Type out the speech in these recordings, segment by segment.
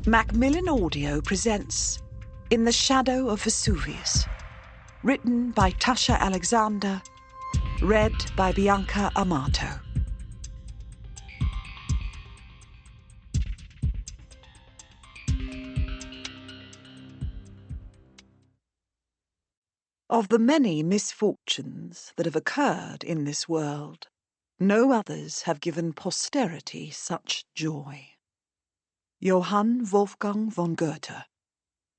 Macmillan Audio presents In the Shadow of Vesuvius, written by Tasha Alexander, read by Bianca Amato. Of the many misfortunes that have occurred in this world, no others have given posterity such joy. Johann Wolfgang von Goethe,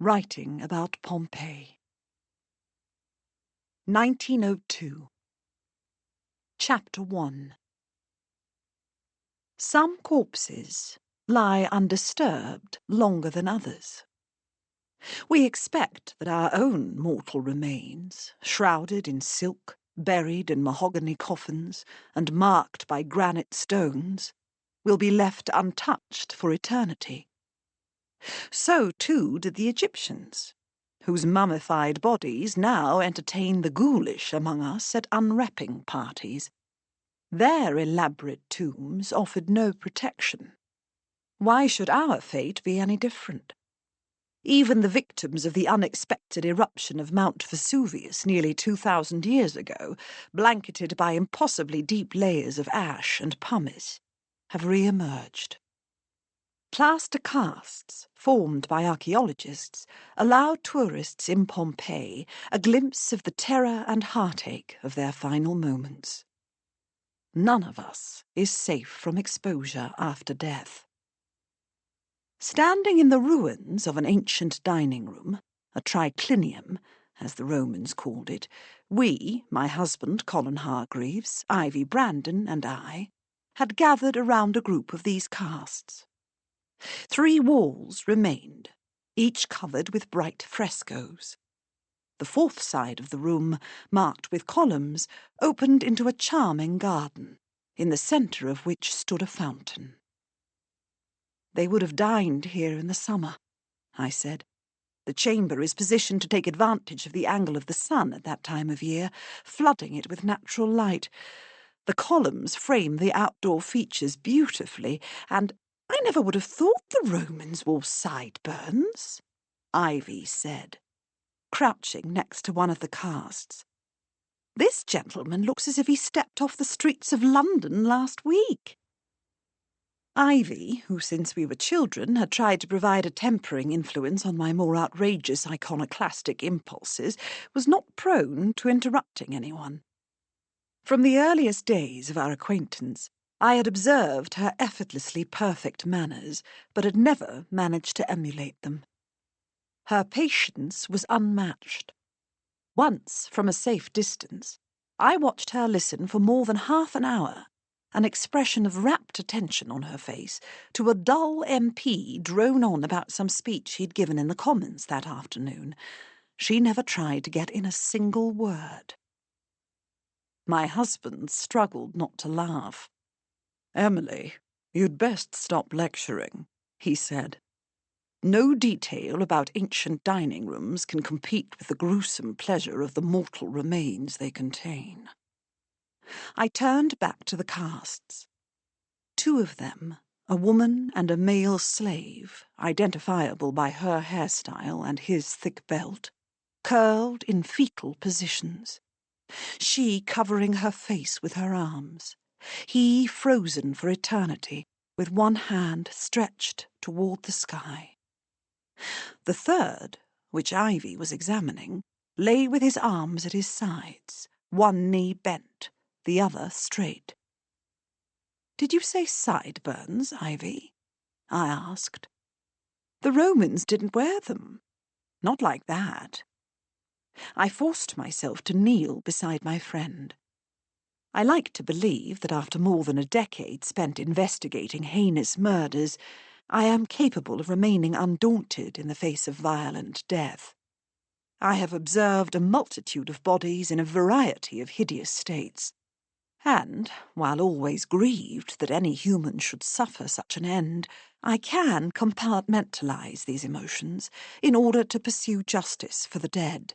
writing about Pompeii. 1902. Chapter 1. Some corpses lie undisturbed longer than others. We expect that our own mortal remains, shrouded in silk, buried in mahogany coffins, and marked by granite stones, will be left untouched for eternity. So, too, did the Egyptians, whose mummified bodies now entertain the ghoulish among us at unwrapping parties. Their elaborate tombs offered no protection. Why should our fate be any different? Even the victims of the unexpected eruption of Mount Vesuvius nearly 2,000 years ago, blanketed by impossibly deep layers of ash and pumice, have re-emerged. Plaster casts, formed by archaeologists, allow tourists in Pompeii a glimpse of the terror and heartache of their final moments. None of us is safe from exposure after death. Standing in the ruins of an ancient dining room, a triclinium, as the Romans called it, we, my husband Colin Hargreaves, Ivy Brandon, and I, had gathered around a group of these casts. 3 walls remained, each covered with bright frescoes. The 4th side of the room, marked with columns, opened into a charming garden, in the centre of which stood a fountain. They would have dined here in the summer, I said. The chamber is positioned to take advantage of the angle of the sun at that time of year, flooding it with natural light. The columns frame the outdoor features beautifully, and I never would have thought the Romans wore sideburns, Ivy said, crouching next to one of the casts. This gentleman looks as if he stepped off the streets of London last week. Ivy, who since we were children had tried to provide a tempering influence on my more outrageous iconoclastic impulses, was not prone to interrupting anyone. From the earliest days of our acquaintance, I had observed her effortlessly perfect manners, but had never managed to emulate them. Her patience was unmatched. Once, from a safe distance, I watched her listen for more than half an hour, an expression of rapt attention on her face, to a dull MP drone on about some speech he'd given in the Commons that afternoon. She never tried to get in a single word. My husband struggled not to laugh. "Emily, you'd best stop lecturing," he said. "No detail about ancient dining rooms can compete with the gruesome pleasure of the mortal remains they contain." I turned back to the casts. 2 of them, a woman and a male slave, identifiable by her hairstyle and his thick belt, curled in fetal positions, she covering her face with her arms, he frozen for eternity, with one hand stretched toward the sky. The 3rd, which Ivy was examining, lay with his arms at his sides, one knee bent, the other straight. "Did you say sideburns, Ivy?" I asked. "The Romans didn't wear them. Not like that." I forced myself to kneel beside my friend. I like to believe that after more than a decade spent investigating heinous murders, I am capable of remaining undaunted in the face of violent death. I have observed a multitude of bodies in a variety of hideous states, and, while always grieved that any human should suffer such an end, I can compartmentalize these emotions in order to pursue justice for the dead.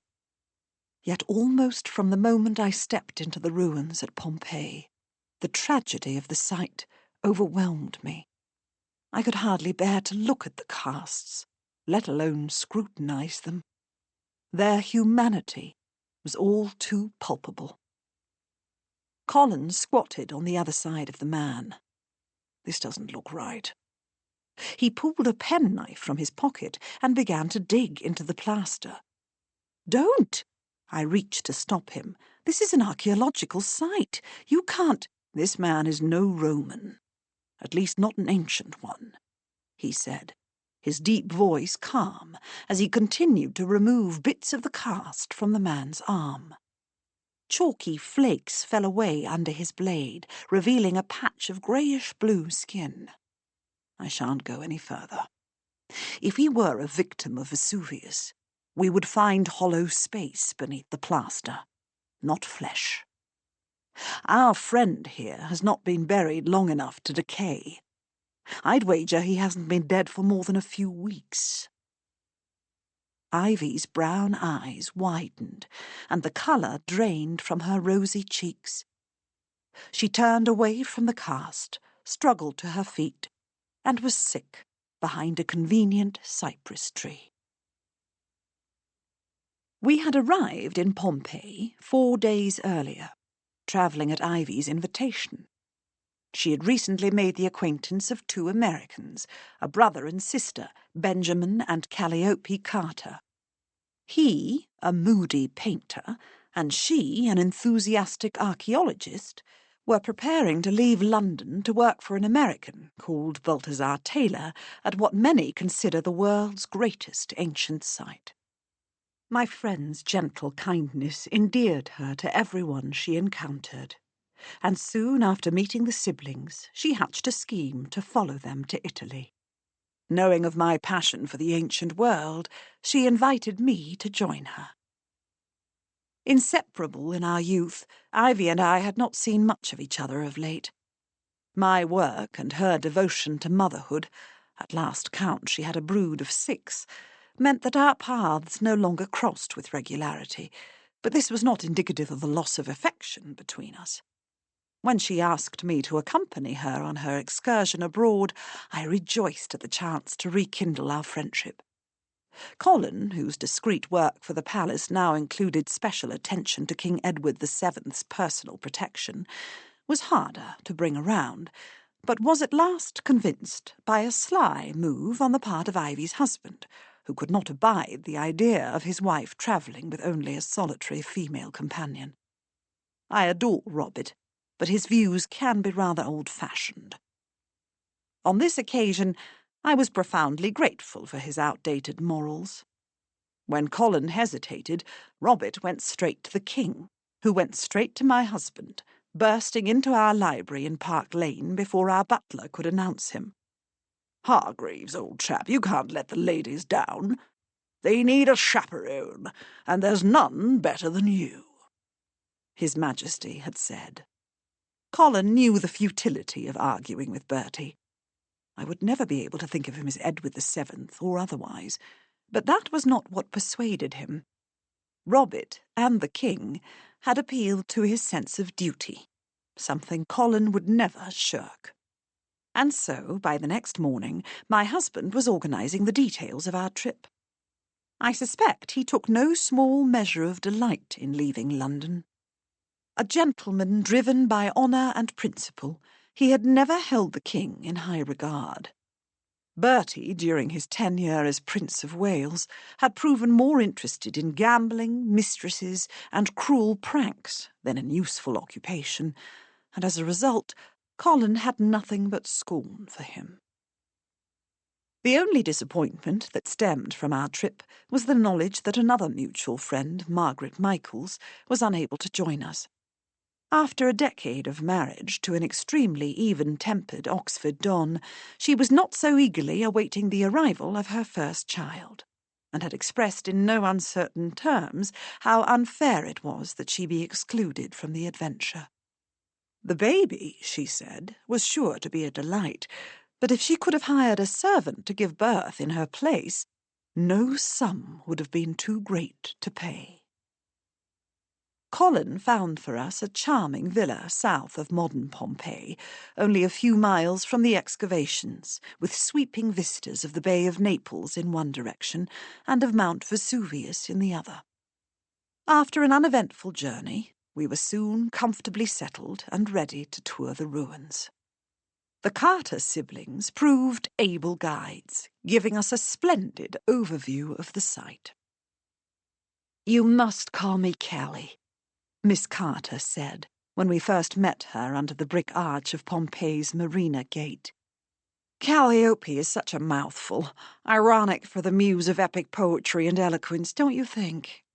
Yet almost from the moment I stepped into the ruins at Pompeii, the tragedy of the sight overwhelmed me. I could hardly bear to look at the casts, let alone scrutinise them. Their humanity was all too palpable. Colin squatted on the other side of the man. This doesn't look right. He pulled a penknife from his pocket and began to dig into the plaster. Don't! I reached to stop him. This is an archaeological site. You can't. This man is no Roman. At least not an ancient one, he said, his deep voice calm as he continued to remove bits of the cast from the man's arm. Chalky flakes fell away under his blade, revealing a patch of greyish-blue skin. I shan't go any further. If he were a victim of Vesuvius, we would find hollow space beneath the plaster, not flesh. Our friend here has not been buried long enough to decay. I'd wager he hasn't been dead for more than a few weeks. Ivy's brown eyes widened, and the colour drained from her rosy cheeks. She turned away from the cast, struggled to her feet, and was sick behind a convenient cypress tree. We had arrived in Pompeii 4 days earlier, travelling at Ivy's invitation. She had recently made the acquaintance of 2 Americans, a brother and sister, Benjamin and Calliope Carter. He, a moody painter, and she, an enthusiastic archaeologist, were preparing to leave London to work for an American called Balthazar Taylor at what many consider the world's greatest ancient site. My friend's gentle kindness endeared her to everyone she encountered, and soon after meeting the siblings, she hatched a scheme to follow them to Italy. Knowing of my passion for the ancient world, she invited me to join her. Inseparable in our youth, Ivy and I had not seen much of each other of late. My work and her devotion to motherhood, at last count she had a brood of 6, meant that our paths no longer crossed with regularity, but this was not indicative of a loss of affection between us. When she asked me to accompany her on her excursion abroad, I rejoiced at the chance to rekindle our friendship. Colin, whose discreet work for the palace now included special attention to King Edward VII's personal protection, was harder to bring around, but was at last convinced by a sly move on the part of Ivy's husband, who could not abide the idea of his wife travelling with only a solitary female companion. I adore Robert, but his views can be rather old-fashioned. On this occasion, I was profoundly grateful for his outdated morals. When Colin hesitated, Robert went straight to the king, who went straight to my husband, bursting into our library in Park Lane before our butler could announce him. "Hargreaves, old chap, you can't let the ladies down. They need a chaperone, and there's none better than you," His Majesty had said. Colin knew the futility of arguing with Bertie. I would never be able to think of him as Edward VII or otherwise, but that was not what persuaded him. Robert and the king had appealed to his sense of duty, something Colin would never shirk. And so, by the next morning, my husband was organising the details of our trip. I suspect he took no small measure of delight in leaving London. A gentleman driven by honour and principle, he had never held the king in high regard. Bertie, during his tenure as Prince of Wales, had proven more interested in gambling, mistresses, and cruel pranks than in useful occupation, and as a result, Colin had nothing but scorn for him. The only disappointment that stemmed from our trip was the knowledge that another mutual friend, Margaret Michaels, was unable to join us. After a decade of marriage to an extremely even-tempered Oxford don, she was not so eagerly awaiting the arrival of her first child, and had expressed in no uncertain terms how unfair it was that she be excluded from the adventure. The baby, she said, was sure to be a delight, but if she could have hired a servant to give birth in her place, no sum would have been too great to pay. Colin found for us a charming villa south of modern Pompeii, only a few miles from the excavations, with sweeping vistas of the Bay of Naples in one direction and of Mount Vesuvius in the other. After an uneventful journey, we were soon comfortably settled and ready to tour the ruins. The Carter siblings proved able guides, giving us a splendid overview of the site. "You must call me Callie," Miss Carter said, when we first met her under the brick arch of Pompeii's Marina Gate. "Calliope is such a mouthful, ironic for the muse of epic poetry and eloquence, don't you think?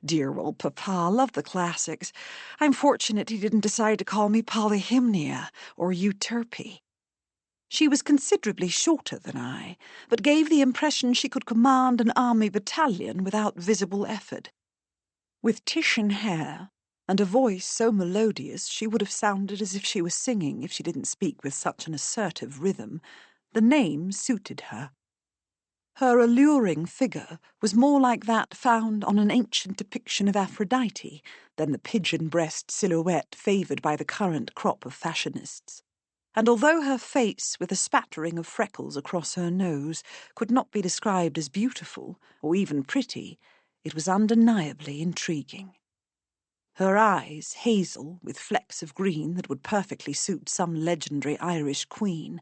Dear old Papa loved the classics. I'm fortunate he didn't decide to call me Polyhymnia or Euterpe." She was considerably shorter than I, but gave the impression she could command an army battalion without visible effort. With Titian hair and a voice so melodious she would have sounded as if she was singing if she didn't speak with such an assertive rhythm, the name suited her. Her alluring figure was more like that found on an ancient depiction of Aphrodite than the pigeon-breast silhouette favoured by the current crop of fashionists. And although her face, with a spattering of freckles across her nose, could not be described as beautiful or even pretty, it was undeniably intriguing. Her eyes, hazel, with flecks of green that would perfectly suit some legendary Irish queen,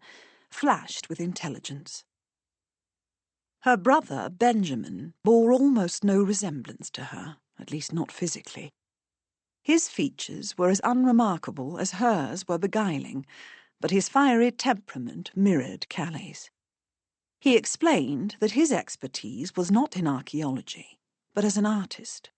flashed with intelligence. Her brother, Benjamin, bore almost no resemblance to her, at least not physically. His features were as unremarkable as hers were beguiling, but his fiery temperament mirrored Callie's. He explained that his expertise was not in archaeology, but as an artist.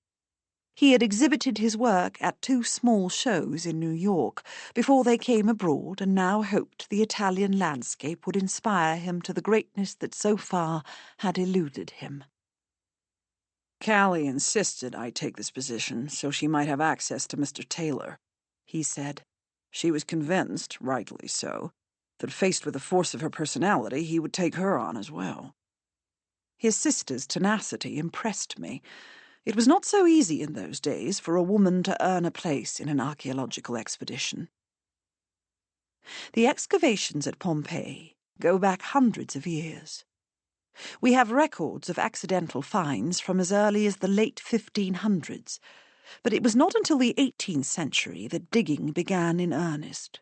He had exhibited his work at 2 small shows in New York before they came abroad, and now hoped the Italian landscape would inspire him to the greatness that so far had eluded him. "Callie insisted I take this position so she might have access to Mr. Taylor," he said. "She was convinced, rightly so, that faced with the force of her personality, he would take her on as well." His sister's tenacity impressed me. It was not so easy in those days for a woman to earn a place in an archaeological expedition. The excavations at Pompeii go back hundreds of years. We have records of accidental finds from as early as the late 1500s, but it was not until the 18th century that digging began in earnest.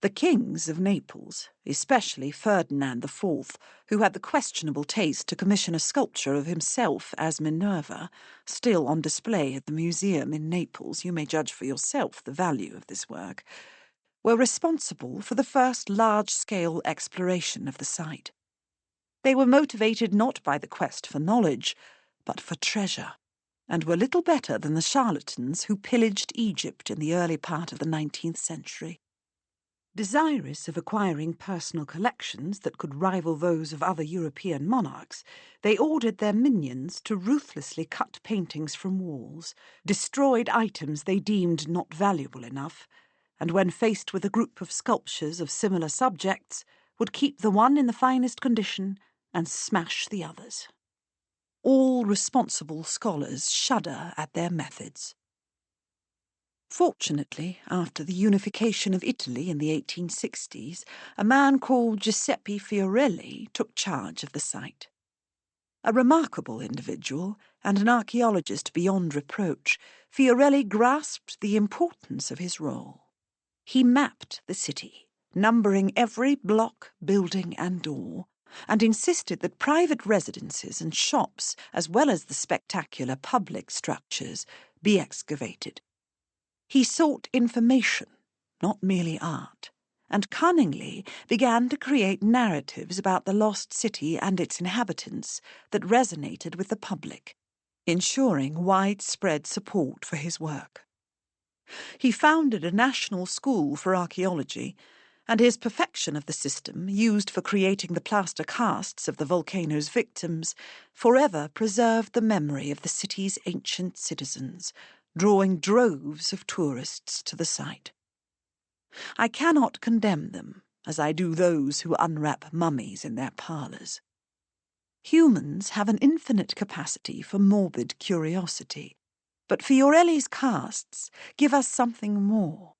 The kings of Naples, especially Ferdinand IV, who had the questionable taste to commission a sculpture of himself as Minerva, still on display at the museum in Naples, you may judge for yourself the value of this work, were responsible for the first large-scale exploration of the site. They were motivated not by the quest for knowledge, but for treasure, and were little better than the charlatans who pillaged Egypt in the early part of the 19th century. Desirous of acquiring personal collections that could rival those of other European monarchs, they ordered their minions to ruthlessly cut paintings from walls, destroyed items they deemed not valuable enough, and when faced with a group of sculptures of similar subjects, would keep the one in the finest condition and smash the others. All responsible scholars shudder at their methods. Fortunately, after the unification of Italy in the 1860s, a man called Giuseppe Fiorelli took charge of the site. A remarkable individual and an archaeologist beyond reproach, Fiorelli grasped the importance of his role. He mapped the city, numbering every block, building and door, and insisted that private residences and shops, as well as the spectacular public structures, be excavated. He sought information, not merely art, and cunningly began to create narratives about the lost city and its inhabitants that resonated with the public, ensuring widespread support for his work. He founded a national school for archaeology, and his perfection of the system, used for creating the plaster casts of the volcano's victims, forever preserved the memory of the city's ancient citizens, drawing droves of tourists to the site. I cannot condemn them, as I do those who unwrap mummies in their parlours. Humans have an infinite capacity for morbid curiosity, But Fiorelli's casts give us something more,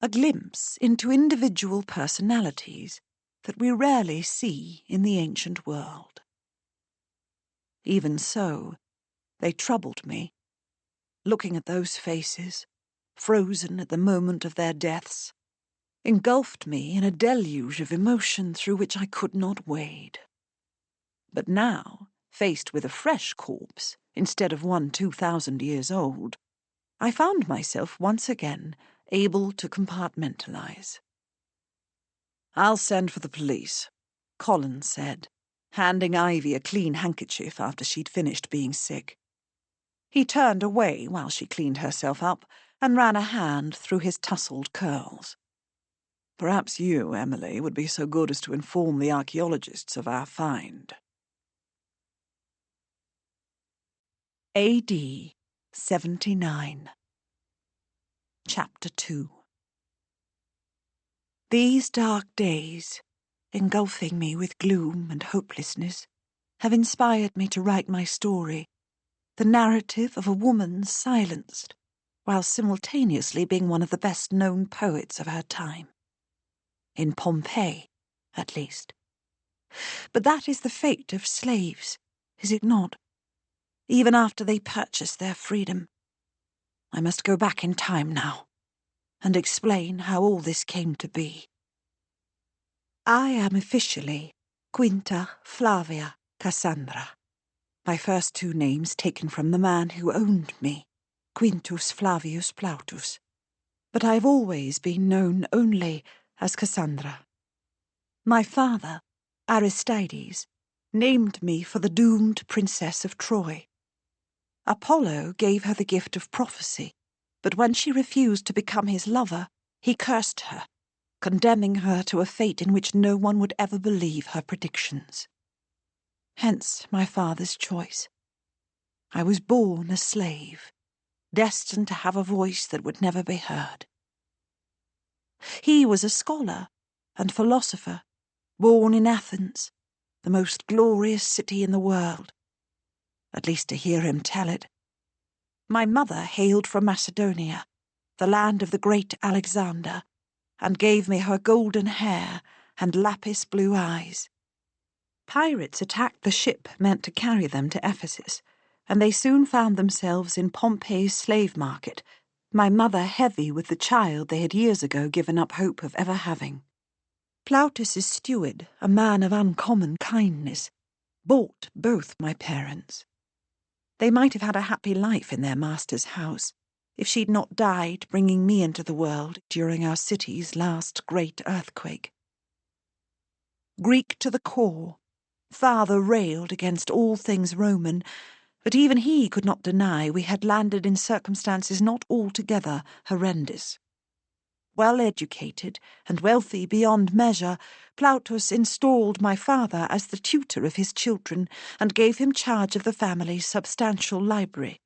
a glimpse into individual personalities that we rarely see in the ancient world. Even so, they troubled me, looking at those faces, frozen at the moment of their deaths, engulfed me in a deluge of emotion through which I could not wade. But now, faced with a fresh corpse, instead of one 2,000 years old, I found myself once again able to compartmentalize. "I'll send for the police," Colin said, handing Ivy a clean handkerchief after she'd finished being sick. He turned away while she cleaned herself up and ran a hand through his tousled curls. "Perhaps you, Emily, would be so good as to inform the archaeologists of our find." A.D. 79. Chapter 2. These dark days, engulfing me with gloom and hopelessness, have inspired me to write my story, the narrative of a woman silenced, while simultaneously being one of the best-known poets of her time. In Pompeii, at least. But that is the fate of slaves, is it not? Even after they purchase their freedom. I must go back in time now, and explain how all this came to be. I am officially Quinta Flavia Cassandra, my first two names taken from the man who owned me, Quintus Flavius Plautus, but I have always been known only as Cassandra. My father, Aristides, named me for the doomed princess of Troy. Apollo gave her the gift of prophecy, but when she refused to become his lover, he cursed her, condemning her to a fate in which no one would ever believe her predictions. Hence my father's choice. I was born a slave, destined to have a voice that would never be heard. He was a scholar and philosopher, born in Athens, the most glorious city in the world, at least to hear him tell it. My mother hailed from Macedonia, the land of the great Alexander, and gave me her golden hair and lapis blue eyes. Pirates attacked the ship meant to carry them to Ephesus, and they soon found themselves in Pompeii's slave market, my mother heavy with the child they had years ago given up hope of ever having. Plautus's steward, a man of uncommon kindness, bought both my parents. They might have had a happy life in their master's house, if she'd not died bringing me into the world during our city's last great earthquake. Greek to the core, father railed against all things Roman, but even he could not deny we had landed in circumstances not altogether horrendous. Well educated and wealthy beyond measure, Plautus installed my father as the tutor of his children and gave him charge of the family's substantial library.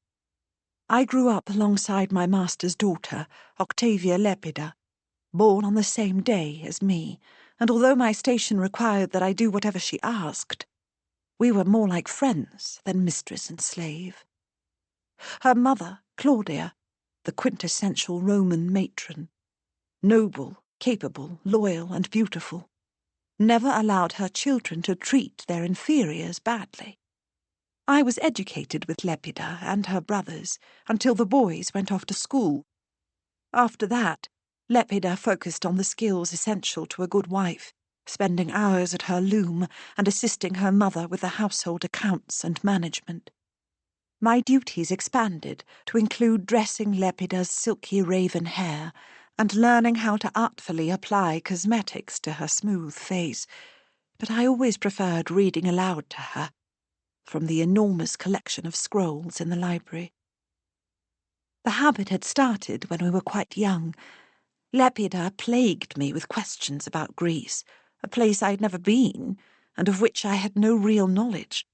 I grew up alongside my master's daughter, Octavia Lepida, born on the same day as me, and although my station required that I do whatever she asked, we were more like friends than mistress and slave. Her mother, Claudia, the quintessential Roman matron, noble, capable, loyal, and beautiful, never allowed her children to treat their inferiors badly. I was educated with Lepida and her brothers until the boys went off to school. After that, Lepida focused on the skills essential to a good wife, spending hours at her loom and assisting her mother with the household accounts and management. My duties expanded to include dressing Lepida's silky raven hair and learning how to artfully apply cosmetics to her smooth face, but I always preferred reading aloud to her from the enormous collection of scrolls in the library. The habit had started when we were quite young. Lepida plagued me with questions about Greece, a place I had never been, and of which I had no real knowledge.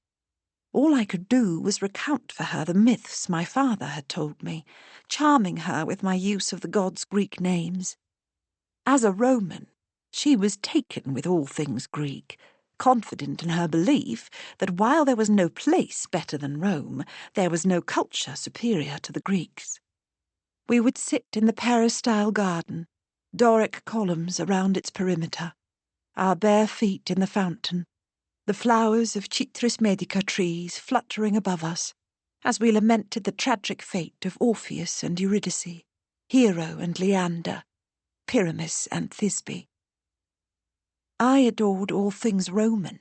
All I could do was recount for her the myths my father had told me, charming her with my use of the gods' Greek names. As a Roman, she was taken with all things Greek, confident in her belief that while there was no place better than Rome, there was no culture superior to the Greeks. We would sit in the peristyle garden, Doric columns around its perimeter, our bare feet in the fountain, the flowers of Citrus medica trees fluttering above us, as we lamented the tragic fate of Orpheus and Eurydice, Hero and Leander, Pyramus and Thisbe. I adored all things Roman,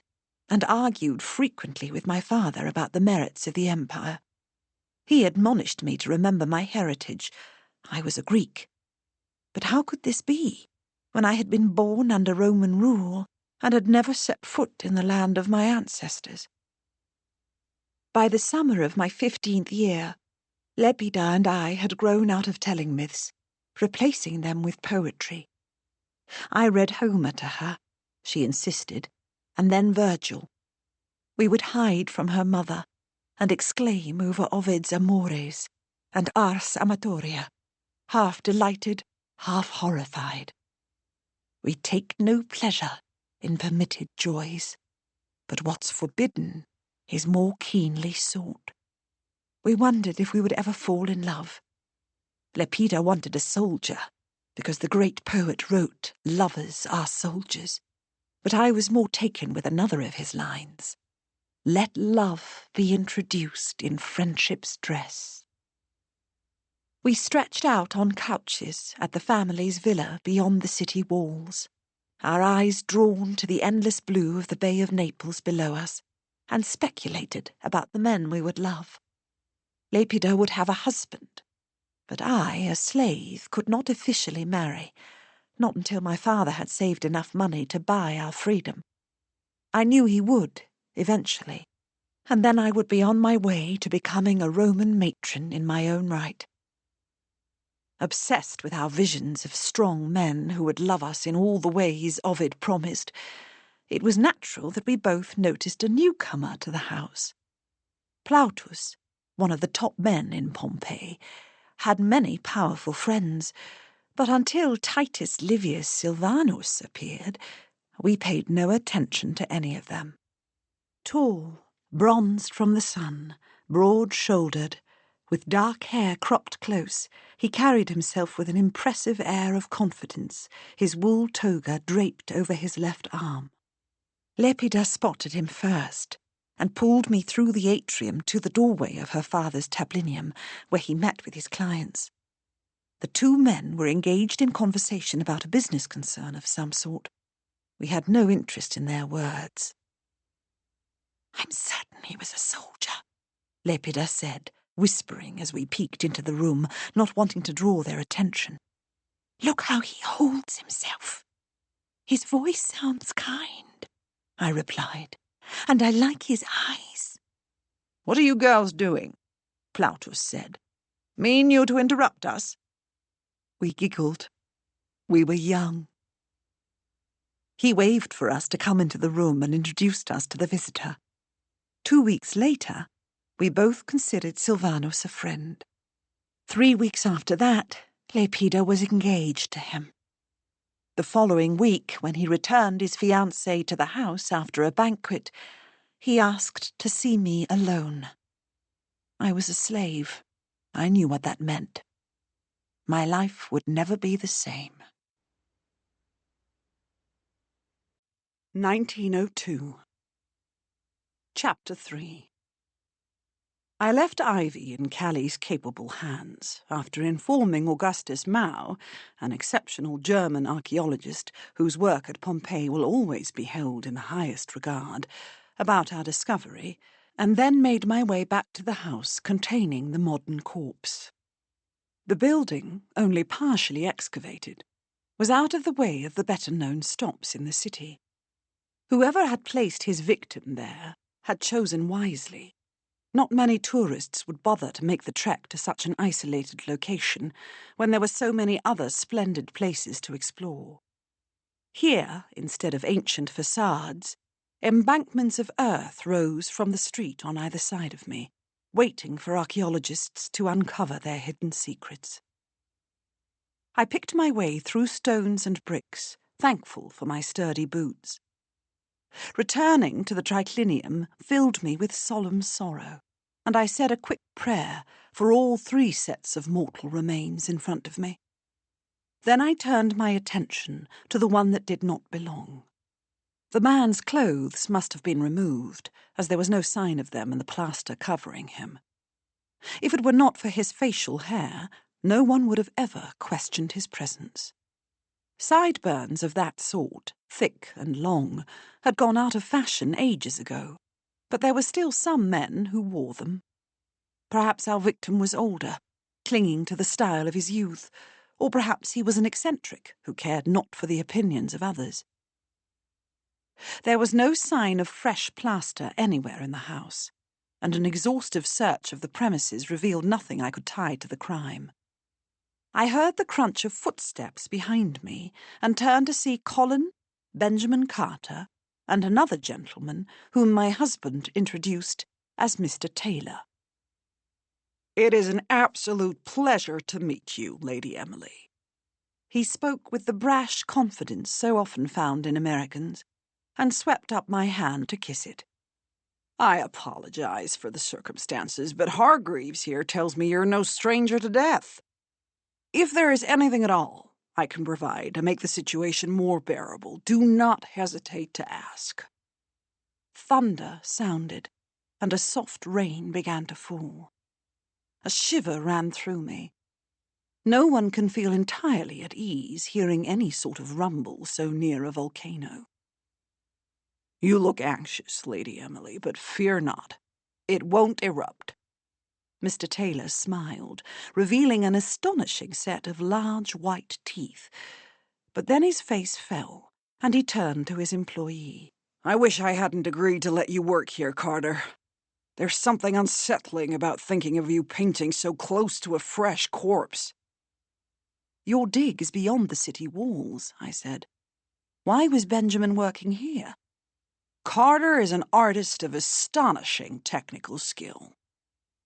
and argued frequently with my father about the merits of the empire. He admonished me to remember my heritage. I was a Greek. But how could this be, when I had been born under Roman rule and had never set foot in the land of my ancestors? By the summer of my 15th year, Lepida and I had grown out of telling myths, replacing them with poetry. I read Homer to her, she insisted, and then Virgil. We would hide from her mother and exclaim over Ovid's Amores and Ars Amatoria, half delighted, half horrified. We take no pleasure in permitted joys, but what's forbidden is more keenly sought. We wondered if we would ever fall in love. Lepida wanted a soldier, because the great poet wrote, "Lovers are soldiers." But I was more taken with another of his lines. Let love be introduced in friendship's dress. We stretched out on couches at the family's villa beyond the city walls, our eyes drawn to the endless blue of the Bay of Naples below us, and speculated about the men we would love. Lepida would have a husband, but I, a slave, could not officially marry, not until my father had saved enough money to buy our freedom. I knew he would, eventually, and then I would be on my way to becoming a Roman matron in my own right. Obsessed with our visions of strong men who would love us in all the ways Ovid promised, it was natural that we both noticed a newcomer to the house. Plautus, one of the top men in Pompeii, had many powerful friends, but until Titus Livius Silvanus appeared, we paid no attention to any of them. Tall, bronzed from the sun, broad-shouldered, with dark hair cropped close, he carried himself with an impressive air of confidence, his wool toga draped over his left arm. Lepida spotted him first, and pulled me through the atrium to the doorway of her father's tablinium, where he met with his clients. The two men were engaged in conversation about a business concern of some sort. We had no interest in their words. "I'm certain he was a soldier," Lepida said, whispering as we peeked into the room, not wanting to draw their attention. "Look how he holds himself." "His voice sounds kind," I replied, "and I like his eyes." "What are you girls doing?" Plautus said. "Mean you to interrupt us?" We giggled. We were young. He waved for us to come into the room and introduced us to the visitor. 2 weeks later, we both considered Silvanus a friend. 3 weeks after that, Lepida was engaged to him. The following week, when he returned his fiancée to the house after a banquet, he asked to see me alone. I was a slave. I knew what that meant. My life would never be the same. 1902. Chapter 3. I left Ivy in Callie's capable hands, after informing Augustus Mau, an exceptional German archaeologist whose work at Pompeii will always be held in the highest regard, about our discovery, and then made my way back to the house containing the modern corpse. The building, only partially excavated, was out of the way of the better-known stops in the city. Whoever had placed his victim there had chosen wisely. Not many tourists would bother to make the trek to such an isolated location when there were so many other splendid places to explore. Here, instead of ancient facades, embankments of earth rose from the street on either side of me, waiting for archaeologists to uncover their hidden secrets. I picked my way through stones and bricks, thankful for my sturdy boots. Returning to the triclinium filled me with solemn sorrow, and I said a quick prayer for all 3 sets of mortal remains in front of me. Then I turned my attention to the one that did not belong. The man's clothes must have been removed, as there was no sign of them in the plaster covering him. If it were not for his facial hair, no one would have ever questioned his presence. Sideburns of that sort, thick and long, had gone out of fashion ages ago, but there were still some men who wore them. Perhaps our victim was older, clinging to the style of his youth, or perhaps he was an eccentric who cared not for the opinions of others. There was no sign of fresh plaster anywhere in the house, and an exhaustive search of the premises revealed nothing I could tie to the crime. I heard the crunch of footsteps behind me and turned to see Colin, Benjamin Carter, and another gentleman whom my husband introduced as Mr. Taylor. "It is an absolute pleasure to meet you, Lady Emily." He spoke with the brash confidence so often found in Americans, and swept up my hand to kiss it. "I apologize for the circumstances, but Hargreaves here tells me you're no stranger to death. If there is anything at all I can provide to make the situation more bearable, do not hesitate to ask." Thunder sounded, and a soft rain began to fall. A shiver ran through me. No one can feel entirely at ease hearing any sort of rumble so near a volcano. "You look anxious, Lady Emily, but fear not. It won't erupt." Mr. Taylor smiled, revealing an astonishing set of large white teeth. But then his face fell, and he turned to his employee. "I wish I hadn't agreed to let you work here, Carter. There's something unsettling about thinking of you painting so close to a fresh corpse." "Your dig is beyond the city walls," I said. "Why was Benjamin working here?" "Carter is an artist of astonishing technical skill.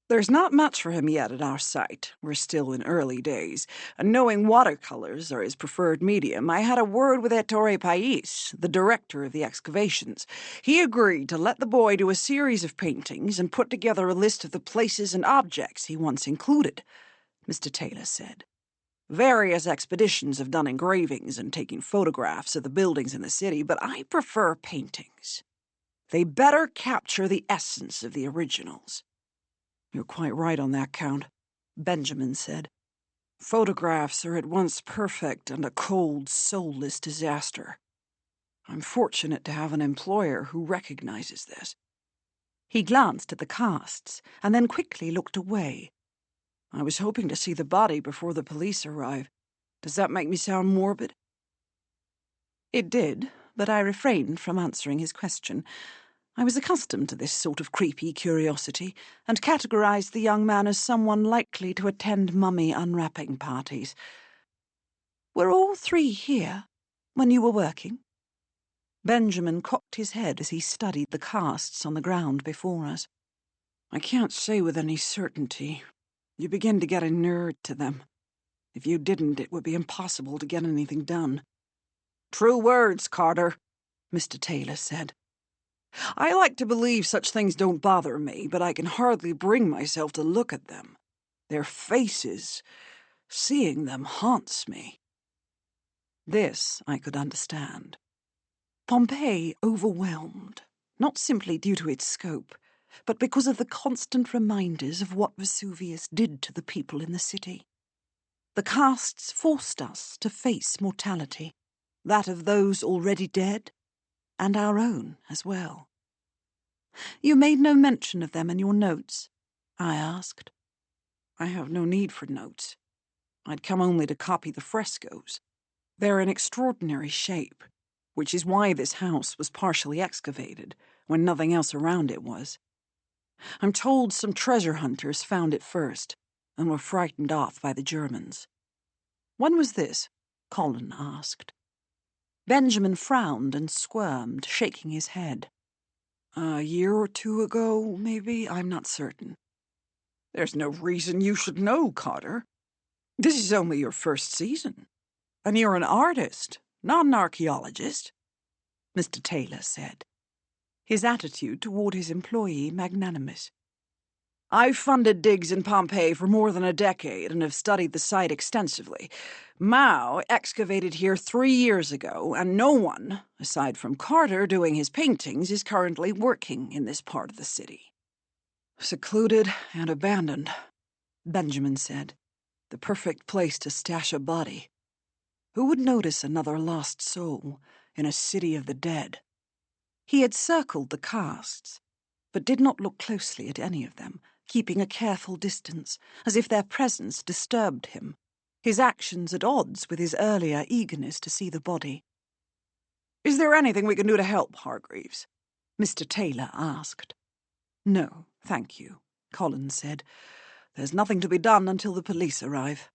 There's not much for him yet at our site. We're still in early days, and knowing watercolors are his preferred medium, I had a word with Ettore Pais, the director of the excavations. He agreed to let the boy do a series of paintings and put together a list of the places and objects he once included," Mr. Taylor said. "Various expeditions have done engravings and taken photographs of the buildings in the city, but I prefer paintings. They better capture the essence of the originals." "You're quite right on that count," Benjamin said. "Photographs are at once perfect and a cold, soulless disaster. I'm fortunate to have an employer who recognizes this." He glanced at the casts and then quickly looked away. "I was hoping to see the body before the police arrive. Does that make me sound morbid?" It did, but I refrained from answering his question. I was accustomed to this sort of creepy curiosity, and categorized the young man as someone likely to attend mummy unwrapping parties. "Were all 3 here when you were working?" Benjamin cocked his head as he studied the casts on the ground before us. "I can't say with any certainty. You begin to get inured to them. If you didn't, it would be impossible to get anything done." "True words, Carter," Mr. Taylor said. "I like to believe such things don't bother me, but I can hardly bring myself to look at them. Their faces, seeing them haunts me." This I could understand. Pompeii overwhelmed, not simply due to its scope, but because of the constant reminders of what Vesuvius did to the people in the city. The casts forced us to face mortality, that of those already dead, and our own as well. "You made no mention of them in your notes?" I asked. "I have no need for notes. I'd come only to copy the frescoes. They're in extraordinary shape, which is why this house was partially excavated, when nothing else around it was. I'm told some treasure hunters found it first, and were frightened off by the Germans." "When was this?" Colin asked. Benjamin frowned and squirmed, shaking his head. "A year or 2 ago, maybe. I'm not certain." "There's no reason you should know, Carter. This is only your first season. And you're an artist, not an archaeologist," Mr. Taylor said. his attitude toward his employee magnanimous. "I've funded digs in Pompeii for more than a decade and have studied the site extensively. Mao excavated here 3 years ago, and no one, aside from Carter doing his paintings, is currently working in this part of the city." "Secluded and abandoned," Benjamin said. "The perfect place to stash a body. Who would notice another lost soul in a city of the dead?" He had circled the casts, but did not look closely at any of them, keeping a careful distance, as if their presence disturbed him, his actions at odds with his earlier eagerness to see the body. "Is there anything we can do to help, Hargreaves?" Mr. Taylor asked. "No, thank you," Colin said. "There's nothing to be done until the police arrive."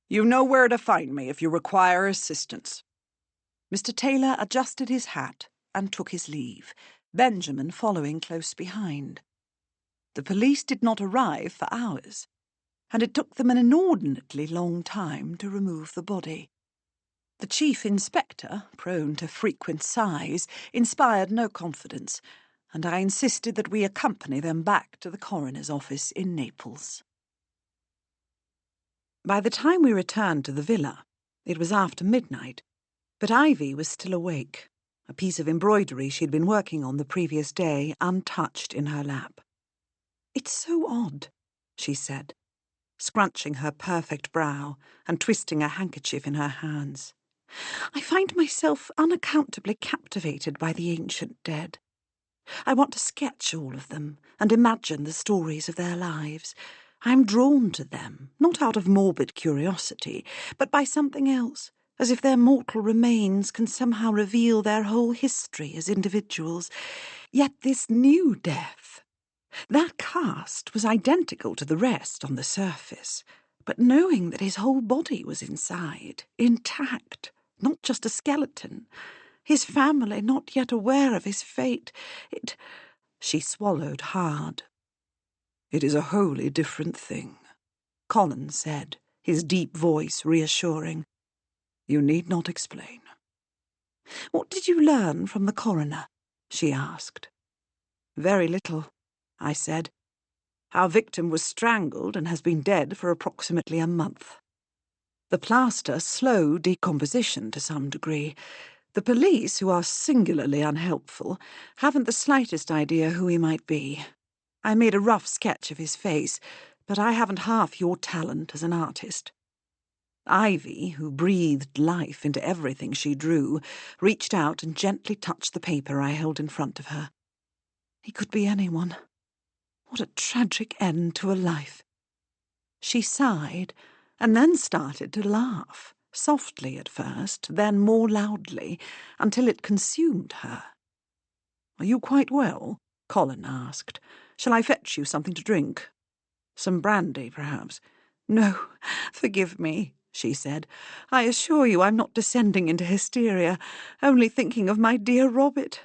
"You know where to find me if you require assistance." Mr. Taylor adjusted his hat and took his leave, Benjamin following close behind. The police did not arrive for hours, and it took them an inordinately long time to remove the body. The chief inspector, prone to frequent sighs, inspired no confidence, and I insisted that we accompany them back to the coroner's office in Naples. By the time we returned to the villa, it was after midnight, but Ivy was still awake, a piece of embroidery she'd been working on the previous day untouched in her lap. "It's so odd," she said, scrunching her perfect brow and twisting a handkerchief in her hands. "I find myself unaccountably captivated by the ancient dead. I want to sketch all of them and imagine the stories of their lives. I am drawn to them, not out of morbid curiosity, but by something else, as if their mortal remains can somehow reveal their whole history as individuals. Yet this new death, that cast was identical to the rest on the surface, but knowing that his whole body was inside, intact, not just a skeleton, his family not yet aware of his fate, She swallowed hard. "It is a wholly different thing," Colin said, his deep voice reassuring. "You need not explain." "What did you learn from the coroner?" she asked. "Very little," I said. "Our victim was strangled and has been dead for approximately a month. The plaster slowed decomposition to some degree. The police, who are singularly unhelpful, haven't the slightest idea who he might be. I made a rough sketch of his face, but I haven't half your talent as an artist." Ivy, who breathed life into everything she drew, reached out and gently touched the paper I held in front of her. "He could be anyone. What a tragic end to a life." She sighed, and then started to laugh, softly at first, then more loudly, until it consumed her. "Are you quite well?" Colin asked. "Shall I fetch you something to drink? Some brandy, perhaps?" "No, forgive me," she said. "I assure you I'm not descending into hysteria, only thinking of my dear Robert.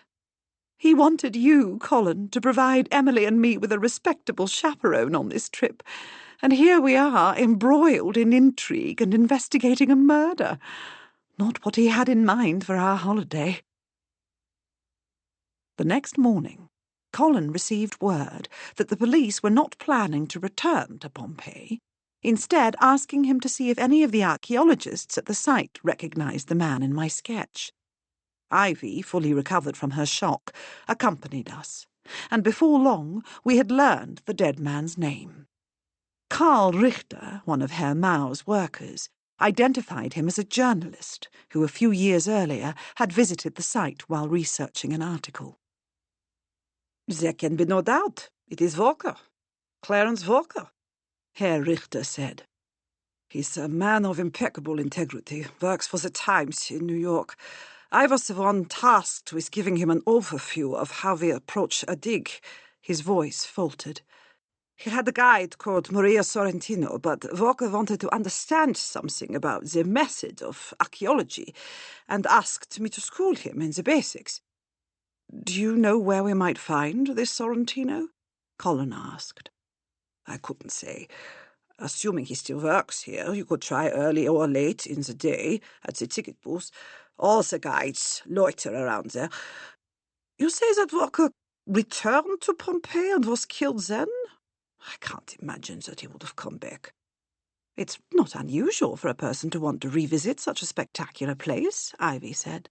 He wanted you, Colin, to provide Emily and me with a respectable chaperone on this trip, and here we are, embroiled in intrigue and investigating a murder. Not what he had in mind for our holiday." The next morning, Colin received word that the police were not planning to return to Pompeii, instead asking him to see if any of the archaeologists at the site recognised the man in my sketch. Ivy, fully recovered from her shock, accompanied us, and before long we had learned the dead man's name. Karl Richter, one of Herr Mau's workers, identified him as a journalist who a few years earlier had visited the site while researching an article. "There can be no doubt. It is Walker. Clarence Walker," Herr Richter said. "He's a man of impeccable integrity, works for the Times in New York. I was the one tasked with giving him an overview of how we approach a dig." His voice faltered. "He had a guide called Maria Sorrentino, but Walker wanted to understand something about the method of archaeology and asked me to school him in the basics." "Do you know where we might find this Sorrentino?" Colin asked. "I couldn't say. Assuming he still works here, you could try early or late in the day at the ticket booth. All the guides loiter around there. You say that Walker returned to Pompeii and was killed then? I can't imagine that he would have come back. It's not unusual for a person to want to revisit such a spectacular place, Ivy said.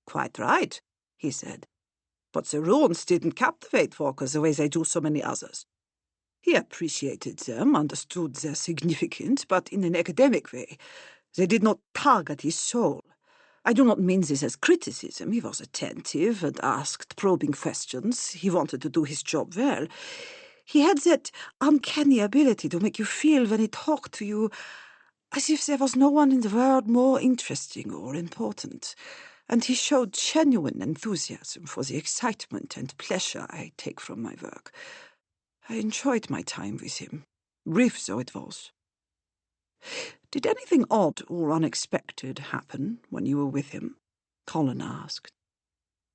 Quite right, he said. But the ruins didn't captivate Walker the way they do so many others. He appreciated them, understood their significance, but in an academic way. They did not target his soul. I do not mean this as criticism. He was attentive and asked probing questions. He wanted to do his job well. He had that uncanny ability to make you feel when he talked to you as if there was no one in the world more interesting or important. And he showed genuine enthusiasm for the excitement and pleasure I take from my work. I enjoyed my time with him, brief though it was. Did anything odd or unexpected happen when you were with him? Colin asked.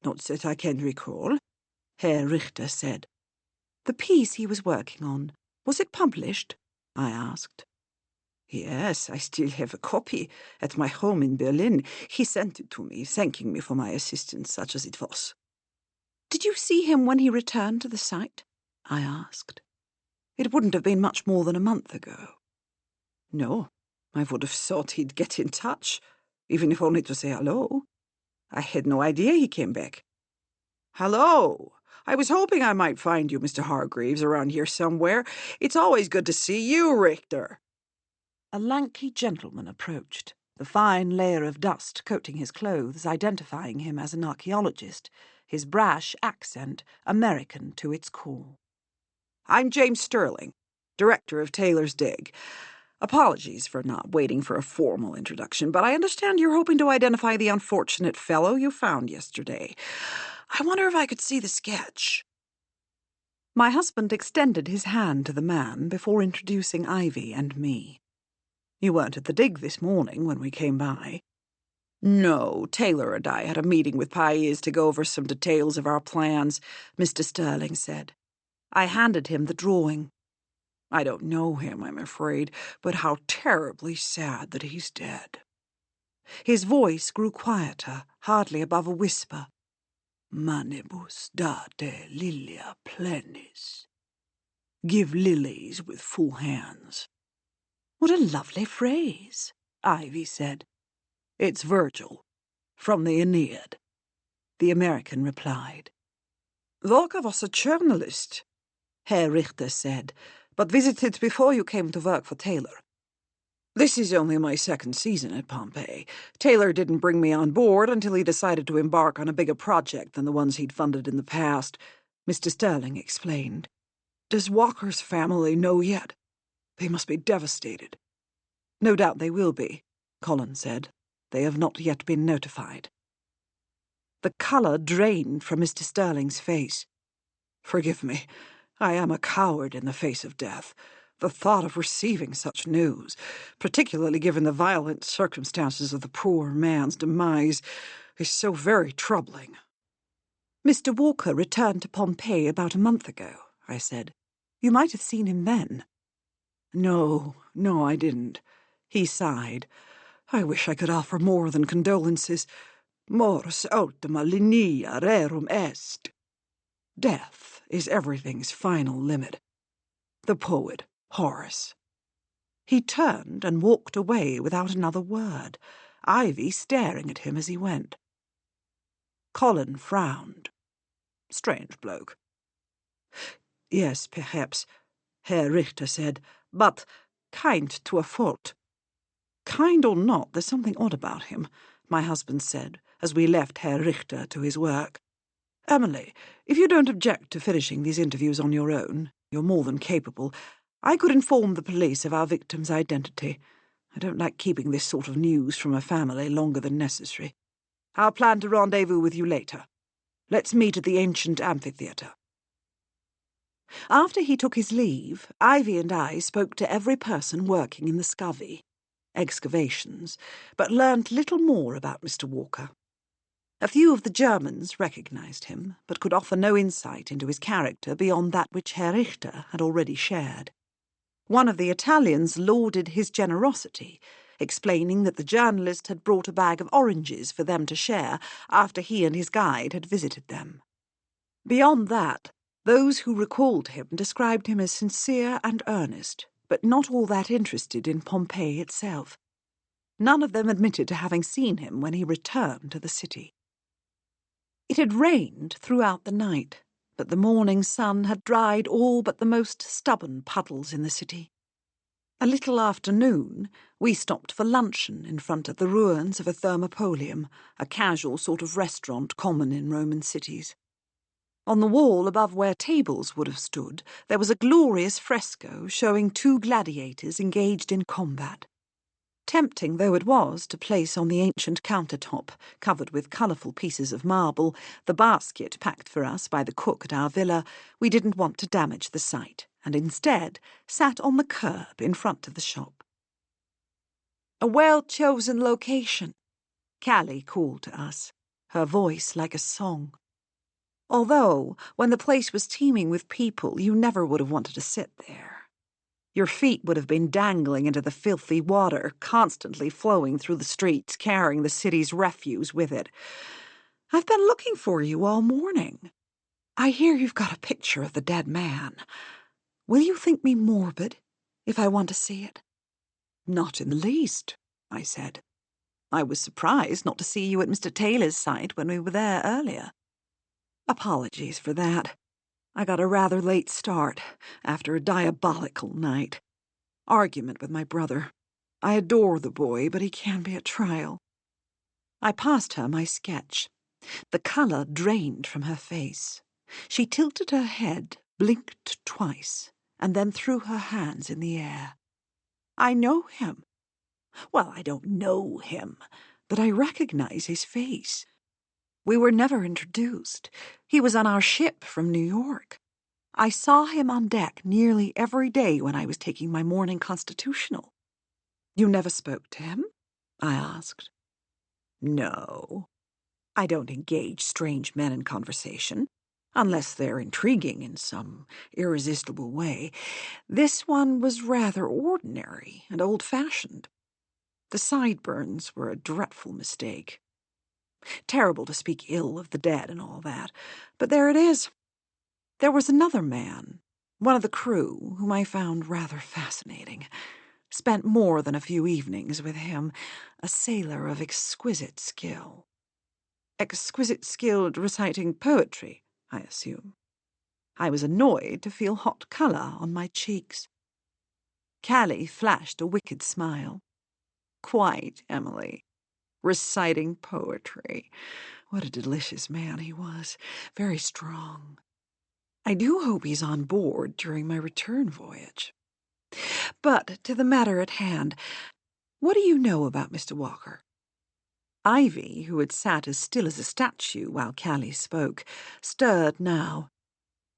Not that I can recall, Herr Richter said. The piece he was working on, was it published? I asked. Yes, I still have a copy at my home in Berlin. He sent it to me, thanking me for my assistance, such as it was. Did you see him when he returned to the site? I asked. It wouldn't have been much more than a month ago. No, I would have thought he'd get in touch, even if only to say hello. I had no idea he came back. Hello. I was hoping I might find you, Mr. Hargreaves, around here somewhere. It's always good to see you, Richter. A lanky gentleman approached, the fine layer of dust coating his clothes, identifying him as an archaeologist, his brash accent American to its core. I'm James Sterling, director of Taylor's Dig. Apologies for not waiting for a formal introduction, but I understand you're hoping to identify the unfortunate fellow you found yesterday. I wonder if I could see the sketch. My husband extended his hand to the man before introducing Ivy and me. You weren't at the dig this morning when we came by. No, Taylor and I had a meeting with Pais to go over some details of our plans, Mr. Sterling said. I handed him the drawing. I don't know him, I'm afraid, but how terribly sad that he's dead. His voice grew quieter, hardly above a whisper. Manibus date lilia plenis. Give lilies with full hands. What a lovely phrase, Ivy said. It's Virgil, from the Aeneid, the American replied. Walker was a journalist, Herr Richter said, but visited before you came to work for Taylor. This is only my second season at Pompeii. Taylor didn't bring me on board until he decided to embark on a bigger project than the ones he'd funded in the past, Mr. Sterling explained. Does Walker's family know yet? They must be devastated. No doubt they will be, Colin said. They have not yet been notified. The colour drained from Mr. Sterling's face. Forgive me. I am a coward in the face of death. The thought of receiving such news, particularly given the violent circumstances of the poor man's demise, is so very troubling. Mr. Walker returned to Pompeii about a month ago, I said. You might have seen him then. No, I didn't. He sighed. I wish I could offer more than condolences. Mors ultima linea rerum est. Death is everything's final limit. The poet, Horace. He turned and walked away without another word, Ivy staring at him as he went. Colin frowned. Strange bloke. Yes, perhaps, Herr Richter said, but kind to a fault. Kind or not, there's something odd about him, my husband said, as we left Herr Richter to his work. Emily, if you don't object to finishing these interviews on your own, you're more than capable, I could inform the police of our victim's identity. I don't like keeping this sort of news from a family longer than necessary. I'll plan to rendezvous with you later. Let's meet at the ancient amphitheatre. After he took his leave, Ivy and I spoke to every person working in the scuvvy, excavations, but learnt little more about Mr. Walker. A few of the Germans recognised him, but could offer no insight into his character beyond that which Herr Richter had already shared. One of the Italians lauded his generosity, explaining that the journalist had brought a bag of oranges for them to share after he and his guide had visited them. Beyond that, those who recalled him described him as sincere and earnest, but not all that interested in Pompeii itself. None of them admitted to having seen him when he returned to the city. It had rained throughout the night, but the morning sun had dried all but the most stubborn puddles in the city. A little after noon, we stopped for luncheon in front of the ruins of a thermopolium, a casual sort of restaurant common in Roman cities. On the wall above where tables would have stood, there was a glorious fresco showing two gladiators engaged in combat. Tempting though it was to place on the ancient countertop, covered with colourful pieces of marble, the basket packed for us by the cook at our villa, we didn't want to damage the sight, and instead sat on the curb in front of the shop. "A well-chosen location," Callie called to us, her voice like a song. Although, when the place was teeming with people, you never would have wanted to sit there. Your feet would have been dangling into the filthy water, constantly flowing through the streets, carrying the city's refuse with it. "I've been looking for you all morning. I hear you've got a picture of the dead man. Will you think me morbid if I want to see it?" "Not in the least," I said. "I was surprised not to see you at Mr. Taylor's site when we were there earlier. Apologies for that. I got a rather late start after a diabolical night. Argument with my brother. I adore the boy, but he can be a trial." I passed her my sketch. The colour drained from her face. She tilted her head, blinked twice, and then threw her hands in the air. "I know him. Well, I don't know him, but I recognize his face. We were never introduced. He was on our ship from New York. I saw him on deck nearly every day when I was taking my morning constitutional." "You never spoke to him?" I asked. "No. I don't engage strange men in conversation, unless they're intriguing in some irresistible way. This one was rather ordinary and old-fashioned. The sideburns were a dreadful mistake. Terrible to speak ill of the dead and all that, but there it is. There was another man, one of the crew, whom I found rather fascinating. Spent more than a few evenings with him, a sailor of exquisite skill." "Exquisite skill at reciting poetry, I assume." I was annoyed to feel hot colour on my cheeks. Callie flashed a wicked smile. "Quite, Emily. Reciting poetry. What a delicious man he was. Very strong. I do hope he's on board during my return voyage. But to the matter at hand, what do you know about Mr. Walker?" Ivy, who had sat as still as a statue while Callie spoke, stirred now.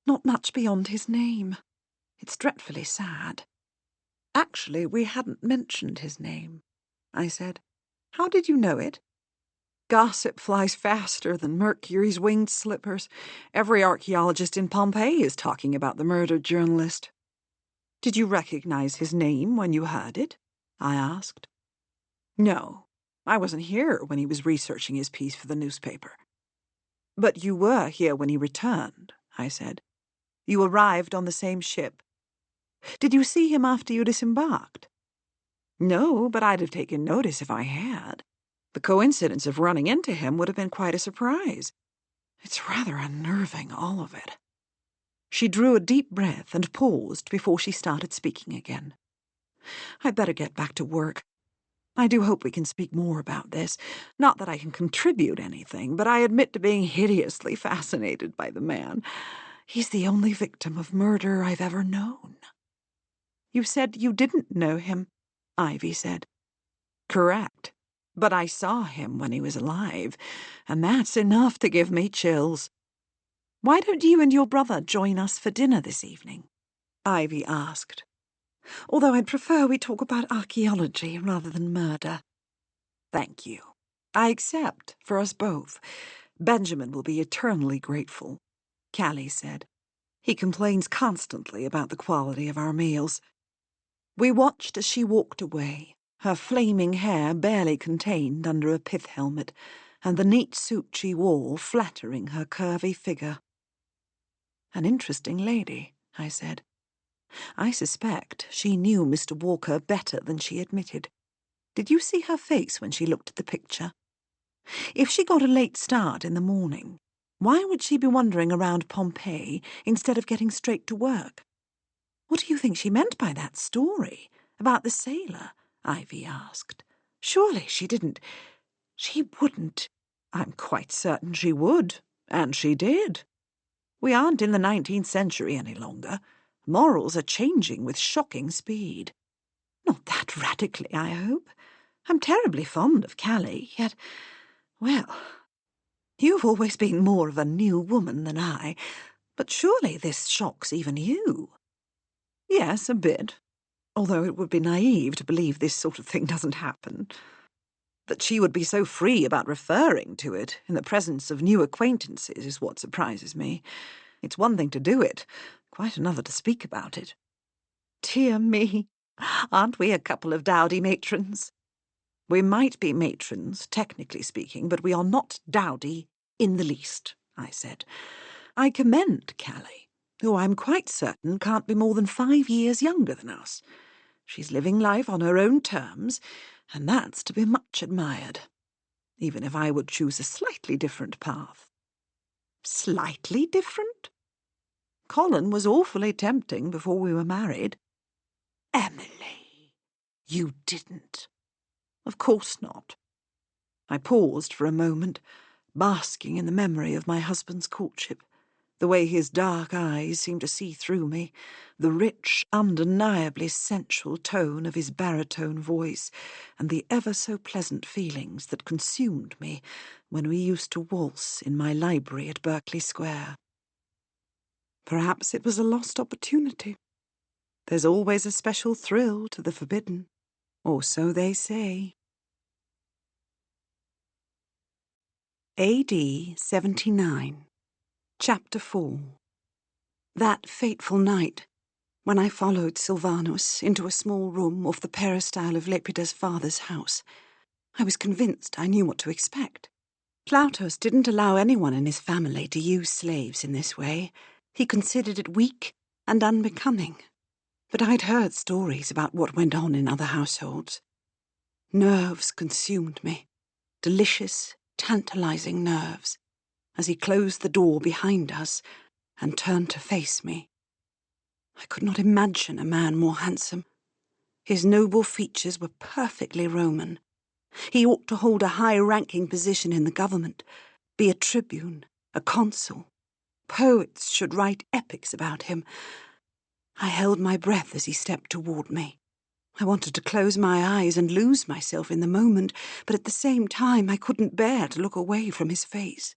"Not much beyond his name. It's dreadfully sad." "Actually, we hadn't mentioned his name," I said. "How did you know it?" "Gossip flies faster than Mercury's winged slippers. Every archaeologist in Pompeii is talking about the murdered journalist." "Did you recognize his name when you heard it?" I asked. "No. I wasn't here when he was researching his piece for the newspaper." "But you were here when he returned," I said. "You arrived on the same ship. Did you see him after you disembarked?" "No, but I'd have taken notice if I had. The coincidence of running into him would have been quite a surprise. It's rather unnerving, all of it." She drew a deep breath and paused before she started speaking again. "I'd better get back to work. I do hope we can speak more about this. Not that I can contribute anything, but I admit to being hideously fascinated by the man. He's the only victim of murder I've ever known." "You said you didn't know him," Ivy said. "Correct. But I saw him when he was alive, and that's enough to give me chills." "Why don't you and your brother join us for dinner this evening?" Ivy asked. "Although I'd prefer we talk about archaeology rather than murder." "Thank you. I accept, for us both. Benjamin will be eternally grateful," Callie said. "He complains constantly about the quality of our meals." We watched as she walked away, her flaming hair barely contained under a pith helmet, and the neat suit she wore flattering her curvy figure. An interesting lady, I said. I suspect she knew Mr. Walker better than she admitted. Did you see her face when she looked at the picture? If she got a late start in the morning, why would she be wandering around Pompeii instead of getting straight to work? What do you think she meant by that story about the sailor? Ivy asked. Surely she didn't. She wouldn't. I'm quite certain she would, and she did. We aren't in the 19th century any longer. Morals are changing with shocking speed. Not that radically, I hope. I'm terribly fond of Callie, yet, well, you've always been more of a new woman than I, but surely this shocks even you. Yes, a bit, although it would be naive to believe this sort of thing doesn't happen. That she would be so free about referring to it in the presence of new acquaintances is what surprises me. It's one thing to do it, quite another to speak about it. Dear me, aren't we a couple of dowdy matrons? We might be matrons, technically speaking, but we are not dowdy in the least, I said. I commend Callie, who I'm quite certain can't be more than 5 years younger than us. She's living life on her own terms, and that's to be much admired, even if I would choose a slightly different path. Slightly different? Colin was awfully tempting before we were married. Emily, you didn't. Of course not. I paused for a moment, basking in the memory of my husband's courtship, the way his dark eyes seemed to see through me, the rich, undeniably sensual tone of his baritone voice, and the ever-so-pleasant feelings that consumed me when we used to waltz in my library at Berkeley Square. Perhaps it was a lost opportunity. There's always a special thrill to the forbidden, or so they say. A.D. 79. Chapter 4. That fateful night, when I followed Sylvanus into a small room off the peristyle of Lepida's father's house, I was convinced I knew what to expect. Plautus didn't allow anyone in his family to use slaves in this way. He considered it weak and unbecoming. But I'd heard stories about what went on in other households. Nerves consumed me, delicious, tantalizing nerves, as he closed the door behind us and turned to face me. I could not imagine a man more handsome. His noble features were perfectly Roman. He ought to hold a high-ranking position in the government, be a tribune, a consul. Poets should write epics about him. I held my breath as he stepped toward me. I wanted to close my eyes and lose myself in the moment, but at the same time I couldn't bear to look away from his face.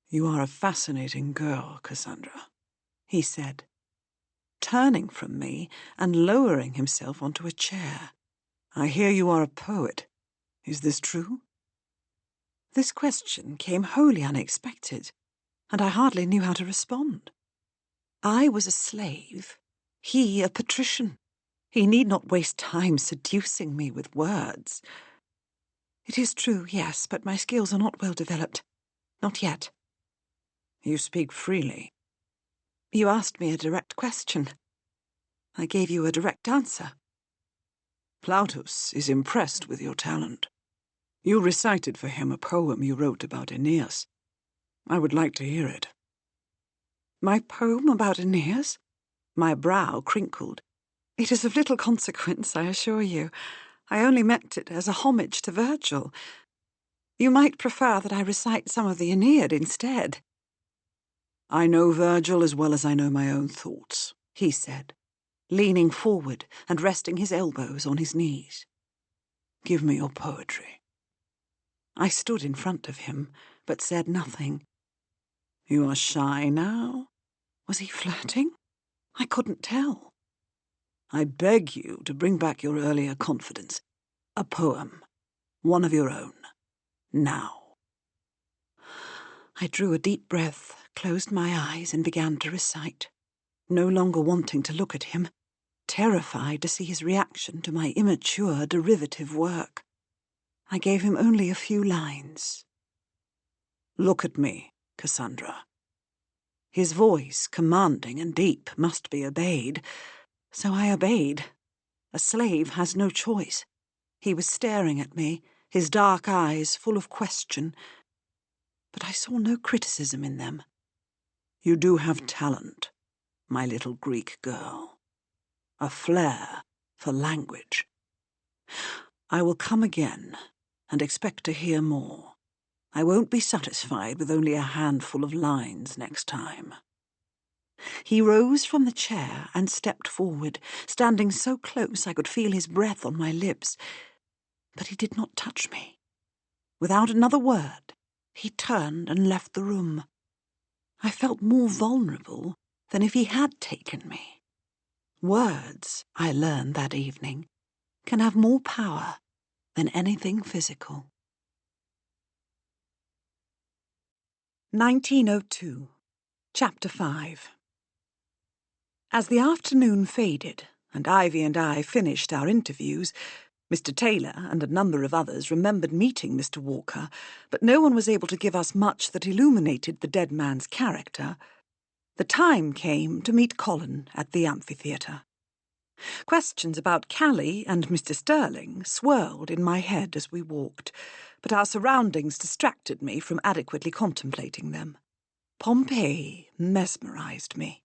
"You are a fascinating girl, Cassandra," he said, turning from me and lowering himself onto a chair. "I hear you are a poet. Is this true?" This question came wholly unexpected, and I hardly knew how to respond. I was a slave, he a patrician. He need not waste time seducing me with words. "It is true, yes, but my skills are not well developed. Not yet." "You speak freely." "You asked me a direct question. I gave you a direct answer." "Plautus is impressed with your talent. You recited for him a poem you wrote about Aeneas. I would like to hear it." "My poem about Aeneas?" My brow crinkled. "It is of little consequence, I assure you. I only meant it as a homage to Virgil. You might prefer that I recite some of the Aeneid instead." "I know Virgil as well as I know my own thoughts," he said, leaning forward and resting his elbows on his knees. "Give me your poetry." I stood in front of him, but said nothing. "You are shy now?" Was he flirting? I couldn't tell. "I beg you to bring back your earlier confidence. A poem. One of your own. Now." I drew a deep breath, closed my eyes, and began to recite, no longer wanting to look at him, terrified to see his reaction to my immature derivative work. I gave him only a few lines. "Look at me, Cassandra." His voice, commanding and deep, must be obeyed. So I obeyed. A slave has no choice. He was staring at me, his dark eyes full of question, but I saw no criticism in them. "You do have talent, my little Greek girl. A flair for language. I will come again and expect to hear more. I won't be satisfied with only a handful of lines next time." He rose from the chair and stepped forward, standing so close I could feel his breath on my lips. But he did not touch me. Without another word, he turned and left the room. I felt more vulnerable than if he had taken me. Words, I learned that evening, can have more power than anything physical. 1902, Chapter 5. As the afternoon faded, and Ivy and I finished our interviews, Mr. Taylor and a number of others remembered meeting Mr. Walker, but no one was able to give us much that illuminated the dead man's character. The time came to meet Colin at the amphitheatre. Questions about Callie and Mr. Sterling swirled in my head as we walked, but our surroundings distracted me from adequately contemplating them. Pompeii mesmerised me.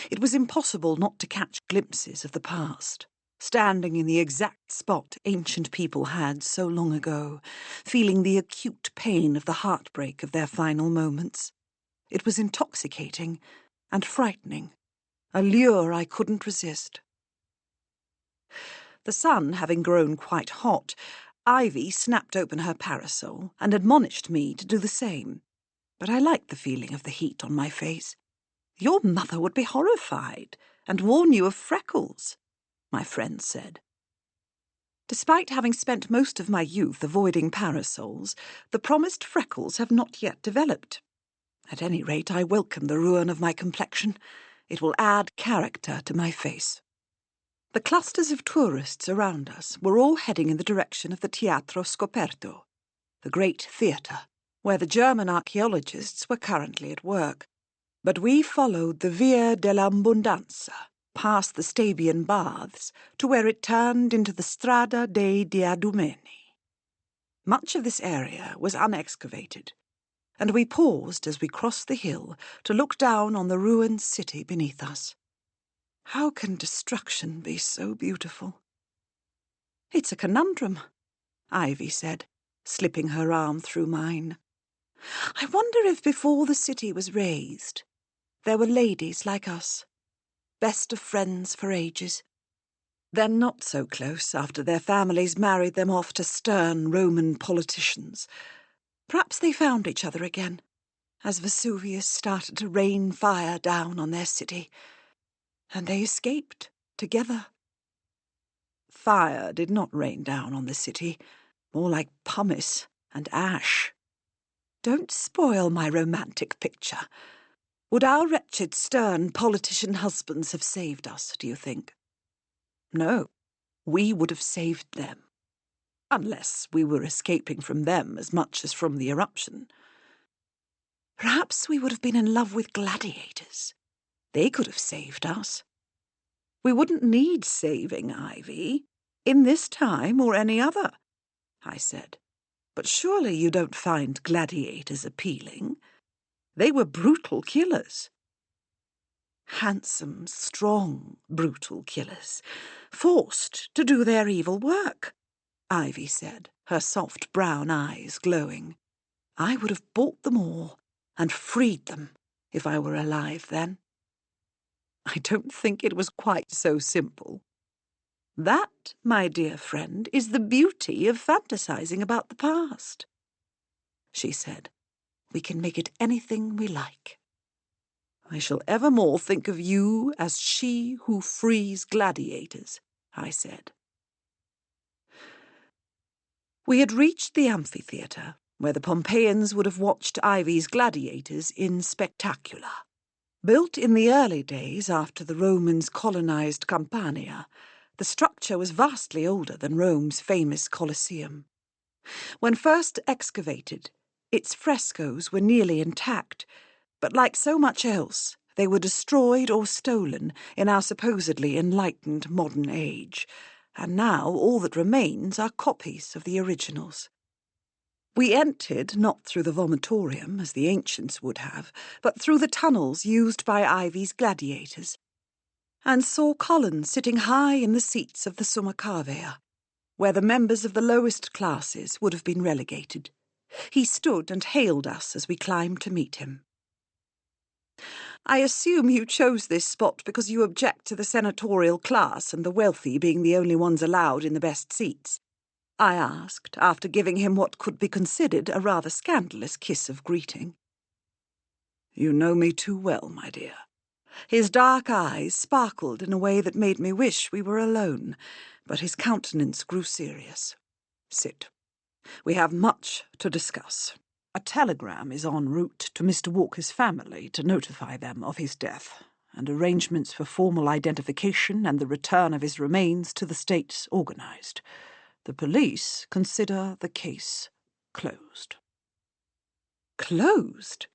It was impossible not to catch glimpses of the past, standing in the exact spot ancient people had so long ago, feeling the acute pain of the heartbreak of their final moments. It was intoxicating and frightening, a lure I couldn't resist. The sun having grown quite hot, Ivy snapped open her parasol and admonished me to do the same, but I liked the feeling of the heat on my face. "Your mother would be horrified and warn you of freckles," my friend said. Despite having spent most of my youth avoiding parasols, the promised freckles have not yet developed. At any rate, I welcome the ruin of my complexion. It will add character to my face. The clusters of tourists around us were all heading in the direction of the Teatro Scoperto, the great theatre, where the German archaeologists were currently at work. But we followed the Via dell'Abbondanza, past the Stabian Baths, to where it turned into the Strada dei Diadumeni. Much of this area was unexcavated, and we paused as we crossed the hill to look down on the ruined city beneath us. How can destruction be so beautiful? "It's a conundrum," Ivy said, slipping her arm through mine. "I wonder if before the city was raised, there were ladies like us, best of friends for ages. Then not so close after their families married them off to stern Roman politicians. Perhaps they found each other again, as Vesuvius started to rain fire down on their city, and they escaped together." Fire did not rain down on the city, more like pumice and ash. Don't spoil my romantic picture. Would our wretched, stern politician husbands have saved us, do you think? No, we would have saved them. Unless we were escaping from them as much as from the eruption. Perhaps we would have been in love with gladiators. They could have saved us. We wouldn't need saving, Ivy, in this time or any other, I said. But surely you don't find gladiators appealing? They were brutal killers. Handsome, strong, brutal killers, forced to do their evil work, Ivy said, her soft brown eyes glowing. I would have bought them all and freed them if I were alive then. I don't think it was quite so simple. That, my dear friend, is the beauty of fantasizing about the past. She said, we can make it anything we like. I shall evermore think of you as she who frees gladiators, I said. We had reached the amphitheatre, where the Pompeians would have watched Ivy's gladiators in spectacular. Built in the early days after the Romans colonized Campania, the structure was vastly older than Rome's famous Colosseum. When first excavated, its frescoes were nearly intact, But like so much else, they were destroyed or stolen in our supposedly enlightened modern age, and now all that remains are copies of the originals. We entered not through the vomitorium, as the ancients would have, but through the tunnels used by Ivy's gladiators, and saw Colin sitting high in the seats of the Summa Cavea, where the members of the lowest classes would have been relegated. He stood and hailed us as we climbed to meet him. "I assume you chose this spot because you object to the senatorial class and the wealthy being the only ones allowed in the best seats?" I asked, after giving him what could be considered a rather scandalous kiss of greeting. "You know me too well, my dear." His dark eyes sparkled in a way that made me wish we were alone, but his countenance grew serious. "Sit. We have much to discuss. A telegram is en route to Mr. Walker's family to notify them of his death, and arrangements for formal identification and the return of his remains to the States organized. The police consider the case closed." Closed?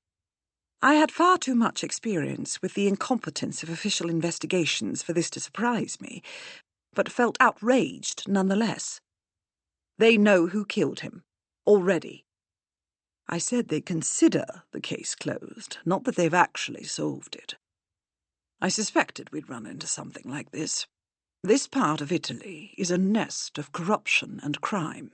I had far too much experience with the incompetence of official investigations for this to surprise me, but felt outraged nonetheless. "They know who killed him. Already." I said they consider the case closed, not that they've actually solved it. I suspected we'd run into something like this. This part of Italy is a nest of corruption and crime.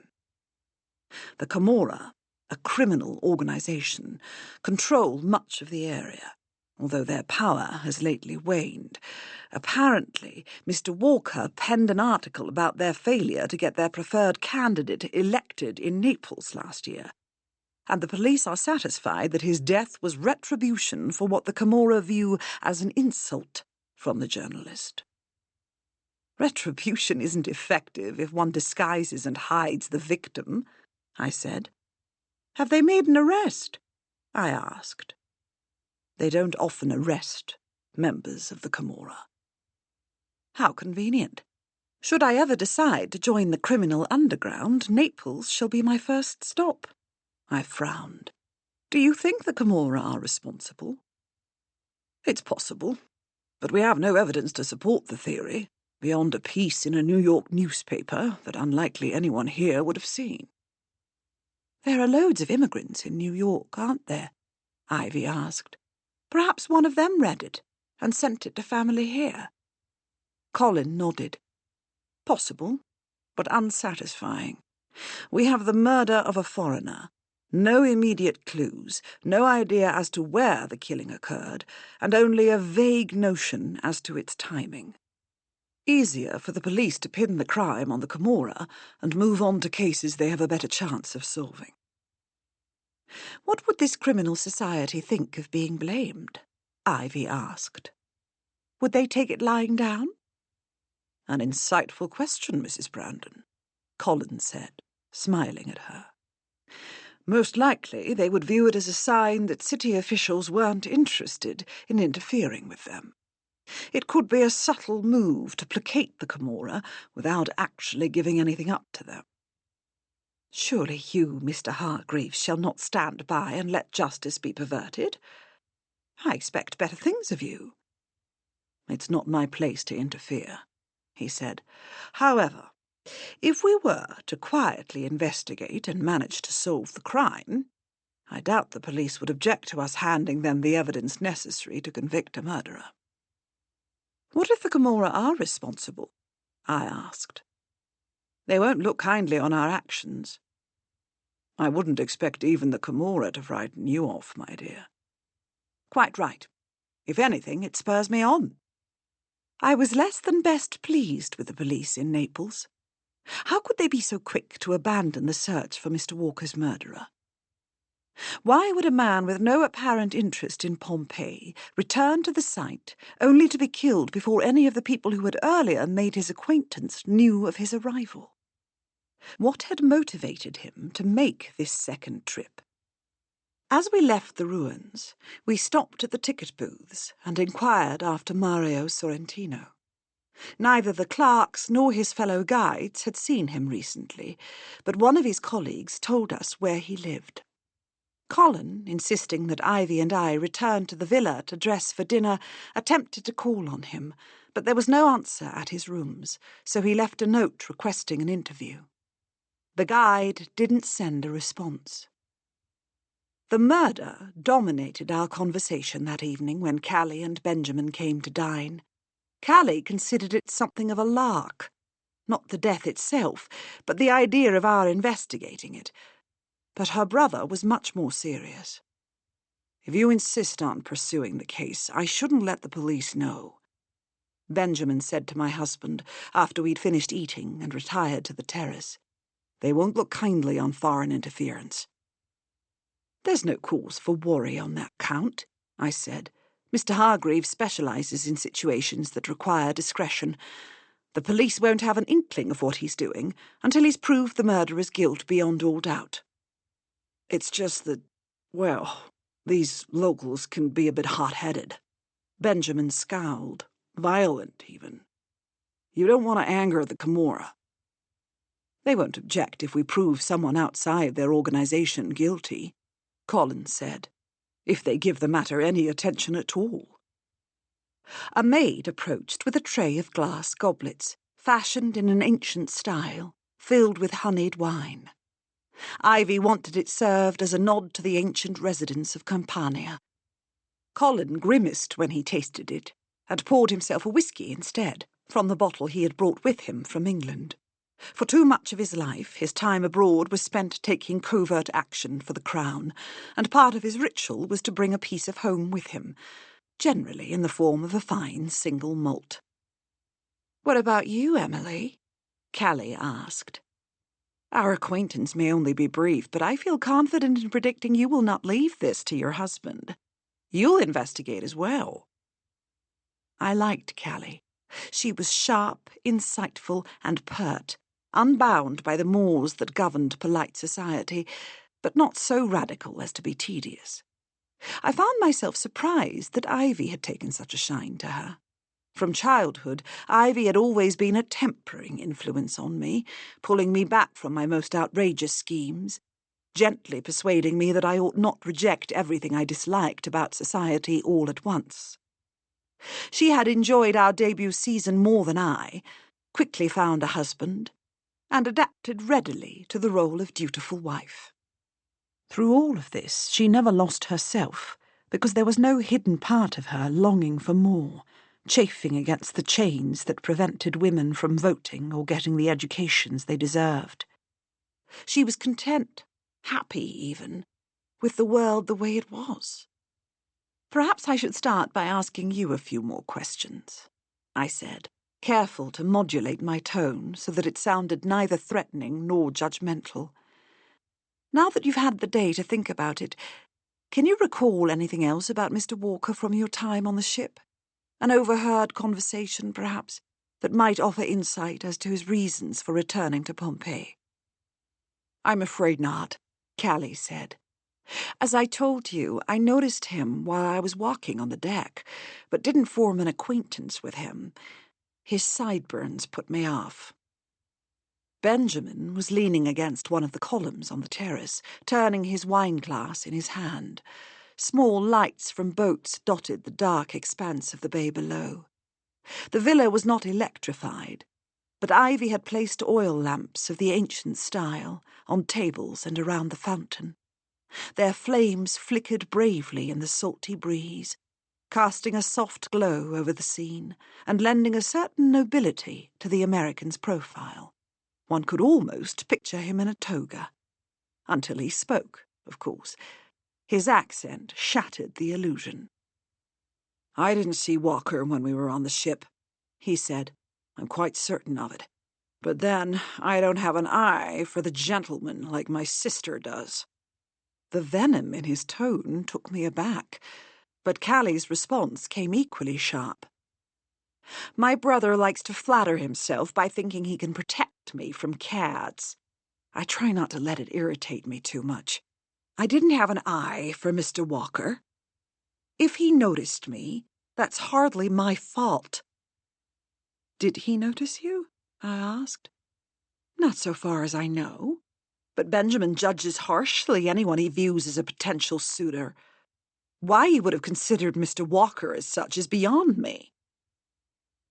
The Camorra, a criminal organization, control much of the area, although their power has lately waned. Apparently, Mr. Walker penned an article about their failure to get their preferred candidate elected in Naples last year, and the police are satisfied that his death was retribution for what the Camorra view as an insult from the journalist. "Retribution isn't effective if one disguises and hides the victim," I said. "Have they made an arrest?" I asked. They don't often arrest members of the Camorra. How convenient. Should I ever decide to join the criminal underground, Naples shall be my first stop. I frowned. "Do you think the Camorra are responsible?" "It's possible, but we have no evidence to support the theory, beyond a piece in a New York newspaper that unlikely anyone here would have seen." "There are loads of immigrants in New York, aren't there?" Ivy asked. "Perhaps one of them read it and sent it to family here." Colin nodded. "Possible, but unsatisfying. We have the murder of a foreigner, no immediate clues, no idea as to where the killing occurred, and only a vague notion as to its timing. Easier for the police to pin the crime on the Camorra and move on to cases they have a better chance of solving." "What would this criminal society think of being blamed?" Ivy asked. "Would they take it lying down?" "An insightful question, Mrs. Brandon," Colin said, smiling at her. "Most likely they would view it as a sign that city officials weren't interested in interfering with them. It could be a subtle move to placate the Camorra without actually giving anything up to them." "Surely you, Mr. Hargreaves, shall not stand by and let justice be perverted? I expect better things of you." "It's not my place to interfere," he said. "However, if we were to quietly investigate and manage to solve the crime, I doubt the police would object to us handing them the evidence necessary to convict a murderer." "What if the Camorra are responsible?" I asked. "They won't look kindly on our actions." "I wouldn't expect even the Camorra to frighten you off, my dear." "Quite right. If anything, it spurs me on." I was less than best pleased with the police in Naples. How could they be so quick to abandon the search for Mr. Walker's murderer? Why would a man with no apparent interest in Pompeii return to the site only to be killed before any of the people who had earlier made his acquaintance knew of his arrival? What had motivated him to make this second trip? As we left the ruins, we stopped at the ticket booths and inquired after Mario Sorrentino. Neither the clerks nor his fellow guides had seen him recently, but one of his colleagues told us where he lived. Colin, insisting that Ivy and I return to the villa to dress for dinner, attempted to call on him, but there was no answer at his rooms, so he left a note requesting an interview. The guide didn't send a response. The murder dominated our conversation that evening when Callie and Benjamin came to dine. Callie considered it something of a lark. Not the death itself, but the idea of our investigating it. But her brother was much more serious. "If you insist on pursuing the case, I shouldn't let the police know," Benjamin said to my husband after we'd finished eating and retired to the terrace. "They won't look kindly on foreign interference." "There's no cause for worry on that count," I said. "Mr. Hargreaves specialises in situations that require discretion. The police won't have an inkling of what he's doing until he's proved the murderer's guilt beyond all doubt. It's just that, well, these locals can be a bit hot-headed." Benjamin scowled. "Violent, even. You don't want to anger the Camorra." "They won't object if we prove someone outside their organisation guilty," Colin said, "if they give the matter any attention at all." A maid approached with a tray of glass goblets, fashioned in an ancient style, filled with honeyed wine. Ivy wanted it served as a nod to the ancient residents of Campania. Colin grimaced when he tasted it, and poured himself a whisky instead, from the bottle he had brought with him from England. For too much of his life, his time abroad was spent taking covert action for the Crown, and part of his ritual was to bring a piece of home with him, generally in the form of a fine single malt. "What about you, Emily?" Callie asked. "Our acquaintance may only be brief, but I feel confident in predicting you will not leave this to your husband. You'll investigate as well." I liked Callie. She was sharp, insightful, and pert, unbound by the mores that governed polite society, but not so radical as to be tedious. I found myself surprised that Ivy had taken such a shine to her. From childhood, Ivy had always been a tempering influence on me, pulling me back from my most outrageous schemes, gently persuading me that I ought not reject everything I disliked about society all at once. She had enjoyed our debut season more than I, quickly found a husband, and adapted readily to the role of dutiful wife. Through all of this, she never lost herself, because there was no hidden part of her longing for more, chafing against the chains that prevented women from voting or getting the educations they deserved. She was content, happy even, with the world the way it was. "Perhaps I should start by asking you a few more questions," I said, careful to modulate my tone so that it sounded neither threatening nor judgmental. "Now that you've had the day to think about it, can you recall anything else about Mr. Walker from your time on the ship? An overheard conversation, perhaps, that might offer insight as to his reasons for returning to Pompeii?" "I'm afraid not," Callie said. "As I told you, I noticed him while I was walking on the deck, but didn't form an acquaintance with him. His sideburns put me off." Benjamin was leaning against one of the columns on the terrace, turning his wine-glass in his hand. Small lights from boats dotted the dark expanse of the bay below. The villa was not electrified, but Ivy had placed oil lamps of the ancient style on tables and around the fountain. Their flames flickered bravely in the salty breeze, casting a soft glow over the scene and lending a certain nobility to the American's profile. One could almost picture him in a toga. Until he spoke, of course. His accent shattered the illusion. "I didn't see Walker when we were on the ship," he said. "I'm quite certain of it. But then, I don't have an eye for the gentleman like my sister does." The venom in his tone took me aback, but Callie's response came equally sharp. "My brother likes to flatter himself by thinking he can protect me from cads. I try not to let it irritate me too much. I didn't have an eye for Mr. Walker. If he noticed me, that's hardly my fault." "Did he notice you?" I asked. "Not so far as I know. But Benjamin judges harshly anyone he views as a potential suitor. Why he would have considered Mr. Walker as such is beyond me."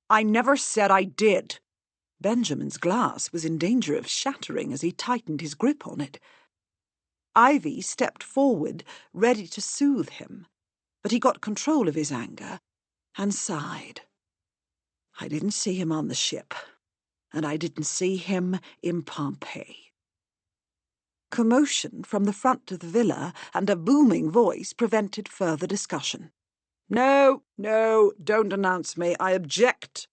"I never said I did." Benjamin's glass was in danger of shattering as he tightened his grip on it. Ivy stepped forward, ready to soothe him, but he got control of his anger and sighed. "I didn't see him on the ship, and I didn't see him in Pompeii." Commotion from the front of the villa and a booming voice prevented further discussion. No, don't announce me. I object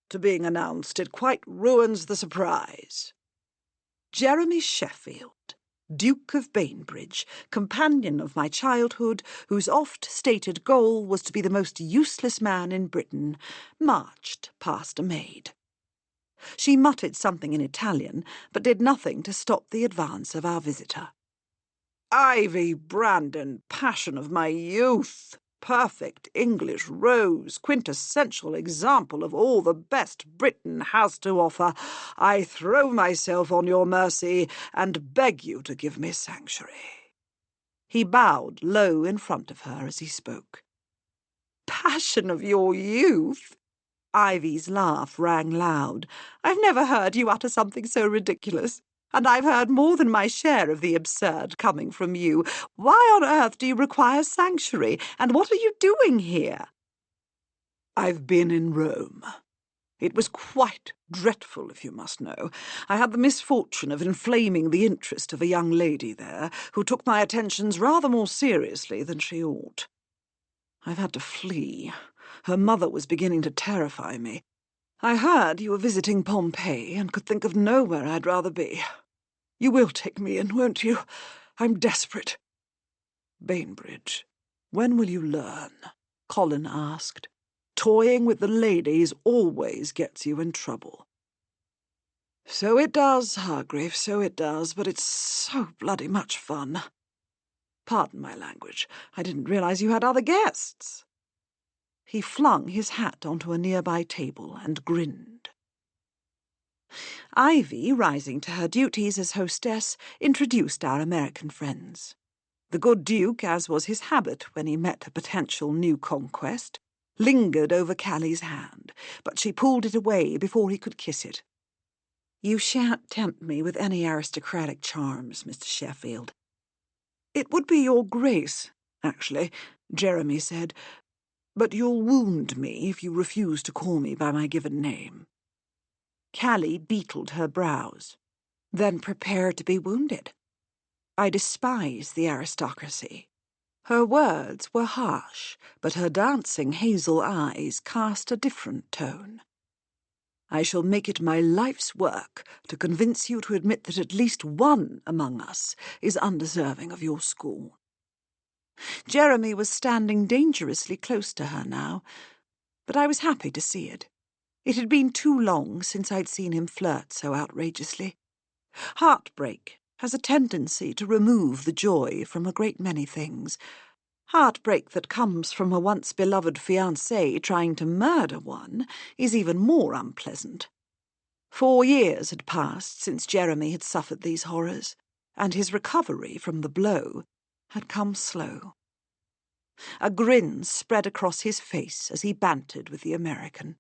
to being announced. It quite ruins the surprise." Jeremy Sheffield, Duke of Bainbridge, companion of my childhood, whose oft-stated goal was to be the most useless man in Britain, marched past a maid. She muttered something in Italian, but did nothing to stop the advance of our visitor. "Ivy Brandon, passion of my youth, perfect English rose, quintessential example of all the best Britain has to offer, I throw myself on your mercy and beg you to give me sanctuary." He bowed low in front of her as he spoke. "Passion of your youth?" Ivy's laugh rang loud. "I've never heard you utter something so ridiculous. And I've heard more than my share of the absurd coming from you. Why on earth do you require sanctuary, and what are you doing here?" "I've been in Rome. It was quite dreadful, if you must know. I had the misfortune of inflaming the interest of a young lady there, who took my attentions rather more seriously than she ought. I've had to flee. Her mother was beginning to terrify me. I heard you were visiting Pompeii and could think of nowhere I'd rather be. You will take me in, won't you? I'm desperate." "Bainbridge, when will you learn?" Colin asked. "Toying with the ladies always gets you in trouble." "So it does, Hargreaves, so it does, but it's so bloody much fun. Pardon my language. I didn't realize you had other guests." He flung his hat onto a nearby table and grinned. Ivy, rising to her duties as hostess, introduced our American friends. The good Duke, as was his habit when he met a potential new conquest, lingered over Callie's hand, but she pulled it away before he could kiss it. "You shan't tempt me with any aristocratic charms, Mr. Sheffield." "It would be your grace, actually," Jeremy said, "but you'll wound me if you refuse to call me by my given name." Callie beetled her brows. "Then prepare to be wounded. I despise the aristocracy." Her words were harsh, but her dancing hazel eyes cast a different tone. "I shall make it my life's work to convince you to admit that at least one among us is undeserving of your scorn." Jeremy was standing dangerously close to her now, but I was happy to see it. It had been too long since I'd seen him flirt so outrageously. Heartbreak has a tendency to remove the joy from a great many things. Heartbreak that comes from a once-beloved fiancé trying to murder one is even more unpleasant. 4 years had passed since Jeremy had suffered these horrors, and his recovery from the blow had come slow. A grin spread across his face as he bantered with the American.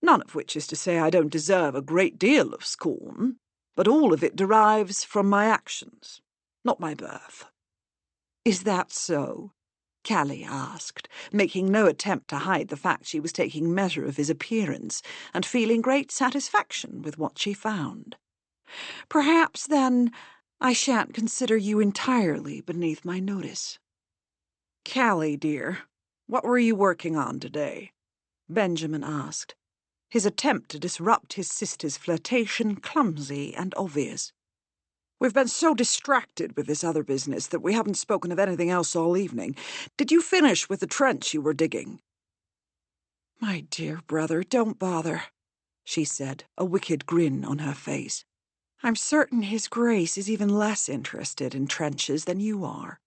"None of which is to say I don't deserve a great deal of scorn, but all of it derives from my actions, not my birth." "Is that so?" Callie asked, making no attempt to hide the fact she was taking measure of his appearance and feeling great satisfaction with what she found. "Perhaps, then, I shan't consider you entirely beneath my notice." "Callie, dear, what were you working on today?" Benjamin asked, his attempt to disrupt his sister's flirtation clumsy and obvious. "We've been so distracted with this other business that we haven't spoken of anything else all evening. Did you finish with the trench you were digging?" "My dear brother, don't bother," she said, a wicked grin on her face. "I'm certain His Grace is even less interested in trenches than you are."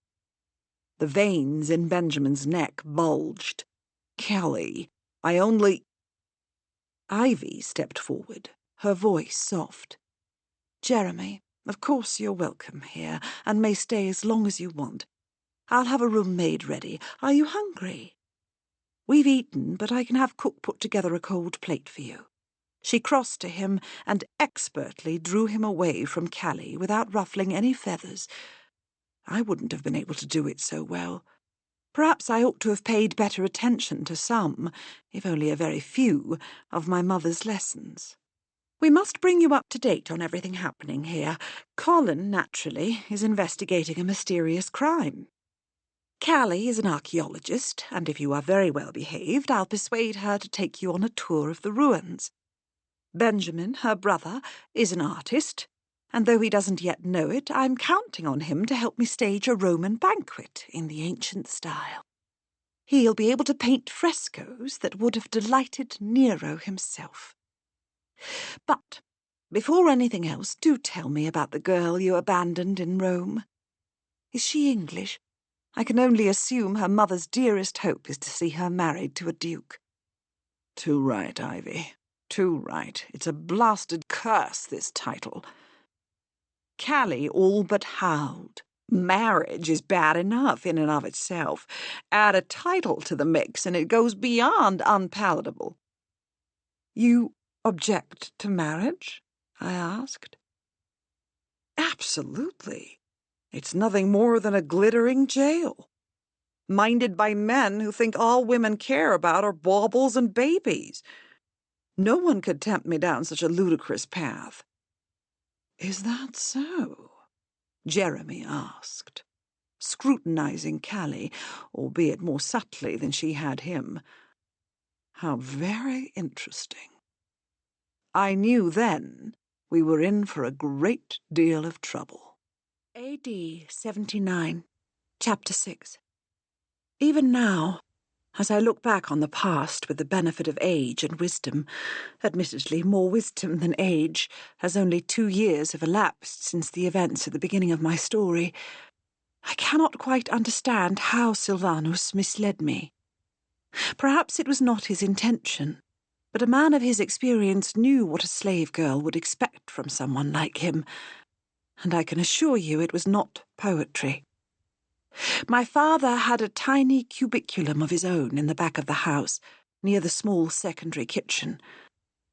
The veins in Benjamin's neck bulged. "Callie, I only—" Ivy stepped forward, her voice soft. "Jeremy, Of course you're welcome here, and may stay as long as you want. I'll have a room made ready. Are you hungry? We've eaten, but I can have cook put together a cold plate for you. She crossed to him and expertly drew him away from Callie without ruffling any feathers. I wouldn't have been able to do it so well. Perhaps I ought to have paid better attention to some, if only a very few, of my mother's lessons. We must bring you up to date on everything happening here. Colin, naturally, is investigating a mysterious crime. Callie is an archaeologist, and if you are very well behaved, I'll persuade her to take you on a tour of the ruins. Benjamin, her brother, is an artist, and though he doesn't yet know it, I'm counting on him to help me stage a Roman banquet in the ancient style. He'll be able to paint frescoes that would have delighted Nero himself. But before anything else, do tell me about the girl you abandoned in Rome. Is she English? I can only assume her mother's dearest hope is to see her married to a duke. Too right, Ivy. Too right. It's a blasted curse, this title. Callie all but howled. Marriage is bad enough in and of itself. Add a title to the mix and it goes beyond unpalatable. You object to marriage? I asked. Absolutely. It's nothing more than a glittering jail, minded by men who think all women care about are baubles and babies. No one could tempt me down such a ludicrous path. Is that so? Jeremy asked, scrutinizing Callie, albeit more subtly than she had him. How very interesting. I knew then we were in for a great deal of trouble. A.D. 79, Chapter 6. Even now, as I look back on the past with the benefit of age and wisdom, admittedly more wisdom than age, as only 2 years have elapsed since the events at the beginning of my story, I cannot quite understand how Silvanus misled me. Perhaps it was not his intention, but a man of his experience knew what a slave girl would expect from someone like him, and I can assure you it was not poetry. My father had a tiny cubiculum of his own in the back of the house, near the small secondary kitchen,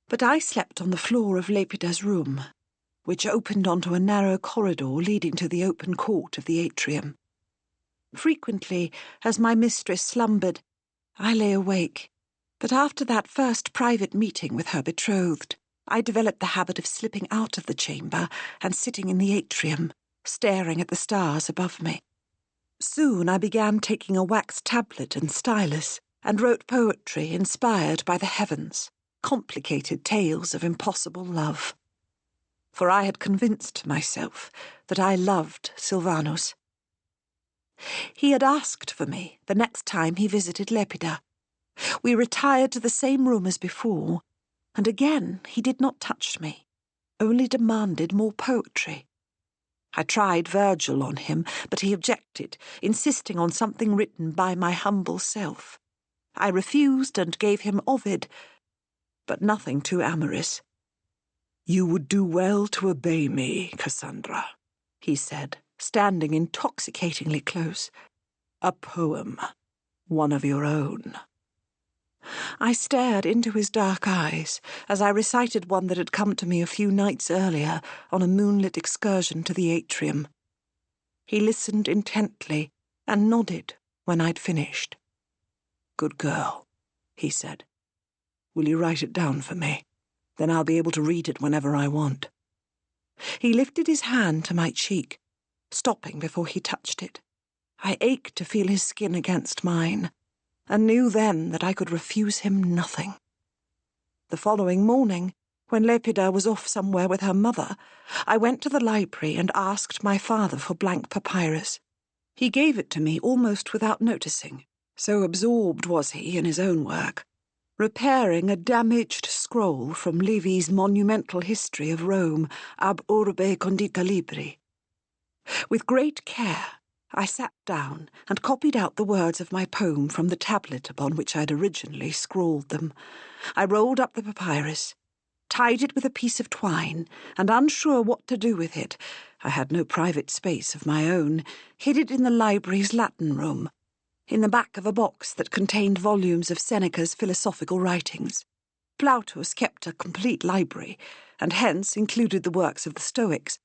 but I slept on the floor of Lepida's room, which opened onto a narrow corridor leading to the open court of the atrium. Frequently, as my mistress slumbered, I lay awake, but after that first private meeting with her betrothed, I developed the habit of slipping out of the chamber and sitting in the atrium, staring at the stars above me. Soon I began taking a wax tablet and stylus, and wrote poetry inspired by the heavens, complicated tales of impossible love. For I had convinced myself that I loved Silvanus. He had asked for me the next time he visited Lepida. We retired to the same room as before, and again he did not touch me, only demanded more poetry. I tried Virgil on him, but he objected, insisting on something written by my humble self. I refused and gave him Ovid, but nothing too amorous. You would do well to obey me, Cassandra, he said, standing intoxicatingly close. A poem, one of your own. I stared into his dark eyes as I recited one that had come to me a few nights earlier on a moonlit excursion to the atrium. He listened intently and nodded when I'd finished. Good girl, he said. Will you write it down for me? Then I'll be able to read it whenever I want. He lifted his hand to my cheek, stopping before he touched it. I ached to feel his skin against mine, and knew then that I could refuse him nothing. The following morning, when Lepida was off somewhere with her mother, I went to the library and asked my father for blank papyrus. He gave it to me almost without noticing, so absorbed was he in his own work, repairing a damaged scroll from Livy's monumental history of Rome, Ab Urbe Condita Libri. With great care, I sat down and copied out the words of my poem from the tablet upon which I'd originally scrawled them. I rolled up the papyrus, tied it with a piece of twine, and unsure what to do with it, I had no private space of my own, hid it in the library's Latin room, in the back of a box that contained volumes of Seneca's philosophical writings. Plautus kept a complete library, and hence included the works of the Stoics,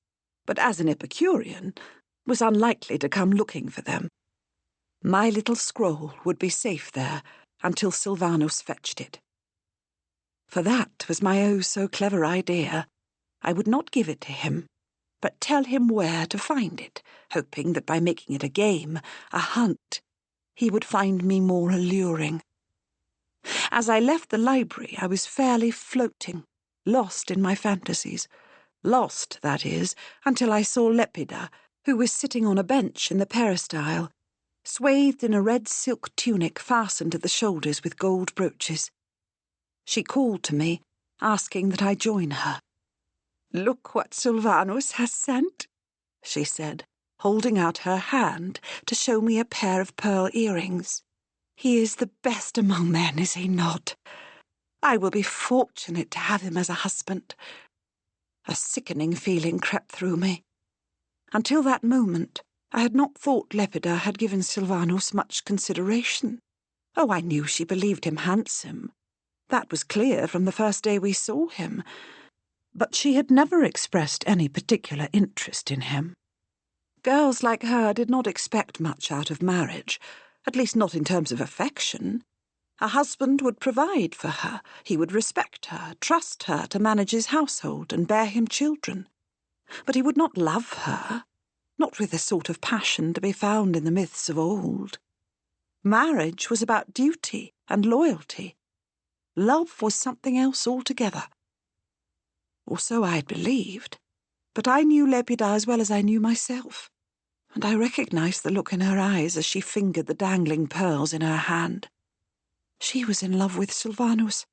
but as an Epicurean, was unlikely to come looking for them. My little scroll would be safe there until Silvanus fetched it. For that was my oh-so-clever idea. I would not give it to him, but tell him where to find it, hoping that by making it a game, a hunt, he would find me more alluring. As I left the library, I was fairly floating, lost in my fantasies. Lost, that is, until I saw Lepida, who was sitting on a bench in the peristyle, swathed in a red silk tunic fastened at the shoulders with gold brooches. She called to me, asking that I join her. "Look what Silvanus has sent," she said, holding out her hand to show me a pair of pearl earrings. "He is the best among men, is he not? I will be fortunate to have him as a husband." A sickening feeling crept through me. Until that moment, I had not thought Lepida had given Silvanus much consideration. Oh, I knew she believed him handsome. That was clear from the first day we saw him. But she had never expressed any particular interest in him. Girls like her did not expect much out of marriage, at least not in terms of affection. A husband would provide for her, he would respect her, trust her to manage his household and bear him children. But he would not love her, not with the sort of passion to be found in the myths of old. Marriage was about duty and loyalty. Love was something else altogether. Or so I had believed, but I knew Lepida as well as I knew myself, and I recognized the look in her eyes as she fingered the dangling pearls in her hand. She was in love with Silvanus.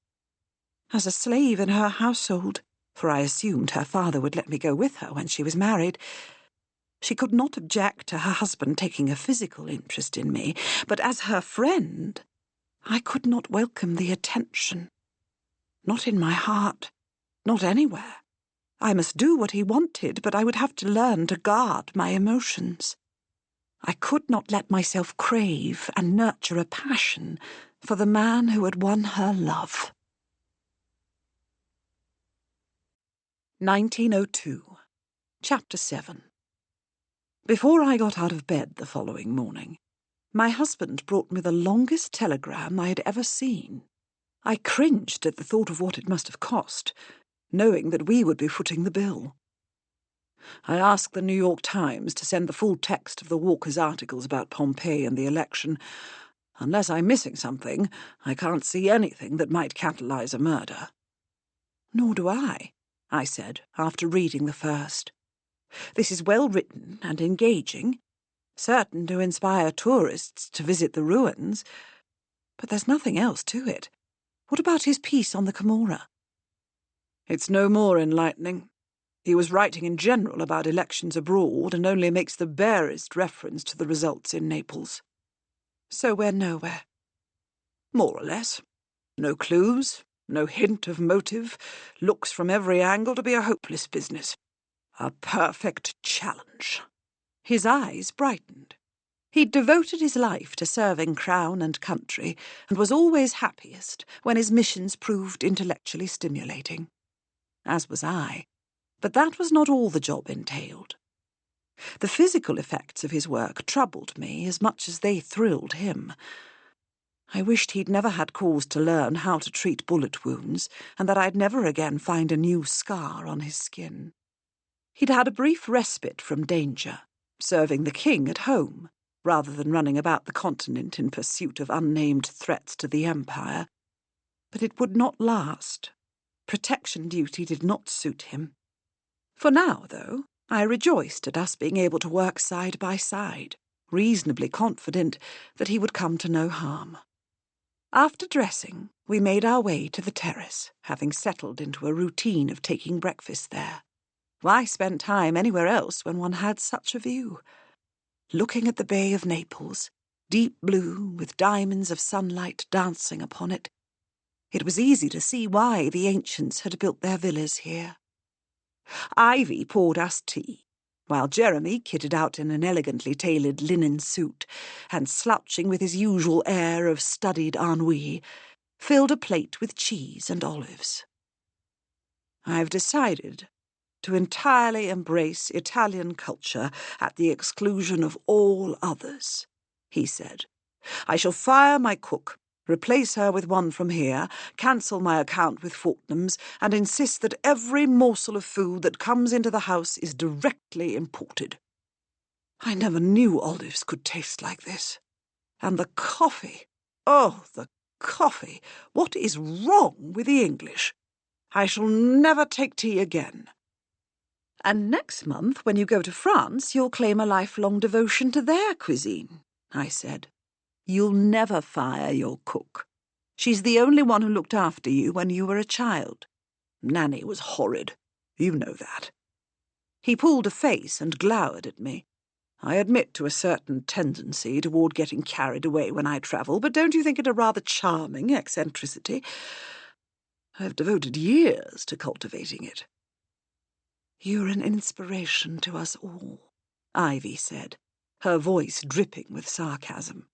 As a slave in her household, for I assumed her father would let me go with her when she was married, she could not object to her husband taking a physical interest in me, but as her friend, I could not welcome the attention. Not in my heart, not anywhere. I must do what he wanted, but I would have to learn to guard my emotions. I could not let myself crave and nurture a passion for the man who had won her love. 1902, Chapter 7. Before I got out of bed the following morning, my husband brought me the longest telegram I had ever seen. I cringed at the thought of what it must have cost, knowing that we would be footing the bill. I asked the New York Times to send the full text of the Walker's articles about Pompeii and the election. Unless I'm missing something, I can't see anything that might catalyse a murder. "Nor do I," I said, after reading the first. "This is well written and engaging, certain to inspire tourists to visit the ruins. But there's nothing else to it. What about his piece on the Camorra?" "It's no more enlightening. He was writing in general about elections abroad and only makes the barest reference to the results in Naples." "So we're nowhere." "More or less. No clues, no hint of motive, looks from every angle to be a hopeless business. A perfect challenge." His eyes brightened. He'd devoted his life to serving crown and country, and was always happiest when his missions proved intellectually stimulating. As was I. But that was not all the job entailed. The physical effects of his work troubled me as much as they thrilled him. I wished he'd never had cause to learn how to treat bullet wounds, and that I'd never again find a new scar on his skin. He'd had a brief respite from danger, serving the king at home, rather than running about the continent in pursuit of unnamed threats to the empire. But it would not last. Protection duty did not suit him. For now, though, I rejoiced at us being able to work side by side, reasonably confident that he would come to no harm. After dressing, we made our way to the terrace, having settled into a routine of taking breakfast there. Why spend time anywhere else when one had such a view? Looking at the Bay of Naples, deep blue with diamonds of sunlight dancing upon it, it was easy to see why the ancients had built their villas here. Ivy poured us tea. while Jeremy, kitted out in an elegantly tailored linen suit and slouching with his usual air of studied ennui, filled a plate with cheese and olives. "I've decided to entirely embrace Italian culture at the exclusion of all others," he said. "I shall fire my cook, replace her with one from here, cancel my account with Fortnum's, and insist that every morsel of food that comes into the house is directly imported. I never knew olives could taste like this. And the coffee! Oh, the coffee! What is wrong with the English? I shall never take tea again." "And next month, when you go to France, you'll claim a lifelong devotion to their cuisine," I said. "You'll never fire your cook. She's the only one who looked after you when you were a child. Nanny was horrid. You know that." He pulled a face and glowered at me. "I admit to a certain tendency toward getting carried away when I travel, but don't you think it a rather charming eccentricity? I've devoted years to cultivating it." "You're an inspiration to us all," Ivy said, her voice dripping with sarcasm.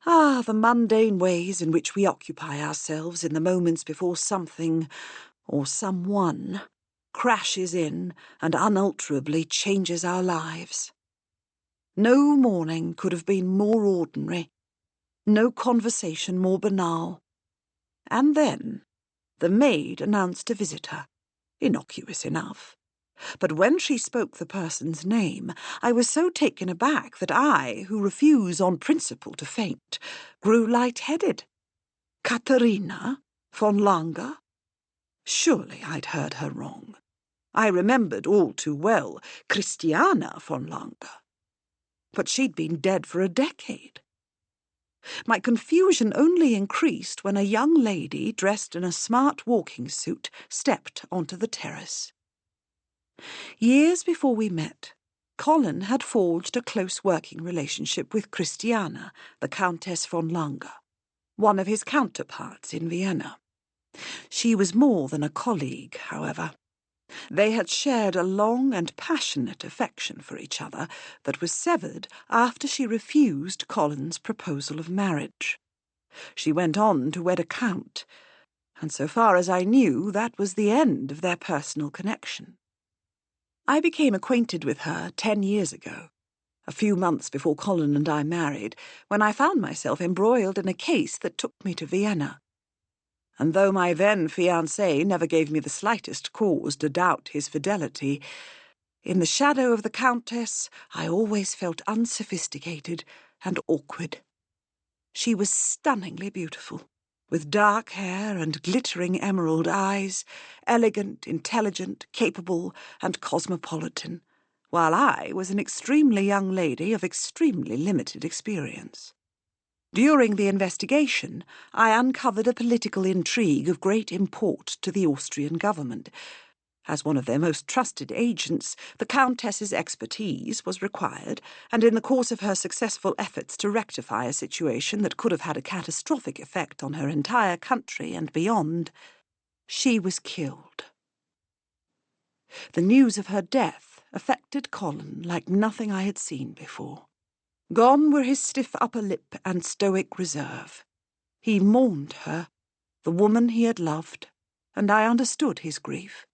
"Ah, the mundane ways in which we occupy ourselves in the moments before something, or someone, crashes in and unalterably changes our lives. No morning could have been more ordinary, no conversation more banal. And then the maid announced a visitor, innocuous enough. But when she spoke the person's name, I was so taken aback that I, who refuse on principle to faint, grew light-headed. Katharina von Lange? Surely I'd heard her wrong. I remembered all too well Christiana von Lange. But she'd been dead for a decade. My confusion only increased when a young lady dressed in a smart walking suit stepped onto the terrace. Years before we met, Colin had forged a close working relationship with Christiana, the Countess von Lange, one of his counterparts in Vienna. She was more than a colleague, however. They had shared a long and passionate affection for each other that was severed after she refused Colin's proposal of marriage. She went on to wed a count, and so far as I knew, that was the end of their personal connection. I became acquainted with her 10 years ago, a few months before Colin and I married, when I found myself embroiled in a case that took me to Vienna. And though my then fiancé never gave me the slightest cause to doubt his fidelity, in the shadow of the Countess I always felt unsophisticated and awkward. She was stunningly beautiful, with dark hair and glittering emerald eyes, elegant, intelligent, capable, and cosmopolitan, while I was an extremely young lady of extremely limited experience. During the investigation, I uncovered a political intrigue of great import to the Austrian government. As one of their most trusted agents, the Countess's expertise was required, and in the course of her successful efforts to rectify a situation that could have had a catastrophic effect on her entire country and beyond, she was killed. The news of her death affected Colin like nothing I had seen before. Gone were his stiff upper lip and stoic reserve. He mourned her, the woman he had loved, and I understood his grief.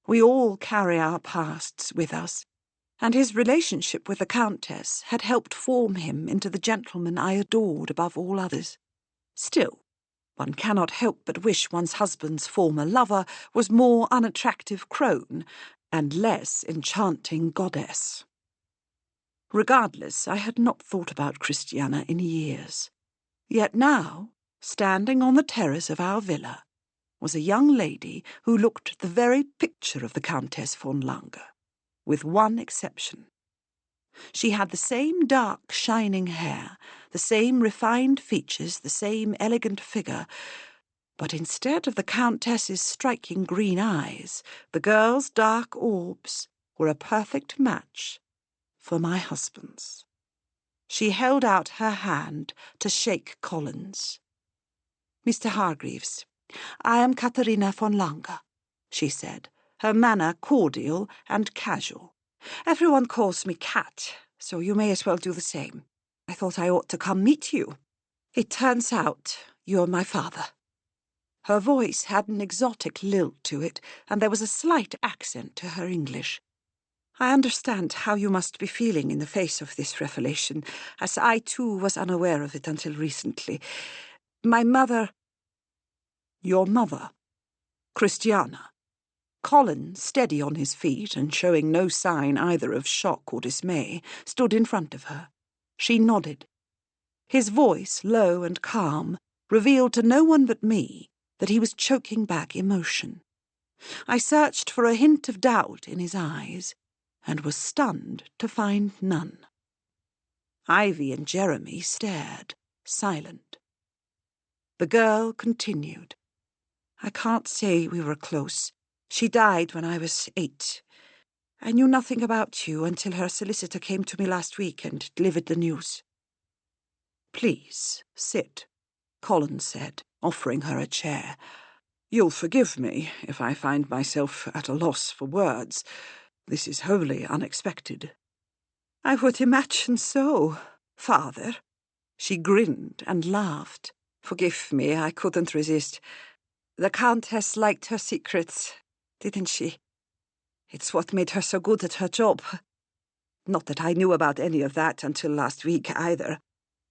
We all carry our pasts with us, and his relationship with the Countess had helped form him into the gentleman I adored above all others. Still, one cannot help but wish one's husband's former lover was more unattractive crone and less enchanting goddess. Regardless, I had not thought about Christiana in years. Yet now, standing on the terrace of our villa, was a young lady who looked the very picture of the Countess von Lange, with one exception. She had the same dark, shining hair, the same refined features, the same elegant figure, but instead of the Countess's striking green eyes, the girl's dark orbs were a perfect match for my husband's. She held out her hand to shake Colin's. "Mr. Hargreaves, I am Katharina von Lange," she said, her manner cordial and casual. Everyone calls me Cat, so you may as well do the same. I thought I ought to come meet you. It turns out you're my father." Her voice had an exotic lilt to it, and there was a slight accent to her English. "I understand how you must be feeling in the face of this revelation, as I too was unaware of it until recently. My mother—" "Your mother? Christiana?" Colin, steady on his feet and showing no sign either of shock or dismay, stood in front of her. She nodded. His voice, low and calm, revealed to no one but me that he was choking back emotion. I searched for a hint of doubt in his eyes, and was stunned to find none. Ivy and Jeremy stared, silent. The girl continued. "I can't say we were close. She died when I was 8. I knew nothing about you until her solicitor came to me last week and delivered the news." "Please, sit," Colin said, offering her a chair. "You'll forgive me if I find myself at a loss for words. This is wholly unexpected." "I would imagine so, father." She grinned and laughed. "Forgive me, I couldn't resist. The Countess liked her secrets, didn't she? It's what made her so good at her job. Not that I knew about any of that until last week either.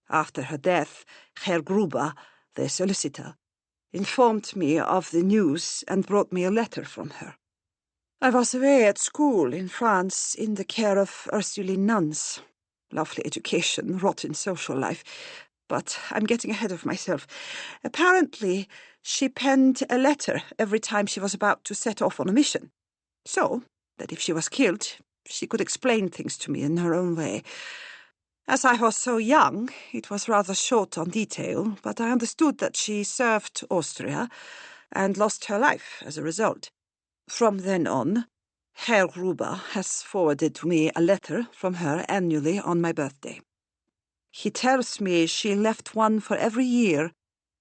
After her death, Herr Gruber, the solicitor, informed me of the news and brought me a letter from her. I was away at school in France in the care of Ursuline nuns. Lovely education, rotten social life. But I'm getting ahead of myself. Apparently, she penned a letter every time she was about to set off on a mission, so that if she was killed, she could explain things to me in her own way. As I was so young, it was rather short on detail, but I understood that she served Austria and lost her life as a result. From then on, Herr Gruber has forwarded to me a letter from her annually on my birthday. He tells me she left one for every year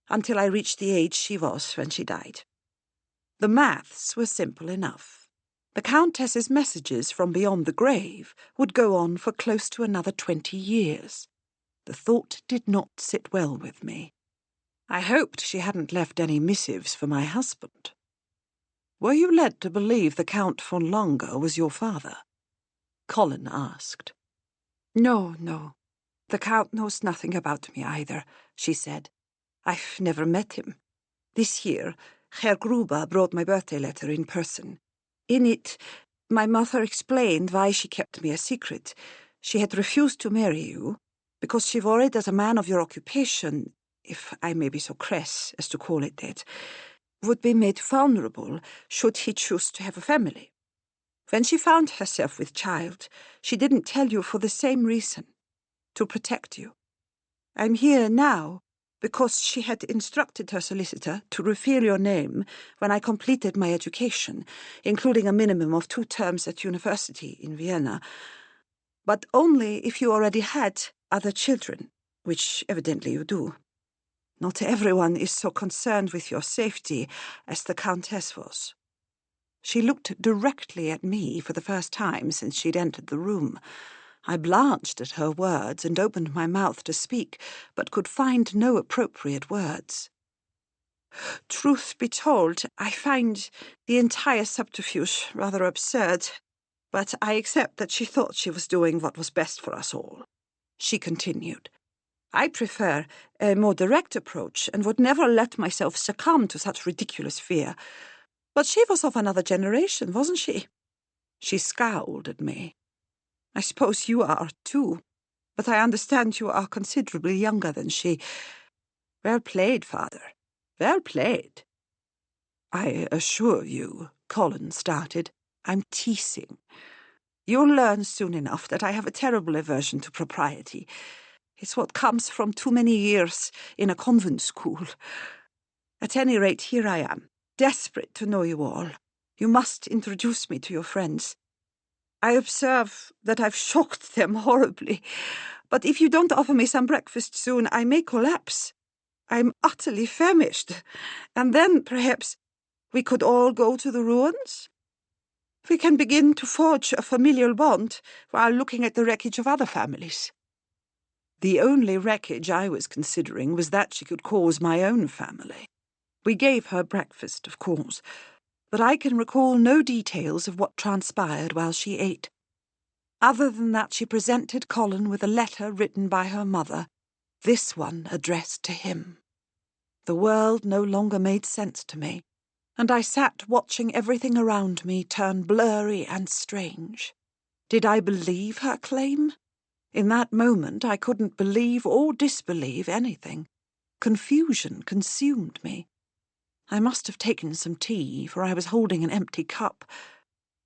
until I reached the age she was when she died." The maths were simple enough. The Countess's messages from beyond the grave would go on for close to another 20 years. The thought did not sit well with me. I hoped she hadn't left any missives for my husband. "Were you led to believe the Count von Lange was your father?" Colin asked. No. The Count knows nothing about me either," she said. "I've never met him. This year, Herr Gruber brought my birthday letter in person. In it, my mother explained why she kept me a secret. She had refused to marry you because she worried that a man of your occupation, if I may be so crass as to call it that, would be made vulnerable should he choose to have a family. When she found herself with child, she didn't tell you for the same reason, to protect you. I'm here now because she had instructed her solicitor to reveal your name when I completed my education, including a minimum of 2 terms at university in Vienna, but only if you already had other children, which evidently you do. Not everyone is so concerned with your safety as the Countess was." She looked directly at me for the first time since she'd entered the room. I blanched at her words and opened my mouth to speak, but could find no appropriate words. "Truth be told, I find the entire subterfuge rather absurd, but I accept that she thought she was doing what was best for us all," she continued. "I prefer a more direct approach and would never let myself succumb to such ridiculous fear. But she was of another generation, wasn't she?" She scowled at me. "I suppose you are, too, but I understand you are considerably younger than she. Well played, father. Well played." "I assure you," Colin started, "I'm teasing. You'll learn soon enough that I have a terrible aversion to propriety. It's what comes from too many years in a convent school. At any rate, here I am, desperate to know you all. You must introduce me to your friends. I observe that I've shocked them horribly, but if you don't offer me some breakfast soon, I may collapse. I'm utterly famished, and then perhaps we could all go to the ruins?" We can begin to forge a familial bond while looking at the wreckage of other families. The only wreckage I was considering was that she could cause my own family. We gave her breakfast, of course, but I can recall no details of what transpired while she ate, other than that she presented Colin with a letter written by her mother, this one addressed to him. The world no longer made sense to me, and I sat watching everything around me turn blurry and strange. Did I believe her claim? In that moment I couldn't believe or disbelieve anything. Confusion consumed me. I must have taken some tea, for I was holding an empty cup.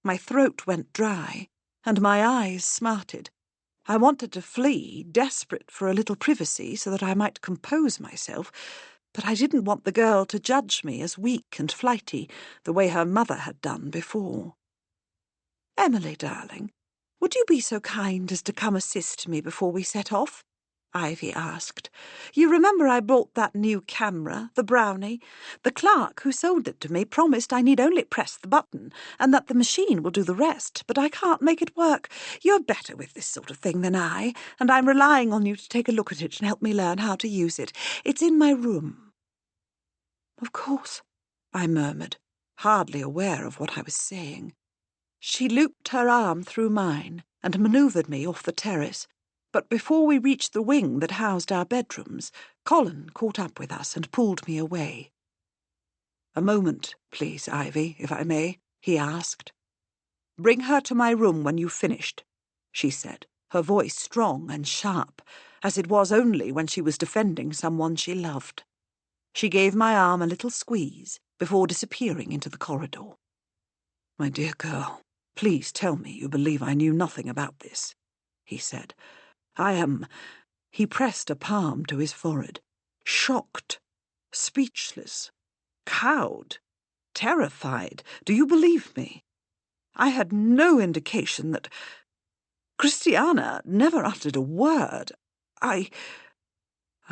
My throat went dry, and my eyes smarted. I wanted to flee, desperate for a little privacy so that I might compose myself, but I didn't want the girl to judge me as weak and flighty, the way her mother had done before. "Emily, darling, would you be so kind as to come assist me before we set off?" Ivy asked. "You remember I bought that new camera, the Brownie? The clerk who sold it to me promised I need only press the button and that the machine will do the rest, but I can't make it work. You're better with this sort of thing than I, and I'm relying on you to take a look at it and help me learn how to use it. It's in my room." "Of course," I murmured, hardly aware of what I was saying. She looped her arm through mine and manoeuvred me off the terrace, but before we reached the wing that housed our bedrooms, Colin caught up with us and pulled me away. "A moment, please, Ivy, if I may," he asked. "Bring her to my room when you've finished," she said, her voice strong and sharp, as it was only when she was defending someone she loved. She gave my arm a little squeeze before disappearing into the corridor. "My dear girl, please tell me you believe I knew nothing about this," he said. "I am—" He pressed a palm to his forehead. "Shocked, speechless, cowed, terrified. Do you believe me? I had no indication that... Christiana never uttered a word. I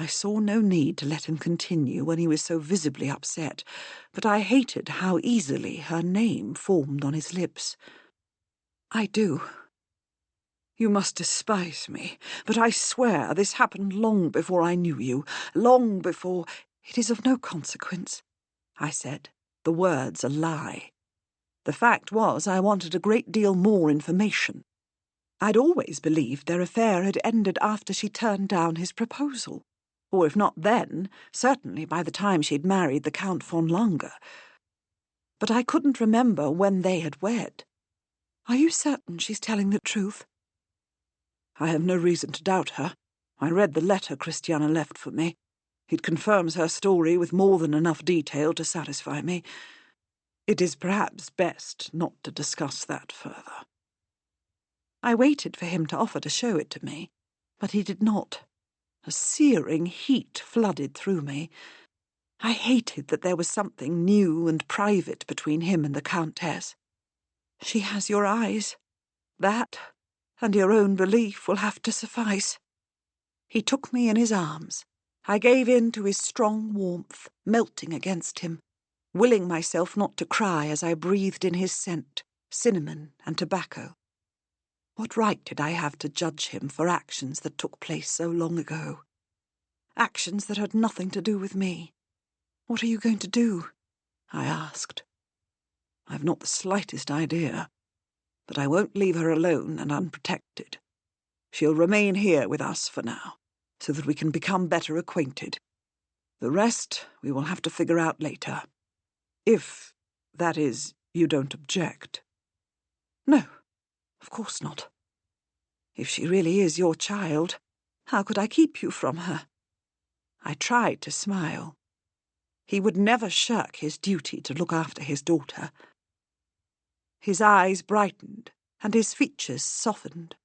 saw no need to let him continue when he was so visibly upset, but I hated how easily her name formed on his lips. "I do. You must despise me, but I swear this happened long before I knew you, long before—" "It is of no consequence," I said, the words a lie. The fact was I wanted a great deal more information. I'd always believed their affair had ended after she turned down his proposal, or if not then, certainly by the time she'd married the Count von Lange. But I couldn't remember when they had wed. "Are you certain she's telling the truth?" "I have no reason to doubt her. I read the letter Christiana left for me. It confirms her story with more than enough detail to satisfy me. It is perhaps best not to discuss that further." I waited for him to offer to show it to me, but he did not. A searing heat flooded through me. I hated that there was something new and private between him and the Countess. "She has your eyes. That, and your own belief, will have to suffice." He took me in his arms. I gave in to his strong warmth, melting against him, willing myself not to cry as I breathed in his scent, cinnamon and tobacco. What right did I have to judge him for actions that took place so long ago? Actions that had nothing to do with me. "What are you going to do?" I asked. "I've not the slightest idea, but I won't leave her alone and unprotected. She'll remain here with us for now, so that we can become better acquainted. The rest we will have to figure out later. If, that is, you don't object." "No, of course not. If she really is your child, how could I keep you from her?" I tried to smile. He would never shirk his duty to look after his daughter. His eyes brightened, and his features softened.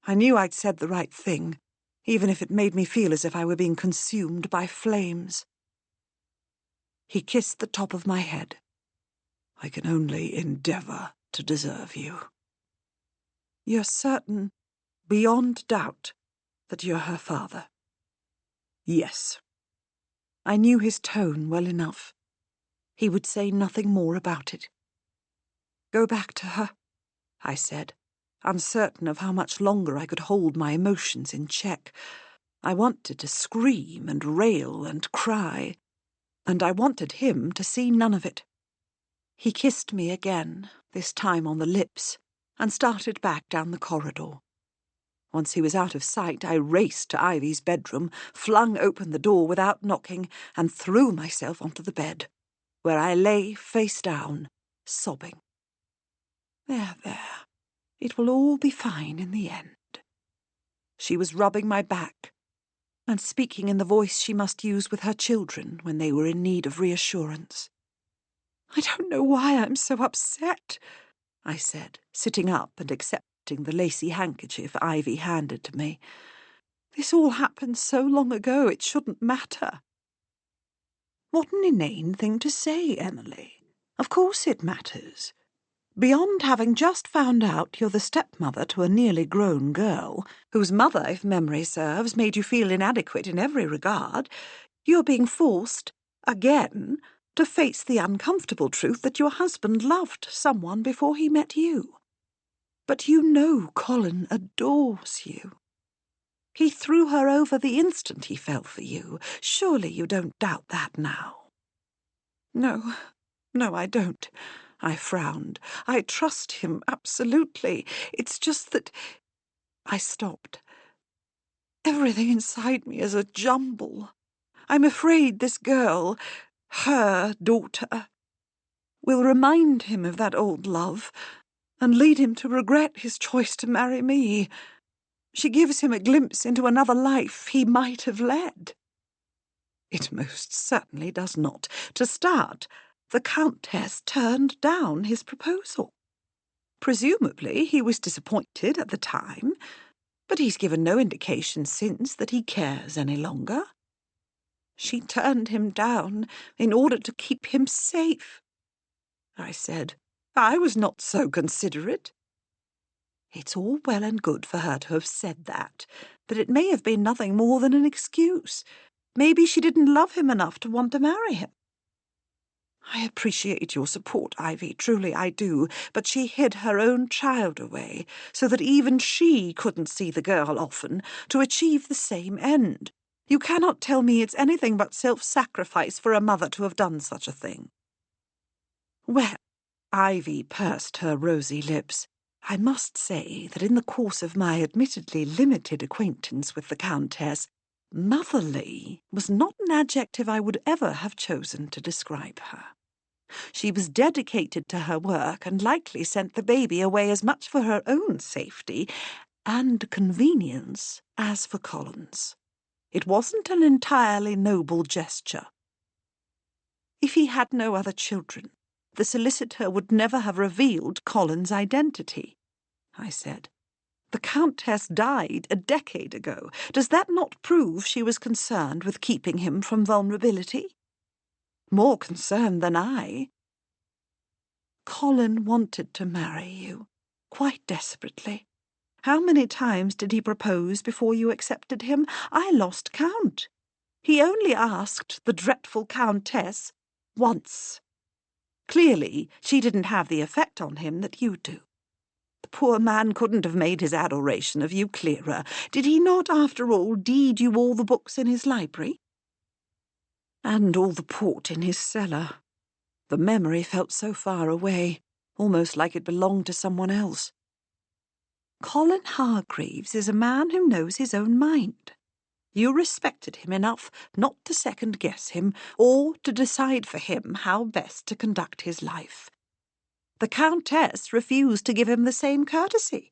I knew I'd said the right thing, even if it made me feel as if I were being consumed by flames. He kissed the top of my head. "I can only endeavour to deserve you." "You're certain, beyond doubt, that you're her father?" "Yes." I knew his tone well enough. He would say nothing more about it. Go back to her, I said, uncertain of how much longer I could hold my emotions in check. I wanted to scream and rail and cry, and I wanted him to see none of it. He kissed me again, this time on the lips, and started back down the corridor. Once he was out of sight, I raced to Ivy's bedroom, flung open the door without knocking, and threw myself onto the bed, where I lay face down, sobbing. There, it will all be fine in the end. She was rubbing my back and speaking in the voice she must use with her children when they were in need of reassurance. I don't know why I'm so upset, I said, sitting up and accepting the lacy handkerchief Ivy handed to me. This all happened so long ago it shouldn't matter. What an inane thing to say, Emily. Of course it matters. Beyond having just found out you're the stepmother to a nearly grown girl, whose mother, if memory serves, made you feel inadequate in every regard, you're being forced, again, to face the uncomfortable truth that your husband loved someone before he met you. But you know Colin adores you. He threw her over the instant he fell for you. Surely you don't doubt that now. No, I don't. I frowned. I trust him, absolutely. It's just that... I stopped. Everything inside me is a jumble. I'm afraid this girl, her daughter, will remind him of that old love and lead him to regret his choice to marry me. She gives him a glimpse into another life he might have led. It most certainly does not. To start, the Countess turned down his proposal. Presumably he was disappointed at the time, but he's given no indication since that he cares any longer. She turned him down in order to keep him safe. I said, I was not so considerate. It's all well and good for her to have said that, but it may have been nothing more than an excuse. Maybe she didn't love him enough to want to marry him. I appreciate your support, Ivy, truly I do, but she hid her own child away, so that even she couldn't see the girl often, to achieve the same end. You cannot tell me it's anything but self-sacrifice for a mother to have done such a thing. Well, Ivy pursed her rosy lips. I must say that in the course of my admittedly limited acquaintance with the Countess, motherly was not an adjective I would ever have chosen to describe her. She was dedicated to her work and likely sent the baby away as much for her own safety and convenience as for Colin's. It wasn't an entirely noble gesture. If he had no other children, the solicitor would never have revealed Colin's identity, I said. The Countess died a decade ago. Does that not prove she was concerned with keeping him from vulnerability? More concerned than I. Colin wanted to marry you, quite desperately. How many times did he propose before you accepted him? I lost count. He only asked the dreadful Countess once. Clearly, she didn't have the effect on him that you do. The poor man couldn't have made his adoration of you clearer. Did he not, after all, deed you all the books in his library? And all the port in his cellar. The memory felt so far away, almost like it belonged to someone else. Colin Hargreaves is a man who knows his own mind. You respected him enough not to second-guess him or to decide for him how best to conduct his life. The Countess refused to give him the same courtesy.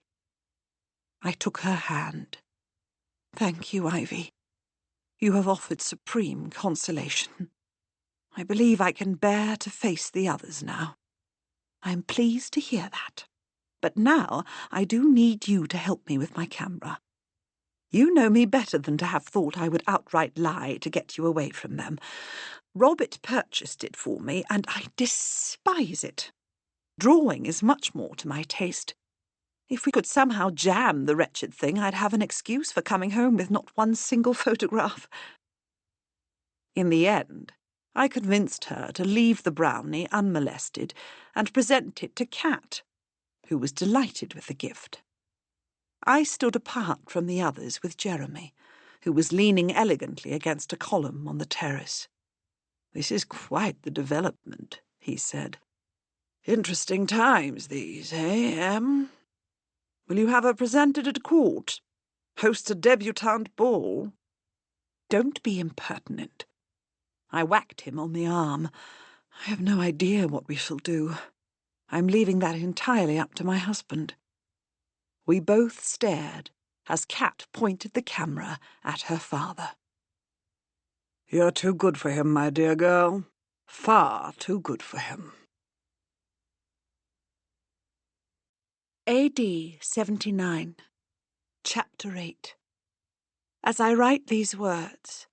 I took her hand. Thank you, Ivy. You have offered supreme consolation. I believe I can bear to face the others now. I am pleased to hear that. But now I do need you to help me with my camera. You know me better than to have thought I would outright lie to get you away from them. Robert purchased it for me, and I despise it. Drawing is much more to my taste. If we could somehow jam the wretched thing, I'd have an excuse for coming home with not one single photograph. In the end, I convinced her to leave the brownie unmolested and present it to Cat, who was delighted with the gift. I stood apart from the others with Jeremy, who was leaning elegantly against a column on the terrace. "This is quite the development," he said. "Interesting times these, eh, Em? Will you have her presented at court? Host a debutante ball?" "Don't be impertinent." I whacked him on the arm. "I have no idea what we shall do. I'm leaving that entirely up to my husband." We both stared as Cat pointed the camera at her father. "You're too good for him, my dear girl. Far too good for him." AD 79. Chapter 8. As I write these words,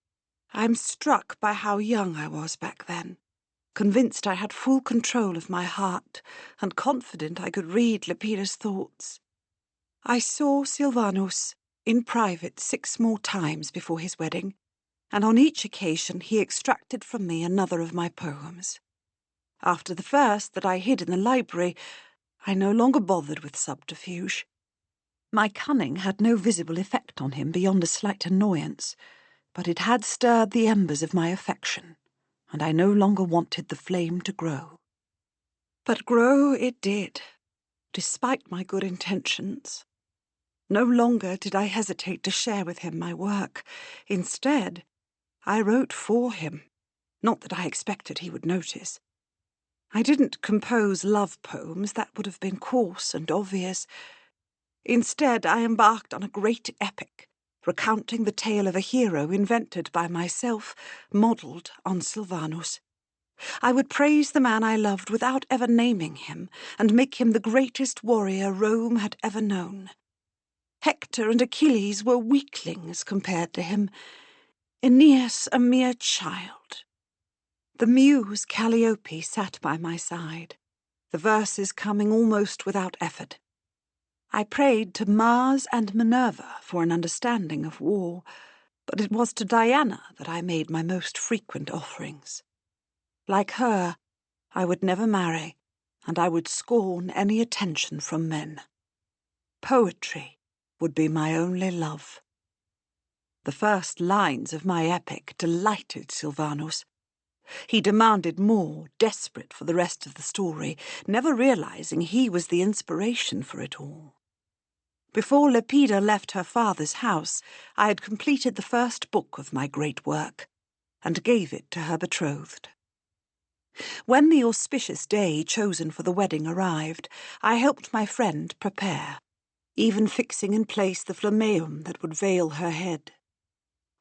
I am struck by how young I was back then, convinced I had full control of my heart and confident I could read Lepida's thoughts. I saw Silvanus in private 6 more times before his wedding, and on each occasion he extracted from me another of my poems. After the first that I hid in the library, I no longer bothered with subterfuge. My cunning had no visible effect on him beyond a slight annoyance, but it had stirred the embers of my affection, and I no longer wanted the flame to grow. But grow it did, despite my good intentions. No longer did I hesitate to share with him my work. Instead, I wrote for him, not that I expected he would notice. I didn't compose love poems, that would have been coarse and obvious. Instead, I embarked on a great epic, recounting the tale of a hero invented by myself, modelled on Silvanus. I would praise the man I loved without ever naming him, and make him the greatest warrior Rome had ever known. Hector and Achilles were weaklings compared to him, Aeneas a mere child. The muse Calliope sat by my side, the verses coming almost without effort. I prayed to Mars and Minerva for an understanding of war, but it was to Diana that I made my most frequent offerings. Like her, I would never marry, and I would scorn any attention from men. Poetry would be my only love. The first lines of my epic delighted Silvanus. He demanded more, desperate for the rest of the story, never realizing he was the inspiration for it all. Before Lepida left her father's house, I had completed the first book of my great work, and gave it to her betrothed. When the auspicious day chosen for the wedding arrived, I helped my friend prepare, even fixing in place the flammeum that would veil her head.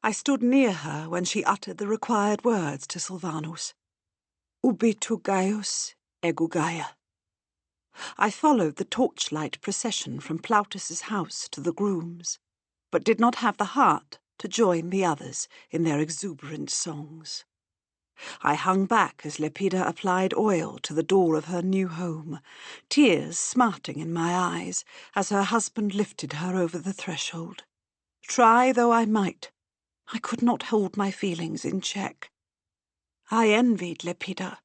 I stood near her when she uttered the required words to Silvanus. Ubi tu Gaius, ego Gaia. I followed the torchlight procession from Plautus's house to the grooms, but did not have the heart to join the others in their exuberant songs. I hung back as Lepida applied oil to the door of her new home, tears smarting in my eyes as her husband lifted her over the threshold. Try though I might, I could not hold my feelings in check. I envied Lepida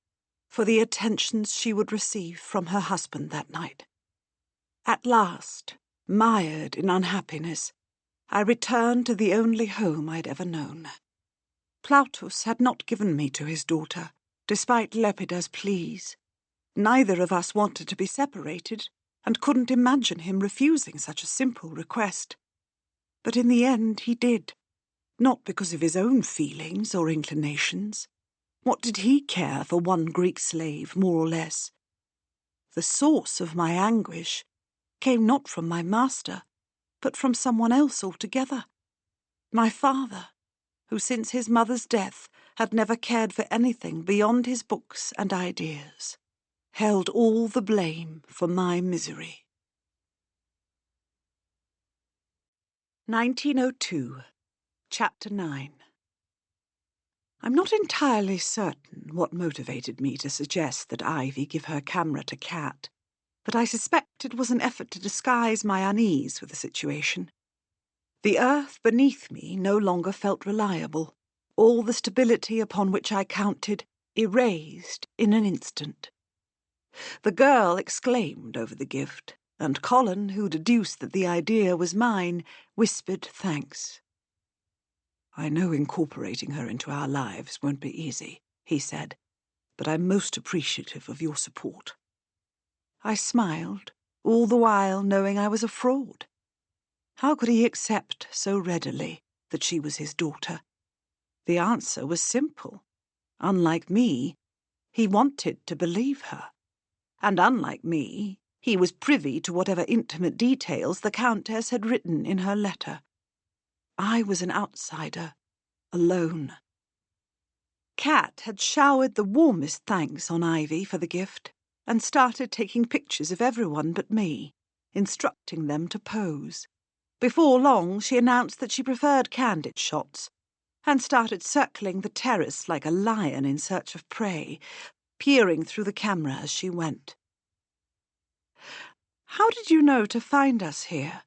for the attentions she would receive from her husband that night. At last, mired in unhappiness, I returned to the only home I'd ever known. Plautus had not given me to his daughter, despite Lepida's pleas. Neither of us wanted to be separated, and couldn't imagine him refusing such a simple request. But in the end he did, not because of his own feelings or inclinations. What did he care for one Greek slave, more or less? The source of my anguish came not from my master, but from someone else altogether. My father, who since his mother's death had never cared for anything beyond his books and ideas, held all the blame for my misery. 1902, Chapter 9. I'm not entirely certain what motivated me to suggest that Ivy give her camera to Cat, but I suspect it was an effort to disguise my unease with the situation. The earth beneath me no longer felt reliable, all the stability upon which I counted erased in an instant. The girl exclaimed over the gift, and Colin, who deduced that the idea was mine, whispered thanks. "I know incorporating her into our lives won't be easy," he said, "but I'm most appreciative of your support." I smiled, all the while knowing I was a fraud. How could he accept so readily that she was his daughter? The answer was simple. Unlike me, he wanted to believe her. And unlike me, he was privy to whatever intimate details the Countess had written in her letter. I was an outsider, alone. Kat had showered the warmest thanks on Ivy for the gift and started taking pictures of everyone but me, instructing them to pose. Before long, she announced that she preferred candid shots and started circling the terrace like a lion in search of prey, peering through the camera as she went. "How did you know to find us here?"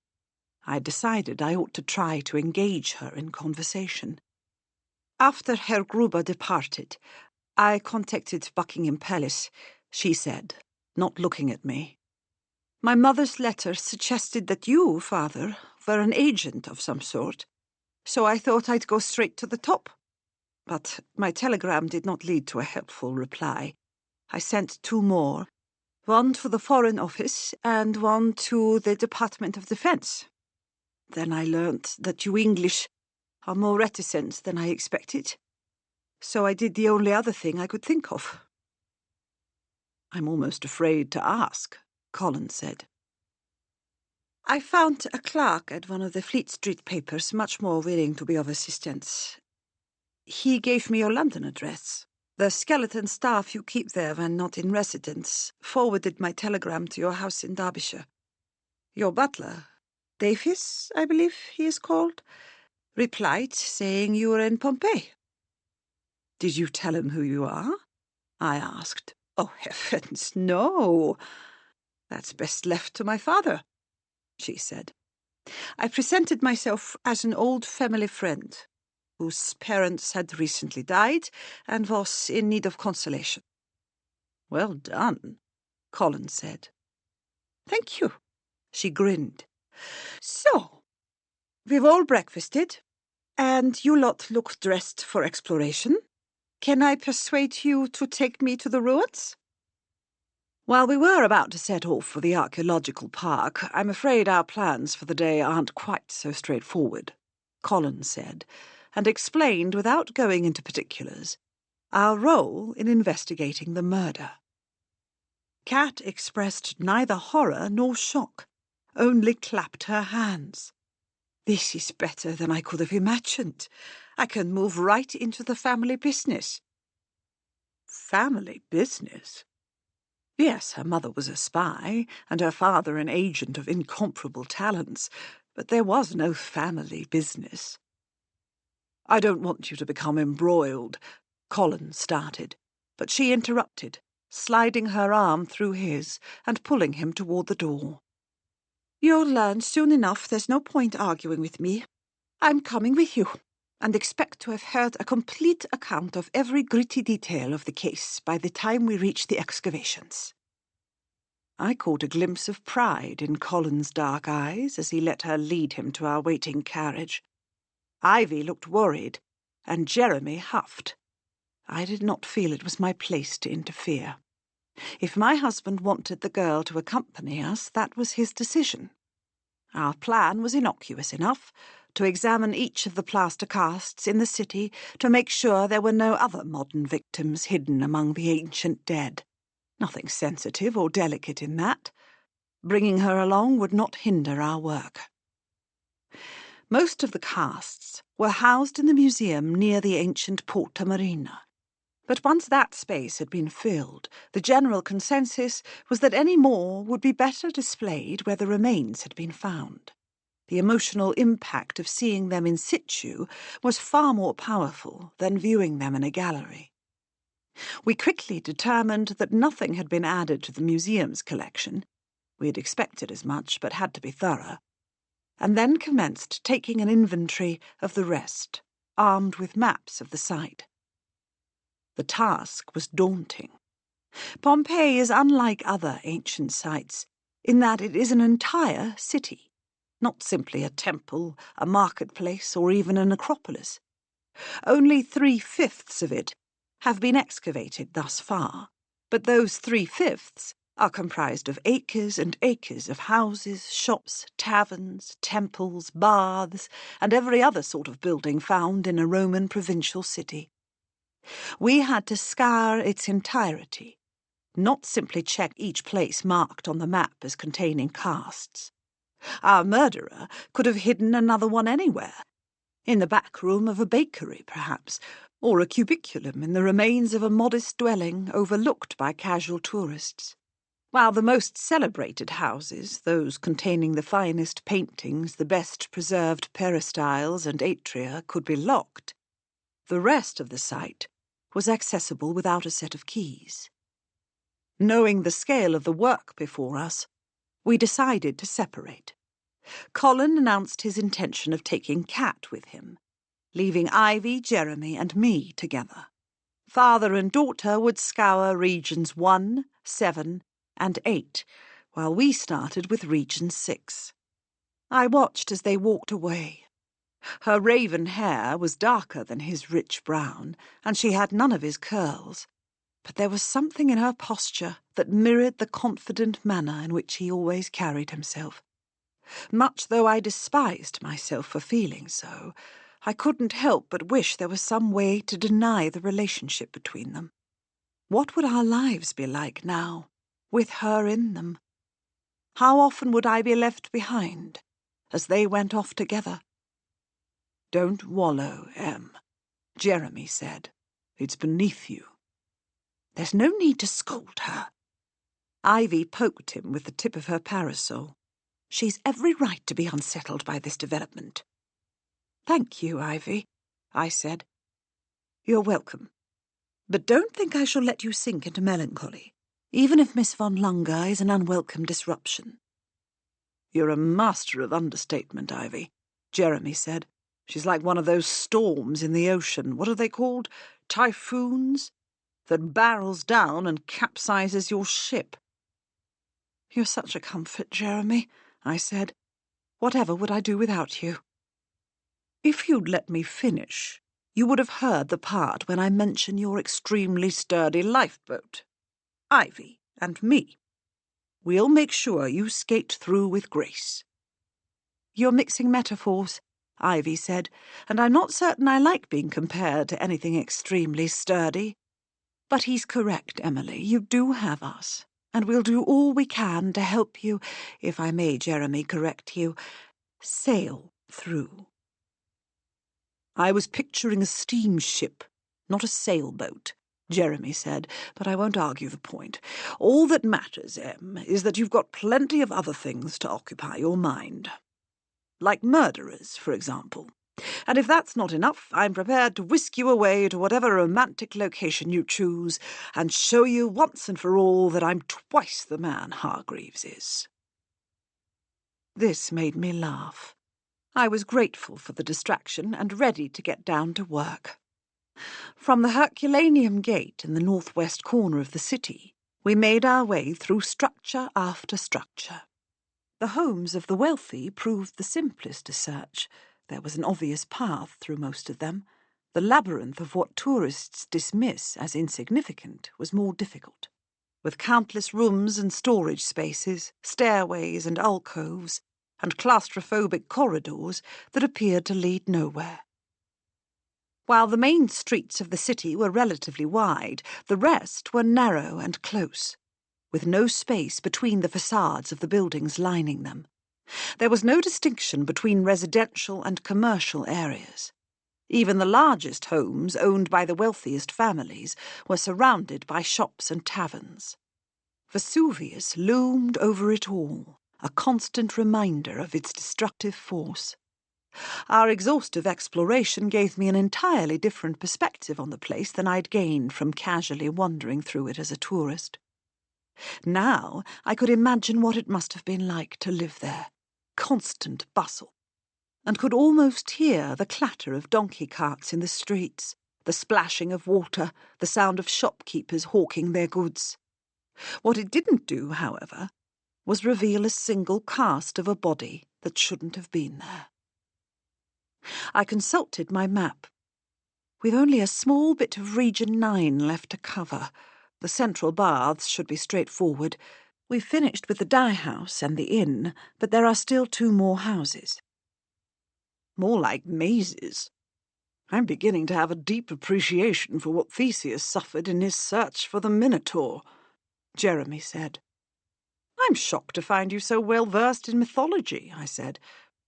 I decided I ought to try to engage her in conversation. "After Herr Gruber departed, I contacted Buckingham Palace," she said, not looking at me. "My mother's letter suggested that you, Father, were an agent of some sort, so I thought I'd go straight to the top. But my telegram did not lead to a helpful reply. I sent 2 more, one to the Foreign Office and one to the Department of Defense. Then I learnt that you English are more reticent than I expected, so I did the only other thing I could think of." "I'm almost afraid to ask," Colin said. "I found a clerk at one of the Fleet Street papers much more willing to be of assistance. He gave me your London address. The skeleton staff you keep there when not in residence forwarded my telegram to your house in Derbyshire. Your butler, Devious, I believe he is called, replied saying you were in Pompeii." "Did you tell him who you are?" I asked. "Oh, heavens, no. That's best left to my father," she said. "I presented myself as an old family friend whose parents had recently died and was in need of consolation." "Well done," Colin said. "Thank you," she grinned. "So, we've all breakfasted, and you lot look dressed for exploration. Can I persuade you to take me to the ruins?" "While we were about to set off for the archaeological park, I'm afraid our plans for the day aren't quite so straightforward," Colin said, and explained, without going into particulars, our role in investigating the murder. Kat expressed neither horror nor shock, only clapped her hands. "This is better than I could have imagined. I can move right into the family business." Family business? Yes, her mother was a spy, and her father an agent of incomparable talents, but there was no family business. "I don't want you to become embroiled," Colin started, but she interrupted, sliding her arm through his and pulling him toward the door. "You'll learn soon enough there's no point arguing with me. I'm coming with you, and expect to have heard a complete account of every gritty detail of the case by the time we reach the excavations." I caught a glimpse of pride in Colin's dark eyes as he let her lead him to our waiting carriage. Ivy looked worried, and Jeremy huffed. I did not feel it was my place to interfere. If my husband wanted the girl to accompany us, that was his decision. Our plan was innocuous enough: to examine each of the plaster casts in the city to make sure there were no other modern victims hidden among the ancient dead. Nothing sensitive or delicate in that. Bringing her along would not hinder our work. Most of the casts were housed in the museum near the ancient Porta Marina. But once that space had been filled, the general consensus was that any more would be better displayed where the remains had been found. The emotional impact of seeing them in situ was far more powerful than viewing them in a gallery. We quickly determined that nothing had been added to the museum's collection. We had expected as much, but had to be thorough, and then commenced taking an inventory of the rest. armed with maps of the site. The task was daunting. Pompeii is unlike other ancient sites in that it is an entire city, not simply a temple, a marketplace, or even an acropolis. Only 3/5 of it have been excavated thus far, but those 3/5 are comprised of acres and acres of houses, shops, taverns, temples, baths, and every other sort of building found in a Roman provincial city. We had to scour its entirety, not simply check each place marked on the map as containing casts. Our murderer could have hidden another one anywhere, in the back room of a bakery, perhaps, or a cubiculum in the remains of a modest dwelling overlooked by casual tourists. While the most celebrated houses, those containing the finest paintings, the best preserved peristyles and atria, could be locked, the rest of the site was accessible without a set of keys. Knowing the scale of the work before us, we decided to separate. Colin announced his intention of taking Cat with him, leaving Ivy, Jeremy, and me together. Father and daughter would scour regions 1, 7, and 8, while we started with region 6. I watched as they walked away. Her raven hair was darker than his rich brown, and she had none of his curls, but there was something in her posture that mirrored the confident manner in which he always carried himself. Much though I despised myself for feeling so, I couldn't help but wish there was some way to deny the relationship between them. What would our lives be like now, with her in them? How often would I be left behind, as they went off together? "Don't wallow, Em," Jeremy said. "It's beneath you." "There's no need to scold her." Ivy poked him with the tip of her parasol. "She's every right to be unsettled by this development." "Thank you, Ivy," I said. "You're welcome. But don't think I shall let you sink into melancholy, even if Miss von Lunger is an unwelcome disruption." "You're a master of understatement, Ivy," Jeremy said. "She's like one of those storms in the ocean. What are they called? Typhoons? That barrels down and capsizes your ship." "You're such a comfort, Jeremy," I said. "Whatever would I do without you?" "If you'd let me finish, you would have heard the part when I mention your extremely sturdy lifeboat. Ivy and me. We'll make sure you skate through with grace." "You're mixing metaphors," Ivy said, "and I'm not certain I like being compared to anything extremely sturdy. But he's correct, Emily. You do have us, and we'll do all we can to help you, if I may, Jeremy, correct you, sail through." "I was picturing a steamship, not a sailboat," Jeremy said, "but I won't argue the point. All that matters, Em, is that you've got plenty of other things to occupy your mind. Like murderers, for example. And if that's not enough, I'm prepared to whisk you away to whatever romantic location you choose and show you once and for all that I'm twice the man Hargreaves is." This made me laugh. I was grateful for the distraction and ready to get down to work. From the Herculaneum Gate in the northwest corner of the city, we made our way through structure after structure. The homes of the wealthy proved the simplest to search. There was an obvious path through most of them. The labyrinth of what tourists dismiss as insignificant was more difficult. With countless rooms and storage spaces, stairways and alcoves, and claustrophobic corridors that appeared to lead nowhere. While the main streets of the city were relatively wide, the rest were narrow and close, with no space between the facades of the buildings lining them. There was no distinction between residential and commercial areas. Even the largest homes, owned by the wealthiest families, were surrounded by shops and taverns. Vesuvius loomed over it all, a constant reminder of its destructive force. Our exhaustive exploration gave me an entirely different perspective on the place than I'd gained from casually wandering through it as a tourist. Now I could imagine what it must have been like to live there. Constant bustle. and could almost hear the clatter of donkey carts in the streets, the splashing of water, the sound of shopkeepers hawking their goods. What it didn't do, however, was reveal a single cast of a body that shouldn't have been there. I consulted my map. We've only a small bit of Region 9 left to cover. The central baths should be straightforward. We've finished with the dye house and the inn, but there are still 2 more houses. More like mazes. I'm beginning to have a deep appreciation for what Theseus suffered in his search for the Minotaur, Jeremy said. I'm shocked to find you so well versed in mythology, I said.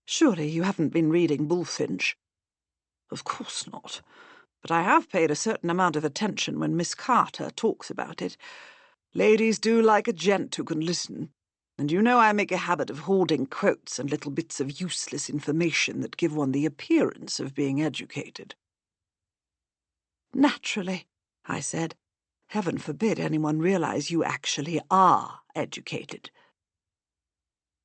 Surely you haven't been reading Bullfinch? Of course not, but I have paid a certain amount of attention when Miss Carter talks about it. Ladies do like a gent who can listen, and you know I make a habit of hoarding quotes and little bits of useless information that give one the appearance of being educated. Naturally, I said. Heaven forbid anyone realize you actually are educated.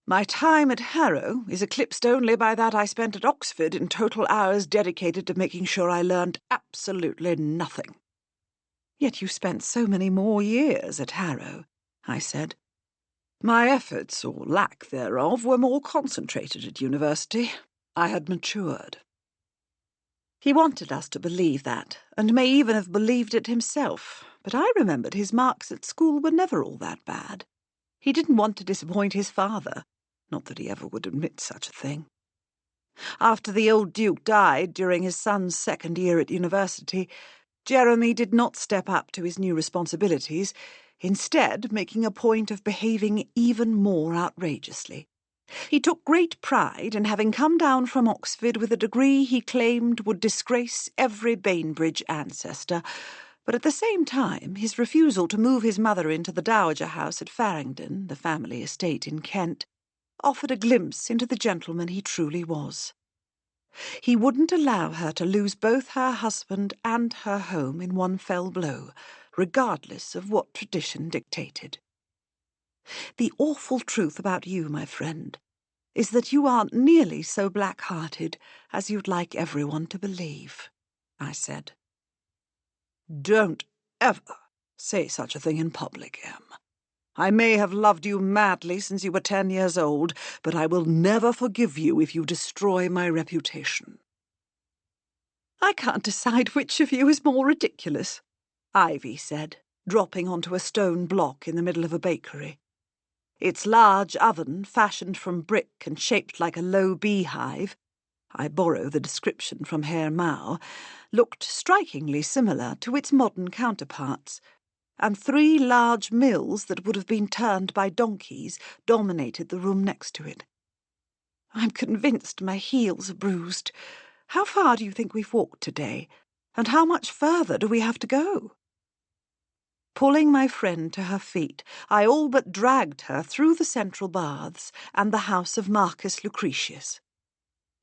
My time at Harrow is eclipsed only by that I spent at Oxford in total hours dedicated to making sure I learned absolutely nothing. Yet you spent so many more years at Harrow, I said. My efforts, or lack thereof, were more concentrated at university. I had matured. He wanted us to believe that, and may even have believed it himself, but I remembered his marks at school were never all that bad. He didn't want to disappoint his father, not that he ever would admit such a thing. After the old Duke died during his son's 2nd year at university, Jeremy did not step up to his new responsibilities, instead making a point of behaving even more outrageously. He took great pride in having come down from Oxford with a degree he claimed would disgrace every Bainbridge ancestor, but at the same time his refusal to move his mother into the dowager house at Farringdon, the family estate in Kent, offered a glimpse into the gentleman he truly was. He wouldn't allow her to lose both her husband and her home in one fell blow, regardless of what tradition dictated. The awful truth about you, my friend, is that you aren't nearly so black-hearted as you'd like everyone to believe, I said. Don't ever say such a thing in public, Em. I may have loved you madly since you were 10 years old, but I will never forgive you if you destroy my reputation. I can't decide which of you is more ridiculous, Ivy said, dropping onto a stone block in the middle of a bakery. Its large oven, fashioned from brick and shaped like a low beehive, I borrow the description from Herr Mao, looked strikingly similar to its modern counterparts, and 3 large mills that would have been turned by donkeys dominated the room next to it. I'm convinced my heels are bruised. How far do you think we've walked today, and how much further do we have to go? Pulling my friend to her feet, I all but dragged her through the central baths and the house of Marcus Lucretius.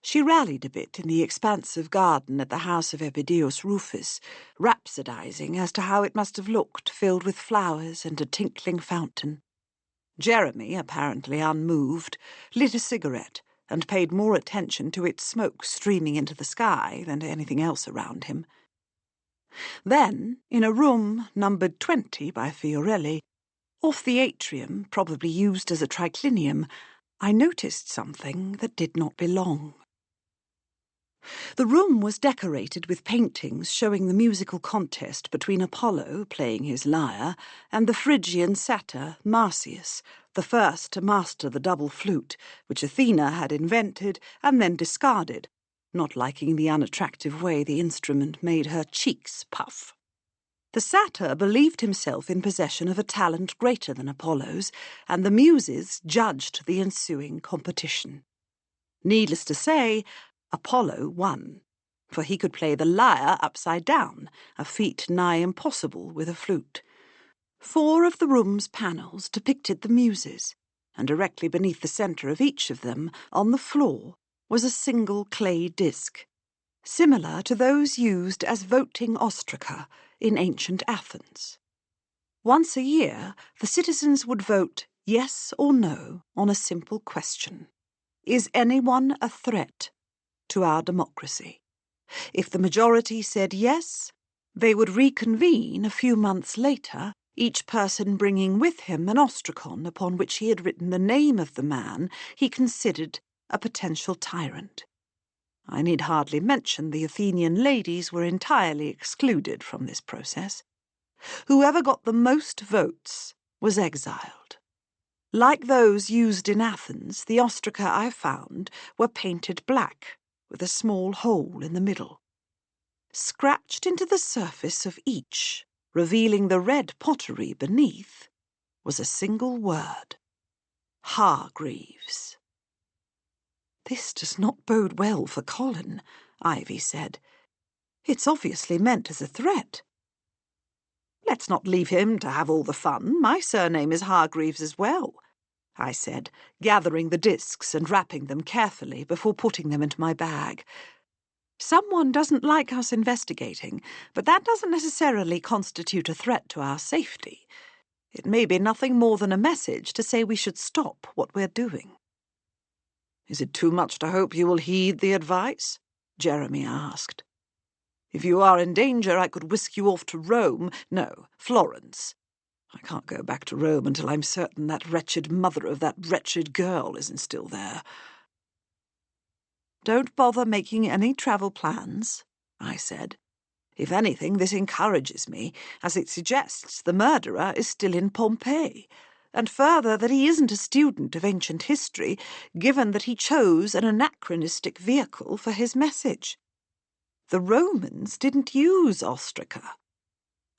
She rallied a bit in the expansive garden at the house of Epidius Rufus, rhapsodizing as to how it must have looked, filled with flowers and a tinkling fountain. Jeremy, apparently unmoved, lit a cigarette and paid more attention to its smoke streaming into the sky than to anything else around him. Then, in a room numbered 20 by Fiorelli, off the atrium, probably used as a triclinium, I noticed something that did not belong. The room was decorated with paintings showing the musical contest between Apollo, playing his lyre, and the Phrygian satyr Marsyas, the first to master the double flute, which Athena had invented and then discarded, not liking the unattractive way the instrument made her cheeks puff. The satyr believed himself in possession of a talent greater than Apollo's, and the Muses judged the ensuing competition. Needless to say, Apollo won, for he could play the lyre upside down, a feat nigh impossible with a flute. 4 of the room's panels depicted the Muses, and directly beneath the centre of each of them, on the floor, was a single clay disc, similar to those used as voting ostraca in ancient Athens. Once a year, the citizens would vote yes or no on a simple question. Is anyone a threat? to our democracy. If the majority said yes, they would reconvene a few months later, each person bringing with him an ostracon upon which he had written the name of the man he considered a potential tyrant. I need hardly mention the Athenian ladies were entirely excluded from this process. Whoever got the most votes was exiled. Like those used in Athens, the ostraca I found were painted black, with a small hole in the middle. Scratched into the surface of each, revealing the red pottery beneath, was a single word: Hargreaves. "This does not bode well for Colin," Ivy said. "It's obviously meant as a threat." "Let's not leave him to have all the fun. My surname is Hargreaves as well," I said, gathering the discs and wrapping them carefully before putting them into my bag. "Someone doesn't like us investigating, but that doesn't necessarily constitute a threat to our safety. It may be nothing more than a message to say we should stop what we're doing." "Is it too much to hope you will heed the advice?" Jeremy asked. "If you are in danger, I could whisk you off to Rome. No, Florence. I can't go back to Rome until I'm certain that wretched mother of that wretched girl isn't still there." "Don't bother making any travel plans," I said. "If anything, this encourages me, as it suggests the murderer is still in Pompeii, and further that he isn't a student of ancient history, given that he chose an anachronistic vehicle for his message. The Romans didn't use ostraca.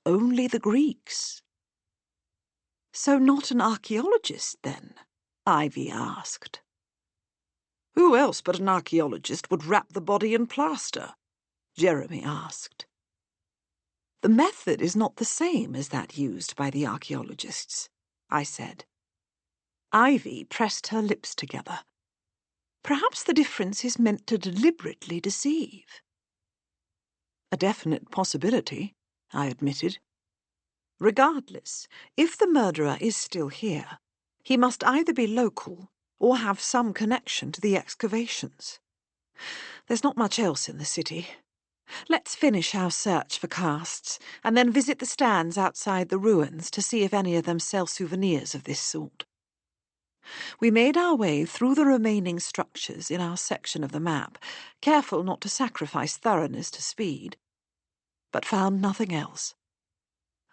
Only the Greeks." "So not an archaeologist, then?" Ivy asked. "Who else but an archaeologist would wrap the body in plaster?" Jeremy asked. "The method is not the same as that used by the archaeologists," I said. Ivy pressed her lips together. "Perhaps the difference is meant to deliberately deceive." "A definite possibility," I admitted. "Regardless, if the murderer is still here, he must either be local or have some connection to the excavations. There's not much else in the city. Let's finish our search for casts, and then visit the stands outside the ruins to see if any of them sell souvenirs of this sort." We made our way through the remaining structures in our section of the map, careful not to sacrifice thoroughness to speed, but found nothing else.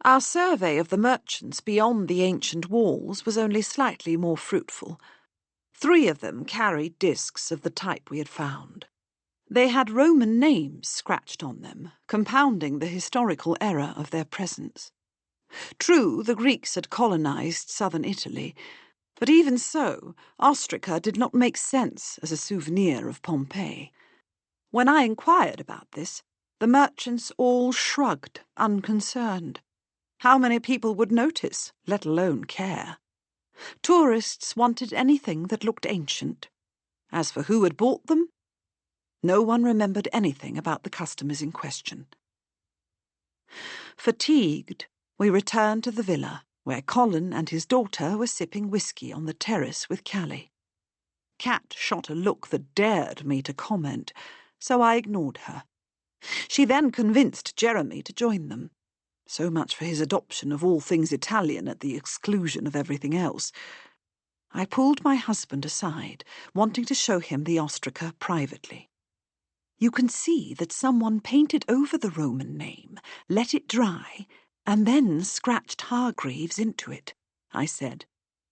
Our survey of the merchants beyond the ancient walls was only slightly more fruitful. 3 of them carried discs of the type we had found. They had Roman names scratched on them, compounding the historical error of their presence. True, the Greeks had colonized southern Italy, but even so, ostraca did not make sense as a souvenir of Pompeii. When I inquired about this, the merchants all shrugged, unconcerned. How many people would notice, let alone care? Tourists wanted anything that looked ancient. As for who had bought them, no one remembered anything about the customers in question. Fatigued, we returned to the villa, where Colin and his daughter were sipping whiskey on the terrace with Callie. Kat shot a look that dared me to comment, so I ignored her. She then convinced Jeremy to join them. So much for his adoption of all things Italian at the exclusion of everything else. I pulled my husband aside, wanting to show him the ostraca privately. "You can see that someone painted over the Roman name, let it dry, and then scratched Hargreaves into it," I said,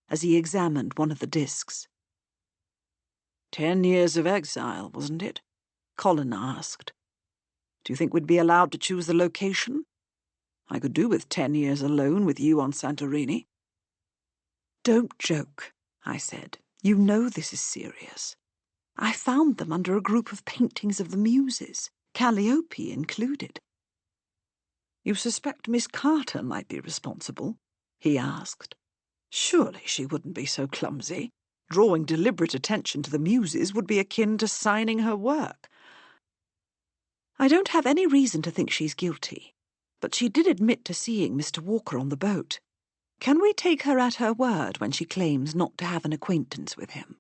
as he examined one of the discs. 10 years of exile, wasn't it? Colin asked. "Do you think we'd be allowed to choose the location? I could do with 10 years alone with you on Santorini." "Don't joke," I said. "You know this is serious. I found them under a group of paintings of the Muses, Calliope included." "You suspect Miss Carter might be responsible?" he asked. "Surely she wouldn't be so clumsy. Drawing deliberate attention to the Muses would be akin to signing her work." "I don't have any reason to think she's guilty, but she did admit to seeing Mr. Walker on the boat. Can we take her at her word when she claims not to have an acquaintance with him?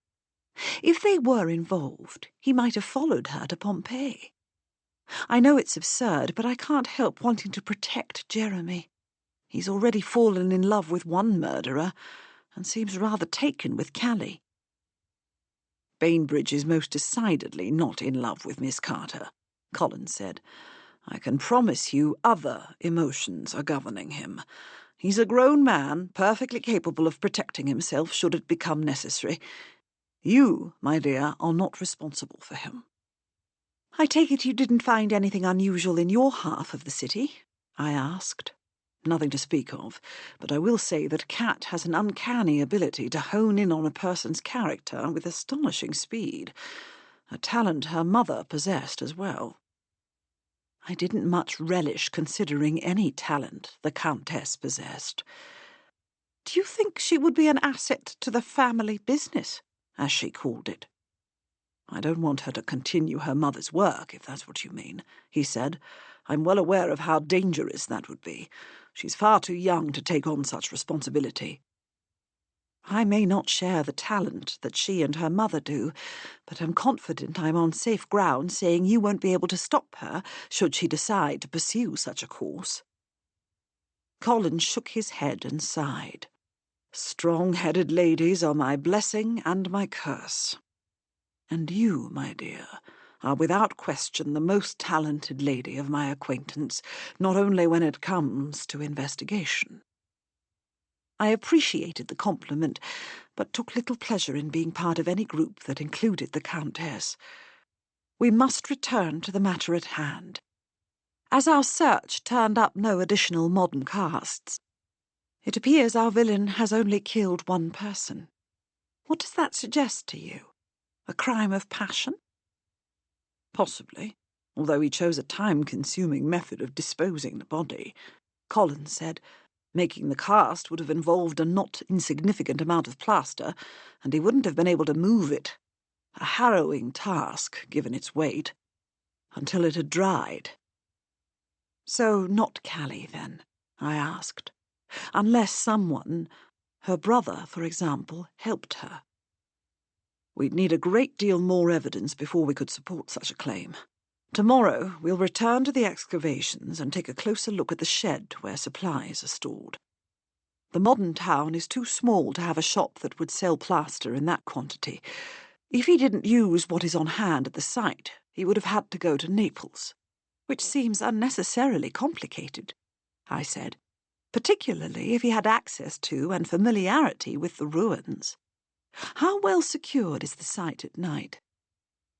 If they were involved, he might have followed her to Pompeii. I know it's absurd, but I can't help wanting to protect Jeremy. He's already fallen in love with one murderer, and seems rather taken with Callie. Bainbridge is most decidedly not in love with Miss Carter, Colin said. I can promise you other emotions are governing him. He's a grown man, perfectly capable of protecting himself should it become necessary. You, my dear, are not responsible for him. I take it you didn't find anything unusual in your half of the city? I asked. Nothing to speak of, but I will say that Kat has an uncanny ability to hone in on a person's character with astonishing speed, a talent her mother possessed as well. I didn't much relish considering any talent the Countess possessed. Do you think she would be an asset to the family business, as she called it? I don't want her to continue her mother's work, if that's what you mean, he said. I'm well aware of how dangerous that would be. She's far too young to take on such responsibility. I may not share the talent that she and her mother do, but I'm confident I'm on safe ground saying you won't be able to stop her should she decide to pursue such a course. Colin shook his head and sighed. Strong-headed ladies are my blessing and my curse. And you, my dear, are without question the most talented lady of my acquaintance, not only when it comes to investigation. I appreciated the compliment, but took little pleasure in being part of any group that included the Countess. We must return to the matter at hand. As our search turned up no additional modern casts, it appears our villain has only killed one person. What does that suggest to you? A crime of passion? Possibly, although he chose a time-consuming method of disposing the body, Colin said. Making the cast would have involved a not insignificant amount of plaster, and he wouldn't have been able to move it. A harrowing task, given its weight, until it had dried. So not Callie, then? I asked. Unless someone, her brother, for example, helped her. We'd need a great deal more evidence before we could support such a claim. Tomorrow we'll return to the excavations and take a closer look at the shed where supplies are stored. The modern town is too small to have a shop that would sell plaster in that quantity. If he didn't use what is on hand at the site, he would have had to go to Naples, which seems unnecessarily complicated, I said, particularly if he had access to and familiarity with the ruins. How well secured is the site at night?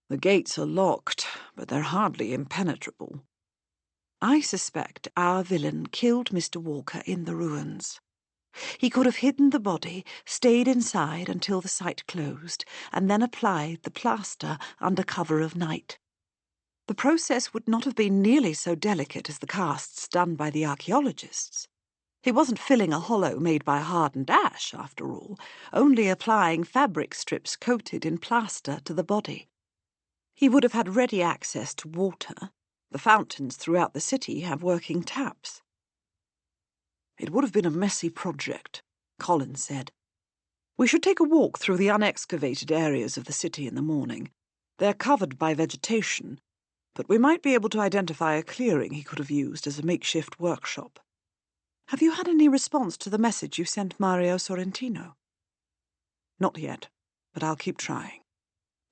The gates are locked, but they're hardly impenetrable. I suspect our villain killed Mr. Walker in the ruins. He could have hidden the body, stayed inside until the site closed, and then applied the plaster under cover of night. The process would not have been nearly so delicate as the casts done by the archaeologists. He wasn't filling a hollow made by hardened ash, after all, only applying fabric strips coated in plaster to the body. He would have had ready access to water. The fountains throughout the city have working taps. It would have been a messy project, Colin said. We should take a walk through the unexcavated areas of the city in the morning. They're covered by vegetation, but we might be able to identify a clearing he could have used as a makeshift workshop. Have you had any response to the message you sent Mario Sorrentino? Not yet, but I'll keep trying.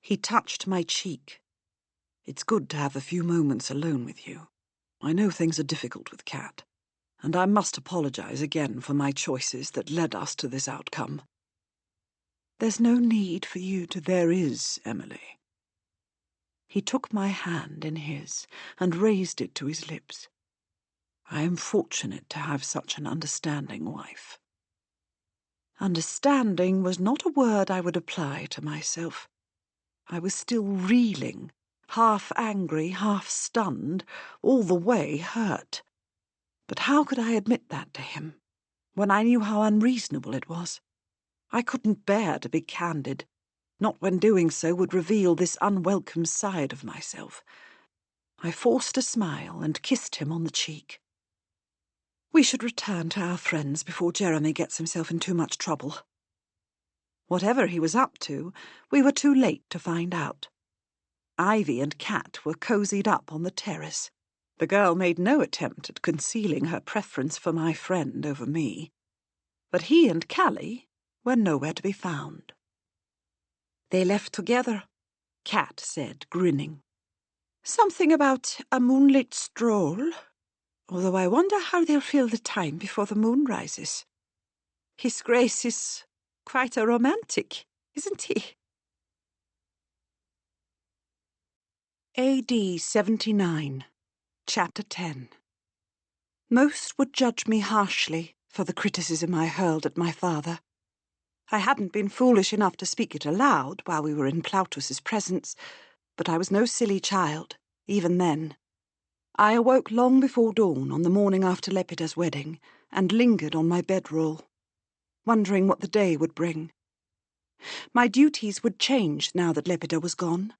He touched my cheek. It's good to have a few moments alone with you. I know things are difficult with Kat, and I must apologize again for my choices that led us to this outcome. There's no need for you to. There is, Emily. He took my hand in his and raised it to his lips. I am fortunate to have such an understanding wife. Understanding was not a word I would apply to myself. I was still reeling, half angry, half stunned, all the way hurt. But how could I admit that to him, when I knew how unreasonable it was? I couldn't bear to be candid, not when doing so would reveal this unwelcome side of myself. I forced a smile and kissed him on the cheek. We should return to our friends before Jeremy gets himself in too much trouble. Whatever he was up to, we were too late to find out. Ivy and Cat were cosied up on the terrace. The girl made no attempt at concealing her preference for my friend over me. But he and Callie were nowhere to be found. "They left together," Cat said, grinning. "Something about a moonlit stroll, although I wonder how they'll fill the time before the moon rises. His Grace is quite a romantic, isn't he?" AD 79, Chapter 10. Most would judge me harshly for the criticism I hurled at my father. I hadn't been foolish enough to speak it aloud while we were in Plautus's presence, but I was no silly child, even then. I awoke long before dawn on the morning after Lepida's wedding and lingered on my bedroll, wondering what the day would bring. My duties would change now that Lepida was gone,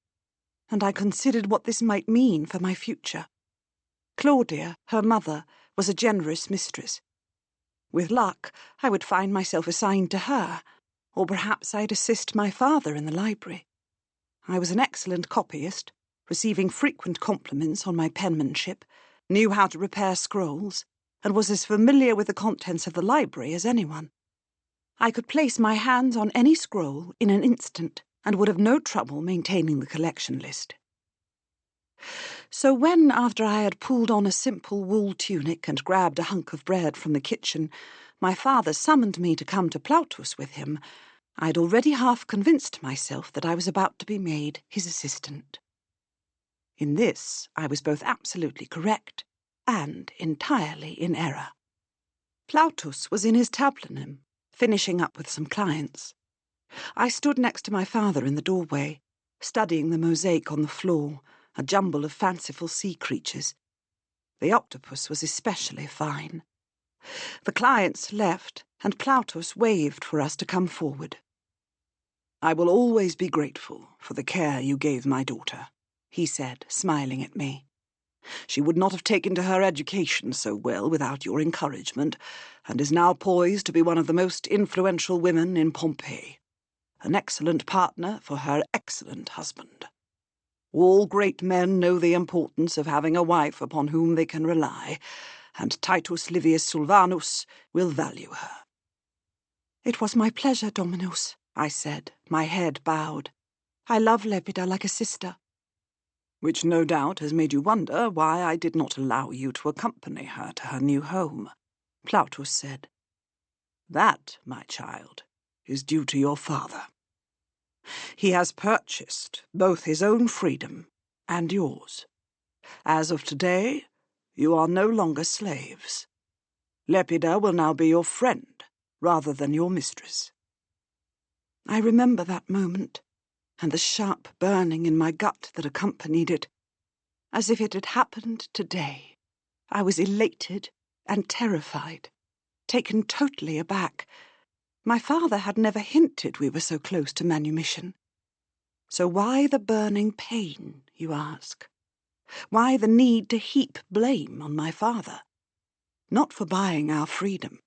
and I considered what this might mean for my future. Claudia, her mother, was a generous mistress. With luck, I would find myself assigned to her, or perhaps I'd assist my father in the library. I was an excellent copyist, receiving frequent compliments on my penmanship, knew how to repair scrolls, and was as familiar with the contents of the library as anyone. I could place my hands on any scroll in an instant, and would have no trouble maintaining the collection list. So when, after I had pulled on a simple wool tunic and grabbed a hunk of bread from the kitchen, my father summoned me to come to Plautus with him, I'd already half convinced myself that I was about to be made his assistant. In this, I was both absolutely correct and entirely in error. Plautus was in his tablinum, finishing up with some clients. I stood next to my father in the doorway, studying the mosaic on the floor, a jumble of fanciful sea creatures. The octopus was especially fine. The clients left, and Plautus waved for us to come forward. "I will always be grateful for the care you gave my daughter," he said, smiling at me. "She would not have taken to her education so well without your encouragement, and is now poised to be one of the most influential women in Pompeii. An excellent partner for her excellent husband. All great men know the importance of having a wife upon whom they can rely, and Titus Livius Sylvanus will value her." "It was my pleasure, Dominus," I said, my head bowed. "I love Lepida like a sister." "Which no doubt has made you wonder why I did not allow you to accompany her to her new home," Plautus said. "That, my child, is due to your father. He has purchased both his own freedom and yours. As of today, you are no longer slaves. Lepida will now be your friend rather than your mistress." I remember that moment, and the sharp burning in my gut that accompanied it, as if it had happened today. I was elated and terrified, taken totally aback. My father had never hinted we were so close to manumission. So why the burning pain, you ask? Why the need to heap blame on my father? Not for buying our freedom.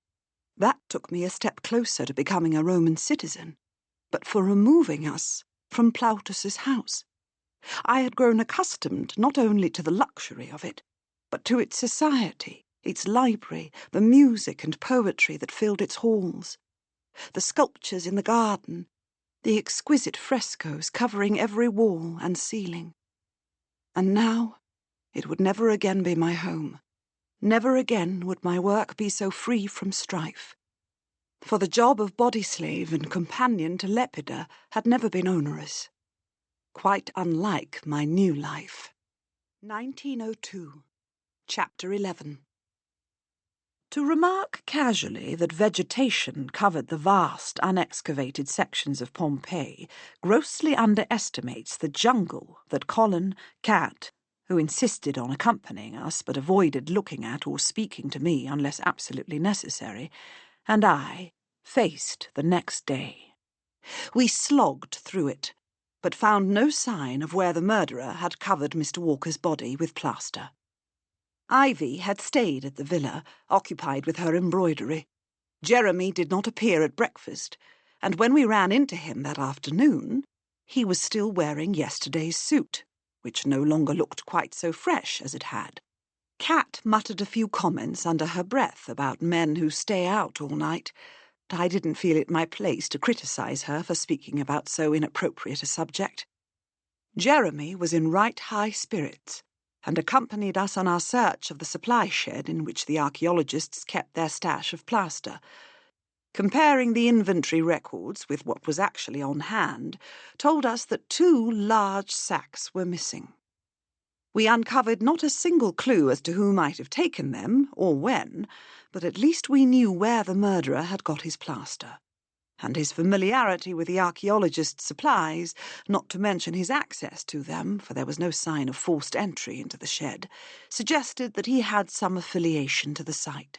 That took me a step closer to becoming a Roman citizen, but for removing us from Plautus's house. I had grown accustomed not only to the luxury of it, but to its society, its library, the music and poetry that filled its halls, the sculptures in the garden, the exquisite frescoes covering every wall and ceiling. And now it would never again be my home. Never again would my work be so free from strife. For the job of body slave and companion to Lepida had never been onerous. Quite unlike my new life. 1902, Chapter 11. To remark casually that vegetation covered the vast, unexcavated sections of Pompeii grossly underestimates the jungle that Colin, Cat, who insisted on accompanying us but avoided looking at or speaking to me unless absolutely necessary, and I faced the next day. We slogged through it, but found no sign of where the murderer had covered Mr. Walker's body with plaster. Ivy had stayed at the villa, occupied with her embroidery. Jeremy did not appear at breakfast, and when we ran into him that afternoon, he was still wearing yesterday's suit, which no longer looked quite so fresh as it had. Kat muttered a few comments under her breath about men who stay out all night, but I didn't feel it my place to criticise her for speaking about so inappropriate a subject. Jeremy was in right high spirits, and accompanied us on our search of the supply shed in which the archaeologists kept their stash of plaster. Comparing the inventory records with what was actually on hand told us that 2 large sacks were missing. We uncovered not a single clue as to who might have taken them, or when, but at least we knew where the murderer had got his plaster. And his familiarity with the archaeologist's supplies, not to mention his access to them, for there was no sign of forced entry into the shed, suggested that he had some affiliation to the site.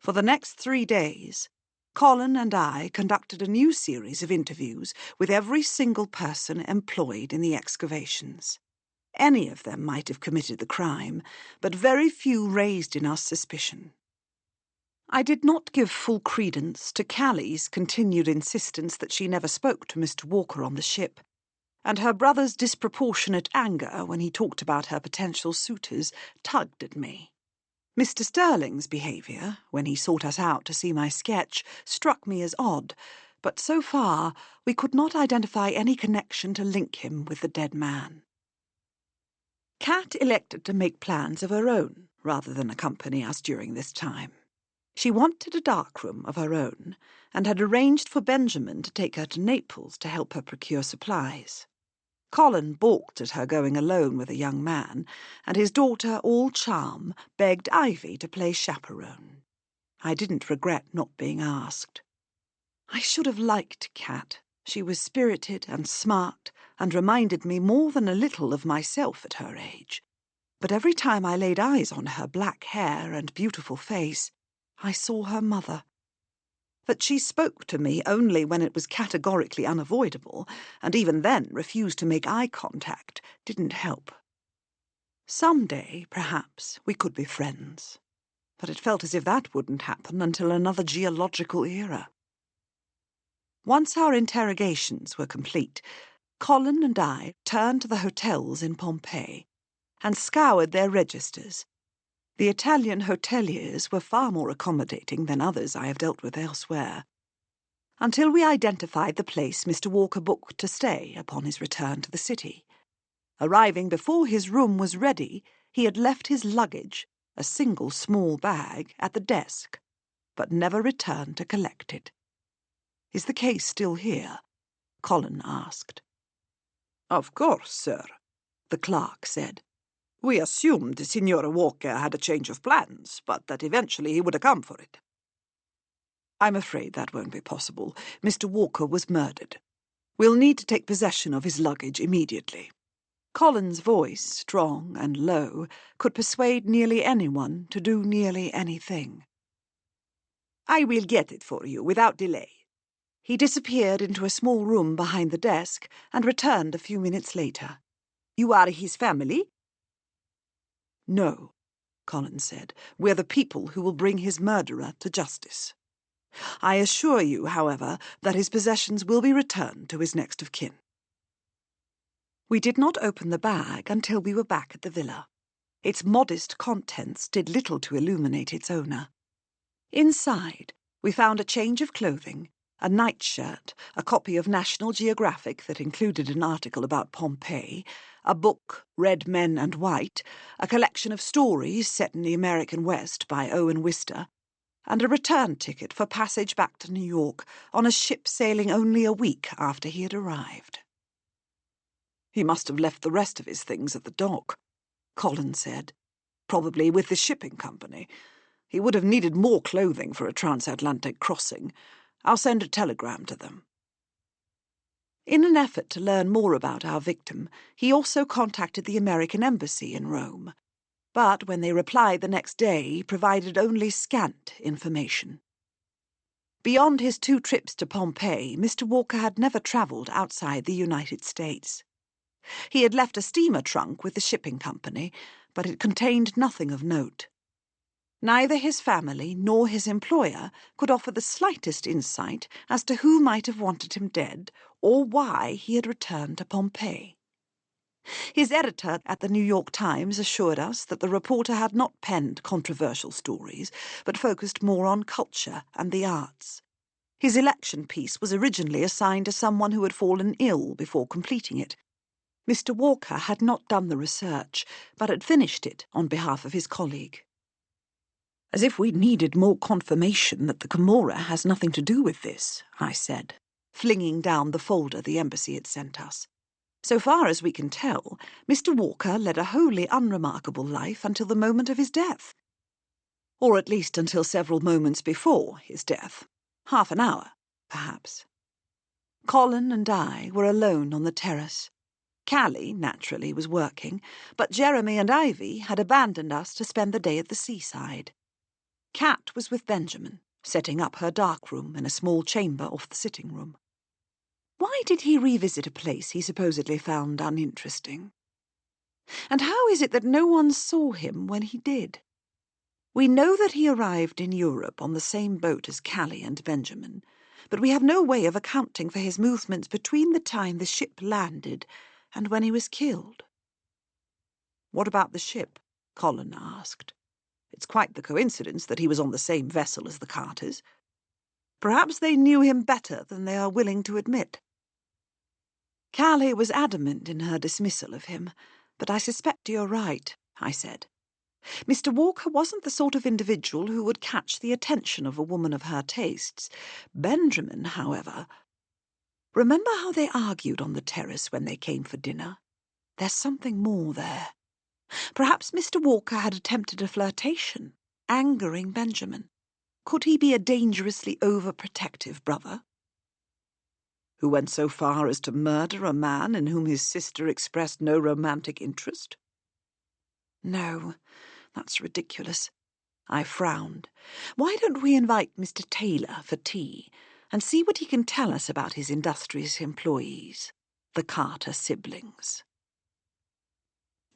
For the next 3 days, Colin and I conducted a new series of interviews with every single person employed in the excavations. Any of them might have committed the crime, but very few raised in us suspicion. I did not give full credence to Callie's continued insistence that she never spoke to Mr. Walker on the ship, and her brother's disproportionate anger when he talked about her potential suitors tugged at me. Mr. Sterling's behaviour, when he sought us out to see my sketch, struck me as odd, but so far we could not identify any connection to link him with the dead man. Kat elected to make plans of her own, rather than accompany us during this time. She wanted a darkroom of her own, and had arranged for Benjamin to take her to Naples to help her procure supplies. Colin balked at her going alone with a young man, and his daughter, all charm, begged Ivy to play chaperone. I didn't regret not being asked. I should have liked Kat. She was spirited and smart, and reminded me more than a little of myself at her age. But every time I laid eyes on her black hair and beautiful face, I saw her mother. That she spoke to me only when it was categorically unavoidable, and even then refused to make eye contact, didn't help. Some day, perhaps, we could be friends, but it felt as if that wouldn't happen until another geological era. Once our interrogations were complete, Colin and I turned to the hotels in Pompeii and scoured their registers. The Italian hoteliers were far more accommodating than others I have dealt with elsewhere, until we identified the place Mr. Walker booked to stay upon his return to the city. Arriving before his room was ready, he had left his luggage, a single small bag, at the desk, but never returned to collect it. "Is the case still here?" Colin asked. "Of course, sir," the clerk said. "We assumed Signor Walker had a change of plans, but that eventually he would account for it." "I'm afraid that won't be possible. Mr. Walker was murdered. We'll need to take possession of his luggage immediately." Colin's voice, strong and low, could persuade nearly anyone to do nearly anything. "I will get it for you without delay." He disappeared into a small room behind the desk and returned a few minutes later. "You are his family?" "No," Colin said. "We're the people who will bring his murderer to justice. I assure you, however, that his possessions will be returned to his next of kin." We did not open the bag until we were back at the villa. Its modest contents did little to illuminate its owner. Inside, we found a change of clothing, a nightshirt, a copy of National Geographic that included an article about Pompeii, a book, Red Men and White, a collection of stories set in the American West by Owen Wister, and a return ticket for passage back to New York on a ship sailing only a week after he had arrived. "He must have left the rest of his things at the dock," Colin said. "Probably with the shipping company. He would have needed more clothing for a transatlantic crossing. I'll send a telegram to them." In an effort to learn more about our victim, he also contacted the American Embassy in Rome, but when they replied the next day, provided only scant information. Beyond his 2 trips to Pompeii, Mr. Walker had never travelled outside the United States. He had left a steamer trunk with the shipping company, but it contained nothing of note. Neither his family nor his employer could offer the slightest insight as to who might have wanted him dead or why he had returned to Pompeii. His editor at the New York Times assured us that the reporter had not penned controversial stories, but focused more on culture and the arts. His election piece was originally assigned to someone who had fallen ill before completing it. Mr. Walker had not done the research, but had finished it on behalf of his colleague. "As if we needed more confirmation that the Camorra has nothing to do with this," I said, flinging down the folder the embassy had sent us. "So far as we can tell, Mr. Walker led a wholly unremarkable life until the moment of his death. Or at least until several moments before his death. Half an hour, perhaps." Colin and I were alone on the terrace. Callie, naturally, was working, but Jeremy and Ivy had abandoned us to spend the day at the seaside. Kat was with Benjamin, setting up her darkroom in a small chamber off the sitting room. Why did he revisit a place he supposedly found uninteresting? And how is it that no one saw him when he did? We know that he arrived in Europe on the same boat as Callie and Benjamin, but we have no way of accounting for his movements between the time the ship landed and when he was killed. "What about the ship?" Colin asked. "It's quite the coincidence that he was on the same vessel as the Carters. Perhaps they knew him better than they are willing to admit." Callie was adamant in her dismissal of him, but I suspect you're right, I said. Mr. Walker wasn't the sort of individual who would catch the attention of a woman of her tastes. Benjamin, however... Remember how they argued on the terrace when they came for dinner? There's something more there. Perhaps Mr. Walker had attempted a flirtation, angering Benjamin. Could he be a dangerously overprotective brother? Who went so far as to murder a man in whom his sister expressed no romantic interest? No, that's ridiculous. I frowned. Why don't we invite Mr. Taylor for tea and see what he can tell us about his industrious employees, the Carter siblings?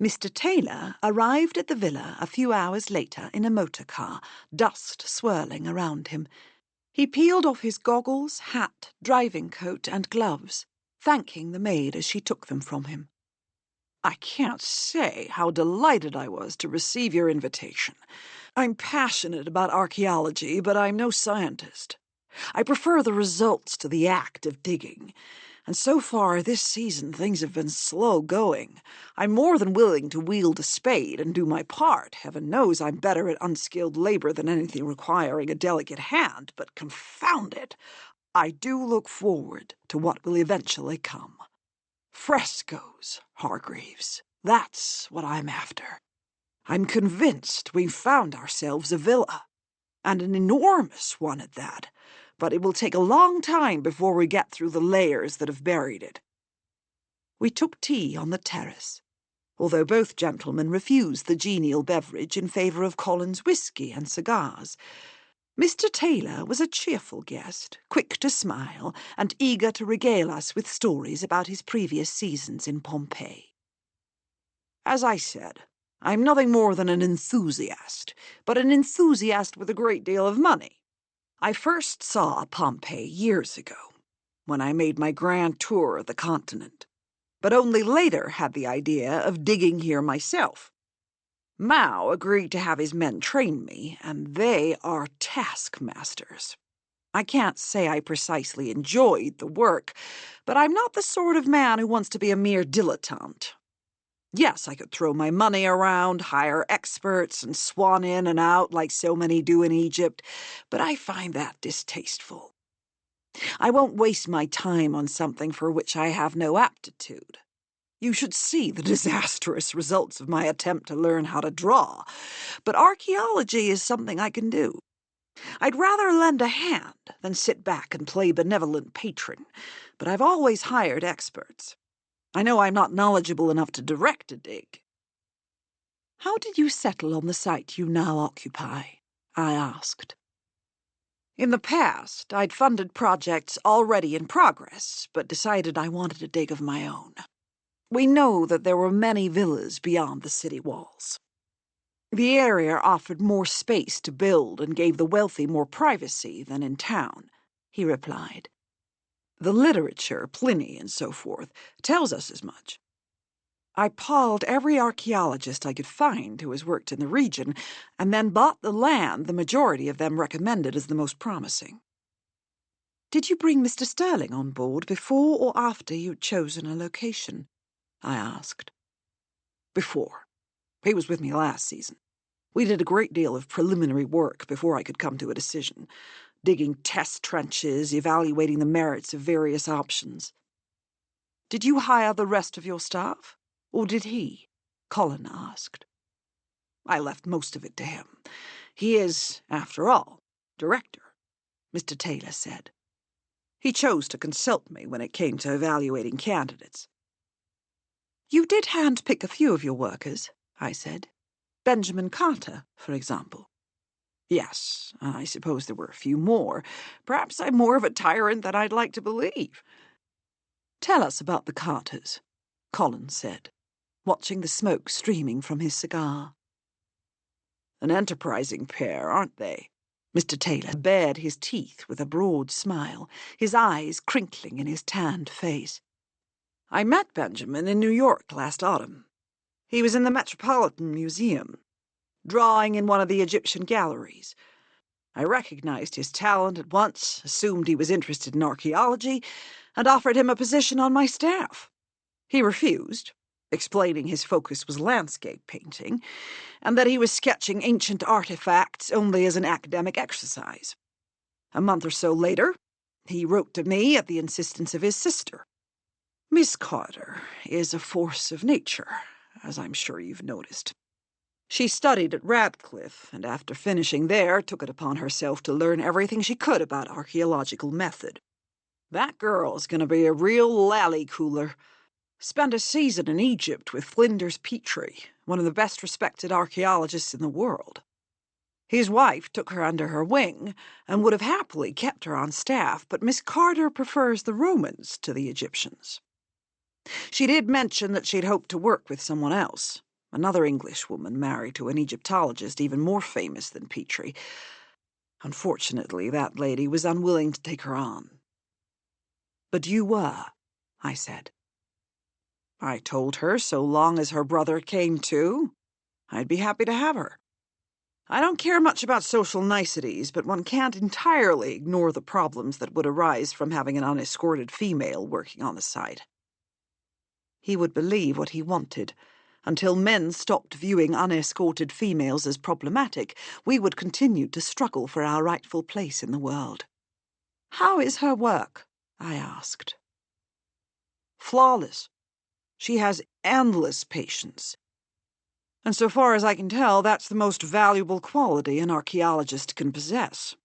Mr. Taylor arrived at the villa a few hours later in a motor car, dust swirling around him. He peeled off his goggles, hat, driving coat and gloves, thanking the maid as she took them from him. "I can't say how delighted I was to receive your invitation. I'm passionate about archaeology, but I'm no scientist. I prefer the results to the act of digging. And so far this season things have been slow going. I'm more than willing to wield a spade and do my part. Heaven knows I'm better at unskilled labor than anything requiring a delicate hand, but confound it, I do look forward to what will eventually come. Frescoes, Hargreaves, that's what I'm after. I'm convinced we've found ourselves a villa, and an enormous one at that, but it will take a long time before we get through the layers that have buried it." We took tea on the terrace, although both gentlemen refused the genial beverage in favour of Colin's whisky and cigars. Mr. Taylor was a cheerful guest, quick to smile, and eager to regale us with stories about his previous seasons in Pompeii. "As I said, I'm nothing more than an enthusiast, but an enthusiast with a great deal of money. I first saw Pompeii years ago, when I made my grand tour of the continent, but only later had the idea of digging here myself. Mao agreed to have his men train me, and they are taskmasters. I can't say I precisely enjoyed the work, but I'm not the sort of man who wants to be a mere dilettante. Yes, I could throw my money around, hire experts, and swan in and out like so many do in Egypt, but I find that distasteful. I won't waste my time on something for which I have no aptitude. You should see the disastrous results of my attempt to learn how to draw, but archaeology is something I can do. I'd rather lend a hand than sit back and play benevolent patron, but I've always hired experts. I know I'm not knowledgeable enough to direct a dig." "How did you settle on the site you now occupy?" I asked. In the past, I'd funded projects already in progress, but decided I wanted a dig of my own. We know that there were many villas beyond the city walls. The area offered more space to build and gave the wealthy more privacy than in town, he replied. The literature, Pliny and so forth, tells us as much. I polled every archaeologist I could find who has worked in the region, and then bought the land the majority of them recommended as the most promising. Did you bring Mr. Sterling on board before or after you'd chosen a location? I asked. Before. He was with me last season. We did a great deal of preliminary work before I could come to a decision, digging test trenches, evaluating the merits of various options. Did you hire the rest of your staff? Or did he? Colin asked. I left most of it to him. He is, after all, director, Mr. Taylor said. He chose to consult me when it came to evaluating candidates. You did handpick a few of your workers, I said. Benjamin Carter, for example. Yes, I suppose there were a few more. Perhaps I'm more of a tyrant than I'd like to believe. Tell us about the Carters, Colin said, watching the smoke streaming from his cigar. An enterprising pair, aren't they? Mr. Taylor bared his teeth with a broad smile, his eyes crinkling in his tanned face. I met Benjamin in New York last autumn. He was in the Metropolitan Museum, drawing in one of the Egyptian galleries. I recognized his talent at once, assumed he was interested in archaeology, and offered him a position on my staff. He refused, explaining his focus was landscape painting, and that he was sketching ancient artifacts only as an academic exercise. A month or so later, he wrote to me at the insistence of his sister. Miss Carter is a force of nature, as I'm sure you've noticed. She studied at Radcliffe, and after finishing there, took it upon herself to learn everything she could about archaeological method. That girl's going to be a real lally-cooler. Spent a season in Egypt with Flinders Petrie, one of the best-respected archaeologists in the world. His wife took her under her wing and would have happily kept her on staff, but Miss Carter prefers the Romans to the Egyptians. She did mention that she'd hoped to work with someone else, another Englishwoman married to an Egyptologist even more famous than Petrie. Unfortunately, that lady was unwilling to take her on. But you were, I said. I told her so long as her brother came too, I'd be happy to have her. I don't care much about social niceties, but one can't entirely ignore the problems that would arise from having an unescorted female working on the site. He would believe what he wanted. Until men stopped viewing unescorted females as problematic, we would continue to struggle for our rightful place in the world. How is her work? I asked. Flawless. She has endless patience. And so far as I can tell, that's the most valuable quality an archaeologist can possess.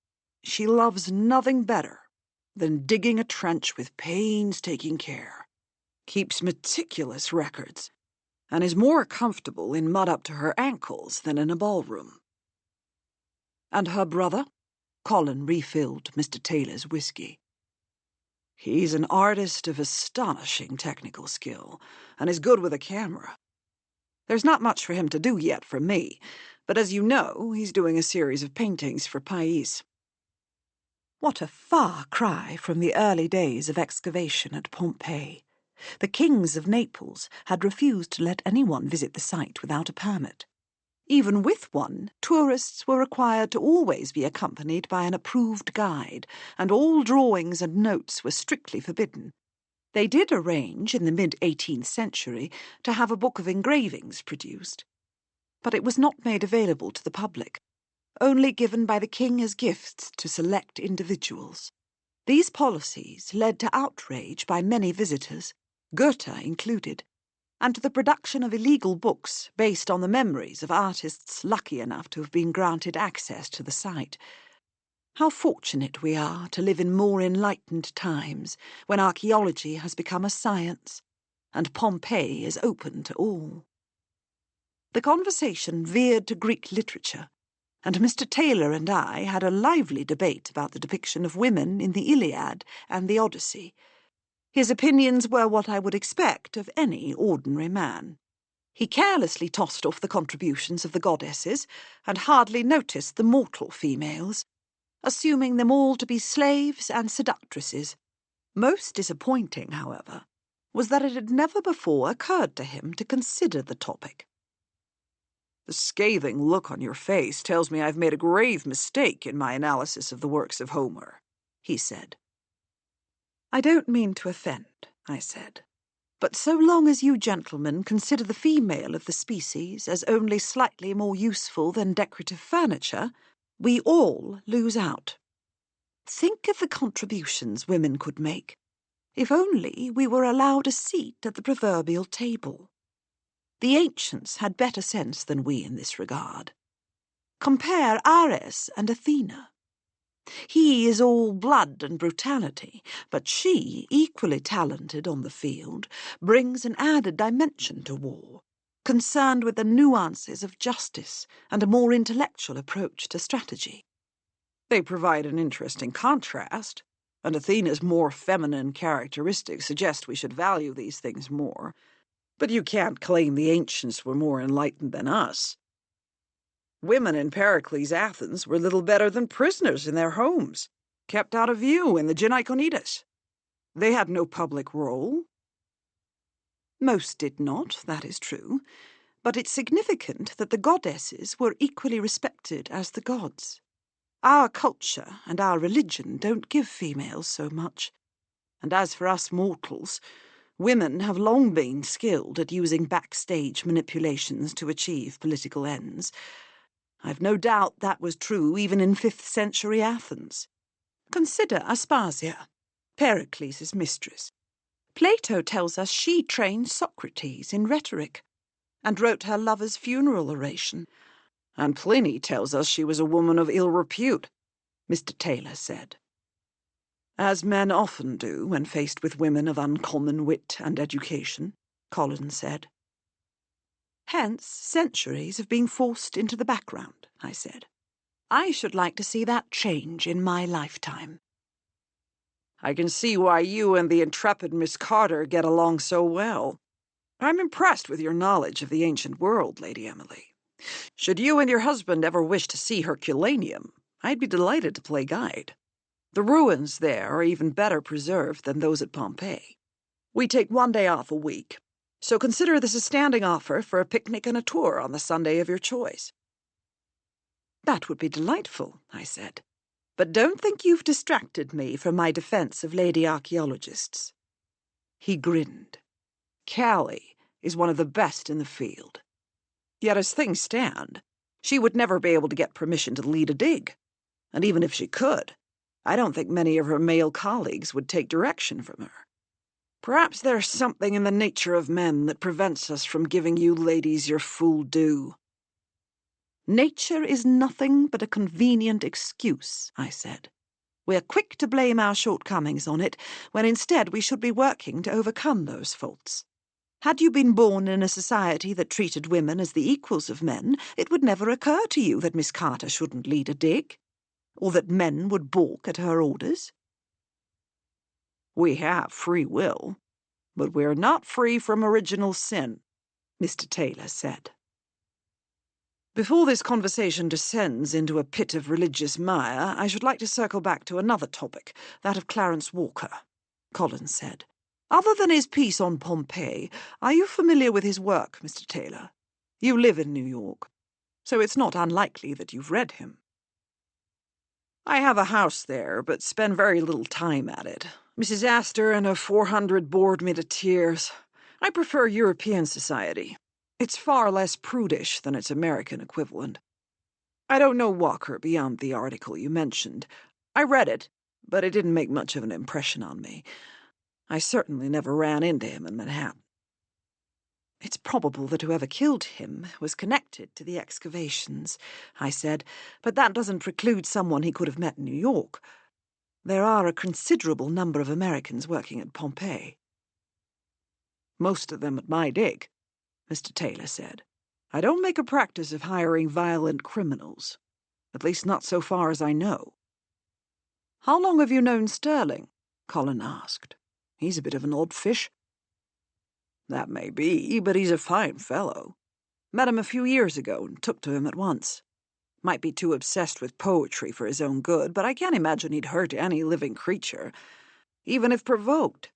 She loves nothing better than digging a trench with painstaking care, keeps meticulous records, and is more comfortable in mud up to her ankles than in a ballroom. And her brother? Colin refilled Mr. Taylor's whiskey. He's an artist of astonishing technical skill, and is good with a camera. There's not much for him to do yet for me, but as you know, he's doing a series of paintings for Pompeii. What a far cry from the early days of excavation at Pompeii. The kings of Naples had refused to let anyone visit the site without a permit. Even with one, tourists were required to always be accompanied by an approved guide, and all drawings and notes were strictly forbidden. They did arrange, in the mid-18th century, to have a book of engravings produced, but it was not made available to the public, only given by the king as gifts to select individuals. These policies led to outrage by many visitors, Goethe included, and to the production of illegal books based on the memories of artists lucky enough to have been granted access to the site. How fortunate we are to live in more enlightened times, when archaeology has become a science, and Pompeii is open to all. The conversation veered to Greek literature, and Mr. Taylor and I had a lively debate about the depiction of women in the Iliad and the Odyssey. His opinions were what I would expect of any ordinary man. He carelessly tossed off the contributions of the goddesses and hardly noticed the mortal females, assuming them all to be slaves and seductresses. Most disappointing, however, was that it had never before occurred to him to consider the topic. "The scathing look on your face tells me I've made a grave mistake in my analysis of the works of Homer," he said. "I don't mean to offend," I said, "but so long as you gentlemen consider the female of the species as only slightly more useful than decorative furniture, we all lose out. Think of the contributions women could make, if only we were allowed a seat at the proverbial table. The ancients had better sense than we in this regard. Compare Ares and Athena. He is all blood and brutality, but she, equally talented on the field, brings an added dimension to war, concerned with the nuances of justice and a more intellectual approach to strategy. They provide an interesting contrast, and Athena's more feminine characteristics suggest we should value these things more. But you can't claim the ancients were more enlightened than us. Women in Pericles' Athens were little better than prisoners in their homes, kept out of view in the Gynaeconides. They had no public role." "Most did not, that is true, but it's significant that the goddesses were equally respected as the gods. Our culture and our religion don't give females so much, and as for us mortals, women have long been skilled at using backstage manipulations to achieve political ends. I've no doubt that was true even in 5th century Athens. Consider Aspasia, Pericles' mistress. Plato tells us she trained Socrates in rhetoric and wrote her lover's funeral oration. And Pliny tells us she was a woman of ill repute," Mr. Taylor said. "As men often do when faced with women of uncommon wit and education," Colin said. "Hence centuries of being forced into the background," I said. "I should like to see that change in my lifetime." "I can see why you and the intrepid Miss Carter get along so well. I'm impressed with your knowledge of the ancient world, Lady Emily. Should you and your husband ever wish to see Herculaneum, I'd be delighted to play guide. The ruins there are even better preserved than those at Pompeii. We take one day off a week, so consider this a standing offer for a picnic and a tour on the Sunday of your choice." "That would be delightful," I said, "but don't think you've distracted me from my defence of lady archaeologists." He grinned. "Callie is one of the best in the field. Yet as things stand, she would never be able to get permission to lead a dig. And even if she could, I don't think many of her male colleagues would take direction from her. Perhaps there's something in the nature of men that prevents us from giving you ladies your full due." "Nature is nothing but a convenient excuse," I said. "We're quick to blame our shortcomings on it, when instead we should be working to overcome those faults. Had you been born in a society that treated women as the equals of men, it would never occur to you that Miss Carter shouldn't lead a dig, or that men would balk at her orders." "We have free will, but we're not free from original sin," Mr. Taylor said. "Before this conversation descends into a pit of religious mire, I should like to circle back to another topic, that of Clarence Walker," Colin said. "Other than his piece on Pompeii, are you familiar with his work, Mr. Taylor? You live in New York, so it's not unlikely that you've read him." "I have a house there, but spend very little time at it. Mrs. Astor and her 400 bored me to tears. I prefer European society. It's far less prudish than its American equivalent. I don't know Walker beyond the article you mentioned. I read it, but it didn't make much of an impression on me. I certainly never ran into him in Manhattan." "It's probable that whoever killed him was connected to the excavations," I said, "but that doesn't preclude someone he could have met in New York. There are a considerable number of Americans working at Pompeii." "Most of them at my dig," Mr. Taylor said. "I don't make a practice of hiring violent criminals, at least not so far as I know." "How long have you known Sterling?" Colin asked. "He's a bit of an odd fish." That may be, but he's a fine fellow. Met him a few years ago and took to him at once. Might be too obsessed with poetry for his own good, but I can't imagine he'd hurt any living creature, even if provoked.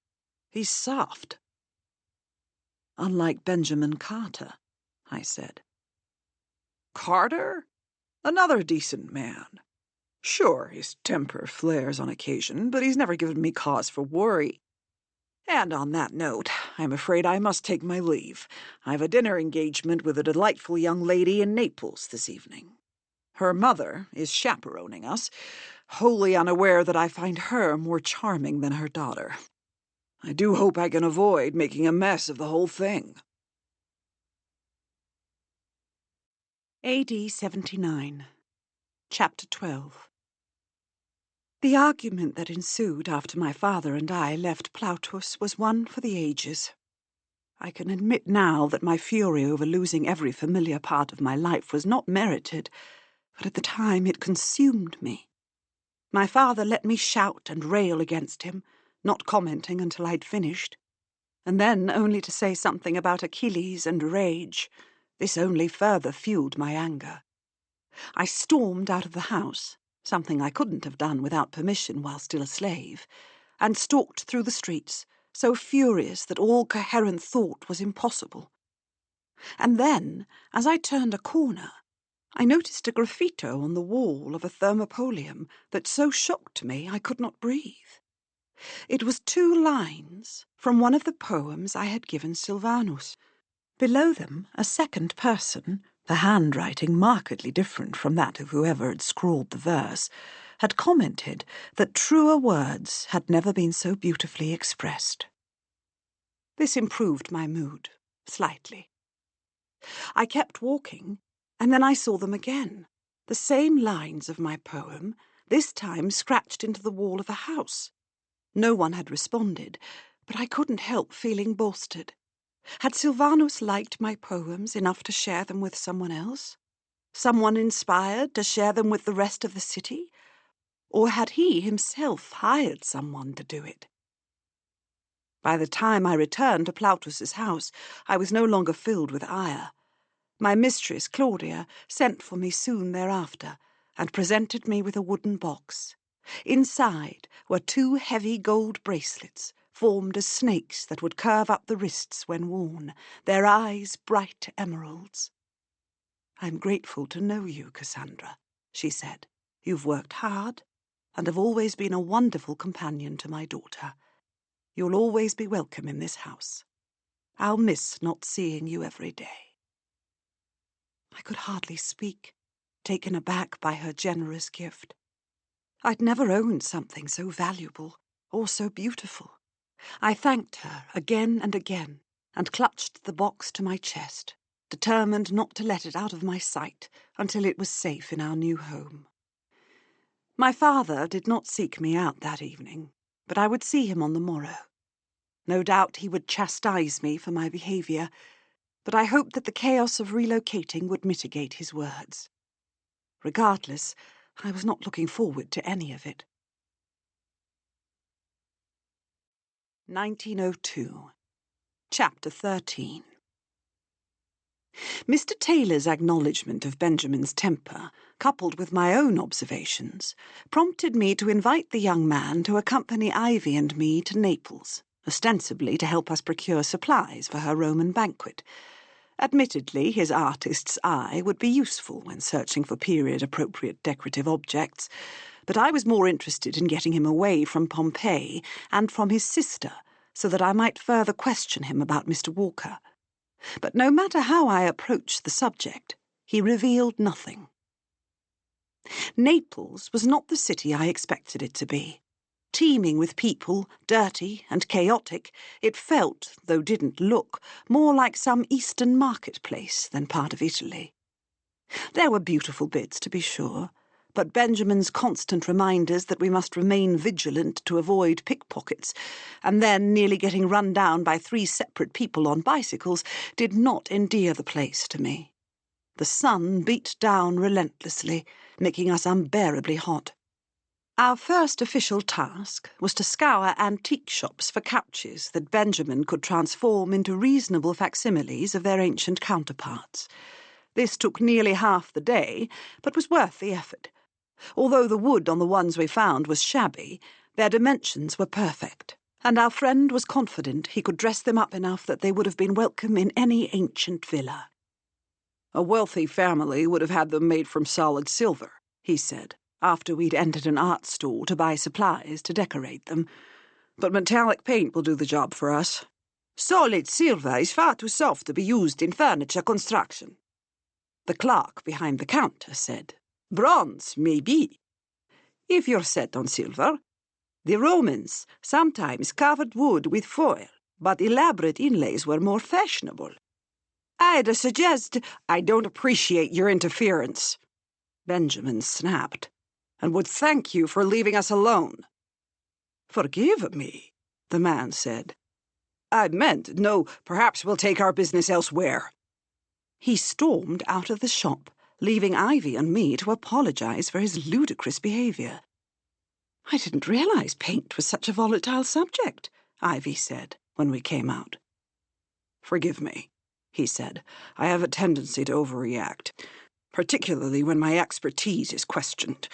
He's soft. Unlike Benjamin Carter, I said. Carter? Another decent man. Sure, his temper flares on occasion, but he's never given me cause for worry. And on that note, I'm afraid I must take my leave. I've a dinner engagement with a delightful young lady in Naples this evening. Her mother is chaperoning us, wholly unaware that I find her more charming than her daughter. I do hope I can avoid making a mess of the whole thing. AD 79. Chapter 12. The argument that ensued after my father and I left Plautus was one for the ages. I can admit now that my fury over losing every familiar part of my life was not merited, but at the time it consumed me. My father let me shout and rail against him, not commenting until I'd finished, and then only to say something about Achilles and rage. This only further fueled my anger. I stormed out of the house, something I couldn't have done without permission while still a slave, and stalked through the streets, so furious that all coherent thought was impossible. And then, as I turned a corner, I noticed a graffito on the wall of a thermopolium that so shocked me I could not breathe. It was 2 lines from one of the poems I had given Silvanus. Below them, a second person, the handwriting markedly different from that of whoever had scrawled the verse, had commented that truer words had never been so beautifully expressed. This improved my mood, slightly. I kept walking, and then I saw them again, the same lines of my poem, this time scratched into the wall of a house. No one had responded, but I couldn't help feeling bolstered. Had Silvanus liked my poems enough to share them with someone else? Someone inspired to share them with the rest of the city? Or had he himself hired someone to do it? By the time I returned to Plautus's house, I was no longer filled with ire. My mistress, Claudia, sent for me soon thereafter, and presented me with a wooden box. Inside were 2 heavy gold bracelets, formed as snakes that would curve up the wrists when worn, their eyes bright emeralds. "I'm grateful to know you, Cassandra," she said. "You've worked hard, and have always been a wonderful companion to my daughter. You'll always be welcome in this house. I'll miss not seeing you every day." I could hardly speak, taken aback by her generous gift. I'd never owned something so valuable or so beautiful. I thanked her again and again, and clutched the box to my chest, determined not to let it out of my sight until it was safe in our new home. My father did not seek me out that evening, but I would see him on the morrow. No doubt he would chastise me for my behaviour, but I hoped that the chaos of relocating would mitigate his words. Regardless, I was not looking forward to any of it. 1902. Chapter 13. Mr. Taylor's acknowledgment of Benjamin's temper, coupled with my own observations, prompted me to invite the young man to accompany Ivy and me to Naples, ostensibly to help us procure supplies for her Roman banquet. Admittedly, his artist's eye would be useful when searching for period-appropriate decorative objects, but I was more interested in getting him away from Pompeii and from his sister, so that I might further question him about Mr. Walker. But no matter how I approached the subject, he revealed nothing. Naples was not the city I expected it to be. Teeming with people, dirty and chaotic, it felt, though didn't look, more like some eastern marketplace than part of Italy. There were beautiful bits, to be sure, but Benjamin's constant reminders that we must remain vigilant to avoid pickpockets, and then nearly getting run down by 3 separate people on bicycles, did not endear the place to me. The sun beat down relentlessly, making us unbearably hot. Our first official task was to scour antique shops for couches that Benjamin could transform into reasonable facsimiles of their ancient counterparts. This took nearly half the day, but was worth the effort. Although the wood on the ones we found was shabby, their dimensions were perfect, and our friend was confident he could dress them up enough that they would have been welcome in any ancient villa. "A wealthy family would have had them made from solid silver," he said, after we'd entered an art store to buy supplies to decorate them. "But metallic paint will do the job for us. Solid silver is far too soft to be used in furniture construction." The clerk behind the counter said, "Bronze, maybe. If you're set on silver. The Romans sometimes covered wood with foil, but elaborate inlays were more fashionable. I'd suggest—" "I don't appreciate your interference," Benjamin snapped, "and would thank you for leaving us alone." "Forgive me," the man said. "I meant, no, perhaps we'll take our business elsewhere." He stormed out of the shop, leaving Ivy and me to apologize for his ludicrous behavior. "I didn't realize paint was such a volatile subject," Ivy said when we came out. "Forgive me," he said. "I have a tendency to overreact, particularly when my expertise is questioned.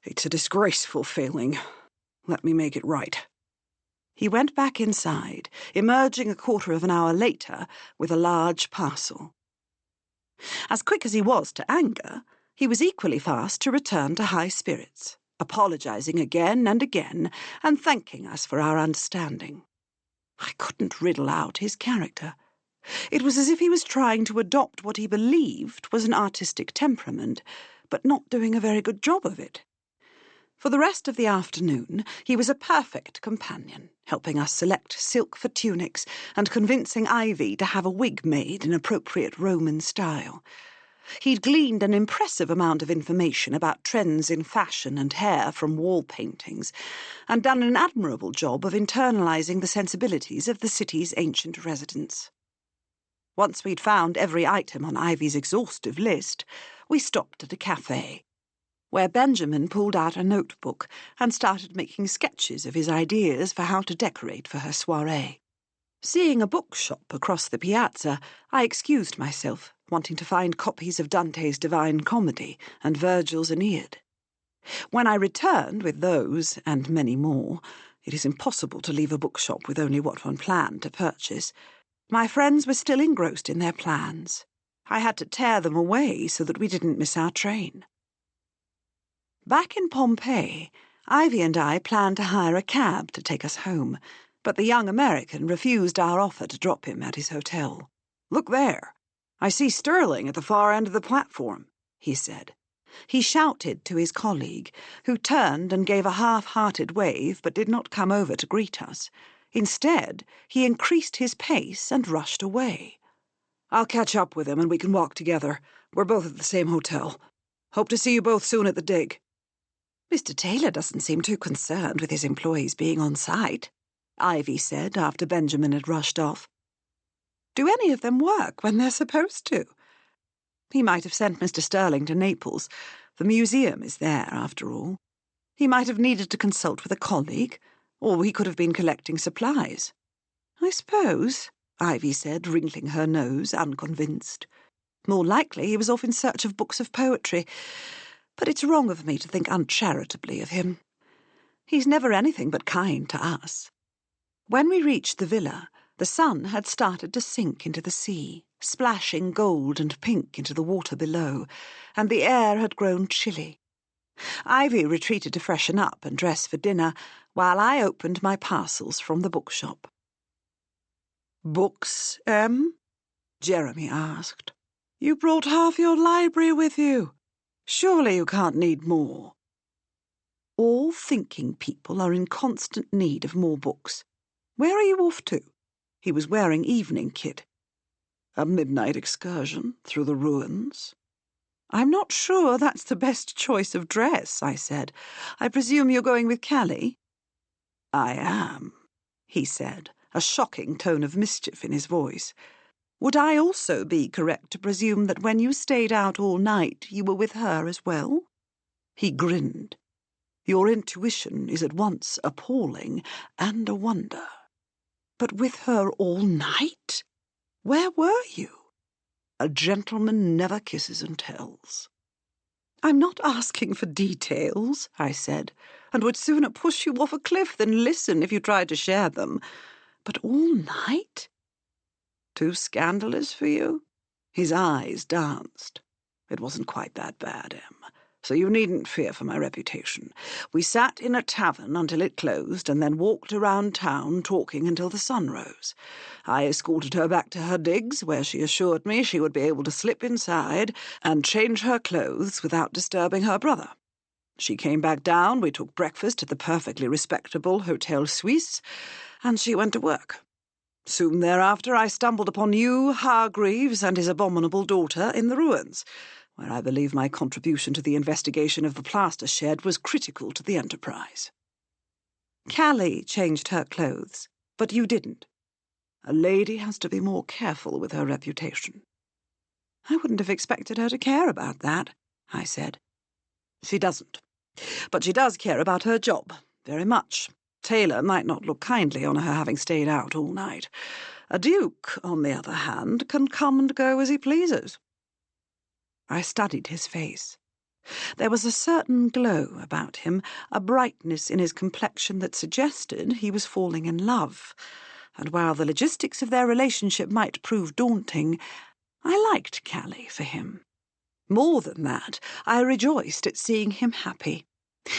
It's a disgraceful failing. Let me make it right." He went back inside, emerging a quarter of an hour later with a large parcel. As quick as he was to anger, he was equally fast to return to high spirits, apologizing again and again and thanking us for our understanding. I couldn't riddle out his character. It was as if he was trying to adopt what he believed was an artistic temperament, but not doing a very good job of it. For the rest of the afternoon, he was a perfect companion, helping us select silk for tunics and convincing Ivy to have a wig made in appropriate Roman style. He'd gleaned an impressive amount of information about trends in fashion and hair from wall paintings, and done an admirable job of internalizing the sensibilities of the city's ancient residents. Once we'd found every item on Ivy's exhaustive list, we stopped at a cafe, where Benjamin pulled out a notebook and started making sketches of his ideas for how to decorate for her soirée. Seeing a bookshop across the piazza, I excused myself, wanting to find copies of Dante's Divine Comedy and Virgil's Aeneid. When I returned with those, and many more, it is impossible to leave a bookshop with only what one planned to purchase, my friends were still engrossed in their plans. I had to tear them away so that we didn't miss our train. Back in Pompeii, Ivy and I planned to hire a cab to take us home, but the young American refused our offer to drop him at his hotel. "Look there! I see Sterling at the far end of the platform," he said. He shouted to his colleague, who turned and gave a half-hearted wave but did not come over to greet us. Instead, he increased his pace and rushed away. "I'll catch up with him and we can walk together. We're both at the same hotel. Hope to see you both soon at the dig." "Mr. Taylor doesn't seem too concerned with his employees being on site," Ivy said after Benjamin had rushed off. "Do any of them work when they're supposed to?" "He might have sent Mr. Sterling to Naples. The museum is there, after all. He might have needed to consult with a colleague, or he could have been collecting supplies." "I suppose," Ivy said, wrinkling her nose, unconvinced. "More likely he was off in search of books of poetry. But it's wrong of me to think uncharitably of him. He's never anything but kind to us." When we reached the villa, the sun had started to sink into the sea, splashing gold and pink into the water below, and the air had grown chilly. Ivy retreated to freshen up and dress for dinner, while I opened my parcels from the bookshop. "Books, Em?" Jeremy asked. "You brought half your library with you. Surely you can't need more." "All thinking people are in constant need of more books. Where are you off to?" He was wearing evening kit. "A midnight excursion through the ruins." "I'm not sure that's the best choice of dress," I said. "I presume you're going with Callie?" "I am," he said, a shocking tone of mischief in his voice. "Would I also be correct to presume that when you stayed out all night you were with her as well?" He grinned. Your intuition is at once appalling and a wonder. But with her all night? Where were you? A gentleman never kisses and tells. I'm not asking for details, I said, and would sooner push you off a cliff than listen if you tried to share them. But all night? Too scandalous for you? His eyes danced. It wasn't quite that bad, Em, so you needn't fear for my reputation. We sat in a tavern until it closed and then walked around town talking until the sun rose. I escorted her back to her digs, where she assured me she would be able to slip inside and change her clothes without disturbing her brother. She came back down, we took breakfast at the perfectly respectable Hotel Suisse, and she went to work. Soon thereafter I stumbled upon you, Hargreaves, and his abominable daughter in the ruins, where I believe my contribution to the investigation of the plaster shed was critical to the enterprise. Callie changed her clothes, but you didn't. A lady has to be more careful with her reputation. I wouldn't have expected her to care about that, I said. She doesn't. But she does care about her job, very much. Taylor might not look kindly on her having stayed out all night. A duke, on the other hand, can come and go as he pleases. I studied his face. There was a certain glow about him, a brightness in his complexion that suggested he was falling in love. And while the logistics of their relationship might prove daunting, I liked Callie for him. More than that, I rejoiced at seeing him happy,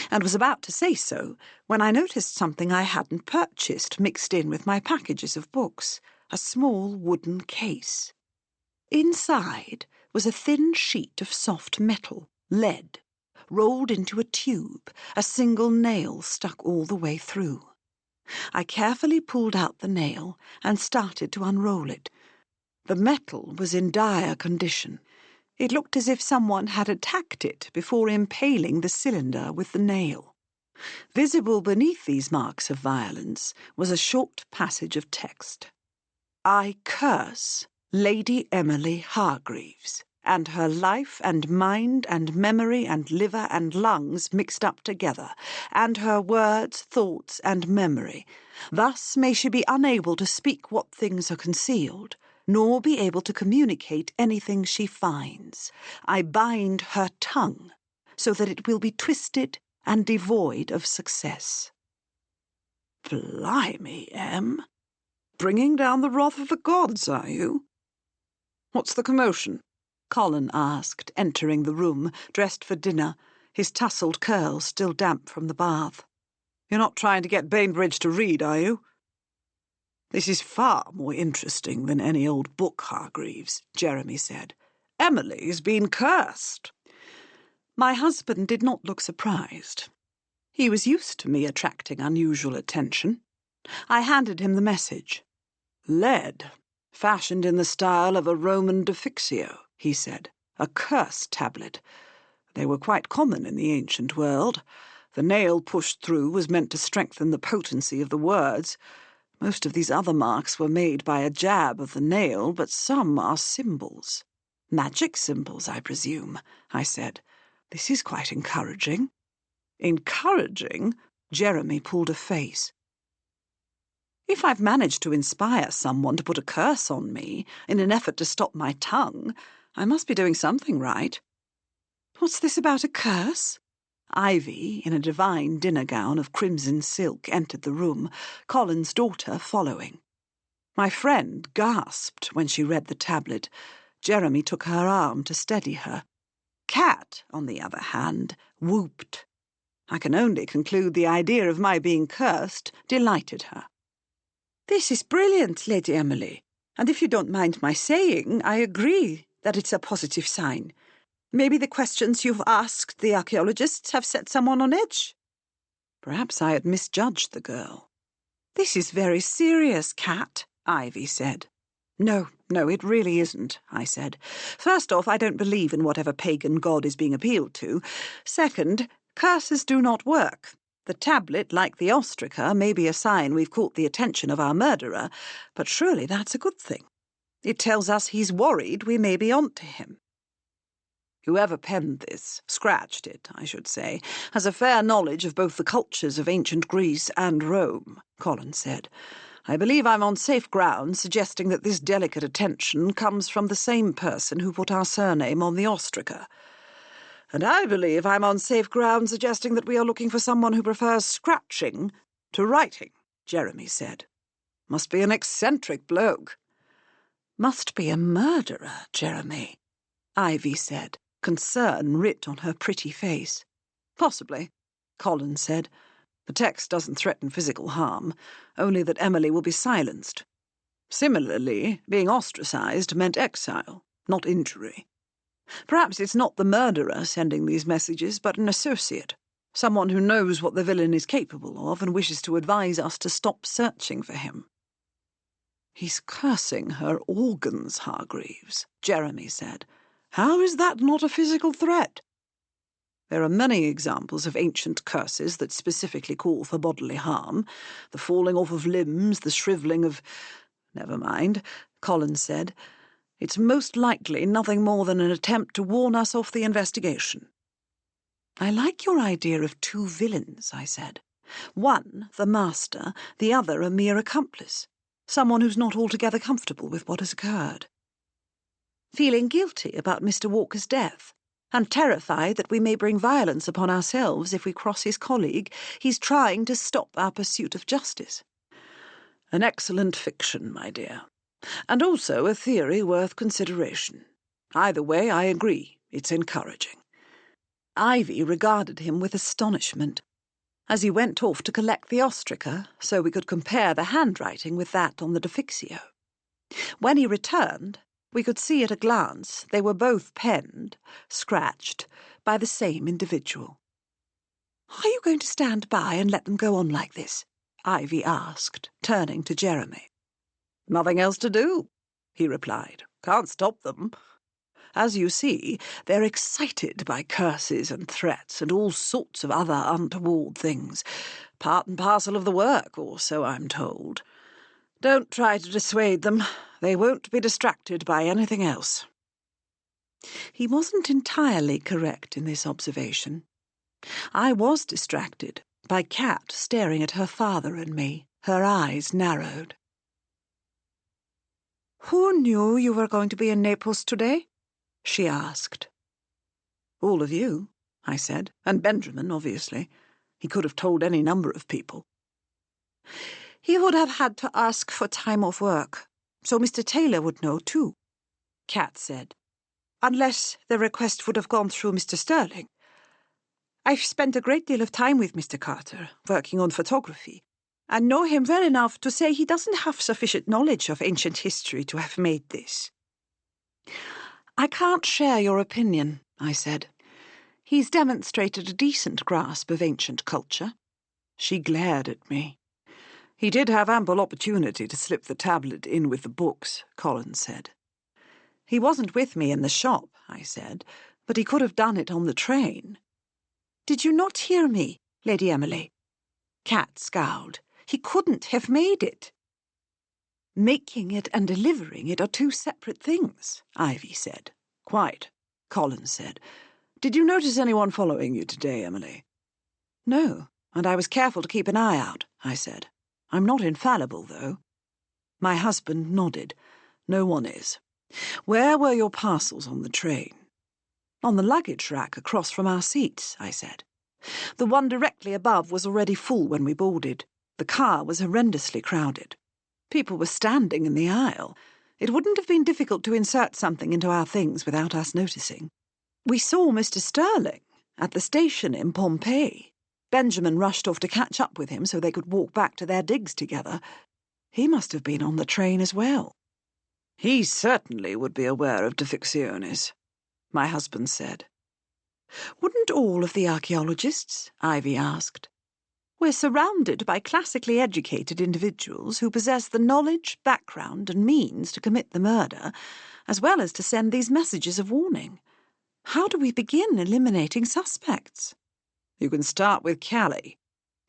and was about to say so when I noticed something I hadn't purchased mixed in with my packages of books, a small wooden case. Inside was a thin sheet of soft metal, lead, rolled into a tube, a single nail stuck all the way through. I carefully pulled out the nail and started to unroll it. The metal was in dire condition. It looked as if someone had attacked it before impaling the cylinder with the nail. Visible beneath these marks of violence was a short passage of text. I curse Lady Emily Hargreaves, and her life and mind and memory and liver and lungs mixed up together, and her words, thoughts, and memory. Thus may she be unable to speak what things are concealed, nor be able to communicate anything she finds. I bind her tongue, so that it will be twisted and devoid of success. Blimey, Em. Bringing down the wrath of the gods, are you? What's the commotion? Colin asked, entering the room, dressed for dinner, his tousled curls still damp from the bath. You're not trying to get Bainbridge to read, are you? This is far more interesting than any old book, Hargreaves, Jeremy said. Emily's been cursed. My husband did not look surprised. He was used to me attracting unusual attention. I handed him the message. Lead, fashioned in the style of a Roman defixio, he said. A curse tablet. They were quite common in the ancient world. The nail pushed through was meant to strengthen the potency of the words. Most of these other marks were made by a jab of the nail, but some are symbols. Magic symbols, I presume, I said. This is quite encouraging. Encouraging? Jeremy pulled a face. If I've managed to inspire someone to put a curse on me in an effort to stop my tongue, I must be doing something right. What's this about a curse? Ivy, in a divine dinner gown of crimson silk, entered the room, Colin's daughter following. My friend gasped when she read the tablet. Jeremy took her arm to steady her. Kat, on the other hand, whooped. I can only conclude the idea of my being cursed delighted her. This is brilliant, Lady Emily, and if you don't mind my saying, I agree that it's a positive sign. Maybe the questions you've asked the archaeologists have set someone on edge. Perhaps I had misjudged the girl. This is very serious, Kat, Ivy said. No, it really isn't, I said. First off, I don't believe in whatever pagan god is being appealed to. Second, curses do not work. The tablet, like the ostraca, may be a sign we've caught the attention of our murderer, but surely that's a good thing. It tells us he's worried we may be on to him. Whoever penned this, scratched it, I should say, has a fair knowledge of both the cultures of ancient Greece and Rome, Colin said. I believe I'm on safe ground suggesting that this delicate attention comes from the same person who put our surname on the ostraca. And I believe I'm on safe ground suggesting that we are looking for someone who prefers scratching to writing, Jeremy said. Must be an eccentric bloke. Must be a murderer, Jeremy, Ivy said, concern writ on her pretty face. Possibly, Colin said. The text doesn't threaten physical harm, only that Emily will be silenced. Similarly, being ostracized meant exile, not injury. Perhaps it's not the murderer sending these messages, but an associate, someone who knows what the villain is capable of and wishes to advise us to stop searching for him. He's cursing her organs, Hargreaves, Jeremy said. How is that not a physical threat? There are many examples of ancient curses that specifically call for bodily harm. The falling off of limbs, the shrivelling of... Never mind, Colin said. It's most likely nothing more than an attempt to warn us off the investigation. I like your idea of two villains, I said. One, the master, the other a mere accomplice. Someone who's not altogether comfortable with what has occurred. Feeling guilty about Mr. Walker's death, and terrified that we may bring violence upon ourselves if we cross his colleague, he's trying to stop our pursuit of justice. An excellent fiction, my dear. And also a theory worth consideration. Either way, I agree. It's encouraging. Ivy regarded him with astonishment, as he went off to collect the ostraca so we could compare the handwriting with that on the defixio. When he returned, we could see at a glance they were both penned, scratched, by the same individual. "Are you going to stand by and let them go on like this?" Ivy asked, turning to Jeremy. "Nothing else to do," he replied. "Can't stop them. As you see, they're excited by curses and threats and all sorts of other untoward things. Part and parcel of the work, or so I'm told. Don't try to dissuade them. They won't be distracted by anything else." He wasn't entirely correct in this observation. I was distracted by Kat staring at her father and me, her eyes narrowed. "Who knew you were going to be in Naples today?" she asked. "All of you," I said, "and Benjamin, obviously. He could have told any number of people." "He would have had to ask for time off work, so Mr. Taylor would know too," Kat said, "unless the request would have gone through Mr. Sterling. I've spent a great deal of time with Mr. Carter, working on photography, and know him well enough to say he doesn't have sufficient knowledge of ancient history to have made this." "I can't share your opinion," I said. "He's demonstrated a decent grasp of ancient culture." She glared at me. "He did have ample opportunity to slip the tablet in with the books," Colin said. "He wasn't with me in the shop," I said, "but he could have done it on the train." "Did you not hear me, Lady Emily?" Kat scowled. "He couldn't have made it." "Making it and delivering it are two separate things," Ivy said. "Quite," Colin said. "Did you notice anyone following you today, Emily?" "No, and I was careful to keep an eye out," I said. "I'm not infallible, though." My husband nodded. "No one is. Where were your parcels on the train?" "On the luggage rack across from our seats," I said. "The one directly above was already full when we boarded. The car was horrendously crowded. People were standing in the aisle. It wouldn't have been difficult to insert something into our things without us noticing. We saw Mr. Sterling at the station in Pompeii. Benjamin rushed off to catch up with him so they could walk back to their digs together. He must have been on the train as well." "He certainly would be aware of defixiones," my husband said. "Wouldn't all of the archaeologists?" Ivy asked. "We're surrounded by classically educated individuals who possess the knowledge, background, and means to commit the murder, as well as to send these messages of warning. How do we begin eliminating suspects?" "You can start with Callie,"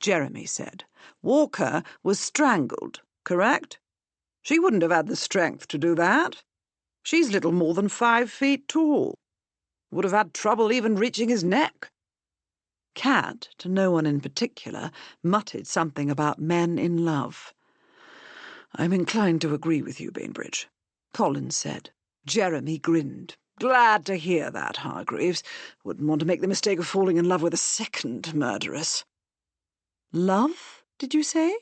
Jeremy said. "Walker was strangled, correct? She wouldn't have had the strength to do that. She's little more than 5 feet tall." Would have had trouble even reaching his neck. Cat, to no one in particular, muttered something about men in love. I'm inclined to agree with you, Bainbridge, Colin said. Jeremy grinned. Glad to hear that, Hargreaves. Wouldn't want to make the mistake of falling in love with a second murderess. Love, did you say?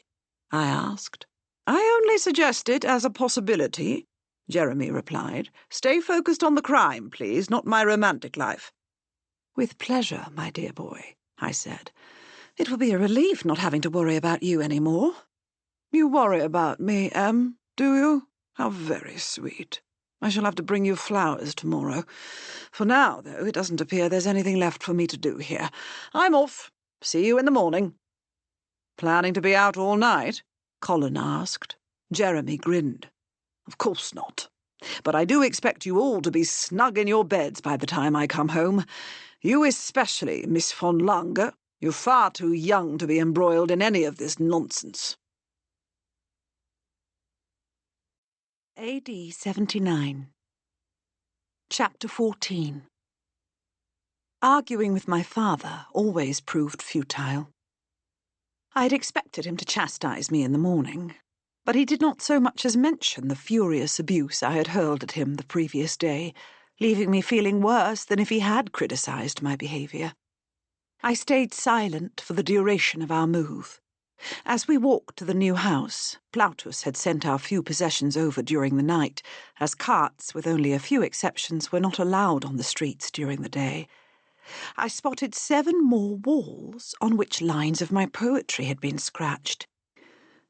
I asked. I only suggest it as a possibility, Jeremy replied. Stay focused on the crime, please, not my romantic life. With pleasure, my dear boy, I said. It will be a relief not having to worry about you any more. You worry about me, Em, do you? How very sweet. I shall have to bring you flowers tomorrow. For now, though, it doesn't appear there's anything left for me to do here. I'm off. See you in the morning. Planning to be out all night? Colin asked. Jeremy grinned. Of course not. But I do expect you all to be snug in your beds by the time I come home. You especially, Miss von Lange. You're far too young to be embroiled in any of this nonsense. AD 79. Chapter 14. Arguing with my father always proved futile. I had expected him to chastise me in the morning, but he did not so much as mention the furious abuse I had hurled at him the previous day, leaving me feeling worse than if he had criticised my behaviour. I stayed silent for the duration of our move. As we walked to the new house, Plautus had sent our few possessions over during the night, as carts, with only a few exceptions, were not allowed on the streets during the day. I spotted 7 more walls on which lines of my poetry had been scratched.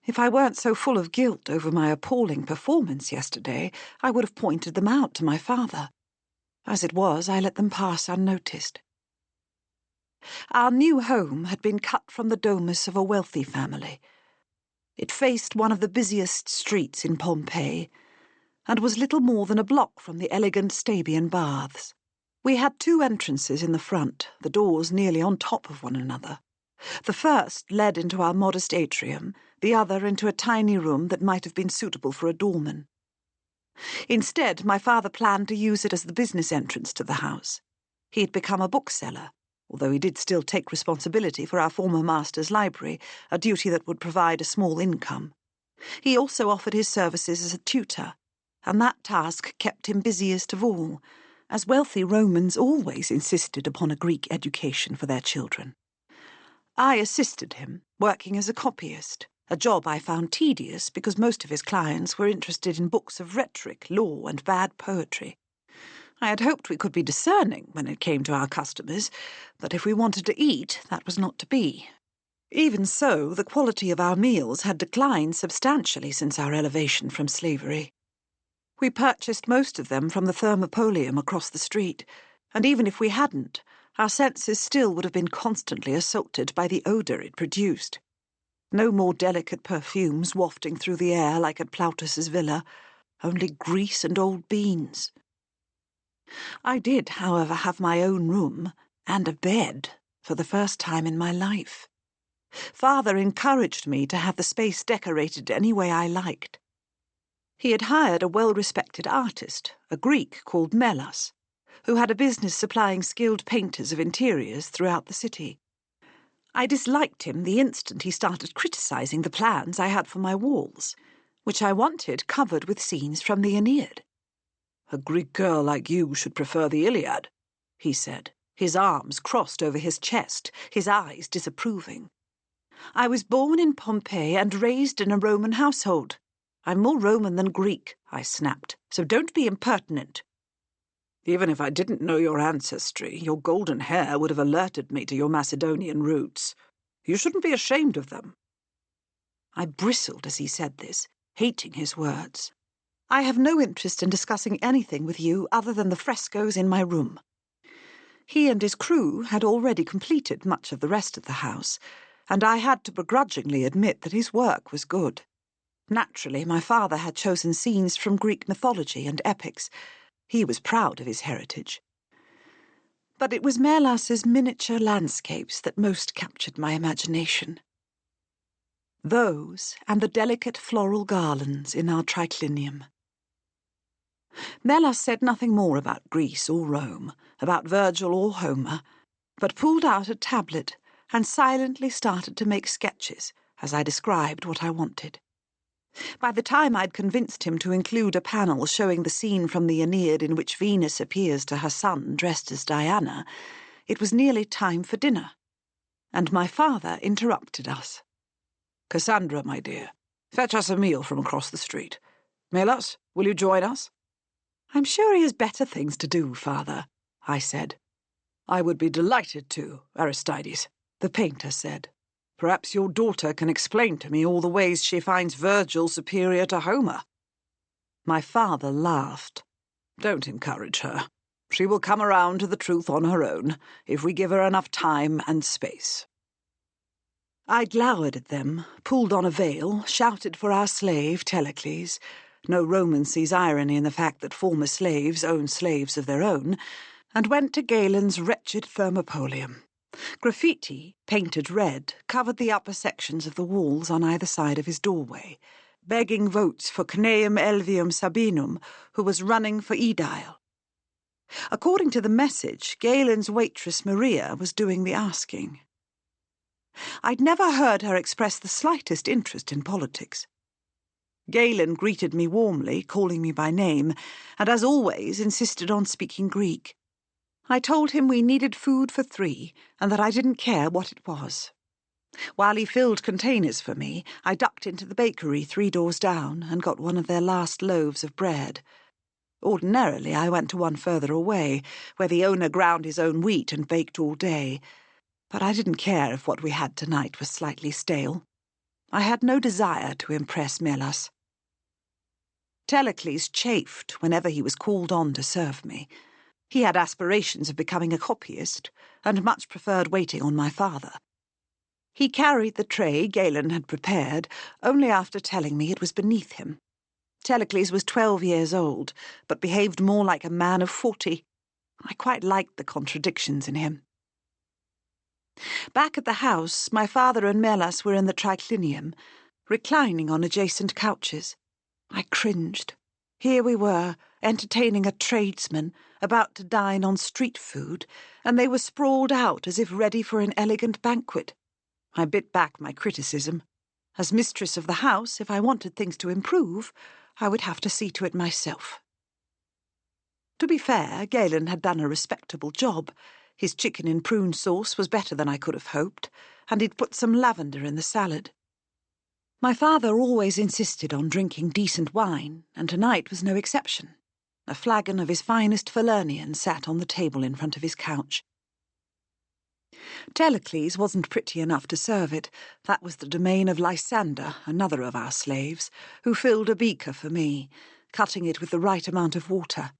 If I weren't so full of guilt over my appalling performance yesterday, I would have pointed them out to my father. As it was, I let them pass unnoticed. Our new home had been cut from the domus of a wealthy family. It faced one of the busiest streets in Pompeii, and was little more than a block from the elegant Stabian baths. We had 2 entrances in the front, the doors nearly on top of one another. The first led into our modest atrium, the other into a tiny room that might have been suitable for a doorman. Instead, my father planned to use it as the business entrance to the house. He had become a bookseller, although he did still take responsibility for our former master's library, a duty that would provide a small income. He also offered his services as a tutor, and that task kept him busiest of all, as wealthy Romans always insisted upon a Greek education for their children. I assisted him, working as a copyist, a job I found tedious because most of his clients were interested in books of rhetoric, law, and bad poetry. I had hoped we could be discerning when it came to our customers, but if we wanted to eat, that was not to be. Even so, the quality of our meals had declined substantially since our elevation from slavery. We purchased most of them from the Thermopolium across the street, and even if we hadn't, our senses still would have been constantly assaulted by the odour it produced. No more delicate perfumes wafting through the air like at Plautus's villa, only grease and old beans. I did, however, have my own room, and a bed, for the first time in my life. Father encouraged me to have the space decorated any way I liked. He had hired a well-respected artist, a Greek called Melas, who had a business supplying skilled painters of interiors throughout the city. I disliked him the instant he started criticising the plans I had for my walls, which I wanted covered with scenes from the Aeneid. A Greek girl like you should prefer the Iliad, he said, his arms crossed over his chest, his eyes disapproving. I was born in Pompeii and raised in a Roman household. I'm more Roman than Greek, I snapped, so don't be impertinent. Even if I didn't know your ancestry, your golden hair would have alerted me to your Macedonian roots. You shouldn't be ashamed of them. I bristled as he said this, hating his words. I have no interest in discussing anything with you other than the frescoes in my room. He and his crew had already completed much of the rest of the house, and I had to begrudgingly admit that his work was good. Naturally, my father had chosen scenes from Greek mythology and epics. He was proud of his heritage. But it was Melas's miniature landscapes that most captured my imagination. Those and the delicate floral garlands in our triclinium. Melas said nothing more about Greece or Rome, about Virgil or Homer, but pulled out a tablet and silently started to make sketches as I described what I wanted. By the time I'd convinced him to include a panel showing the scene from the Aeneid in which Venus appears to her son dressed as Diana, it was nearly time for dinner, and my father interrupted us. "Cassandra, my dear, fetch us a meal from across the street. Melas, will you join us?" "I'm sure he has better things to do, father," I said. "I would be delighted to, Aristides," the painter said. "Perhaps your daughter can explain to me all the ways she finds Virgil superior to Homer." My father laughed. "Don't encourage her. She will come around to the truth on her own, if we give her enough time and space." I glowered at them, pulled on a veil, shouted for our slave, Telecles. No Roman sees irony in the fact that former slaves own slaves of their own, and went to Galen's wretched thermopolium. Graffiti, painted red, covered the upper sections of the walls on either side of his doorway, begging votes for Cneum Elvium Sabinum, who was running for aedile. According to the message, Galen's waitress Maria was doing the asking. I'd never heard her express the slightest interest in politics. Galen greeted me warmly, calling me by name, and as always insisted on speaking Greek. I told him we needed food for 3, and that I didn't care what it was. While he filled containers for me, I ducked into the bakery 3 doors down and got one of their last loaves of bread. Ordinarily, I went to one further away, where the owner ground his own wheat and baked all day, but I didn't care if what we had tonight was slightly stale. I had no desire to impress Melas. Telecles chafed whenever he was called on to serve me. He had aspirations of becoming a copyist, and much preferred waiting on my father. He carried the tray Galen had prepared, only after telling me it was beneath him. Telecles was 12 years old, but behaved more like a man of 40. I quite liked the contradictions in him. Back at the house, my father and Melas were in the triclinium, reclining on adjacent couches. I cringed. Here we were, entertaining a tradesman, about to dine on street food, and they were sprawled out as if ready for an elegant banquet. I bit back my criticism. As mistress of the house, if I wanted things to improve, I would have to see to it myself. To be fair, Galen had done a respectable job. His chicken in prune sauce was better than I could have hoped, and he'd put some lavender in the salad. My father always insisted on drinking decent wine, and tonight was no exception. A flagon of his finest Falernian sat on the table in front of his couch. Telecles wasn't pretty enough to serve it. That was the domain of Lysander, another of our slaves, who filled a beaker for me, cutting it with the right amount of water.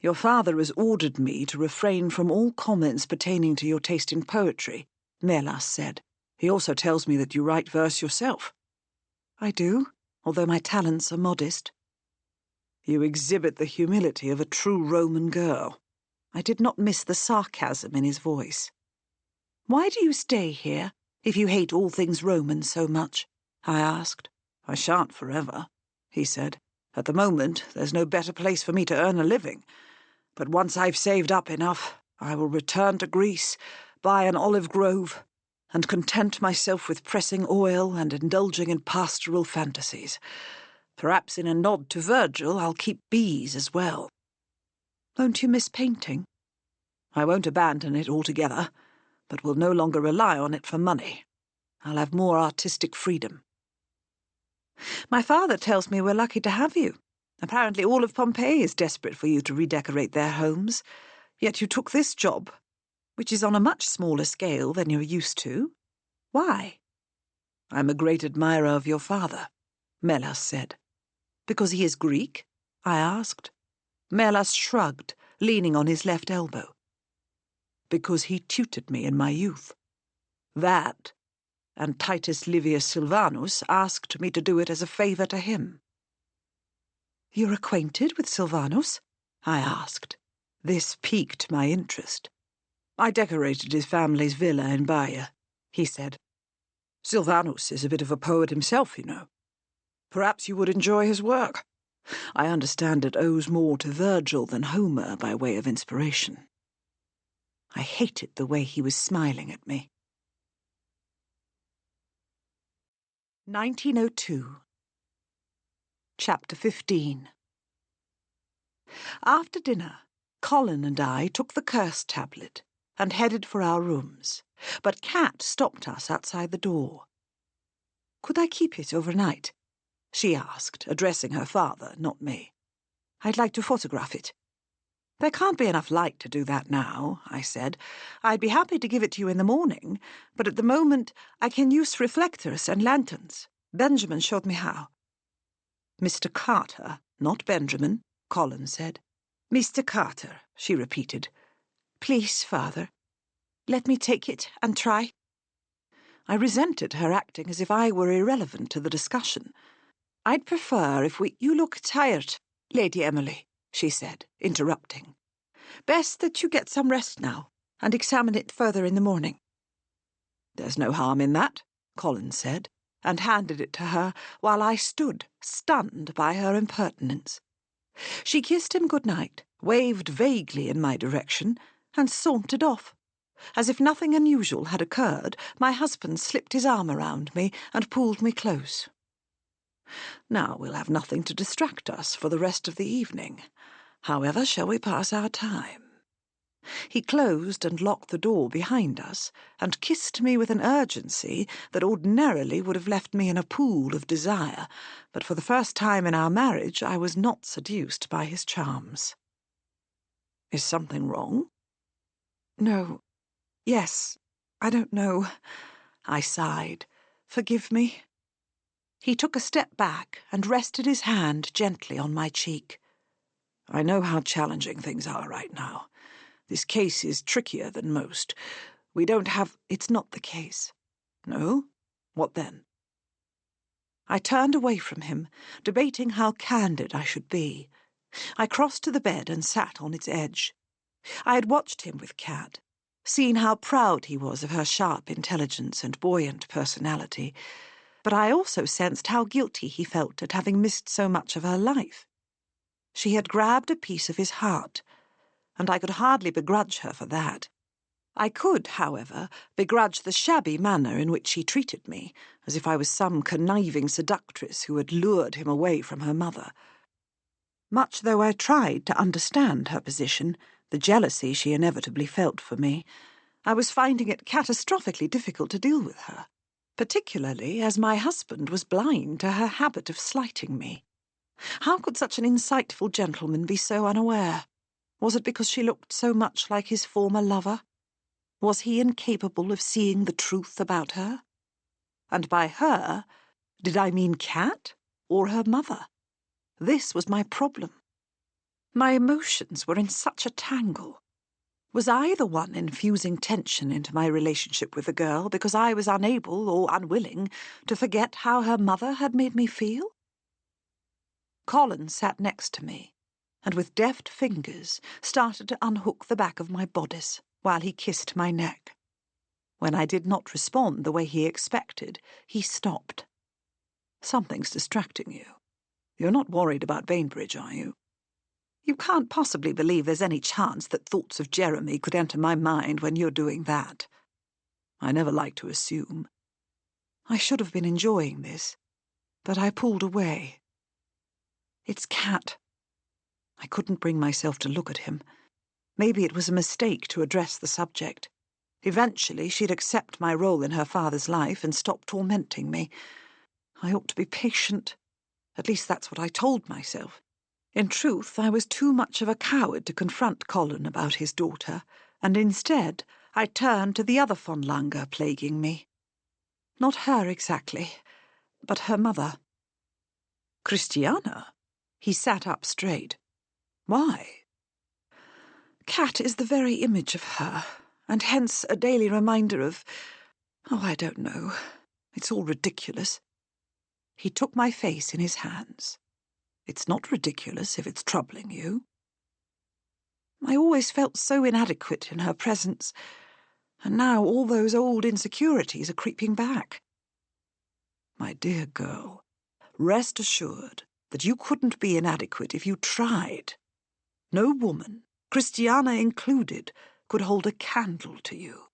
"Your father has ordered me to refrain from all comments pertaining to your taste in poetry," Melas said. "He also tells me that you write verse yourself." "I do, although my talents are modest." "You exhibit the humility of a true Roman girl." I did not miss the sarcasm in his voice. "Why do you stay here, if you hate all things Roman so much?" I asked. "I shan't forever," he said. "At the moment, there's no better place for me to earn a living. But once I've saved up enough, I will return to Greece, buy an olive grove, and content myself with pressing oil and indulging in pastoral fantasies. Perhaps in a nod to Virgil, I'll keep bees as well." "Won't you miss painting?" "I won't abandon it altogether, but will no longer rely on it for money. I'll have more artistic freedom." "My father tells me we're lucky to have you. Apparently all of Pompeii is desperate for you to redecorate their homes. Yet you took this job, which is on a much smaller scale than you're used to. Why?" "I'm a great admirer of your father," Melas said. "Because he is Greek?" I asked. Melas shrugged, leaning on his left elbow. "Because he tutored me in my youth. That, and Titus Livius Silvanus asked me to do it as a favour to him." "You're acquainted with Silvanus?" I asked. This piqued my interest. "I decorated his family's villa in Baia," he said. "Silvanus is a bit of a poet himself, you know. Perhaps you would enjoy his work. I understand it owes more to Virgil than Homer by way of inspiration. I hated the way he was smiling at me. 1902. Chapter 15. After dinner, Colin and I took the curse tablet and headed for our rooms, but Kat stopped us outside the door. "Could I keep it overnight?" she asked, addressing her father, not me. "I'd like to photograph it." "There can't be enough light to do that now," I said. "I'd be happy to give it to you in the morning, but at the moment I can use reflectors and lanterns. Benjamin showed me how." "Mr. Carter, not Benjamin," Colin said. "Mr. Carter," she repeated. "Please, father, let me take it and try." I resented her acting as if I were irrelevant to the discussion. "I'd prefer if You look tired, Lady Emily," she said, interrupting. "Best that you get some rest now, and examine it further in the morning." "There's no harm in that," Colin said, and handed it to her while I stood, stunned by her impertinence. She kissed him good night, waved vaguely in my direction, and sauntered off. As if nothing unusual had occurred, my husband slipped his arm around me and pulled me close. "Now we'll have nothing to distract us for the rest of the evening. However shall we pass our time?" He closed and locked the door behind us, and kissed me with an urgency that ordinarily would have left me in a pool of desire, but for the first time in our marriage I was not seduced by his charms. "Is something wrong?" "No. Yes. I don't know." I sighed. "Forgive me." He took a step back and rested his hand gently on my cheek. "I know how challenging things are right now. This case is trickier than most. We don't have—" "It's not the case." "No? What then?" I turned away from him, debating how candid I should be. I crossed to the bed and sat on its edge. I had watched him with Kat, seen how proud he was of her sharp intelligence and buoyant personality, but I also sensed how guilty he felt at having missed so much of her life. She had grabbed a piece of his heart, and I could hardly begrudge her for that. I could, however, begrudge the shabby manner in which she treated me, as if I was some conniving seductress who had lured him away from her mother. Much though I tried to understand her position, the jealousy she inevitably felt for me, I was finding it catastrophically difficult to deal with her, particularly as my husband was blind to her habit of slighting me. How could such an insightful gentleman be so unaware? Was it because she looked so much like his former lover? Was he incapable of seeing the truth about her? And by her, did I mean Kat or her mother? This was my problem. My emotions were in such a tangle. Was I the one infusing tension into my relationship with the girl because I was unable or unwilling to forget how her mother had made me feel? Colin sat next to me, and with deft fingers started to unhook the back of my bodice while he kissed my neck. When I did not respond the way he expected, he stopped. "Something's distracting you. You're not worried about Bainbridge, are you? You can't possibly believe there's any chance that thoughts of Jeremy could enter my mind when you're doing that." I never like to assume. I should have been enjoying this, but I pulled away. "It's Kat." I couldn't bring myself to look at him. Maybe it was a mistake to address the subject. Eventually she'd accept my role in her father's life and stop tormenting me. I ought to be patient. At least that's what I told myself. In truth, I was too much of a coward to confront Colin about his daughter, and instead I turned to the other von Lange plaguing me. Not her exactly, but her mother. "Christiana?" He sat up straight. "Why?" "Kat is the very image of her, and hence a daily reminder of... I don't know. It's all ridiculous." He took my face in his hands. "It's not ridiculous if it's troubling you." "I always felt so inadequate in her presence, and now all those old insecurities are creeping back." "My dear girl, rest assured that you couldn't be inadequate if you tried. No woman, Christiana included, could hold a candle to you.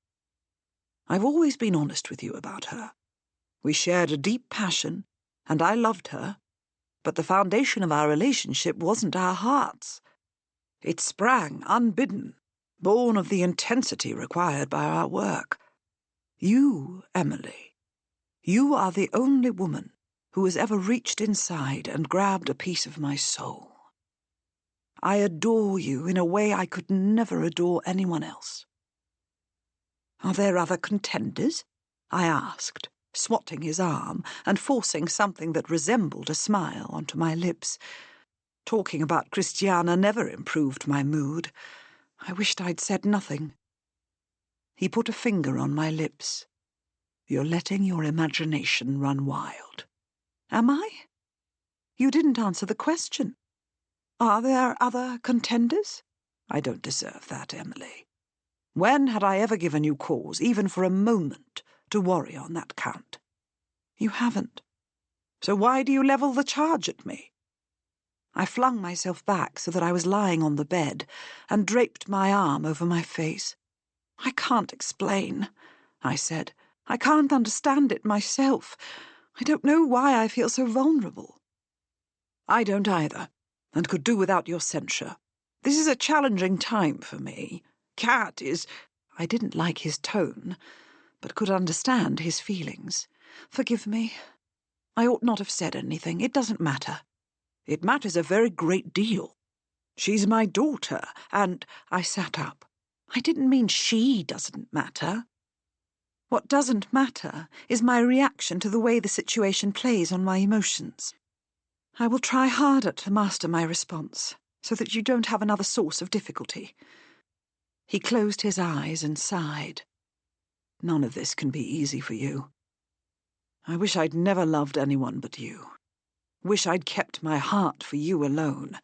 I've always been honest with you about her. We shared a deep passion, and I loved her, but the foundation of our relationship wasn't our hearts. It sprang unbidden, born of the intensity required by our work. You, Emily, you are the only woman who has ever reached inside and grabbed a piece of my soul. I adore you in a way I could never adore anyone else. Are there other contenders? I asked, swatting his arm and forcing something that resembled a smile onto my lips. Talking about Christiana never improved my mood. I wished I'd said nothing. He put a finger on my lips. You're letting your imagination run wild. Am I? You didn't answer the question. Are there other contenders? I don't deserve that, Emily. When had I ever given you cause, even for a moment, to worry on that count? You haven't. So why do you level the charge at me? I flung myself back so that I was lying on the bed and draped my arm over my face. I can't explain, I said. I can't understand it myself. I don't know why I feel so vulnerable. I don't either, and could do without your censure. This is a challenging time for me. Cat is... I didn't like his tone, but could understand his feelings. Forgive me. I ought not have said anything. It doesn't matter. It matters a very great deal. She's my daughter, and... I sat up. I didn't mean she doesn't matter. What doesn't matter is my reaction to the way the situation plays on my emotions. I will try harder to master my response, so that you don't have another source of difficulty. He closed his eyes and sighed. None of this can be easy for you. I wish I'd never loved anyone but you. Wish I'd kept my heart for you alone.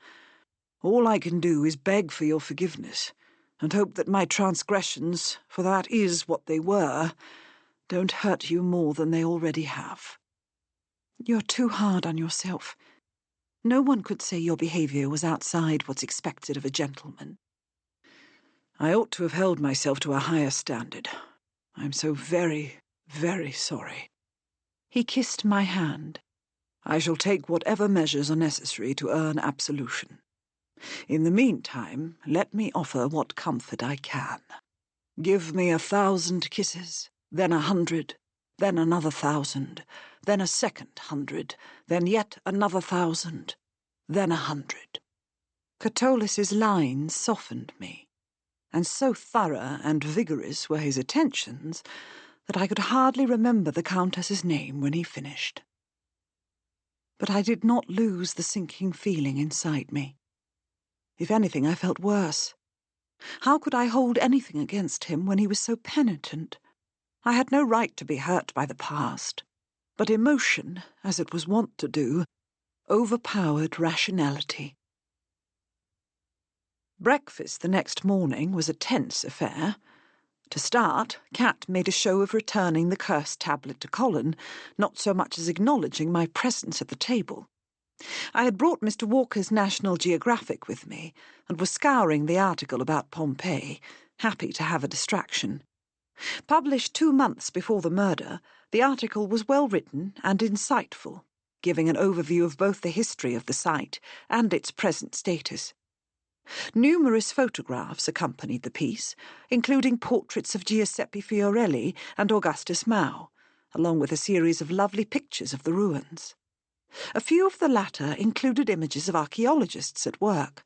All I can do is beg for your forgiveness, and hope that my transgressions, for that is what they were, don't hurt you more than they already have. You're too hard on yourself. No one could say your behaviour was outside what's expected of a gentleman. I ought to have held myself to a higher standard. I'm so very, very sorry. He kissed my hand. I shall take whatever measures are necessary to earn absolution. In the meantime, let me offer what comfort I can. Give me 1,000 kisses, then 100, then another 1,000, then a second 100, then yet another 1,000, then 100. Catullus's lines softened me, and so thorough and vigorous were his attentions that I could hardly remember the Countess's name when he finished. But I did not lose the sinking feeling inside me. If anything, I felt worse. How could I hold anything against him when he was so penitent? I had no right to be hurt by the past, but emotion, as it was wont to do, overpowered rationality. Breakfast the next morning was a tense affair. To start, Cat made a show of returning the cursed tablet to Colin, not so much as acknowledging my presence at the table. I had brought Mr. Walker's National Geographic with me, and was scouring the article about Pompeii, happy to have a distraction. Published 2 months before the murder, the article was well written and insightful, giving an overview of both the history of the site and its present status. Numerous photographs accompanied the piece, including portraits of Giuseppe Fiorelli and Augustus Mau, along with a series of lovely pictures of the ruins. A few of the latter included images of archaeologists at work.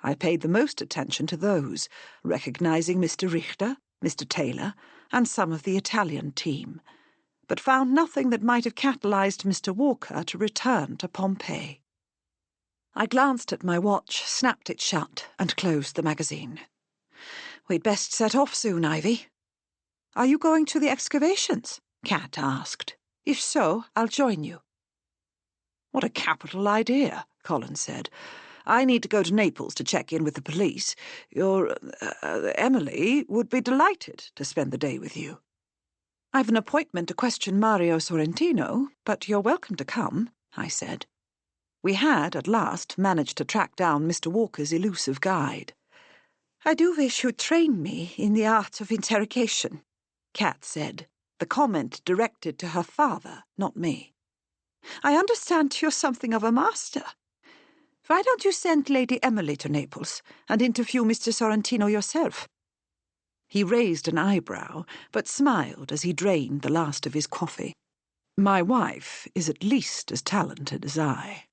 I paid the most attention to those, recognizing Mr. Richter, Mr. Taylor, and some of the Italian team, but found nothing that might have catalyzed Mr. Walker to return to Pompeii. I glanced at my watch, snapped it shut, and closed the magazine. We'd best set off soon, Ivy. Are you going to the excavations? Cat asked. If so, I'll join you. What a capital idea, Colin said. I need to go to Naples to check in with the police. Your, Emily would be delighted to spend the day with you. I've an appointment to question Mario Sorrentino, but you're welcome to come, I said. We had, at last, managed to track down Mr. Walker's elusive guide. "I do wish you'd train me in the art of interrogation," Kat said, the comment directed to her father, not me. "I understand you're something of a master. Why don't you send Lady Emily to Naples and interview Mr. Sorrentino yourself?" He raised an eyebrow, but smiled as he drained the last of his coffee. "My wife is at least as talented as I."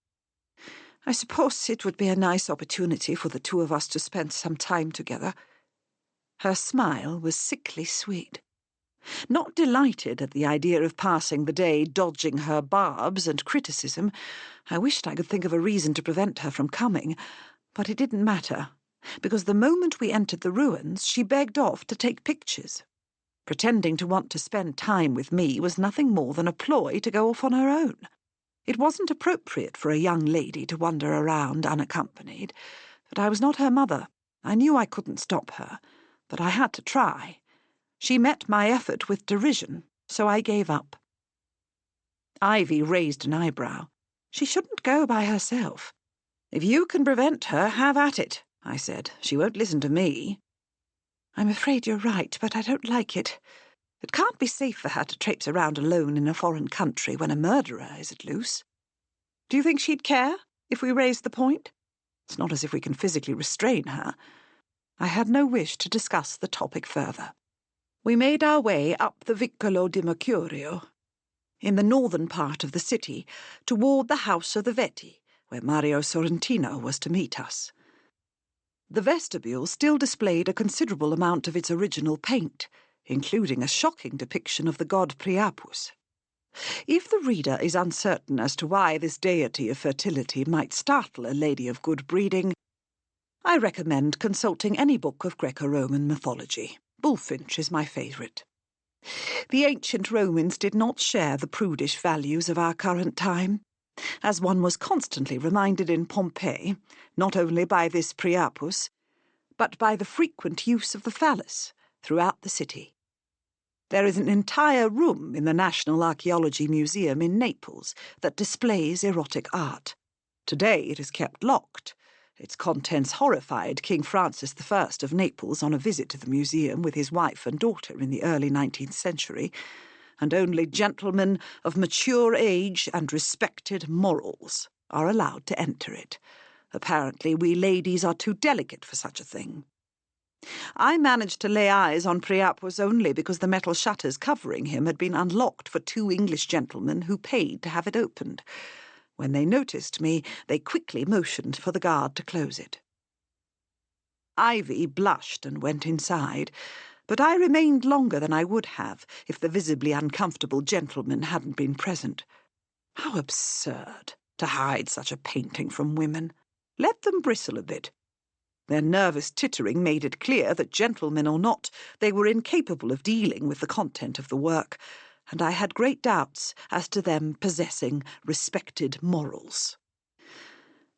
"I suppose it would be a nice opportunity for the two of us to spend some time together." Her smile was sickly sweet. Not delighted at the idea of passing the day dodging her barbs and criticism, I wished I could think of a reason to prevent her from coming, but it didn't matter, because the moment we entered the ruins, she begged off to take pictures. Pretending to want to spend time with me was nothing more than a ploy to go off on her own. It wasn't appropriate for a young lady to wander around unaccompanied, but I was not her mother. I knew I couldn't stop her, but I had to try. She met my effort with derision, so I gave up. Ivy raised an eyebrow. She shouldn't go by herself. "If you can prevent her, have at it," I said. "She won't listen to me." "I'm afraid you're right, but I don't like it. It can't be safe for her to traipse around alone in a foreign country when a murderer is at loose. Do you think she'd care if we raised the point? It's not as if we can physically restrain her." I had no wish to discuss the topic further. We made our way up the Vicolo di Mercurio, in the northern part of the city, toward the house of the Vetti, where Mario Sorrentino was to meet us. The vestibule still displayed a considerable amount of its original paint, including a shocking depiction of the god Priapus. If the reader is uncertain as to why this deity of fertility might startle a lady of good breeding, I recommend consulting any book of Greco-Roman mythology. Bullfinch is my favourite. The ancient Romans did not share the prudish values of our current time, as one was constantly reminded in Pompeii, not only by this Priapus, but by the frequent use of the phallus throughout the city. There is an entire room in the National Archaeology Museum in Naples that displays erotic art. Today it is kept locked. Its contents horrified King Francis I of Naples on a visit to the museum with his wife and daughter in the early 19th century, and only gentlemen of mature age and respected morals are allowed to enter it. Apparently we ladies are too delicate for such a thing. I managed to lay eyes on Priapus only because the metal shutters covering him had been unlocked for 2 English gentlemen who paid to have it opened. When they noticed me, they quickly motioned for the guard to close it. Ivy blushed and went inside, but I remained longer than I would have if the visibly uncomfortable gentleman hadn't been present. How absurd to hide such a painting from women. Let them bristle a bit. Their nervous tittering made it clear that, gentlemen or not, they were incapable of dealing with the content of the work, and I had great doubts as to them possessing respected morals.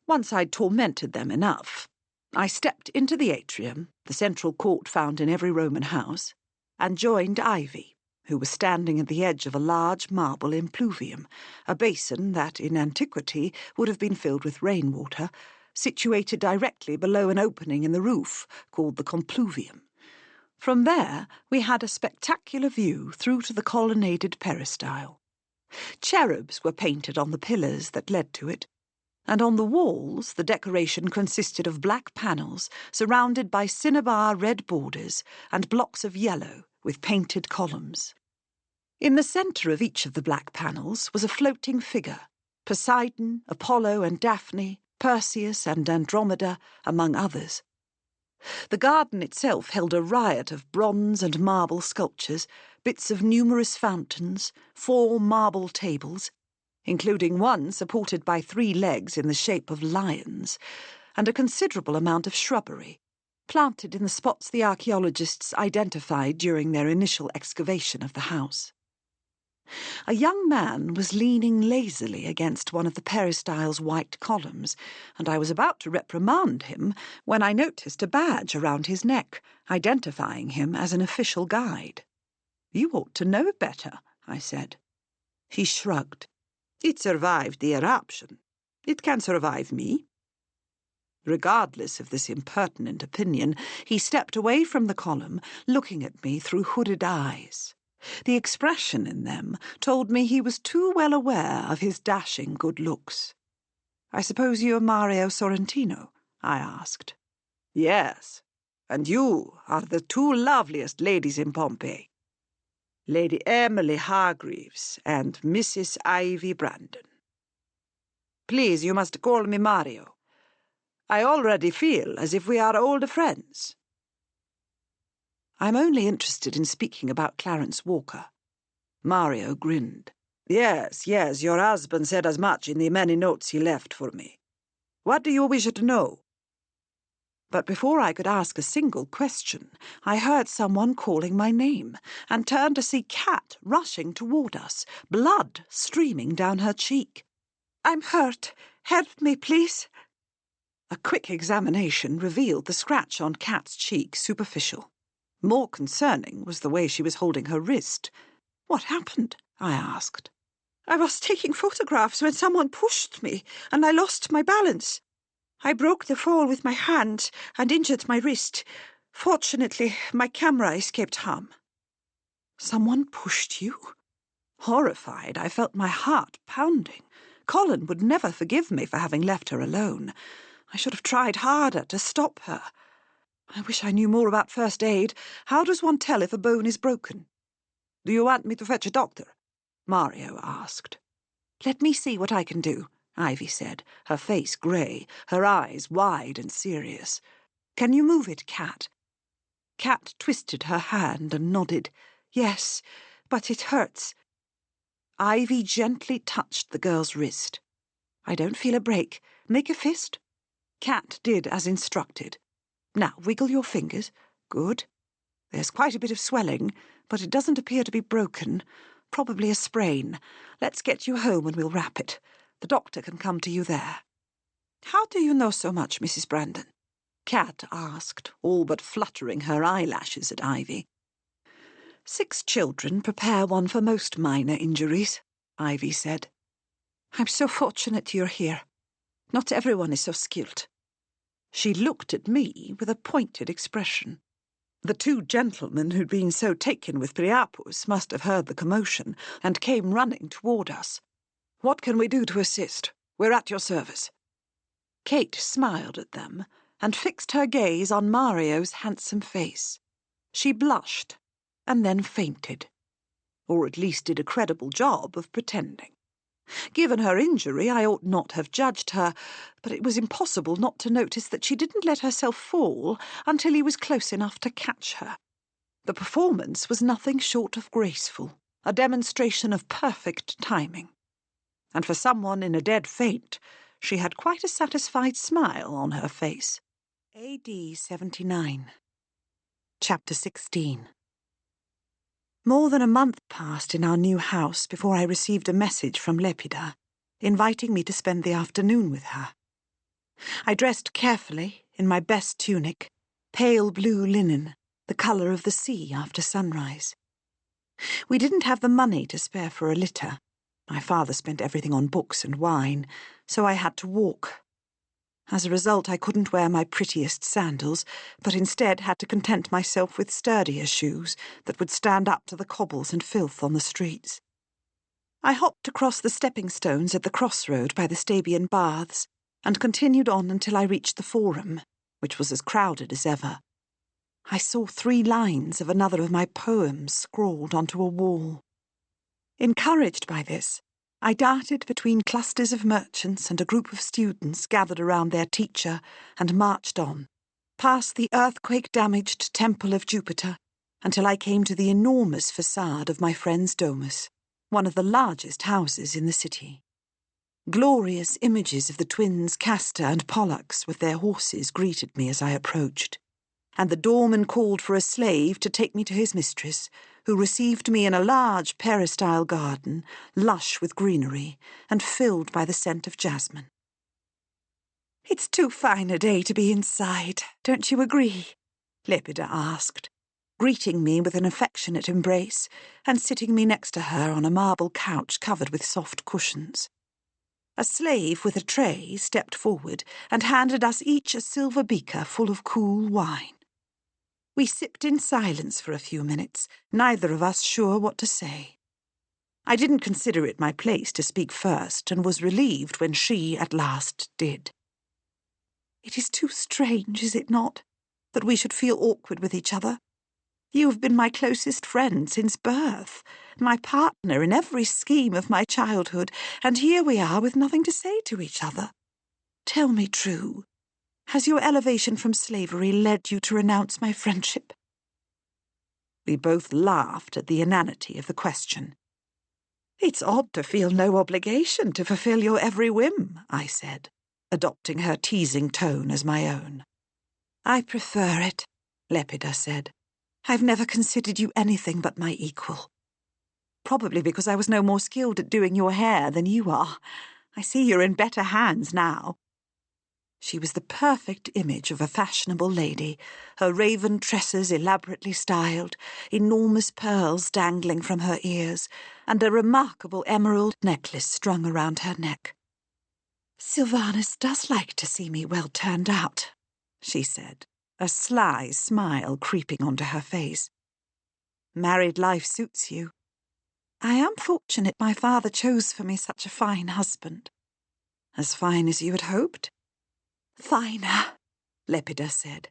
Once I'd tormented them enough, I stepped into the atrium, the central court found in every Roman house, and joined Ivy, who was standing at the edge of a large marble impluvium, a basin that, in antiquity, would have been filled with rainwater, situated directly below an opening in the roof called the compluvium. From there we had a spectacular view through to the colonnaded peristyle. Cherubs were painted on the pillars that led to it, and on the walls the decoration consisted of black panels surrounded by cinnabar red borders and blocks of yellow with painted columns. In the centre of each of the black panels was a floating figure, Poseidon, Apollo and Daphne, Perseus and Andromeda, among others. The garden itself held a riot of bronze and marble sculptures, bits of numerous fountains, 4 marble tables, including one supported by 3 legs in the shape of lions, and a considerable amount of shrubbery, planted in the spots the archaeologists identified during their initial excavation of the house. A young man was leaning lazily against one of the peristyle's white columns, and I was about to reprimand him when I noticed a badge around his neck, identifying him as an official guide. "You ought to know better," I said. He shrugged. "It survived the eruption. It can survive me." Regardless of this impertinent opinion, he stepped away from the column, looking at me through hooded eyes. The expression in them told me he was too well aware of his dashing good looks. "I suppose you're Mario Sorrentino?" I asked. "Yes, and you are the two loveliest ladies in Pompeii, Lady Emily Hargreaves and Mrs. Ivy Brandon. Please, you must call me Mario. I already feel as if we are old friends." "I'm only interested in speaking about Clarence Walker." Mario grinned. Yes, your husband said as much in the many notes he left for me. What do you wish to know?" But before I could ask a single question, I heard someone calling my name, and turned to see Kat rushing toward us, blood streaming down her cheek. "I'm hurt. Help me, please." A quick examination revealed the scratch on Kat's cheek superficial. More concerning was the way she was holding her wrist. "What happened?" I asked. "I was taking photographs when someone pushed me, and I lost my balance. I broke the fall with my hand and injured my wrist. Fortunately, my camera escaped harm." "Someone pushed you?" Horrified, I felt my heart pounding. Colin would never forgive me for having left her alone. I should have tried harder to stop her. I wish I knew more about first aid. How does one tell if a bone is broken? "Do you want me to fetch a doctor?" Mario asked. "Let me see what I can do," Ivy said, her face grey, her eyes wide and serious. "Can you move it, Kat?" Kat twisted her hand and nodded. "Yes, but it hurts." Ivy gently touched the girl's wrist. "I don't feel a break. Make a fist." Kat did as instructed. "Now wiggle your fingers. Good. There's quite a bit of swelling, but it doesn't appear to be broken. Probably a sprain. Let's get you home and we'll wrap it. The doctor can come to you there." "How do you know so much, Mrs. Brandon?" Kat asked, all but fluttering her eyelashes at Ivy. 6 children prepare one for most minor injuries," Ivy said. "I'm so fortunate you're here. Not everyone is so skilled." She looked at me with a pointed expression. The 2 gentlemen who'd been so taken with Priapus must have heard the commotion and came running toward us. "What can we do to assist? We're at your service." Kate smiled at them and fixed her gaze on Mario's handsome face. She blushed and then fainted, or at least did a credible job of pretending. Given her injury, I ought not have judged her, but it was impossible not to notice that she didn't let herself fall until he was close enough to catch her. The performance was nothing short of graceful, a demonstration of perfect timing. And for someone in a dead faint, she had quite a satisfied smile on her face. AD 79. Chapter 16. More than a month passed in our new house before I received a message from Lepida, inviting me to spend the afternoon with her. I dressed carefully in my best tunic, pale blue linen, the colour of the sea after sunrise. We didn't have the money to spare for a litter. My father spent everything on books and wine, so I had to walk. As a result, I couldn't wear my prettiest sandals, but instead had to content myself with sturdier shoes that would stand up to the cobbles and filth on the streets. I hopped across the stepping stones at the crossroad by the Stabian Baths and continued on until I reached the Forum, which was as crowded as ever. I saw 3 lines of another of my poems scrawled onto a wall. Encouraged by this, I darted between clusters of merchants and a group of students gathered around their teacher and marched on, past the earthquake-damaged Temple of Jupiter, until I came to the enormous facade of my friend's domus, one of the largest houses in the city. Glorious images of the twins Castor and Pollux with their horses greeted me as I approached, and the doorman called for a slave to take me to his mistress, who received me in a large peristyle garden, lush with greenery, and filled by the scent of jasmine. "It's too fine a day to be inside, don't you agree?" Lepida asked, greeting me with an affectionate embrace and sitting me next to her on a marble couch covered with soft cushions. A slave with a tray stepped forward and handed us each a silver beaker full of cool wine. We sipped in silence for a few minutes, neither of us sure what to say. I didn't consider it my place to speak first, and was relieved when she at last did. "It is too strange, is it not, that we should feel awkward with each other? You have been my closest friend since birth, my partner in every scheme of my childhood, and here we are with nothing to say to each other. Tell me true, has your elevation from slavery led you to renounce my friendship?" We both laughed at the inanity of the question. "It's odd to feel no obligation to fulfill your every whim," I said, adopting her teasing tone as my own. "I prefer it," Lepida said. "I've never considered you anything but my equal. Probably because I was no more skilled at doing your hair than you are. I see you're in better hands now." She was the perfect image of a fashionable lady, her raven tresses elaborately styled, enormous pearls dangling from her ears, and a remarkable emerald necklace strung around her neck. "Sylvanus does like to see me well turned out," she said, a sly smile creeping onto her face. "Married life suits you. I am fortunate my father chose for me such a fine husband." "As fine as you had hoped?" "Finer," Lepida said.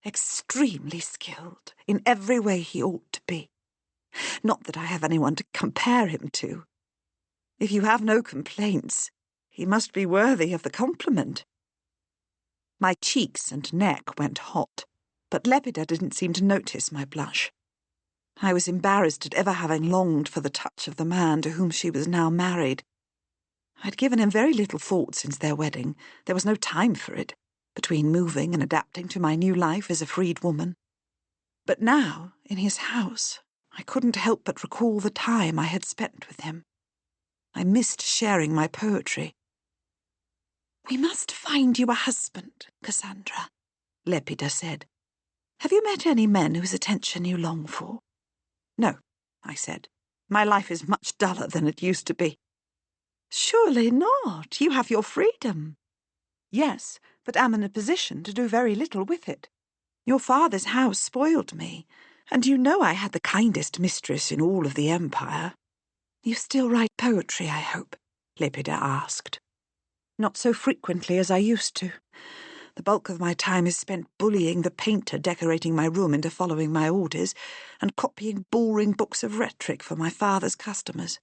"Extremely skilled, in every way he ought to be. Not that I have anyone to compare him to. If you have no complaints, he must be worthy of the compliment." My cheeks and neck went hot, but Lepida didn't seem to notice my blush. I was embarrassed at ever having longed for the touch of the man to whom she was now married. I'd given him very little thought since their wedding. There was no time for it, between moving and adapting to my new life as a freed woman. But now, in his house, I couldn't help but recall the time I had spent with him. I missed sharing my poetry. "We must find you a husband, Cassandra," Lepida said. "Have you met any men whose attention you long for?" "No," I said. "My life is much duller than it used to be." "Surely not. You have your freedom." "Yes, but am in a position to do very little with it. Your father's house spoiled me, and you know I had the kindest mistress in all of the empire." "You still write poetry, I hope?" Lepida asked. "Not so frequently as I used to. The bulk of my time is spent bullying the painter decorating my room into following my orders, and copying boring books of rhetoric for my father's customers."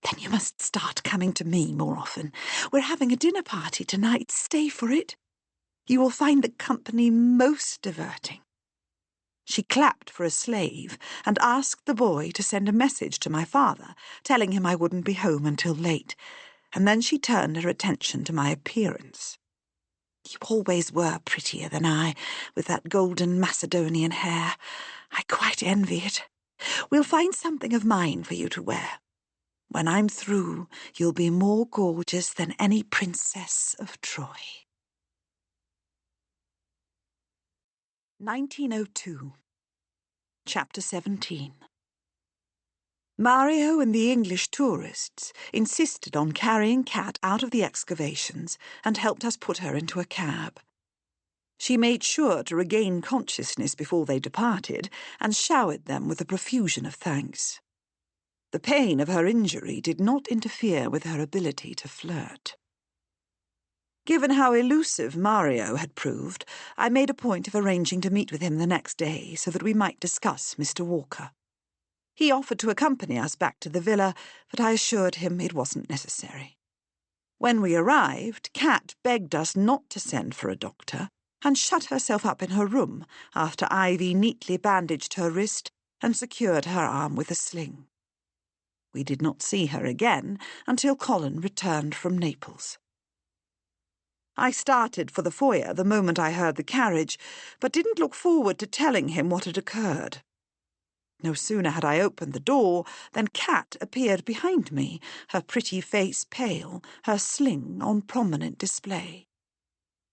"Then you must start coming to me more often. We're having a dinner party tonight. Stay for it. You will find the company most diverting." She clapped for a slave and asked the boy to send a message to my father, telling him I wouldn't be home until late, and then she turned her attention to my appearance. "You always were prettier than I, with that golden Macedonian hair. I quite envy it. We'll find something of mine for you to wear. When I'm through, you'll be more gorgeous than any princess of Troy." 1902. Chapter 17. Mario and the English tourists insisted on carrying Kat out of the excavations and helped us put her into a cab. She made sure to regain consciousness before they departed and showered them with a profusion of thanks. The pain of her injury did not interfere with her ability to flirt. Given how elusive Mario had proved, I made a point of arranging to meet with him the next day so that we might discuss Mr. Walker. He offered to accompany us back to the villa, but I assured him it wasn't necessary. When we arrived, Kat begged us not to send for a doctor and shut herself up in her room after Ivy neatly bandaged her wrist and secured her arm with a sling. We did not see her again until Colin returned from Naples. I started for the foyer the moment I heard the carriage, but didn't look forward to telling him what had occurred. No sooner had I opened the door than Kat appeared behind me, her pretty face pale, her sling on prominent display.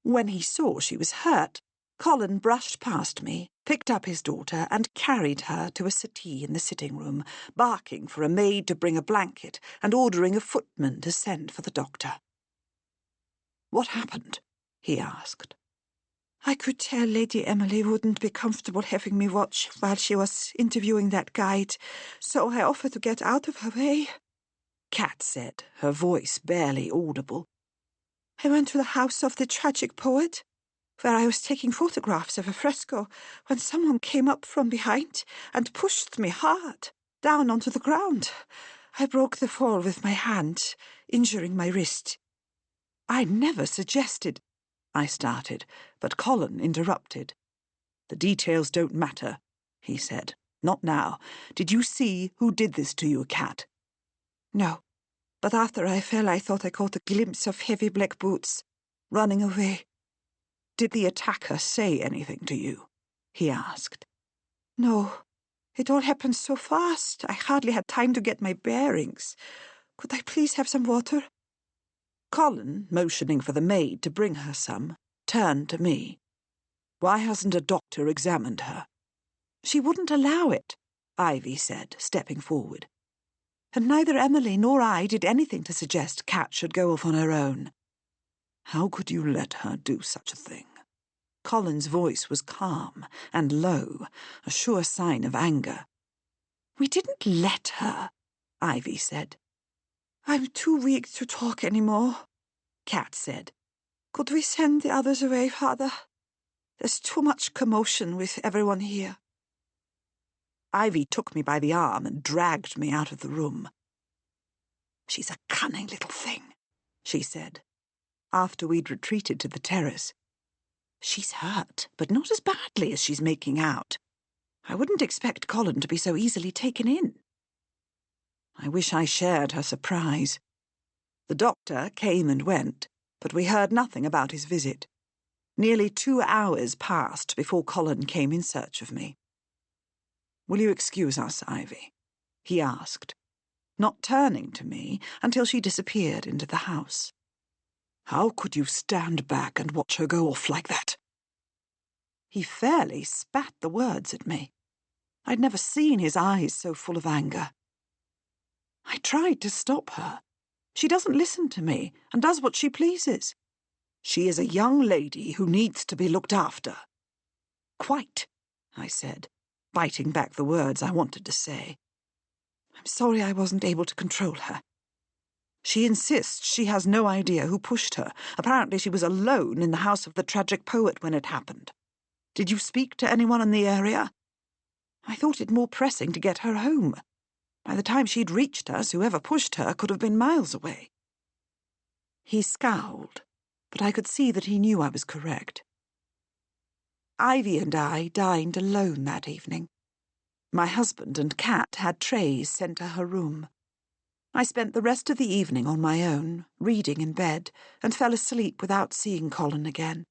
When he saw she was hurt, Colin brushed past me, picked up his daughter, and carried her to a settee in the sitting-room, barking for a maid to bring a blanket and ordering a footman to send for the doctor. What happened? He asked. I could tell Lady Emily wouldn't be comfortable having me watch while she was interviewing that guide, so I offered to get out of her way, Kat said, her voice barely audible. I went to the house of the tragic poet, where I was taking photographs of a fresco, when someone came up from behind and pushed me hard down onto the ground. I broke the fall with my hand, injuring my wrist. I never suggested, I started, but Colin interrupted. The details don't matter, he said. Not now. Did you see who did this to you, Kat? No, but after I fell I thought I caught a glimpse of heavy black boots, running away. Did the attacker say anything to you? He asked. No, it all happened so fast. I hardly had time to get my bearings. Could I please have some water? Colin, motioning for the maid to bring her some, turned to me. Why hasn't a doctor examined her? She wouldn't allow it, Ivy said, stepping forward. And neither Emily nor I did anything to suggest Kat should go off on her own. How could you let her do such a thing? Colin's voice was calm and low, a sure sign of anger. We didn't let her, Ivy said. I'm too weak to talk any more, Kat said. Could we send the others away, Father? There's too much commotion with everyone here. Ivy took me by the arm and dragged me out of the room. She's a cunning little thing, she said, after we'd retreated to the terrace. She's hurt, but not as badly as she's making out. I wouldn't expect Colin to be so easily taken in. I wish I shared her surprise. The doctor came and went, but we heard nothing about his visit. Nearly 2 hours passed before Colin came in search of me. Will you excuse us, Ivy? He asked, not turning to me until she disappeared into the house. How could you stand back and watch her go off like that? He fairly spat the words at me. I'd never seen his eyes so full of anger. I tried to stop her. She doesn't listen to me and does what she pleases. She is a young lady who needs to be looked after. Quite, I said, biting back the words I wanted to say. I'm sorry I wasn't able to control her. She insists she has no idea who pushed her. Apparently she was alone in the house of the tragic poet when it happened. Did you speak to anyone in the area? I thought it more pressing to get her home. By the time she'd reached us, whoever pushed her could have been miles away. He scowled, but I could see that he knew I was correct. Ivy and I dined alone that evening. My husband and Kat had trays sent to her room. I spent the rest of the evening on my own, reading in bed, and fell asleep without seeing Colin again.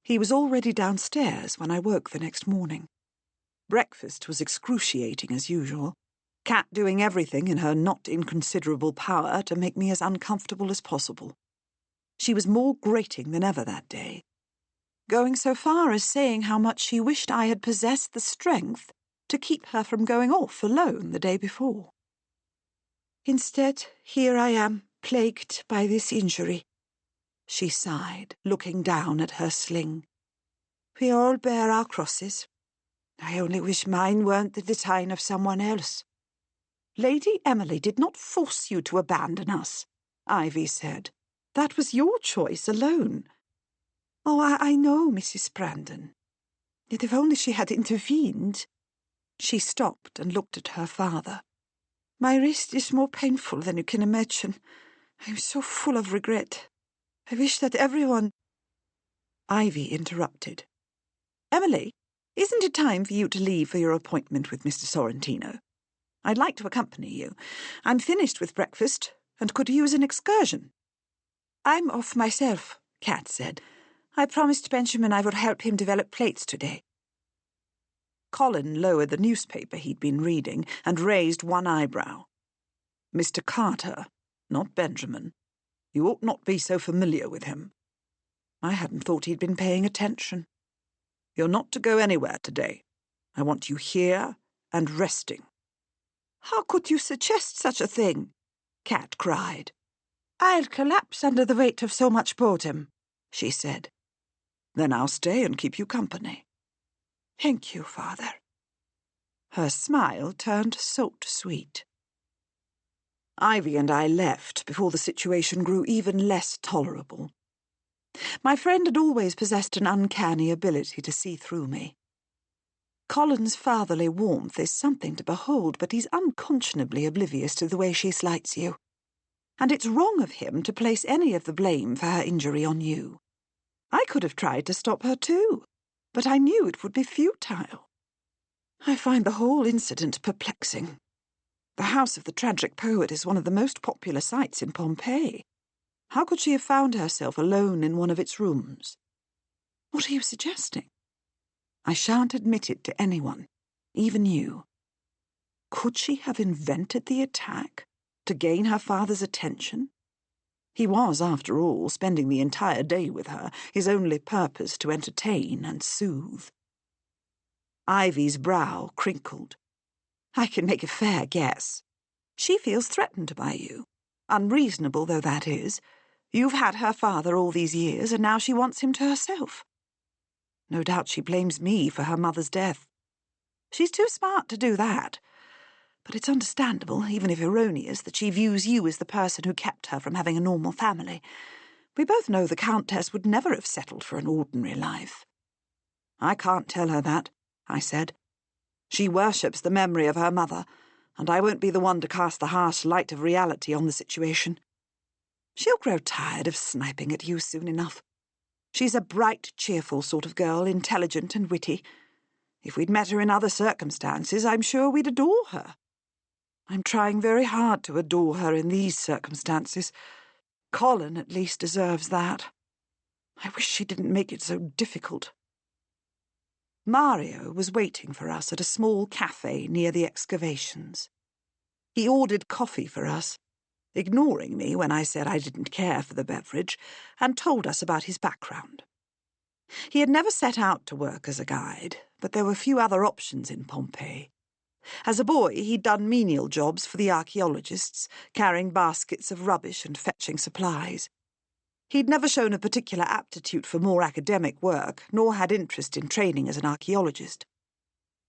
He was already downstairs when I woke the next morning. Breakfast was excruciating as usual, Kat doing everything in her not inconsiderable power to make me as uncomfortable as possible. She was more grating than ever that day, going so far as saying how much she wished I had possessed the strength to keep her from going off alone the day before. Instead, here I am, plagued by this injury, she sighed, looking down at her sling. We all bear our crosses. I only wish mine weren't the design of someone else. Lady Emily did not force you to abandon us, Ivy said. That was your choice alone. Oh, I know, Mrs. Brandon. Yet if only she had intervened. She stopped and looked at her father. My wrist is more painful than you can imagine. I am so full of regret. I wish that everyone... Ivy interrupted. Emily, isn't it time for you to leave for your appointment with Mr. Sorrentino? I'd like to accompany you. I'm finished with breakfast and could use an excursion. I'm off myself, Kat said. I promised Benjamin I would help him develop plates today. Colin lowered the newspaper he'd been reading and raised one eyebrow. Mr. Carter, not Benjamin. You ought not be so familiar with him. I hadn't thought he'd been paying attention. You're not to go anywhere today. I want you here and resting. How could you suggest such a thing? Kat cried. "I'll collapse under the weight of so much boredom," she said. "Then I'll stay and keep you company." "Thank you, Father." Her smile turned salt sweet. Ivy and I left before the situation grew even less tolerable. My friend had always possessed an uncanny ability to see through me. Colin's fatherly warmth is something to behold, but he's unconscionably oblivious to the way she slights you. And it's wrong of him to place any of the blame for her injury on you. I could have tried to stop her too, but I knew it would be futile. I find the whole incident perplexing. The house of the tragic poet is one of the most popular sites in Pompeii. How could she have found herself alone in one of its rooms? What are you suggesting? I shan't admit it to anyone, even you. Could she have invented the attack to gain her father's attention? He was, after all, spending the entire day with her, his only purpose to entertain and soothe. Ivy's brow crinkled. I can make a fair guess. She feels threatened by you, unreasonable though that is. You've had her father all these years, and now she wants him to herself. No doubt she blames me for her mother's death. She's too smart to do that. But it's understandable, even if erroneous, that she views you as the person who kept her from having a normal family. We both know the Countess would never have settled for an ordinary life. I can't tell her that, I said. She worships the memory of her mother, and I won't be the one to cast the harsh light of reality on the situation. She'll grow tired of sniping at you soon enough. She's a bright, cheerful sort of girl, intelligent and witty. If we'd met her in other circumstances, I'm sure we'd adore her. I'm trying very hard to adore her in these circumstances. Colin at least deserves that. I wish she didn't make it so difficult. Mario was waiting for us at a small cafe near the excavations. He ordered coffee for us, ignoring me when I said I didn't care for the beverage, and told us about his background. He had never set out to work as a guide, but there were few other options in Pompeii. As a boy, he'd done menial jobs for the archaeologists, carrying baskets of rubbish and fetching supplies. He'd never shown a particular aptitude for more academic work, nor had interest in training as an archaeologist.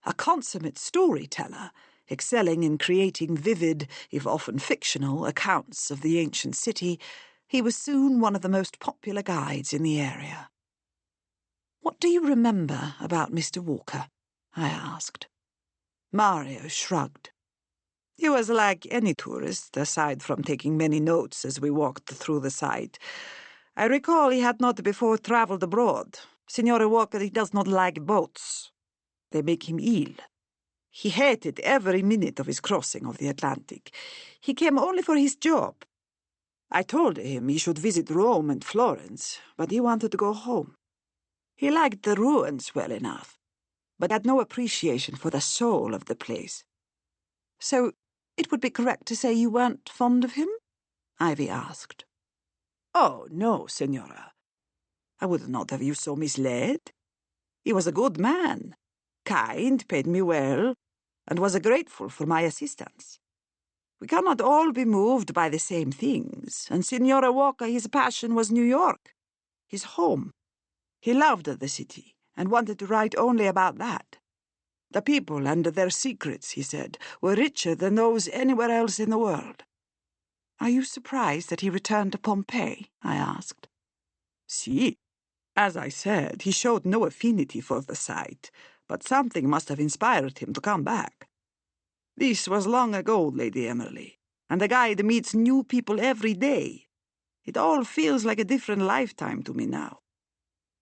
A consummate storyteller, excelling in creating vivid, if often fictional, accounts of the ancient city, he was soon one of the most popular guides in the area. "What do you remember about Mr. Walker?" I asked. Mario shrugged. He was like any tourist, aside from taking many notes as we walked through the site. I recall he had not before travelled abroad. Signora Walker, he does not like boats. They make him ill. He hated every minute of his crossing of the Atlantic. He came only for his job. I told him he should visit Rome and Florence, but he wanted to go home. He liked the ruins well enough, but had no appreciation for the soul of the place. So it would be correct to say you weren't fond of him? Ivy asked. Oh, no, Signora. I would not have you so misled. He was a good man, kind, paid me well, and was grateful for my assistance. We cannot all be moved by the same things, and Signora Walker, his passion was New York, his home. He loved the city, and wanted to write only about that. The people and their secrets, he said, were richer than those anywhere else in the world. Are you surprised that he returned to Pompeii? I asked. Si. As I said, he showed no affinity for the site, but something must have inspired him to come back. This was long ago, Lady Emily, and the guide meets new people every day. It all feels like a different lifetime to me now.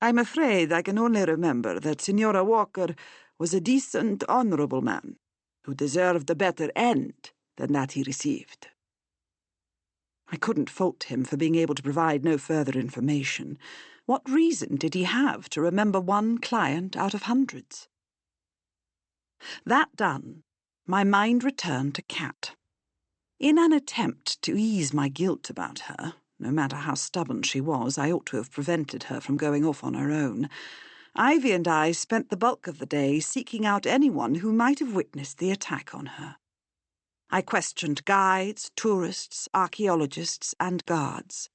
I'm afraid I can only remember that Signora Walker was a decent, honourable man, who deserved a better end than that he received. I couldn't fault him for being able to provide no further information. What reason did he have to remember one client out of hundreds? That done, my mind returned to Kat. In an attempt to ease my guilt about her, no matter how stubborn she was, I ought to have prevented her from going off on her own, Ivy and I spent the bulk of the day seeking out anyone who might have witnessed the attack on her. I questioned guides, tourists, archaeologists, and guards.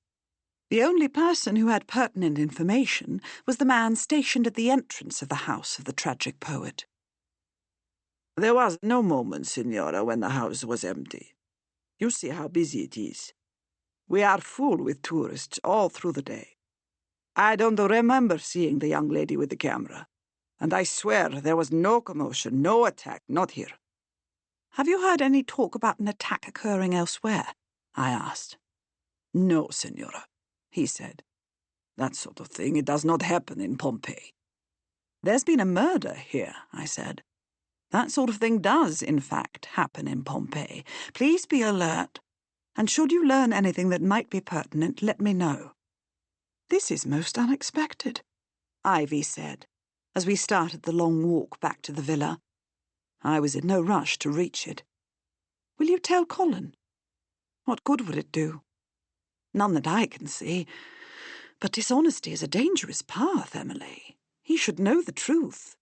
The only person who had pertinent information was the man stationed at the entrance of the house of the tragic poet. There was no moment, Signora, when the house was empty. You see how busy it is. We are full with tourists all through the day. I don't remember seeing the young lady with the camera, and I swear there was no commotion, no attack, not here. Have you heard any talk about an attack occurring elsewhere? I asked. No, Signora, he said. That sort of thing, it does not happen in Pompeii. There's been a murder here, I said. That sort of thing does, in fact, happen in Pompeii. Please be alert, and should you learn anything that might be pertinent, let me know. This is most unexpected, Ivy said, as we started the long walk back to the villa. I was in no rush to reach it. Will you tell Colin? What good would it do? None that I can see. But dishonesty is a dangerous path, Emily. He should know the truth.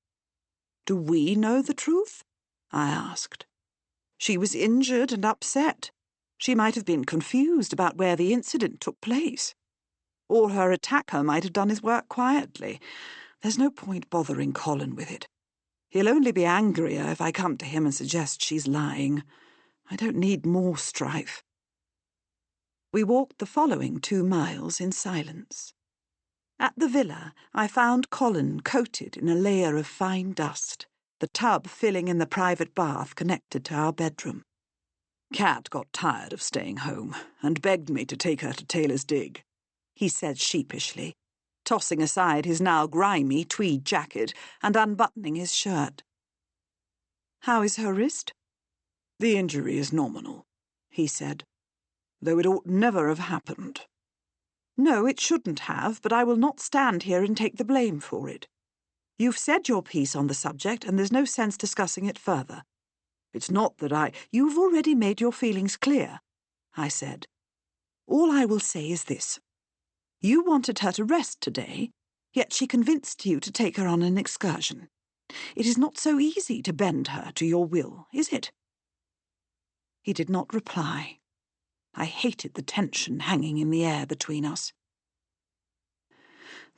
Do we know the truth? I asked. She was injured and upset. She might have been confused about where the incident took place. Or her attacker might have done his work quietly. There's no point bothering Colin with it. He'll only be angrier if I come to him and suggest she's lying. I don't need more strife. We walked the following 2 miles in silence. At the villa, I found Colin coated in a layer of fine dust, the tub filling in the private bath connected to our bedroom. Cat got tired of staying home and begged me to take her to Taylor's Dig, he said sheepishly, tossing aside his now grimy tweed jacket and unbuttoning his shirt. How is her wrist? The injury is nominal, he said, though it ought never have happened. No, it shouldn't have, but I will not stand here and take the blame for it. You've said your piece on the subject, and there's no sense discussing it further. It's not that You've already made your feelings clear, I said. All I will say is this. You wanted her to rest today, yet she convinced you to take her on an excursion. It is not so easy to bend her to your will, is it? He did not reply. I hated the tension hanging in the air between us.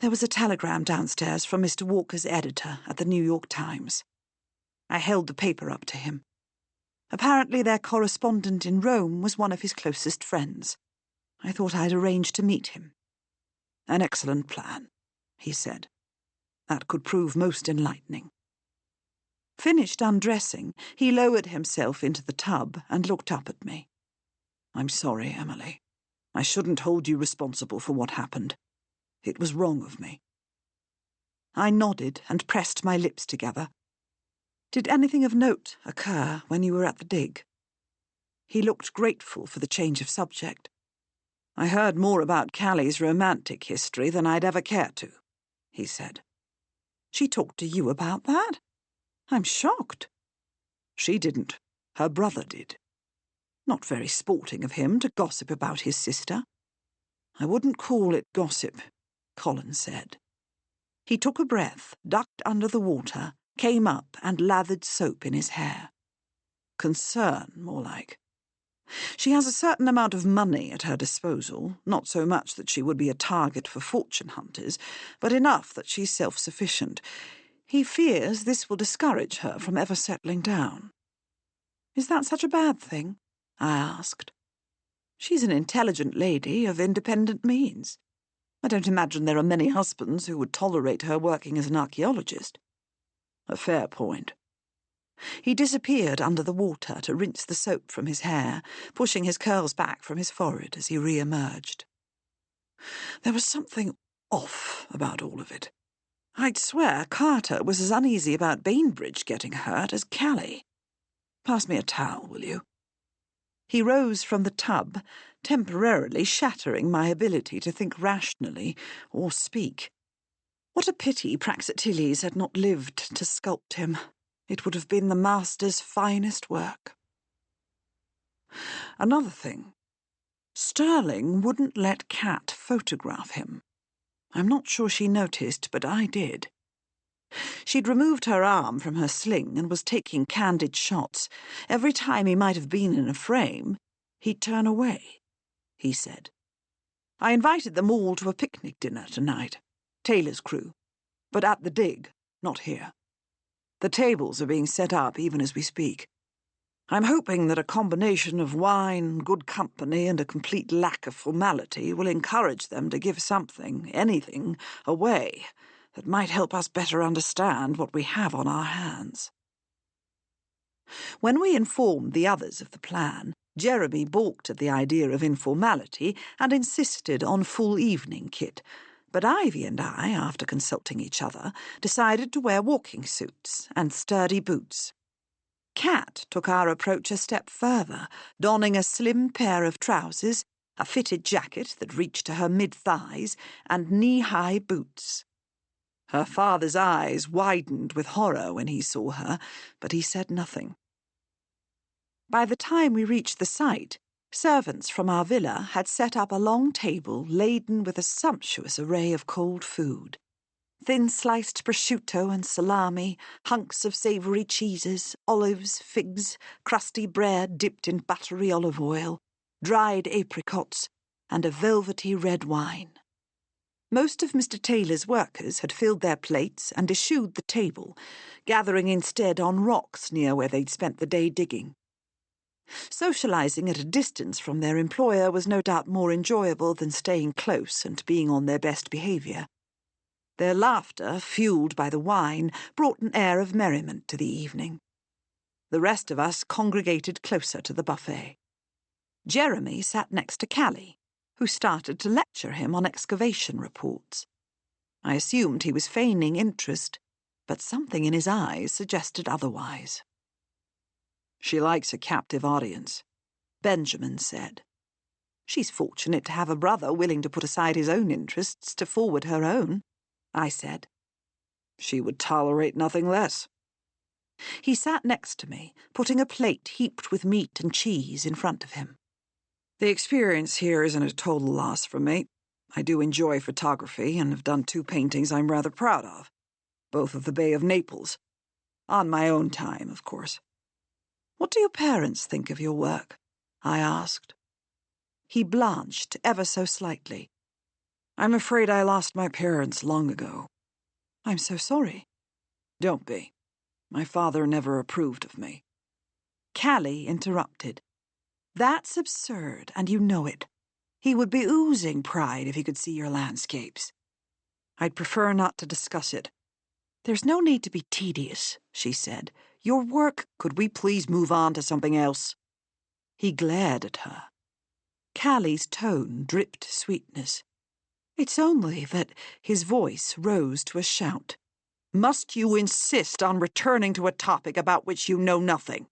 There was a telegram downstairs from Mr. Walker's editor at the New York Times. I held the paper up to him. Apparently their correspondent in Rome was one of his closest friends. I thought I'd arrange to meet him. An excellent plan, he said. That could prove most enlightening. Finished undressing, he lowered himself into the tub and looked up at me. I'm sorry, Emily. I shouldn't hold you responsible for what happened. It was wrong of me. I nodded and pressed my lips together. Did anything of note occur when you were at the dig? He looked grateful for the change of subject. I heard more about Callie's romantic history than I'd ever care to, he said. She talked to you about that? I'm shocked. She didn't. Her brother did. Not very sporting of him to gossip about his sister. I wouldn't call it gossip, Colin said. He took a breath, ducked under the water, came up and lathered soap in his hair. Concern, more like. She has a certain amount of money at her disposal, not so much that she would be a target for fortune hunters, but enough that she's self-sufficient. He fears this will discourage her from ever settling down. Is that such a bad thing? I asked. She's an intelligent lady of independent means. I don't imagine there are many husbands who would tolerate her working as an archaeologist. A fair point. He disappeared under the water to rinse the soap from his hair, pushing his curls back from his forehead as he re-emerged. There was something off about all of it. I'd swear Carter was as uneasy about Bainbridge getting hurt as Callie. Pass me a towel, will you? He rose from the tub, temporarily shattering my ability to think rationally or speak. What a pity Praxiteles had not lived to sculpt him. It would have been the master's finest work. Another thing. Sterling wouldn't let Cat photograph him. I'm not sure she noticed, but I did. She'd removed her arm from her sling and was taking candid shots. Every time he might have been in a frame, he'd turn away, he said. I invited them all to a picnic dinner tonight. Taylor's crew. But at the dig, not here. The tables are being set up even as we speak. I'm hoping that a combination of wine, good company, and a complete lack of formality will encourage them to give something, anything, away that might help us better understand what we have on our hands. When we informed the others of the plan, Jeremy balked at the idea of informality and insisted on full evening kit, but Ivy and I, after consulting each other, decided to wear walking suits and sturdy boots. Kat took our approach a step further, donning a slim pair of trousers, a fitted jacket that reached to her mid-thighs, and knee-high boots. Her father's eyes widened with horror when he saw her, but he said nothing. By the time we reached the site, servants from our villa had set up a long table laden with a sumptuous array of cold food. Thin-sliced prosciutto and salami, hunks of savoury cheeses, olives, figs, crusty bread dipped in buttery olive oil, dried apricots, and a velvety red wine. Most of Mr. Taylor's workers had filled their plates and eschewed the table, gathering instead on rocks near where they'd spent the day digging. Socialising at a distance from their employer was no doubt more enjoyable than staying close and being on their best behaviour. Their laughter, fuelled by the wine, brought an air of merriment to the evening. The rest of us congregated closer to the buffet. Jeremy sat next to Callie, who started to lecture him on excavation reports. I assumed he was feigning interest, but something in his eyes suggested otherwise. "She likes a captive audience," Benjamin said. "She's fortunate to have a brother willing to put aside his own interests to forward her own," I said. "She would tolerate nothing less." He sat next to me, putting a plate heaped with meat and cheese in front of him. "The experience here isn't a total loss for me. I do enjoy photography and have done 2 paintings I'm rather proud of, both of the Bay of Naples. On my own time, of course." "What do your parents think of your work?" I asked. He blanched ever so slightly. "I'm afraid I lost my parents long ago." "I'm so sorry." "Don't be. My father never approved of me." Callie interrupted. "That's absurd, and you know it. He would be oozing pride if he could see your landscapes." "I'd prefer not to discuss it." "There's no need to be tedious," she said. "Your work—" "Could we please move on to something else?" He glared at her. Callie's tone dripped sweetness. "It's only that—" His voice rose to a shout. "Must you insist on returning to a topic about which you know nothing?"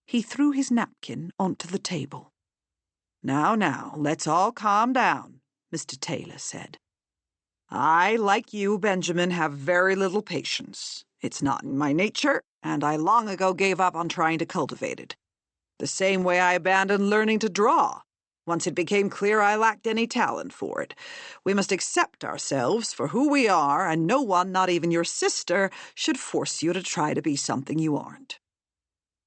He threw his napkin onto the table. Now, let's all calm down," Mr. Taylor said. "I, like you, Benjamin, have very little patience. It's not in my nature, and I long ago gave up on trying to cultivate it. The same way I abandoned learning to draw. Once it became clear I lacked any talent for it. We must accept ourselves for who we are, and no one, not even your sister, should force you to try to be something you aren't.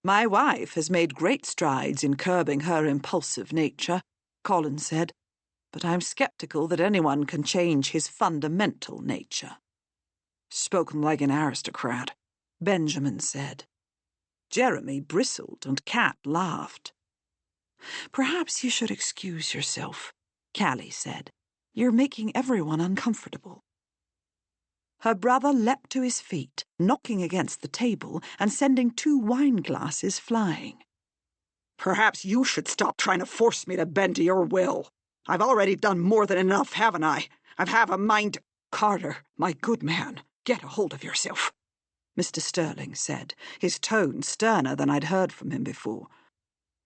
My wife has made great strides in curbing her impulsive nature," Colin said, "but I'm skeptical that anyone can change his fundamental nature." "Spoken like an aristocrat," Benjamin said. Jeremy bristled and Kat laughed. "Perhaps you should excuse yourself," Callie said. "You're making everyone uncomfortable." Her brother leapt to his feet, knocking against the table and sending 2 wine glasses flying. "Perhaps you should stop trying to force me to bend to your will. I've already done more than enough, haven't I? I've a mind—" "Carter, my good man, get a hold of yourself," Mr. Sterling said, his tone sterner than I'd heard from him before.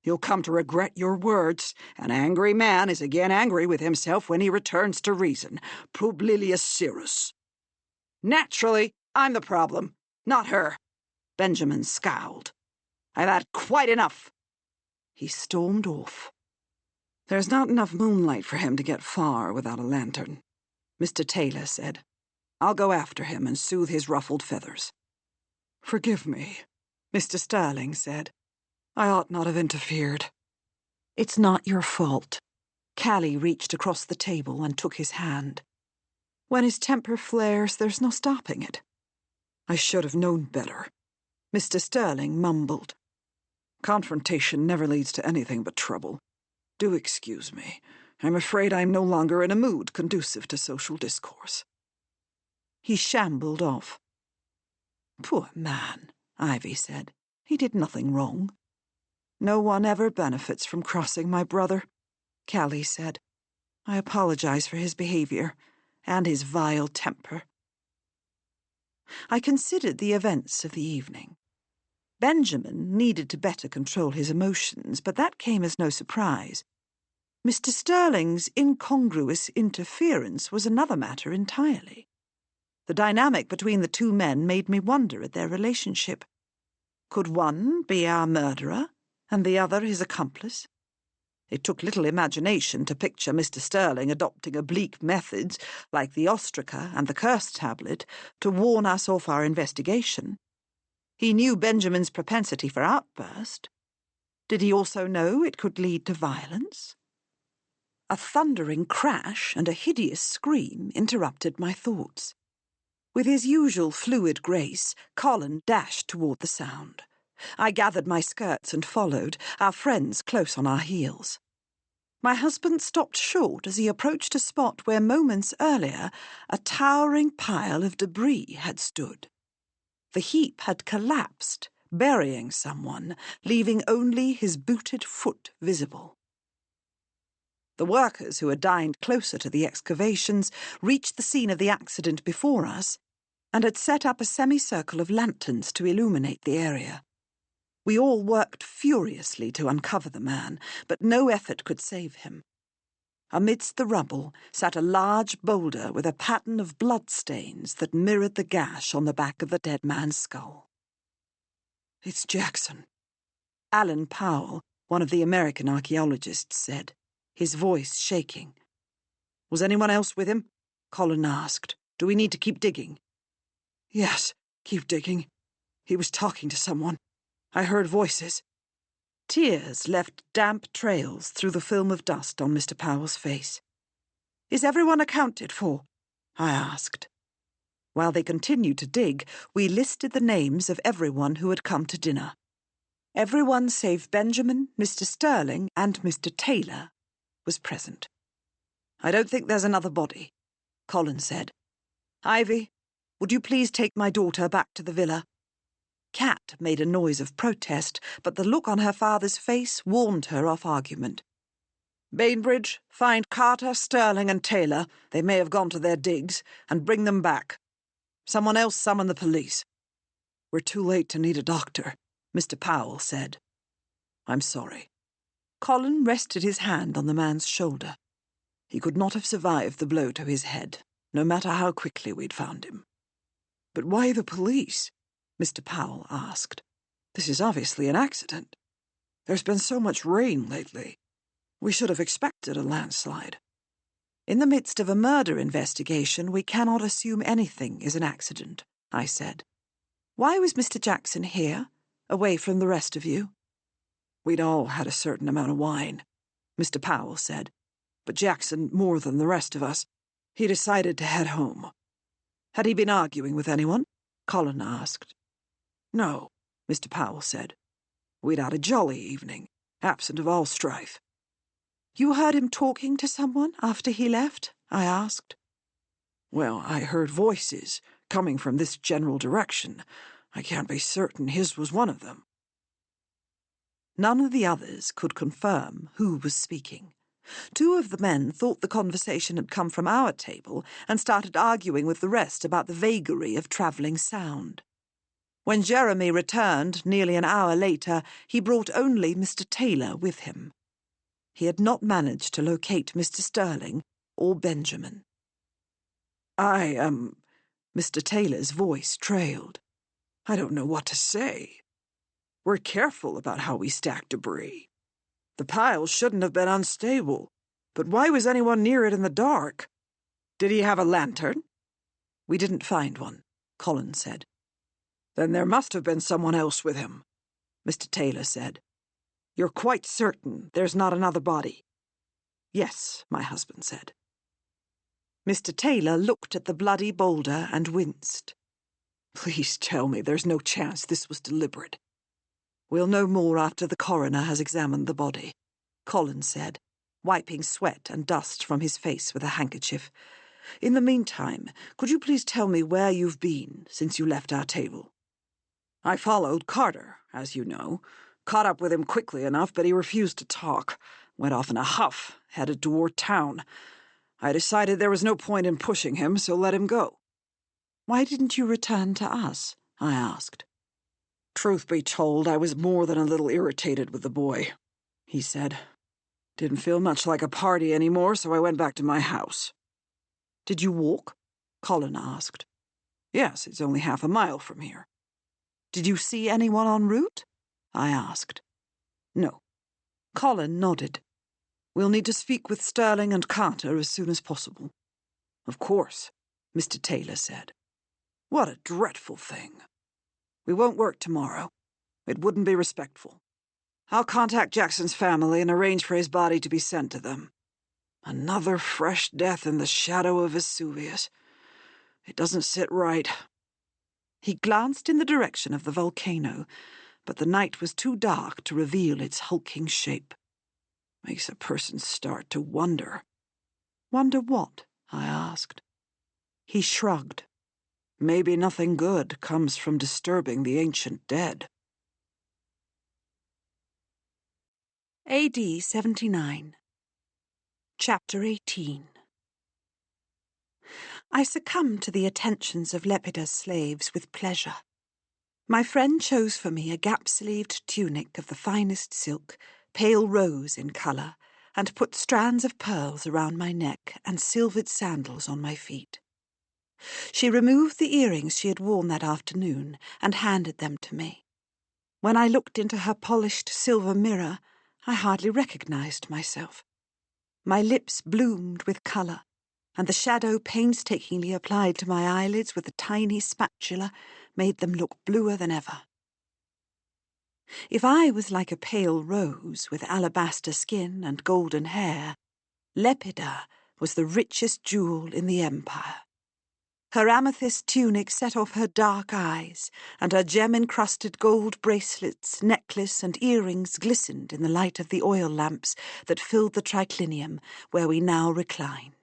"You'll come to regret your words. An angry man is again angry with himself when he returns to reason. Publilius Syrus." "Naturally, I'm the problem, not her." Benjamin scowled. "I've had quite enough." He stormed off. "There's not enough moonlight for him to get far without a lantern," Mr. Taylor said. I'll go after him and soothe his ruffled feathers." "Forgive me," Mr. Sterling said. "I ought not have interfered." "It's not your fault." Callie reached across the table and took his hand. "When his temper flares, there's no stopping it." "I should have known better," Mr. Sterling mumbled. "Confrontation never leads to anything but trouble. Do excuse me. I'm afraid I'm no longer in a mood conducive to social discourse." He shambled off. "Poor man," Ivy said. "He did nothing wrong." "No one ever benefits from crossing my brother," Callie said. "I apologize for his behavior and his vile temper." I considered the events of the evening. Benjamin needed to better control his emotions, but that came as no surprise. Mr. Sterling's incongruous interference was another matter entirely. The dynamic between the two men made me wonder at their relationship. Could one be our murderer and the other his accomplice? It took little imagination to picture Mr. Sterling adopting oblique methods like the ostraca and the curse tablet to warn us off our investigation. He knew Benjamin's propensity for outburst. Did he also know it could lead to violence? A thundering crash and a hideous scream interrupted my thoughts. With his usual fluid grace, Colin dashed toward the sound. I gathered my skirts and followed, our friends close on our heels. My husband stopped short as he approached a spot where moments earlier a towering pile of debris had stood. The heap had collapsed, burying someone, leaving only his booted foot visible. The workers who had dined closer to the excavations reached the scene of the accident before us and had set up a semicircle of lanterns to illuminate the area. We all worked furiously to uncover the man, but no effort could save him. Amidst the rubble sat a large boulder with a pattern of bloodstains that mirrored the gash on the back of the dead man's skull. "It's Jackson," Alan Powell, one of the American archaeologists, said, his voice shaking. "Was anyone else with him?" Colin asked. "Do we need to keep digging?" "Yes, keep digging. He was talking to someone. I heard voices." Tears left damp trails through the film of dust on Mr. Powell's face. "Is everyone accounted for?" I asked. While they continued to dig, we listed the names of everyone who had come to dinner. Everyone save Benjamin, Mr. Sterling, and Mr. Taylor was present. "I don't think there's another body," Colin said. "Ivy, would you please take my daughter back to the villa?" Kat made a noise of protest, but the look on her father's face warned her off argument. "Bainbridge, find Carter, Sterling, and Taylor, they may have gone to their digs, and bring them back. Someone else summon the police." "We're too late to need a doctor," Mr. Powell said. "I'm sorry." Colin rested his hand on the man's shoulder. "He could not have survived the blow to his head, no matter how quickly we'd found him." "But why the police?" Mr. Powell asked. "This is obviously an accident. There's been so much rain lately. We should have expected a landslide." "In the midst of a murder investigation, we cannot assume anything is an accident," I said. "Why was Mr. Jackson here, away from the rest of you?" "We'd all had a certain amount of wine," Mr. Powell said. "But Jackson, more than the rest of us, he decided to head home." "Had he been arguing with anyone?" Colin asked. "No," Mr. Powell said. "We'd had a jolly evening, absent of all strife." "You heard him talking to someone after he left?" I asked. "Well, I heard voices coming from this general direction. I can't be certain his was one of them." None of the others could confirm who was speaking. Two of the men thought the conversation had come from our table and started arguing with the rest about the vagary of travelling sound. When Jeremy returned nearly an hour later, he brought only Mr. Taylor with him. He had not managed to locate Mr. Sterling or Benjamin. Mr. Taylor's voice trailed. "I don't know what to say. We're careful about how we stack debris. The pile shouldn't have been unstable, but why was anyone near it in the dark? Did he have a lantern?" We didn't find one, Colin said. Then there must have been someone else with him, Mr. Taylor said. You're quite certain there's not another body? Yes, my husband said. Mr. Taylor looked at the bloody boulder and winced. Please tell me there's no chance this was deliberate. We'll know more after the coroner has examined the body, Colin said, wiping sweat and dust from his face with a handkerchief. In the meantime, could you please tell me where you've been since you left our table? I followed Carter, as you know. Caught up with him quickly enough, but he refused to talk. Went off in a huff, headed toward town. I decided there was no point in pushing him, so let him go. Why didn't you return to us? I asked. Truth be told, I was more than a little irritated with the boy, he said. Didn't feel much like a party anymore, so I went back to my house. Did you walk? Colin asked. Yes, it's only half a mile from here. Did you see anyone en route? I asked. No. Colin nodded. We'll need to speak with Sterling and Carter as soon as possible. Of course, Mr. Taylor said. What a dreadful thing. We won't work tomorrow. It wouldn't be respectful. I'll contact Jackson's family and arrange for his body to be sent to them. Another fresh death in the shadow of Vesuvius. It doesn't sit right. He glanced in the direction of the volcano, but the night was too dark to reveal its hulking shape. Makes a person start to wonder. Wonder what? I asked. He shrugged. Maybe nothing good comes from disturbing the ancient dead. A.D. 79. Chapter 18. I succumbed to the attentions of Lepida's slaves with pleasure. My friend chose for me a gap-sleeved tunic of the finest silk, pale rose in colour, and put strands of pearls around my neck and silvered sandals on my feet. She removed the earrings she had worn that afternoon and handed them to me. When I looked into her polished silver mirror, I hardly recognised myself. My lips bloomed with colour, and the shadow painstakingly applied to my eyelids with a tiny spatula made them look bluer than ever. If I was like a pale rose with alabaster skin and golden hair, Lepida was the richest jewel in the empire. Her amethyst tunic set off her dark eyes, and her gem-encrusted gold bracelets, necklace, and earrings glistened in the light of the oil lamps that filled the triclinium where we now reclined.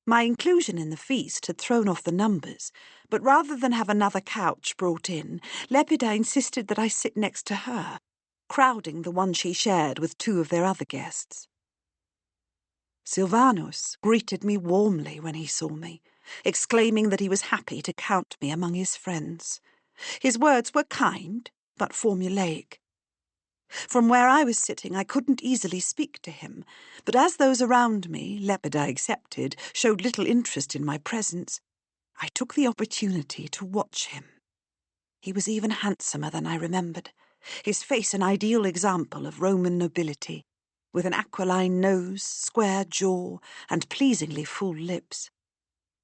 My inclusion in the feast had thrown off the numbers, but rather than have another couch brought in, Lepida insisted that I sit next to her, crowding the one she shared with two of their other guests. Silvanus greeted me warmly when he saw me, exclaiming that he was happy to count me among his friends. His words were kind, but formulaic. From where I was sitting, I couldn't easily speak to him, but as those around me, Lepida excepted, showed little interest in my presence, I took the opportunity to watch him. He was even handsomer than I remembered, his face an ideal example of Roman nobility, with an aquiline nose, square jaw, and pleasingly full lips.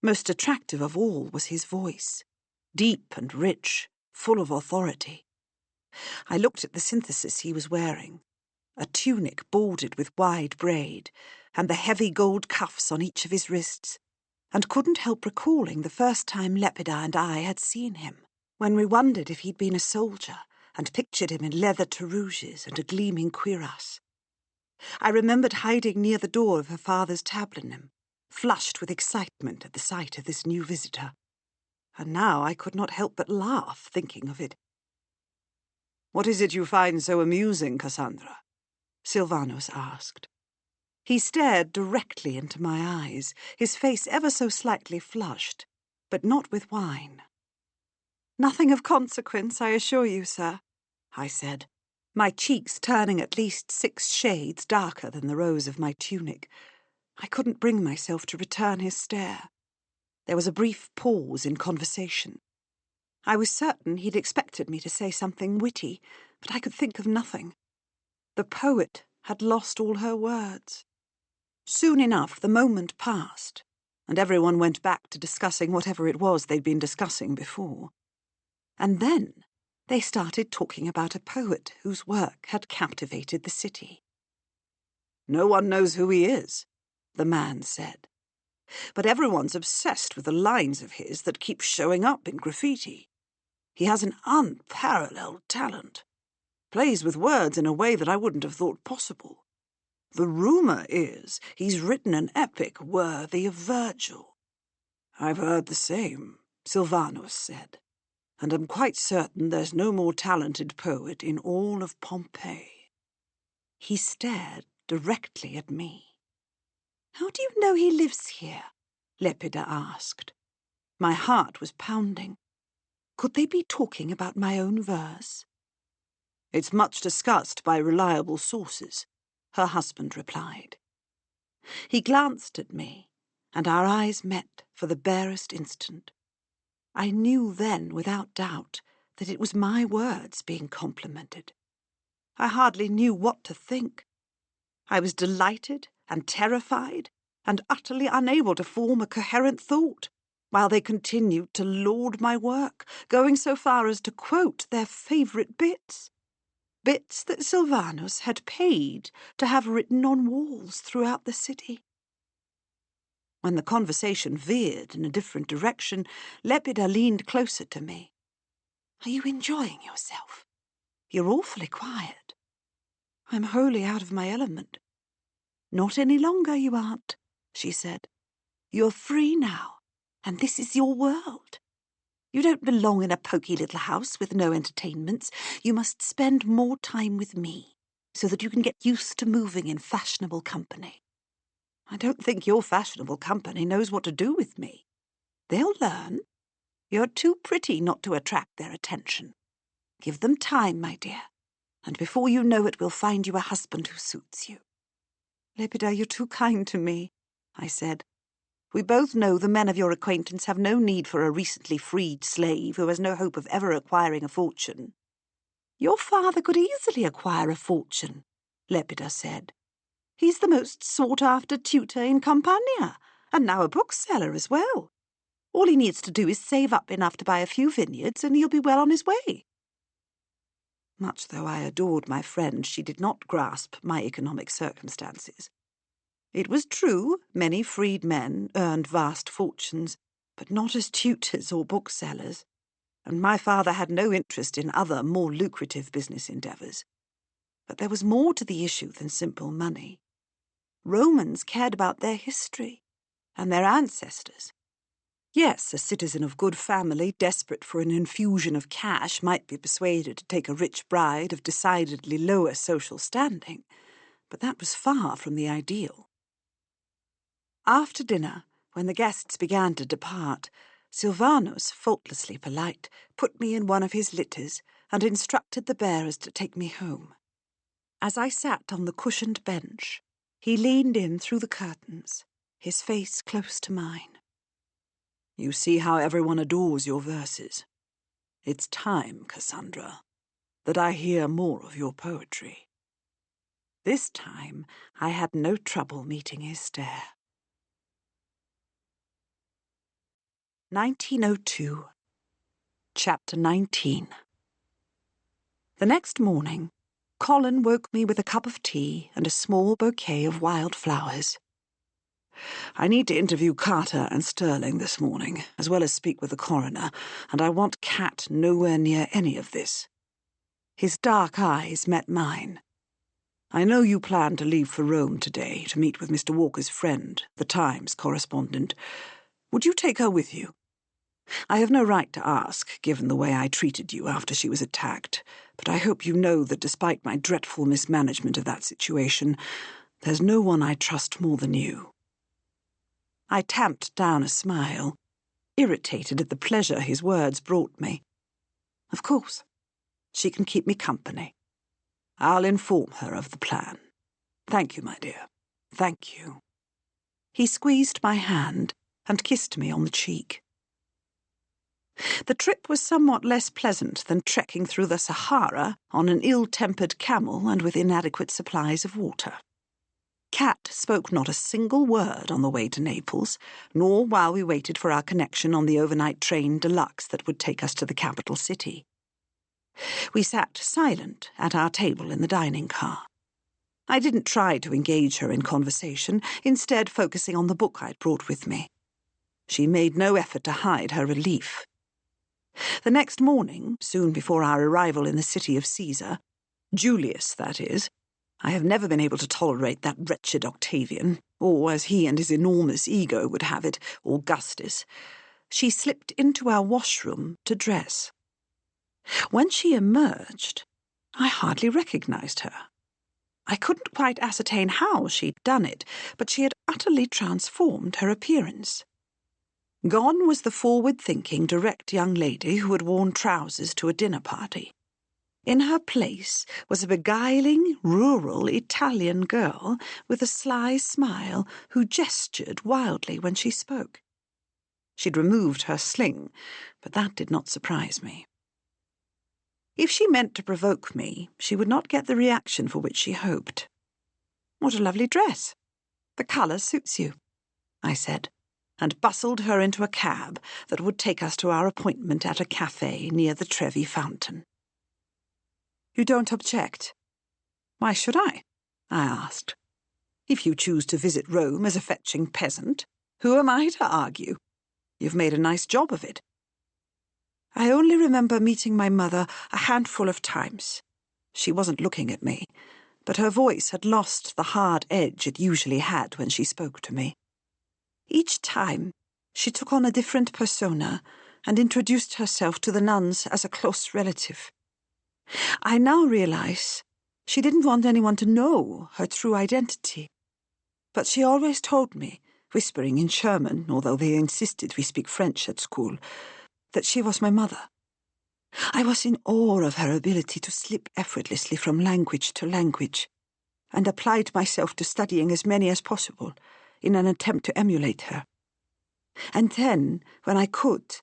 Most attractive of all was his voice, deep and rich, full of authority. I looked at the synthesis he was wearing, a tunic bordered with wide braid, and the heavy gold cuffs on each of his wrists, and couldn't help recalling the first time Lepida and I had seen him, when we wondered if he'd been a soldier, and pictured him in leather tarouges and a gleaming cuirass. I remembered hiding near the door of her father's tablinum, flushed with excitement at the sight of this new visitor. And now I could not help but laugh, thinking of it. "What is it you find so amusing, Cassandra?" Silvanus asked. He stared directly into my eyes, his face ever so slightly flushed, but not with wine. "Nothing of consequence, I assure you, sir," I said, my cheeks turning at least 6 shades darker than the rose of my tunic. I couldn't bring myself to return his stare. There was a brief pause in conversation. I was certain he'd expected me to say something witty, but I could think of nothing. The poet had lost all her words. Soon enough the moment passed, and everyone went back to discussing whatever it was they'd been discussing before. And then they started talking about a poet whose work had captivated the city. "No one knows who he is," the man said. "But everyone's obsessed with the lines of his that keep showing up in graffiti. He has an unparalleled talent. Plays with words in a way that I wouldn't have thought possible. The rumour is he's written an epic worthy of Virgil." "I've heard the same," Silvanus said, "and I'm quite certain there's no more talented poet in all of Pompeii." He stared directly at me. "How do you know he lives here?" Lepida asked. My heart was pounding. Could they be talking about my own verse? "It's much discussed by reliable sources," her husband replied. He glanced at me, and our eyes met for the barest instant. I knew then, without doubt, that it was my words being complimented. I hardly knew what to think. I was delighted and terrified and utterly unable to form a coherent thought, while they continued to laud my work, going so far as to quote their favourite bits. Bits that Silvanus had paid to have written on walls throughout the city. When the conversation veered in a different direction, Lepida leaned closer to me. "Are you enjoying yourself? You're awfully quiet." "I'm wholly out of my element." "Not any longer, you aren't," she said. "You're free now, and this is your world. You don't belong in a poky little house with no entertainments. You must spend more time with me, so that you can get used to moving in fashionable company. I don't think your fashionable company knows what to do with me. They'll learn. You're too pretty not to attract their attention. Give them time, my dear, and before you know it, we'll find you a husband who suits you." "Lepida, you're too kind to me," I said. "We both know the men of your acquaintance have no need for a recently freed slave who has no hope of ever acquiring a fortune." "Your father could easily acquire a fortune," Lepida said. "He's the most sought-after tutor in Campania, and now a bookseller as well. All he needs to do is save up enough to buy a few vineyards, and he'll be well on his way." Much though I adored my friend, she did not grasp my economic circumstances. It was true many freed men earned vast fortunes, but not as tutors or booksellers, and my father had no interest in other, more lucrative business endeavours. But there was more to the issue than simple money. Romans cared about their history and their ancestors. Yes, a citizen of good family, desperate for an infusion of cash, might be persuaded to take a rich bride of decidedly lower social standing, but that was far from the ideal. After dinner, when the guests began to depart, Silvanus, faultlessly polite, put me in one of his litters and instructed the bearers to take me home. As I sat on the cushioned bench, he leaned in through the curtains, his face close to mine. "You see how everyone adores your verses. It's time, Cassandra, that I hear more of your poetry." This time I had no trouble meeting his stare. 1902. Chapter 19. The next morning, Colin woke me with a cup of tea and a small bouquet of wild flowers. "I need to interview Carter and Sterling this morning, as well as speak with the coroner, and I want Cat nowhere near any of this." His dark eyes met mine. "I know you plan to leave for Rome today to meet with Mr. Walker's friend, the Times correspondent. Would you take her with you? I have no right to ask, given the way I treated you after she was attacked, but I hope you know that despite my dreadful mismanagement of that situation, there's no one I trust more than you." I tamped down a smile, irritated at the pleasure his words brought me. "Of course. She can keep me company. I'll inform her of the plan. Thank you, my dear. Thank you." He squeezed my hand and kissed me on the cheek. The trip was somewhat less pleasant than trekking through the Sahara on an ill-tempered camel and with inadequate supplies of water. Cat spoke not a single word on the way to Naples, nor while we waited for our connection on the overnight train deluxe that would take us to the capital city. We sat silent at our table in the dining car. I didn't try to engage her in conversation, instead focusing on the book I'd brought with me. She made no effort to hide her relief. The next morning, soon before our arrival in the city of Caesar, Julius, that is, I have never been able to tolerate that wretched Octavian, or, as he and his enormous ego would have it, Augustus, she slipped into our washroom to dress. When she emerged, I hardly recognized her. I couldn't quite ascertain how she'd done it, but she had utterly transformed her appearance. Gone was the forward-thinking, direct young lady who had worn trousers to a dinner party. In her place was a beguiling, rural Italian girl with a sly smile who gestured wildly when she spoke. She'd removed her sling, but that did not surprise me. If she meant to provoke me, she would not get the reaction for which she hoped. "What a lovely dress! The colour suits you," I said, and bustled her into a cab that would take us to our appointment at a cafe near the Trevi fountain. "You don't object?" "Why should I?" I asked. "If you choose to visit Rome as a fetching peasant, who am I to argue? You've made a nice job of it." I only remember meeting my mother a handful of times. She wasn't looking at me, but her voice had lost the hard edge it usually had when she spoke to me. Each time, she took on a different persona and introduced herself to the nuns as a close relative. I now realize she didn't want anyone to know her true identity. But she always told me, whispering in German, although they insisted we speak French at school, that she was my mother. I was in awe of her ability to slip effortlessly from language to language, and applied myself to studying as many as possible in an attempt to emulate her. And then, when I could,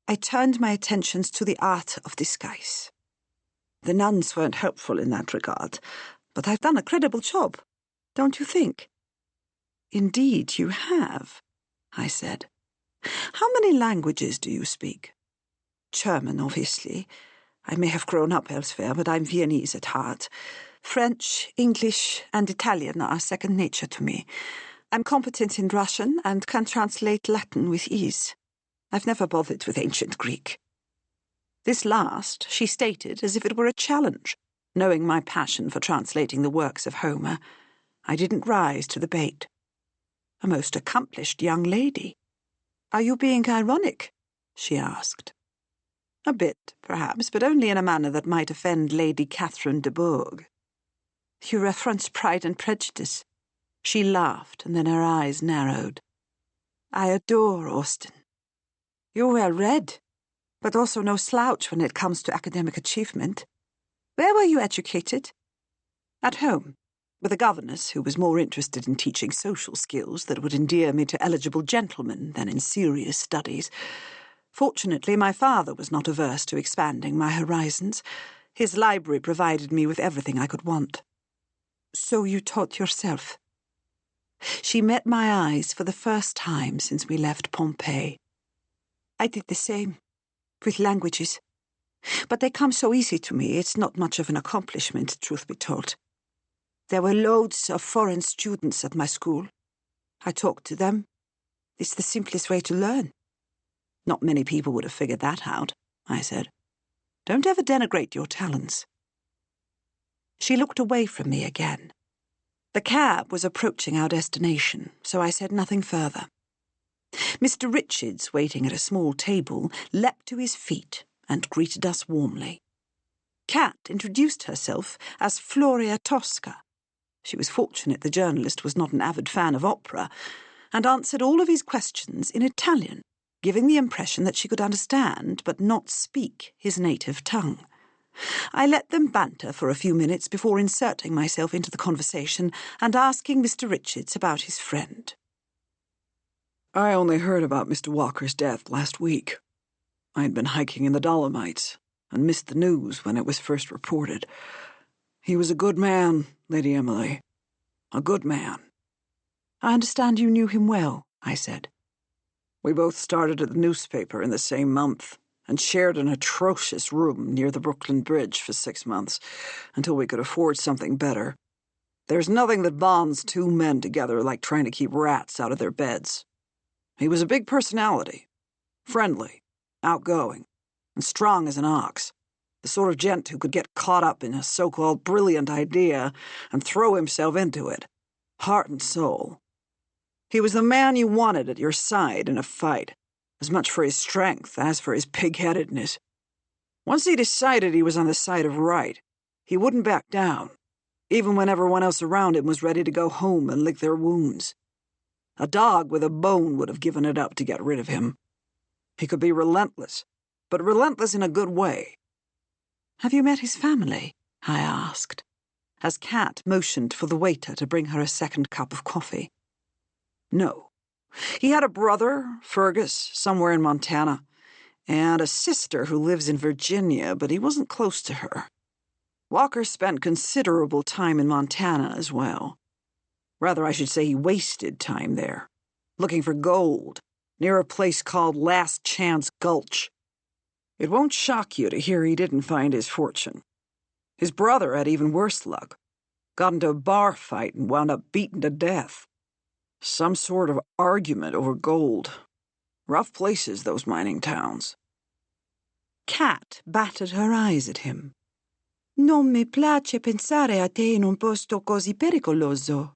I turned my attentions to the art of disguise. The nuns weren't helpful in that regard, but I've done a credible job, don't you think? "Indeed you have," I said. "How many languages do you speak?" "German, obviously. I may have grown up elsewhere, but I'm Viennese at heart. French, English, and Italian are second nature to me. I'm competent in Russian and can translate Latin with ease. I've never bothered with ancient Greek." This last she stated as if it were a challenge, knowing my passion for translating the works of Homer. I didn't rise to the bait. "A most accomplished young lady." "Are you being ironic?" she asked. "A bit, perhaps, but only in a manner that might offend Lady Catherine de Bourgh." "You reference Pride and Prejudice." She laughed, and then her eyes narrowed. "I adore Austen. You're well read, but also no slouch when it comes to academic achievement. Where were you educated?" "At home, with a governess who was more interested in teaching social skills that would endear me to eligible gentlemen than in serious studies. Fortunately, my father was not averse to expanding my horizons. His library provided me with everything I could want." "So you taught yourself?" She met my eyes for the first time since we left Pompeii. "I did the same, with languages. But they come so easy to me, it's not much of an accomplishment, truth be told. There were loads of foreign students at my school. I talked to them. It's the simplest way to learn." "Not many people would have figured that out," I said. "Don't ever denigrate your talents." She looked away from me again. The cab was approaching our destination, so I said nothing further. Mr. Richards, waiting at a small table, leapt to his feet and greeted us warmly. Cat introduced herself as Floria Tosca. She was fortunate the journalist was not an avid fan of opera, and answered all of his questions in Italian, giving the impression that she could understand but not speak his native tongue. I let them banter for a few minutes before inserting myself into the conversation and asking Mr. Richards about his friend. "I only heard about Mr. Walker's death last week. I'd been hiking in the Dolomites and missed the news when it was first reported. He was a good man, Lady Emily. A good man." I understand you knew him well, I said. We both started at the newspaper in the same month and shared an atrocious room near the Brooklyn Bridge for 6 months until we could afford something better. There's nothing that bonds two men together like trying to keep rats out of their beds. He was a big personality, friendly, outgoing, and strong as an ox, the sort of gent who could get caught up in a so-called brilliant idea and throw himself into it, heart and soul. He was the man you wanted at your side in a fight, as much for his strength as for his pig-headedness. Once he decided he was on the side of right, he wouldn't back down, even when everyone else around him was ready to go home and lick their wounds. A dog with a bone would have given it up to get rid of him. He could be relentless, but relentless in a good way. Have you met his family? I asked, as Kat motioned for the waiter to bring her a second cup of coffee. No. He had a brother, Fergus, somewhere in Montana, and a sister who lives in Virginia, but he wasn't close to her. Walker spent considerable time in Montana as well. Rather, I should say he wasted time there, looking for gold, near a place called Last Chance Gulch. It won't shock you to hear he didn't find his fortune. His brother had even worse luck. Got into a bar fight and wound up beaten to death. Some sort of argument over gold. Rough places, those mining towns. Kat battered her eyes at him. Non mi piace pensare a te in un posto così pericoloso.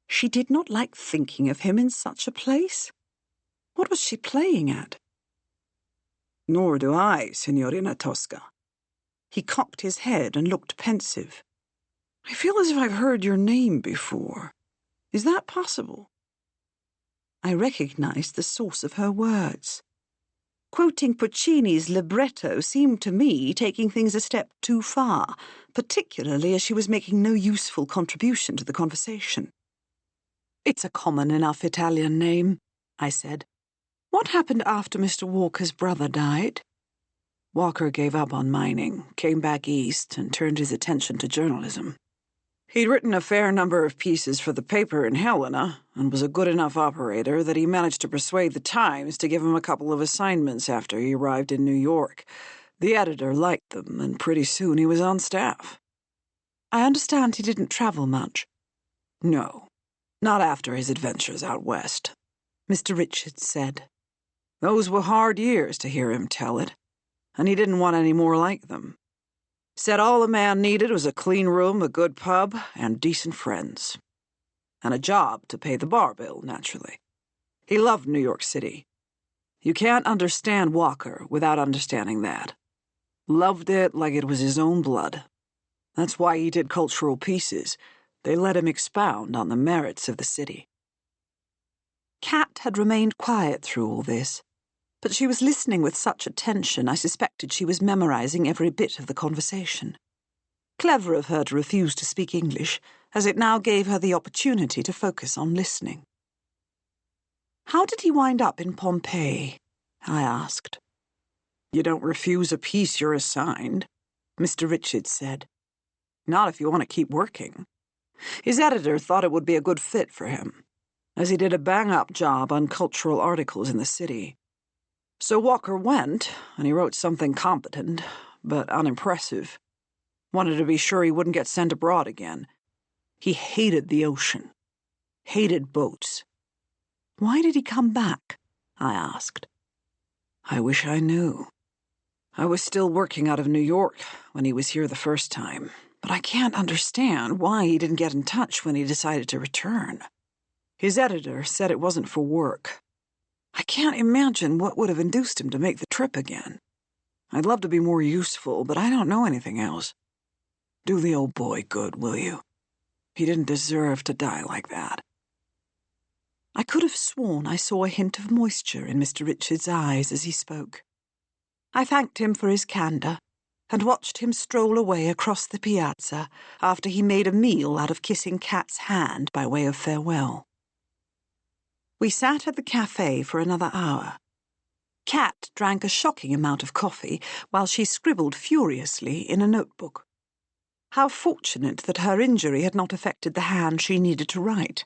She did not like thinking of him in such a place. What was she playing at? Nor do I, Signorina Tosca. He cocked his head and looked pensive. I feel as if I've heard your name before. Is that possible? I recognized the source of her words. Quoting Puccini's libretto seemed to me taking things a step too far, particularly as she was making no useful contribution to the conversation. It's a common enough Italian name, I said. What happened after Mr. Walker's brother died? Walker gave up on mining, came back east, and turned his attention to journalism. He'd written a fair number of pieces for the paper in Helena, and was a good enough operator that he managed to persuade the Times to give him a couple of assignments after he arrived in New York. The editor liked them, and pretty soon he was on staff. I understand he didn't travel much. No, not after his adventures out west, Mr. Richards said. Those were hard years to hear him tell it, and he didn't want any more like them. Said all the man needed was a clean room, a good pub, and decent friends. And a job to pay the bar bill, naturally. He loved New York City. You can't understand Walker without understanding that. Loved it like it was his own blood. That's why he did cultural pieces. They let him expound on the merits of the city. Kat had remained quiet through all this, but she was listening with such attention I suspected she was memorizing every bit of the conversation. Clever of her to refuse to speak English, as it now gave her the opportunity to focus on listening. How did he wind up in Pompeii? I asked. You don't refuse a piece you're assigned, Mr. Richards said. Not if you want to keep working. His editor thought it would be a good fit for him, as he did a bang-up job on cultural articles in the city. So Walker went, and he wrote something competent, but unimpressive. Wanted to be sure he wouldn't get sent abroad again. He hated the ocean. Hated boats. Why did he come back? I asked. I wish I knew. I was still working out of New York when he was here the first time, but I can't understand why he didn't get in touch when he decided to return. His editor said it wasn't for work. I can't imagine what would have induced him to make the trip again. I'd love to be more useful, but I don't know anything else. Do the old boy good, will you? He didn't deserve to die like that. I could have sworn I saw a hint of moisture in Mr. Richards' eyes as he spoke. I thanked him for his candour, and watched him stroll away across the piazza after he made a meal out of kissing Kat's hand by way of farewell. We sat at the cafe for another hour. Kat drank a shocking amount of coffee while she scribbled furiously in a notebook. How fortunate that her injury had not affected the hand she needed to write.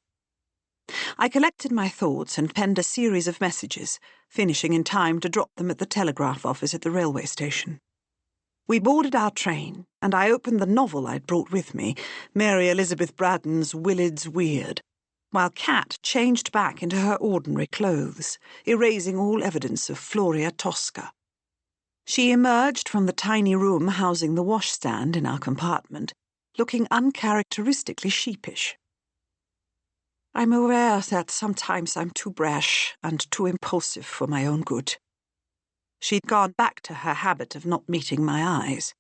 I collected my thoughts and penned a series of messages, finishing in time to drop them at the telegraph office at the railway station. We boarded our train, and I opened the novel I'd brought with me, Mary Elizabeth Braddon's Willard's Weird, while Kat changed back into her ordinary clothes, erasing all evidence of Floria Tosca. She emerged from the tiny room housing the washstand in our compartment, looking uncharacteristically sheepish. I'm aware that sometimes I'm too brash and too impulsive for my own good. She'd gone back to her habit of not meeting my eyes.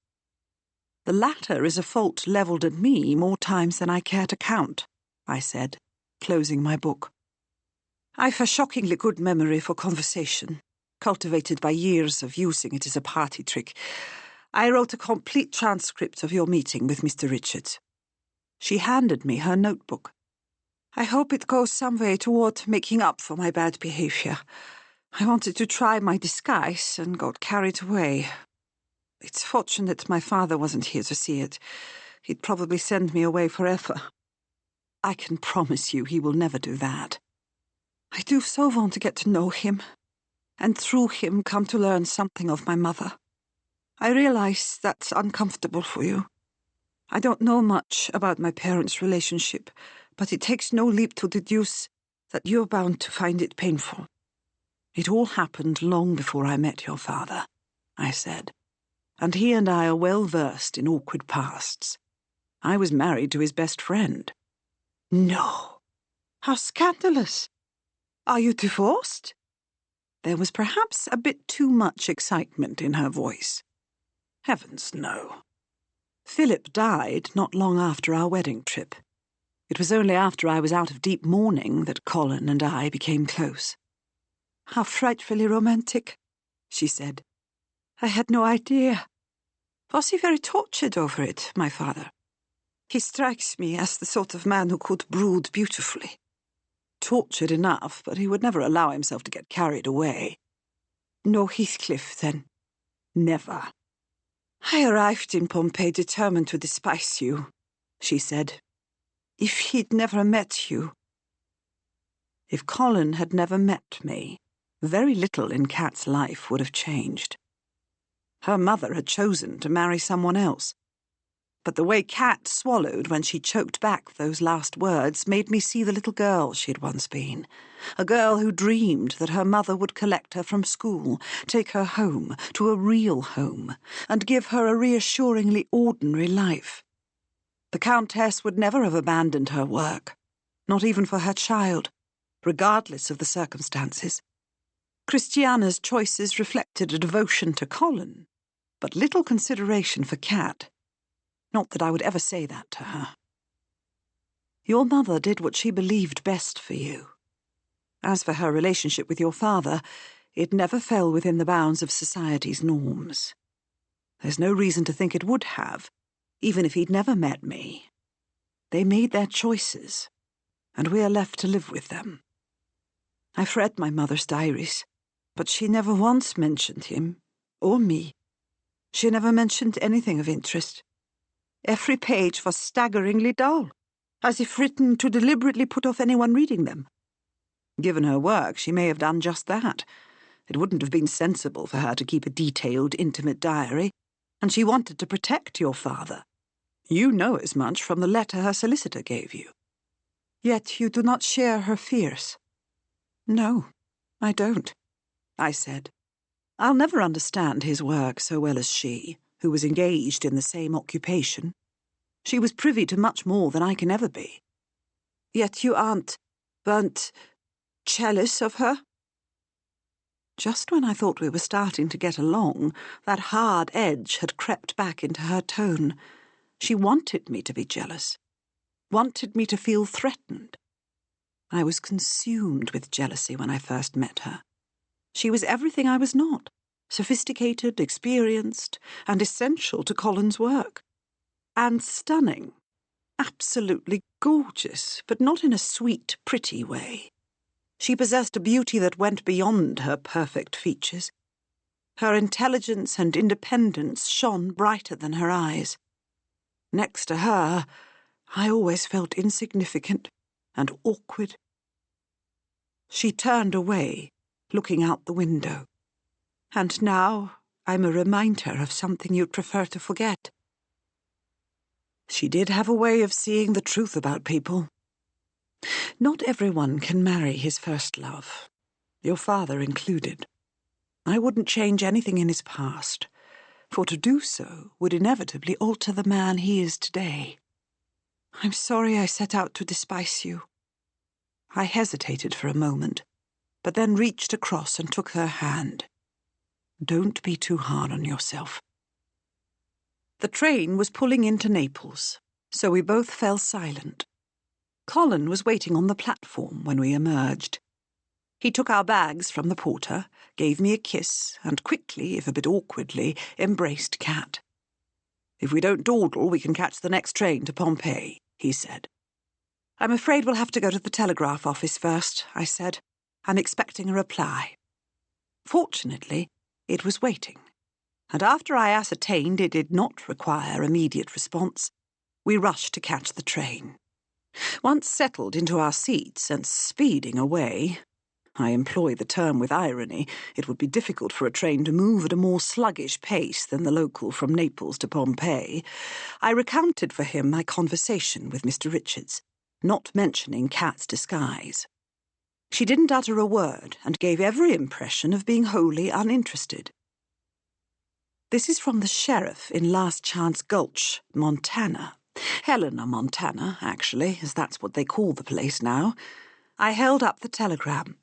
The latter is a fault levelled at me more times than I care to count, I said, closing my book. I've a shockingly good memory for conversation, cultivated by years of using it as a party trick. I wrote a complete transcript of your meeting with Mr. Richards. She handed me her notebook. I hope it goes some way toward making up for my bad behaviour. I wanted to try my disguise and got carried away. It's fortunate my father wasn't here to see it. He'd probably send me away forever. I can promise you he will never do that. I do so want to get to know him, and through him come to learn something of my mother. I realise that's uncomfortable for you. I don't know much about my parents' relationship, but it takes no leap to deduce that you're bound to find it painful. It all happened long before I met your father, I said, and he and I are well versed in awkward pasts. I was married to his best friend. No. How scandalous. Are you divorced? There was perhaps a bit too much excitement in her voice. Heavens, no. Philip died not long after our wedding trip. It was only after I was out of deep mourning that Colin and I became close. How frightfully romantic, she said. I had no idea. Was he very tortured over it, my father? He strikes me as the sort of man who could brood beautifully. Tortured enough, but he would never allow himself to get carried away. No Heathcliff, then? Never. I arrived in Pompeii determined to despise you, she said. If he'd never met you. If Colin had never met me, very little in Kat's life would have changed. Her mother had chosen to marry someone else. But the way Kat swallowed when she choked back those last words made me see the little girl she'd once been. A girl who dreamed that her mother would collect her from school, take her home, to a real home, and give her a reassuringly ordinary life. The Countess would never have abandoned her work, not even for her child, regardless of the circumstances. Christiana's choices reflected a devotion to Colin, but little consideration for Kat. Not that I would ever say that to her. Your mother did what she believed best for you. As for her relationship with your father, it never fell within the bounds of society's norms. There's no reason to think it would have, even if he'd never met me. They made their choices, and we are left to live with them. I've read my mother's diaries, but she never once mentioned him, or me. She never mentioned anything of interest. Every page was staggeringly dull, as if written to deliberately put off anyone reading them. Given her work, she may have done just that. It wouldn't have been sensible for her to keep a detailed, intimate diary, and she wanted to protect your father. You know as much from the letter her solicitor gave you. Yet you do not share her fears. No, I don't, I said. I'll never understand his work so well as she, who was engaged in the same occupation. She was privy to much more than I can ever be. Yet you weren't jealous of her? Just when I thought we were starting to get along, that hard edge had crept back into her tone. She wanted me to be jealous, wanted me to feel threatened. I was consumed with jealousy when I first met her. She was everything I was not, sophisticated, experienced, and essential to Colin's work. And stunning, absolutely gorgeous, but not in a sweet, pretty way. She possessed a beauty that went beyond her perfect features. Her intelligence and independence shone brighter than her eyes. Next to her, I always felt insignificant and awkward She turned away, looking out the window. "And now I'm a reminder of something you'd prefer to forget." She did have a way of seeing the truth about people. Not everyone can marry his first love, your father included. I wouldn't change anything in his past, for to do so would inevitably alter the man he is today. "I'm sorry I set out to despise you." I hesitated for a moment, but then reached across and took her hand. "Don't be too hard on yourself." The train was pulling into Naples, so we both fell silent. Colin was waiting on the platform when we emerged. He took our bags from the porter, gave me a kiss, and quickly, if a bit awkwardly, embraced Kat. "If we don't dawdle, we can catch the next train to Pompeii," he said. "I'm afraid we'll have to go to the telegraph office first," I said. "I'm expecting a reply." Fortunately, it was waiting, and after I ascertained it did not require immediate response, we rushed to catch the train. Once settled into our seats and speeding away, I employ the term with irony, it would be difficult for a train to move at a more sluggish pace than the local from Naples to Pompeii, I recounted for him my conversation with Mr. Richards, not mentioning Kat's disguise. She didn't utter a word and gave every impression of being wholly uninterested. "This is from the sheriff in Last Chance Gulch, Montana. Helena, Montana, actually, as that's what they call the place now." I held up the telegram.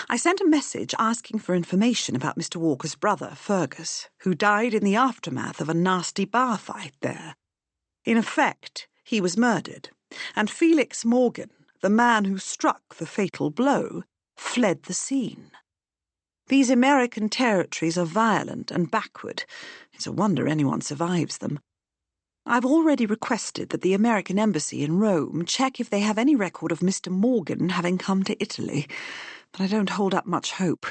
"I sent a message asking for information about Mr. Walker's brother, Fergus, who died in the aftermath of a nasty bar fight there. In effect, he was murdered, and Felix Morgan, the man who struck the fatal blow, fled the scene. These American territories are violent and backward. It's a wonder anyone survives them. I've already requested that the American embassy in Rome check if they have any record of Mr. Morgan having come to Italy, but I don't hold up much hope.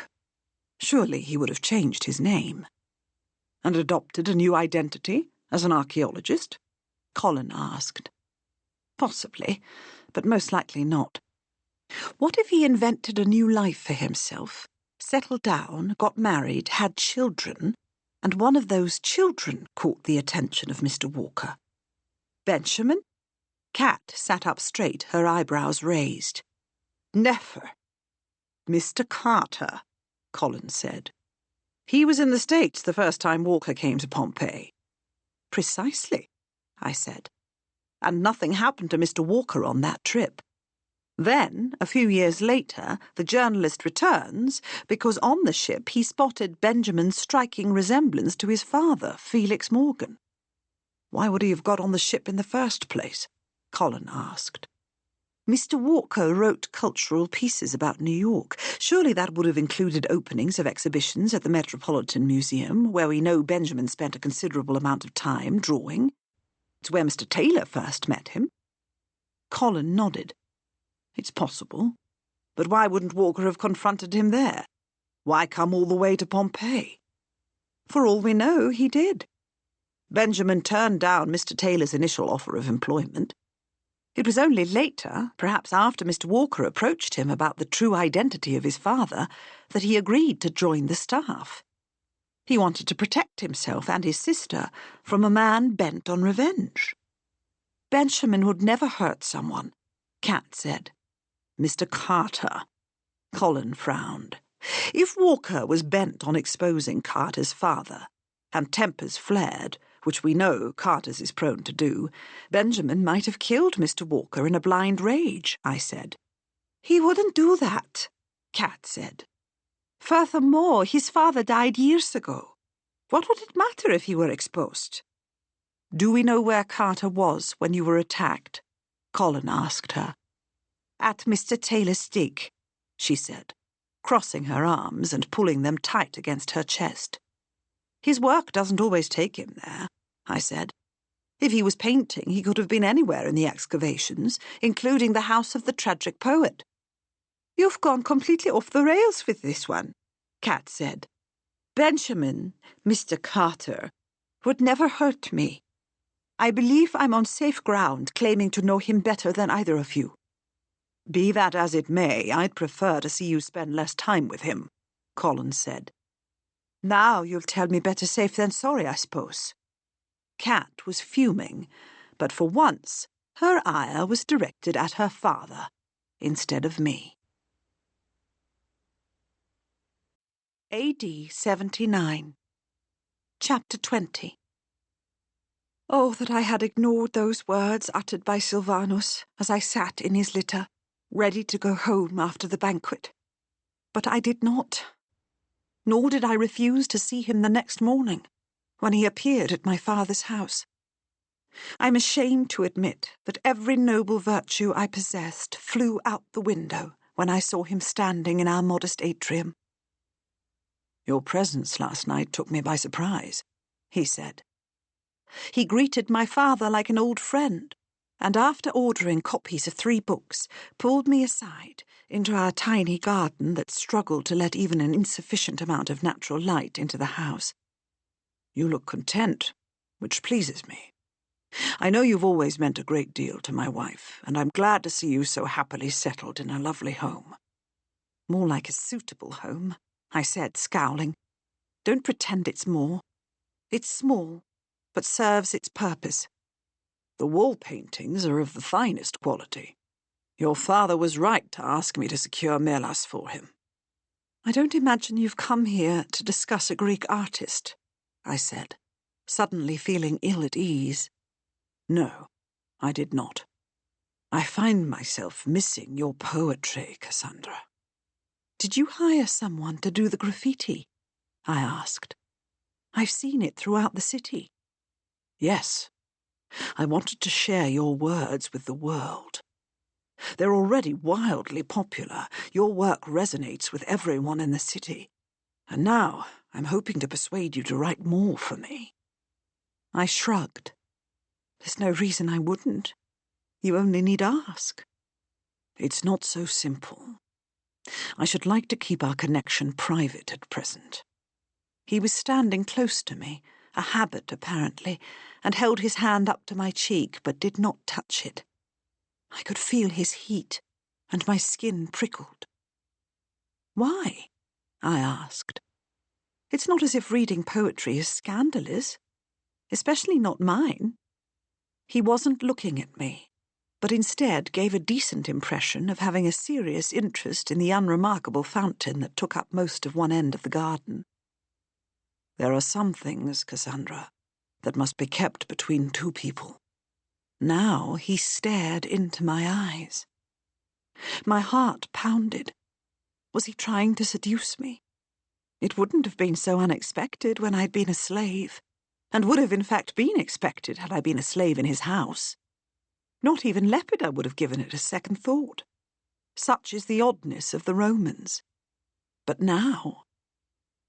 Surely he would have changed his name." "And adopted a new identity as an archaeologist?" Colin asked. "Possibly, but most likely not. What if he invented a new life for himself, settled down, got married, had children, and one of those children caught the attention of Mr. Walker? Benjamin?" Kat sat up straight, her eyebrows raised. "Never." "Mr. Carter," Colin said. "He was in the States the first time Walker came to Pompeii." "Precisely," I said. "And nothing happened to Mr. Walker on that trip. Then, a few years later, the journalist returns because on the ship he spotted Benjamin's striking resemblance to his father, Felix Morgan." "Why would he have got on the ship in the first place?" Colin asked. "Mr. Walker wrote cultural pieces about New York. Surely that would have included openings of exhibitions at the Metropolitan Museum, where we know Benjamin spent a considerable amount of time drawing. It's where Mr. Taylor first met him." Colin nodded. "It's possible. But why wouldn't Walker have confronted him there? Why come all the way to Pompeii?" "For all we know, he did. Benjamin turned down Mr. Taylor's initial offer of employment. It was only later, perhaps after Mr. Walker approached him about the true identity of his father, that he agreed to join the staff. He wanted to protect himself and his sister from a man bent on revenge." "Benjamin would never hurt someone," Kat said. "Mr. Carter." Colin frowned. "If Walker was bent on exposing Carter's father, and tempers flared, which we know Carter's is prone to do, Benjamin might have killed Mr. Walker in a blind rage," I said. "He wouldn't do that," Kat said. "Furthermore, his father died years ago. What would it matter if he were exposed?" "Do we know where Carter was when you were attacked?" Colin asked her. "At Mr. Taylor's dig," she said, crossing her arms and pulling them tight against her chest. "His work doesn't always take him there," I said. "If he was painting, he could have been anywhere in the excavations, including the house of the tragic poet." "You've gone completely off the rails with this one," Kat said. "Benjamin, Mr. Carter, would never hurt me. I believe I'm on safe ground claiming to know him better than either of you." Be that as it may, I'd prefer to see you spend less time with him, Colin said. Now you'll tell me better safe than sorry, I suppose. Kat was fuming, but for once her ire was directed at her father instead of me. AD 79. Chapter 20. Oh, that I had ignored those words uttered by Silvanus as I sat in his litter, ready to go home after the banquet. But I did not. Nor did I refuse to see him the next morning, when he appeared at my father's house. I'm ashamed to admit that every noble virtue I possessed flew out the window when I saw him standing in our modest atrium. Your presence last night took me by surprise, he said. He greeted my father like an old friend, and after ordering copies of 3 books, pulled me aside into our tiny garden that struggled to let even an insufficient amount of natural light into the house. You look content, which pleases me. I know you've always meant a great deal to my wife, and I'm glad to see you so happily settled in a lovely home. More like a suitable home, I said, scowling. Don't pretend it's more. It's small, but serves its purpose. The wall paintings are of the finest quality. Your father was right to ask me to secure Melas for him. I don't imagine you've come here to discuss a Greek artist, I said, suddenly feeling ill at ease. No, I did not. I find myself missing your poetry, Cassandra. Did you hire someone to do the graffiti? I asked. I've seen it throughout the city. Yes. I wanted to share your words with the world. They're already wildly popular. Your work resonates with everyone in the city. And now I'm hoping to persuade you to write more for me. I shrugged. There's no reason I wouldn't. You only need ask. It's not so simple. I should like to keep our connection private at present. He was standing close to me, a habit apparently, and held his hand up to my cheek but did not touch it. I could feel his heat, and my skin prickled. Why? I asked. It's not as if reading poetry is scandalous, especially not mine. He wasn't looking at me, but instead gave a decent impression of having a serious interest in the unremarkable fountain that took up most of one end of the garden. There are some things, Cassandra, that must be kept between 2 people. Now he stared into my eyes. My heart pounded. Was he trying to seduce me? It wouldn't have been so unexpected when I'd been a slave, and would have in fact been expected had I been a slave in his house. Not even Lepida would have given it a second thought. Such is the oddness of the Romans. But now,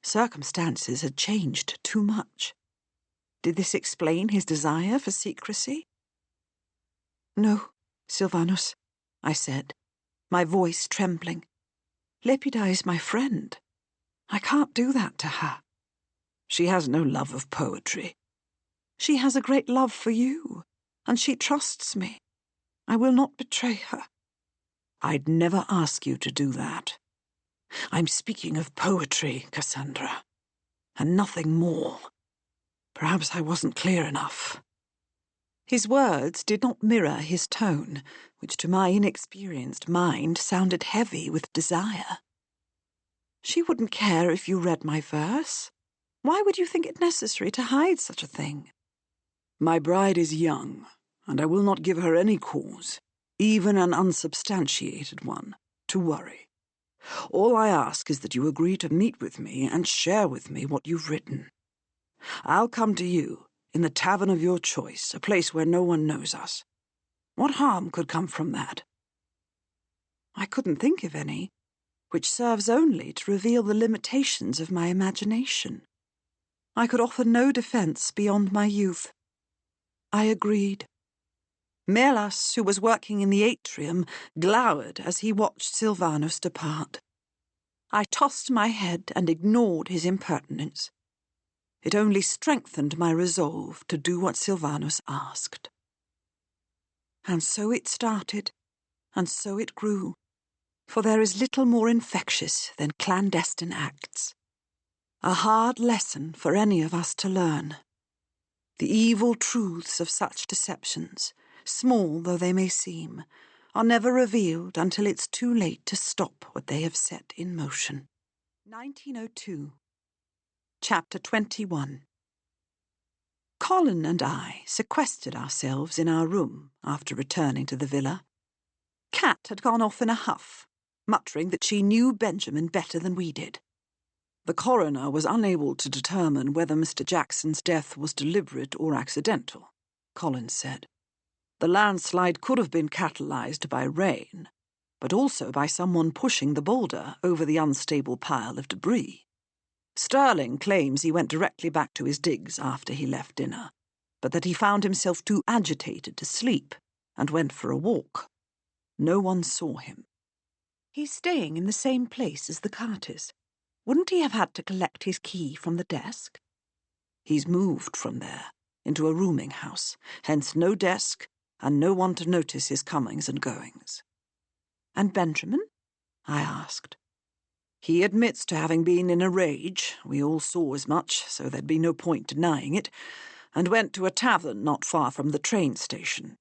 circumstances had changed too much. Did this explain his desire for secrecy? No, Silvanus, I said, my voice trembling. Lepida is my friend. I can't do that to her. She has no love of poetry. She has a great love for you, and she trusts me. I will not betray her. I'd never ask you to do that. I'm speaking of poetry, Cassandra, and nothing more. Perhaps I wasn't clear enough. His words did not mirror his tone, which to my inexperienced mind sounded heavy with desire. She wouldn't care if you read my verse. Why would you think it necessary to hide such a thing? My bride is young, and I will not give her any cause, even an unsubstantiated one, to worry. All I ask is that you agree to meet with me and share with me what you've written. I'll come to you, in the tavern of your choice, a place where no one knows us. What harm could come from that? I couldn't think of any, which serves only to reveal the limitations of my imagination. I could offer no defence beyond my youth. I agreed. Melas, who was working in the atrium, glowered as he watched Silvanus depart. I tossed my head and ignored his impertinence. It only strengthened my resolve to do what Silvanus asked. And so it started, And so it grew, for there is little more infectious than clandestine acts. A hard lesson for any of us to learn. The evil truths of such deceptions, small though they may seem, are never revealed until it's too late to stop what they have set in motion. 1902. Chapter 21. Colin and I sequestered ourselves in our room after returning to the villa. Kat had gone off in a huff, muttering that she knew Benjamin better than we did. The coroner was unable to determine whether Mr. Jackson's death was deliberate or accidental, Colin said. The landslide could have been catalyzed by rain, but also by someone pushing the boulder over the unstable pile of debris. Sterling claims he went directly back to his digs after he left dinner, but that he found himself too agitated to sleep and went for a walk. No one saw him. He's staying in the same place as the Carters. Wouldn't he have had to collect his key from the desk? He's moved from there into a rooming house, hence no desk and no one to notice his comings and goings. And Benjamin? I asked. He admits to having been in a rage, we all saw as much, so there'd be no point denying it, and went to a tavern not far from the train station.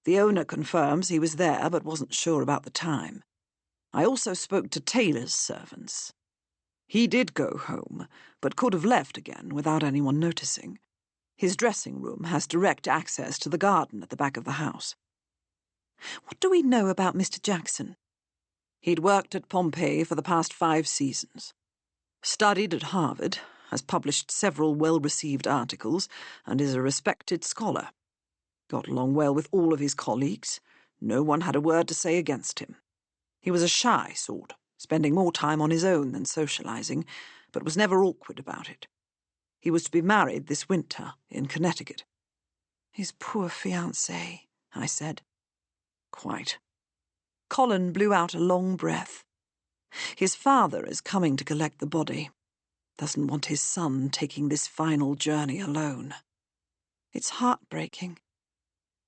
The owner confirms he was there but wasn't sure about the time. I also spoke to Taylor's servants. He did go home, but could have left again without anyone noticing. His dressing room has direct access to the garden at the back of the house. What do we know about Mr. Jackson? He'd worked at Pompeii for the past 5 seasons. Studied at Harvard, has published several well-received articles, and is a respected scholar. Got along well with all of his colleagues. No one had a word to say against him. He was a shy sort, spending more time on his own than socializing, but was never awkward about it. He was to be married this winter in Connecticut. His poor fiancée, I said. Quite. Colin blew out a long breath. His father is coming to collect the body. Doesn't want his son taking this final journey alone. It's heartbreaking.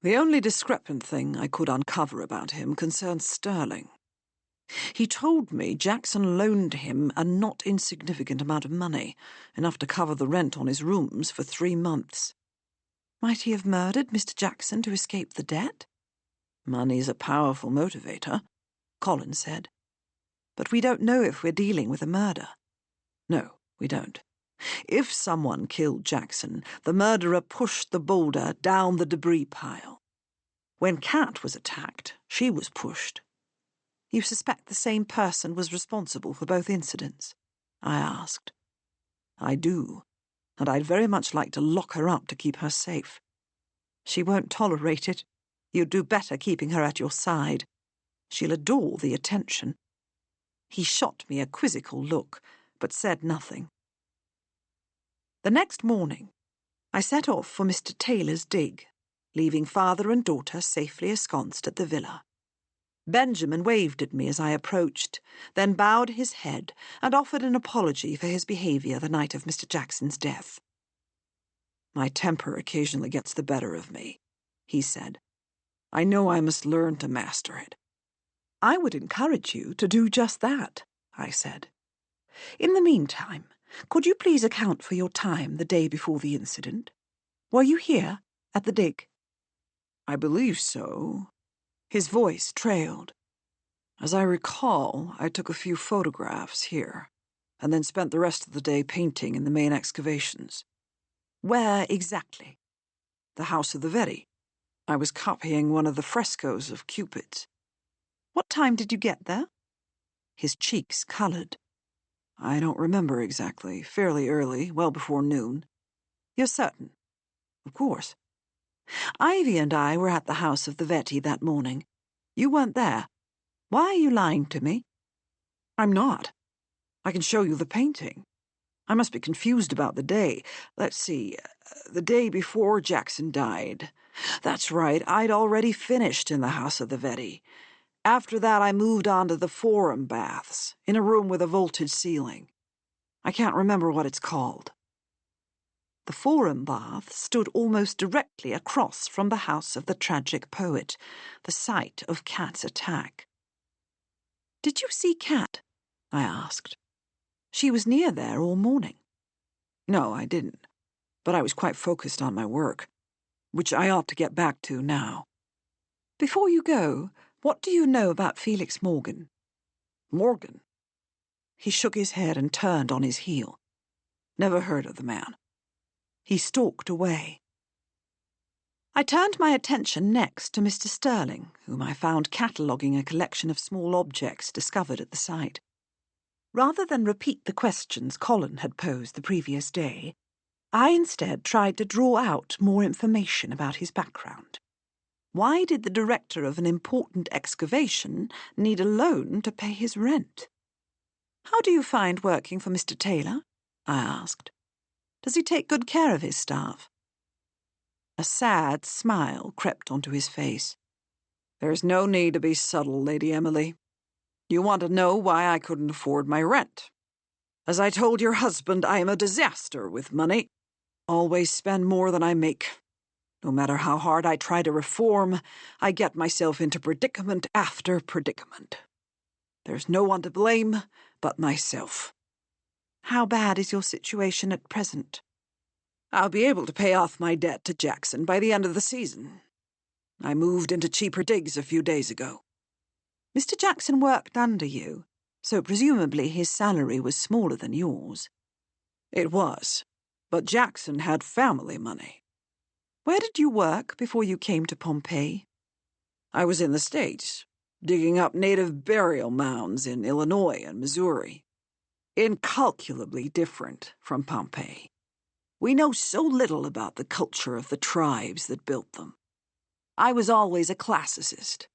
The only discrepant thing I could uncover about him concerns Sterling. He told me Jackson loaned him a not insignificant amount of money, enough to cover the rent on his rooms for 3 months. Might he have murdered Mr. Jackson to escape the debt? Money's a powerful motivator, Colin said. But we don't know if we're dealing with a murder. No, we don't. If someone killed Jackson, the murderer pushed the boulder down the debris pile. When Kat was attacked, she was pushed. You suspect the same person was responsible for both incidents? I asked. I do, and I'd very much like to lock her up to keep her safe. She won't tolerate it. You'd do better keeping her at your side. She'll adore the attention. He shot me a quizzical look, but said nothing. The next morning, I set off for Mr. Taylor's dig, leaving father and daughter safely ensconced at the villa. Benjamin waved at me as I approached, then bowed his head and offered an apology for his behaviour the night of Mr. Jackson's death. My temper occasionally gets the better of me, he said. I know I must learn to master it. I would encourage you to do just that, I said. In the meantime, could you please account for your time the day before the incident? Were you here, at the dig? I believe so. His voice trailed. As I recall, I took a few photographs here, and then spent the rest of the day painting in the main excavations. Where exactly? The House of the Veti. I was copying one of the frescoes of Cupid's. What time did you get there? His cheeks coloured. I don't remember exactly. Fairly early, well before noon. You're certain? Of course. Ivy and I were at the House of the Veti that morning. You weren't there. Why are you lying to me? I'm not. I can show you the painting. I must be confused about the day. Let's see. The day before Jackson died. That's right, I'd already finished in the House of the Veti. After that, I moved on to the Forum baths, in a room with a vaulted ceiling. I can't remember what it's called. The Forum bath stood almost directly across from the house of the tragic poet, the site of Cat's attack. "Did you see Cat?" I asked. "She was near there all morning." No, I didn't, but I was quite focused on my work, which I ought to get back to now. Before you go, what do you know about Felix Morgan? Morgan? He shook his head and turned on his heel. Never heard of the man. He stalked away. I turned my attention next to Mr. Sterling, whom I found cataloguing a collection of small objects discovered at the site. Rather than repeat the questions Colin had posed the previous day, I instead tried to draw out more information about his background. Why did the director of an important excavation need a loan to pay his rent? "How do you find working for Mr. Taylor?" I asked. "Does he take good care of his staff?" A sad smile crept onto his face. "There's no need to be subtle, Lady Emily. You want to know why I couldn't afford my rent. As I told your husband, I am a disaster with money. Always spend more than I make. No matter how hard I try to reform, I get myself into predicament after predicament. There's no one to blame but myself." "How bad is your situation at present?" "I'll be able to pay off my debt to Jackson by the end of the season. I moved into cheaper digs a few days ago." "Mr. Jackson worked under you, so presumably his salary was smaller than yours." "It was, but Jackson had family money." "Where did you work before you came to Pompeii?" "I was in the States, digging up native burial mounds in Illinois and Missouri. Incalculably different from Pompeii. We know so little about the culture of the tribes that built them. I was always a classicist,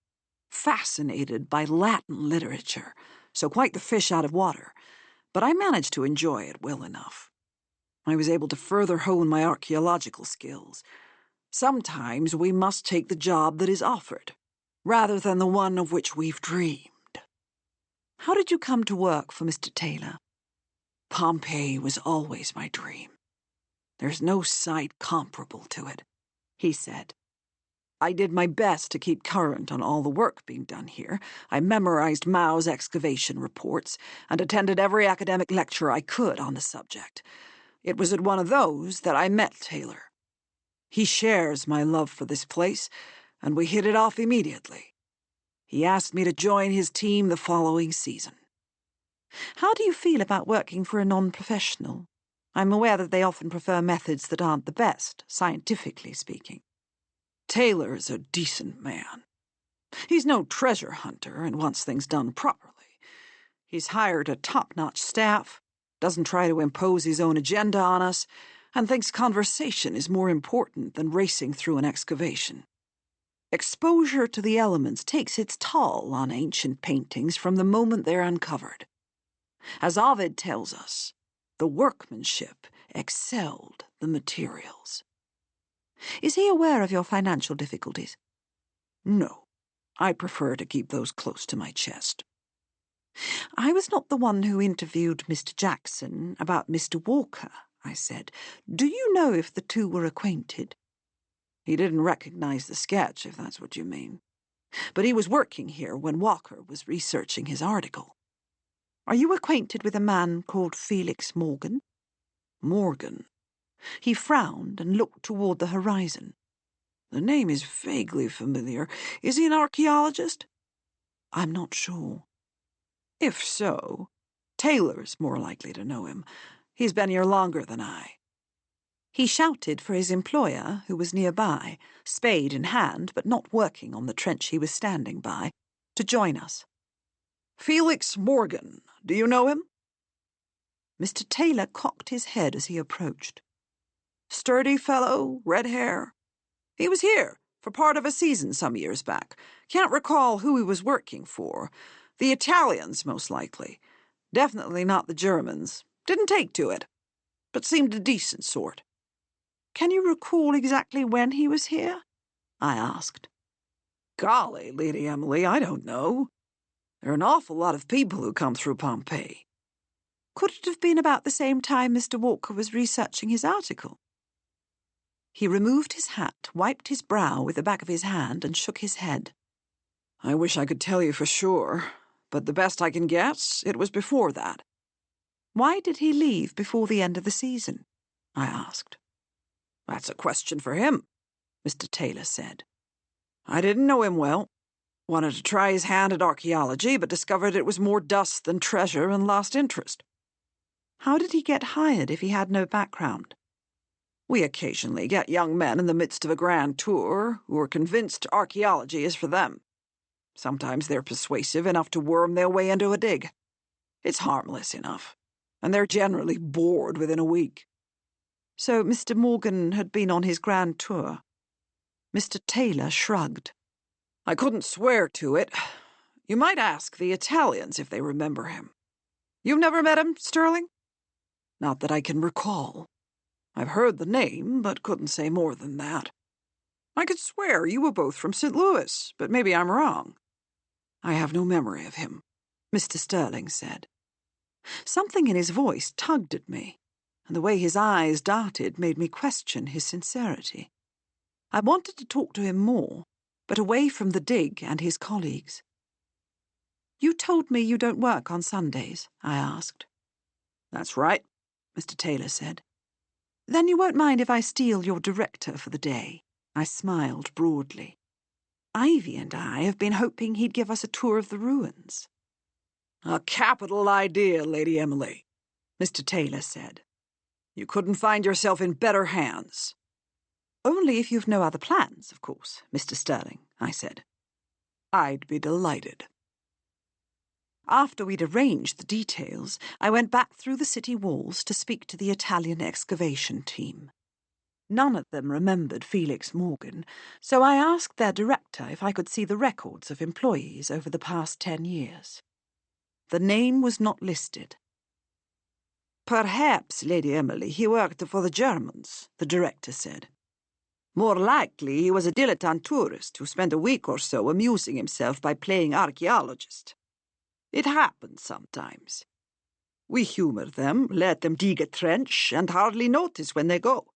fascinated by Latin literature, so quite the fish out of water, but I managed to enjoy it well enough. I was able to further hone my archaeological skills. Sometimes we must take the job that is offered, rather than the one of which we've dreamed." "How did you come to work for Mr. Taylor?" "Pompeii was always my dream. There's no site comparable to it," he said. "I did my best to keep current on all the work being done here. I memorized Mao's excavation reports and attended every academic lecture I could on the subject. It was at one of those that I met Taylor. He shares my love for this place, and we hit it off immediately. He asked me to join his team the following season." "How do you feel about working for a non-professional? I'm aware that they often prefer methods that aren't the best, scientifically speaking." "Taylor's a decent man. He's no treasure hunter and wants things done properly. He's hired a top-notch staff, doesn't try to impose his own agenda on us, and thinks conversation is more important than racing through an excavation. Exposure to the elements takes its toll on ancient paintings from the moment they're uncovered. As Ovid tells us, the workmanship excelled the materials." "Is he aware of your financial difficulties?" "No. I prefer to keep those close to my chest." "I was not the one who interviewed Mr. Jackson about Mr. Walker," I said. "Do you know if the two were acquainted?" "He didn't recognize the sketch, if that's what you mean. But he was working here when Walker was researching his article." "Are you acquainted with a man called Felix Morgan?" "Morgan?" He frowned and looked toward the horizon. "The name is vaguely familiar. Is he an archaeologist?" "I'm not sure." "If so, Taylor's more likely to know him. He's been here longer than I." He shouted for his employer, who was nearby, spade in hand but not working on the trench he was standing by, to join us. "Felix Morgan, do you know him?" Mr. Taylor cocked his head as he approached. "Sturdy fellow, red hair. He was here for part of a season some years back. Can't recall who he was working for. The Italians, most likely. Definitely not the Germans. Didn't take to it, but seemed a decent sort." "Can you recall exactly when he was here?" I asked. "Golly, Lady Emily, I don't know. There are an awful lot of people who come through Pompeii." "Could it have been about the same time Mr. Walker was researching his article?" He removed his hat, wiped his brow with the back of his hand, and shook his head. I wish I could tell you for sure, but the best I can guess, it was before that. Why did he leave before the end of the season? I asked. That's a question for him, Mr. Taylor said. I didn't know him well. Wanted to try his hand at archaeology, but discovered it was more dust than treasure and lost interest. How did he get hired if he had no background? We occasionally get young men in the midst of a grand tour who are convinced archaeology is for them. Sometimes they're persuasive enough to worm their way into a dig. It's harmless enough, and they're generally bored within a week. So Mr. Morgan had been on his grand tour. Mr. Taylor shrugged. I couldn't swear to it. You might ask the Italians if they remember him. You've never met him, Sterling? Not that I can recall. I've heard the name, but couldn't say more than that. I could swear you were both from St. Louis, but maybe I'm wrong. I have no memory of him, Mr. Sterling said. Something in his voice tugged at me, and the way his eyes darted made me question his sincerity. I wanted to talk to him more, but away from the dig and his colleagues. You told me you don't work on Sundays, I asked. That's right, Mr. Taylor said. Then you won't mind if I steal your director for the day? I smiled broadly. Ivy and I have been hoping he'd give us a tour of the ruins. A capital idea, Lady Emily, Mr. Taylor said. You couldn't find yourself in better hands. Only if you've no other plans, of course, Mr. Sterling, I said. I'd be delighted. After we'd arranged the details, I went back through the city walls to speak to the Italian excavation team. None of them remembered Felix Morgan, so I asked their director if I could see the records of employees over the past 10 years. The name was not listed. Perhaps, Lady Emily, he worked for the Germans, the director said. More likely he was a dilettante tourist who spent a week or so amusing himself by playing archaeologist. It happens sometimes. We humor them, let them dig a trench, and hardly notice when they go.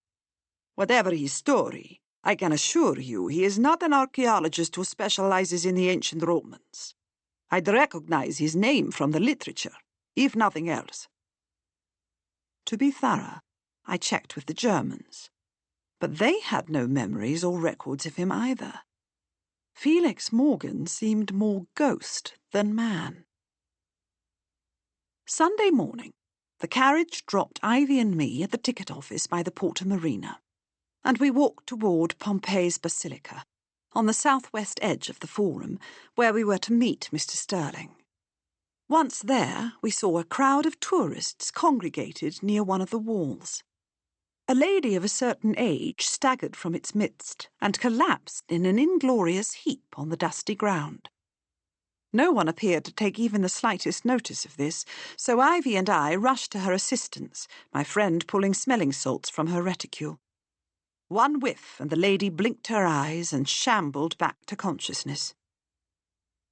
Whatever his story, I can assure you he is not an archaeologist who specializes in the ancient Romans. I'd recognize his name from the literature, if nothing else. To be thorough, I checked with the Germans, but they had no memories or records of him either. Felix Morgan seemed more ghost than man. Sunday morning, the carriage dropped Ivy and me at the ticket office by the Porta Marina, and we walked toward Pompeii's Basilica, on the southwest edge of the Forum, where we were to meet Mr. Sterling. Once there, we saw a crowd of tourists congregated near one of the walls. A lady of a certain age staggered from its midst and collapsed in an inglorious heap on the dusty ground. No one appeared to take even the slightest notice of this, so Ivy and I rushed to her assistance, my friend pulling smelling salts from her reticule. One whiff, and the lady blinked her eyes and shambled back to consciousness.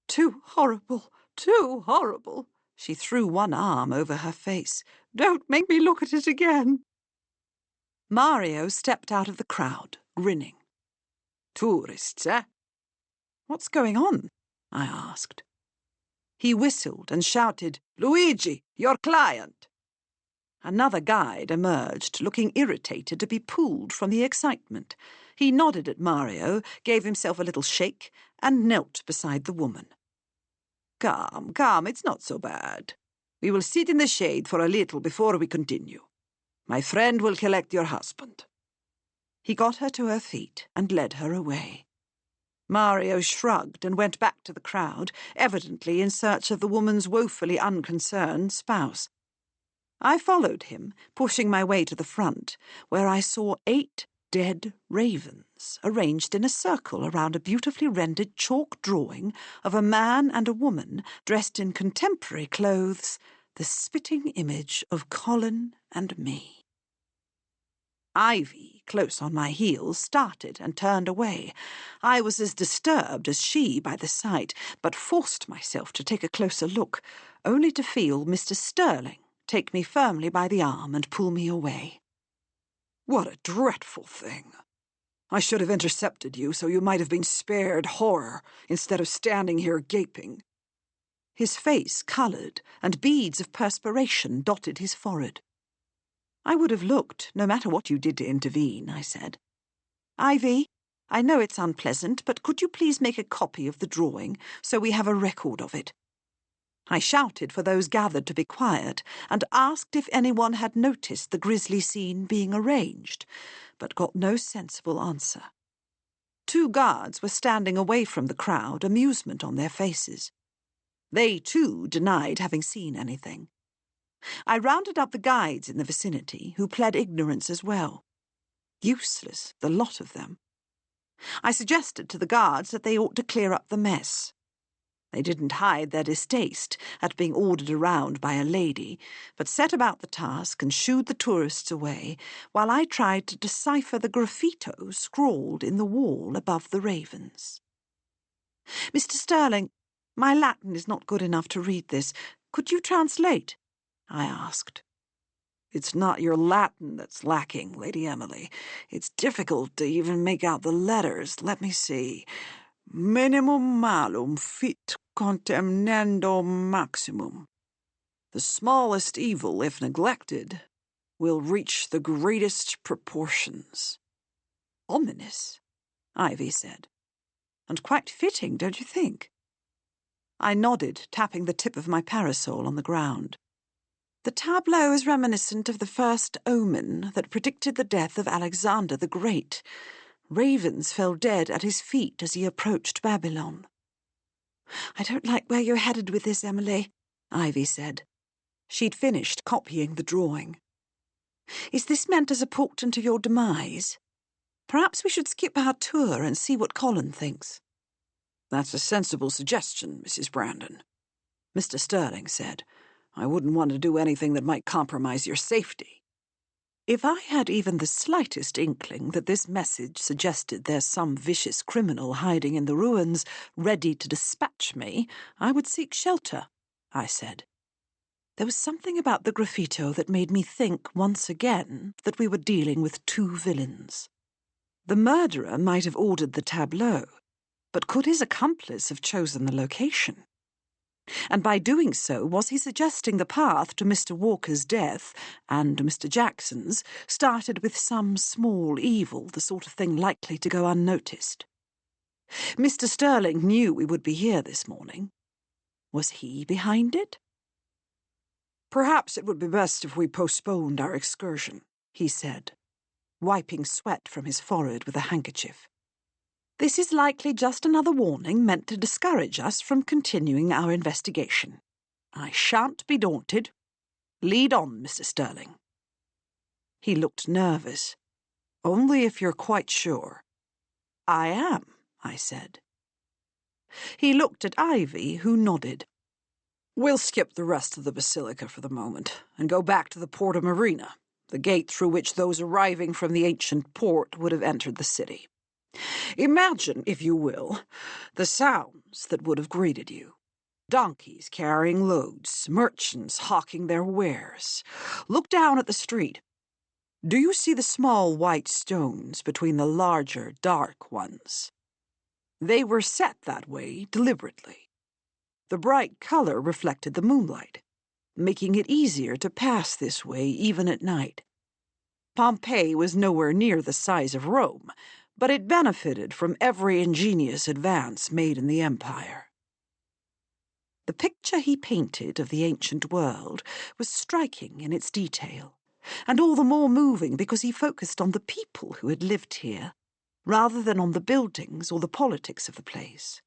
Too horrible, too horrible. She threw one arm over her face. Don't make me look at it again. Mario stepped out of the crowd, grinning. Tourists, eh? What's going on? I asked. He whistled and shouted, Luigi, your client! Another guide emerged, looking irritated to be pulled from the excitement. He nodded at Mario, gave himself a little shake, and knelt beside the woman. Come, come, it's not so bad. We will sit in the shade for a little before we continue. My friend will collect your husband. He got her to her feet and led her away. Mario shrugged and went back to the crowd, evidently in search of the woman's woefully unconcerned spouse. I followed him, pushing my way to the front, where I saw 8 dead ravens arranged in a circle around a beautifully rendered chalk drawing of a man and a woman dressed in contemporary clothes, the spitting image of Colin and me. Ivy, close on my heels, started and turned away. I was as disturbed as she by the sight, but forced myself to take a closer look, only to feel Mr. Sterling take me firmly by the arm and pull me away. What a dreadful thing, I should have intercepted you so you might have been spared horror instead of standing here gaping." His face coloured, and beads of perspiration dotted his forehead. "I would have looked, no matter what you did to intervene," I said. "Ivy, I know it's unpleasant, but could you please make a copy of the drawing so we have a record of it?" I shouted for those gathered to be quiet and asked if anyone had noticed the grisly scene being arranged, but got no sensible answer. 2 guards were standing away from the crowd, amusement on their faces. They, too, denied having seen anything. I rounded up the guides in the vicinity, who pled ignorance as well. Useless, the lot of them. I suggested to the guards that they ought to clear up the mess. They didn't hide their distaste at being ordered around by a lady, but set about the task and shooed the tourists away, while I tried to decipher the graffito scrawled in the wall above the ravens. "Mr. Sterling, my Latin is not good enough to read this. Could you translate?" I asked. "It's not your Latin that's lacking, Lady Emily. It's difficult to even make out the letters. Let me see. Minimum malum fit contemnendo maximum. The smallest evil, if neglected, will reach the greatest proportions." "Ominous," Ivy said. "And quite fitting, don't you think?" I nodded, tapping the tip of my parasol on the ground. "The tableau is reminiscent of the first omen that predicted the death of Alexander the Great. Ravens fell dead at his feet as he approached Babylon." "I don't like where you're headed with this, Emily," Ivy said. She'd finished copying the drawing. "Is this meant as a portent of your demise? Perhaps we should skip our tour and see what Colin thinks." "That's a sensible suggestion, Mrs. Brandon," Mr. Sterling said. "I wouldn't want to do anything that might compromise your safety." If I had even the slightest inkling that this message suggested there's some vicious criminal hiding in the ruins, ready to dispatch me, I would seek shelter, I said. There was something about the graffito that made me think once again that we were dealing with 2 villains. The murderer might have ordered the tableau, but could his accomplice have chosen the location? And by doing so, was he suggesting the path to Mr. Walker's death and Mr. Jackson's started with some small evil, the sort of thing likely to go unnoticed? Mr. Sterling knew we would be here this morning. Was he behind it? "Perhaps it would be best if we postponed our excursion," he said, wiping sweat from his forehead with a handkerchief. "This is likely just another warning meant to discourage us from continuing our investigation. I shan't be daunted. Lead on, Mr. Sterling." He looked nervous. "Only if you're quite sure." "I am," I said. He looked at Ivy, who nodded. "We'll skip the rest of the basilica for the moment and go back to the Porta Marina, the gate through which those arriving from the ancient port would have entered the city. Imagine, if you will, the sounds that would have greeted you. Donkeys carrying loads, merchants hawking their wares. Look down at the street. Do you see the small white stones between the larger, dark ones? They were set that way deliberately. The bright color reflected the moonlight, making it easier to pass this way even at night. Pompeii was nowhere near the size of Rome, but it benefited from every ingenious advance made in the empire." The picture he painted of the ancient world was striking in its detail, and all the more moving because he focused on the people who had lived here, rather than on the buildings or the politics of the place.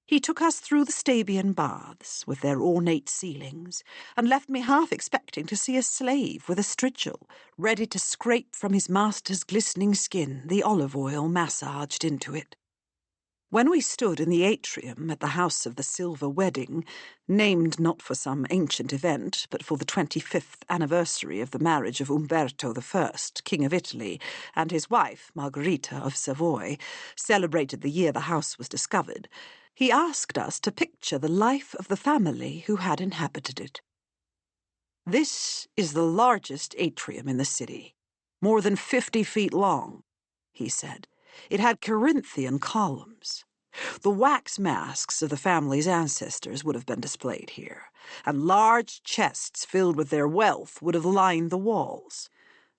He took us through the Stabian baths, with their ornate ceilings, and left me half expecting to see a slave with a strigil, ready to scrape from his master's glistening skin the olive oil massaged into it. When we stood in the atrium at the House of the Silver Wedding, named not for some ancient event, but for the 25th anniversary of the marriage of Umberto I, King of Italy, and his wife, Margherita of Savoy, celebrated the year the house was discovered, he asked us to picture the life of the family who had inhabited it. "This is the largest atrium in the city, more than 50 feet long," he said, It had Corinthian columns. The wax masks of the family's ancestors would have been displayed here, and large chests filled with their wealth would have lined the walls.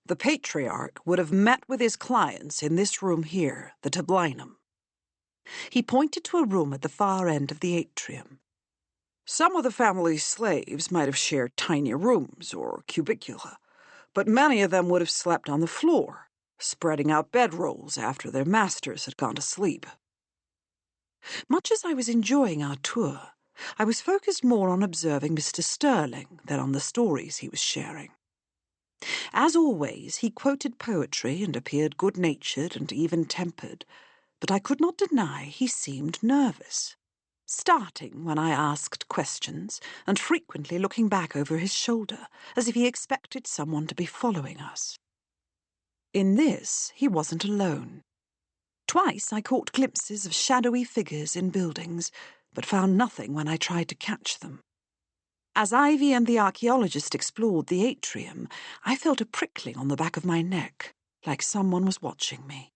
The patriarch would have met with his clients in this room here, the tablinum. He pointed to a room at the far end of the atrium. Some of the family's slaves might have shared tiny rooms or cubicula, but many of them would have slept on the floor, spreading out bedrolls after their masters had gone to sleep. Much as I was enjoying our tour, I was focused more on observing Mr. Sterling than on the stories he was sharing. As always, he quoted poetry and appeared good-natured and even-tempered, but I could not deny he seemed nervous, starting when I asked questions and frequently looking back over his shoulder as if he expected someone to be following us. In this, he wasn't alone. Twice I caught glimpses of shadowy figures in buildings, but found nothing when I tried to catch them. As Ivy and the archaeologist explored the atrium, I felt a prickling on the back of my neck, like someone was watching me.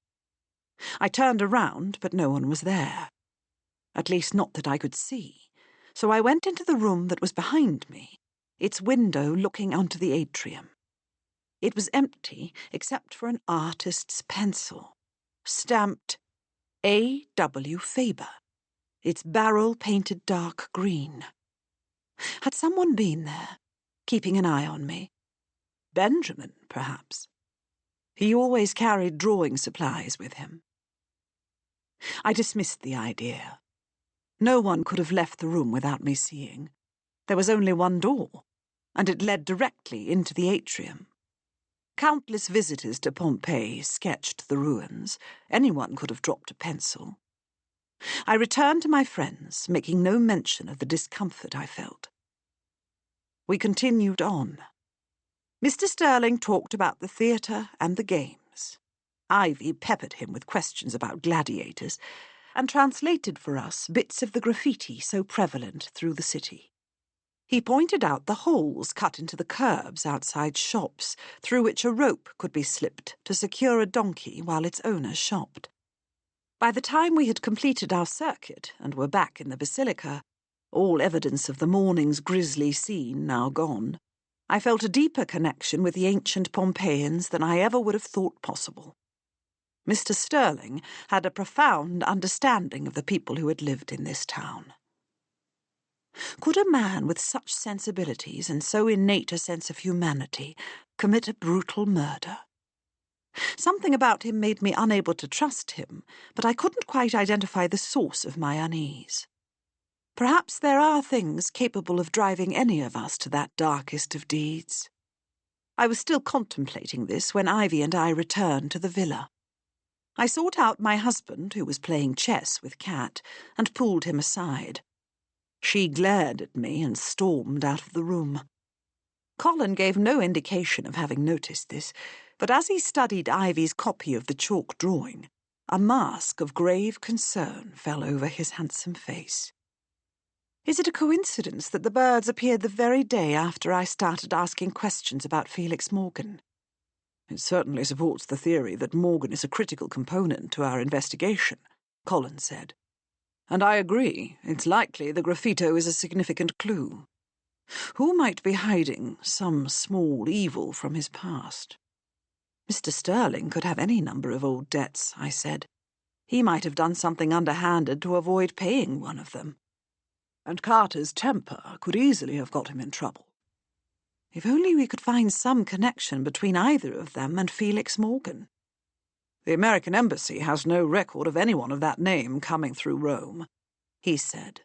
I turned around, but no one was there. At least not that I could see, so I went into the room that was behind me, its window looking onto the atrium. It was empty except for an artist's pencil, stamped A. W. Faber, its barrel painted dark green. Had someone been there, keeping an eye on me? Benjamin, perhaps. He always carried drawing supplies with him. I dismissed the idea. No one could have left the room without me seeing. There was only one door, and it led directly into the atrium. Countless visitors to Pompeii sketched the ruins. Anyone could have dropped a pencil. I returned to my friends, making no mention of the discomfort I felt. We continued on. Mr. Sterling talked about the theatre and the games. Ivy peppered him with questions about gladiators and translated for us bits of the graffiti so prevalent through the city. He pointed out the holes cut into the curbs outside shops, through which a rope could be slipped to secure a donkey while its owner shopped. By the time we had completed our circuit and were back in the basilica, all evidence of the morning's grisly scene now gone, I felt a deeper connection with the ancient Pompeians than I ever would have thought possible. Mr. Sterling had a profound understanding of the people who had lived in this town. Could a man with such sensibilities and so innate a sense of humanity commit a brutal murder? Something about him made me unable to trust him, but I couldn't quite identify the source of my unease. Perhaps there are things capable of driving any of us to that darkest of deeds. I was still contemplating this when Ivy and I returned to the villa. I sought out my husband, who was playing chess with Kat, and pulled him aside. She glared at me and stormed out of the room. Colin gave no indication of having noticed this, but as he studied Ivy's copy of the chalk drawing, a mask of grave concern fell over his handsome face. Is it a coincidence that the birds appeared the very day after I started asking questions about Felix Morgan? It certainly supports the theory that Morgan is a critical component to our investigation, Colin said. And I agree, it's likely the graffito is a significant clue. Who might be hiding some small evil from his past? Mr. Sterling could have any number of old debts, I said. He might have done something underhanded to avoid paying one of them. And Carter's temper could easily have got him in trouble. If only we could find some connection between either of them and Felix Morgan. The American Embassy has no record of anyone of that name coming through Rome, he said.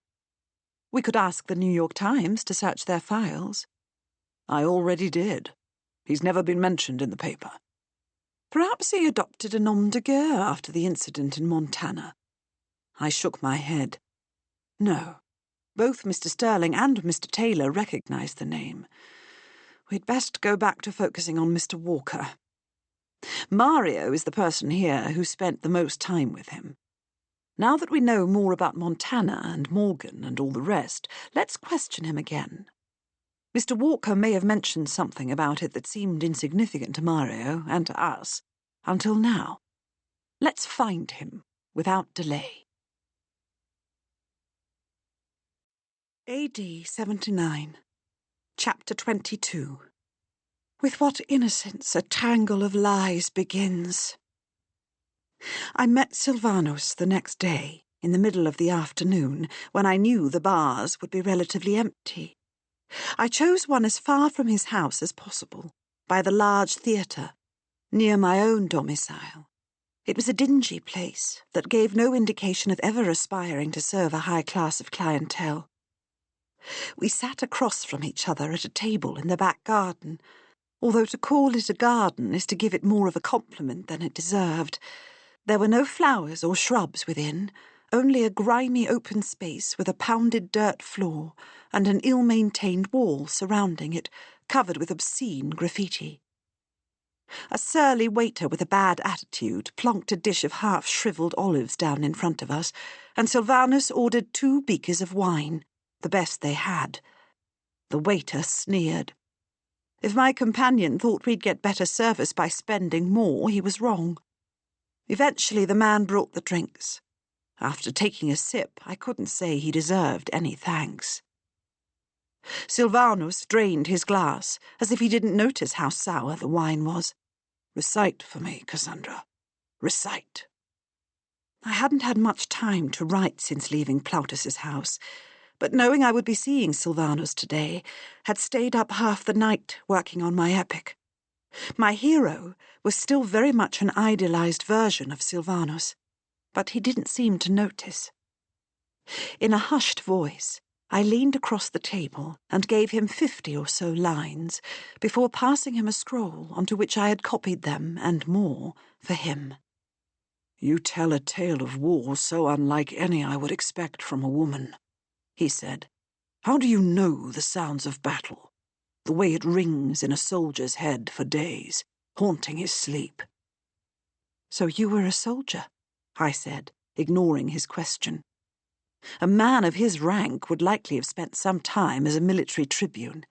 We could ask the New York Times to search their files. I already did. He's never been mentioned in the paper. Perhaps he adopted a nom de guerre after the incident in Montana. I shook my head. No. Both Mr. Sterling and Mr. Taylor recognized the name. We'd best go back to focusing on Mr. Walker. Mario is the person here who spent the most time with him. Now that we know more about Montana and Morgan and all the rest, let's question him again. Mr. Walker may have mentioned something about it that seemed insignificant to Mario and to us, until now. Let's find him without delay. AD 79. Chapter 22. With what innocence a tangle of lies begins. I met Silvanus the next day, in the middle of the afternoon, when I knew the bars would be relatively empty. I chose one as far from his house as possible, by the large theatre, near my own domicile. It was a dingy place that gave no indication of ever aspiring to serve a high class of clientele. We sat across from each other at a table in the back garden, although to call it a garden is to give it more of a compliment than it deserved. There were no flowers or shrubs within, only a grimy open space with a pounded dirt floor and an ill-maintained wall surrounding it, covered with obscene graffiti. A surly waiter with a bad attitude plunked a dish of half-shriveled olives down in front of us, and Silvanus ordered 2 beakers of wine, the best they had. The waiter sneered. If my companion thought we'd get better service by spending more, he was wrong. Eventually the man brought the drinks. After taking a sip, I couldn't say he deserved any thanks. Silvanus drained his glass, as if he didn't notice how sour the wine was. "Recite for me, Cassandra. Recite." I hadn't had much time to write since leaving Plautus's house, but knowing I would be seeing Silvanus today, had stayed up half the night working on my epic. My hero was still very much an idealized version of Silvanus, but he didn't seem to notice. In a hushed voice, I leaned across the table and gave him 50 or so lines, before passing him a scroll onto which I had copied them, and more, for him. "You tell a tale of war so unlike any I would expect from a woman," he said. "How do you know the sounds of battle? The way it rings in a soldier's head for days, haunting his sleep." "So you were a soldier?" I said, ignoring his question. A man of his rank would likely have spent some time as a military tribune.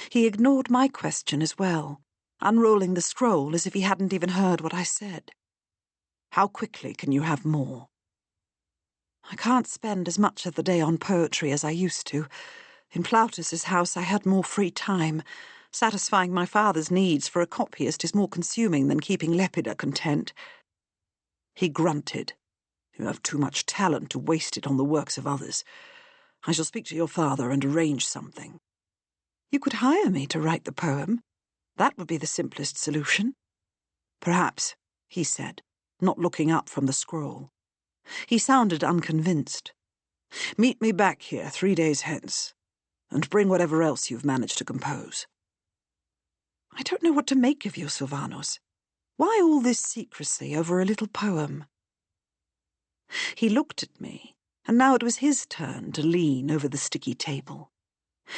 He ignored my question as well, unrolling the scroll as if he hadn't even heard what I said. "How quickly can you have more?" "I can't spend as much of the day on poetry as I used to. In Plautus's house I had more free time. Satisfying my father's needs for a copyist is more consuming than keeping Lepida content." He grunted. "You have too much talent to waste it on the works of others. I shall speak to your father and arrange something." "You could hire me to write the poem. That would be the simplest solution." "Perhaps," he said, not looking up from the scroll. He sounded unconvinced. "Meet me back here 3 days hence, and bring whatever else you've managed to compose." "I don't know what to make of you, Silvanus. Why all this secrecy over a little poem?" He looked at me, and now it was his turn to lean over the sticky table.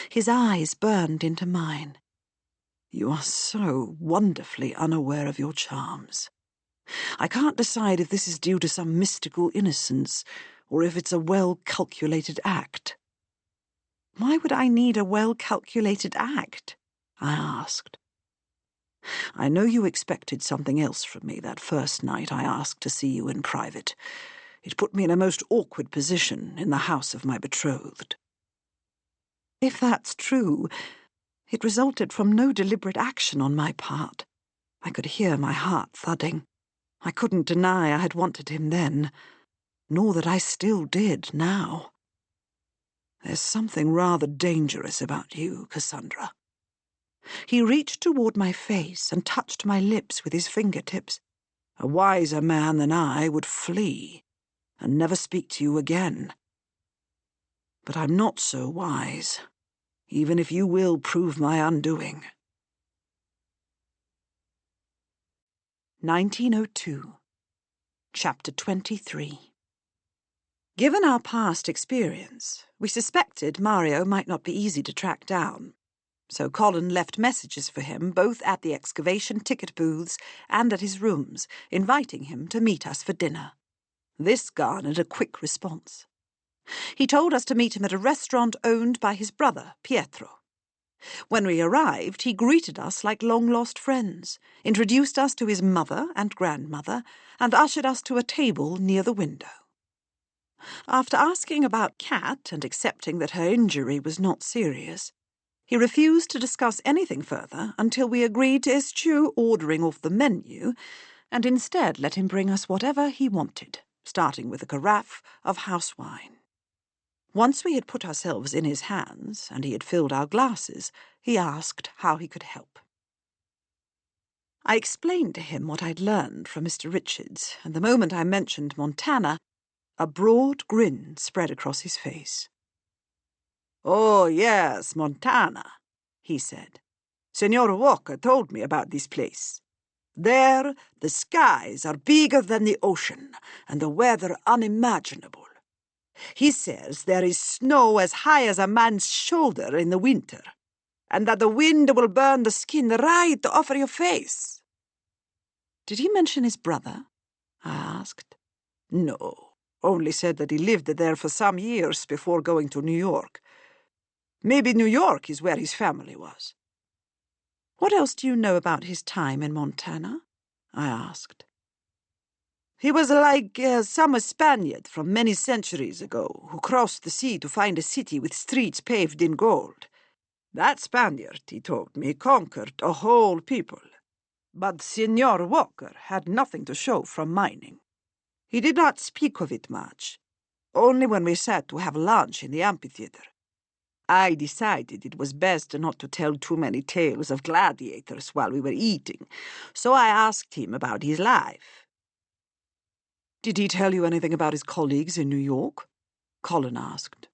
His eyes burned into mine. "You are so wonderfully unaware of your charms. I can't decide if this is due to some mystical innocence, or if it's a well-calculated act." "Why would I need a well-calculated act?" I asked. "I know you expected something else from me that first night I asked to see you in private. It put me in a most awkward position in the house of my betrothed." "If that's true, it resulted from no deliberate action on my part." I could hear my heart thudding. I couldn't deny I had wanted him then, nor that I still did now. "There's something rather dangerous about you, Cassandra." He reached toward my face and touched my lips with his fingertips. "A wiser man than I would flee and never speak to you again. But I'm not so wise, even if you will prove my undoing." 1902. Chapter 23. Given our past experience, we suspected Mario might not be easy to track down, so Colin left messages for him both at the excavation ticket booths and at his rooms, inviting him to meet us for dinner. This garnered a quick response. He told us to meet him at a restaurant owned by his brother, Pietro. When we arrived, he greeted us like long-lost friends, introduced us to his mother and grandmother, and ushered us to a table near the window. After asking about Kat and accepting that her injury was not serious, he refused to discuss anything further until we agreed to eschew ordering off the menu and instead let him bring us whatever he wanted, starting with a carafe of house wine. Once we had put ourselves in his hands and he had filled our glasses, he asked how he could help. I explained to him what I'd learned from Mr. Richards, and the moment I mentioned Montana, a broad grin spread across his face. "Oh, yes, Montana," he said. "Senor Walker told me about this place. There, the skies are bigger than the ocean, and the weather unimaginable. He says there is snow as high as a man's shoulder in the winter, and that the wind will burn the skin right off your face." Did he mention his brother? I asked. No, only said that he lived there for some years before going to New York. Maybe New York is where his family was. What else do you know about his time in Montana? I asked. He was like some Spaniard from many centuries ago who crossed the sea to find a city with streets paved in gold. That Spaniard, he told me, conquered a whole people. But Senor Walker had nothing to show from mining. He did not speak of it much, only when we sat to have lunch in the amphitheater. I decided it was best not to tell too many tales of gladiators while we were eating, so I asked him about his life. Did he tell you anything about his colleagues in New York? Colin asked.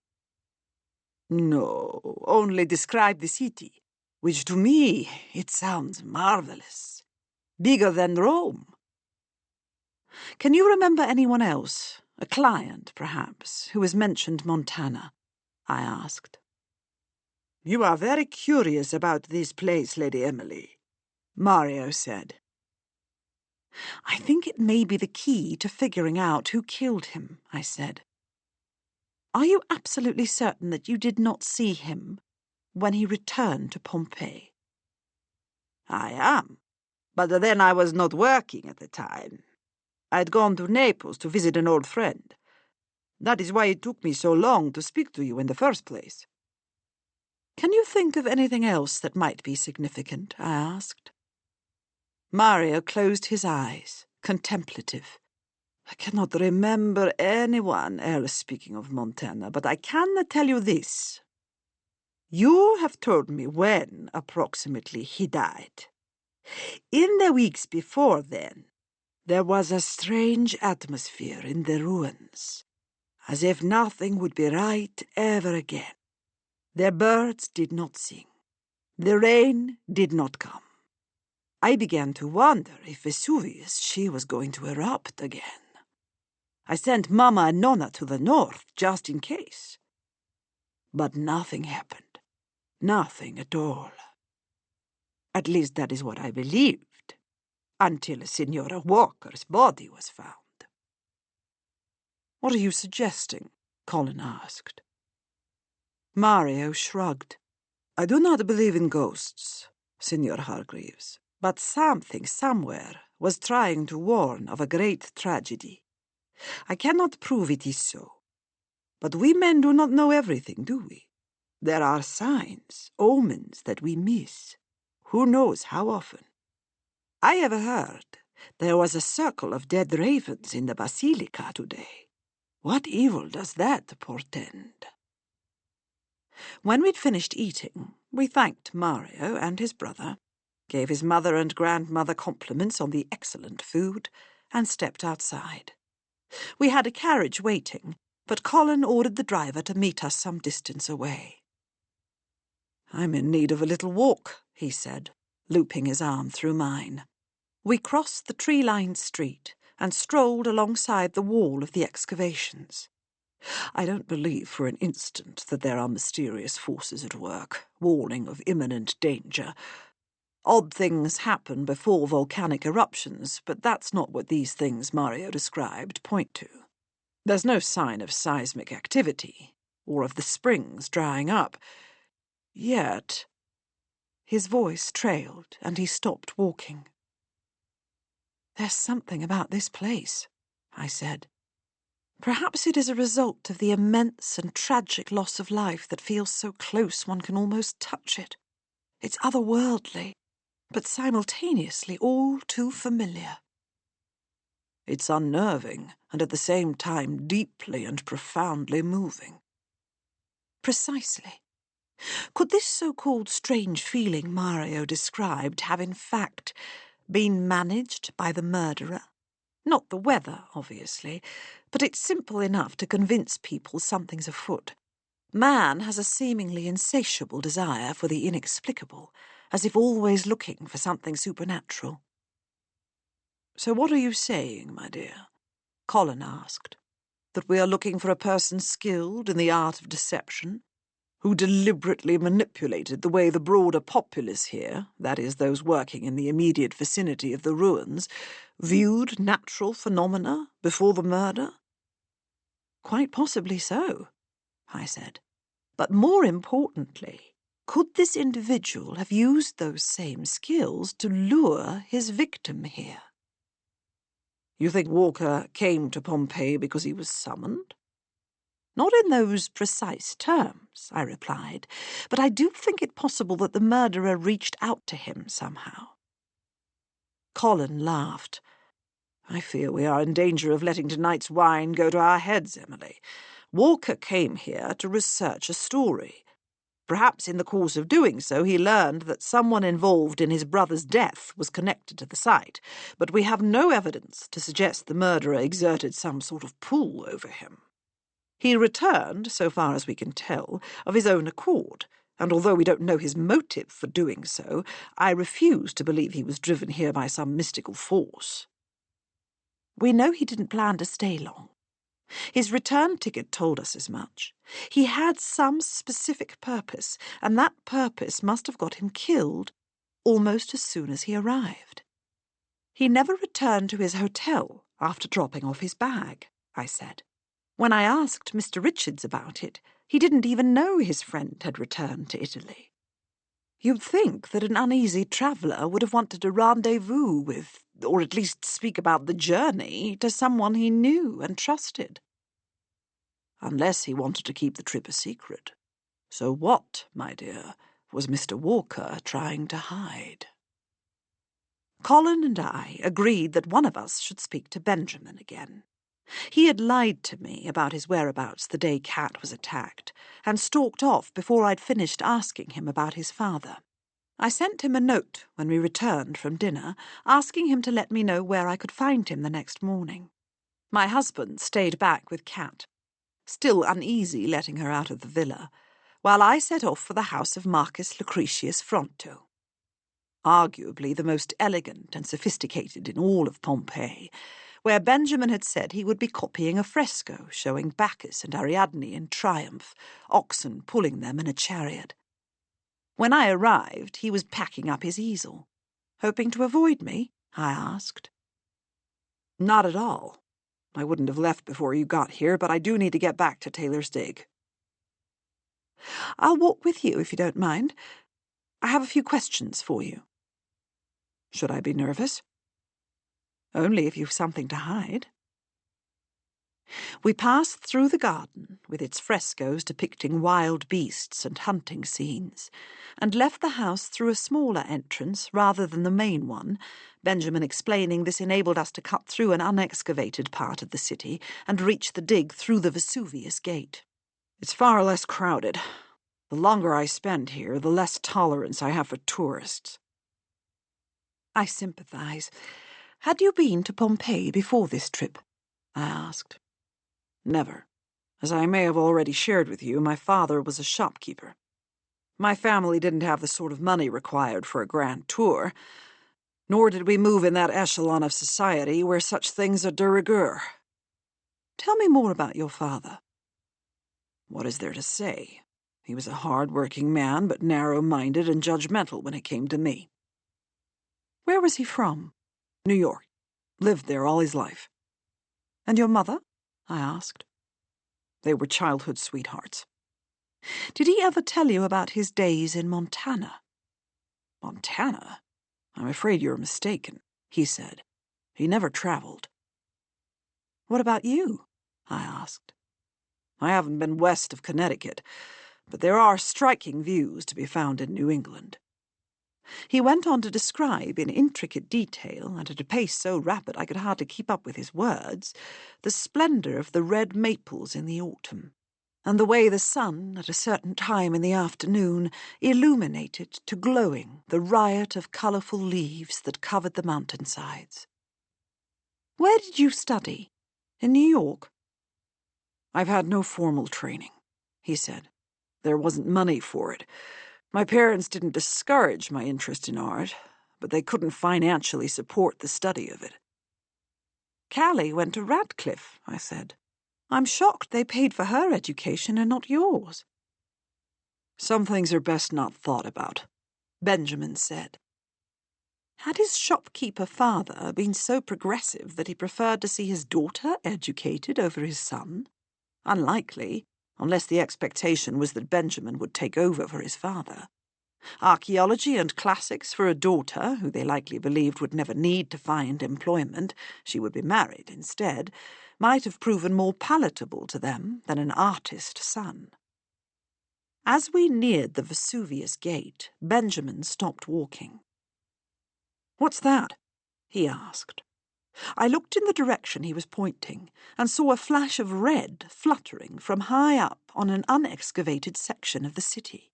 No, only described the city, which to me it sounds marvelous. Bigger than Rome. Can you remember anyone else, a client perhaps, who has mentioned Montana? I asked. You are very curious about this place, Lady Emily, Mario said. I think it may be the key to figuring out who killed him, I said. Are you absolutely certain that you did not see him when he returned to Pompeii? I am, but then I was not working at the time. I'd gone to Naples to visit an old friend. That is why it took me so long to speak to you in the first place. Can you think of anything else that might be significant? I asked. Mario closed his eyes, contemplative. I cannot remember anyone else speaking of Montana, but I can tell you this. You have told me when, approximately, he died. In the weeks before then, there was a strange atmosphere in the ruins, as if nothing would be right ever again. The birds did not sing. The rain did not come. I began to wonder if Vesuvius, she was going to erupt again. I sent Mama and Nonna to the north, just in case. But nothing happened. Nothing at all. At least that is what I believed, until Signora Walker's body was found. What are you suggesting? Colin asked. Mario shrugged. I do not believe in ghosts, Signor Hargreaves, but something somewhere was trying to warn of a great tragedy. I cannot prove it is so. But we men do not know everything, do we? There are signs, omens that we miss. Who knows how often? I have heard there was a circle of dead ravens in the basilica today. What evil does that portend? When we'd finished eating, we thanked Mario and his brother, gave his mother and grandmother compliments on the excellent food, and stepped outside. We had a carriage waiting, but Colin ordered the driver to meet us some distance away. I'm in need of a little walk, he said, looping his arm through mine. We crossed the tree-lined street and strolled alongside the wall of the excavations. I don't believe for an instant that there are mysterious forces at work, warning of imminent danger. Odd things happen before volcanic eruptions, but that's not what these things Mario described point to. There's no sign of seismic activity, or of the springs drying up. Yet, His voice trailed, and he stopped walking. "There's something about this place," I said. "Perhaps it is a result of the immense and tragic loss of life that feels so close one can almost touch it. It's otherworldly, but simultaneously all too familiar." "It's unnerving, and at the same time deeply and profoundly moving." "Precisely. Could this so-called strange feeling Mario described have in fact been managed by the murderer? Not the weather, obviously, but it's simple enough to convince people something's afoot. Man has a seemingly insatiable desire for the inexplicable, as if always looking for something supernatural." "So what are you saying, my dear?" Colin asked. "That we are looking for a person skilled in the art of deception, who deliberately manipulated the way the broader populace here, that is, those working in the immediate vicinity of the ruins, viewed natural phenomena before the murder?" "Quite possibly so," I said. "But more importantly, could this individual have used those same skills to lure his victim here?" "You think Walker came to Pompeii because he was summoned?" "Not in those precise terms," I replied, "but I do think it possible that the murderer reached out to him somehow." Colin laughed. "I fear we are in danger of letting tonight's wine go to our heads, Emily. Walker came here to research a story. Perhaps in the course of doing so he learned that someone involved in his brother's death was connected to the site, but we have no evidence to suggest the murderer exerted some sort of pull over him. He returned, so far as we can tell, of his own accord, and although we don't know his motive for doing so, I refuse to believe he was driven here by some mystical force." "We know he didn't plan to stay long. His return ticket told us as much. He had some specific purpose, and that purpose must have got him killed almost as soon as he arrived. He never returned to his hotel after dropping off his bag," I said. "When I asked Mr. Richards about it, he didn't even know his friend had returned to Italy. You'd think that an uneasy traveller would have wanted to rendezvous with, or at least speak about the journey, to someone he knew and trusted." "Unless he wanted to keep the trip a secret. So what, my dear, was Mr. Walker trying to hide?" Colin and I agreed that one of us should speak to Benjamin again. He had lied to me about his whereabouts the day Cat was attacked, and stalked off before I'd finished asking him about his father. I sent him a note when we returned from dinner, asking him to let me know where I could find him the next morning. My husband stayed back with Cat, still uneasy letting her out of the villa, while I set off for the house of Marcus Lucretius Fronto. Arguably the most elegant and sophisticated in all of Pompeii, where Benjamin had said he would be copying a fresco showing Bacchus and Ariadne in triumph, oxen pulling them in a chariot. When I arrived, he was packing up his easel. "Hoping to avoid me?" I asked. "Not at all. I wouldn't have left before you got here, but I do need to get back to Taylor's Dig." "I'll walk with you if you don't mind. I have a few questions for you." "Should I be nervous?" "Only if you've something to hide." We passed through the garden, with its frescoes depicting wild beasts and hunting scenes, and left the house through a smaller entrance rather than the main one, Benjamin explaining this enabled us to cut through an unexcavated part of the city and reach the dig through the Vesuvius gate. "It's far less crowded. The longer I spend here, the less tolerance I have for tourists." "I sympathise. Had you been to Pompeii before this trip?" I asked. "Never. As I may have already shared with you, my father was a shopkeeper. My family didn't have the sort of money required for a grand tour, nor did we move in that echelon of society where such things are de rigueur." "Tell me more about your father." "What is there to say? He was a hard-working man, but narrow-minded and judgmental when it came to me." "Where was he from?" "New York. Lived there all his life." "And your mother?" I asked. "They were childhood sweethearts." "Did he ever tell you about his days in Montana?" Montana? I'm afraid you're mistaken, he said. He never traveled. What about you? I asked. I haven't been west of Connecticut, but there are striking views to be found in New England. He went on to describe in intricate detail, and at a pace so rapid I could hardly keep up with his words, the splendour of the red maples in the autumn, and the way the sun, at a certain time in the afternoon, illuminated to glowing the riot of colourful leaves that covered the mountainsides. Where did you study? In New York? I've had no formal training, he said. There wasn't money for it. My parents didn't discourage my interest in art, but they couldn't financially support the study of it. Callie went to Radcliffe, I said. I'm shocked they paid for her education and not yours. Some things are best not thought about, Benjamin said. Had his shopkeeper father been so progressive that he preferred to see his daughter educated over his son? Unlikely, unless the expectation was that Benjamin would take over for his father. Archaeology and classics for a daughter, who they likely believed would never need to find employment, she would be married instead, might have proven more palatable to them than an artist son. As we neared the Vesuvius gate, Benjamin stopped walking. "What's that?" he asked. I looked in the direction he was pointing and saw a flash of red fluttering from high up on an unexcavated section of the city.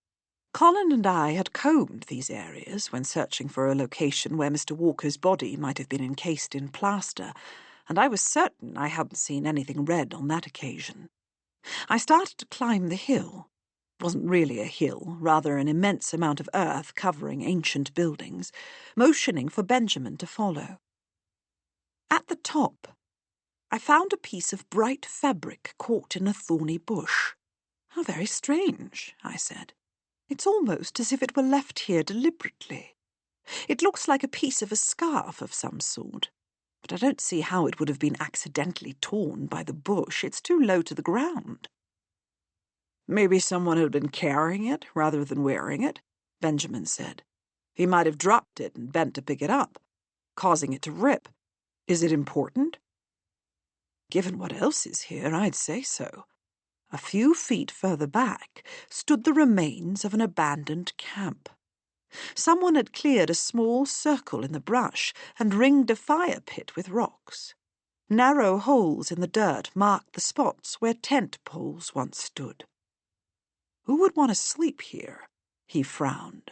Colin and I had combed these areas when searching for a location where Mr. Walker's body might have been encased in plaster, and I was certain I hadn't seen anything red on that occasion. I started to climb the hill. It wasn't really a hill, rather an immense amount of earth covering ancient buildings, motioning for Benjamin to follow. At the top, I found a piece of bright fabric caught in a thorny bush. How very strange, I said. It's almost as if it were left here deliberately. It looks like a piece of a scarf of some sort, but I don't see how it would have been accidentally torn by the bush. It's too low to the ground. Maybe someone had been carrying it rather than wearing it, Benjamin said. He might have dropped it and bent to pick it up, causing it to rip. Is it important? Given what else is here, I'd say so. A few feet further back stood the remains of an abandoned camp. Someone had cleared a small circle in the brush and ringed a fire pit with rocks. Narrow holes in the dirt marked the spots where tent poles once stood. Who would want to sleep here? He frowned.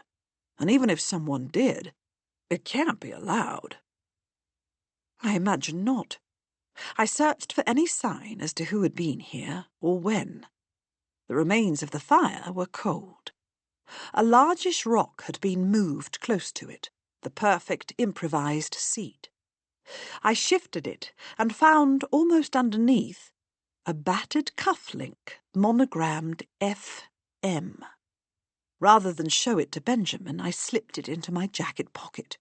And even if someone did, it can't be allowed. I imagine not. I searched for any sign as to who had been here or when. The remains of the fire were cold. A largish rock had been moved close to it, the perfect improvised seat. I shifted it and found almost underneath a battered cuff-link monogrammed F.M. Rather than show it to Benjamin, I slipped it into my jacket pocket.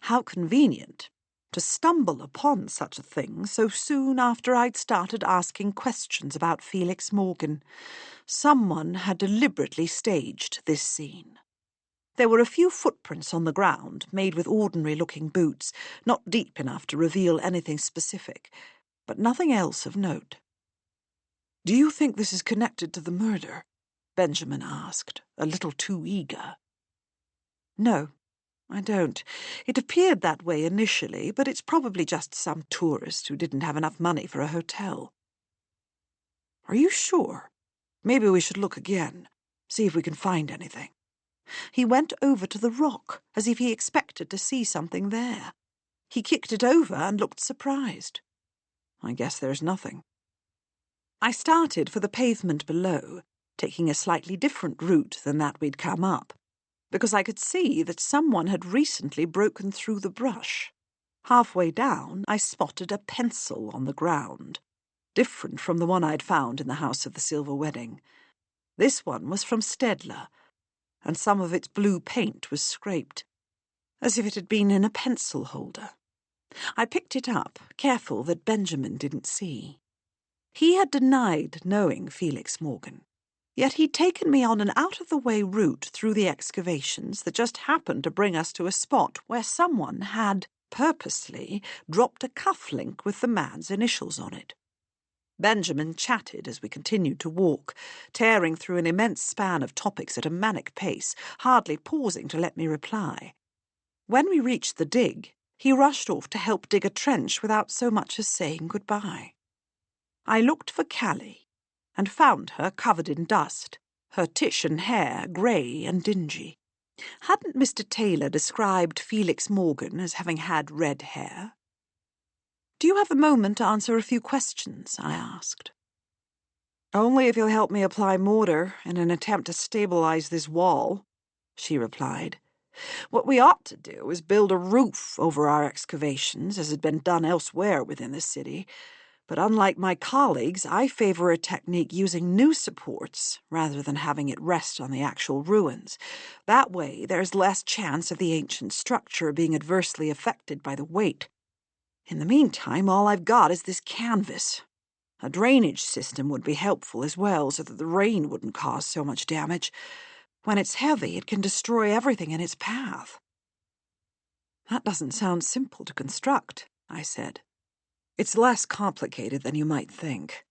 How convenient to stumble upon such a thing so soon after I'd started asking questions about Felix Morgan. Someone had deliberately staged this scene. There were a few footprints on the ground, made with ordinary-looking boots, not deep enough to reveal anything specific, but nothing else of note. "Do you think this is connected to the murder?" Benjamin asked, a little too eager. No, I don't. It appeared that way initially, but it's probably just some tourist who didn't have enough money for a hotel. Are you sure? Maybe we should look again, see if we can find anything. He went over to the rock, as if he expected to see something there. He kicked it over and looked surprised. I guess there's nothing. I started for the pavement below, taking a slightly different route than that we'd come up, because I could see that someone had recently broken through the brush. Halfway down, I spotted a pencil on the ground, different from the one I'd found in the House of the Silver Wedding. This one was from Stedler, and some of its blue paint was scraped, as if it had been in a pencil holder. I picked it up, careful that Benjamin didn't see. He had denied knowing Felix Morgan. Yet he'd taken me on an out-of-the-way route through the excavations that just happened to bring us to a spot where someone had, purposely, dropped a cufflink with the man's initials on it. Benjamin chatted as we continued to walk, tearing through an immense span of topics at a manic pace, hardly pausing to let me reply. When we reached the dig, he rushed off to help dig a trench without so much as saying goodbye. I looked for Callie, and found her covered in dust, her Titian hair grey and dingy. Hadn't Mr. Taylor described Felix Morgan as having had red hair? "Do you have a moment to answer a few questions?" I asked. "Only if you'll help me apply mortar in an attempt to stabilize this wall," she replied. "What we ought to do is build a roof over our excavations, as had been done elsewhere within the city. But unlike my colleagues, I favor a technique using new supports rather than having it rest on the actual ruins. That way, there's less chance of the ancient structure being adversely affected by the weight. In the meantime, all I've got is this canvas. A drainage system would be helpful as well, so that the rain wouldn't cause so much damage. When it's heavy, it can destroy everything in its path." "That doesn't sound simple to construct," I said. "It's less complicated than you might think.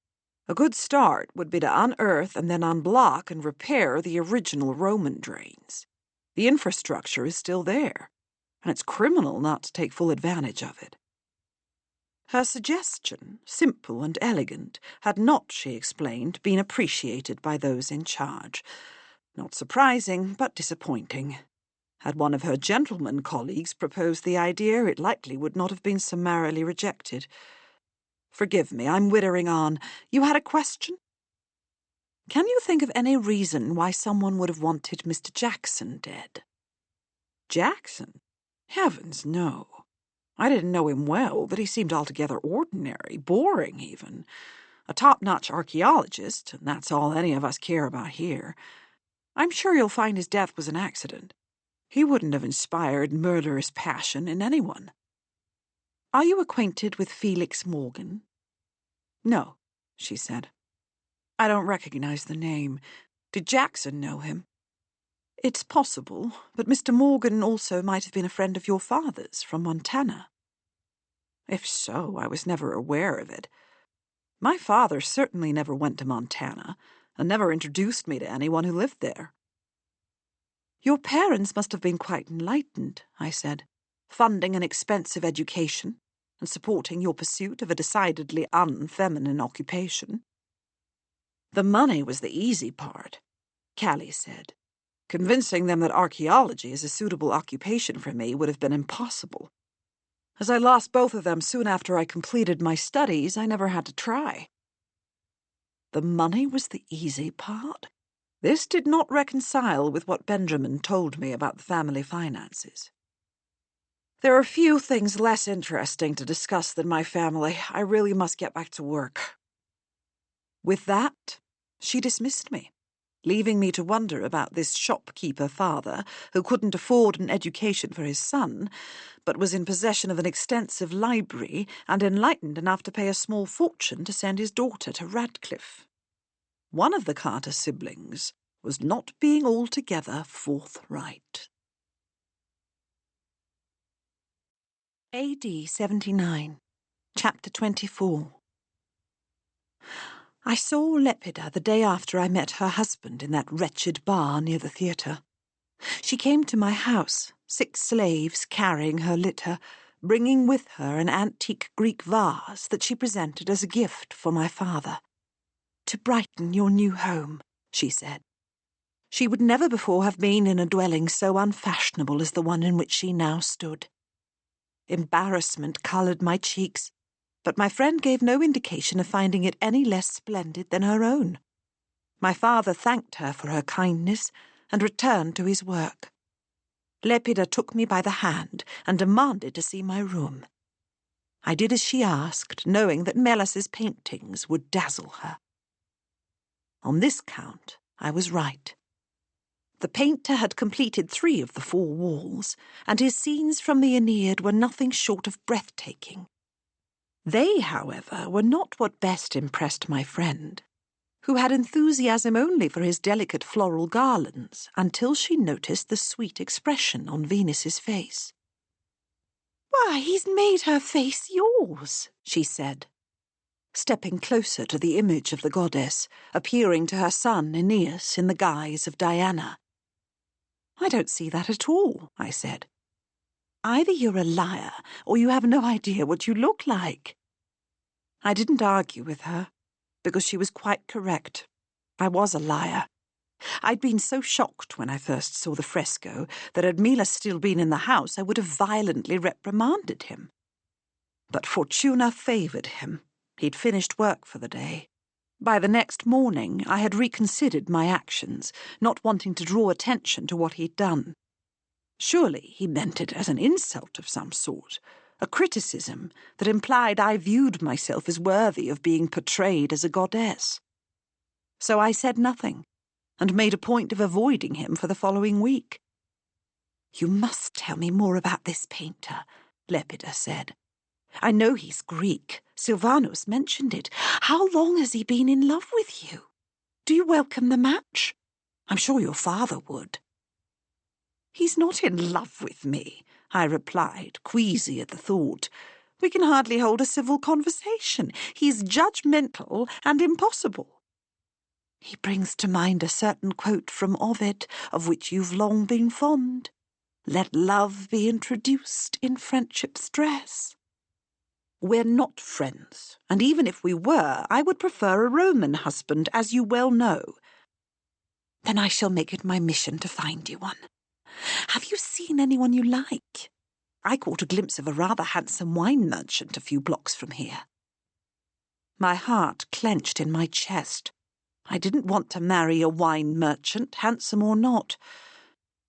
A good start would be to unearth and then unblock and repair the original Roman drains. The infrastructure is still there, and it's criminal not to take full advantage of it." Her suggestion, simple and elegant, had not, she explained, been appreciated by those in charge. Not surprising, but disappointing. Had one of her gentleman colleagues proposed the idea, it likely would not have been summarily rejected. "Forgive me, I'm wittering on. You had a question?" "Can you think of any reason why someone would have wanted Mr. Jackson dead?" "Jackson? Heavens, no. I didn't know him well, but he seemed altogether ordinary, boring even. A top-notch archaeologist, and that's all any of us care about here. I'm sure you'll find his death was an accident. He wouldn't have inspired murderous passion in anyone." "Are you acquainted with Felix Morgan?" "No," she said. "I don't recognize the name. Did Jackson know him?" "It's possible, but Mr. Morgan also might have been a friend of your father's from Montana." "If so, I was never aware of it. My father certainly never went to Montana, and never introduced me to anyone who lived there." "Your parents must have been quite enlightened," I said, "funding an expensive education and supporting your pursuit of a decidedly unfeminine occupation." "The money was the easy part," Callie said. "Convincing them that archaeology is a suitable occupation for me would have been impossible. As I lost both of them soon after I completed my studies, I never had to try." The money was the easy part? This did not reconcile with what Benjamin told me about the family finances. "There are few things less interesting to discuss than my family. I really must get back to work." With that, she dismissed me, leaving me to wonder about this shopkeeper father who couldn't afford an education for his son, but was in possession of an extensive library and enlightened enough to pay a small fortune to send his daughter to Radcliffe. One of the Carter siblings was not being altogether forthright. AD 79, Chapter 24. I saw Lepida the day after I met her husband in that wretched bar near the theatre. She came to my house, 6 slaves carrying her litter, bringing with her an antique Greek vase that she presented as a gift for my father. "To brighten your new home," she said. She would never before have been in a dwelling so unfashionable as the one in which she now stood. Embarrassment coloured my cheeks, but my friend gave no indication of finding it any less splendid than her own. My father thanked her for her kindness and returned to his work. Lepida took me by the hand and demanded to see my room. I did as she asked, knowing that Melis's paintings would dazzle her. On this count, I was right. The painter had completed 3 of the 4 walls, and his scenes from the Aeneid were nothing short of breathtaking. They, however, were not what best impressed my friend, who had enthusiasm only for his delicate floral garlands until she noticed the sweet expression on Venus's face. "Why, he's made her face yours," she said, stepping closer to the image of the goddess, appearing to her son Aeneas in the guise of Diana. "I don't see that at all," I said. "Either you're a liar or you have no idea what you look like." I didn't argue with her, because she was quite correct. I was a liar. I'd been so shocked when I first saw the fresco that had Milas still been in the house, I would have violently reprimanded him. But Fortuna favoured him. He'd finished work for the day. By the next morning, I had reconsidered my actions, not wanting to draw attention to what he'd done. Surely he meant it as an insult of some sort, a criticism that implied I viewed myself as worthy of being portrayed as a goddess. So I said nothing, and made a point of avoiding him for the following week. "You must tell me more about this painter," Lepida said. "I know he's Greek. Silvanus mentioned it. How long has he been in love with you? Do you welcome the match? I'm sure your father would." "He's not in love with me," I replied, queasy at the thought. "We can hardly hold a civil conversation. He's judgmental and impossible." "He brings to mind a certain quote from Ovid, of which you've long been fond. 'Let love be introduced in friendship's dress.'" "We're not friends, and even if we were, I would prefer a Roman husband, as you well know." "Then I shall make it my mission to find you one. Have you seen anyone you like? I caught a glimpse of a rather handsome wine merchant a few blocks from here." My heart clenched in my chest. I didn't want to marry a wine merchant, handsome or not.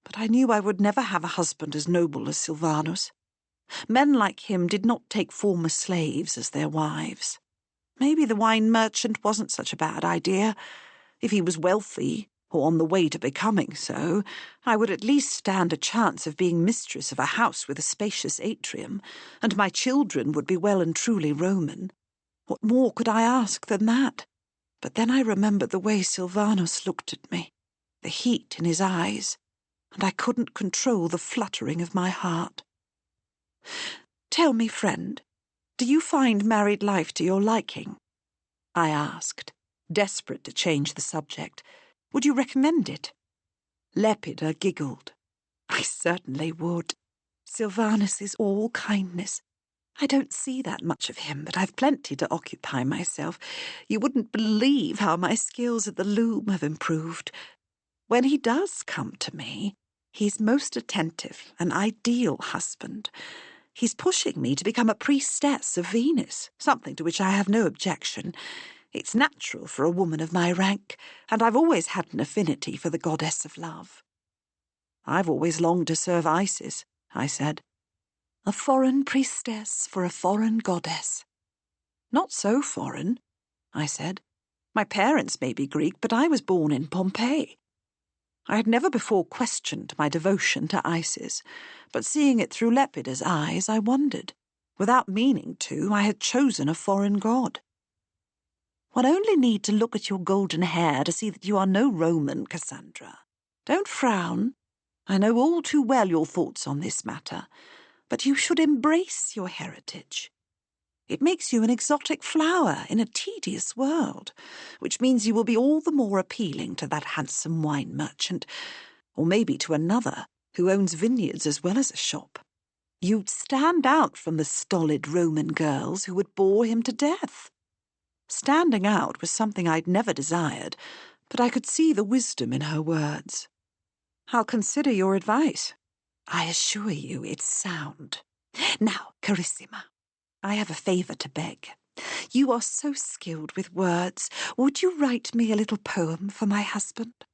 But I knew I would never have a husband as noble as Silvanus. Men like him did not take former slaves as their wives. Maybe the wine merchant wasn't such a bad idea. If he was wealthy, or on the way to becoming so, I would at least stand a chance of being mistress of a house with a spacious atrium, and my children would be well and truly Roman. What more could I ask than that? But then I remembered the way Silvanus looked at me, the heat in his eyes, and I couldn't control the fluttering of my heart. "Tell me, friend, do you find married life to your liking?" I asked, desperate to change the subject. "Would you recommend it?" Lepida giggled. "I certainly would. Silvanus is all kindness. I don't see that much of him, but I've plenty to occupy myself. You wouldn't believe how my skills at the loom have improved. When he does come to me, he's most attentive, an ideal husband. He's pushing me to become a priestess of Venus, something to which I have no objection. It's natural for a woman of my rank, and I've always had an affinity for the goddess of love." "I've always longed to serve Isis," I said. "A foreign priestess for a foreign goddess." "Not so foreign," I said. "My parents may be Greek, but I was born in Pompeii." I had never before questioned my devotion to Isis, but seeing it through Lepida's eyes, I wondered. Without meaning to, I had chosen a foreign god. "One only need to look at your golden hair to see that you are no Roman, Cassandra. Don't frown. I know all too well your thoughts on this matter. But you should embrace your heritage. It makes you an exotic flower in a tedious world, which means you will be all the more appealing to that handsome wine merchant, or maybe to another who owns vineyards as well as a shop. You'd stand out from the stolid Roman girls who would bore him to death." Standing out was something I'd never desired, but I could see the wisdom in her words. "I'll consider your advice. I assure you it's sound. Now, Carissima, I have a favour to beg. You are so skilled with words. Would you write me a little poem for my husband?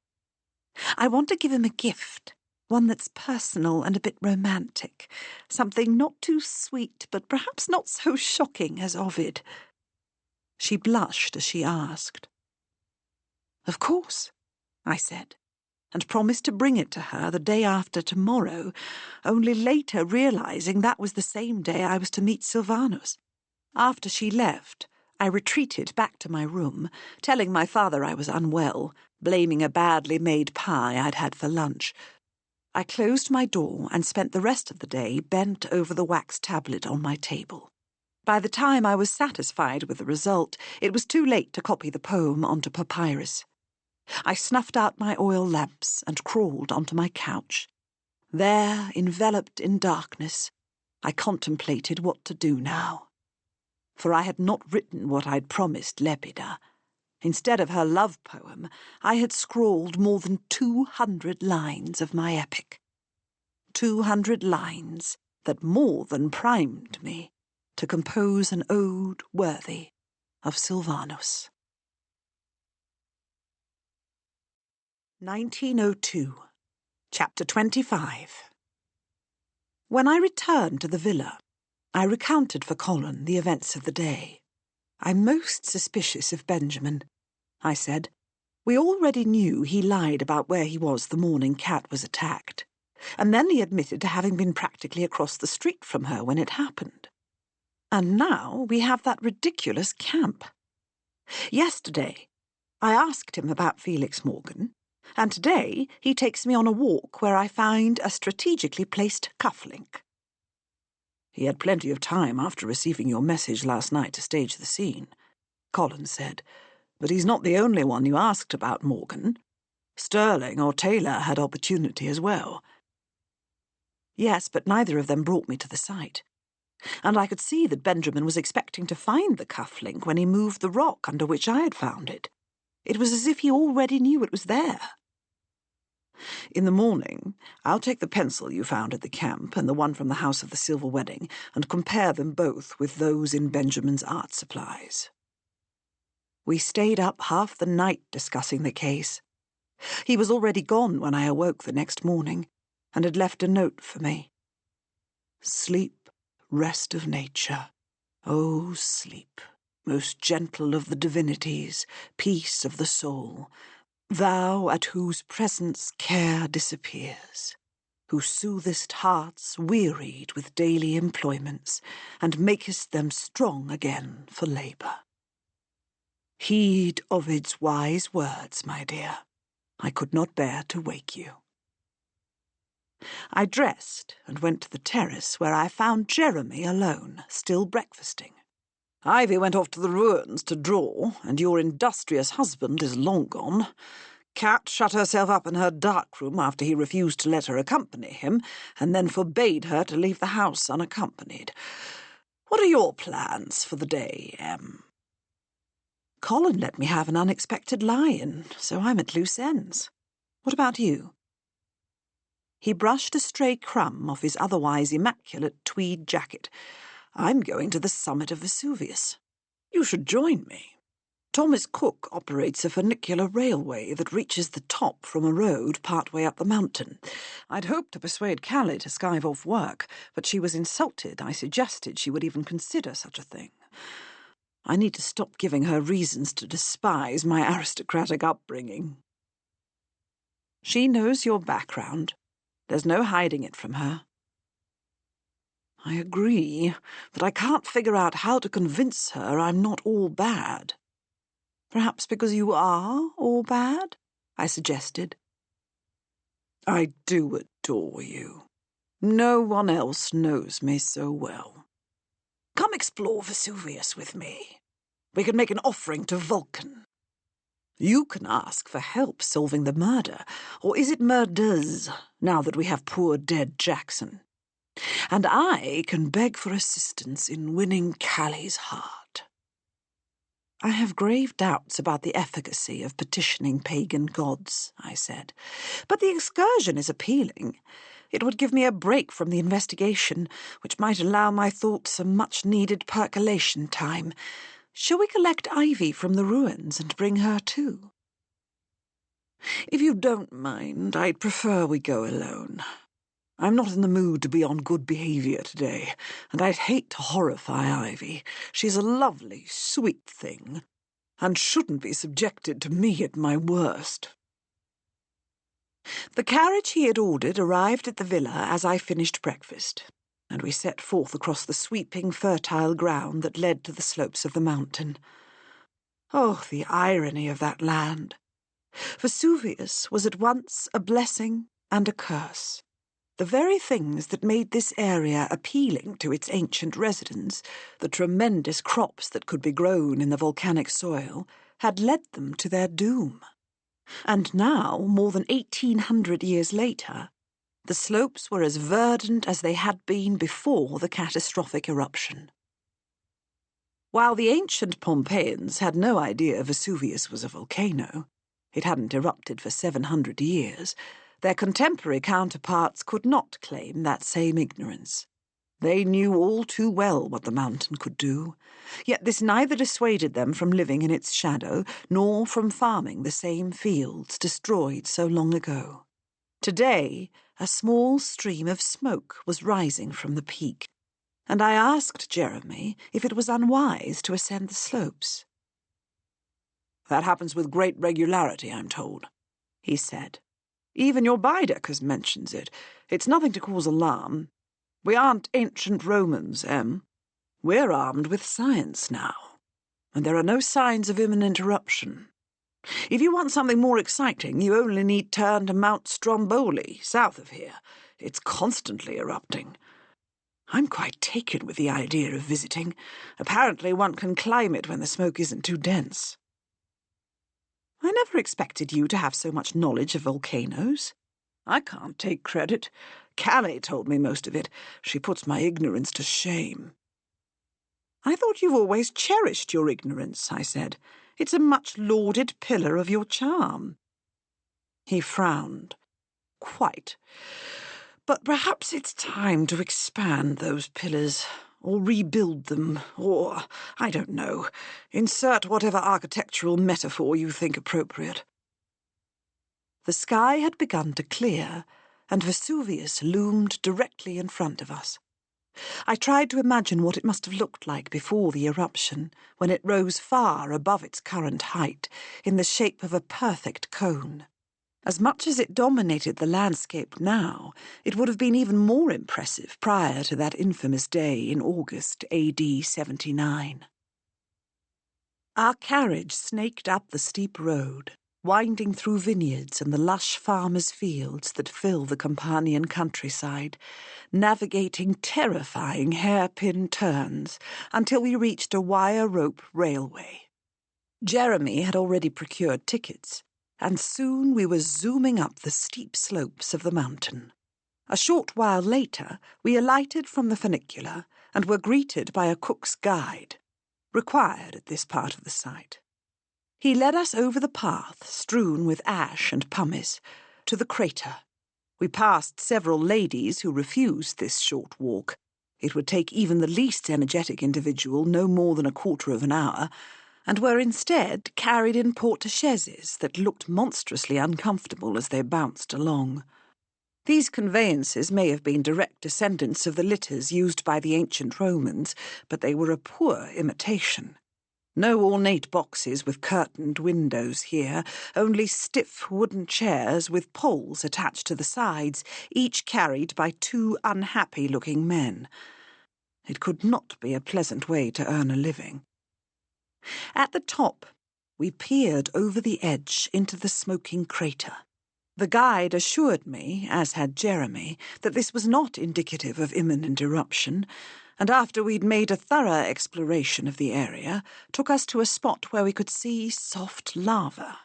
I want to give him a gift, one that's personal and a bit romantic, something not too sweet but perhaps not so shocking as Ovid." She blushed as she asked. "Of course," I said, and promised to bring it to her the day after tomorrow, only later realizing that was the same day I was to meet Silvanus. After she left, I retreated back to my room, telling my father I was unwell, blaming a badly made pie I'd had for lunch. I closed my door and spent the rest of the day bent over the wax tablet on my table. By the time I was satisfied with the result, it was too late to copy the poem onto papyrus. I snuffed out my oil lamps and crawled onto my couch. There, enveloped in darkness, I contemplated what to do now. For I had not written what I'd promised Lepida. Instead of her love poem, I had scrawled more than 200 lines of my epic. 200 lines that more than primed me to compose an ode worthy of Sylvanus. 1902, Chapter 25. When I returned to the villa, I recounted for Colin the events of the day. "I'm most suspicious of Benjamin," I said. We already knew he lied about where he was the morning Cat was attacked, and then he admitted to having been practically across the street from her when it happened. And now we have that ridiculous camp. Yesterday, I asked him about Felix Morgan, and today he takes me on a walk where I find a strategically placed cufflink. "He had plenty of time after receiving your message last night to stage the scene," Colin said. "But he's not the only one you asked about Morgan. Sterling or Taylor had opportunity as well." "Yes, but neither of them brought me to the site. And I could see that Benjamin was expecting to find the cufflink when he moved the rock under which I had found it. It was as if he already knew it was there." "In the morning, I'll take the pencil you found at the camp and the one from the House of the Silver Wedding and compare them both with those in Benjamin's art supplies." We stayed up half the night discussing the case. He was already gone when I awoke the next morning and had left a note for me. "Sleep, rest of nature. Oh, sleep, most gentle of the divinities, peace of the soul, thou at whose presence care disappears, who soothest hearts wearied with daily employments, and makest them strong again for labour. Heed Ovid's wise words, my dear. I could not bear to wake you." I dressed and went to the terrace, where I found Jeremy alone, still breakfasting. "Ivy went off to the ruins to draw, and your industrious husband is long gone. Cat shut herself up in her dark room after he refused to let her accompany him, and then forbade her to leave the house unaccompanied. What are your plans for the day, Em?" "Colin let me have an unexpected lie-in, so I'm at loose ends. What about you?" He brushed a stray crumb off his otherwise immaculate tweed jacket. "I'm going to the summit of Vesuvius. You should join me. Thomas Cook operates a funicular railway that reaches the top from a road part way up the mountain. I'd hoped to persuade Callie to skive off work, but she was insulted I suggested she would even consider such a thing. I need to stop giving her reasons to despise my aristocratic upbringing." "She knows your background. There's no hiding it from her." "I agree, but I can't figure out how to convince her I'm not all bad." "Perhaps because you are all bad?" I suggested. "I do adore you. No one else knows me so well. Come explore Vesuvius with me. We can make an offering to Vulcan. You can ask for help solving the murder, or is it murders, now that we have poor dead Jackson? And I can beg for assistance in winning Callie's heart." "I have grave doubts about the efficacy of petitioning pagan gods," I said. "But the excursion is appealing. It would give me a break from the investigation, which might allow my thoughts some much-needed percolation time. Shall we collect Ivy from the ruins and bring her too?" "If you don't mind, I'd prefer we go alone. I'm not in the mood to be on good behaviour today, and I'd hate to horrify Ivy. She's a lovely, sweet thing, and shouldn't be subjected to me at my worst." The carriage he had ordered arrived at the villa as I finished breakfast. and we set forth across the sweeping, fertile ground that led to the slopes of the mountain. Oh, the irony of that land! Vesuvius was at once a blessing and a curse. The very things that made this area appealing to its ancient residents, the tremendous crops that could be grown in the volcanic soil, had led them to their doom. And now, more than 1,800 years later, the slopes were as verdant as they had been before the catastrophic eruption. While the ancient Pompeians had no idea Vesuvius was a volcano, it hadn't erupted for 700 years, their contemporary counterparts could not claim that same ignorance. They knew all too well what the mountain could do, yet this neither dissuaded them from living in its shadow, nor from farming the same fields destroyed so long ago. Today, a small stream of smoke was rising from the peak, and I asked Jeremy if it was unwise to ascend the slopes. "That happens with great regularity, I'm told," he said. "Even your Baedeker mentions it. It's nothing to cause alarm. We aren't ancient Romans, Em. We're armed with science now, and there are no signs of imminent eruption. If you want something more exciting, you only need turn to Mount Stromboli, south of here. It's constantly erupting. I'm quite taken with the idea of visiting. Apparently one can climb it when the smoke isn't too dense." "I never expected you to have so much knowledge of volcanoes." "I can't take credit. Callie told me most of it. She puts my ignorance to shame." "I thought you've always cherished your ignorance," I said. "It's a much-lauded pillar of your charm." He frowned. "Quite. But perhaps it's time to expand those pillars, or rebuild them, or, I don't know, insert whatever architectural metaphor you think appropriate." The sky had begun to clear, and Vesuvius loomed directly in front of us. I tried to imagine what it must have looked like before the eruption, when it rose far above its current height, in the shape of a perfect cone. As much as it dominated the landscape now, it would have been even more impressive prior to that infamous day in August AD 79. Our carriage snaked up the steep road, winding through vineyards and the lush farmers' fields that fill the Campanian countryside, navigating terrifying hairpin turns until we reached a wire-rope railway. Jeremy had already procured tickets, and soon we were zooming up the steep slopes of the mountain. A short while later, we alighted from the funicular and were greeted by a cook's guide, required at this part of the site. He led us over the path, strewn with ash and pumice, to the crater. We passed several ladies who refused this short walk. It would take even the least energetic individual no more than a quarter of an hour, and were instead carried in porte-chaises that looked monstrously uncomfortable as they bounced along. These conveyances may have been direct descendants of the litters used by the ancient Romans, but they were a poor imitation. No ornate boxes with curtained windows here, only stiff wooden chairs with poles attached to the sides, each carried by two unhappy-looking men. It could not be a pleasant way to earn a living. At the top, we peered over the edge into the smoking crater. The guide assured me, as had Jeremy, that this was not indicative of imminent eruption, and after we'd made a thorough exploration of the area, took us to a spot where we could see soft lava.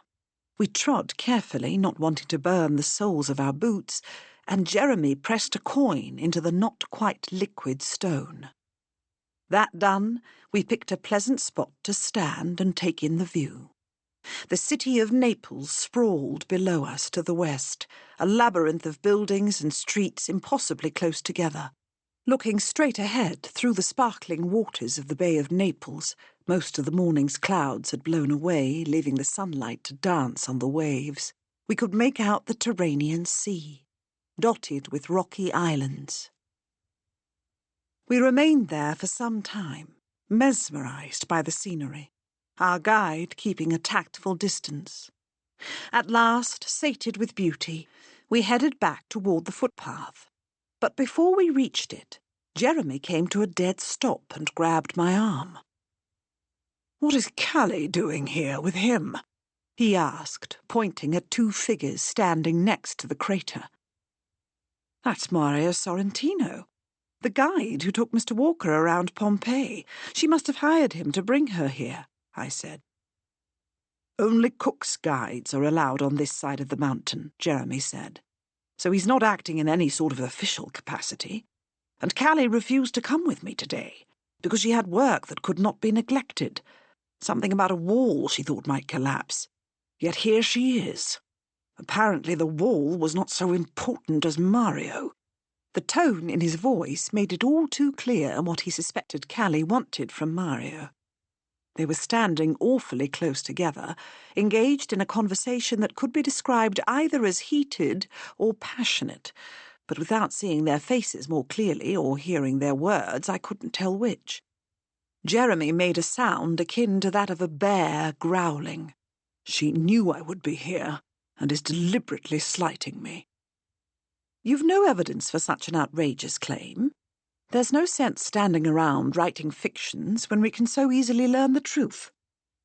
We trod carefully, not wanting to burn the soles of our boots, and Jeremy pressed a coin into the not-quite-liquid stone. That done, we picked a pleasant spot to stand and take in the view. The city of Naples sprawled below us to the west, a labyrinth of buildings and streets impossibly close together. Looking straight ahead through the sparkling waters of the Bay of Naples, most of the morning's clouds had blown away, leaving the sunlight to dance on the waves, we could make out the Tyrrhenian Sea, dotted with rocky islands. We remained there for some time, mesmerized by the scenery, our guide keeping a tactful distance. At last, sated with beauty, we headed back toward the footpath. But before we reached it, Jeremy came to a dead stop and grabbed my arm. "What is Callie doing here with him?" he asked, pointing at two figures standing next to the crater. "That's Mario Sorrentino, the guide who took Mr. Walker around Pompeii. She must have hired him to bring her here," I said. "Only Cook's guides are allowed on this side of the mountain," Jeremy said. "So he's not acting in any sort of official capacity. And Callie refused to come with me today, because she had work that could not be neglected. Something about a wall she thought might collapse. Yet here she is. Apparently the wall was not so important as Mario." The tone in his voice made it all too clear what he suspected Callie wanted from Mario. They were standing awfully close together, engaged in a conversation that could be described either as heated or passionate, but without seeing their faces more clearly or hearing their words, I couldn't tell which. Jeremy made a sound akin to that of a bear growling. "She knew I would be here, and is deliberately slighting me." "You've no evidence for such an outrageous claim. There's no sense standing around writing fictions when we can so easily learn the truth."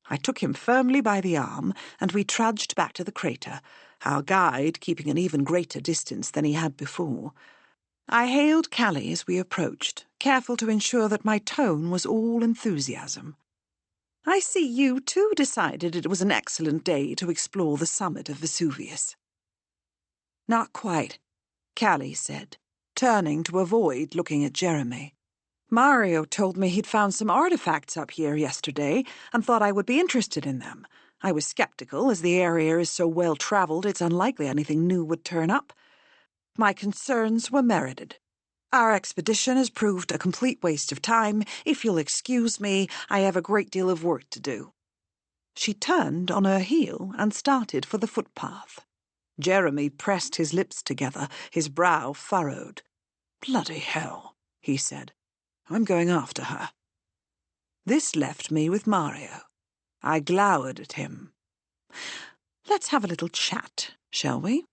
I took him firmly by the arm, and we trudged back to the crater, our guide keeping an even greater distance than he had before. I hailed Callie as we approached, careful to ensure that my tone was all enthusiasm. "I see you too decided it was an excellent day to explore the summit of Vesuvius." "Not quite," Callie said, turning to avoid looking at Jeremy. "Mario told me he'd found some artifacts up here yesterday and thought I would be interested in them. I was skeptical, as the area is so well-travelled it's unlikely anything new would turn up. My concerns were merited. Our expedition has proved a complete waste of time. If you'll excuse me, I have a great deal of work to do." She turned on her heel and started for the footpath. Jeremy pressed his lips together, his brow furrowed. "Bloody hell," he said. "I'm going after her." This left me with Mario. I glowered at him. "Let's have a little chat, shall we?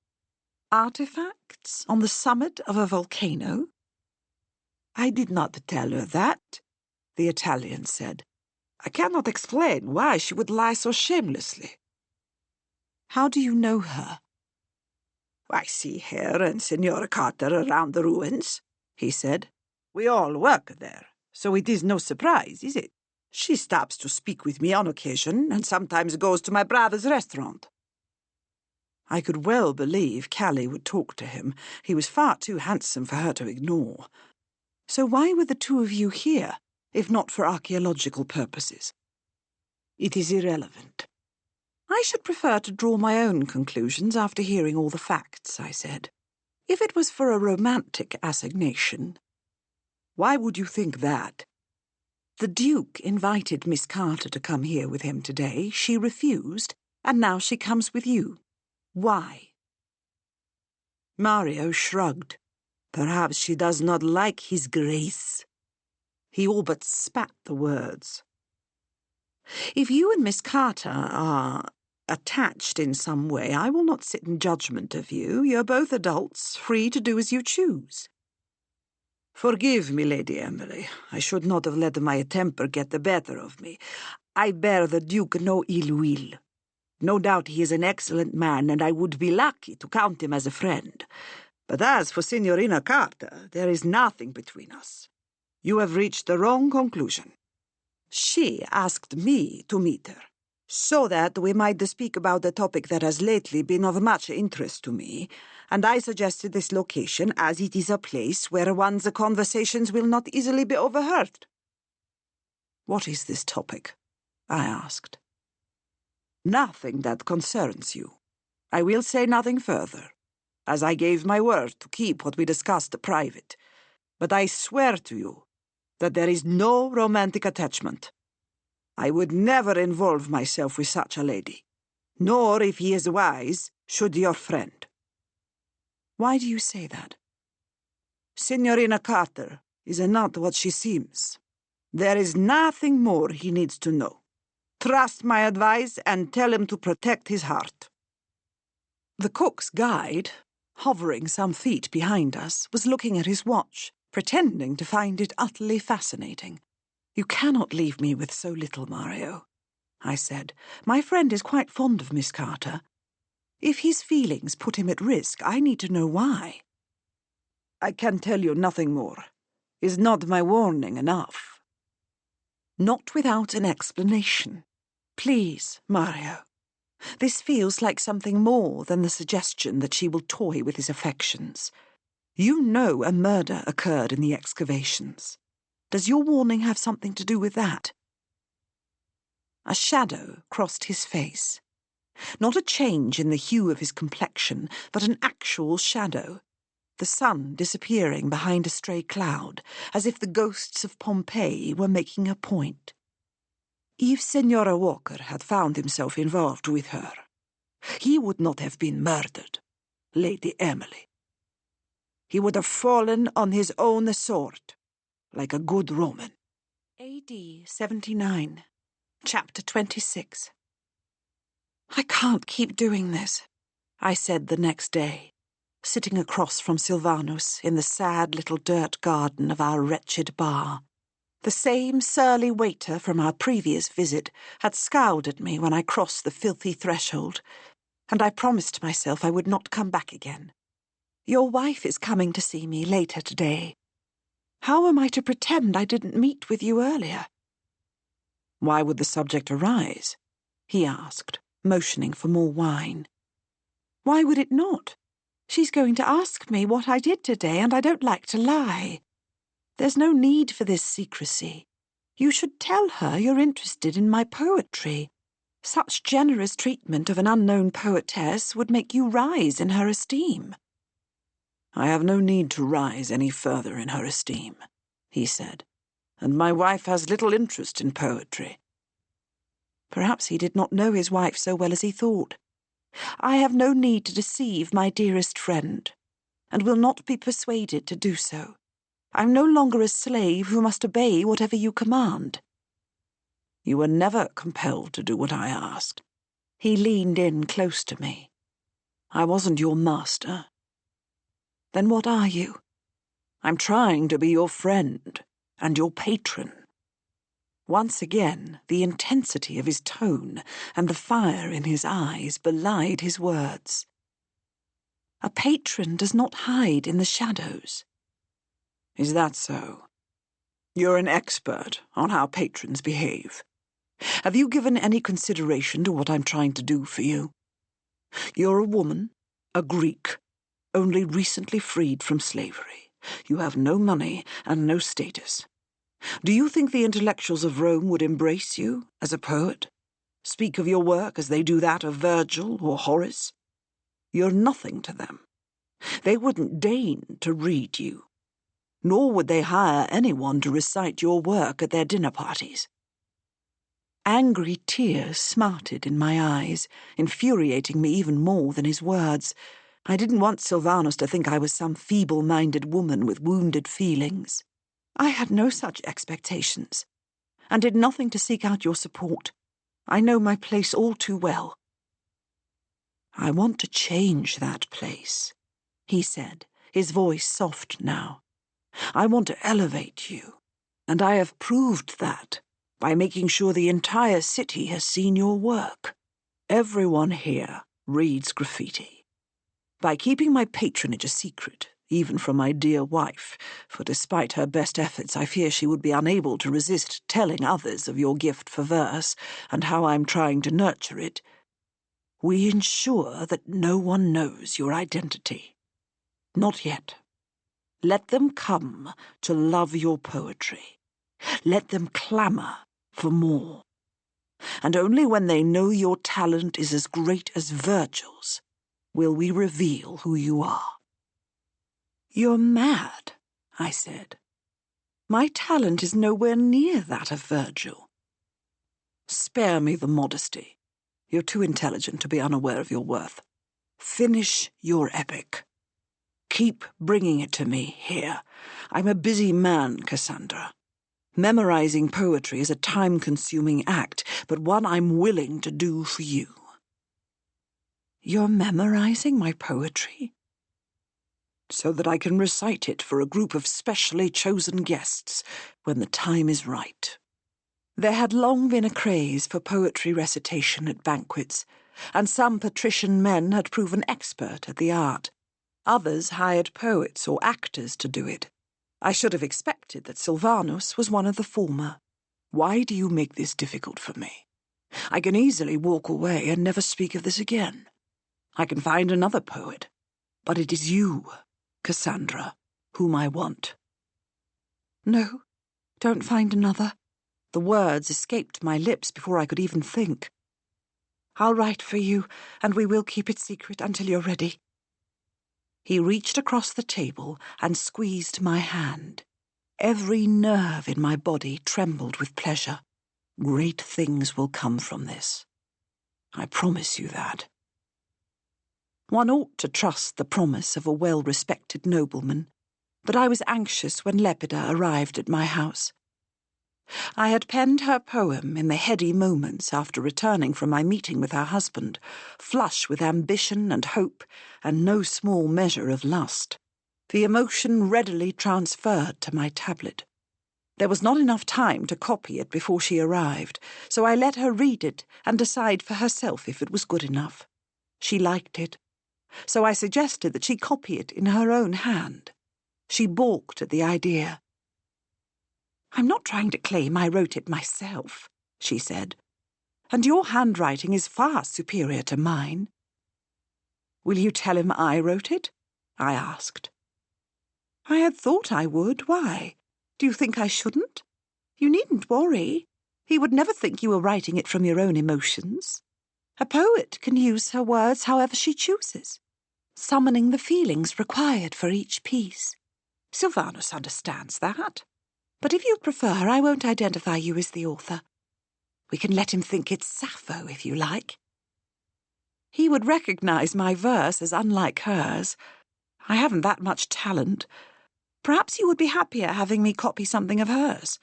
Artifacts on the summit of a volcano?" "I did not tell her that," the Italian said. "I cannot explain why she would lie so shamelessly." "How do you know her?" "I see her and Signora Carter around the ruins," he said. "We all work there, so it is no surprise, is it? She stops to speak with me on occasion, and sometimes goes to my brother's restaurant." I could well believe Callie would talk to him. He was far too handsome for her to ignore. So why were the two of you here, if not for archaeological purposes? "It is irrelevant." "I should prefer to draw my own conclusions after hearing all the facts," I said. "If it was for a romantic assignation—" "Why would you think that?" "The Duke invited Miss Carter to come here with him today. She refused, and now she comes with you. Why?" Mario shrugged. "Perhaps she does not like his grace." He all but spat the words. "If you and Miss Carter are attached in some way, I will not sit in judgment of you. You're both adults, free to do as you choose." "Forgive me, Lady Emily. I should not have let my temper get the better of me. I bear the Duke no ill will. No doubt he is an excellent man, and I would be lucky to count him as a friend. But as for Signorina Carter, there is nothing between us. You have reached the wrong conclusion. She asked me to meet her, so that we might speak about a topic that has lately been of much interest to me, and I suggested this location as it is a place where one's conversations will not easily be overheard." "What is this topic?" I asked. "Nothing that concerns you. I will say nothing further, as I gave my word to keep what we discussed private. But I swear to you that there is no romantic attachment. I would never involve myself with such a lady, nor, if he is wise, should your friend." "Why do you say that?" "Signorina Carter is not what she seems. There is nothing more he needs to know. Trust my advice and tell him to protect his heart." The cook's guide, hovering some feet behind us, was looking at his watch, pretending to find it utterly fascinating. "You cannot leave me with so little, Mario," I said. "My friend is quite fond of Miss Carter. If his feelings put him at risk, I need to know why." "I can tell you nothing more. Is not my warning enough?" "Not without an explanation. Please, Mario. This feels like something more than the suggestion that she will toy with his affections. You know a murder occurred in the excavations. Does your warning have something to do with that?" A shadow crossed his face. Not a change in the hue of his complexion, but an actual shadow. The sun disappearing behind a stray cloud, as if the ghosts of Pompeii were making a point. "If Senora Walker had found himself involved with her, he would not have been murdered, Lady Emily. He would have fallen on his own sword, like a good Roman." AD 79, Chapter 26. "I can't keep doing this," I said the next day, sitting across from Sylvanus in the sad little dirt garden of our wretched bar. The same surly waiter from our previous visit had scowled at me when I crossed the filthy threshold, and I promised myself I would not come back again. "Your wife is coming to see me later today. How am I to pretend I didn't meet with you earlier?" "Why would the subject arise?" he asked, motioning for more wine. "Why would it not? She's going to ask me what I did today, and I don't like to lie. There's no need for this secrecy. You should tell her you're interested in my poetry. Such generous treatment of an unknown poetess would make you rise in her esteem." "I have no need to rise any further in her esteem," he said, "and my wife has little interest in poetry." Perhaps he did not know his wife so well as he thought. "I have no need to deceive my dearest friend, and will not be persuaded to do so. I'm no longer a slave who must obey whatever you command." "You were never compelled to do what I asked." He leaned in close to me. "I wasn't your master." "Then what are you?" "I'm trying to be your friend and your patron." Once again, the intensity of his tone and the fire in his eyes belied his words. "A patron does not hide in the shadows." "Is that so? You're an expert on how patrons behave. Have you given any consideration to what I'm trying to do for you? You're a woman, a Greek, only recently freed from slavery. You have no money and no status. Do you think the intellectuals of Rome would embrace you as a poet? Speak of your work as they do that of Virgil or Horace? You're nothing to them. They wouldn't deign to read you, nor would they hire anyone to recite your work at their dinner parties." Angry tears smarted in my eyes, infuriating me even more than his words. I didn't want Sylvanus to think I was some feeble-minded woman with wounded feelings. I had no such expectations, and did nothing to seek out your support. I know my place all too well. "I want to change that place," he said, his voice soft now. "I want to elevate you, and I have proved that by making sure the entire city has seen your work. Everyone here reads graffiti. By keeping my patronage a secret, even from my dear wife, for despite her best efforts I fear she would be unable to resist telling others of your gift for verse and how I'm trying to nurture it, we ensure that no one knows your identity. Not yet. Let them come to love your poetry. Let them clamour for more. And only when they know your talent is as great as Virgil's will we reveal who you are." "You're mad," I said. "My talent is nowhere near that of Virgil." "Spare me the modesty. You're too intelligent to be unaware of your worth. Finish your epic. Keep bringing it to me here. I'm a busy man, Cassandra. Memorizing poetry is a time-consuming act, but one I'm willing to do for you." "You're memorizing my poetry?" so that I can recite it for a group of specially chosen guests when the time is right." There had long been a craze for poetry recitation at banquets, and some patrician men had proven expert at the art. Others hired poets or actors to do it. I should have expected that Silvanus was one of the former. "Why do you make this difficult for me? I can easily walk away and never speak of this again. I can find another poet, but it is you, Cassandra, whom I want." "No, don't find another." The words escaped my lips before I could even think. "I'll write for you, and we will keep it secret until you're ready." He reached across the table and squeezed my hand. Every nerve in my body trembled with pleasure. "Great things will come from this. I promise you that." One ought to trust the promise of a well-respected nobleman, but I was anxious when Lepida arrived at my house. I had penned her poem in the heady moments after returning from my meeting with her husband, flush with ambition and hope, and no small measure of lust. The emotion readily transferred to my tablet. There was not enough time to copy it before she arrived, so I let her read it and decide for herself if it was good enough. She liked it, so I suggested that she copy it in her own hand. She balked at the idea. "I'm not trying to claim I wrote it myself," she said, "and your handwriting is far superior to mine." "Will you tell him I wrote it?" I asked. "I had thought I would. Why? Do you think I shouldn't? You needn't worry. He would never think you were writing it from your own emotions. A poet can use her words however she chooses, summoning the feelings required for each piece. Silvanus understands that. But if you prefer, I won't identify you as the author. We can let him think it's Sappho, if you like. He would recognize my verse as unlike hers. I haven't that much talent. Perhaps you would be happier having me copy something of hers.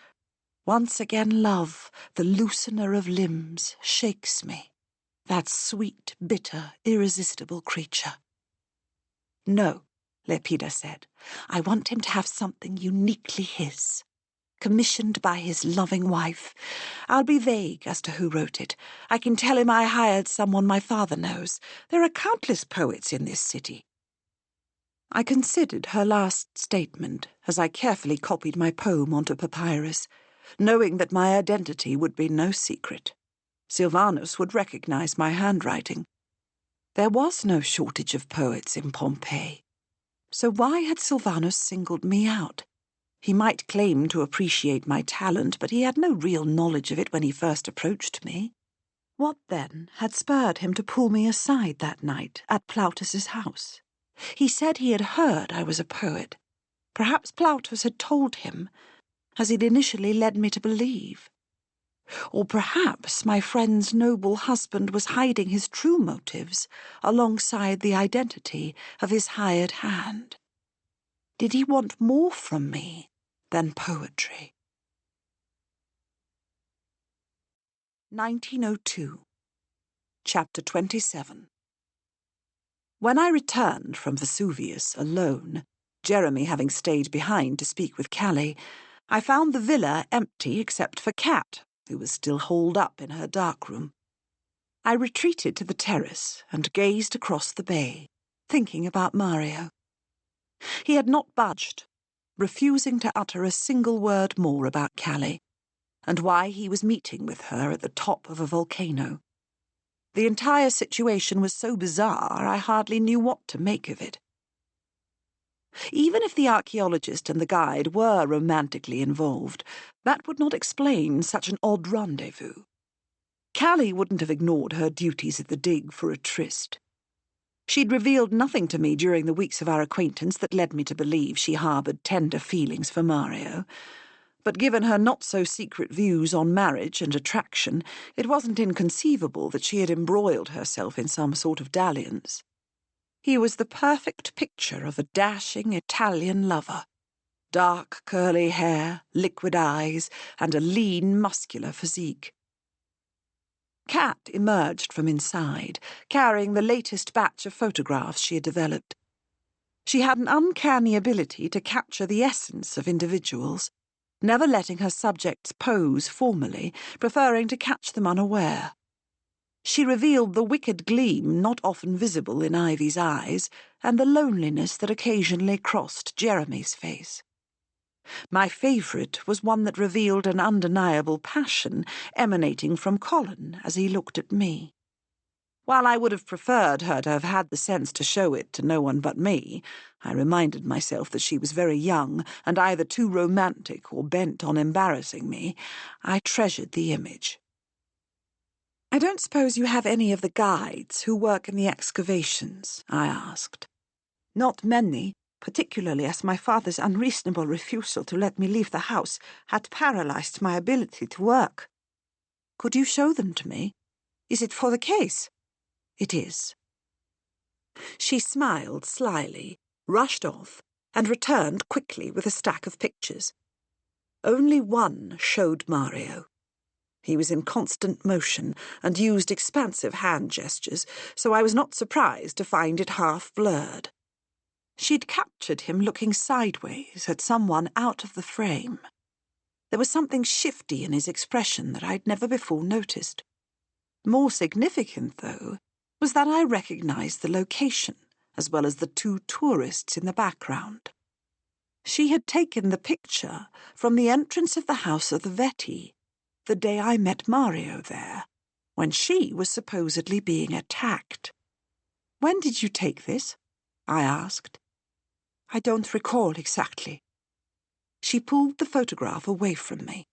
Once again love, the loosener of limbs, shakes me. That sweet, bitter, irresistible creature." "No," Lepida said. "I want him to have something uniquely his. Commissioned by his loving wife. I'll be vague as to who wrote it. I can tell him I hired someone my father knows. There are countless poets in this city." I considered her last statement as I carefully copied my poem onto papyrus, knowing that my identity would be no secret. Silvanus would recognize my handwriting. There was no shortage of poets in Pompeii. So why had Silvanus singled me out? He might claim to appreciate my talent, but he had no real knowledge of it when he first approached me. What, then, had spurred him to pull me aside that night at Plautus's house? He said he had heard I was a poet. Perhaps Plautus had told him, as he'd initially led me to believe. Or perhaps my friend's noble husband was hiding his true motives alongside the identity of his hired hand. Did he want more from me than poetry? 1902. Chapter 27. When I returned from Vesuvius alone, Jeremy having stayed behind to speak with Callie, I found the villa empty except for Kat, who was still holed up in her dark room. I retreated to the terrace and gazed across the bay, thinking about Mario. He had not budged, refusing to utter a single word more about Callie, and why he was meeting with her at the top of a volcano. The entire situation was so bizarre I hardly knew what to make of it. Even if the archaeologist and the guide were romantically involved, that would not explain such an odd rendezvous. Callie wouldn't have ignored her duties at the dig for a tryst. She'd revealed nothing to me during the weeks of our acquaintance that led me to believe she harboured tender feelings for Mario, but given her not-so-secret views on marriage and attraction, it wasn't inconceivable that she had embroiled herself in some sort of dalliance. He was the perfect picture of a dashing Italian lover. Dark, curly hair, liquid eyes, and a lean, muscular physique. Kat emerged from inside, carrying the latest batch of photographs she had developed. She had an uncanny ability to capture the essence of individuals, never letting her subjects pose formally, preferring to catch them unaware. She revealed the wicked gleam not often visible in Ivy's eyes, and the loneliness that occasionally crossed Jeremy's face. My favourite was one that revealed an undeniable passion emanating from Colin as he looked at me. While I would have preferred her to have had the sense to show it to no one but me, I reminded myself that she was very young and either too romantic or bent on embarrassing me. I treasured the image. "I don't suppose you have any of the guides who work in the excavations?" I asked. "Not many, particularly as my father's unreasonable refusal to let me leave the house had paralyzed my ability to work. Could you show them to me? Is it for the case?" "It is." She smiled slyly, rushed off, and returned quickly with a stack of pictures. Only one showed Mario. He was in constant motion and used expansive hand gestures, so I was not surprised to find it half blurred. She'd captured him looking sideways at someone out of the frame. There was something shifty in his expression that I'd never before noticed. More significant, though, was that I recognized the location, as well as the two tourists in the background. She had taken the picture from the entrance of the house of the Vetti, the day I met Mario there, when she was supposedly being attacked. "When did you take this?" I asked. "I don't recall exactly." She pulled the photograph away from me.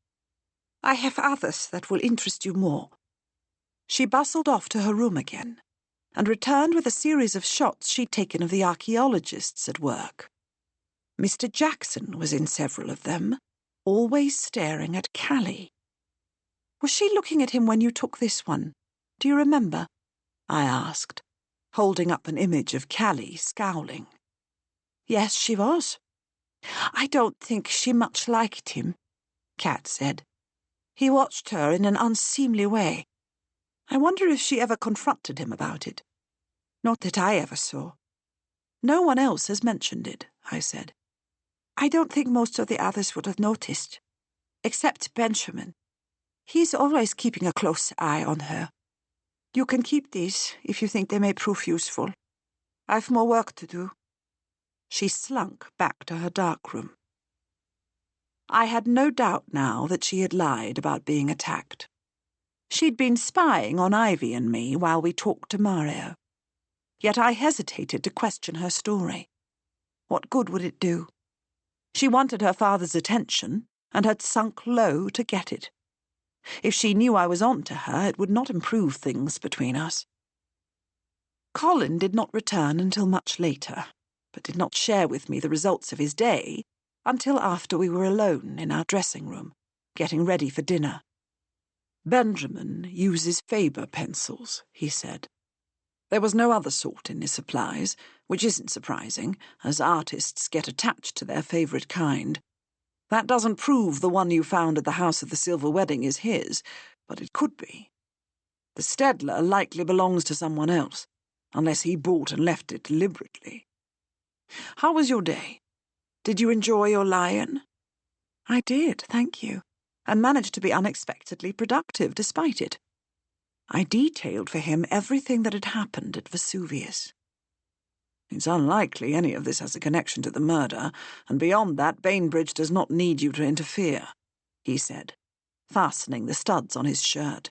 "I have others that will interest you more." She bustled off to her room again, and returned with a series of shots she'd taken of the archaeologists at work. Mr. Jackson was in several of them, always staring at Callie. "Was she looking at him when you took this one? Do you remember?" I asked, holding up an image of Callie scowling. "Yes, she was." "I don't think she much liked him," Kat said. "He watched her in an unseemly way. I wonder if she ever confronted him about it." "Not that I ever saw." "No one else has mentioned it," I said. "I don't think most of the others would have noticed, except Benjamin. He's always keeping a close eye on her. You can keep these if you think they may prove useful. I've more work to do." She slunk back to her darkroom. I had no doubt now that she had lied about being attacked. She'd been spying on Ivy and me while we talked to Mario. Yet I hesitated to question her story. What good would it do? She wanted her father's attention and had sunk low to get it. If she knew I was on to her, it would not improve things between us. Colin did not return until much later, but did not share with me the results of his day until after we were alone in our dressing room, getting ready for dinner. "Benjamin uses Faber pencils," he said. There was no other sort in his supplies, which isn't surprising, as artists get attached to their favourite kind. That doesn't prove the one you found at the House of the Silver Wedding is his, but it could be. The Stedler likely belongs to someone else, unless he bought and left it deliberately. How was your day? Did you enjoy your lion? I did, thank you, and managed to be unexpectedly productive despite it. I detailed for him everything that had happened at Vesuvius. It's unlikely any of this has a connection to the murder, and beyond that, Bainbridge does not need you to interfere, he said, fastening the studs on his shirt.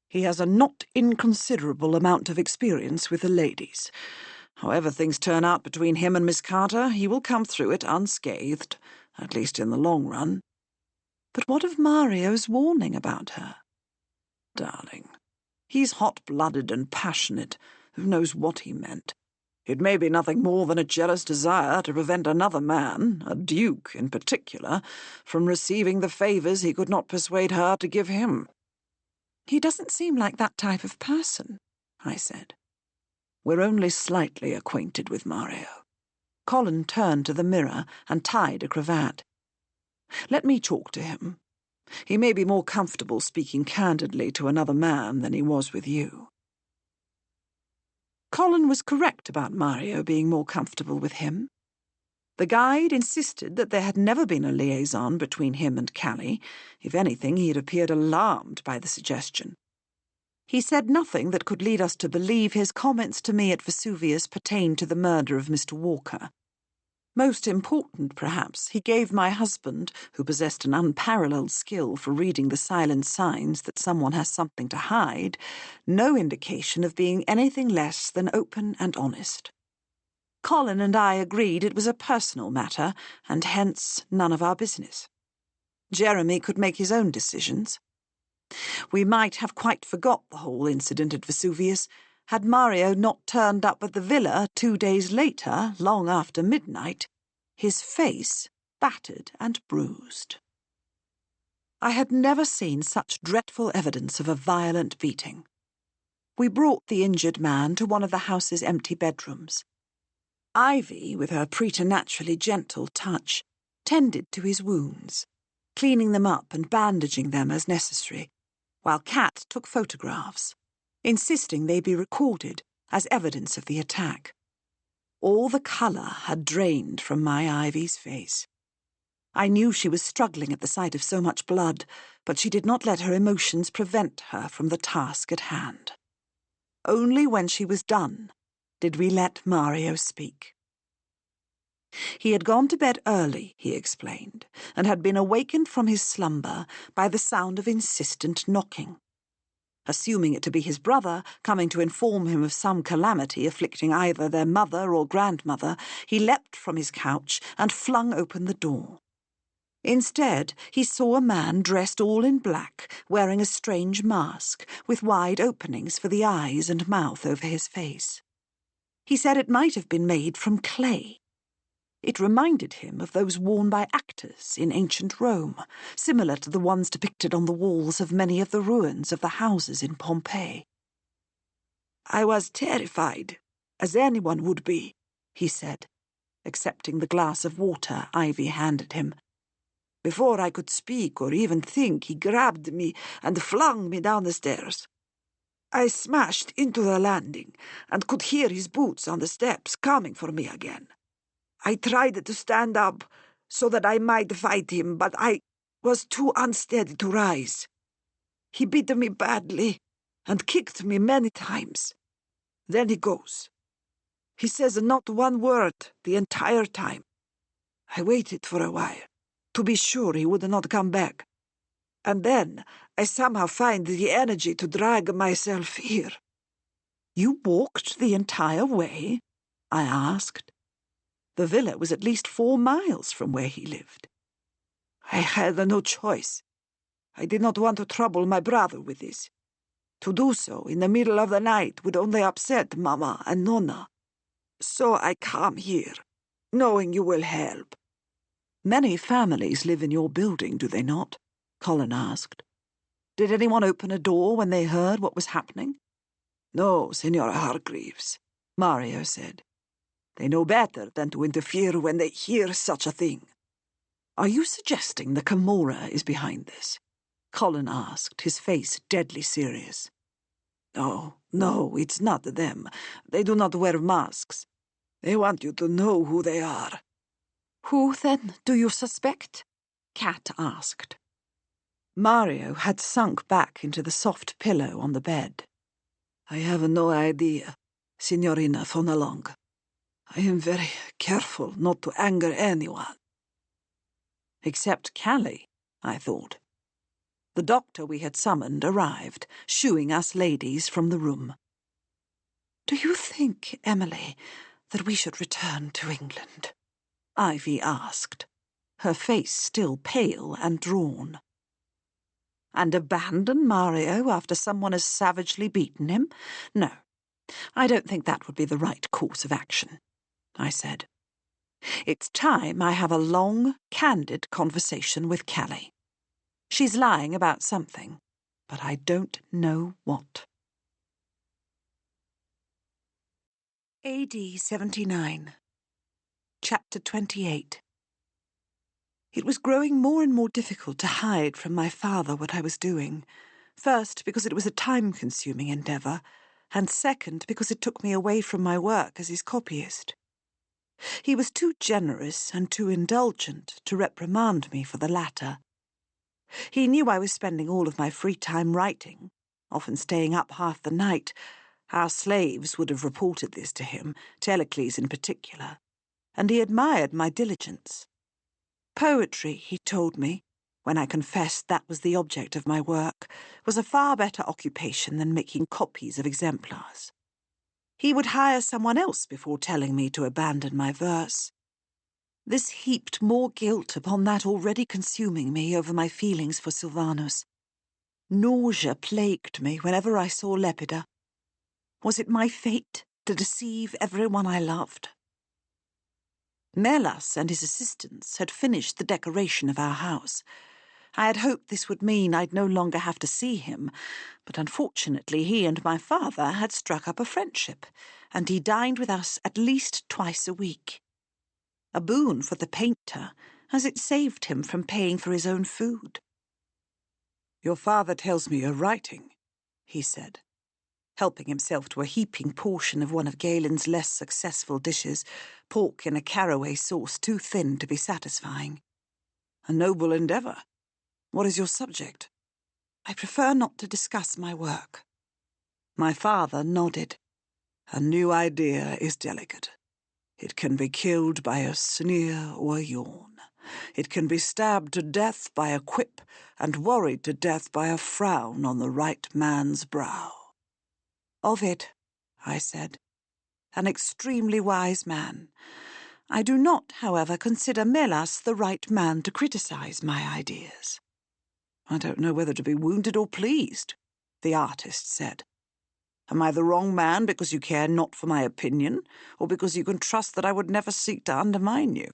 He has a not inconsiderable amount of experience with the ladies. However things turn out between him and Miss Carter, he will come through it unscathed, at least in the long run. But what of Mario's warning about her? Darling, he's hot-blooded and passionate. Who knows what he meant? It may be nothing more than a jealous desire to prevent another man, a duke in particular, from receiving the favours he could not persuade her to give him. He doesn't seem like that type of person, I said. We're only slightly acquainted with Mario. Colin turned to the mirror and tied a cravat. Let me talk to him. He may be more comfortable speaking candidly to another man than he was with you. Colin was correct about Mario being more comfortable with him. The guide insisted that there had never been a liaison between him and Callie. If anything, he had appeared alarmed by the suggestion. He said nothing that could lead us to believe his comments to me at Vesuvius pertained to the murder of Mr. Walker. Most important, perhaps, he gave my husband, who possessed an unparalleled skill for reading the silent signs that someone has something to hide, no indication of being anything less than open and honest. Colin and I agreed it was a personal matter, and hence none of our business. Jeremy could make his own decisions. We might have quite forgot the whole incident at Vesuvius had Mario not turned up at the villa 2 days later, long after midnight, his face battered and bruised. I had never seen such dreadful evidence of a violent beating. We brought the injured man to one of the house's empty bedrooms. Ivy, with her preternaturally gentle touch, tended to his wounds, cleaning them up and bandaging them as necessary, while Kat took photographs, insisting they be recorded as evidence of the attack. All the colour had drained from my Ivy's face. I knew she was struggling at the sight of so much blood, but she did not let her emotions prevent her from the task at hand. Only when she was done did we let Mario speak. He had gone to bed early, he explained, and had been awakened from his slumber by the sound of insistent knocking. Assuming it to be his brother, coming to inform him of some calamity afflicting either their mother or grandmother, he leapt from his couch and flung open the door. Instead, he saw a man dressed all in black, wearing a strange mask, with wide openings for the eyes and mouth over his face. He said it might have been made from clay. It reminded him of those worn by actors in ancient Rome, similar to the ones depicted on the walls of many of the ruins of the houses in Pompeii. I was terrified, as anyone would be, he said, accepting the glass of water Ivy handed him. Before I could speak or even think, he grabbed me and flung me down the stairs. I smashed into the landing and could hear his boots on the steps coming for me again. I tried to stand up so that I might fight him, but I was too unsteady to rise. He beat me badly and kicked me many times. Then he goes. He says not one word the entire time. I waited for a while, to be sure he would not come back. And then I somehow find the energy to drag myself here. You walked the entire way? I asked. The villa was at least 4 miles from where he lived. I had no choice. I did not want to trouble my brother with this. To do so in the middle of the night would only upset Mama and Nonna. So I come here, knowing you will help. Many families live in your building, do they not? Colin asked. Did anyone open a door when they heard what was happening? No, Senora Hargreaves, Mario said. They know better than to interfere when they hear such a thing. Are you suggesting the Camorra is behind this? Colin asked, his face deadly serious. No, it's not them. They do not wear masks. They want you to know who they are. Who, then, do you suspect? Kat asked. Mario had sunk back into the soft pillow on the bed. I have no idea, Signorina Fonalong. I am very careful not to anger anyone. Except Callie, I thought. The doctor we had summoned arrived, shooing us ladies from the room. Do you think, Emily, that we should return to England? Ivy asked, her face still pale and drawn. And abandon Mario after someone has savagely beaten him? No, I don't think that would be the right course of action, I said. It's time I have a long, candid conversation with Callie. She's lying about something, but I don't know what. AD 79. Chapter 28. It was growing more and more difficult to hide from my father what I was doing, first because it was a time-consuming endeavour, and second because it took me away from my work as his copyist. He was too generous and too indulgent to reprimand me for the latter. He knew I was spending all of my free time writing, often staying up half the night. Our slaves would have reported this to him, Telecles in particular, and he admired my diligence. Poetry, he told me, when I confessed that was the object of my work, was a far better occupation than making copies of exemplars. He would hire someone else before telling me to abandon my verse. This heaped more guilt upon that already consuming me over my feelings for Sylvanus. Nausea plagued me whenever I saw Lepida. Was it my fate to deceive everyone I loved? Melas and his assistants had finished the decoration of our house. I had hoped this would mean I'd no longer have to see him, but unfortunately he and my father had struck up a friendship, and he dined with us at least twice a week. A boon for the painter, as it saved him from paying for his own food. "Your father tells me you're writing," he said, helping himself to a heaping portion of one of Galen's less successful dishes, pork in a caraway sauce too thin to be satisfying. "A noble endeavour. What is your subject?" "I prefer not to discuss my work." My father nodded. "A new idea is delicate. It can be killed by a sneer or a yawn. It can be stabbed to death by a quip and worried to death by a frown on the right man's brow." "Ovid," I said, "an extremely wise man. I do not, however, consider Melas the right man to criticize my ideas." "I don't know whether to be wounded or pleased," the artist said. "Am I the wrong man because you care not for my opinion, or because you can trust that I would never seek to undermine you?"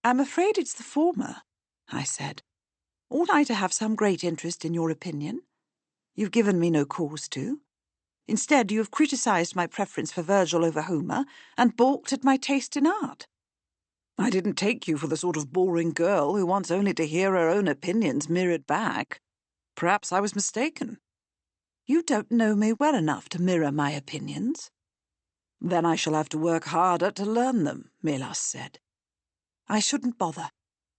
"I'm afraid it's the former," I said. "Ought I to have some great interest in your opinion? You've given me no cause to. Instead, you have criticized my preference for Virgil over Homer and balked at my taste in art." "I didn't take you for the sort of boring girl who wants only to hear her own opinions mirrored back. Perhaps I was mistaken." "You don't know me well enough to mirror my opinions." "Then I shall have to work harder to learn them," Melas said. "I shouldn't bother,"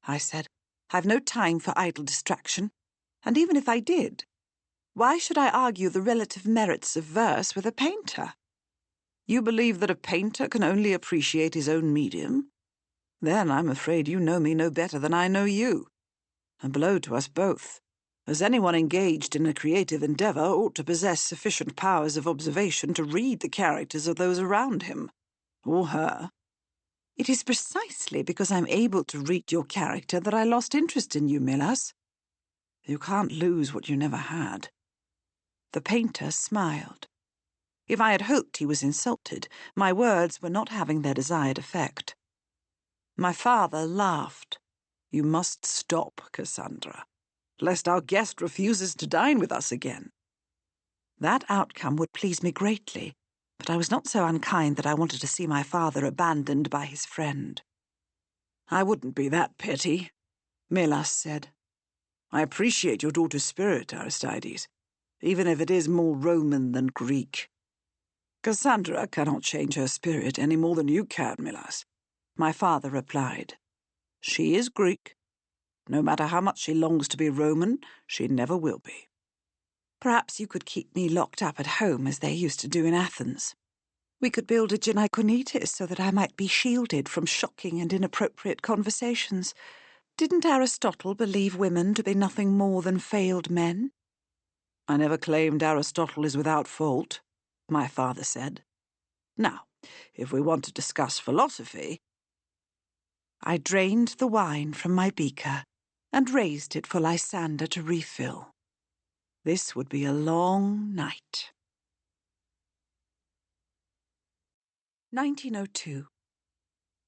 I said. "I've no time for idle distraction. And even if I did, why should I argue the relative merits of verse with a painter?" "You believe that a painter can only appreciate his own medium? Then I'm afraid you know me no better than I know you. A blow to us both, as anyone engaged in a creative endeavour ought to possess sufficient powers of observation to read the characters of those around him, or her." "It is precisely because I'm able to read your character that I lost interest in you, Melas." "You can't lose what you never had." The painter smiled. If I had hoped he was insulted, my words were not having their desired effect. My father laughed. "You must stop, Cassandra, lest our guest refuses to dine with us again." That outcome would please me greatly, but I was not so unkind that I wanted to see my father abandoned by his friend. "I wouldn't be that petty," Melas said. "I appreciate your daughter's spirit, Aristides, even if it is more Roman than Greek. Cassandra cannot change her spirit any more than you can, Melas," my father replied. "She is Greek. No matter how much she longs to be Roman, she never will be." "Perhaps you could keep me locked up at home as they used to do in Athens. We could build a gynaeconitis so that I might be shielded from shocking and inappropriate conversations. Didn't Aristotle believe women to be nothing more than failed men?" "I never claimed Aristotle is without fault," my father said. "Now, if we want to discuss philosophy—" I drained the wine from my beaker and raised it for Lysander to refill. This would be a long night. 1902.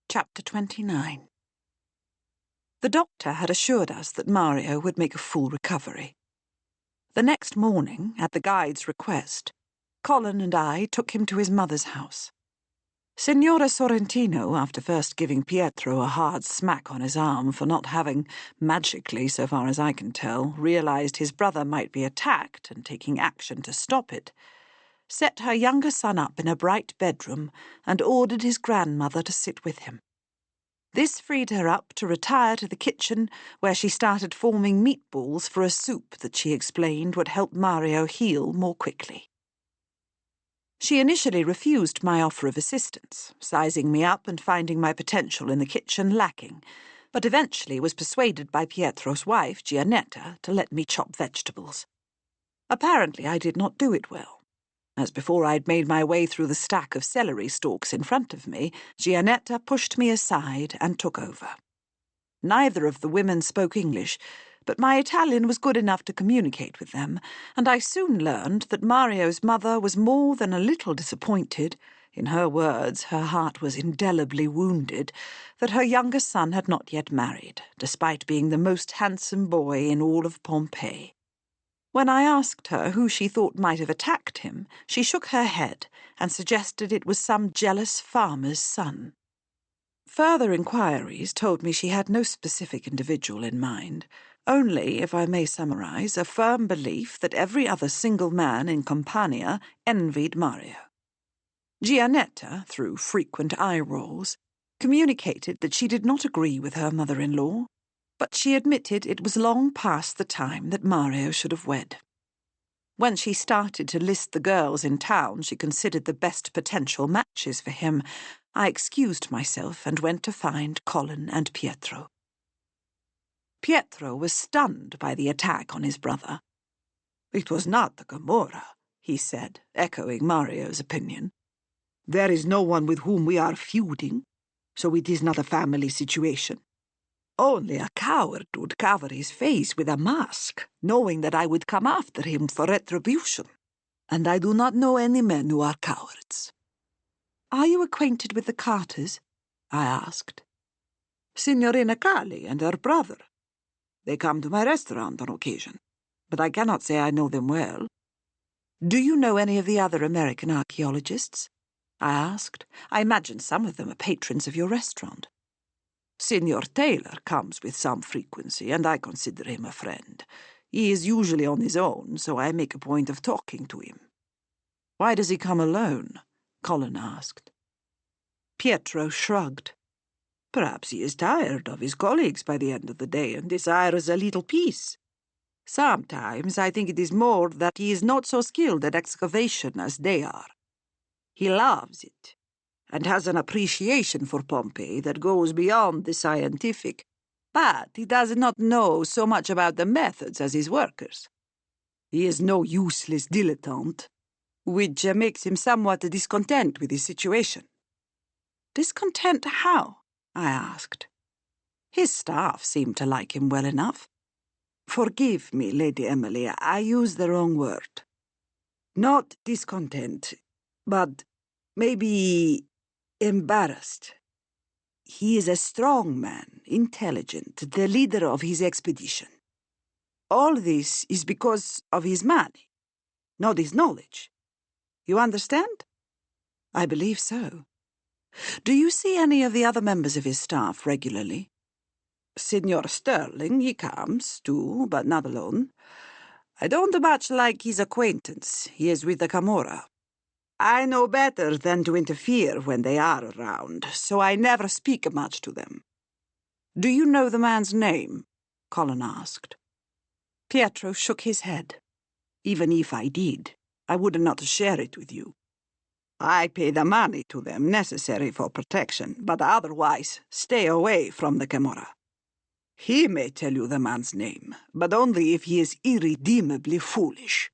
Chapter 29. The doctor had assured us that Mario would make a full recovery. The next morning, at the guide's request, Colin and I took him to his mother's house. Signora Sorrentino, after first giving Pietro a hard smack on his arm for not having, magically, so far as I can tell, realized his brother might be attacked and taking action to stop it, set her younger son up in a bright bedroom, and ordered his grandmother to sit with him. This freed her up to retire to the kitchen, where she started forming meatballs for a soup that she explained would help Mario heal more quickly. She initially refused my offer of assistance, sizing me up and finding my potential in the kitchen lacking, but eventually was persuaded by Pietro's wife, Giannetta, to let me chop vegetables. Apparently I did not do it well, as before I'd made my way through the stack of celery stalks in front of me, Giannetta pushed me aside and took over. Neither of the women spoke English, but my Italian was good enough to communicate with them, and I soon learned that Mario's mother was more than a little disappointed. In her words, her heart was indelibly wounded, that her younger son had not yet married, despite being the most handsome boy in all of Pompeii. When I asked her who she thought might have attacked him, she shook her head and suggested it was some jealous farmer's son. Further inquiries told me she had no specific individual in mind, only, if I may summarize, a firm belief that every other single man in Campania envied Mario. Giannetta, through frequent eye-rolls, communicated that she did not agree with her mother-in-law, but she admitted it was long past the time that Mario should have wed. When she started to list the girls in town she considered the best potential matches for him, I excused myself and went to find Colin and Pietro. Pietro was stunned by the attack on his brother. "It was not the Camorra," he said, echoing Mario's opinion. "There is no one with whom we are feuding, so it is not a family situation. Only a coward would cover his face with a mask, knowing that I would come after him for retribution. And I do not know any men who are cowards." "Are you acquainted with the Carters?" I asked. "Signorina Cali and her brother. They come to my restaurant on occasion, but I cannot say I know them well." "Do you know any of the other American archaeologists?" I asked. "I imagine some of them are patrons of your restaurant." "Signor Taylor comes with some frequency, and I consider him a friend. He is usually on his own, so I make a point of talking to him." "Why does he come alone?" Colin asked. Pietro shrugged. "Perhaps he is tired of his colleagues by the end of the day and desires a little peace. Sometimes I think it is more that he is not so skilled at excavation as they are. He loves it, and has an appreciation for Pompeii that goes beyond the scientific, but he does not know so much about the methods as his workers. He is no useless dilettante, which makes him somewhat discontent with his situation." "Discontent how?" I asked. "His staff seemed to like him well enough." "Forgive me, Lady Emily, I use the wrong word. Not discontent, but maybe embarrassed. He is a strong man, intelligent, the leader of his expedition. All this is because of his money, not his knowledge. You understand?" "I believe so. Do you see any of the other members of his staff regularly?" "Signor Sterling, he comes, too, but not alone. I don't much like his acquaintance. He is with the Camorra. I know better than to interfere when they are around, so I never speak much to them." "Do you know the man's name?" Colin asked. Pietro shook his head. "Even if I did, I would not share it with you. I pay the money to them necessary for protection, but otherwise stay away from the Camorra. He may tell you the man's name, but only if he is irredeemably foolish."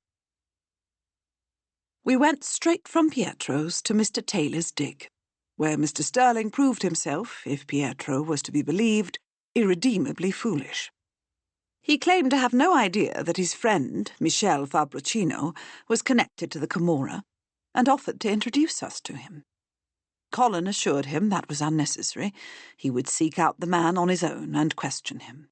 We went straight from Pietro's to Mr. Taylor's dig, where Mr. Sterling proved himself, if Pietro was to be believed, irredeemably foolish. He claimed to have no idea that his friend, Michel Fabricino, was connected to the Camorra, and offered to introduce us to him. Colin assured him that was unnecessary. He would seek out the man on his own and question him.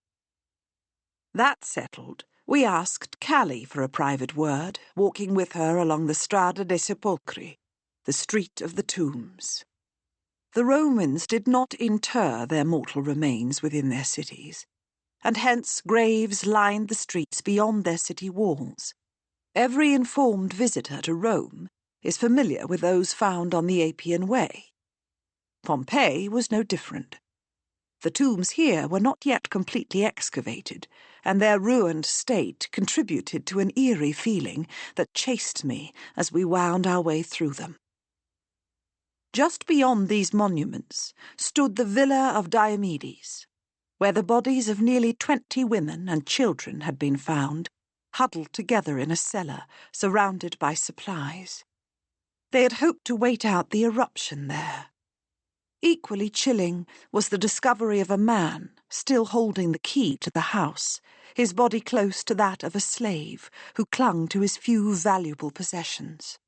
That settled, we asked Callie for a private word, walking with her along the Strada dei Sepolcri, the street of the tombs. The Romans did not inter their mortal remains within their cities, and hence graves lined the streets beyond their city walls. Every informed visitor to Rome is familiar with those found on the Appian Way. Pompeii was no different. The tombs here were not yet completely excavated, and their ruined state contributed to an eerie feeling that chased me as we wound our way through them. Just beyond these monuments stood the Villa of Diomedes, where the bodies of nearly 20 women and children had been found, huddled together in a cellar, surrounded by supplies. They had hoped to wait out the eruption there. Equally chilling was the discovery of a man still holding the key to the house, his body close to that of a slave who clung to his few valuable possessions.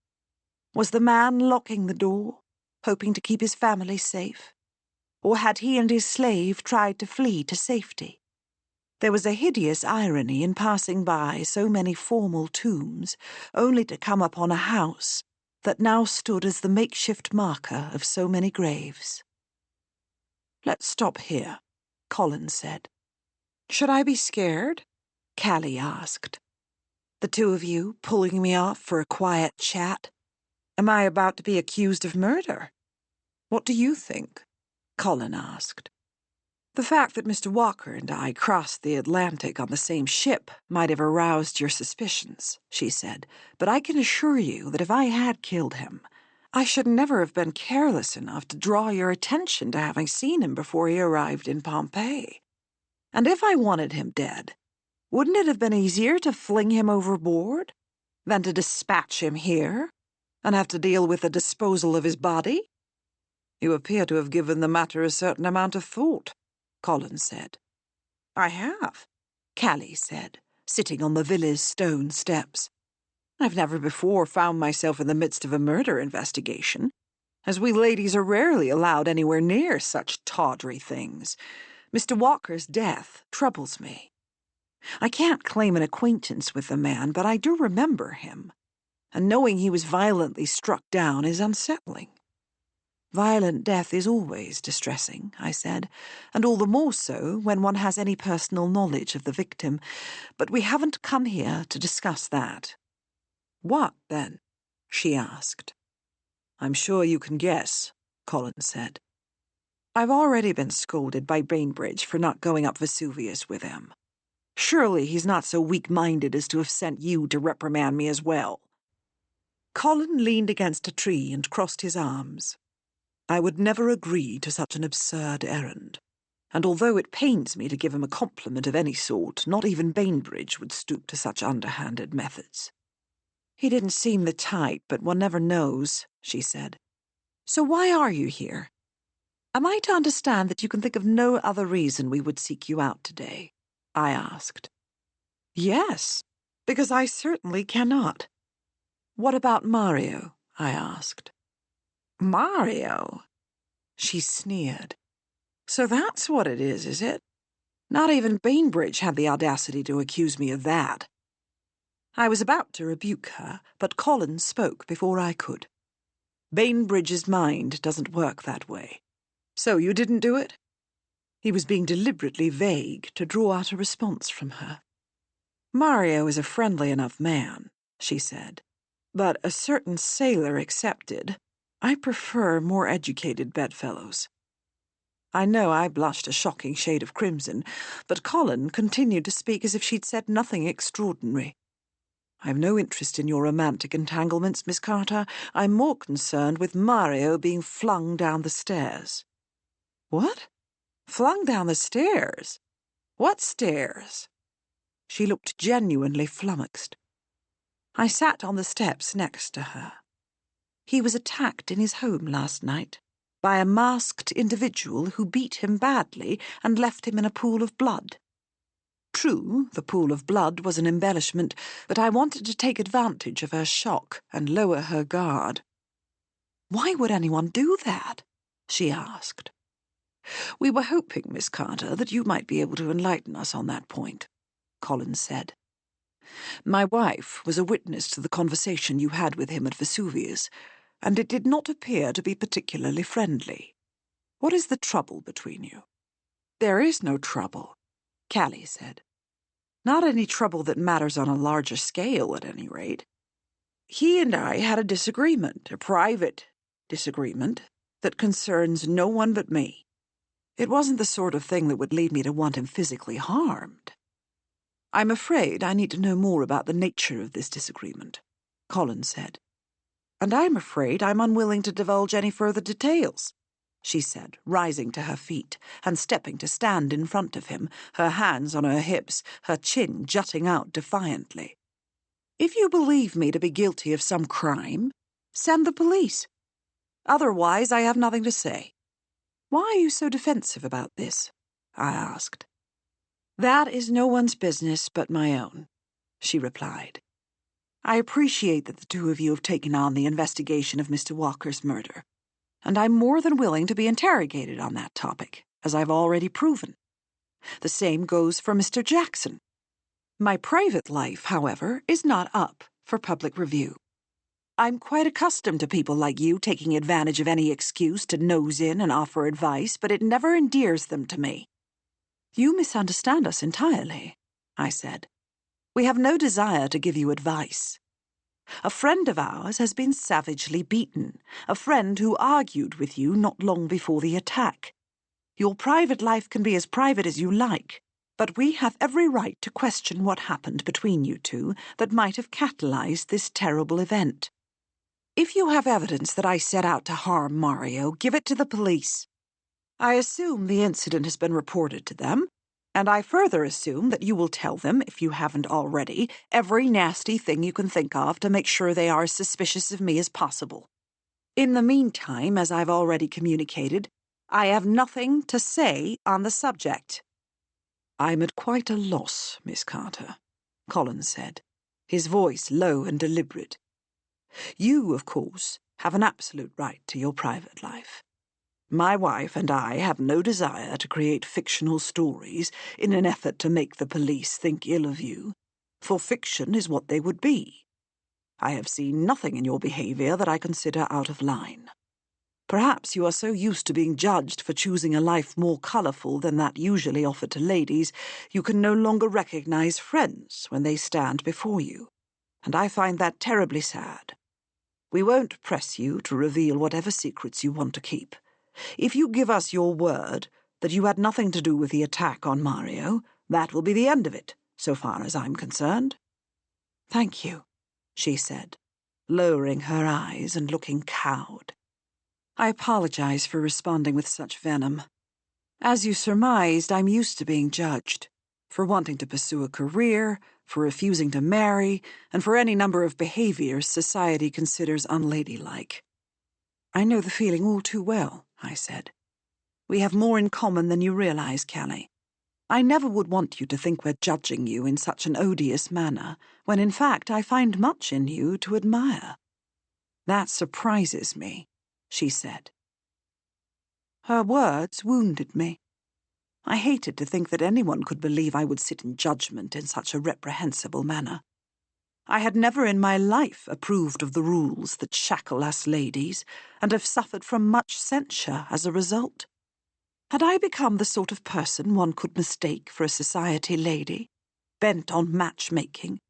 Was the man locking the door, hoping to keep his family safe? Or had he and his slave tried to flee to safety? There was a hideous irony in passing by so many formal tombs, only to come upon a house that now stood as the makeshift marker of so many graves. "Let's stop here," Colin said. "Should I be scared?" Callie asked. "The two of you pulling me off for a quiet chat? Am I about to be accused of murder? What do you think?" Colin asked. "The fact that Mr. Walker and I crossed the Atlantic on the same ship might have aroused your suspicions," she said, "but I can assure you that if I had killed him, I should never have been careless enough to draw your attention to having seen him before he arrived in Pompeii. And if I wanted him dead, wouldn't it have been easier to fling him overboard than to dispatch him here and have to deal with the disposal of his body?" "You appear to have given the matter a certain amount of thought," Colin said. "I have," Callie said, sitting on the villa's stone steps. "I've never before found myself in the midst of a murder investigation, as we ladies are rarely allowed anywhere near such tawdry things. Mr. Walker's death troubles me. I can't claim an acquaintance with the man, but I do remember him, and knowing he was violently struck down is unsettling." "Violent death is always distressing," I said, "and all the more so when one has any personal knowledge of the victim. But we haven't come here to discuss that." "What, then?" she asked. "I'm sure you can guess," Colin said. "I've already been scolded by Bainbridge for not going up Vesuvius with him. Surely he's not so weak-minded as to have sent you to reprimand me as well." Colin leaned against a tree and crossed his arms. "I would never agree to such an absurd errand, and although it pains me to give him a compliment of any sort, not even Bainbridge would stoop to such underhanded methods." "He didn't seem the type, but one never knows," she said. "So why are you here? Am I to understand that you can think of no other reason we would seek you out today?" I asked. "Yes, because I certainly cannot." "What about Mario?" I asked. "Mario?" She sneered. "So that's what it is it? Not even Bainbridge had the audacity to accuse me of that." I was about to rebuke her, but Colin spoke before I could. "Bainbridge's mind doesn't work that way. So you didn't do it?" He was being deliberately vague to draw out a response from her. "Mario is a friendly enough man," she said, "but a certain sailor excepted, I prefer more educated bedfellows." I know I blushed a shocking shade of crimson, but Colin continued to speak as if she'd said nothing extraordinary. "I've no interest in your romantic entanglements, Miss Carter. I'm more concerned with Mario being flung down the stairs." "What? Flung down the stairs? What stairs?" She looked genuinely flummoxed. I sat on the steps next to her. "He was attacked in his home last night by a masked individual who beat him badly and left him in a pool of blood. True, the pool of blood was an embellishment, but I wanted to take advantage of her shock and lower her guard." "Why would anyone do that?" she asked. "We were hoping, Miss Carter, that you might be able to enlighten us on that point," Colin said. "My wife was a witness to the conversation you had with him at Vesuvius, and it did not appear to be particularly friendly. What is the trouble between you?" "There is no trouble," Callie said. "Not any trouble that matters on a larger scale, at any rate. He and I had a disagreement, a private disagreement, that concerns no one but me. It wasn't the sort of thing that would lead me to want him physically harmed. I'm afraid I need to know more about the nature of this disagreement, Colin said. And I'm afraid I'm unwilling to divulge any further details, she said, rising to her feet and stepping to stand in front of him, her hands on her hips, her chin jutting out defiantly. If you believe me to be guilty of some crime, send the police. Otherwise, I have nothing to say. Why are you so defensive about this? I asked. That is no one's business but my own, she replied. I appreciate that the two of you have taken on the investigation of Mr. Walker's murder, and I'm more than willing to be interrogated on that topic, as I've already proven. The same goes for Mr. Jackson. My private life, however, is not up for public review. I'm quite accustomed to people like you taking advantage of any excuse to nose in and offer advice, but it never endears them to me. You misunderstand us entirely, I said. We have no desire to give you advice. A friend of ours has been savagely beaten, a friend who argued with you not long before the attack. Your private life can be as private as you like, but we have every right to question what happened between you two that might have catalyzed this terrible event. If you have evidence that I set out to harm Mario, give it to the police. I assume the incident has been reported to them, and I further assume that you will tell them, if you haven't already, every nasty thing you can think of to make sure they are as suspicious of me as possible. In the meantime, as I've already communicated, I have nothing to say on the subject. I'm at quite a loss, Miss Carter, Colin said, his voice low and deliberate. You, of course, have an absolute right to your private life. My wife and I have no desire to create fictional stories in an effort to make the police think ill of you, for fiction is what they would be. I have seen nothing in your behaviour that I consider out of line. Perhaps you are so used to being judged for choosing a life more colourful than that usually offered to ladies, you can no longer recognise friends when they stand before you, and I find that terribly sad. We won't press you to reveal whatever secrets you want to keep. If you give us your word that you had nothing to do with the attack on Mario, that will be the end of it, so far as I'm concerned. Thank you, she said, lowering her eyes and looking cowed. I apologize for responding with such venom. As you surmised, I'm used to being judged, for wanting to pursue a career, for refusing to marry, and for any number of behaviors society considers unladylike. I know the feeling all too well, I said. We have more in common than you realize, Callie. I never would want you to think we're judging you in such an odious manner, when in fact I find much in you to admire. That surprises me, she said. Her words wounded me. I hated to think that anyone could believe I would sit in judgment in such a reprehensible manner. I had never in my life approved of the rules that shackle us ladies, and have suffered from much censure as a result. Had I become the sort of person one could mistake for a society lady, bent on matchmaking,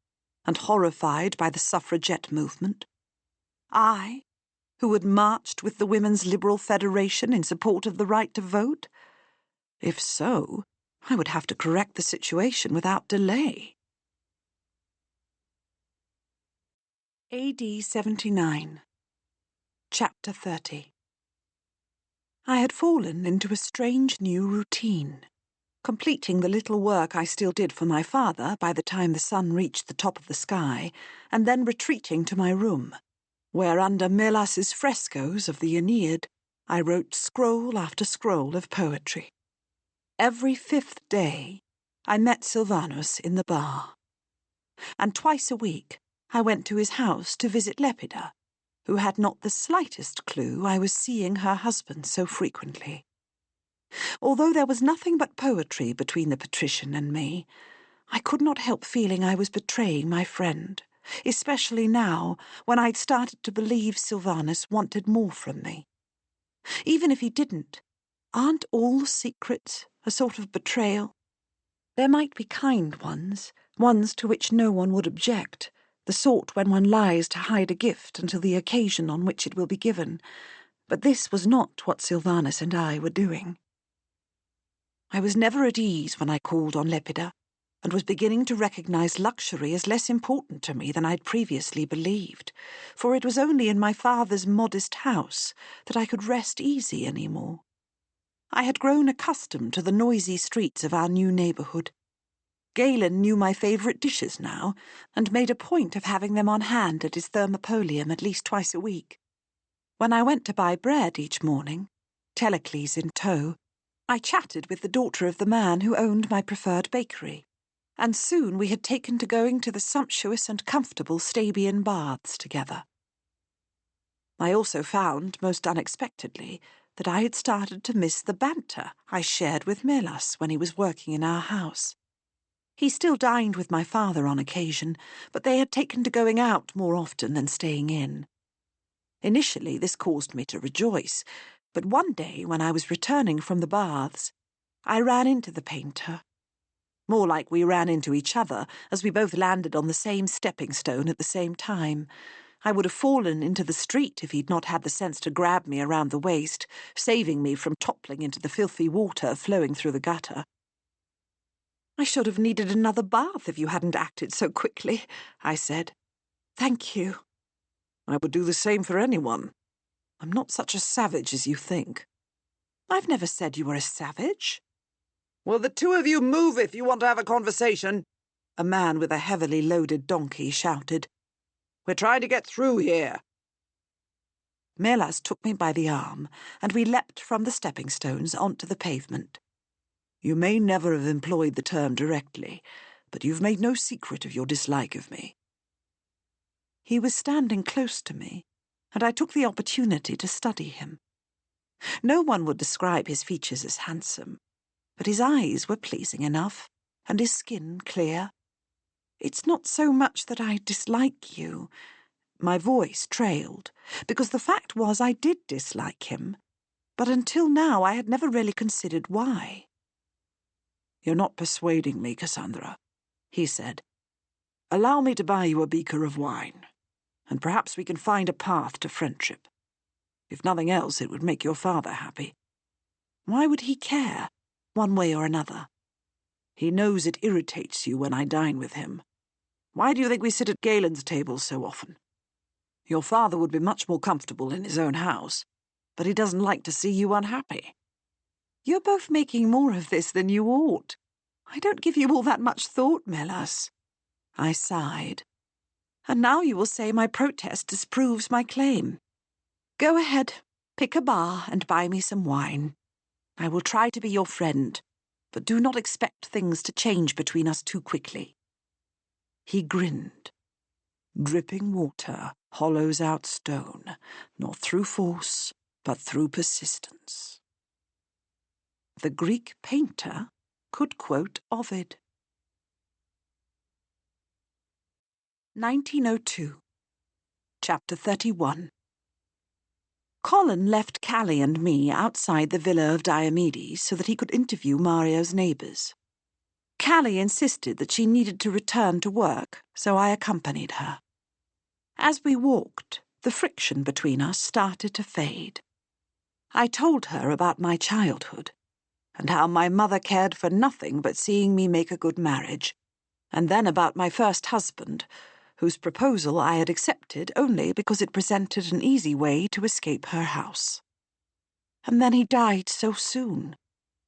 and horrified by the suffragette movement? I, who had marched with the Women's Liberal Federation in support of the right to vote? If so, I would have to correct the situation without delay. AD 79. Chapter 30. I had fallen into a strange new routine, completing the little work I still did for my father by the time the sun reached the top of the sky, and then retreating to my room, where under Melas's frescoes of the Aeneid I wrote scroll after scroll of poetry. Every 5th day I met Sylvanus in the bar, and twice a week I went to his house to visit Lepida, who had not the slightest clue I was seeing her husband so frequently. Although there was nothing but poetry between the patrician and me, I could not help feeling I was betraying my friend, especially now when I'd started to believe Sylvanus wanted more from me. Even if he didn't, aren't all secrets a sort of betrayal? There might be kind ones, ones to which no one would object, the the sort when one lies to hide a gift until the occasion on which it will be given. But this was not what Sylvanus and I were doing. I was never at ease when I called on Lepida, and was beginning to recognize luxury as less important to me than I'd previously believed, for it was only in my father's modest house that I could rest easy any more. I had grown accustomed to the noisy streets of our new neighbourhood. Galen knew my favourite dishes now, and made a point of having them on hand at his thermopolium at least twice a week. When I went to buy bread each morning, Telecles in tow, I chatted with the daughter of the man who owned my preferred bakery, and soon we had taken to going to the sumptuous and comfortable Stabian baths together. I also found, most unexpectedly, that I had started to miss the banter I shared with Melas when he was working in our house. He still dined with my father on occasion, but they had taken to going out more often than staying in. Initially, this caused me to rejoice, but one day when I was returning from the baths, I ran into the painter. More like we ran into each other, as we both landed on the same stepping stone at the same time. I would have fallen into the street if he'd not had the sense to grab me around the waist, saving me from toppling into the filthy water flowing through the gutter. "I should have needed another bath if you hadn't acted so quickly," I said. "Thank you." "I would do the same for anyone. I'm not such a savage as you think." "I've never said you were a savage." "Will the two of you move if you want to have a conversation?" a man with a heavily loaded donkey shouted. "We're trying to get through here." Melas took me by the arm, and we leapt from the stepping stones onto the pavement. "You may never have employed the term directly, but you've made no secret of your dislike of me." He was standing close to me, and I took the opportunity to study him. No one would describe his features as handsome, but his eyes were pleasing enough, and his skin clear. "It's not so much that I dislike you." My voice trailed, because the fact was I did dislike him, but until now I had never really considered why. "You're not persuading me, Cassandra," he said. "Allow me to buy you a beaker of wine, and perhaps we can find a path to friendship. If nothing else, it would make your father happy." "Why would he care, one way or another?" "He knows it irritates you when I dine with him. Why do you think we sit at Galen's table so often? Your father would be much more comfortable in his own house, but he doesn't like to see you unhappy." "You're both making more of this than you ought. I don't give you all that much thought, Melas." I sighed. "And now you will say my protest disproves my claim. Go ahead, pick a bar and buy me some wine. I will try to be your friend, but do not expect things to change between us too quickly." He grinned. "Dripping water hollows out stone, not through force, but through persistence." The Greek painter could quote Ovid. 1902. Chapter 31. Colin left Callie and me outside the villa of Diomedes so that he could interview Mario's neighbours. Callie insisted that she needed to return to work, so I accompanied her. As we walked, the friction between us started to fade. I told her about my childhood, and how my mother cared for nothing but seeing me make a good marriage, and then about my first husband, whose proposal I had accepted only because it presented an easy way to escape her house. "And then he died so soon,"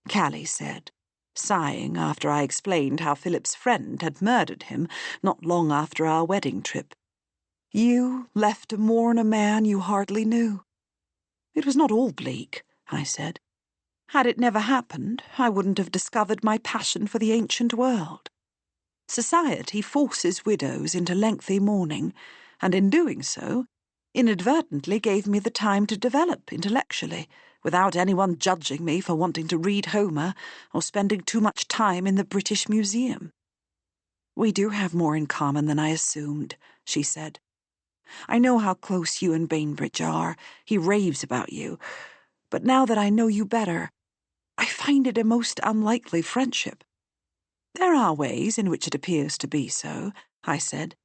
Callie said, sighing after I explained how Philip's friend had murdered him not long after our wedding trip. "You left to mourn a man you hardly knew." "It was not all bleak," I said. "Had it never happened, I wouldn't have discovered my passion for the ancient world. Society forces widows into lengthy mourning, and in doing so, inadvertently gave me the time to develop intellectually, without anyone judging me for wanting to read Homer or spending too much time in the British Museum." "We do have more in common than I assumed," she said. "I know how close you and Bainbridge are. He raves about you. But now that I know you better, I find it a most unlikely friendship." "There are ways in which it appears to be so," I said.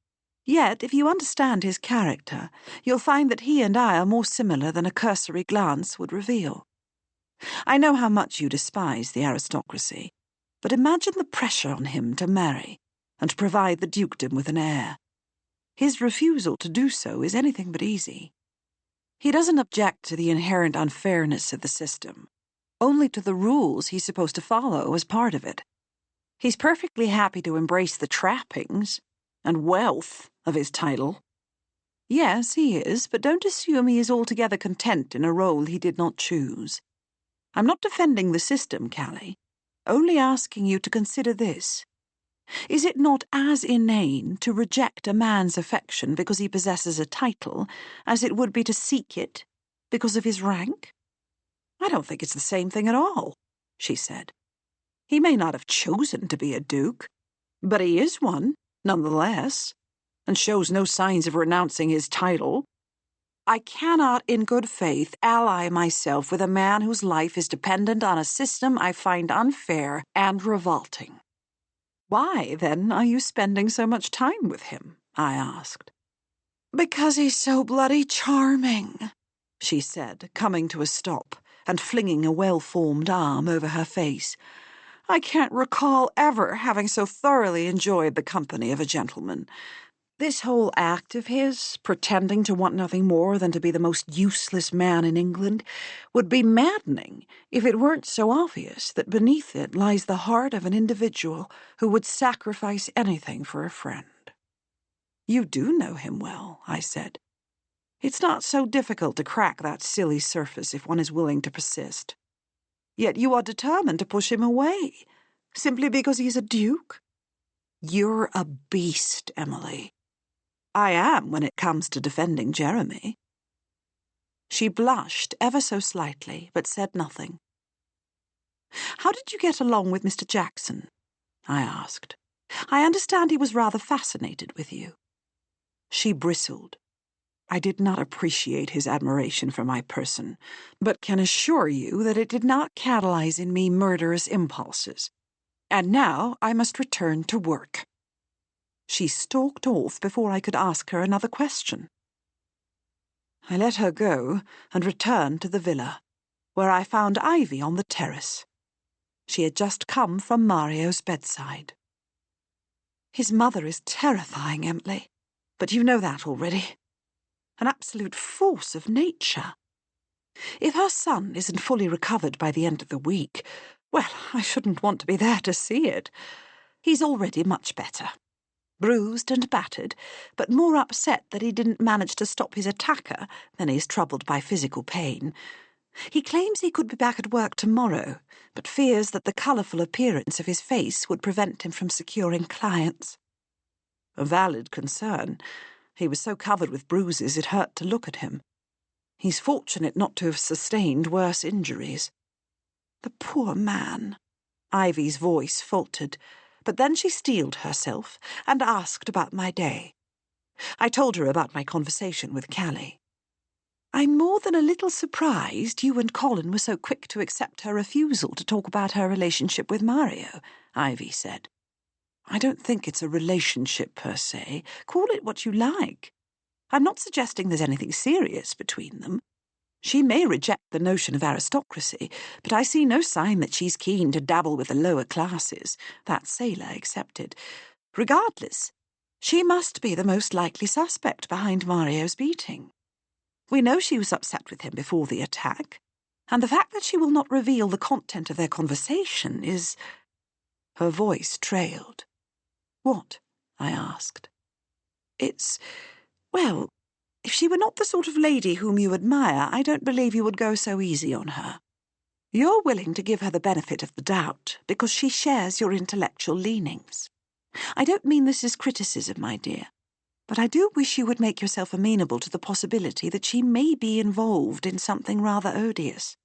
Yet, if you understand his character, you'll find that he and I are more similar than a cursory glance would reveal. I know how much you despise the aristocracy, but imagine the pressure on him to marry and provide the dukedom with an heir. His refusal to do so is anything but easy. He doesn't object to the inherent unfairness of the system, only to the rules he's supposed to follow as part of it. He's perfectly happy to embrace the trappings and wealth of his title. Yes, he is, but don't assume he is altogether content in a role he did not choose. I'm not defending the system, Callie, only asking you to consider this. Is it not as inane to reject a man's affection because he possesses a title as it would be to seek it because of his rank? I don't think it's the same thing at all, she said. He may not have chosen to be a duke, but he is one, nonetheless, and shows no signs of renouncing his title. I cannot, in good faith, ally myself with a man whose life is dependent on a system I find unfair and revolting. Why, then, are you spending so much time with him? I asked. Because he's so bloody charming, she said, coming to a stop and flinging a well-formed arm over her face. I can't recall ever having so thoroughly enjoyed the company of a gentleman. This whole act of his, pretending to want nothing more than to be the most useless man in England, would be maddening if it weren't so obvious that beneath it lies the heart of an individual who would sacrifice anything for a friend. You do know him well, I said. It's not so difficult to crack that silly surface if one is willing to persist. Yet you are determined to push him away, simply because he's a duke? You're a beast, Emily. I am when it comes to defending Jeremy. She blushed ever so slightly, but said nothing. How did you get along with Mr. Jackson? I asked. I understand he was rather fascinated with you. She bristled. I did not appreciate his admiration for my person, but can assure you that it did not catalyze in me murderous impulses. And now I must return to work. She stalked off before I could ask her another question. I let her go and returned to the villa, where I found Ivy on the terrace. She had just come from Mario's bedside. His mother is terrifying, Emily, but you know that already. An absolute force of nature. If her son isn't fully recovered by the end of the week, well, I shouldn't want to be there to see it. He's already much better. Bruised and battered, but more upset that he didn't manage to stop his attacker than he is troubled by physical pain. He claims he could be back at work tomorrow, but fears that the colourful appearance of his face would prevent him from securing clients. A valid concern. He was so covered with bruises it hurt to look at him. He's fortunate not to have sustained worse injuries. The poor man. Ivy's voice faltered, but then she steeled herself and asked about my day. I told her about my conversation with Callie. I'm more than a little surprised you and Colin were so quick to accept her refusal to talk about her relationship with Mario, Ivy said. I don't think it's a relationship per se. Call it what you like. I'm not suggesting there's anything serious between them. She may reject the notion of aristocracy, but I see no sign that she's keen to dabble with the lower classes, that sailor excepted. Regardless, she must be the most likely suspect behind Mario's beating. We know she was upset with him before the attack, and the fact that she will not reveal the content of their conversation is... Her voice trailed. What? I asked. Well, if she were not the sort of lady whom you admire, I don't believe you would go so easy on her. You're willing to give her the benefit of the doubt because she shares your intellectual leanings. I don't mean this as criticism, my dear, but I do wish you would make yourself amenable to the possibility that she may be involved in something rather odious.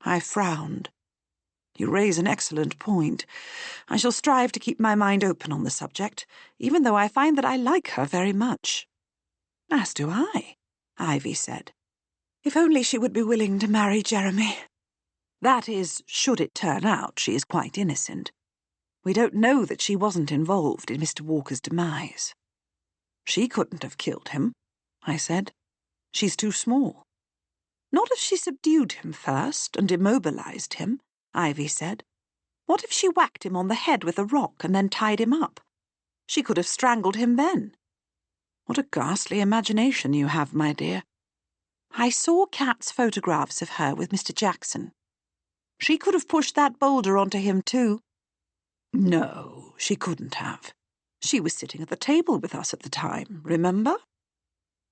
I frowned. You raise an excellent point. I shall strive to keep my mind open on the subject, even though I find that I like her very much. As do I, Ivy said. If only she would be willing to marry Jeremy. That is, should it turn out she is quite innocent. We don't know that she wasn't involved in Mr. Walker's demise. She couldn't have killed him, I said. She's too small. Not if she subdued him first and immobilized him, Ivy said. What if she whacked him on the head with a rock and then tied him up? She could have strangled him then. What a ghastly imagination you have, my dear. I saw Kat's photographs of her with Mr. Jackson. She could have pushed that boulder onto him too. No, she couldn't have. She was sitting at the table with us at the time, remember?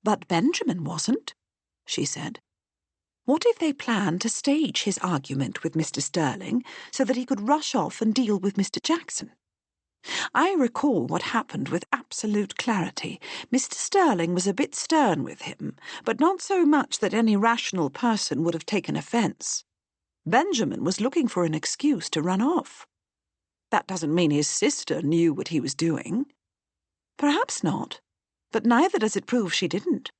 But Benjamin wasn't, she said. What if they planned to stage his argument with Mr. Sterling so that he could rush off and deal with Mr. Jackson? I recall what happened with absolute clarity. Mr. Sterling was a bit stern with him, but not so much that any rational person would have taken offence. Benjamin was looking for an excuse to run off. That doesn't mean his sister knew what he was doing. Perhaps not, but neither does it prove she didn't.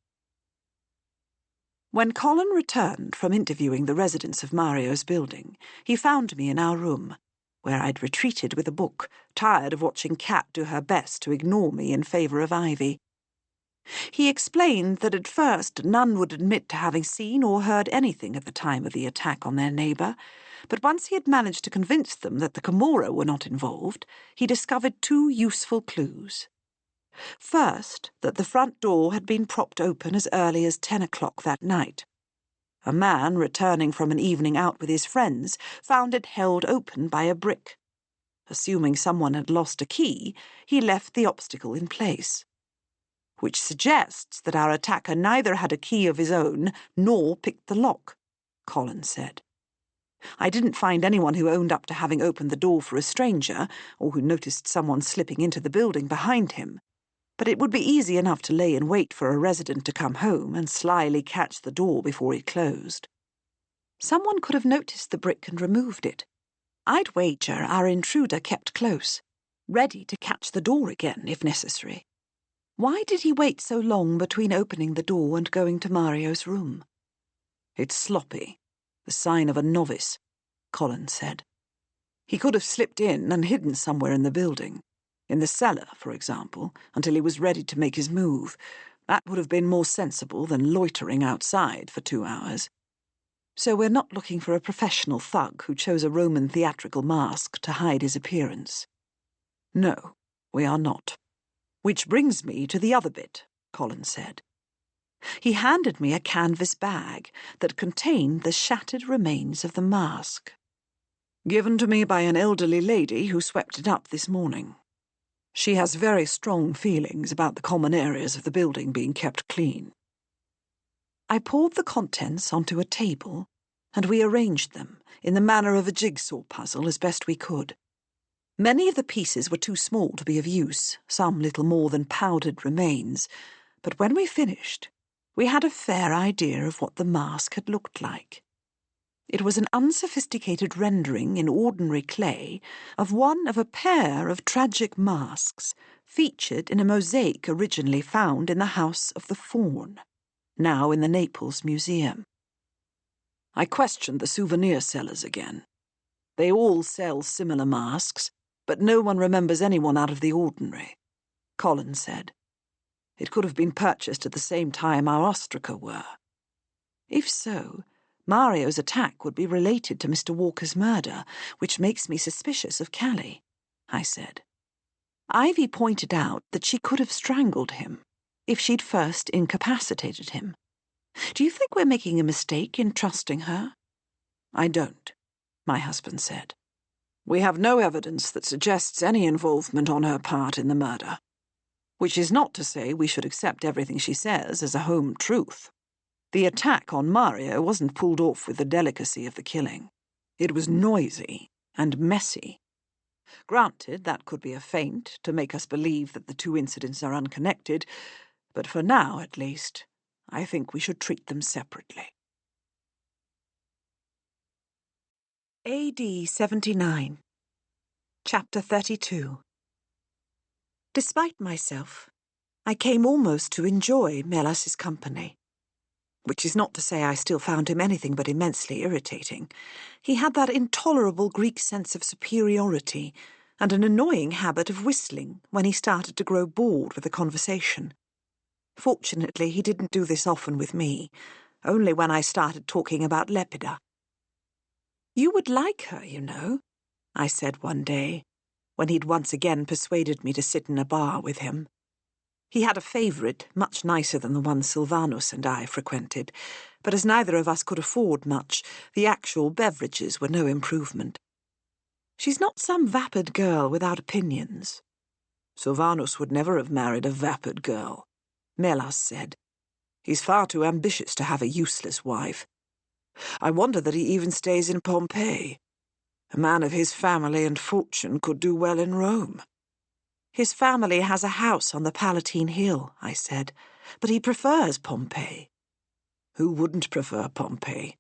When Colin returned from interviewing the residents of Mario's building, he found me in our room, where I'd retreated with a book, tired of watching Kat do her best to ignore me in favour of Ivy. He explained that at first none would admit to having seen or heard anything at the time of the attack on their neighbour, but once he had managed to convince them that the Camorra were not involved, he discovered two useful clues. First, that the front door had been propped open as early as 10 o'clock that night. A man, returning from an evening out with his friends, found it held open by a brick. Assuming someone had lost a key, he left the obstacle in place. Which suggests that our attacker neither had a key of his own nor picked the lock, Colin said. I didn't find anyone who owned up to having opened the door for a stranger, or who noticed someone slipping into the building behind him, but it would be easy enough to lay in wait for a resident to come home and slyly catch the door before it closed. Someone could have noticed the brick and removed it. I'd wager our intruder kept close, ready to catch the door again if necessary. Why did he wait so long between opening the door and going to Mario's room? It's sloppy, the sign of a novice, Colin said. He could have slipped in and hidden somewhere in the building. In the cellar, for example, until he was ready to make his move. That would have been more sensible than loitering outside for 2 hours. So we're not looking for a professional thug who chose a Roman theatrical mask to hide his appearance. No, we are not. Which brings me to the other bit, Colin said. He handed me a canvas bag that contained the shattered remains of the mask. Given to me by an elderly lady who swept it up this morning. She has very strong feelings about the common areas of the building being kept clean. I poured the contents onto a table, and we arranged them in the manner of a jigsaw puzzle as best we could. Many of the pieces were too small to be of use, some little more than powdered remains, but when we finished, we had a fair idea of what the mask had looked like. It was an unsophisticated rendering in ordinary clay of one of a pair of tragic masks featured in a mosaic originally found in the House of the Faun, now in the Naples Museum. I questioned the souvenir sellers again. They all sell similar masks, but no one remembers anyone out of the ordinary, Colin said. It could have been purchased at the same time our ostraca were. If so, Mario's attack would be related to Mr. Walker's murder, which makes me suspicious of Callie, I said. Ivy pointed out that she could have strangled him if she'd first incapacitated him. Do you think we're making a mistake in trusting her? I don't, my husband said. We have no evidence that suggests any involvement on her part in the murder, which is not to say we should accept everything she says as a home truth. The attack on Mario wasn't pulled off with the delicacy of the killing. It was noisy and messy. Granted, that could be a feint to make us believe that the two incidents are unconnected, but for now, at least, I think we should treat them separately. AD 79. Chapter 32. Despite myself, I came almost to enjoy Melas's company. Which is not to say I still found him anything but immensely irritating. He had that intolerable Greek sense of superiority, and an annoying habit of whistling when he started to grow bored with a conversation. Fortunately, he didn't do this often with me, only when I started talking about Lepida. "You would like her, you know," I said one day, when he'd once again persuaded me to sit in a bar with him. He had a favourite, much nicer than the one Sylvanus and I frequented, but as neither of us could afford much, the actual beverages were no improvement. "She's not some vapid girl without opinions." "Sylvanus would never have married a vapid girl," Melas said. "He's far too ambitious to have a useless wife. I wonder that he even stays in Pompeii. A man of his family and fortune could do well in Rome." "His family has a house on the Palatine Hill," I said, "but he prefers Pompeii." "Who wouldn't prefer Pompeii?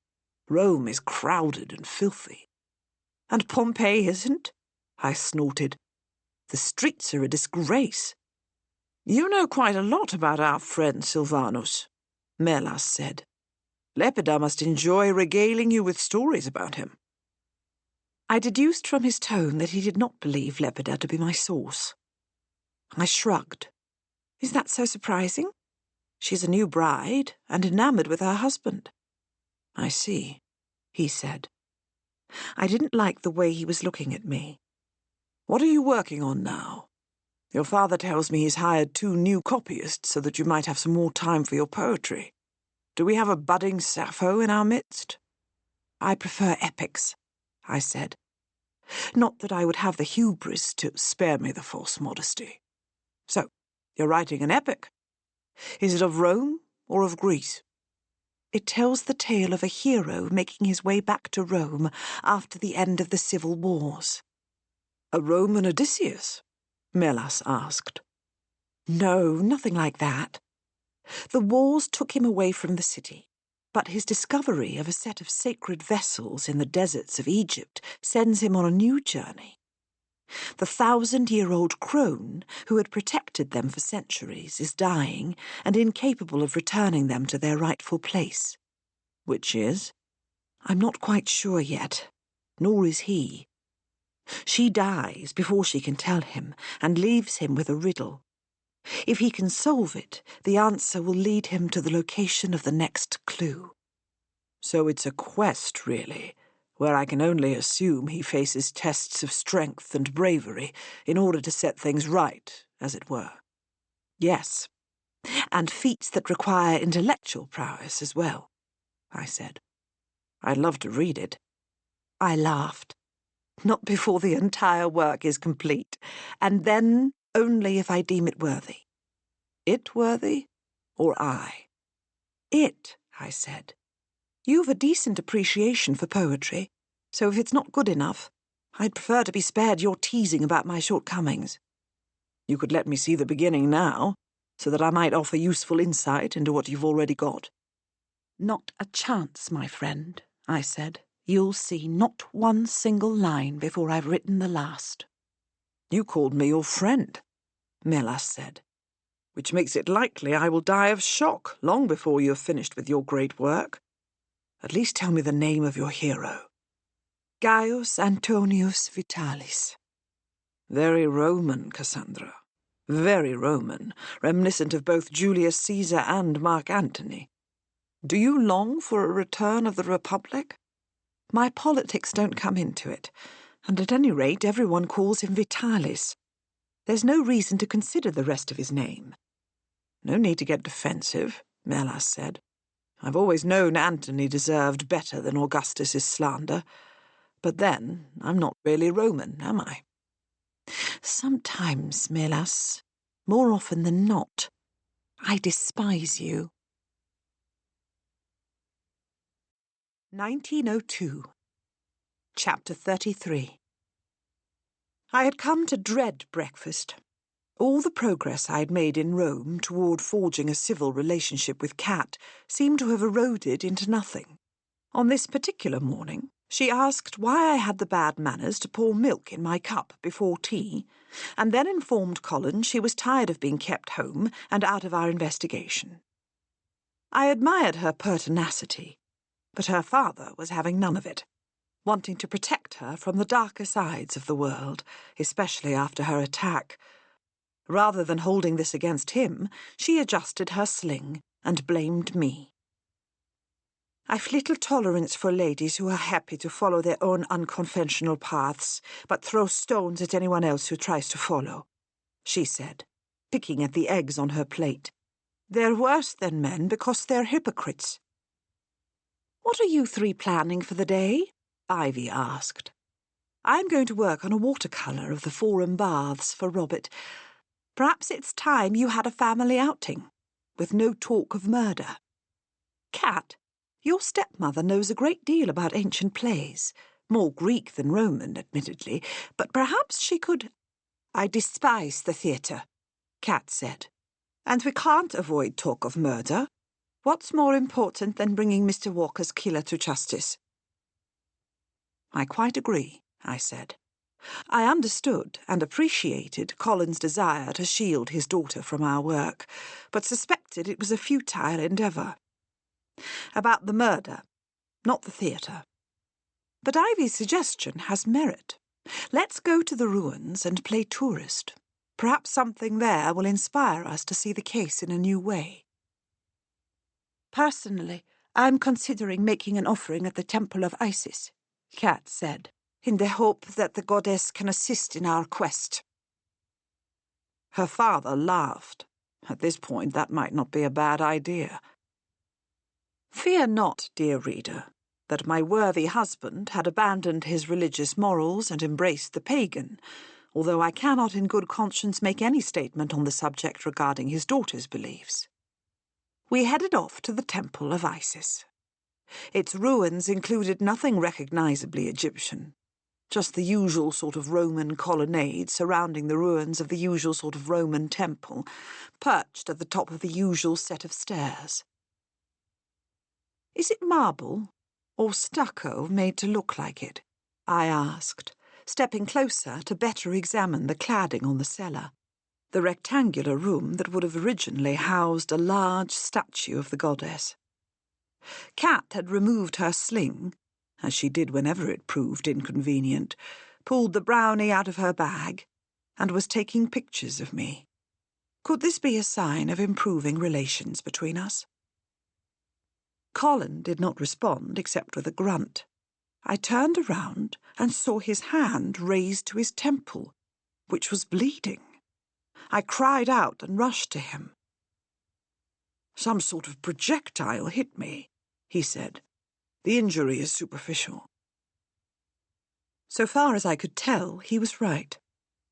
Rome is crowded and filthy." "And Pompeii isn't?" I snorted. "The streets are a disgrace." "You know quite a lot about our friend Sylvanus," Melas said. "Lepida must enjoy regaling you with stories about him." I deduced from his tone that he did not believe Lepida to be my source. I shrugged. "Is that so surprising? She's a new bride and enamoured with her husband." "I see," he said. I didn't like the way he was looking at me. "What are you working on now? Your father tells me he's hired 2 new copyists so that you might have some more time for your poetry. Do we have a budding Sappho in our midst?" "I prefer epics," I said. Not that I would have the hubris to Spare me the false modesty. So, you're writing an epic. Is it of Rome or of Greece?" It tells the tale of a hero making his way back to Rome after the end of the civil wars. "A Roman Odysseus?" Melas asked. No, nothing like that. The wars took him away from the city, but his discovery of a set of sacred vessels in the deserts of Egypt sends him on a new journey. The 1,000-year-old crone, who had protected them for centuries, is dying and incapable of returning them to their rightful place. "Which is?" "I'm not quite sure yet, nor is he. She dies before she can tell him and leaves him with a riddle. If he can solve it, the answer will lead him to the location of the next clue." "So it's a quest, really, where I can only assume he faces tests of strength and bravery in order to set things right, as it were." "Yes, and feats that require intellectual prowess as well," I said. "I'd love to read it." I laughed. "Not before the entire work is complete, and then only if I deem it worthy." "It worthy, or I?" "It," I said. "You've a decent appreciation for poetry, so if it's not good enough, I'd prefer to be spared your teasing about my shortcomings." "You could let me see the beginning now, so that I might offer useful insight into what you've already got." "Not a chance, my friend," I said. "You'll see not one single line before I've written the last." "You called me your friend," Melas said, "which makes it likely I will die of shock long before you have finished with your great work. At least tell me the name of your hero." "Gaius Antonius Vitalis." "Very Roman, Cassandra. Very Roman, reminiscent of both Julius Caesar and Mark Antony. Do you long for a return of the Republic?" "My politics don't come into it, and at any rate everyone calls him Vitalis. There's no reason to consider the rest of his name." "No need to get defensive," Melas said. "I've always known Antony deserved better than Augustus's slander. But then, I'm not really Roman, am I?" "Sometimes, Melas, more often than not, I despise you." 1902. Chapter 33. I had come to dread breakfast. All the progress I had made in Rome toward forging a civil relationship with Kat seemed to have eroded into nothing. On this particular morning, she asked why I had the bad manners to pour milk in my cup before tea, and then informed Colin she was tired of being kept home and out of our investigation. I admired her pertinacity, but her father was having none of it. wanting to protect her from the darker sides of the world, especially after her attack. Rather than holding this against him, she adjusted her sling and blamed me. "I've little tolerance for ladies who are happy to follow their own unconventional paths, but throw stones at anyone else who tries to follow," she said, picking at the eggs on her plate. "They're worse than men because they're hypocrites." "What are you three planning for the day?" Ivy asked. "I'm going to work on a watercolour of the Forum Baths for Robert. Perhaps it's time you had a family outing, with no talk of murder. Cat, your stepmother knows a great deal about ancient plays, more Greek than Roman, admittedly, but perhaps she could—" "I despise the theatre," Cat said. "And we can't avoid talk of murder. What's more important than bringing Mr. Walker's killer to justice?" "I quite agree," I said. I understood and appreciated Colin's desire to shield his daughter from our work, but suspected it was a futile endeavour. About the murder, not the theatre. But Ivy's suggestion has merit. Let's go to the ruins and play tourist. Perhaps something there will inspire us to see the case in a new way. "Personally, I'm considering making an offering at the Temple of Isis," Cat said, "in the hope that the goddess can assist in our quest." Her father laughed. At this point, that might not be a bad idea. Fear not, dear reader, that my worthy husband had abandoned his religious morals and embraced the pagan, although I cannot in good conscience make any statement on the subject regarding his daughter's beliefs. We headed off to the Temple of Isis. Its ruins included nothing recognizably Egyptian, just the usual sort of Roman colonnade surrounding the ruins of the usual sort of Roman temple, perched at the top of the usual set of stairs. "Is it marble or stucco made to look like it?" I asked, stepping closer to better examine the cladding on the cellar, the rectangular room that would have originally housed a large statue of the goddess. Cat had removed her sling, as she did whenever it proved inconvenient, pulled the brownie out of her bag, and was taking pictures of me. Could this be a sign of improving relations between us? Colin did not respond except with a grunt. I turned around and saw his hand raised to his temple, which was bleeding. I cried out and rushed to him. "Some sort of projectile hit me," he said. "The injury is superficial." So far as I could tell, he was right.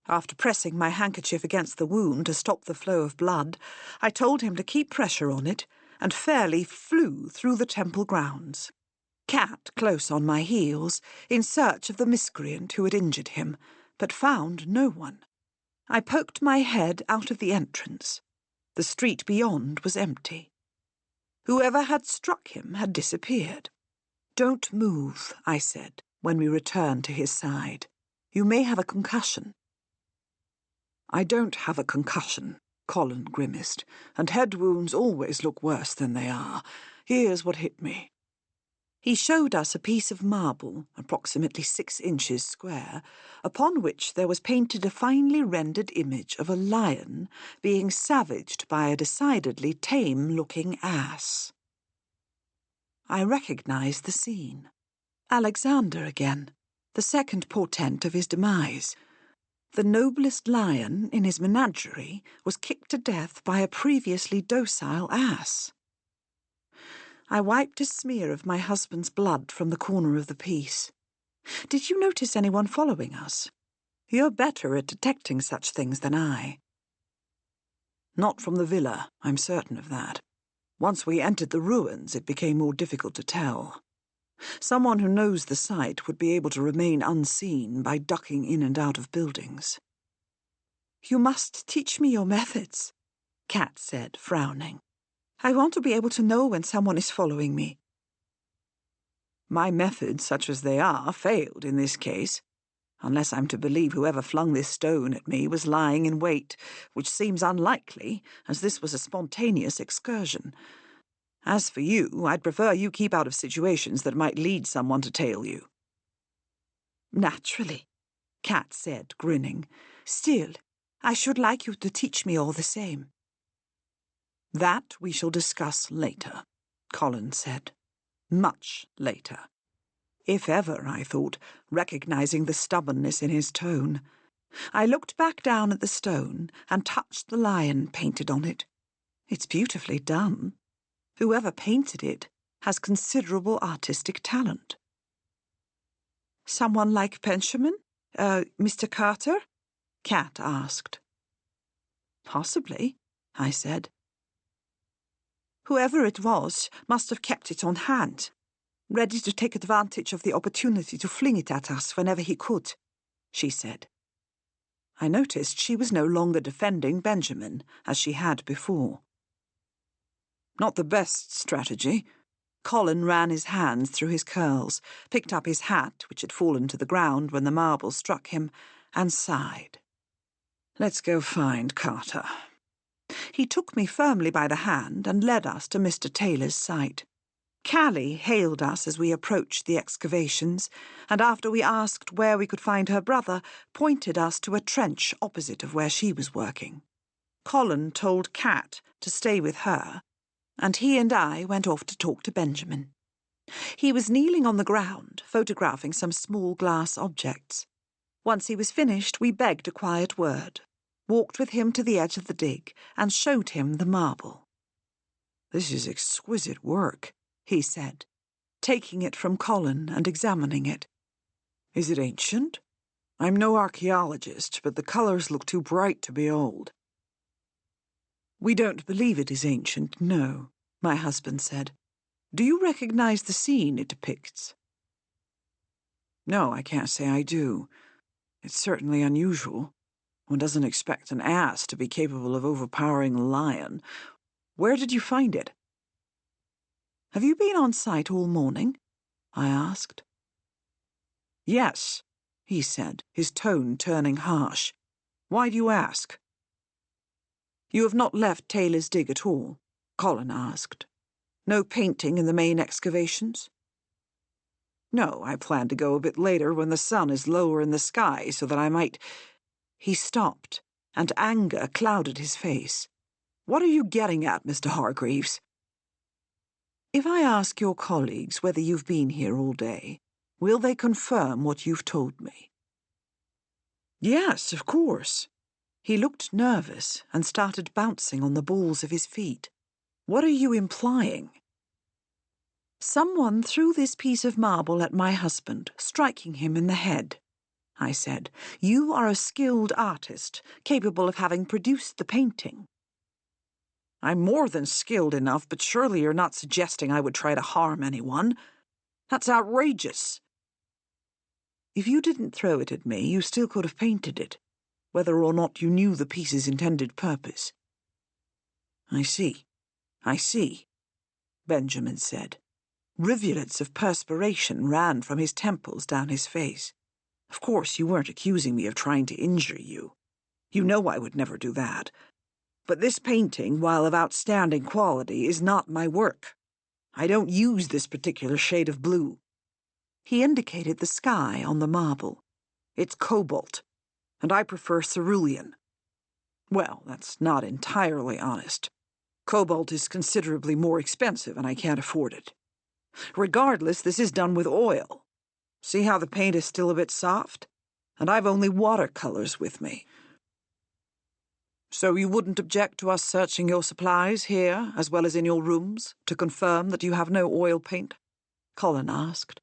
After pressing my handkerchief against the wound to stop the flow of blood, I told him to keep pressure on it, and fairly flew through the temple grounds. Cat close on my heels, in search of the miscreant who had injured him, but found no one. I poked my head out of the entrance. The street beyond was empty. Whoever had struck him had disappeared. "Don't move," I said, when we returned to his side. "You may have a concussion." "I don't have a concussion," Colin grimaced, "and head wounds always look worse than they are. Here's what hit me." He showed us a piece of marble, approximately 6 inches square, upon which there was painted a finely rendered image of a lion being savaged by a decidedly tame-looking ass. I recognized the scene. Alexander again, the second portent of his demise. The noblest lion in his menagerie was kicked to death by a previously docile ass. I wiped a smear of my husband's blood from the corner of the piece. "Did you notice anyone following us? You're better at detecting such things than I." "Not from the villa, I'm certain of that. Once we entered the ruins, it became more difficult to tell. Someone who knows the site would be able to remain unseen by ducking in and out of buildings." "You must teach me your methods," Cat said, frowning. "I want to be able to know when someone is following me." "My methods, such as they are, failed in this case, unless I'm to believe whoever flung this stone at me was lying in wait, which seems unlikely, as this was a spontaneous excursion. As for you, I'd prefer you keep out of situations that might lead someone to tail you." Naturally, Cat said, grinning. Still, I should like you to teach me all the same. That we shall discuss later, Colin said. Much later. If ever, I thought, recognizing the stubbornness in his tone. I looked back down at the stone and touched the lion painted on it. It's beautifully done. Whoever painted it has considerable artistic talent. Someone like Benjamin? Mr. Carter? Cat asked. Possibly, I said. Whoever it was must have kept it on hand, ready to take advantage of the opportunity to fling it at us whenever he could, she said. I noticed she was no longer defending Benjamin, as she had before. Not the best strategy. Colin ran his hands through his curls, picked up his hat, which had fallen to the ground when the marble struck him, and sighed. Let's go find Carter. He took me firmly by the hand and led us to Mr. Taylor's site. Callie hailed us as we approached the excavations, and after we asked where we could find her brother, pointed us to a trench opposite of where she was working. Colin told Cat to stay with her, and he and I went off to talk to Benjamin. He was kneeling on the ground, photographing some small glass objects. Once he was finished, we begged a quiet word, walked with him to the edge of the dig, and showed him the marble. "This is exquisite work," he said, taking it from Colin and examining it. "Is it ancient? I'm no archaeologist, but the colours look too bright to be old." "We don't believe it is ancient, no," my husband said. "Do you recognize the scene it depicts?" "No, I can't say I do. It's certainly unusual. One doesn't expect an ass to be capable of overpowering a lion. Where did you find it?" "Have you been on site all morning?" I asked. "Yes," he said, his tone turning harsh. "Why do you ask?" "You have not left Taylor's dig at all?" Colin asked. "No painting in the main excavations?" "No, I plan to go a bit later when the sun is lower in the sky so that I might—" He stopped, and anger clouded his face. "What are you getting at, Mr. Hargreaves?" "If I ask your colleagues whether you've been here all day, will they confirm what you've told me?" "Yes, of course." He looked nervous and started bouncing on the balls of his feet. "What are you implying?" "Someone threw this piece of marble at my husband, striking him in the head," I said. "You are a skilled artist, capable of having produced the painting." "I'm more than skilled enough, but surely you're not suggesting I would try to harm anyone. That's outrageous." "If you didn't throw it at me, you still could have painted it, whether or not you knew the piece's intended purpose." I see, Benjamin said. Rivulets of perspiration ran from his temples down his face. "Of course you weren't accusing me of trying to injure you. You know I would never do that. But this painting, while of outstanding quality, is not my work. I don't use this particular shade of blue." He indicated the sky on the marble. "It's cobalt, and I prefer cerulean. Well, that's not entirely honest. Cobalt is considerably more expensive, and I can't afford it. Regardless, this is done with oil. See how the paint is still a bit soft? And I've only watercolors with me." "So you wouldn't object to us searching your supplies here, as well as in your rooms, to confirm that you have no oil paint?" Colin asked.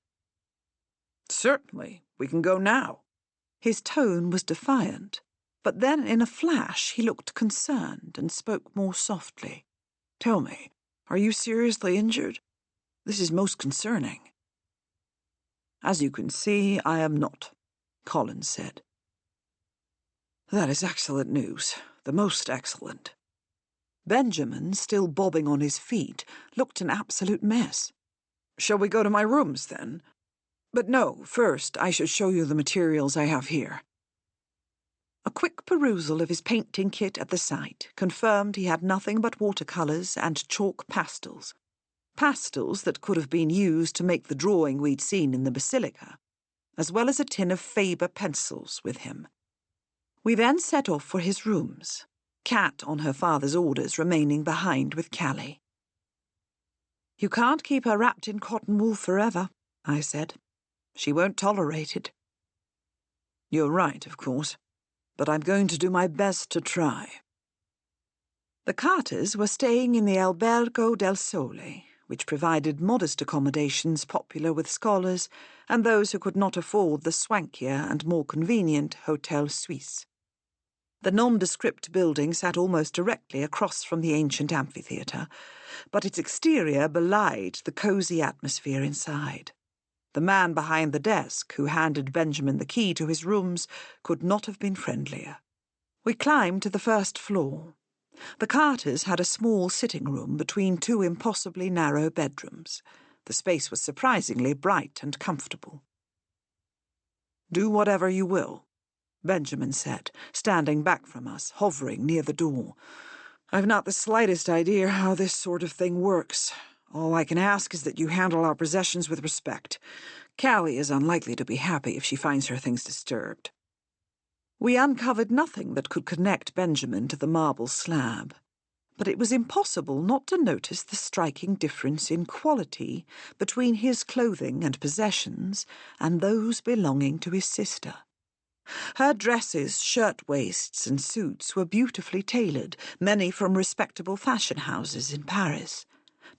"Certainly. We can go now." His tone was defiant, but then in a flash he looked concerned and spoke more softly. "Tell me, are you seriously injured? This is most concerning." "As you can see, I am not," Colin said. "That is excellent news, the most excellent." Benjamin, still bobbing on his feet, looked an absolute mess. "Shall we go to my rooms, then? But no, first I should show you the materials I have here." A quick perusal of his painting kit at the site confirmed he had nothing but watercolours and chalk pastels. Pastels that could have been used to make the drawing we'd seen in the basilica. as well as a tin of Faber pencils with him. We then set off for his rooms, Kat, on her father's orders, remaining behind with Callie. "You can't keep her wrapped in cotton wool forever," I said. "She won't tolerate it." "You're right, of course, but I'm going to do my best to try." The Carters were staying in the Albergo del Sole, which provided modest accommodations popular with scholars and those who could not afford the swankier and more convenient Hotel Suisse. The nondescript building sat almost directly across from the ancient amphitheatre, but its exterior belied the cosy atmosphere inside. The man behind the desk, who handed Benjamin the key to his rooms, could not have been friendlier. We climbed to the first floor. The Carters had a small sitting room between two impossibly narrow bedrooms. The space was surprisingly bright and comfortable. "Do whatever you will," Benjamin said, standing back from us, hovering near the door. "I've not the slightest idea how this sort of thing works. All I can ask is that you handle our possessions with respect. Callie is unlikely to be happy if she finds her things disturbed." We uncovered nothing that could connect Benjamin to the marble slab, but it was impossible not to notice the striking difference in quality between his clothing and possessions and those belonging to his sister. Her dresses, shirt-waists, and suits were beautifully tailored, many from respectable fashion houses in Paris.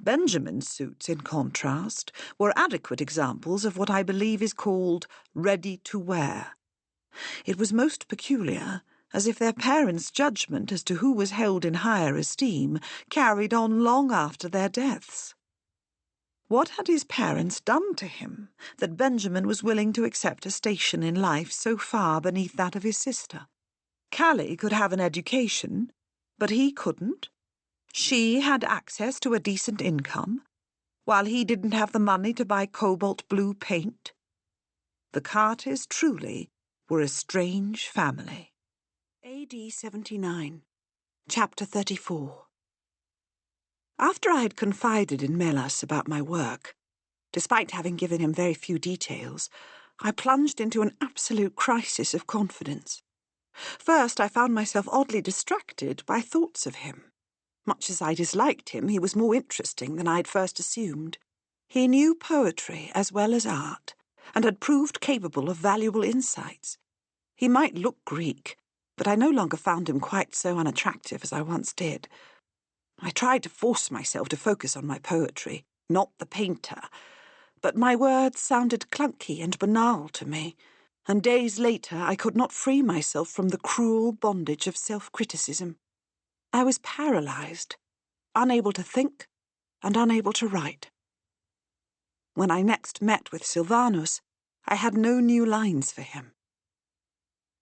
Benjamin's suits, in contrast, were adequate examples of what I believe is called ready-to-wear. It was most peculiar, as if their parents' judgment as to who was held in higher esteem carried on long after their deaths. What had his parents done to him that Benjamin was willing to accept a station in life so far beneath that of his sister? Callie could have an education, but he couldn't. She had access to a decent income, while he didn't have the money to buy cobalt blue paint. The Carters truly were a strange family. AD 79, Chapter 34. After I had confided in Melas about my work, despite having given him very few details, I plunged into an absolute crisis of confidence. First, I found myself oddly distracted by thoughts of him. Much as I disliked him, he was more interesting than I had first assumed. He knew poetry as well as art, and had proved capable of valuable insights. He might look Greek, but I no longer found him quite so unattractive as I once did. I tried to force myself to focus on my poetry, not the painter, but my words sounded clunky and banal to me, and days later I could not free myself from the cruel bondage of self-criticism. I was paralyzed, unable to think and unable to write. When I next met with Silvanus, I had no new lines for him.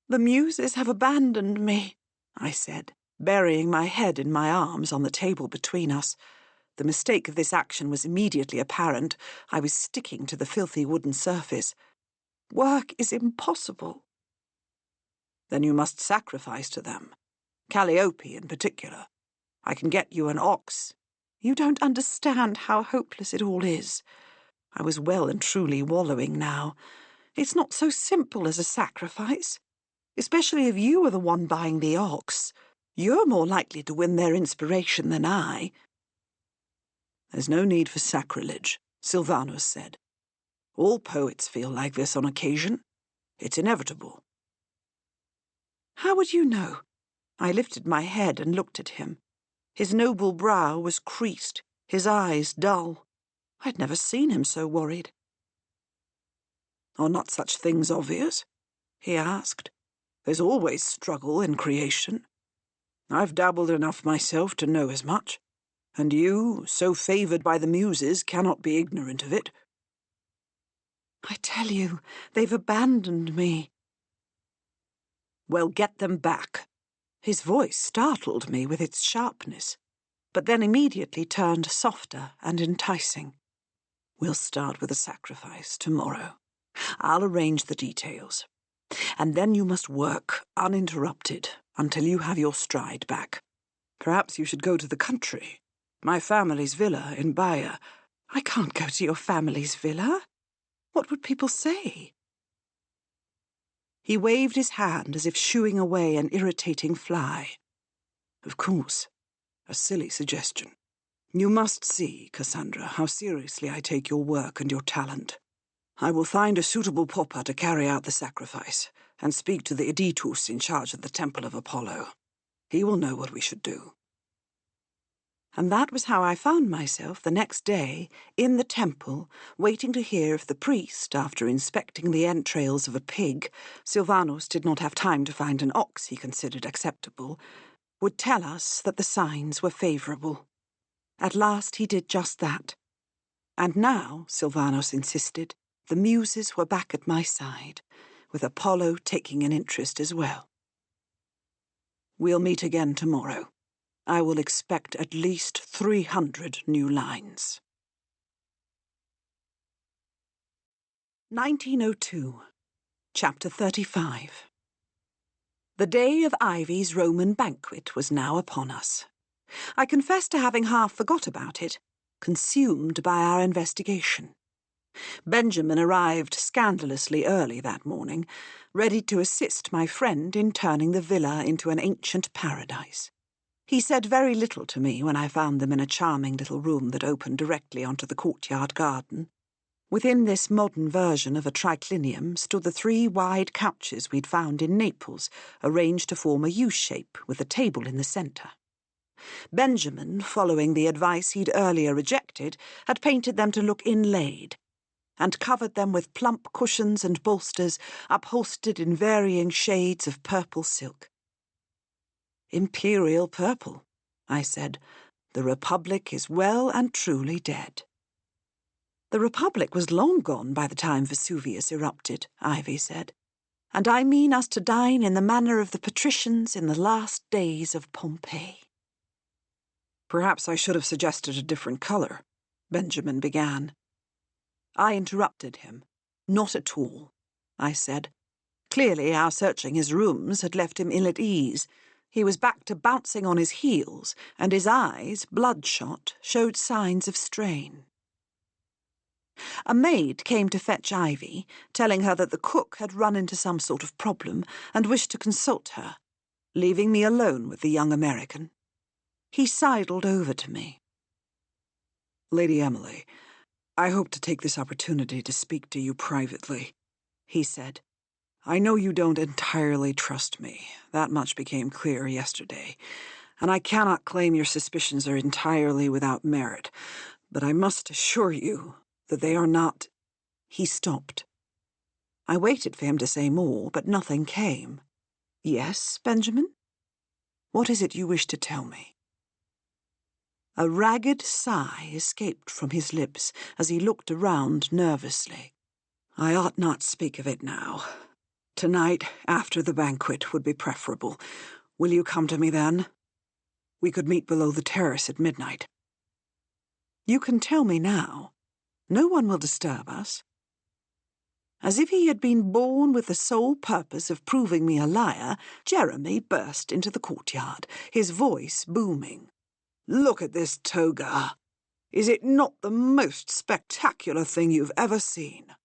"The muses have abandoned me," I said, burying my head in my arms on the table between us. The mistake of this action was immediately apparent. I was sticking to the filthy wooden surface. "Work is impossible." "Then you must sacrifice to them. Calliope in particular. I can get you an ox." "You don't understand how hopeless it all is." I was well and truly wallowing now. "It's not so simple as a sacrifice. Especially if you are the one buying the ox. You're more likely to win their inspiration than I." "There's no need for sacrilege," Silvanus said. "All poets feel like this on occasion. It's inevitable." "How would you know?" I lifted my head and looked at him. His noble brow was creased, his eyes dull. I'd never seen him so worried. "Are not such things obvious?" he asked. "There's always struggle in creation. I've dabbled enough myself to know as much, and you, so favoured by the muses, cannot be ignorant of it." "I tell you, they've abandoned me." "Well, get them back." His voice startled me with its sharpness, but then immediately turned softer and enticing. "We'll start with a sacrifice tomorrow. I'll arrange the details. And then you must work uninterrupted until you have your stride back. Perhaps you should go to the country. My family's villa in Baia." "I can't go to your family's villa. What would people say?" He waved his hand as if shooing away an irritating fly. Of course. A silly suggestion. You must see, Cassandra, how seriously I take your work and your talent. I will find a suitable pauper to carry out the sacrifice, and speak to the editus in charge of the Temple of Apollo. He will know what we should do. And that was how I found myself the next day in the temple, waiting to hear if the priest, after inspecting the entrails of a pig, Silvanus did not have time to find an ox he considered acceptable, would tell us that the signs were favourable. At last he did just that. And now, Silvanus insisted, the muses were back at my side, with Apollo taking an interest as well. We'll meet again tomorrow. I will expect at least 300 new lines. 1902, Chapter 35. The day of Ivy's Roman banquet was now upon us. I confess to having half forgot about it, consumed by our investigation. Benjamin arrived scandalously early that morning, ready to assist my friend in turning the villa into an ancient paradise. He said very little to me when I found them in a charming little room that opened directly onto the courtyard garden. Within this modern version of a triclinium stood the 3 wide couches we'd found in Naples, arranged to form a U-shape with a table in the centre. Benjamin, following the advice he'd earlier rejected, had painted them to look inlaid, and covered them with plump cushions and bolsters upholstered in varying shades of purple silk. "Imperial purple," I said. "The Republic is well and truly dead." "The Republic was long gone by the time Vesuvius erupted," Ivy said. "And I mean us to dine in the manner of the patricians in the last days of Pompeii." "Perhaps I should have suggested a different colour," Benjamin began. I interrupted him. "Not at all," I said. Clearly our searching his rooms had left him ill at ease. He was back to bouncing on his heels, and his eyes, bloodshot, showed signs of strain. A maid came to fetch Ivy, telling her that the cook had run into some sort of problem and wished to consult her, leaving me alone with the young American. He sidled over to me. "Lady Emily, I hope to take this opportunity to speak to you privately," he said. "I know you don't entirely trust me. That much became clear yesterday, and I cannot claim your suspicions are entirely without merit, but I must assure you that they are not—" He stopped. I waited for him to say more, but nothing came. "Yes, Benjamin? What is it you wish to tell me?" A ragged sigh escaped from his lips as he looked around nervously. "I ought not speak of it now. Tonight, after the banquet, would be preferable. Will you come to me then? We could meet below the terrace at midnight." "You can tell me now. No one will disturb us." As if he had been born with the sole purpose of proving me a liar, Jeremy burst into the courtyard, his voice booming. "Look at this toga. Is it not the most spectacular thing you've ever seen?"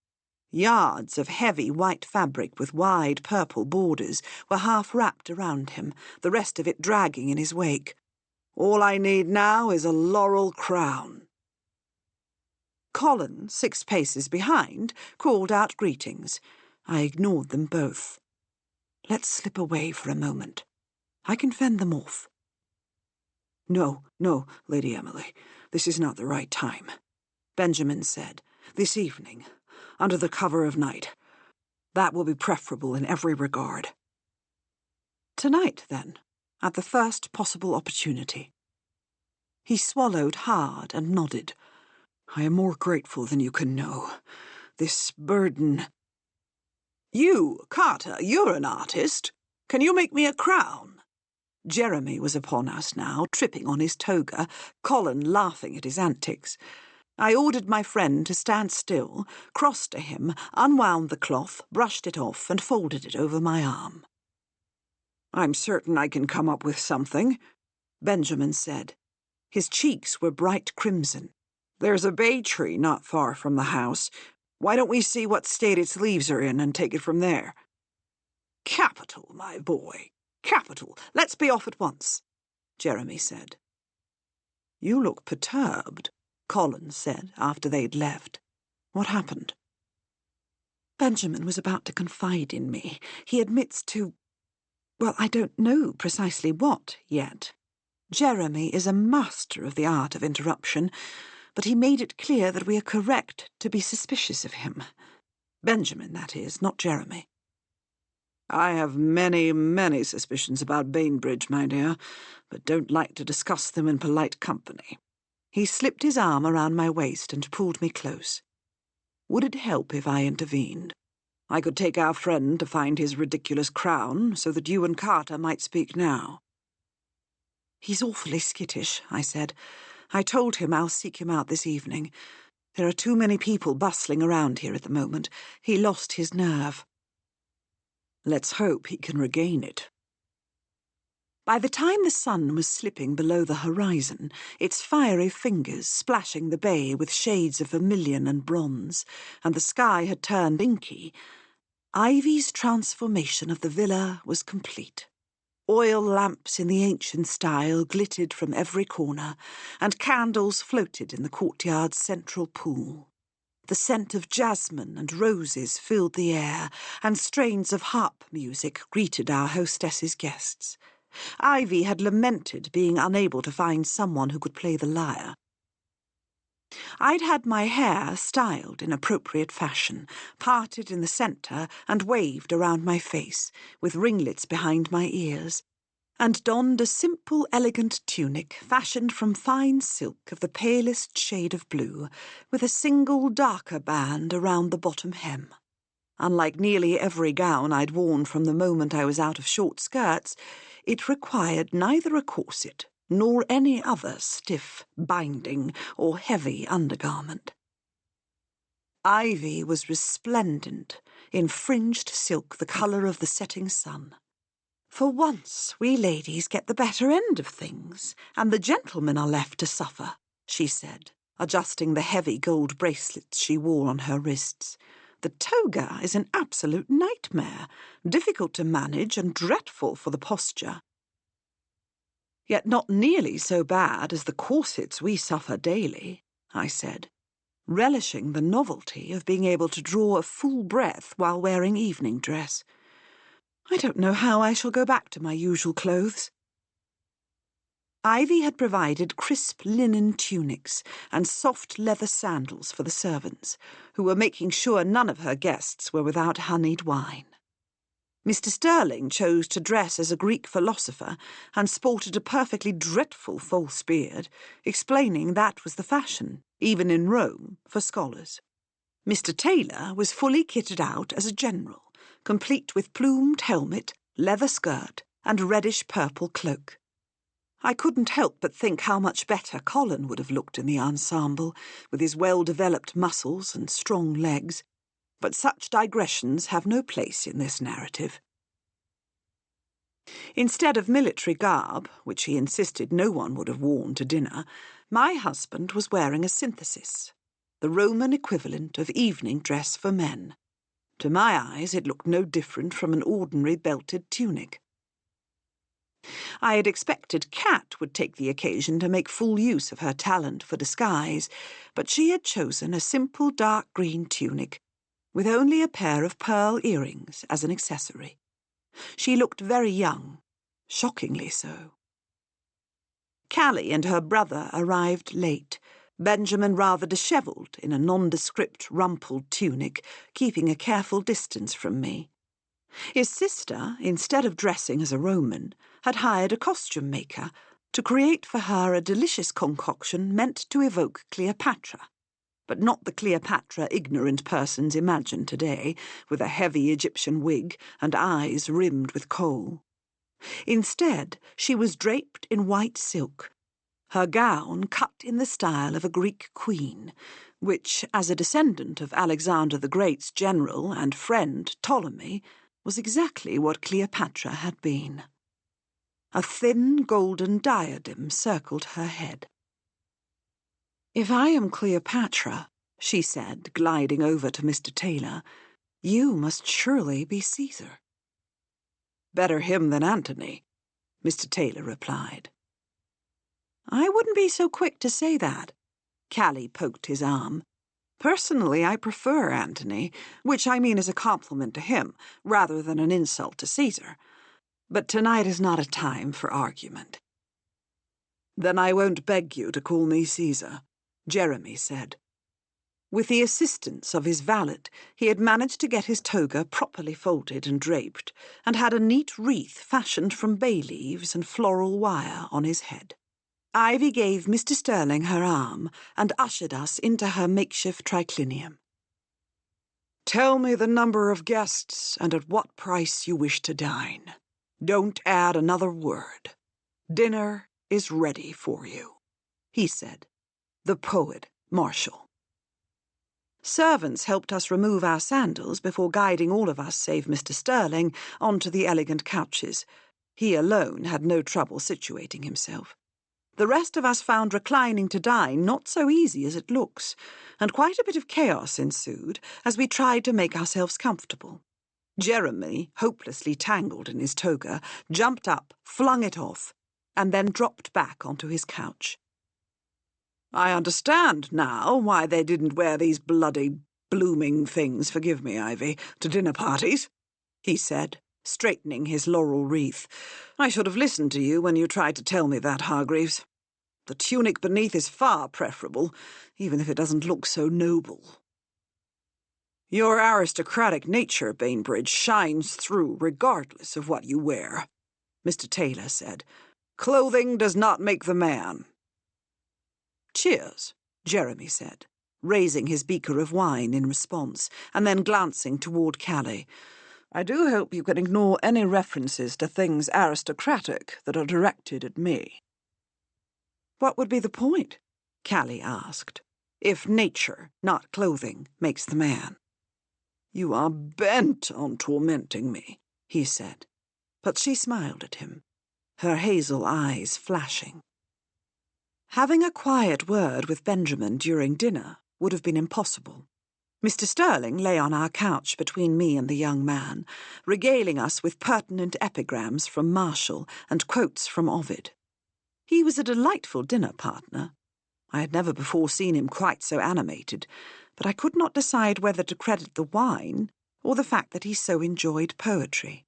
Yards of heavy white fabric with wide purple borders were half wrapped around him, the rest of it dragging in his wake. "All I need now is a laurel crown." Colin, 6 paces behind, called out greetings. I ignored them both. "Let's slip away for a moment. I can fend them off." No, Lady Emily, this is not the right time," Benjamin said. "This evening, under the cover of night. That will be preferable in every regard." "Tonight, then, at the first possible opportunity." He swallowed hard and nodded. "I am more grateful than you can know. This burden—" "You, Carter, you're an artist. Can you make me a crown?" Jeremy was upon us now, tripping on his toga, Colin laughing at his antics. I ordered my friend to stand still, crossed to him, unwound the cloth, brushed it off, and folded it over my arm. "I'm certain I can come up with something," Benjamin said. His cheeks were bright crimson. "There's a bay tree not far from the house. Why don't we see what state its leaves are in and take it from there?" Capital, my boy, capital. Let's be off at once, Jeremy said. You look perturbed, Colin said after they'd left. What happened? Benjamin was about to confide in me. He admits to... well, I don't know precisely what yet. Jeremy is a master of the art of interruption, but he made it clear that we are correct to be suspicious of him. Benjamin, that is, not Jeremy. I have many, many suspicions about Bainbridge, my dear, but don't like to discuss them in polite company. He slipped his arm around my waist and pulled me close. Would it help if I intervened? I could take our friend to find his ridiculous crown, so that you and Carter might speak now. He's awfully skittish, I said. I told him I'll seek him out this evening. There are too many people bustling around here at the moment. He lost his nerve. Let's hope he can regain it. By the time the sun was slipping below the horizon, its fiery fingers splashing the bay with shades of vermilion and bronze, and the sky had turned inky, Ivy's transformation of the villa was complete. Oil lamps in the ancient style glittered from every corner, and candles floated in the courtyard's central pool. The scent of jasmine and roses filled the air, and strains of harp music greeted our hostess's guests. Ivy had lamented being unable to find someone who could play the lyre. I'd had my hair styled in appropriate fashion, parted in the centre and waved around my face, with ringlets behind my ears, and donned a simple, elegant tunic fashioned from fine silk of the palest shade of blue, with a single darker band around the bottom hem. Unlike nearly every gown I'd worn from the moment I was out of short skirts, it required neither a corset nor any other stiff binding or heavy undergarment. Ivy was resplendent in fringed silk the colour of the setting sun. For once we ladies get the better end of things, and the gentlemen are left to suffer, she said, adjusting the heavy gold bracelets she wore on her wrists. The toga is an absolute nightmare, difficult to manage and dreadful for the posture. Yet not nearly so bad as the corsets we suffer daily, I said, relishing the novelty of being able to draw a full breath while wearing evening dress. I don't know how I shall go back to my usual clothes. Ivy had provided crisp linen tunics and soft leather sandals for the servants, who were making sure none of her guests were without honeyed wine. Mr. Sterling chose to dress as a Greek philosopher and sported a perfectly dreadful false beard, explaining that was the fashion, even in Rome, for scholars. Mr. Taylor was fully kitted out as a general, complete with plumed helmet, leather skirt, and reddish-purple cloak. I couldn't help but think how much better Colin would have looked in the ensemble, with his well-developed muscles and strong legs, but such digressions have no place in this narrative. Instead of military garb, which he insisted no one would have worn to dinner, my husband was wearing a synthesis, the Roman equivalent of evening dress for men. To my eyes it looked no different from an ordinary belted tunic. I had expected Kat would take the occasion to make full use of her talent for disguise, but she had chosen a simple dark green tunic, with only a pair of pearl earrings as an accessory. She looked very young, shockingly so. Callie and her brother arrived late, Benjamin rather dishevelled in a nondescript rumpled tunic, keeping a careful distance from me. His sister, instead of dressing as a Roman, had hired a costume maker to create for her a delicious concoction meant to evoke Cleopatra, but not the Cleopatra ignorant persons imagine today, with a heavy Egyptian wig and eyes rimmed with kohl. Instead, she was draped in white silk, her gown cut in the style of a Greek queen, which, as a descendant of Alexander the Great's general and friend Ptolemy, was exactly what Cleopatra had been. A thin golden diadem circled her head. "If I am Cleopatra," she said, gliding over to Mr. Taylor, "you must surely be Caesar." Better him than Antony, Mr. Taylor replied. I wouldn't be so quick to say that. Callie poked his arm. Personally, I prefer Antony, which I mean as a compliment to him, rather than an insult to Caesar. But tonight is not a time for argument. Then I won't beg you to call me Caesar, Jeremy said. With the assistance of his valet, he had managed to get his toga properly folded and draped, and had a neat wreath fashioned from bay leaves and floral wire on his head. Ivy gave Mr. Sterling her arm and ushered us into her makeshift triclinium. Tell me the number of guests and at what price you wish to dine. Don't add another word. Dinner is ready for you, he said. The poet Marshall. Servants helped us remove our sandals before guiding all of us, save Mr. Sterling, onto the elegant couches. He alone had no trouble situating himself. The rest of us found reclining to dine not so easy as it looks, and quite a bit of chaos ensued as we tried to make ourselves comfortable. Jeremy, hopelessly tangled in his toga, jumped up, flung it off, and then dropped back onto his couch. I understand now why they didn't wear these bloody, blooming things, forgive me, Ivy, to dinner parties, he said, straightening his laurel wreath. I should have listened to you when you tried to tell me that, Hargreaves. The tunic beneath is far preferable, even if it doesn't look so noble. Your aristocratic nature, Bainbridge, shines through regardless of what you wear, Mr. Taylor said. Clothing does not make the man. Cheers, Jeremy said, raising his beaker of wine in response, and then glancing toward Callie. I do hope you can ignore any references to things aristocratic that are directed at me. What would be the point? Callie asked. If nature, not clothing, makes the man. You are bent on tormenting me, he said, but she smiled at him, her hazel eyes flashing. Having a quiet word with Benjamin during dinner would have been impossible. Mr. Sterling lay on our couch between me and the young man, regaling us with pertinent epigrams from Marshall and quotes from Ovid. He was a delightful dinner partner. I had never before seen him quite so animated, but I could not decide whether to credit the wine or the fact that he so enjoyed poetry.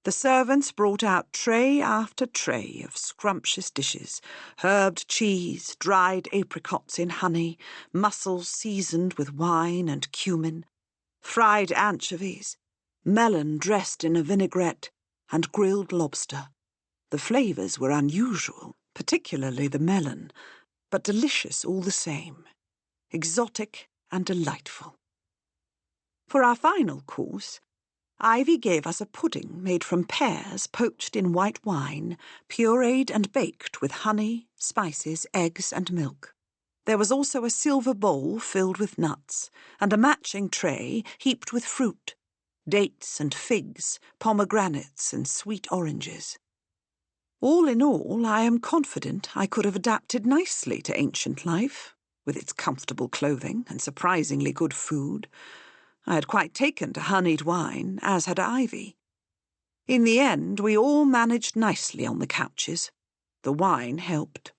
The servants brought out tray after tray of scrumptious dishes, herbed cheese, dried apricots in honey, mussels seasoned with wine and cumin, fried anchovies, melon dressed in a vinaigrette, and grilled lobster. The flavours were unusual, particularly the melon, but delicious all the same, exotic and delightful. For our final course, Ivy gave us a pudding made from pears poached in white wine, pureed and baked with honey, spices, eggs, and milk. There was also a silver bowl filled with nuts, and a matching tray heaped with fruit, dates and figs, pomegranates and sweet oranges. All in all, I am confident I could have adapted nicely to ancient life, with its comfortable clothing and surprisingly good food. I had quite taken to honeyed wine, as had Ivy. In the end, we all managed nicely on the couches. The wine helped.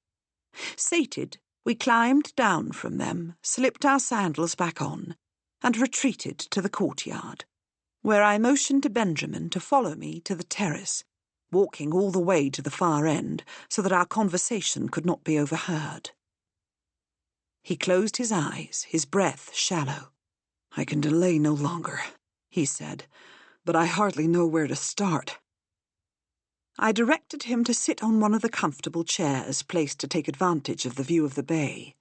Sated, we climbed down from them, slipped our sandals back on, and retreated to the courtyard, where I motioned to Benjamin to follow me to the terrace, walking all the way to the far end so that our conversation could not be overheard. He closed his eyes, his breath shallow. I can delay no longer, he said, but I hardly know where to start. I directed him to sit on one of the comfortable chairs placed to take advantage of the view of the bay.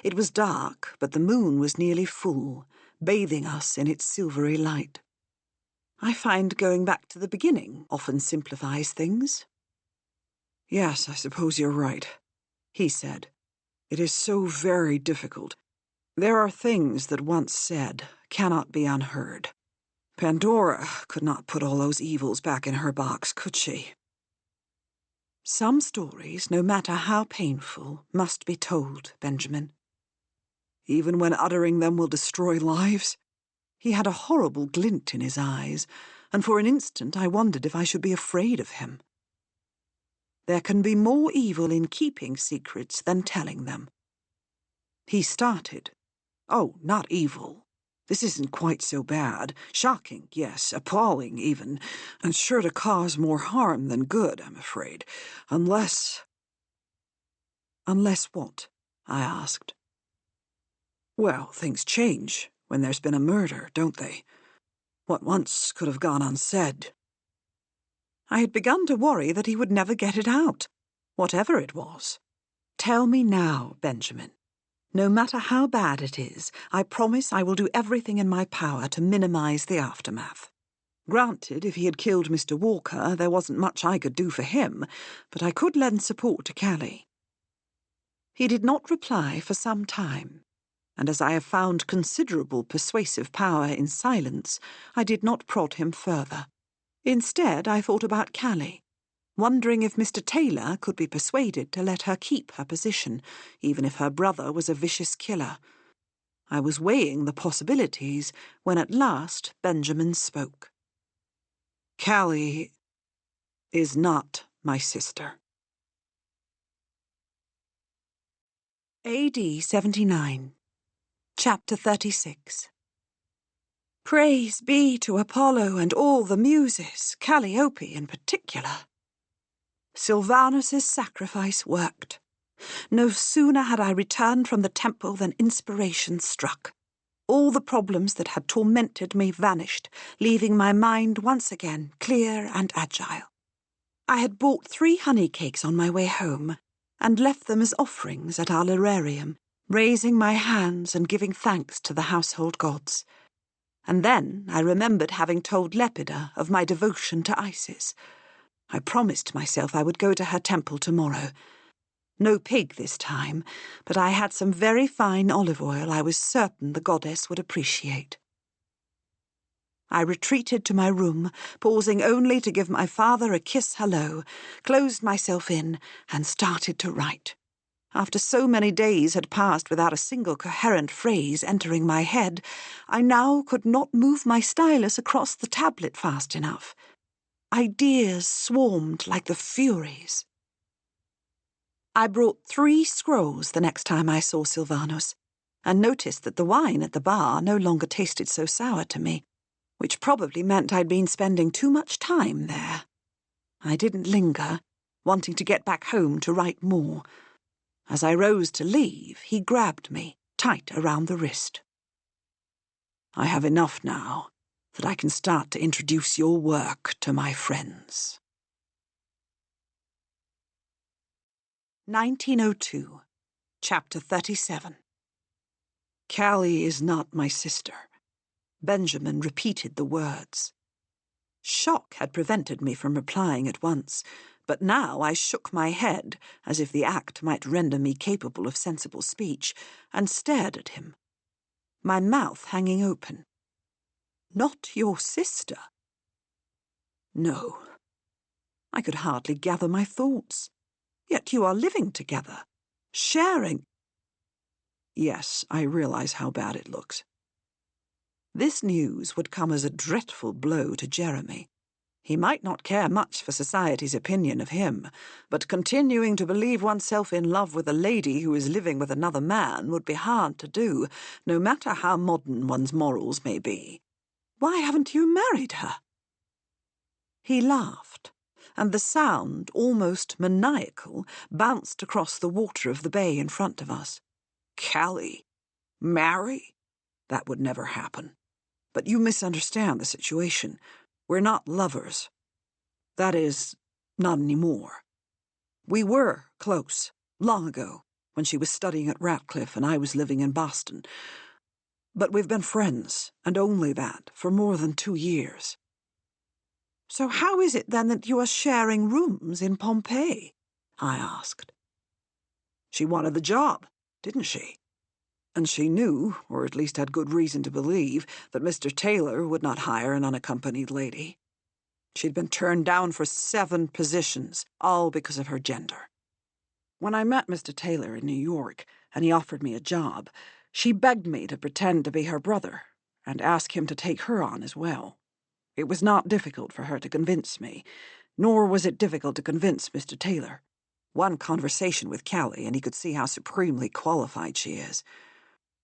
It was dark, but the moon was nearly full, bathing us in its silvery light. I find going back to the beginning often simplifies things. Yes, I suppose you're right, he said. It is so very difficult. There are things that once said cannot be unheard. Pandora could not put all those evils back in her box, could she? Some stories, no matter how painful, must be told, Benjamin. Even when uttering them will destroy lives? He had a horrible glint in his eyes, and for an instant I wondered if I should be afraid of him. There can be more evil in keeping secrets than telling them. He started. Oh, not evil. This isn't quite so bad. Shocking, yes, appalling even, and sure to cause more harm than good, I'm afraid. Unless... Unless what? I asked. Well, things change when there's been a murder, don't they? What once could have gone unsaid. I had begun to worry that he would never get it out, whatever it was. Tell me now, Benjamin. No matter how bad it is, I promise I will do everything in my power to minimize the aftermath. Granted, if he had killed Mr. Walker, there wasn't much I could do for him, but I could lend support to Callie. He did not reply for some time, and as I have found considerable persuasive power in silence, I did not prod him further. Instead, I thought about Callie, wondering if Mr. Taylor could be persuaded to let her keep her position, even if her brother was a vicious killer. I was weighing the possibilities when at last Benjamin spoke. Callie is not my sister. A.D. 79. Chapter 36. Praise be to Apollo and all the muses, Calliope in particular. Silvanus's sacrifice worked. No sooner had I returned from the temple than inspiration struck. All the problems that had tormented me vanished, leaving my mind once again clear and agile. I had bought 3 honey cakes on my way home, and left them as offerings at our lararium, raising my hands and giving thanks to the household gods. And then I remembered having told Lepida of my devotion to Isis. I promised myself I would go to her temple tomorrow. No pig this time, but I had some very fine olive oil I was certain the goddess would appreciate. I retreated to my room, pausing only to give my father a kiss hello, closed myself in, and started to write. After so many days had passed without a single coherent phrase entering my head, I now could not move my stylus across the tablet fast enough. Ideas swarmed like the Furies. I brought 3 scrolls the next time I saw Silvanus, and noticed that the wine at the bar no longer tasted so sour to me, which probably meant I'd been spending too much time there. I didn't linger, wanting to get back home to write more. As I rose to leave, he grabbed me, tight around the wrist. I have enough now that I can start to introduce your work to my friends. 1902, Chapter 37. Callie is not my sister. Benjamin repeated the words. Shock had prevented me from replying at once, but now I shook my head, as if the act might render me capable of sensible speech, and stared at him, my mouth hanging open. Not your sister? No. I could hardly gather my thoughts. Yet you are living together, sharing. Yes, I realize how bad it looks. This news would come as a dreadful blow to Jeremy. He might not care much for society's opinion of him, but continuing to believe oneself in love with a lady who is living with another man would be hard to do, no matter how modern one's morals may be. Why haven't you married her? He laughed, and the sound, almost maniacal, bounced across the water of the bay in front of us. Callie? Marry? That would never happen. But you misunderstand the situation. We're not lovers. That is, not anymore. We were close, long ago, when she was studying at Ratcliffe and I was living in Boston. But we've been friends, and only that, for more than 2 years. So how is it, then, that you are sharing rooms in Pompeii? I asked. She wanted the job, didn't she? And she knew, or at least had good reason to believe, that Mr. Taylor would not hire an unaccompanied lady. She'd been turned down for 7 positions, all because of her gender. When I met Mr. Taylor in New York, and he offered me a job, she begged me to pretend to be her brother, and ask him to take her on as well. It was not difficult for her to convince me, nor was it difficult to convince Mr. Taylor. One conversation with Callie, and he could see how supremely qualified she is.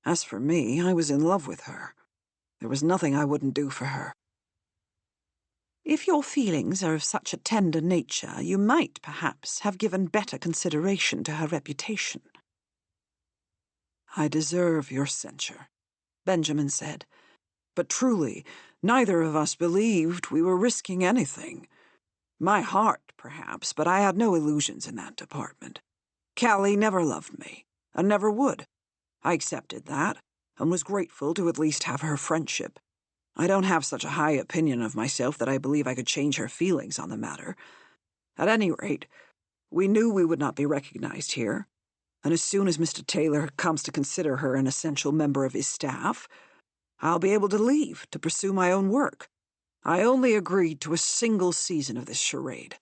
As for me, I was in love with her. There was nothing I wouldn't do for her. If your feelings are of such a tender nature, you might, perhaps, have given better consideration to her reputation. I deserve your censure, Benjamin said. But truly, neither of us believed we were risking anything. My heart, perhaps, but I had no illusions in that department. Callie never loved me, and never would. I accepted that, and was grateful to at least have her friendship. I don't have such a high opinion of myself that I believe I could change her feelings on the matter. At any rate, we knew we would not be recognized here, and as soon as Mr. Taylor comes to consider her an essential member of his staff, I'll be able to leave to pursue my own work. I only agreed to a single season of this charade.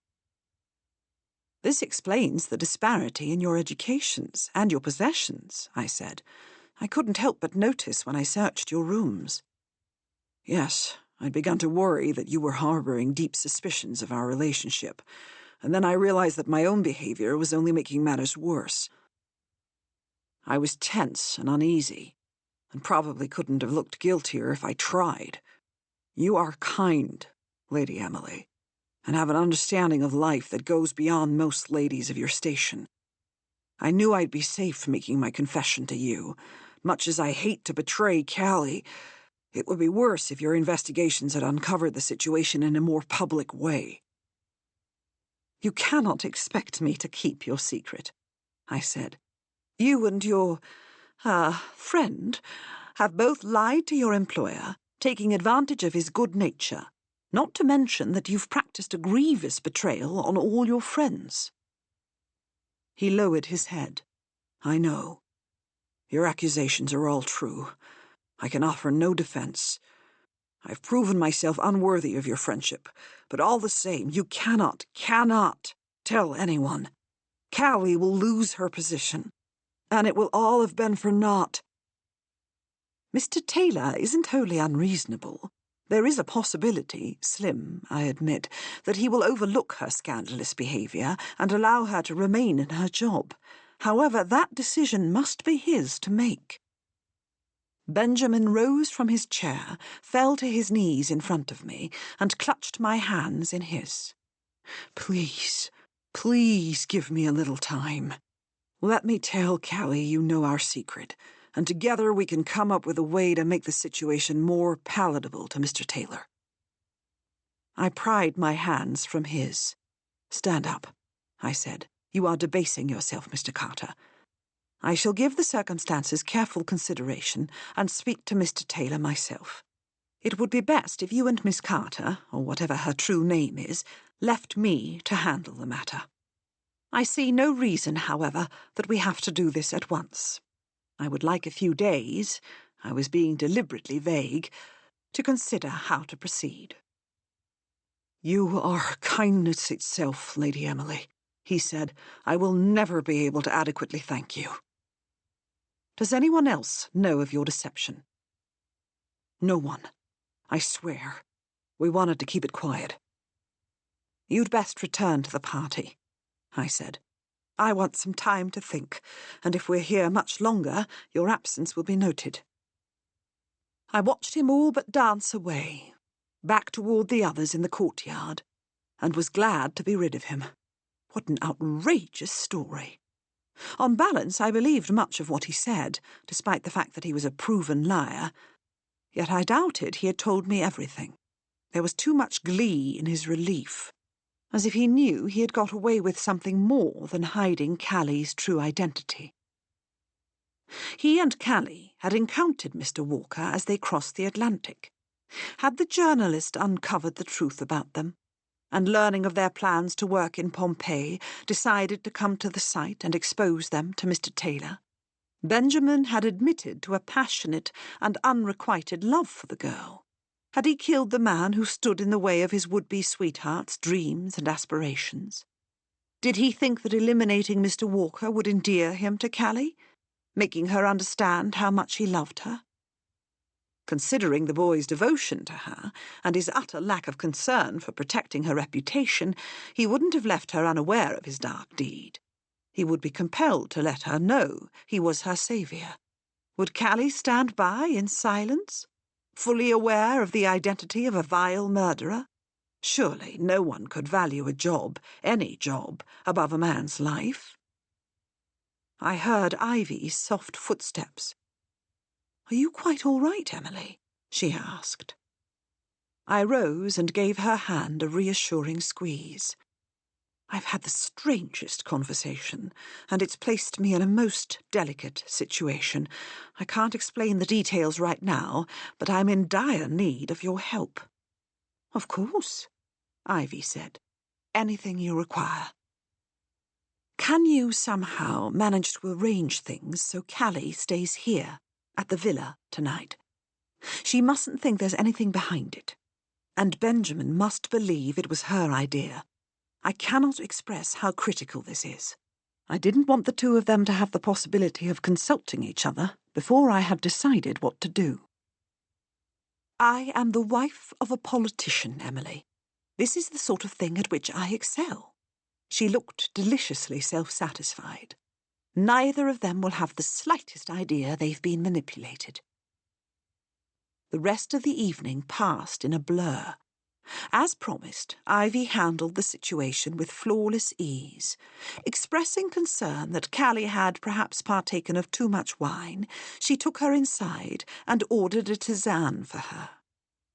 This explains the disparity in your educations and your possessions, I said. I couldn't help but notice when I searched your rooms. Yes, I'd begun to worry that you were harboring deep suspicions of our relationship, and then I realized that my own behavior was only making matters worse. I was tense and uneasy, and probably couldn't have looked guiltier if I tried. You are kind, Lady Emily, and have an understanding of life that goes beyond most ladies of your station. I knew I'd be safe making my confession to you. Much as I hate to betray Callie, it would be worse if your investigations had uncovered the situation in a more public way. You cannot expect me to keep your secret, I said. You and your, friend have both lied to your employer, taking advantage of his good nature, not to mention that you've practiced a grievous betrayal on all your friends. He lowered his head. I know. Your accusations are all true. I can offer no defense. I've proven myself unworthy of your friendship, but all the same, you cannot tell anyone. Callie will lose her position, and it will all have been for naught. Mr. Taylor isn't wholly unreasonable. There is a possibility, slim, I admit, that he will overlook her scandalous behavior and allow her to remain in her job. However, that decision must be his to make. Benjamin rose from his chair, fell to his knees in front of me, and clutched my hands in his. Please give me a little time. Let me tell Callie you know our secret, and together we can come up with a way to make the situation more palatable to Mr. Taylor. I pried my hands from his. Stand up, I said. You are debasing yourself, Mr. Carter. I shall give the circumstances careful consideration and speak to Mr. Taylor myself. It would be best if you and Miss Carter, or whatever her true name is, left me to handle the matter. I see no reason, however, that we have to do this at once. I would like a few days, I was being deliberately vague, to consider how to proceed. You are kindness itself, Lady Emily, he said. I will never be able to adequately thank you. Does anyone else know of your deception? No one. I swear. We wanted to keep it quiet. You'd best return to the party, I said. I want some time to think, and if we're here much longer, your absence will be noted. I watched him all but dance away, back toward the others in the courtyard, and was glad to be rid of him. What an outrageous story! On balance, I believed much of what he said, despite the fact that he was a proven liar. Yet I doubted he had told me everything. There was too much glee in his relief, as if he knew he had got away with something more than hiding Callie's true identity. He and Callie had encountered Mr. Walker as they crossed the Atlantic. Had the journalist uncovered the truth about them, and learning of their plans to work in Pompeii, decided to come to the site and expose them to Mr. Taylor? Benjamin had admitted to a passionate and unrequited love for the girl. Had he killed the man who stood in the way of his would-be sweetheart's dreams and aspirations? Did he think that eliminating Mr. Walker would endear him to Callie, making her understand how much he loved her? Considering the boy's devotion to her and his utter lack of concern for protecting her reputation, he wouldn't have left her unaware of his dark deed. He would be compelled to let her know he was her saviour. Would Callie stand by in silence, fully aware of the identity of a vile murderer? Surely no one could value a job, any job, above a man's life. I heard Ivy's soft footsteps. "Are you quite all right, Emily?" she asked. I rose and gave her hand a reassuring squeeze. I've had the strangest conversation, and it's placed me in a most delicate situation. I can't explain the details right now, but I'm in dire need of your help. "Of course," Ivy said. "Anything you require." "Can you somehow manage to arrange things so Callie stays here, at the villa, tonight? She mustn't think there's anything behind it. And Benjamin must believe it was her idea. I cannot express how critical this is. I didn't want the two of them to have the possibility of consulting each other before I had decided what to do. I am the wife of a politician, Emily. This is the sort of thing at which I excel." She looked deliciously self-satisfied. "Neither of them will have the slightest idea they've been manipulated." The rest of the evening passed in a blur. As promised, Ivy handled the situation with flawless ease. Expressing concern that Callie had perhaps partaken of too much wine, she took her inside and ordered a tisane for her.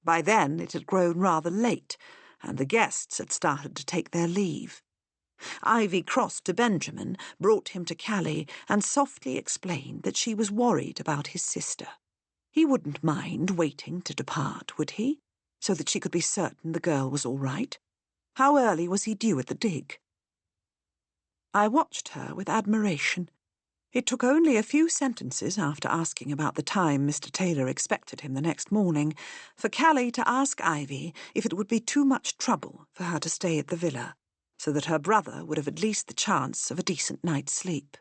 By then it had grown rather late, and the guests had started to take their leave. Ivy crossed to Benjamin, brought him to Callie, and softly explained that she was worried about his sister. He wouldn't mind waiting to depart, would he? So that she could be certain the girl was all right. How early was he due at the dig? I watched her with admiration. It took only a few sentences after asking about the time Mr. Taylor expected him the next morning for Callie to ask Ivy if it would be too much trouble for her to stay at the villa, so that her brother would have at least the chance of a decent night's sleep.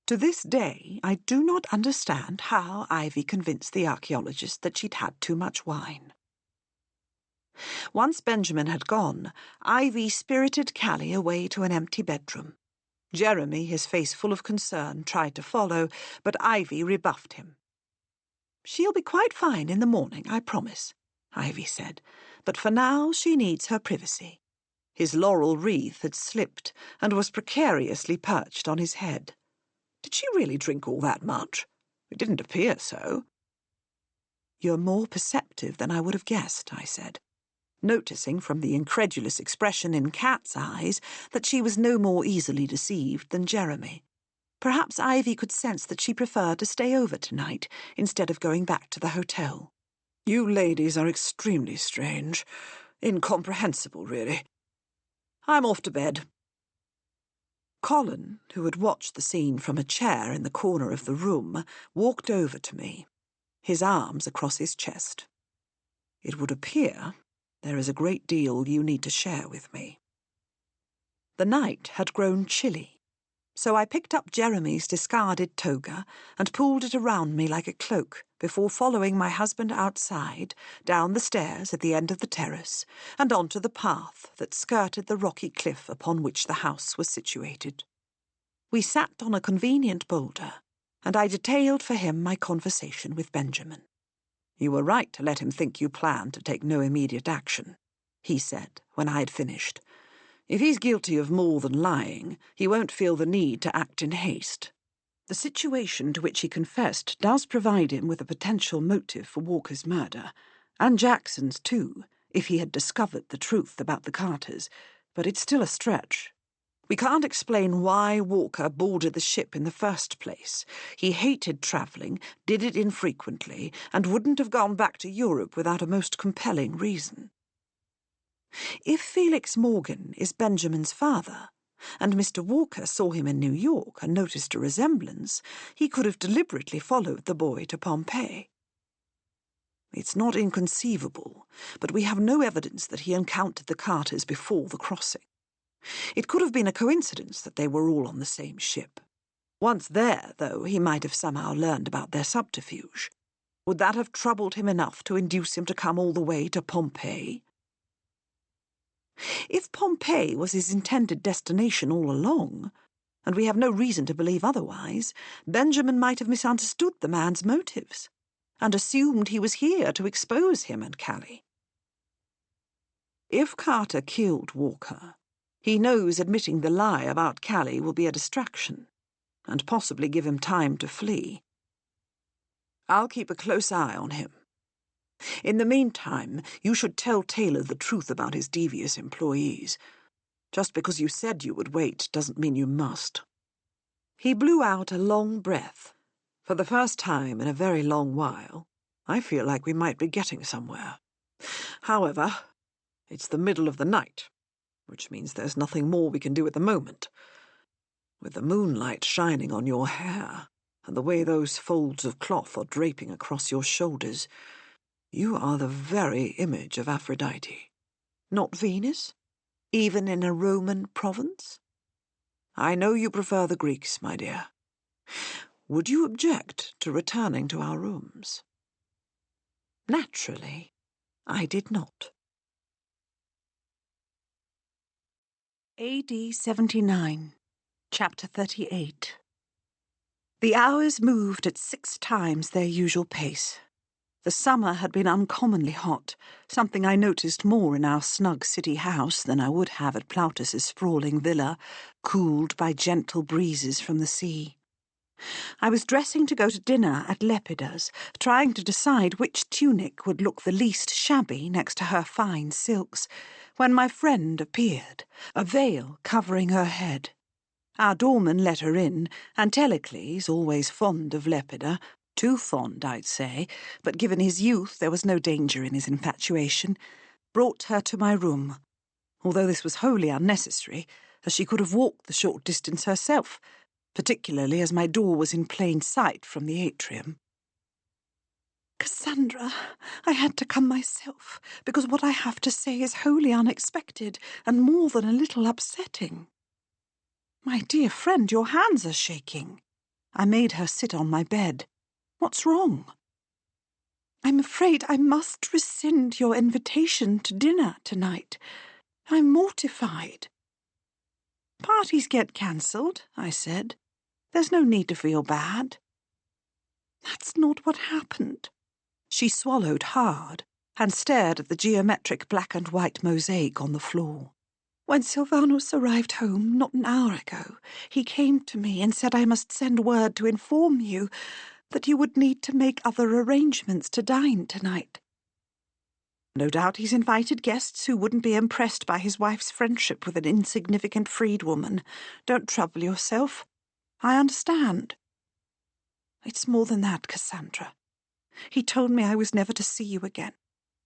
To this day, I do not understand how Ivy convinced the archaeologist that she'd had too much wine. Once Benjamin had gone, Ivy spirited Callie away to an empty bedroom. Jeremy, his face full of concern, tried to follow, but Ivy rebuffed him. "She'll be quite fine in the morning, I promise," Ivy said, "but for now she needs her privacy." His laurel wreath had slipped and was precariously perched on his head. Did she really drink all that much? It didn't appear so. "You're more perceptive than I would have guessed," I said, noticing from the incredulous expression in Kat's eyes that she was no more easily deceived than Jeremy. Perhaps Ivy could sense that she preferred to stay over tonight instead of going back to the hotel. "You ladies are extremely strange. Incomprehensible, really. I'm off to bed." Colin, who had watched the scene from a chair in the corner of the room, walked over to me, his arms across his chest. "It would appear there is a great deal you need to share with me." The night had grown chilly, so I picked up Jeremy's discarded toga and pulled it around me like a cloak before following my husband outside, down the stairs at the end of the terrace, and onto the path that skirted the rocky cliff upon which the house was situated. We sat on a convenient boulder, and I detailed for him my conversation with Benjamin. "You were right to let him think you planned to take no immediate action," he said when I had finished. "If he's guilty of more than lying, he won't feel the need to act in haste. The situation to which he confessed does provide him with a potential motive for Walker's murder, and Jackson's too, if he had discovered the truth about the Carters, but it's still a stretch. We can't explain why Walker boarded the ship in the first place. He hated travelling, did it infrequently, and wouldn't have gone back to Europe without a most compelling reason. If Felix Morgan is Benjamin's father, and Mr. Walker saw him in New York and noticed a resemblance, he could have deliberately followed the boy to Pompeii. It's not inconceivable, but we have no evidence that he encountered the Carters before the crossing. It could have been a coincidence that they were all on the same ship. Once there, though, he might have somehow learned about their subterfuge. Would that have troubled him enough to induce him to come all the way to Pompeii? If Pompeii was his intended destination all along, and we have no reason to believe otherwise, Benjamin might have misunderstood the man's motives, and assumed he was here to expose him and Callie. If Carter killed Walker, he knows admitting the lie about Callie will be a distraction, and possibly give him time to flee. I'll keep a close eye on him. In the meantime, you should tell Taylor the truth about his devious employees. Just because you said you would wait doesn't mean you must. He blew out a long breath. For the first time in a very long while, I feel like we might be getting somewhere. However, it's the middle of the night, which means there's nothing more we can do at the moment. With the moonlight shining on your hair, and the way those folds of cloth are draping across your shoulders, you are the very image of Aphrodite. Not Venus? Even in a Roman province? I know you prefer the Greeks, my dear. Would you object to returning to our rooms? Naturally, I did not. AD 79, Chapter 38. The hours moved at 6 times their usual pace. The summer had been uncommonly hot, something I noticed more in our snug city house than I would have at Plautus's sprawling villa, cooled by gentle breezes from the sea. I was dressing to go to dinner at Lepida's, trying to decide which tunic would look the least shabby next to her fine silks, when my friend appeared, a veil covering her head. Our doorman let her in, and Telecles, always fond of Lepida, too fond, I'd say, but given his youth there was no danger in his infatuation, brought her to my room, although this was wholly unnecessary, as she could have walked the short distance herself, particularly as my door was in plain sight from the atrium. Cassandra, I had to come myself, because what I have to say is wholly unexpected and more than a little upsetting. My dear friend, your hands are shaking. I made her sit on my bed. What's wrong? I'm afraid I must rescind your invitation to dinner tonight. I'm mortified. Parties get cancelled, I said. There's no need to feel bad. That's not what happened. She swallowed hard and stared at the geometric black and white mosaic on the floor. When Silvanus arrived home not an hour ago, he came to me and said I must send word to inform you that you would need to make other arrangements to dine tonight. No doubt he's invited guests who wouldn't be impressed by his wife's friendship with an insignificant freedwoman. Don't trouble yourself. I understand. It's more than that, Cassandra. He told me I was never to see you again,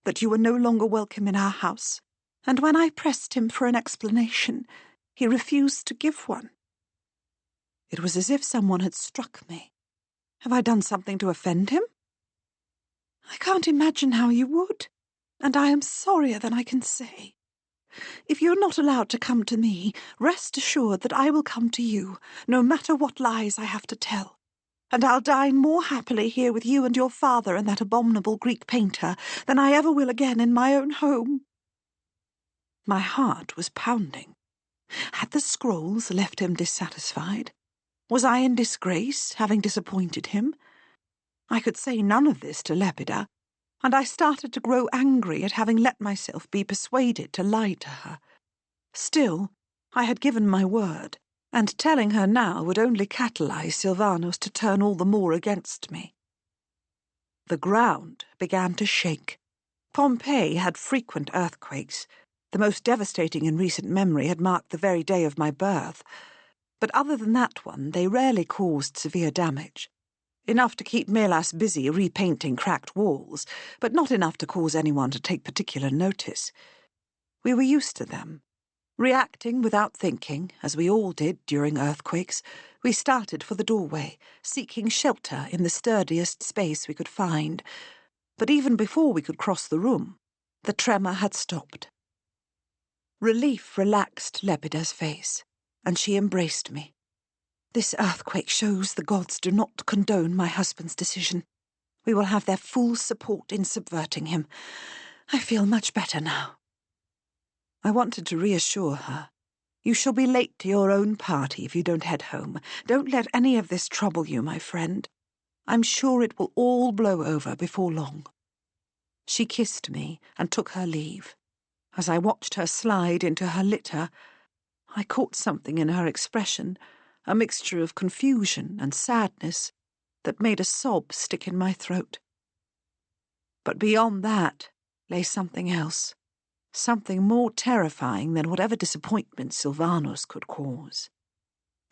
that you were no longer welcome in our house, and when I pressed him for an explanation, he refused to give one. It was as if someone had struck me. Have I done something to offend him? I can't imagine how you would, and I am sorrier than I can say. If you're not allowed to come to me, rest assured that I will come to you, no matter what lies I have to tell. And I'll dine more happily here with you and your father and that abominable Greek painter than I ever will again in my own home. My heart was pounding. Had the scrolls left him dissatisfied? Was I in disgrace, having disappointed him? I could say none of this to Lepida, and I started to grow angry at having let myself be persuaded to lie to her. Still, I had given my word, and telling her now would only catalyse Silvanus to turn all the more against me. The ground began to shake. Pompeii had frequent earthquakes. The most devastating in recent memory had marked the very day of my birth. But other than that one, they rarely caused severe damage. Enough to keep Melas busy repainting cracked walls, but not enough to cause anyone to take particular notice. We were used to them. Reacting without thinking, as we all did during earthquakes, we started for the doorway, seeking shelter in the sturdiest space we could find. But even before we could cross the room, the tremor had stopped. Relief relaxed Lepida's face, and she embraced me. This earthquake shows the gods do not condone my husband's decision. We will have their full support in subverting him. I feel much better now." I wanted to reassure her. "You shall be late to your own party if you don't head home. Don't let any of this trouble you, my friend. I'm sure it will all blow over before long." She kissed me and took her leave. As I watched her slide into her litter, I caught something in her expression, a mixture of confusion and sadness, that made a sob stick in my throat. But beyond that lay something else, something more terrifying than whatever disappointment Sylvanus could cause.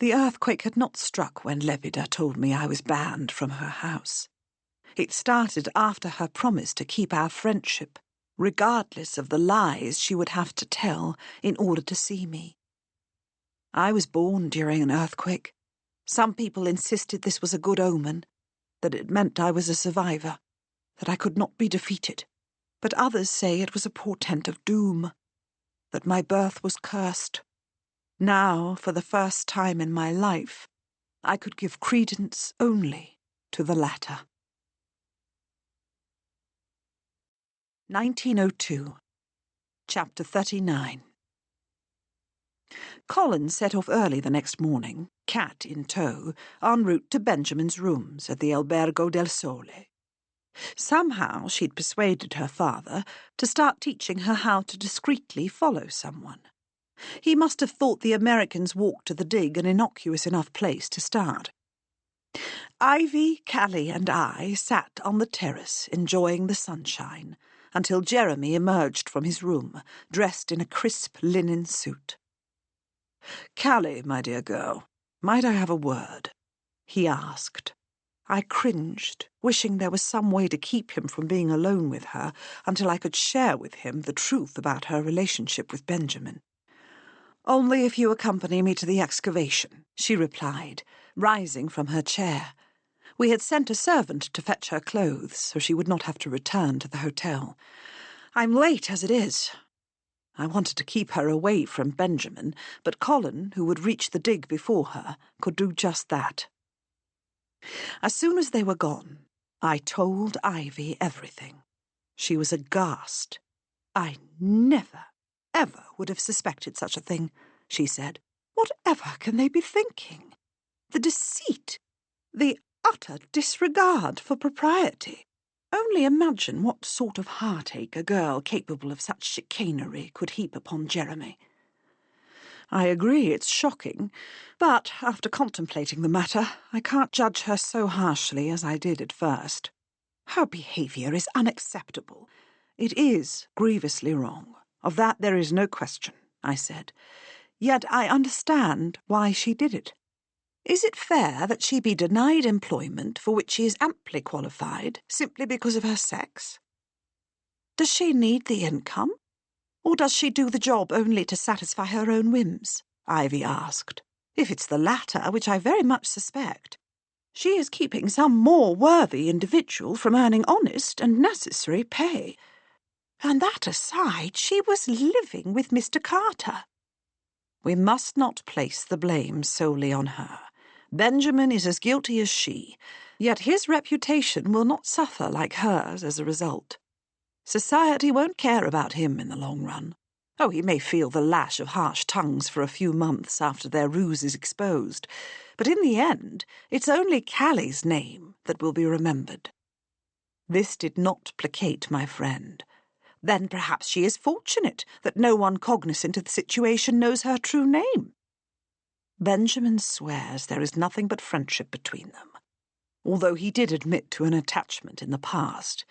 The earthquake had not struck when Lepida told me I was banned from her house. It started after her promise to keep our friendship, regardless of the lies she would have to tell in order to see me. I was born during an earthquake. Some people insisted this was a good omen, that it meant I was a survivor, that I could not be defeated. But others say it was a portent of doom, that my birth was cursed. Now, for the first time in my life, I could give credence only to the latter. 1902, Chapter 39. Colin set off early the next morning, cat in tow, en route to Benjamin's rooms at the Albergo del Sole. Somehow she'd persuaded her father to start teaching her how to discreetly follow someone. He must have thought the Americans' walk to the dig an innocuous enough place to start. Ivy, Callie, and I sat on the terrace enjoying the sunshine until Jeremy emerged from his room, dressed in a crisp linen suit. "Callie, my dear girl, might I have a word?" he asked. I cringed, wishing there was some way to keep him from being alone with her until I could share with him the truth about her relationship with Benjamin. "Only if you accompany me to the excavation," she replied, rising from her chair. We had sent a servant to fetch her clothes, so she would not have to return to the hotel. "I'm late as it is." I wanted to keep her away from Benjamin, but Colin, who would reach the dig before her, could do just that. As soon as they were gone, I told Ivy everything. She was aghast. "I never, ever would have suspected such a thing," she said. "Whatever can they be thinking? The deceit, the utter disregard for propriety. Only imagine what sort of heartache a girl capable of such chicanery could heap upon Jeremy." I agree it's shocking, but after contemplating the matter, I can't judge her so harshly as I did at first. Her behaviour is unacceptable. It is grievously wrong. Of that there is no question, I said. Yet I understand why she did it. Is it fair that she be denied employment for which she is amply qualified simply because of her sex? Does she need the income? Or does she do the job only to satisfy her own whims? Ivy asked. If it's the latter, which I very much suspect, she is keeping some more worthy individual from earning honest and necessary pay. And that aside, she was living with Mr. Carter. We must not place the blame solely on her. Benjamin is as guilty as she, yet his reputation will not suffer like hers as a result. Society won't care about him in the long run. Oh, he may feel the lash of harsh tongues for a few months after their ruse is exposed, but in the end, it's only Callie's name that will be remembered. This did not placate my friend. Then perhaps she is fortunate that no one cognizant of the situation knows her true name. Benjamin swears there is nothing but friendship between them. Although he did admit to an attachment in the past,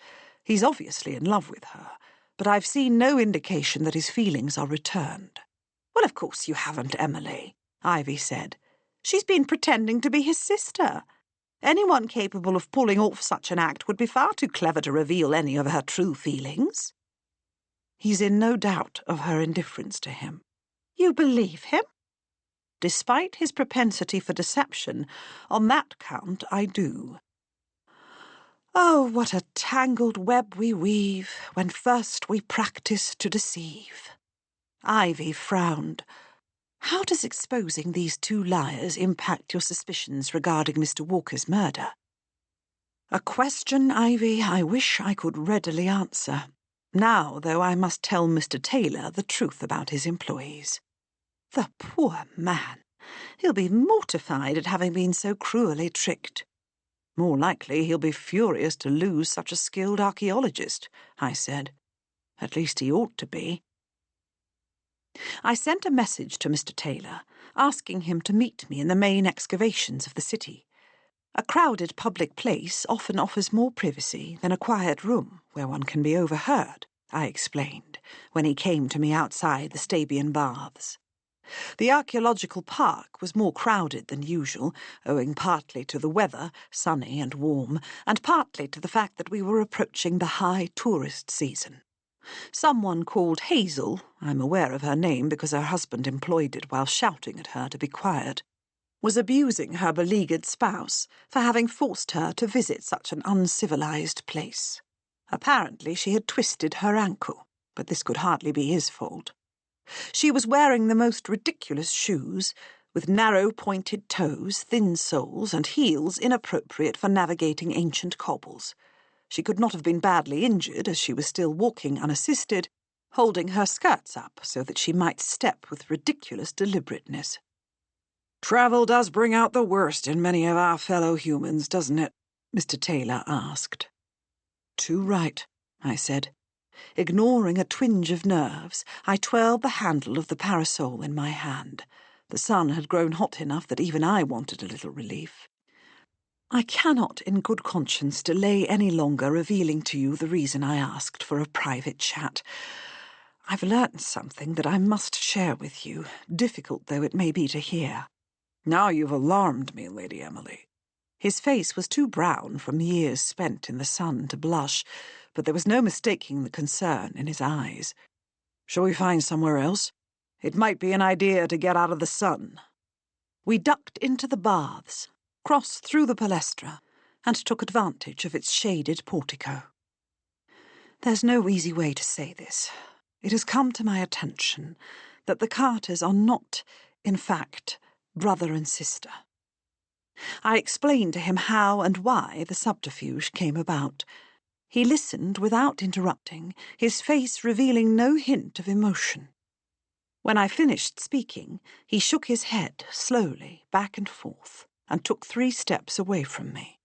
he's obviously in love with her, but I've seen no indication that his feelings are returned. Well, of course you haven't, Emily, Ivy said. She's been pretending to be his sister. Anyone capable of pulling off such an act would be far too clever to reveal any of her true feelings. He's in no doubt of her indifference to him. You believe him? Despite his propensity for deception, on that count I do. Oh, what a tangled web we weave when first we practice to deceive. Ivy frowned. How does exposing these two liars impact your suspicions regarding Mr. Walker's murder? A question, Ivy, I wish I could readily answer. Now, though, I must tell Mr. Taylor the truth about his employees. The poor man! He'll be mortified at having been so cruelly tricked. More likely he'll be furious to lose such a skilled archaeologist, I said. At least he ought to be. I sent a message to Mr. Taylor, asking him to meet me in the main excavations of the city. A crowded public place often offers more privacy than a quiet room where one can be overheard, I explained, when he came to me outside the Stabian Baths. The archaeological park was more crowded than usual, owing partly to the weather, sunny and warm, and partly to the fact that we were approaching the high tourist season. Someone called Hazel, I'm aware of her name because her husband employed it while shouting at her to be quiet, was abusing her beleaguered spouse for having forced her to visit such an uncivilized place. Apparently she had twisted her ankle, but this could hardly be his fault. She was wearing the most ridiculous shoes, with narrow pointed toes, thin soles, and heels inappropriate for navigating ancient cobbles. She could not have been badly injured, as she was still walking unassisted, holding her skirts up so that she might step with ridiculous deliberateness. Travel does bring out the worst in many of our fellow humans, doesn't it? Mr. Taylor asked. Too right, I said. Ignoring a twinge of nerves, I twirled the handle of the parasol in my hand. The sun had grown hot enough that even I wanted a little relief. I cannot, in good conscience, delay any longer revealing to you the reason I asked for a private chat. I've learnt something that I must share with you, difficult though it may be to hear. Now you've alarmed me, Lady Emily. His face was too brown from years spent in the sun to blush, but there was no mistaking the concern in his eyes. Shall we find somewhere else? It might be an idea to get out of the sun. We ducked into the baths, crossed through the palestra, and took advantage of its shaded portico. There's no easy way to say this. It has come to my attention that the Carters are not, in fact, brother and sister. I explained to him how and why the subterfuge came about. He listened without interrupting, his face revealing no hint of emotion. When I finished speaking, he shook his head slowly back and forth and took 3 steps away from me.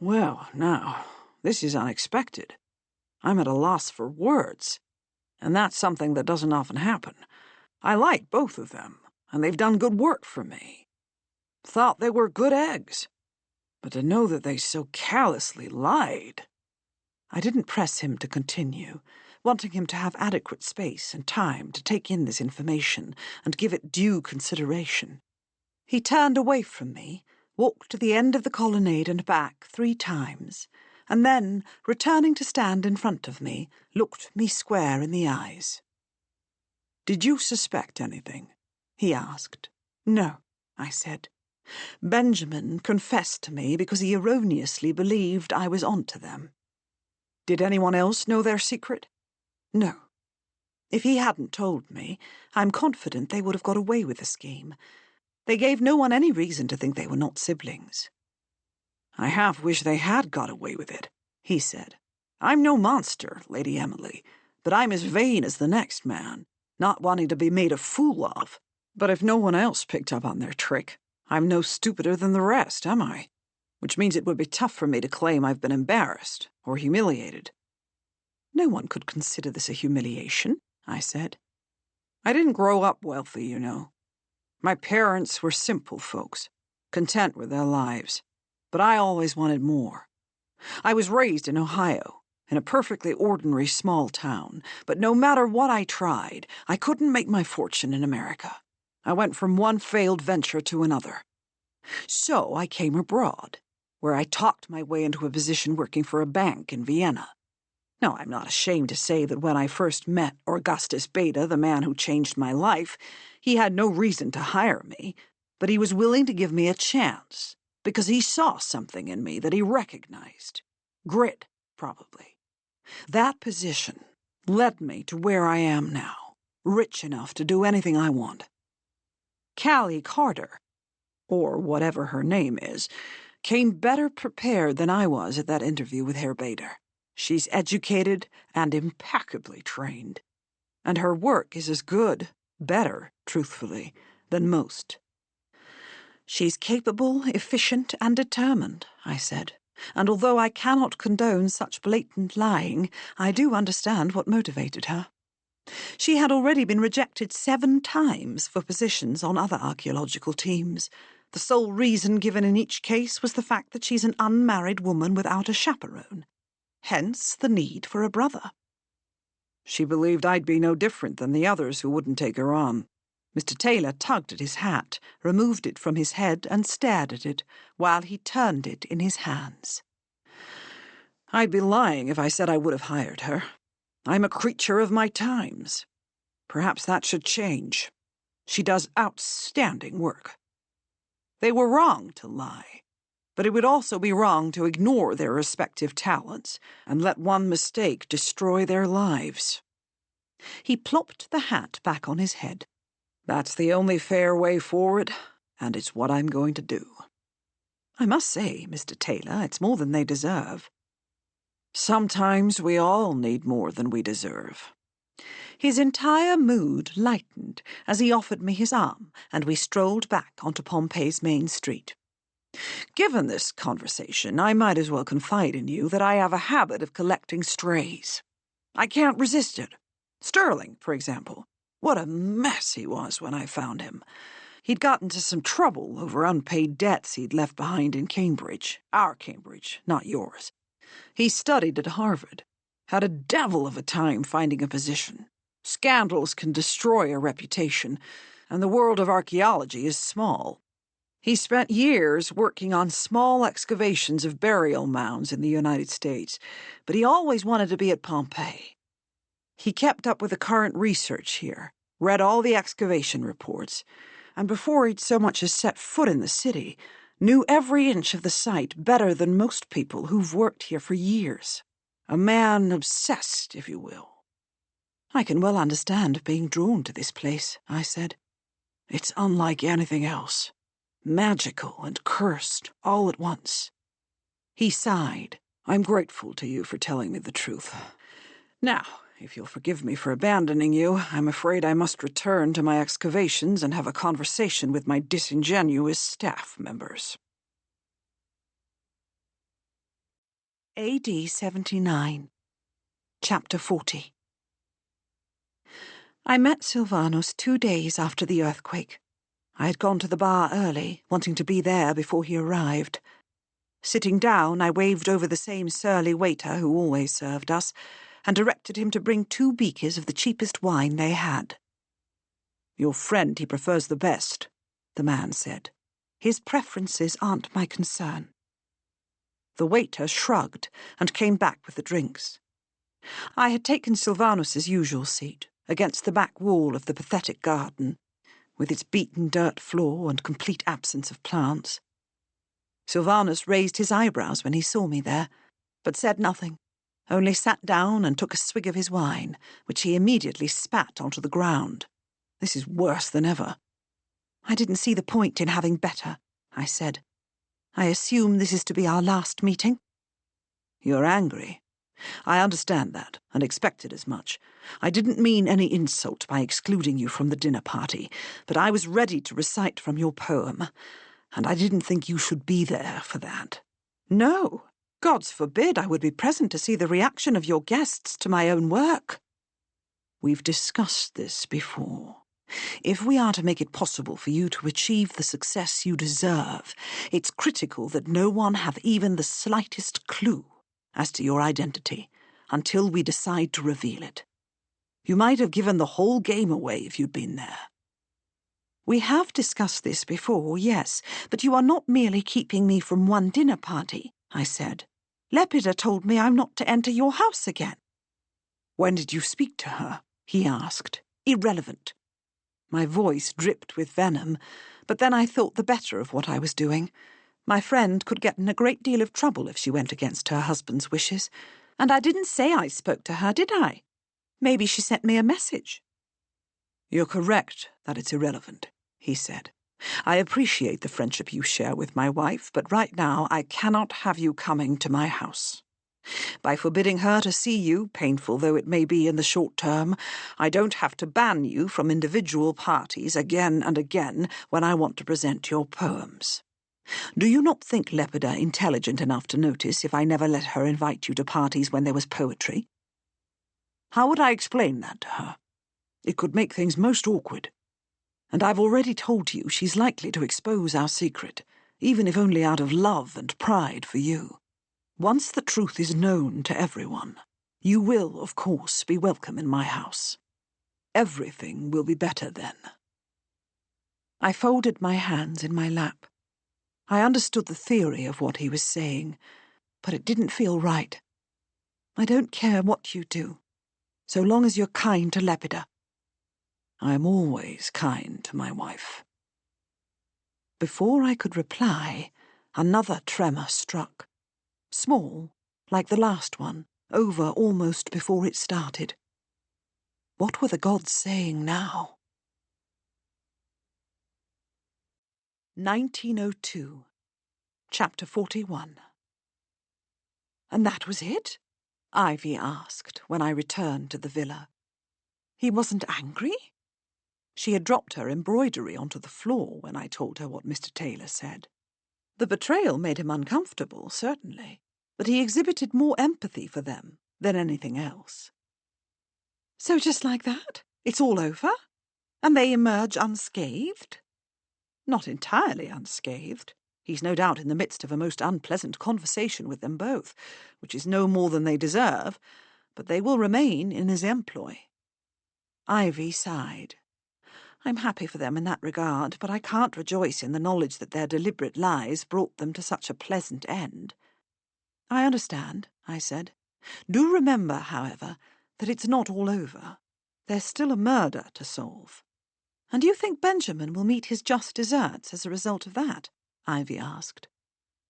Well, now, this is unexpected. I'm at a loss for words, and that's something that doesn't often happen. I like both of them, and they've done good work for me. Thought they were good eggs, but to know that they so callously lied. I didn't press him to continue, wanting him to have adequate space and time to take in this information and give it due consideration. He turned away from me, walked to the end of the colonnade and back 3 times, and then, returning to stand in front of me, looked me square in the eyes. "Did you suspect anything?" he asked. "No," I said. "Benjamin confessed to me because he erroneously believed I was on to them." "Did anyone else know their secret?" "No. If he hadn't told me, I'm confident they would have got away with the scheme. They gave no one any reason to think they were not siblings." "I half wish they had got away with it," he said. "I'm no monster, Lady Emily, but I'm as vain as the next man, not wanting to be made a fool of. But if no one else picked up on their trick, I'm no stupider than the rest, am I? Which means it would be tough for me to claim I've been embarrassed or humiliated." "No one could consider this a humiliation," I said. "I didn't grow up wealthy, you know. My parents were simple folks, content with their lives, but I always wanted more. I was raised in Ohio, in a perfectly ordinary small town, but no matter what I tried, I couldn't make my fortune in America. I went from one failed venture to another. So I came abroad, where I talked my way into a position working for a bank in Vienna. Now, I'm not ashamed to say that when I first met Augustus Beta, the man who changed my life, he had no reason to hire me, but he was willing to give me a chance, because he saw something in me that he recognized. Grit, probably. That position led me to where I am now, rich enough to do anything I want. Callie Carter, or whatever her name is, came better prepared than I was at that interview with Herr Bader. She's educated and impeccably trained. And her work is as good, better, truthfully, than most. She's capable, efficient, and determined, I said. And although I cannot condone such blatant lying, I do understand what motivated her. She had already been rejected 7 times for positions on other archaeological teams. The sole reason given in each case was the fact that she's an unmarried woman without a chaperone. Hence the need for a brother. She believed I'd be no different than the others who wouldn't take her on. Mr. Taylor tugged at his hat, removed it from his head, and stared at it, while he turned it in his hands. I'd be lying if I said I would have hired her. I'm a creature of my times. Perhaps that should change. She does outstanding work. They were wrong to lie, but it would also be wrong to ignore their respective talents and let one mistake destroy their lives. He plopped the hat back on his head. That's the only fair way forward, and it's what I'm going to do. I must say, Mr. Taylor, it's more than they deserve. Sometimes we all need more than we deserve. His entire mood lightened as he offered me his arm, and we strolled back onto Pompeii's main street. Given this conversation, I might as well confide in you that I have a habit of collecting strays. I can't resist it. Sterling, for example. What a mess he was when I found him. He'd got into some trouble over unpaid debts he'd left behind in Cambridge. Our Cambridge, not yours. He studied at Harvard. Had a devil of a time finding a position. Scandals can destroy a reputation, and the world of archaeology is small. He spent years working on small excavations of burial mounds in the United States, but he always wanted to be at Pompeii. He kept up with the current research here, read all the excavation reports, and before he'd so much as set foot in the city, knew every inch of the site better than most people who've worked here for years. A man obsessed, if you will. I can well understand being drawn to this place, I said. It's unlike anything else. Magical and cursed, all at once. He sighed. I'm grateful to you for telling me the truth. Now, if you'll forgive me for abandoning you, I'm afraid I must return to my excavations and have a conversation with my disingenuous staff members. AD 79. Chapter 40. I met Silvanus 2 days after the earthquake. I had gone to the bar early, wanting to be there before he arrived. Sitting down, I waved over the same surly waiter who always served us, and directed him to bring 2 beakers of the cheapest wine they had. Your friend, he prefers the best, the man said. His preferences aren't my concern. The waiter shrugged and came back with the drinks. I had taken Silvanus's usual seat, against the back wall of the pathetic garden, with its beaten dirt floor and complete absence of plants. Silvanus raised his eyebrows when he saw me there, but said nothing, only sat down and took a swig of his wine, which he immediately spat onto the ground. This is worse than ever. I didn't see the point in having better, I said. I assume this is to be our last meeting? You're angry. I understand that, and expected as much. I didn't mean any insult by excluding you from the dinner party, but I was ready to recite from your poem, and I didn't think you should be there for that. No, God's forbid I would be present to see the reaction of your guests to my own work. We've discussed this before. If we are to make it possible for you to achieve the success you deserve, it's critical that no one have even the slightest clue as to your identity until we decide to reveal it. You might have given the whole game away if you'd been there. We have discussed this before, yes, but you are not merely keeping me from one dinner party, I said. Lepida told me I'm not to enter your house again. When did you speak to her? He asked. Irrelevant. My voice dripped with venom, but then I thought the better of what I was doing. My friend could get in a great deal of trouble if she went against her husband's wishes, and I didn't say I spoke to her, did I? Maybe she sent me a message. You're correct that it's irrelevant, he said. I appreciate the friendship you share with my wife, but right now I cannot have you coming to my house. By forbidding her to see you, painful though it may be in the short term, I don't have to ban you from individual parties again and again when I want to present your poems. Do you not think Lepida intelligent enough to notice if I never let her invite you to parties when there was poetry? How would I explain that to her? It could make things most awkward. And I've already told you she's likely to expose our secret, even if only out of love and pride for you. Once the truth is known to everyone, you will, of course, be welcome in my house. Everything will be better then. I folded my hands in my lap. I understood the theory of what he was saying, but it didn't feel right. I don't care what you do, so long as you're kind to Lepida. I am always kind to my wife. Before I could reply, another tremor struck. Small, like the last one, over almost before it started. What were the gods saying now? 1902, Chapter 41. And that was it? Ivy asked when I returned to the villa. He wasn't angry? She had dropped her embroidery onto the floor when I told her what Mr. Taylor said. The betrayal made him uncomfortable, certainly, but he exhibited more empathy for them than anything else. So just like that, it's all over? And they emerge unscathed? Not entirely unscathed. He's no doubt in the midst of a most unpleasant conversation with them both, which is no more than they deserve, but they will remain in his employ. Ivy sighed. I'm happy for them in that regard, but I can't rejoice in the knowledge that their deliberate lies brought them to such a pleasant end. I understand, I said. Do remember, however, that it's not all over. There's still a murder to solve. And do you think Benjamin will meet his just deserts as a result of that? Ivy asked.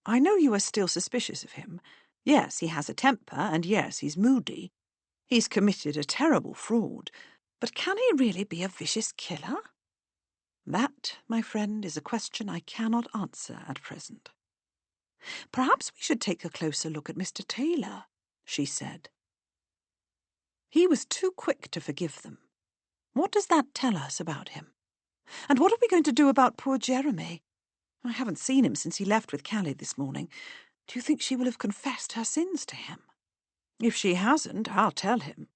I know you are still suspicious of him. Yes, he has a temper, and yes, he's moody. He's committed a terrible fraud. But can he really be a vicious killer? That, my friend, is a question I cannot answer at present. Perhaps we should take a closer look at Mr. Taylor, she said. He was too quick to forgive them. What does that tell us about him? And what are we going to do about poor Jeremy? I haven't seen him since he left with Callie this morning. Do you think she will have confessed her sins to him? If she hasn't, I'll tell him.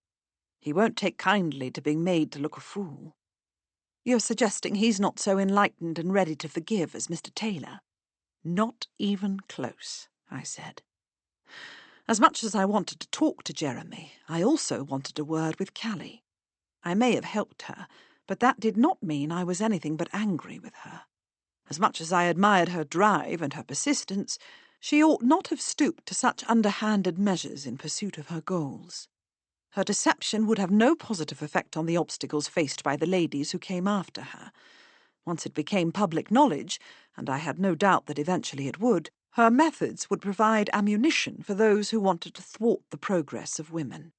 He won't take kindly to being made to look a fool. You're suggesting he's not so enlightened and ready to forgive as Mr. Taylor? Not even close, I said. As much as I wanted to talk to Jeremy, I also wanted a word with Callie. I may have helped her, but that did not mean I was anything but angry with her. As much as I admired her drive and her persistence, she ought not have stooped to such underhanded measures in pursuit of her goals. Her deception would have no positive effect on the obstacles faced by the ladies who came after her. Once it became public knowledge, and I had no doubt that eventually it would, her methods would provide ammunition for those who wanted to thwart the progress of women.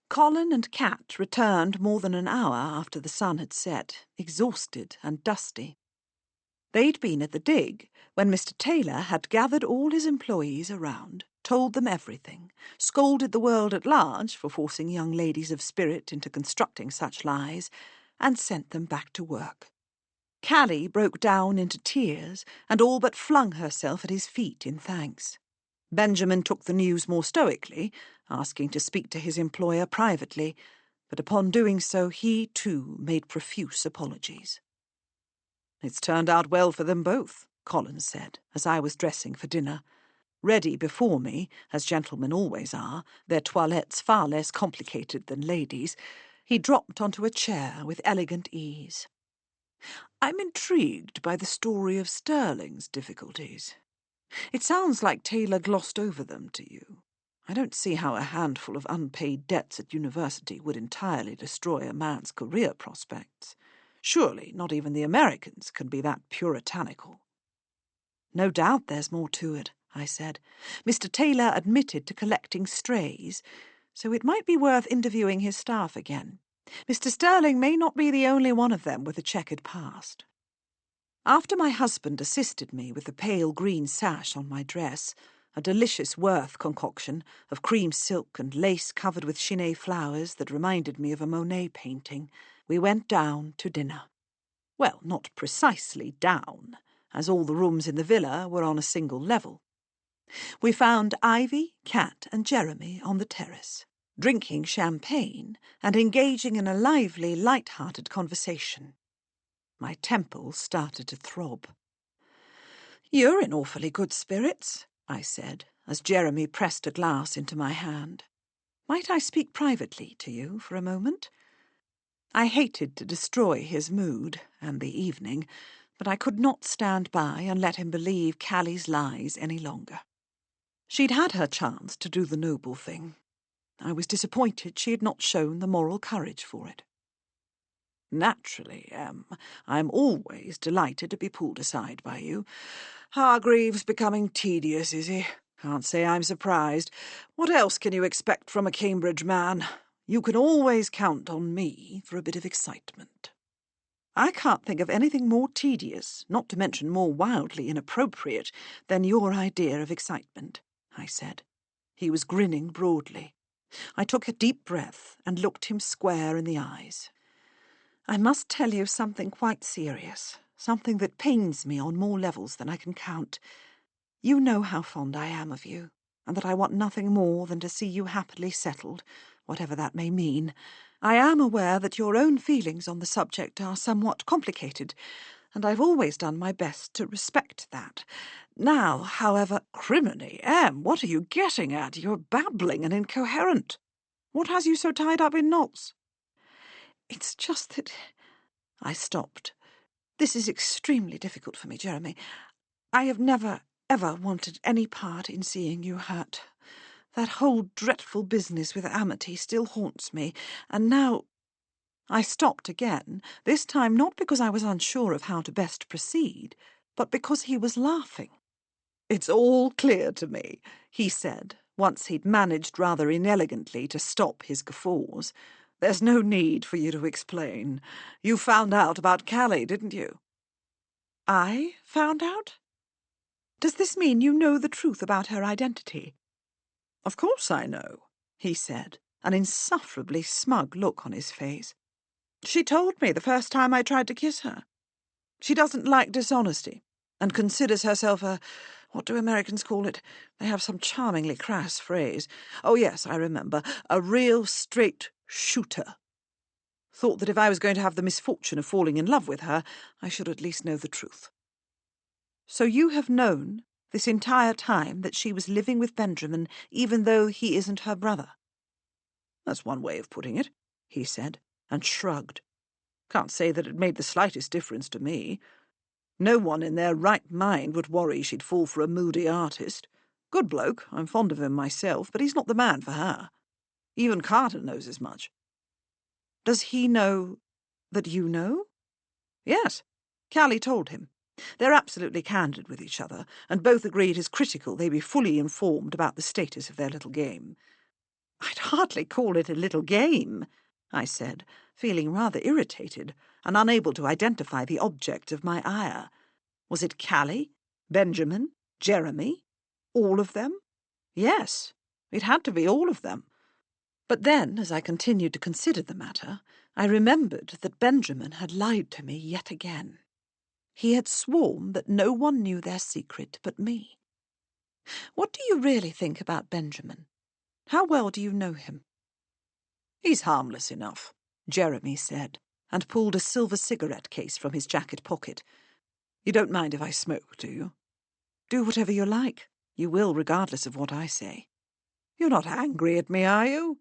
Colin and Kat returned more than an hour after the sun had set, exhausted and dusty. They'd been at the dig when Mr. Taylor had gathered all his employees around, told them everything, scolded the world at large for forcing young ladies of spirit into constructing such lies, and sent them back to work. Callie broke down into tears and all but flung herself at his feet in thanks. Benjamin took the news more stoically, asking to speak to his employer privately, but upon doing so he, too, made profuse apologies. It's turned out well for them both, Colin said, as I was dressing for dinner. Ready before me, as gentlemen always are, their toilettes far less complicated than ladies, he dropped onto a chair with elegant ease. I'm intrigued by the story of Sterling's difficulties. It sounds like Taylor glossed over them to you. I don't see how a handful of unpaid debts at university would entirely destroy a man's career prospects. Surely not even the Americans can be that puritanical. No doubt there's more to it, I said. Mr. Taylor admitted to collecting strays, so it might be worth interviewing his staff again. Mr. Sterling may not be the only one of them with a checkered past. After my husband assisted me with the pale green sash on my dress, a delicious Worth concoction of cream silk and lace covered with Chinet flowers that reminded me of a Monet painting, we went down to dinner. Well, not precisely down, as all the rooms in the villa were on a single level. We found Ivy, Cat, and Jeremy on the terrace, drinking champagne and engaging in a lively, light-hearted conversation. My temples started to throb. "You're in awfully good spirits," I said, as Jeremy pressed a glass into my hand. "Might I speak privately to you for a moment?" I hated to destroy his mood and the evening, but I could not stand by and let him believe Callie's lies any longer. She'd had her chance to do the noble thing. I was disappointed she had not shown the moral courage for it. "Naturally, Em. I'm always delighted to be pulled aside by you. Hargreaves becoming tedious, is he? Can't say I'm surprised. What else can you expect from a Cambridge man? You can always count on me for a bit of excitement." "I can't think of anything more tedious, not to mention more wildly inappropriate, than your idea of excitement," I said. He was grinning broadly. I took a deep breath and looked him square in the eyes. "I must tell you something quite serious, something that pains me on more levels than I can count. You know how fond I am of you, and that I want nothing more than to see you happily settled, whatever that may mean. I am aware that your own feelings on the subject are somewhat complicated, and I've always done my best to respect that. Now, however—" "Criminy, Em, what are you getting at? You're babbling and incoherent. What has you so tied up in knots?" "It's just that—" I stopped. "This is extremely difficult for me, Jeremy. I have never, ever wanted any part in seeing you hurt. That whole dreadful business with Amity still haunts me, and now—" I stopped again, this time not because I was unsure of how to best proceed, but because he was laughing. "It's all clear to me," he said, once he'd managed rather inelegantly to stop his guffaws. "There's no need for you to explain. You found out about Callie, didn't you?" "I found out? Does this mean you know the truth about her identity?" "Of course I know," he said, an insufferably smug look on his face. "She told me the first time I tried to kiss her. She doesn't like dishonesty, and considers herself what do Americans call it? They have some charmingly crass phrase. Oh, yes, I remember. A real straight shooter. Thought that if I was going to have the misfortune of falling in love with her, I should at least know the truth." "So you have known this entire time that she was living with Benjamin, even though he isn't her brother?" "That's one way of putting it," he said, and shrugged. "Can't say that it made the slightest difference to me. No one in their right mind would worry she'd fall for a moody artist. Good bloke, I'm fond of him myself, but he's not the man for her. Even Carter knows as much." "Does he know that you know?" "Yes. Callie told him. They're absolutely candid with each other, and both agree it is critical they be fully informed about the status of their little game." "I'd hardly call it a little game," I said, feeling rather irritated and unable to identify the object of my ire. Was it Callie, Benjamin, Jeremy? All of them? Yes, it had to be all of them. But then, as I continued to consider the matter, I remembered that Benjamin had lied to me yet again. He had sworn that no one knew their secret but me. What do you really think about Benjamin? How well do you know him? "He's harmless enough," Jeremy said, and pulled a silver cigarette case from his jacket pocket. "You don't mind if I smoke, do you?" "Do whatever you like. You will, regardless of what I say." "You're not angry at me, are you?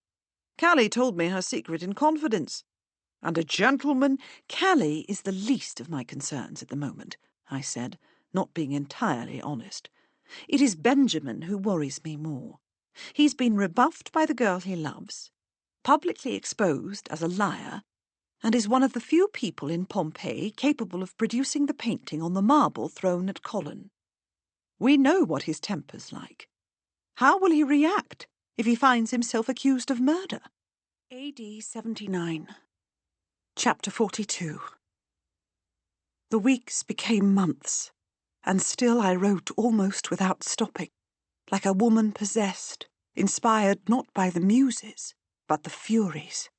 Callie told me her secret in confidence. And a gentleman—" "Callie is the least of my concerns at the moment," I said, not being entirely honest. "It is Benjamin who worries me more. He's been rebuffed by the girl he loves, publicly exposed as a liar, and is one of the few people in Pompeii capable of producing the painting on the marble thrown at Colin. We know what his temper's like. How will he react if he finds himself accused of murder?" AD 79. Chapter 42. The weeks became months, and still I wrote almost without stopping, like a woman possessed, inspired not by the muses, but the furies.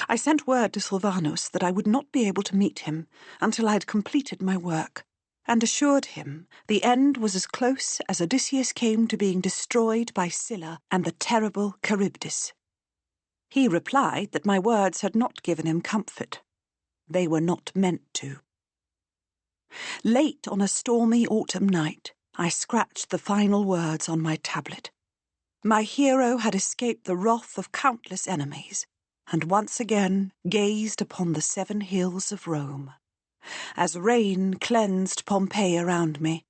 I sent word to Sylvanus that I would not be able to meet him until I had completed my work, and assured him the end was as close as Odysseus came to being destroyed by Scylla and the terrible Charybdis. He replied that my words had not given him comfort. They were not meant to. Late on a stormy autumn night, I scratched the final words on my tablet. My hero had escaped the wrath of countless enemies, and once again gazed upon the 7 hills of Rome. As rain cleansed Pompeii around me,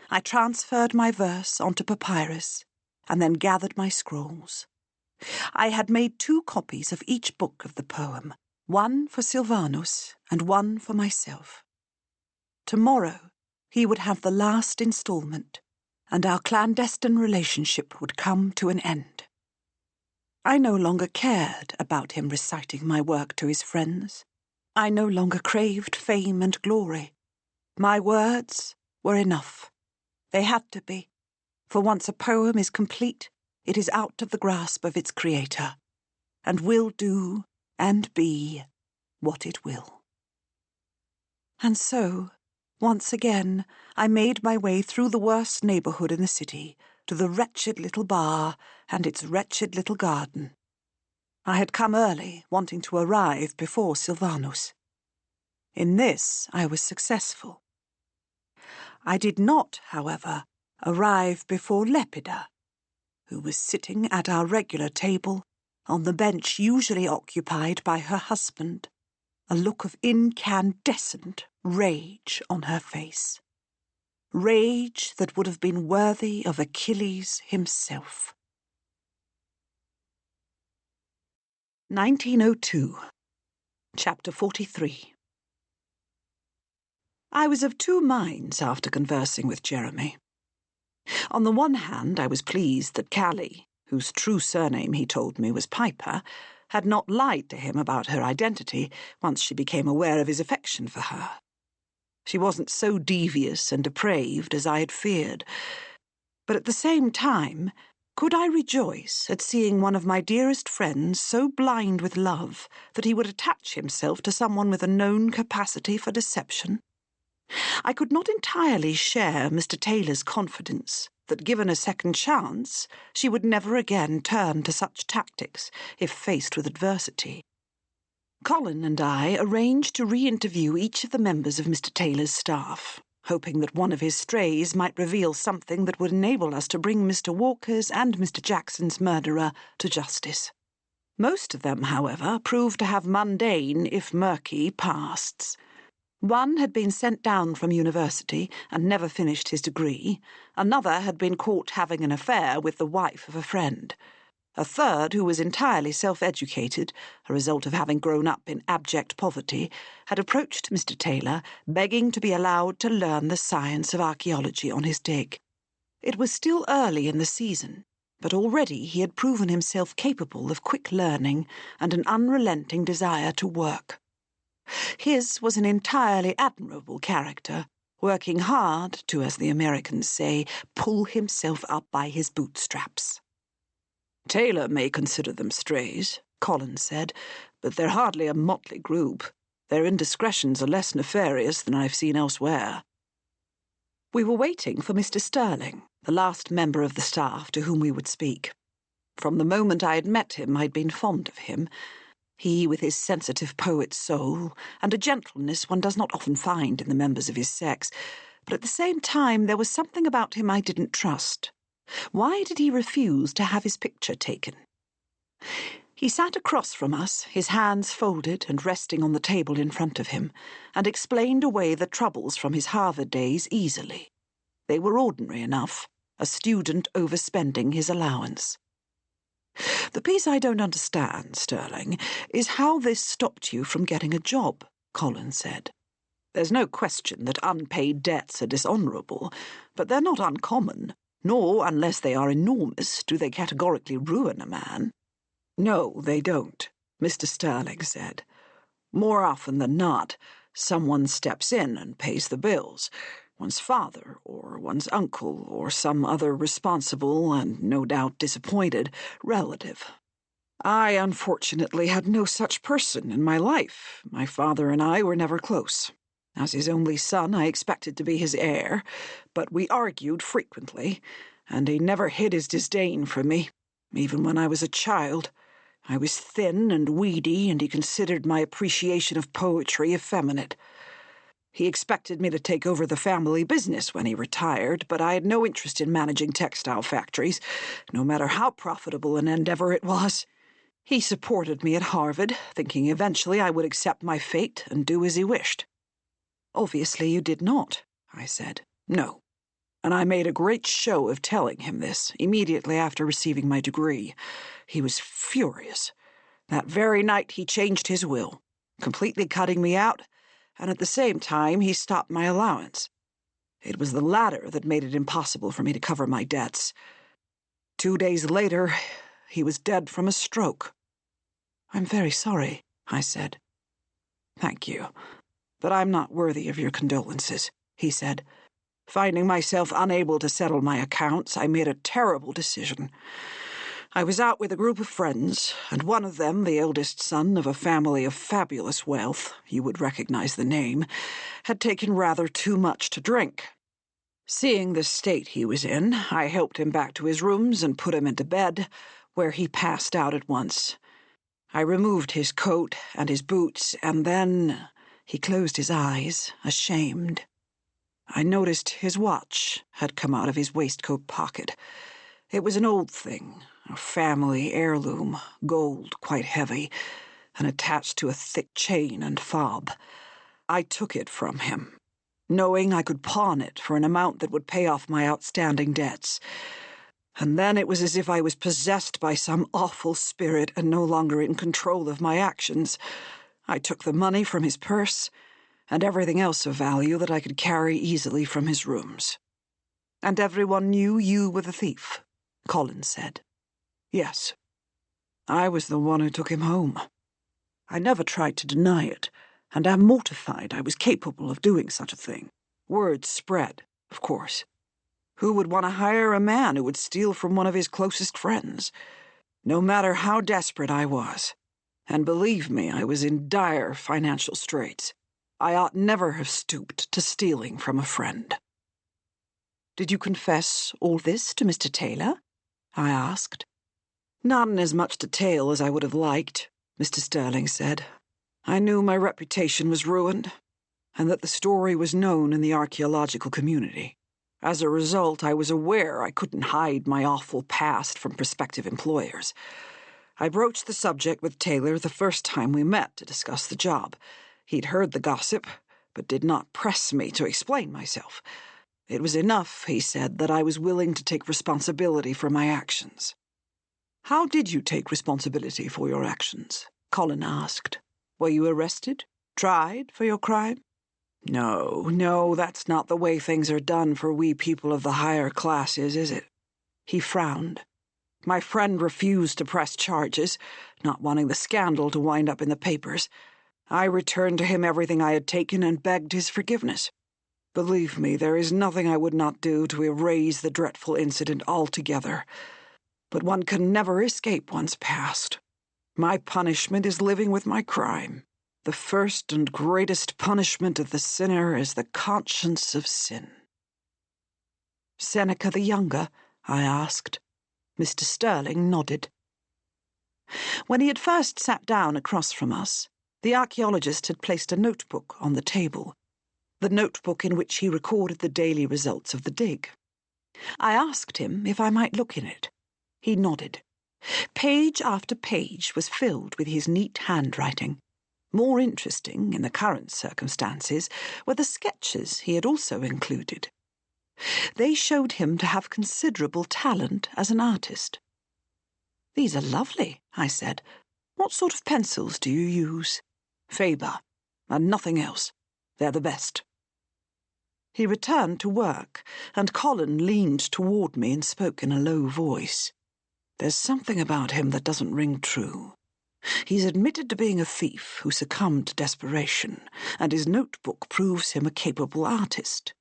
I transferred my verse onto papyrus, and then gathered my scrolls. I had made 2 copies of each book of the poem, one for Sylvanus and one for myself. Tomorrow he would have the last installment, and our clandestine relationship would come to an end. I no longer cared about him reciting my work to his friends. I no longer craved fame and glory. My words were enough. They had to be, for once a poem is complete, it is out of the grasp of its creator, and will do and be what it will. And so, once again, I made my way through the worst neighbourhood in the city to the wretched little bar and its wretched little garden. I had come early, wanting to arrive before Sylvanus. In this I was successful. I did not, however, arrive before Lepida, who was sitting at our regular table on the bench usually occupied by her husband, a look of incandescent rage on her face. Rage that would have been worthy of Achilles himself. 1902, Chapter 43. I was of 2 minds after conversing with Jeremy. On the one hand, I was pleased that Callie, whose true surname he told me was Piper, had not lied to him about her identity once she became aware of his affection for her. She wasn't so devious and depraved as I had feared. But at the same time, could I rejoice at seeing one of my dearest friends so blind with love that he would attach himself to someone with a known capacity for deception? I could not entirely share Mr. Taylor's confidence that, given a second chance, she would never again turn to such tactics if faced with adversity. Colin and I arranged to re-interview each of the members of Mr. Taylor's staff, hoping that one of his strays might reveal something that would enable us to bring Mr. Walker's and Mr. Jackson's murderer to justice. Most of them, however, proved to have mundane, if murky, pasts. One had been sent down from university and never finished his degree. Another had been caught having an affair with the wife of a friend. A third, who was entirely self-educated, a result of having grown up in abject poverty, had approached Mr. Taylor, begging to be allowed to learn the science of archaeology on his dig. It was still early in the season, but already he had proven himself capable of quick learning and an unrelenting desire to work. His was an entirely admirable character, working hard to, as the Americans say, pull himself up by his bootstraps. "Taylor may consider them strays," Colin said, "but they're hardly a motley group. Their indiscretions are less nefarious than I've seen elsewhere." We were waiting for Mr. Sterling, the last member of the staff to whom we would speak. From the moment I had met him, I'd been fond of him. He, with his sensitive poet soul, and a gentleness one does not often find in the members of his sex, but at the same time there was something about him I didn't trust. Why did he refuse to have his picture taken? He sat across from us, his hands folded and resting on the table in front of him, and explained away the troubles from his Harvard days easily. They were ordinary enough, a student overspending his allowance. "The piece I don't understand, Sterling, is how this stopped you from getting a job," Colin said. "There's no question that unpaid debts are dishonourable, but they're not uncommon, nor, unless they are enormous, do they categorically ruin a man." "No, they don't," Mr. Sterling said. "More often than not, Someone steps in and pays the bills. One's father, or one's uncle, or some other responsible and no doubt disappointed relative. I, unfortunately, had no such person in my life. My father and I were never close. As his only son, I expected to be his heir, but we argued frequently, and he never hid his disdain for me, even when I was a child. I was thin and weedy, and he considered my appreciation of poetry effeminate. He expected me to take over the family business when he retired, but I had no interest in managing textile factories, no matter how profitable an endeavor it was. He supported me at Harvard, thinking eventually I would accept my fate and do as he wished. Obviously you did not, I said. No. And I made a great show of telling him this immediately after receiving my degree. He was furious. That very night he changed his will, completely cutting me out, and at the same time he stopped my allowance. It was the latter that made it impossible for me to cover my debts. 2 days later, he was dead from a stroke. I'm very sorry, I said. Thank you, but I'm not worthy of your condolences, he said. Finding myself unable to settle my accounts, I made a terrible decision. I was out with a group of friends, and one of them, the eldest son of a family of fabulous wealth, you would recognize the name, had taken rather too much to drink. Seeing the state he was in, I helped him back to his rooms and put him into bed, where he passed out at once. I removed his coat and his boots, and then he closed his eyes, ashamed. I noticed his watch had come out of his waistcoat pocket. It was an old thing, a family heirloom, gold, quite heavy, and attached to a thick chain and fob. I took it from him, knowing I could pawn it for an amount that would pay off my outstanding debts. And then it was as if I was possessed by some awful spirit and no longer in control of my actions. I took the money from his purse and everything else of value that I could carry easily from his rooms. And everyone knew you were the thief, Colin said. Yes. I was the one who took him home. I never tried to deny it, and am mortified I was capable of doing such a thing. Word spread, of course. Who would want to hire a man who would steal from one of his closest friends? No matter how desperate I was, and believe me, I was in dire financial straits, I ought never have stooped to stealing from a friend. Did you confess all this to Mr. Taylor? I asked. Not in as much detail as I would have liked, Mr. Sterling said. I knew my reputation was ruined, and that the story was known in the archaeological community. As a result, I was aware I couldn't hide my awful past from prospective employers. I broached the subject with Taylor the first time we met to discuss the job. He'd heard the gossip, but did not press me to explain myself. It was enough, he said, that I was willing to take responsibility for my actions. How did you take responsibility for your actions? Colin asked. Were you arrested? Tried for your crime? No, that's not the way things are done for we people of the higher classes, is it? He frowned. My friend refused to press charges, not wanting the scandal to wind up in the papers. I returned to him everything I had taken and begged his forgiveness. Believe me, there is nothing I would not do to erase the dreadful incident altogether. But one can never escape one's past. My punishment is living with my crime. The first and greatest punishment of the sinner is the conscience of sin. Seneca the Younger? I asked. Mr. Sterling nodded. When he had first sat down across from us, the archaeologist had placed a notebook on the table, the notebook in which he recorded the daily results of the dig. I asked him if I might look in it. He nodded. Page after page was filled with his neat handwriting. More interesting, in the current circumstances, were the sketches he had also included. They showed him to have considerable talent as an artist. "These are lovely," I said. "What sort of pencils do you use?" "Faber, and nothing else. They're the best." He returned to work, and Colin leaned toward me and spoke in a low voice. "There's something about him that doesn't ring true. He's admitted to being a thief who succumbed to desperation, and his notebook proves him a capable artist.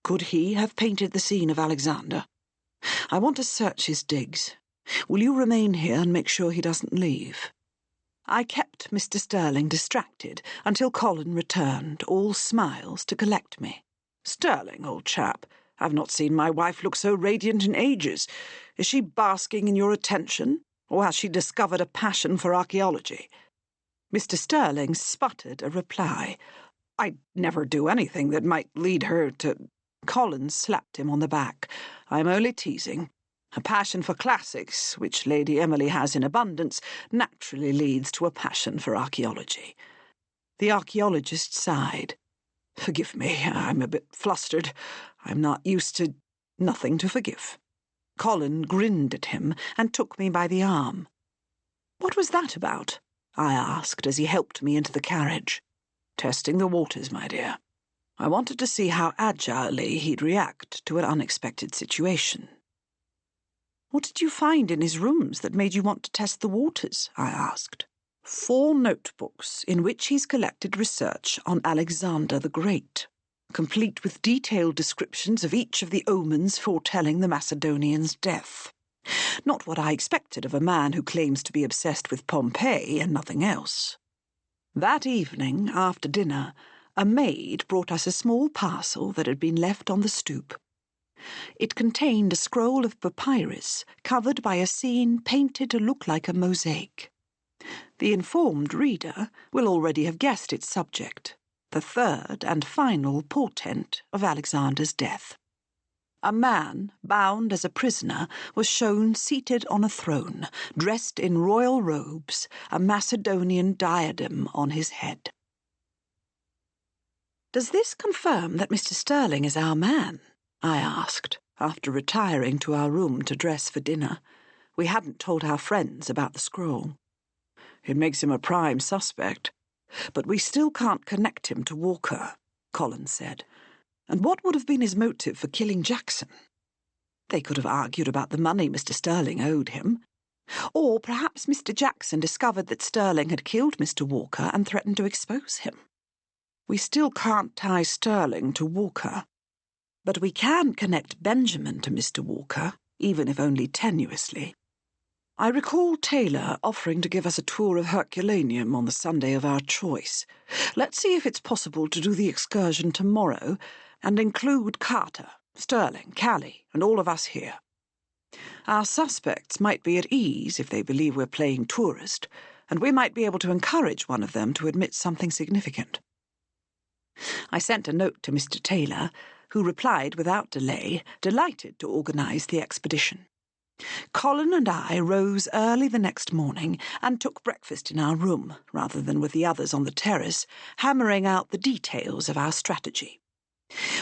Could he have painted the scene of Alexander? I want to search his digs. Will you remain here and make sure he doesn't leave?" I kept Mr. Sterling distracted until Colin returned, all smiles, to collect me. "Sterling, old chap, I've not seen my wife look so radiant in ages. Is she basking in your attention, or has she discovered a passion for archaeology?" Mr. Sterling sputtered a reply. "I'd never do anything that might lead her to—" Colin slapped him on the back. "I'm only teasing. A passion for classics, which Lady Emily has in abundance, naturally leads to a passion for archaeology." The archaeologist sighed. "Forgive me, I'm a bit flustered. I'm not used to—" "Nothing to forgive." Colin grinned at him and took me by the arm. "What was that about?" I asked as he helped me into the carriage. "Testing the waters, my dear. I wanted to see how agilely he'd react to an unexpected situation." "What did you find in his rooms that made you want to test the waters?" I asked. 4 notebooks in which he's collected research on Alexander the Great, complete with detailed descriptions of each of the omens foretelling the Macedonian's death. Not what I expected of a man who claims to be obsessed with Pompeii and nothing else. That evening, after dinner, a maid brought us a small parcel that had been left on the stoop. It contained a scroll of papyrus covered by a scene painted to look like a mosaic. The informed reader will already have guessed its subject, the third and final portent of Alexander's death. A man, bound as a prisoner, was shown seated on a throne, dressed in royal robes, a Macedonian diadem on his head. "Does this confirm that Mr. Sterling is our man?" I asked, after retiring to our room to dress for dinner. We hadn't told our friends about the scroll. "It makes him a prime suspect. But we still can't connect him to Walker," Colin said. "And what would have been his motive for killing Jackson? They could have argued about the money Mr. Sterling owed him. Or perhaps Mr. Jackson discovered that Sterling had killed Mr. Walker and threatened to expose him. We still can't tie Sterling to Walker. But we can connect Benjamin to Mr. Walker, even if only tenuously. I recall Taylor offering to give us a tour of Herculaneum on the Sunday of our choice. Let's see if it's possible to do the excursion tomorrow and include Carter, Sterling, Callie, and all of us here. Our suspects might be at ease if they believe we're playing tourist, and we might be able to encourage one of them to admit something significant." I sent a note to Mr. Taylor, who replied without delay, delighted to organise the expedition. Colin and I rose early the next morning and took breakfast in our room, rather than with the others on the terrace, hammering out the details of our strategy.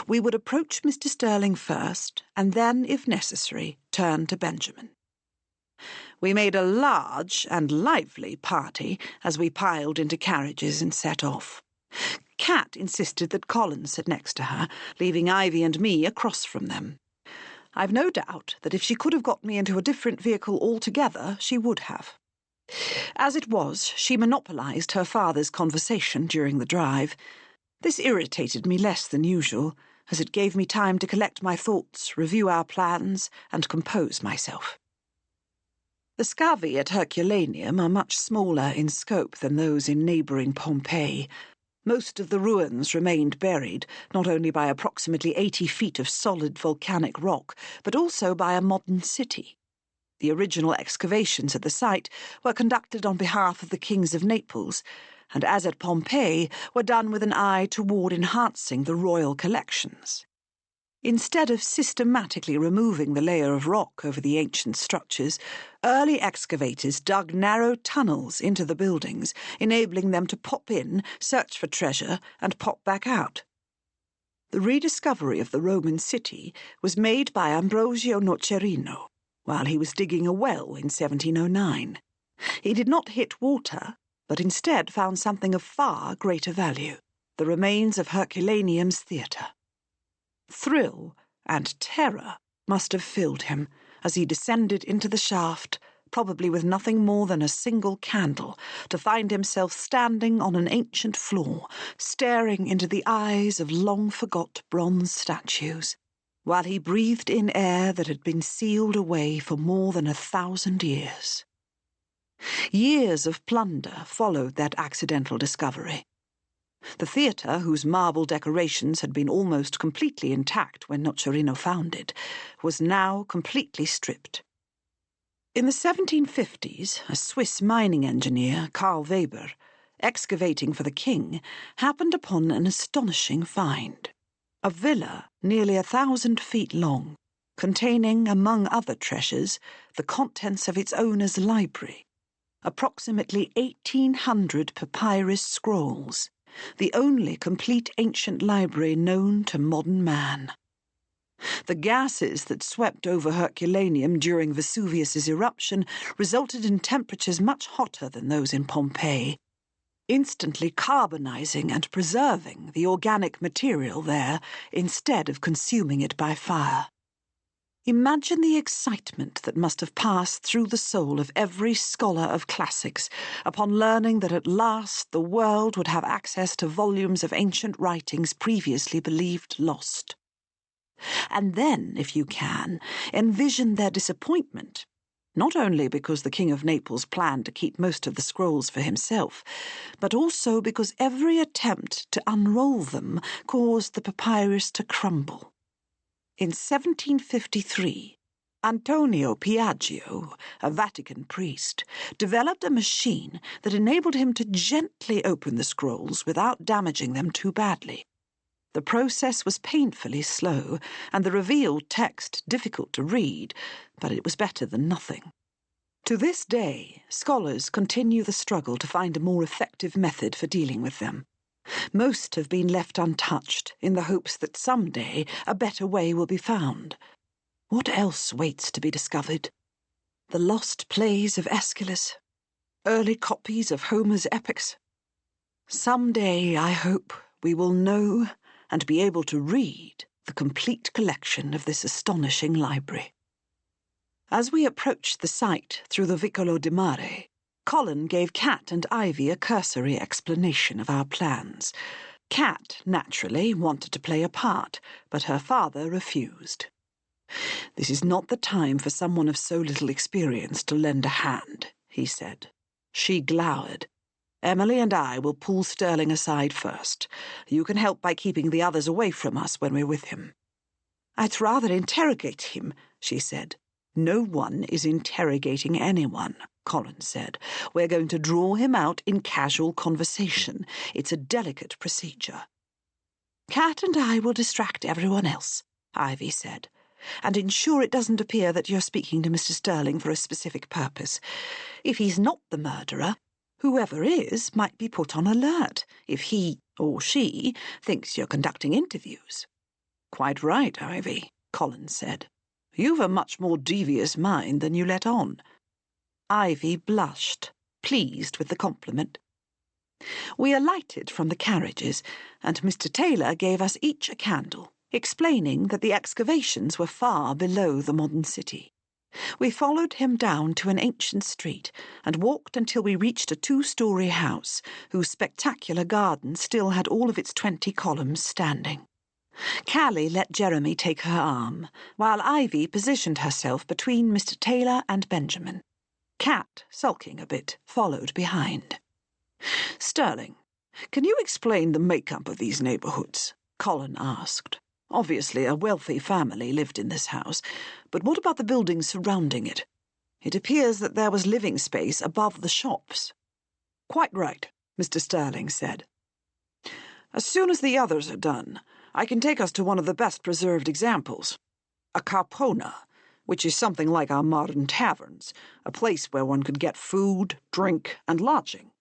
We would approach Mr. Sterling first, and then, if necessary, turn to Benjamin. We made a large and lively party as we piled into carriages and set off. Kat insisted that Colin sit next to her, leaving Ivy and me across from them. I've no doubt that if she could have got me into a different vehicle altogether, she would have. As it was, she monopolised her father's conversation during the drive. This irritated me less than usual, as it gave me time to collect my thoughts, review our plans, and compose myself. The scavi at Herculaneum are much smaller in scope than those in neighbouring Pompeii. Most of the ruins remained buried, not only by approximately 80 feet of solid volcanic rock, but also by a modern city. The original excavations at the site were conducted on behalf of the kings of Naples, and as at Pompeii, were done with an eye toward enhancing the royal collections. Instead of systematically removing the layer of rock over the ancient structures, early excavators dug narrow tunnels into the buildings, enabling them to pop in, search for treasure, and pop back out. The rediscovery of the Roman city was made by Ambrosio Nocerino while he was digging a well in 1709. He did not hit water, but instead found something of far greater value, the remains of Herculaneum's theatre. Thrill and terror must have filled him as he descended into the shaft, probably with nothing more than a single candle, to find himself standing on an ancient floor, staring into the eyes of long-forgot bronze statues, while he breathed in air that had been sealed away for more than 1,000 years. Years of plunder followed that accidental discovery. The theatre, whose marble decorations had been almost completely intact when Nocerino found it, was now completely stripped. In the 1750s, a Swiss mining engineer, Karl Weber, excavating for the king, happened upon an astonishing find. A villa nearly 1,000 feet long, containing, among other treasures, the contents of its owner's library, approximately 1,800 papyrus scrolls, the only complete ancient library known to modern man. The gases that swept over Herculaneum during Vesuvius's eruption resulted in temperatures much hotter than those in Pompeii, instantly carbonizing and preserving the organic material there instead of consuming it by fire. Imagine the excitement that must have passed through the soul of every scholar of classics upon learning that at last the world would have access to volumes of ancient writings previously believed lost. And then, if you can, envision their disappointment, not only because the King of Naples planned to keep most of the scrolls for himself, but also because every attempt to unroll them caused the papyrus to crumble. In 1753, Antonio Piaggio, a Vatican priest, developed a machine that enabled him to gently open the scrolls without damaging them too badly. The process was painfully slow, and the revealed text difficult to read, but it was better than nothing. To this day, scholars continue the struggle to find a more effective method for dealing with them. Most have been left untouched, in the hopes that someday a better way will be found. What else waits to be discovered? The lost plays of Aeschylus? Early copies of Homer's epics? Someday, I hope, we will know and be able to read the complete collection of this astonishing library. As we approached the site through the Vicolo di Mare, Colin gave Cat and Ivy a cursory explanation of our plans. Cat, naturally, wanted to play a part, but her father refused. "This is not the time for someone of so little experience to lend a hand," he said. She glowered. "Emily and I will pull Sterling aside first. You can help by keeping the others away from us when we're with him." "I'd rather interrogate him," she said. "No one is interrogating anyone," Colin said. "We're going to draw him out in casual conversation. It's a delicate procedure." "Cat and I will distract everyone else," Ivy said, "and ensure it doesn't appear that you're speaking to Mr. Sterling for a specific purpose. If he's not the murderer, whoever is might be put on alert if he, or she, thinks you're conducting interviews." "Quite right, Ivy," Colin said. "You've a much more devious mind than you let on." Ivy blushed, pleased with the compliment. We alighted from the carriages, and Mr. Taylor gave us each a candle, explaining that the excavations were far below the modern city. We followed him down to an ancient street and walked until we reached a 2-story house whose spectacular garden still had all of its 20 columns standing. Callie let Jeremy take her arm, while Ivy positioned herself between Mr. Taylor and Benjamin. Cat, sulking a bit, followed behind. "Sterling, can you explain the makeup of these neighbourhoods?" Colin asked. "Obviously a wealthy family lived in this house, but what about the buildings surrounding it? It appears that there was living space above the shops." "Quite right," Mr. Sterling said. "As soon as the others are done, I can take us to one of the best-preserved examples, a carpona, which is something like our modern taverns, a place where one could get food, drink, and lodging."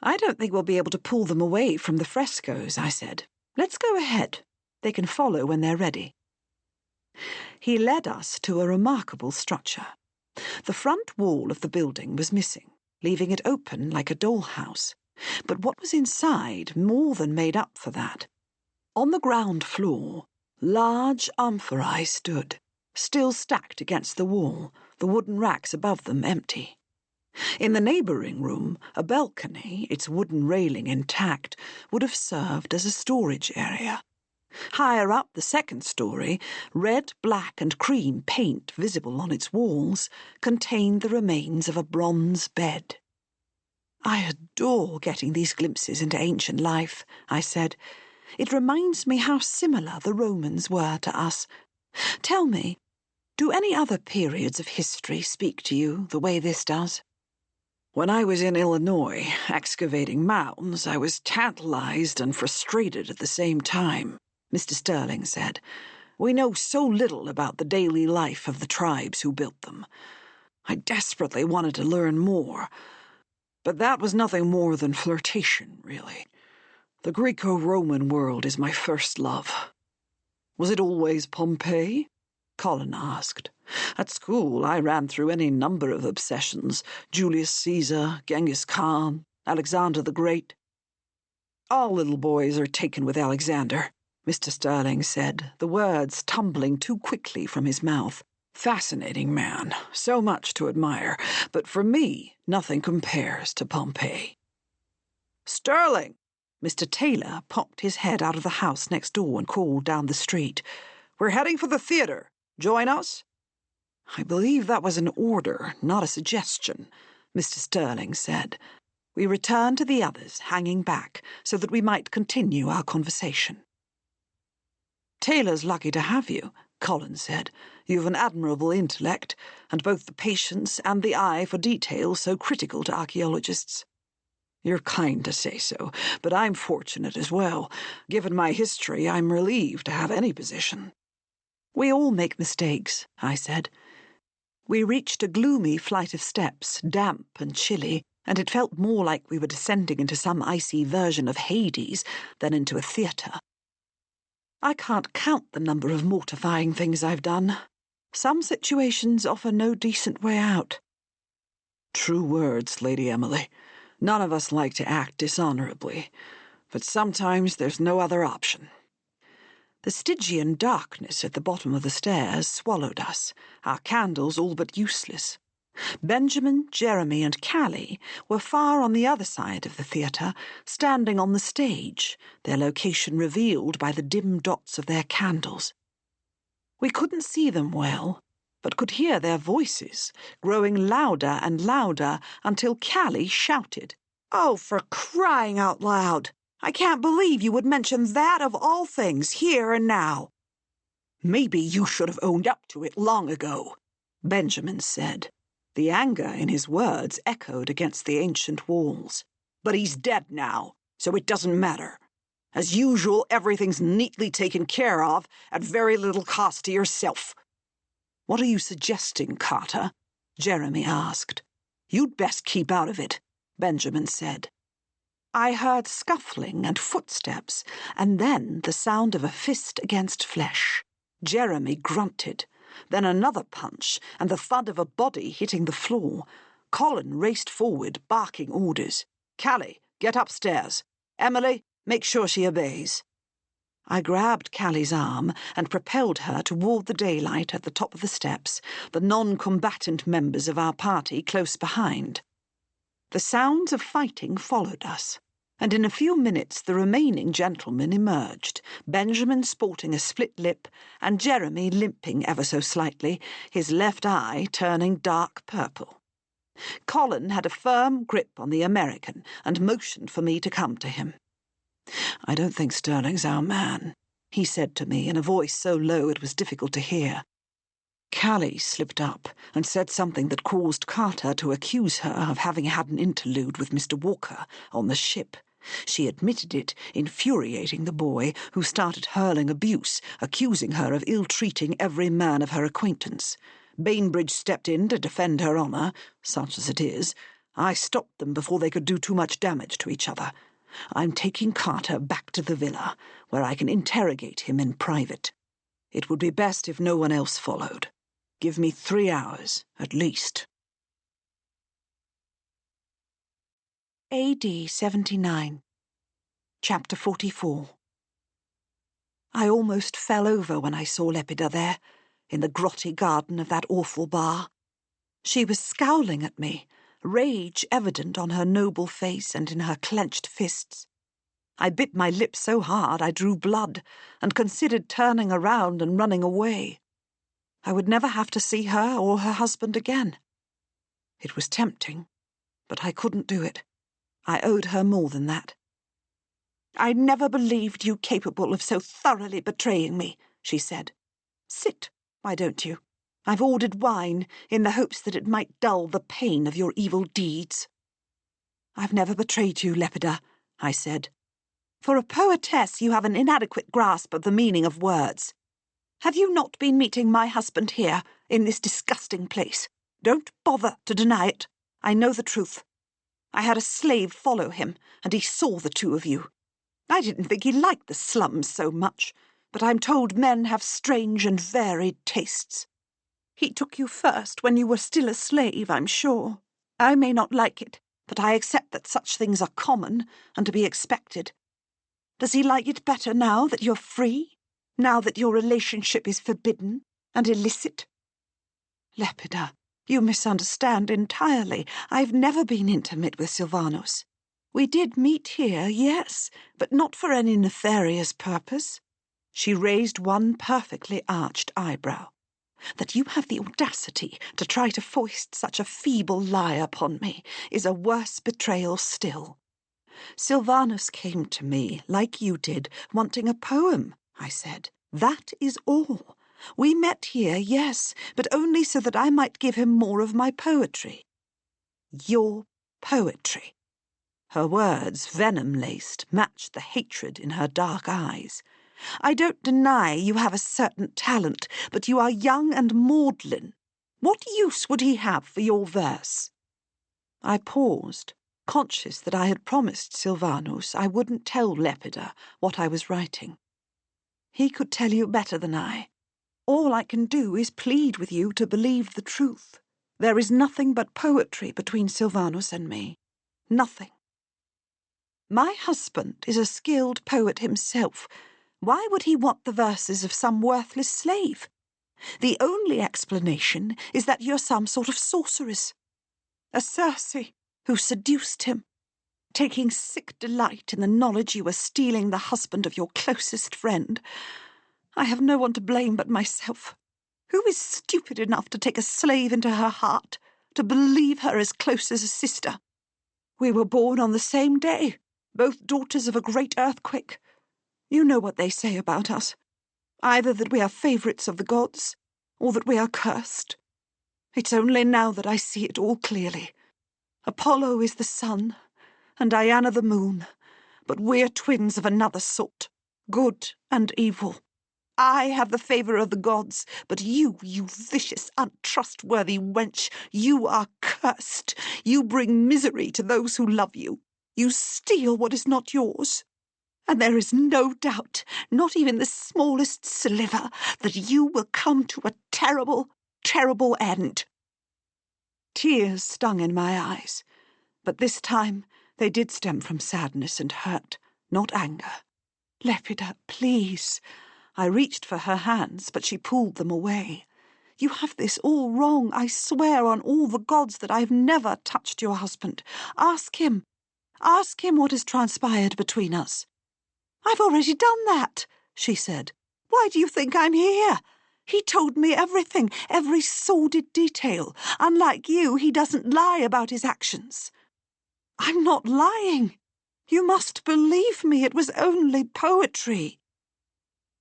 "I don't think we'll be able to pull them away from the frescoes," I said. "Let's go ahead. They can follow when they're ready." He led us to a remarkable structure. The front wall of the building was missing, leaving it open like a dollhouse. But what was inside more than made up for that. On the ground floor, large amphorae stood, still stacked against the wall, the wooden racks above them empty. In the neighbouring room, a balcony, its wooden railing intact, would have served as a storage area. Higher up the second story, red, black and cream paint visible on its walls, contained the remains of a bronze bed. "I adore getting these glimpses into ancient life," I said. "It reminds me how similar the Romans were to us. Tell me, do any other periods of history speak to you the way this does?" When I was in Illinois, excavating mounds, I was tantalized and frustrated at the same time, Mr. Sterling said. We know so little about the daily life of the tribes who built them. I desperately wanted to learn more, but that was nothing more than flirtation, really. The Greco-Roman world is my first love. Was it always Pompeii? Colin asked. At school, I ran through any number of obsessions: Julius Caesar, Genghis Khan, Alexander the Great. All little boys are taken with Alexander, Mr. Sterling said, the words tumbling too quickly from his mouth. Fascinating man, so much to admire, but for me, nothing compares to Pompeii. Sterling! Mr. Taylor popped his head out of the house next door and called down the street. We're heading for the theatre. Join us? I believe that was an order, not a suggestion, Mr. Sterling said. We returned to the others, hanging back, so that we might continue our conversation. Taylor's lucky to have you, Colin said. You've an admirable intellect, and both the patience and the eye for detail so critical to archaeologists. You're kind to say so, but I'm fortunate as well. Given my history, I'm relieved to have any position. We all make mistakes, I said. We reached a gloomy flight of steps, damp and chilly, and it felt more like we were descending into some icy version of Hades than into a theatre. I can't count the number of mortifying things I've done. Some situations offer no decent way out. True words, Lady Emily. None of us like to act dishonourably, but sometimes there's no other option. The Stygian darkness at the bottom of the stairs swallowed us, our candles all but useless. Benjamin, Jeremy and Callie were far on the other side of the theatre, standing on the stage, their location revealed by the dim dots of their candles. We couldn't see them well, but could hear their voices, growing louder and louder until Callie shouted, "Oh, for crying out loud! I can't believe you would mention that of all things here and now." "Maybe you should have owned up to it long ago," Benjamin said. The anger in his words echoed against the ancient walls. "But he's dead now, so it doesn't matter. As usual, everything's neatly taken care of, at very little cost to yourself." "What are you suggesting, Carter?" Jeremy asked. "You'd best keep out of it," Benjamin said. I heard scuffling and footsteps, and then the sound of a fist against flesh. Jeremy grunted. Then another punch, and the thud of a body hitting the floor. Colin raced forward, barking orders. "Callie, get upstairs. Emily, make sure she obeys." I grabbed Callie's arm and propelled her toward the daylight at the top of the steps, the non-combatant members of our party close behind. The sounds of fighting followed us, and in a few minutes the remaining gentlemen emerged, Benjamin sporting a split lip and Jeremy limping ever so slightly, his left eye turning dark purple. Colin had a firm grip on the American and motioned for me to come to him. "I don't think Sterling's our man," he said to me in a voice so low it was difficult to hear. Callie slipped up and said something that caused Carter to accuse her of having had an interlude with Mr. Walker on the ship. She admitted it, infuriating the boy, who started hurling abuse, accusing her of ill-treating every man of her acquaintance. Bainbridge stepped in to defend her honour, such as it is. I stopped them before they could do too much damage to each other. I'm taking Carter back to the villa, where I can interrogate him in private. It would be best if no one else followed. Give me 3 hours, at least. AD 79. Chapter 44. I almost fell over when I saw Lepida there, in the grotty garden of that awful bar. She was scowling at me, rage evident on her noble face and in her clenched fists. I bit my lip so hard I drew blood, and considered turning around and running away. I would never have to see her or her husband again. It was tempting, but I couldn't do it. I owed her more than that. "I never believed you capable of so thoroughly betraying me," she said. "Sit, why don't you? I've ordered wine in the hopes that it might dull the pain of your evil deeds." "I've never betrayed you, Lepida," I said. "For a poetess, you have an inadequate grasp of the meaning of words. Have you not been meeting my husband here, in this disgusting place? Don't bother to deny it. I know the truth. I had a slave follow him, and he saw the two of you. I didn't think he liked the slums so much, but I'm told men have strange and varied tastes. He took you first when you were still a slave, I'm sure. I may not like it, but I accept that such things are common and to be expected. Does he like it better now that you're free? Now that your relationship is forbidden and illicit?" "Lepida, you misunderstand entirely. I've never been intimate with Silvanus. We did meet here, yes, but not for any nefarious purpose." She raised one perfectly arched eyebrow. "That you have the audacity to try to foist such a feeble lie upon me is a worse betrayal still. Silvanus came to me, like you did, wanting a poem, I said. That is all. We met here, yes, but only so that I might give him more of my poetry." "Your poetry." Her words, venom-laced, matched the hatred in her dark eyes. "I don't deny you have a certain talent, but you are young and maudlin. What use would he have for your verse?" I paused, conscious that I had promised Silvanus I wouldn't tell Lepida what I was writing. "He could tell you better than I. All I can do is plead with you to believe the truth. There is nothing but poetry between Silvanus and me. Nothing. My husband is a skilled poet himself. Why would he want the verses of some worthless slave? The only explanation is that you're some sort of sorceress. A Circe who seduced him, taking sick delight in the knowledge you were stealing the husband of your closest friend. I have no one to blame but myself. Who is stupid enough to take a slave into her heart, to believe her as close as a sister? We were born on the same day, both daughters of a great earthquake. You know what they say about us. Either that we are favourites of the gods, or that we are cursed. It's only now that I see it all clearly. Apollo is the sun, and Diana the moon, but we're twins of another sort, good and evil. I have the favour of the gods, but you vicious, untrustworthy wench, you are cursed. You bring misery to those who love you. You steal what is not yours. And there is no doubt, not even the smallest sliver, that you will come to a terrible, terrible end." Tears stung in my eyes, but this time they did stem from sadness and hurt, not anger. "Lepida, please." I reached for her hands, but she pulled them away. "You have this all wrong. I swear on all the gods that I have never touched your husband. Ask him. Ask him what has transpired between us." "I've already done that," she said. "Why do you think I'm here? He told me everything, every sordid detail. Unlike you, he doesn't lie about his actions." "I'm not lying. You must believe me. It was only poetry."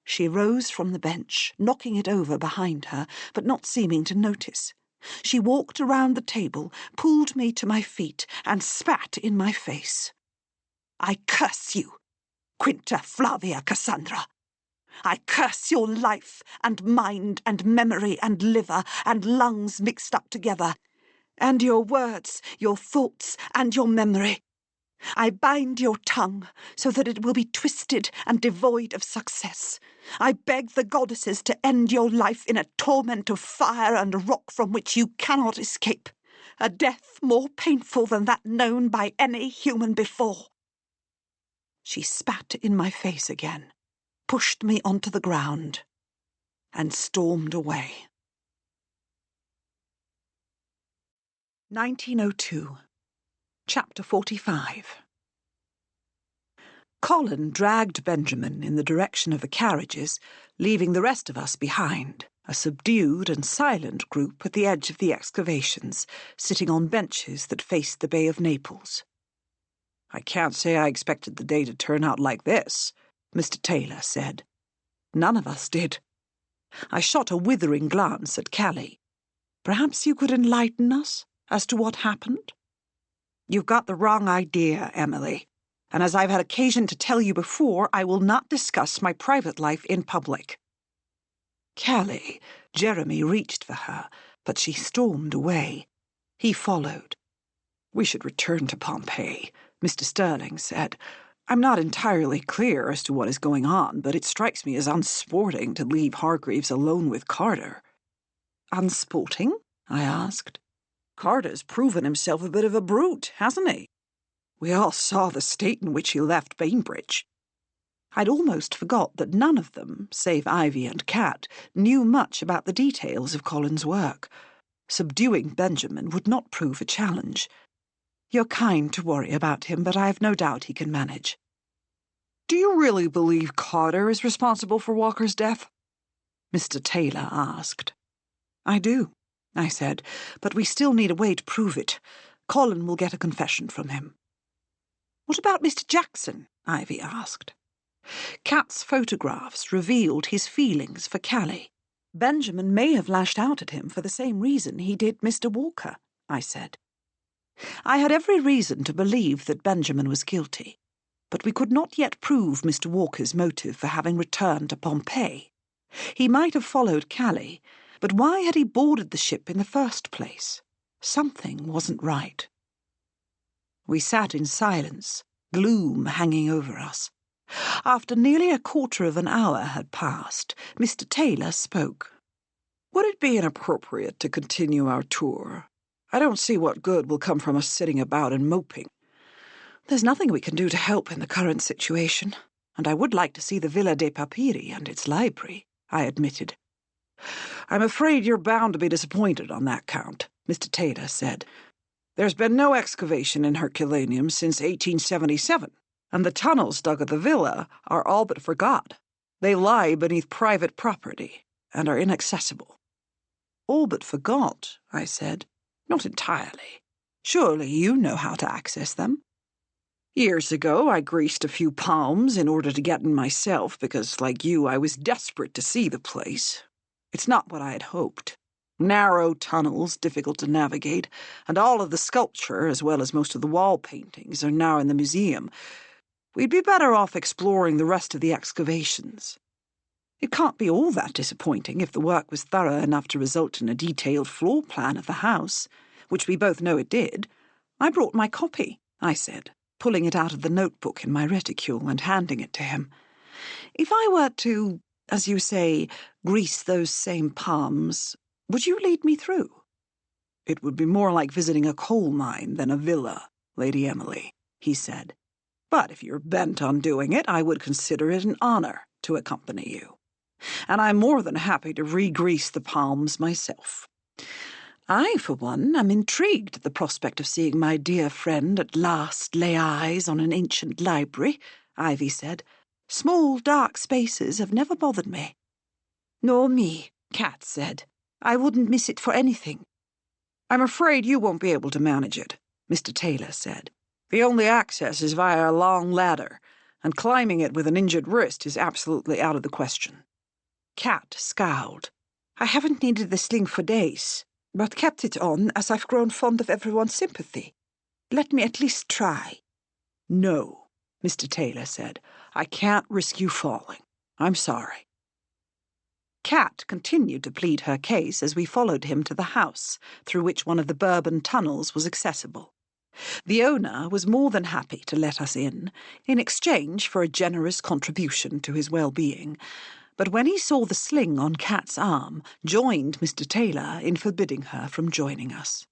She rose from the bench, knocking it over behind her, but not seeming to notice. She walked around the table, pulled me to my feet, and spat in my face. "I curse you, Quinta Flavia Cassandra. I curse your life and mind and memory and liver and lungs mixed up together, and your words, your thoughts, and your memory. I bind your tongue so that it will be twisted and devoid of success. I beg the goddesses to end your life in a torment of fire and rock from which you cannot escape, a death more painful than that known by any human before." She spat in my face again, pushed me onto the ground, and stormed away. 1902. Chapter 45. Colin dragged Benjamin in the direction of the carriages, leaving the rest of us behind, a subdued and silent group at the edge of the excavations, sitting on benches that faced the Bay of Naples. "I can't say I expected the day to turn out like this," Mr. Taylor said. None of us did. I shot a withering glance at Callie. "Perhaps you could enlighten us as to what happened?" "You've got the wrong idea, Emily. And as I've had occasion to tell you before, I will not discuss my private life in public." "Callie," Jeremy reached for her, but she stormed away. He followed. "We should return to Pompeii," Mr. Sterling said. "I'm not entirely clear as to what is going on, but it strikes me as unsporting to leave Hargreaves alone with Carter." "Unsporting?" I asked. "Carter's proven himself a bit of a brute, hasn't he? We all saw the state in which he left Bainbridge." I'd almost forgot that none of them, save Ivy and Kat, knew much about the details of Colin's work. Subduing Benjamin would not prove a challenge. "You're kind to worry about him, but I've no doubt he can manage." "Do you really believe Carter is responsible for Walker's death?" Mr. Taylor asked. "I do," I said, "but we still need a way to prove it. Colin will get a confession from him." "What about Mr. Jackson?" Ivy asked. Kat's photographs revealed his feelings for Callie. "Benjamin may have lashed out at him for the same reason he did Mr. Walker," I said. I had every reason to believe that Benjamin was guilty, but we could not yet prove Mr. Walker's motive for having returned to Pompeii. He might have followed Callie, but why had he boarded the ship in the first place? Something wasn't right. We sat in silence, gloom hanging over us. After nearly a quarter of an hour had passed, Mr. Taylor spoke. "Would it be inappropriate to continue our tour? I don't see what good will come from us sitting about and moping." "There's nothing we can do to help in the current situation, and I would like to see the Villa dei Papiri and its library," I admitted. "I'm afraid you're bound to be disappointed on that count," Mr. Taylor said. "There's been no excavation in Herculaneum since 1877, and the tunnels dug at the villa are all but forgot. They lie beneath private property and are inaccessible." "All but forgot," I said. "Not entirely. Surely you know how to access them." "Years ago I greased a few palms in order to get in myself because, like you, I was desperate to see the place. It's not what I had hoped. Narrow tunnels, difficult to navigate, and all of the sculpture, as well as most of the wall paintings, are now in the museum. We'd be better off exploring the rest of the excavations. It can't be all that disappointing if the work was thorough enough to result in a detailed floor plan of the house, which we both know it did. I brought my copy," I said, pulling it out of the notebook in my reticule and handing it to him. "If I were to, as you say, grease those same palms, would you lead me through?" "It would be more like visiting a coal mine than a villa, Lady Emily," he said. "But if you're bent on doing it, I would consider it an honor to accompany you. And I'm more than happy to re-grease the palms myself. I, for one, am intrigued at the prospect of seeing my dear friend at last lay eyes on an ancient library," Ivy said. "Small, dark spaces have never bothered me." "Nor me," Kat said. "I wouldn't miss it for anything." "I'm afraid you won't be able to manage it," Mr. Taylor said. "The only access is via a long ladder, and climbing it with an injured wrist is absolutely out of the question." Kat scowled. "I haven't needed the sling for days, but kept it on as I've grown fond of everyone's sympathy. Let me at least try." "No," Mr. Taylor said. "I can't risk you falling. I'm sorry." Kat continued to plead her case as we followed him to the house, through which one of the Bourbon tunnels was accessible. The owner was more than happy to let us in exchange for a generous contribution to his well-being, but when he saw the sling on Kat's arm, joined Mr. Taylor in forbidding her from joining us.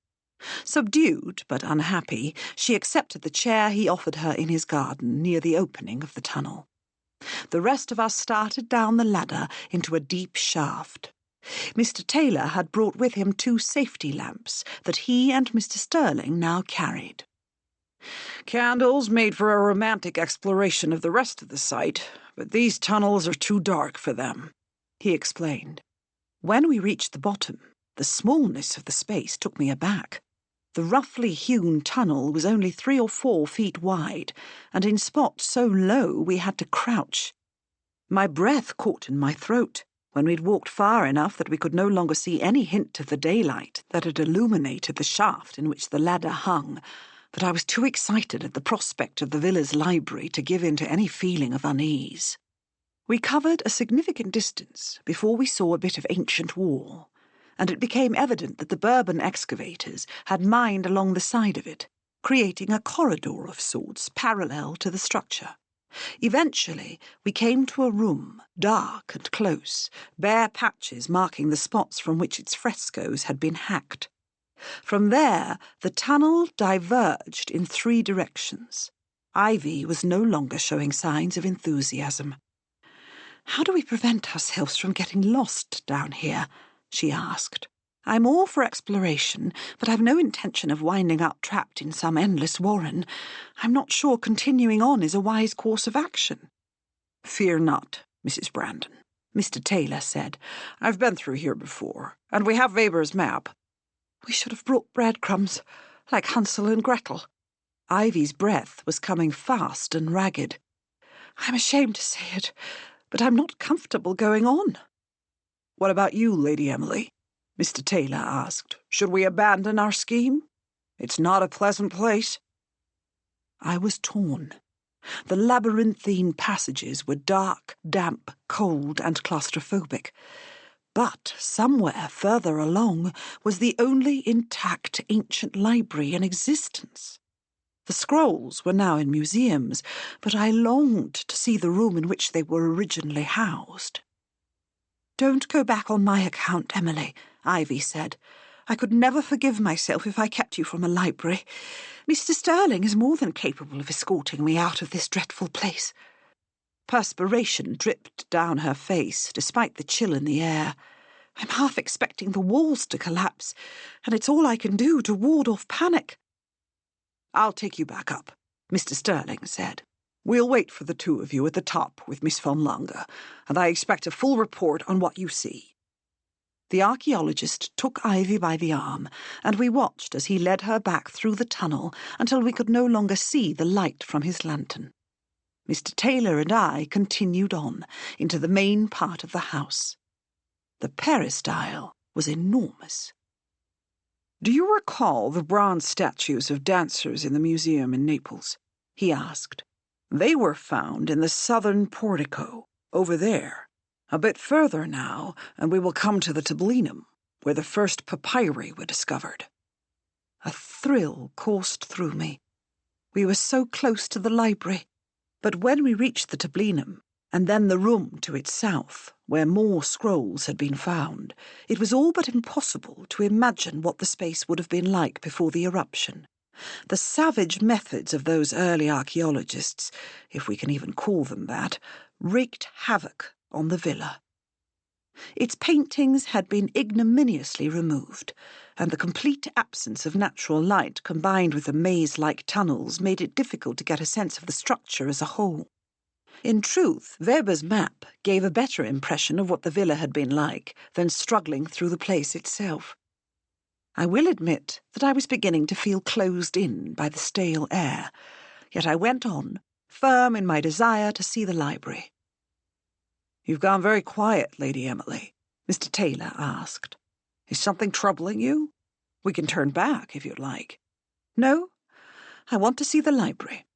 Subdued but unhappy, she accepted the chair he offered her in his garden near the opening of the tunnel. The rest of us started down the ladder into a deep shaft. Mr. Taylor had brought with him 2 safety lamps that he and Mr. Sterling now carried. Candles made for a romantic exploration of the rest of the site, but these tunnels are too dark for them, he explained. When we reached the bottom, the smallness of the space took me aback. The roughly hewn tunnel was only 3 or 4 feet wide, and in spots so low we had to crouch. My breath caught in my throat when we'd walked far enough that we could no longer see any hint of the daylight that had illuminated the shaft in which the ladder hung, but I was too excited at the prospect of the villa's library to give in to any feeling of unease. We covered a significant distance before we saw a bit of ancient wall, and it became evident that the Bourbon excavators had mined along the side of it, creating a corridor of sorts parallel to the structure. Eventually, we came to a room, dark and close, bare patches marking the spots from which its frescoes had been hacked. From there, the tunnel diverged in 3 directions. Ivy was no longer showing signs of enthusiasm. "How do we prevent ourselves from getting lost down here?" she asked. "I'm all for exploration, but I've no intention of winding up trapped in some endless warren. I'm not sure continuing on is a wise course of action." "Fear not, Mrs. Brandon," Mr. Taylor said. "I've been through here before, and we have Weber's map." "We should have brought breadcrumbs, like Hansel and Gretel." Ivy's breath was coming fast and ragged. "I'm ashamed to say it, but I'm not comfortable going on." "What about you, Lady Emily?" Mr. Taylor asked. "Should we abandon our scheme? It's not a pleasant place." I was torn. The labyrinthine passages were dark, damp, cold, and claustrophobic. But somewhere further along was the only intact ancient library in existence. The scrolls were now in museums, but I longed to see the room in which they were originally housed. "Don't go back on my account, Emily," Ivy said. "I could never forgive myself if I kept you from a library. Mr. Sterling is more than capable of escorting me out of this dreadful place." Perspiration dripped down her face, despite the chill in the air. "I'm half expecting the walls to collapse, and it's all I can do to ward off panic." "I'll take you back up," Mr. Sterling said. "We'll wait for the 2 of you at the top with Miss von Lange, and I expect a full report on what you see." The archaeologist took Ivy by the arm, and we watched as he led her back through the tunnel until we could no longer see the light from his lantern. Mr. Taylor and I continued on into the main part of the house. The peristyle was enormous. "Do you recall the bronze statues of dancers in the museum in Naples?" he asked. "They were found in the southern portico, over there. A bit further now, and we will come to the tablinum, where the first papyri were discovered." A thrill coursed through me. We were so close to the library. But when we reached the tablinum, and then the room to its south, where more scrolls had been found, it was all but impossible to imagine what the space would have been like before the eruption. The savage methods of those early archaeologists, if we can even call them that, wreaked havoc on the villa. Its paintings had been ignominiously removed, and the complete absence of natural light combined with the maze-like tunnels made it difficult to get a sense of the structure as a whole. In truth, Weber's map gave a better impression of what the villa had been like than struggling through the place itself. I will admit that I was beginning to feel closed in by the stale air, yet I went on, firm in my desire to see the library. "You've gone very quiet, Lady Emily," Mr. Taylor asked. "Is something troubling you? We can turn back if you'd like." "No, I want to see the library.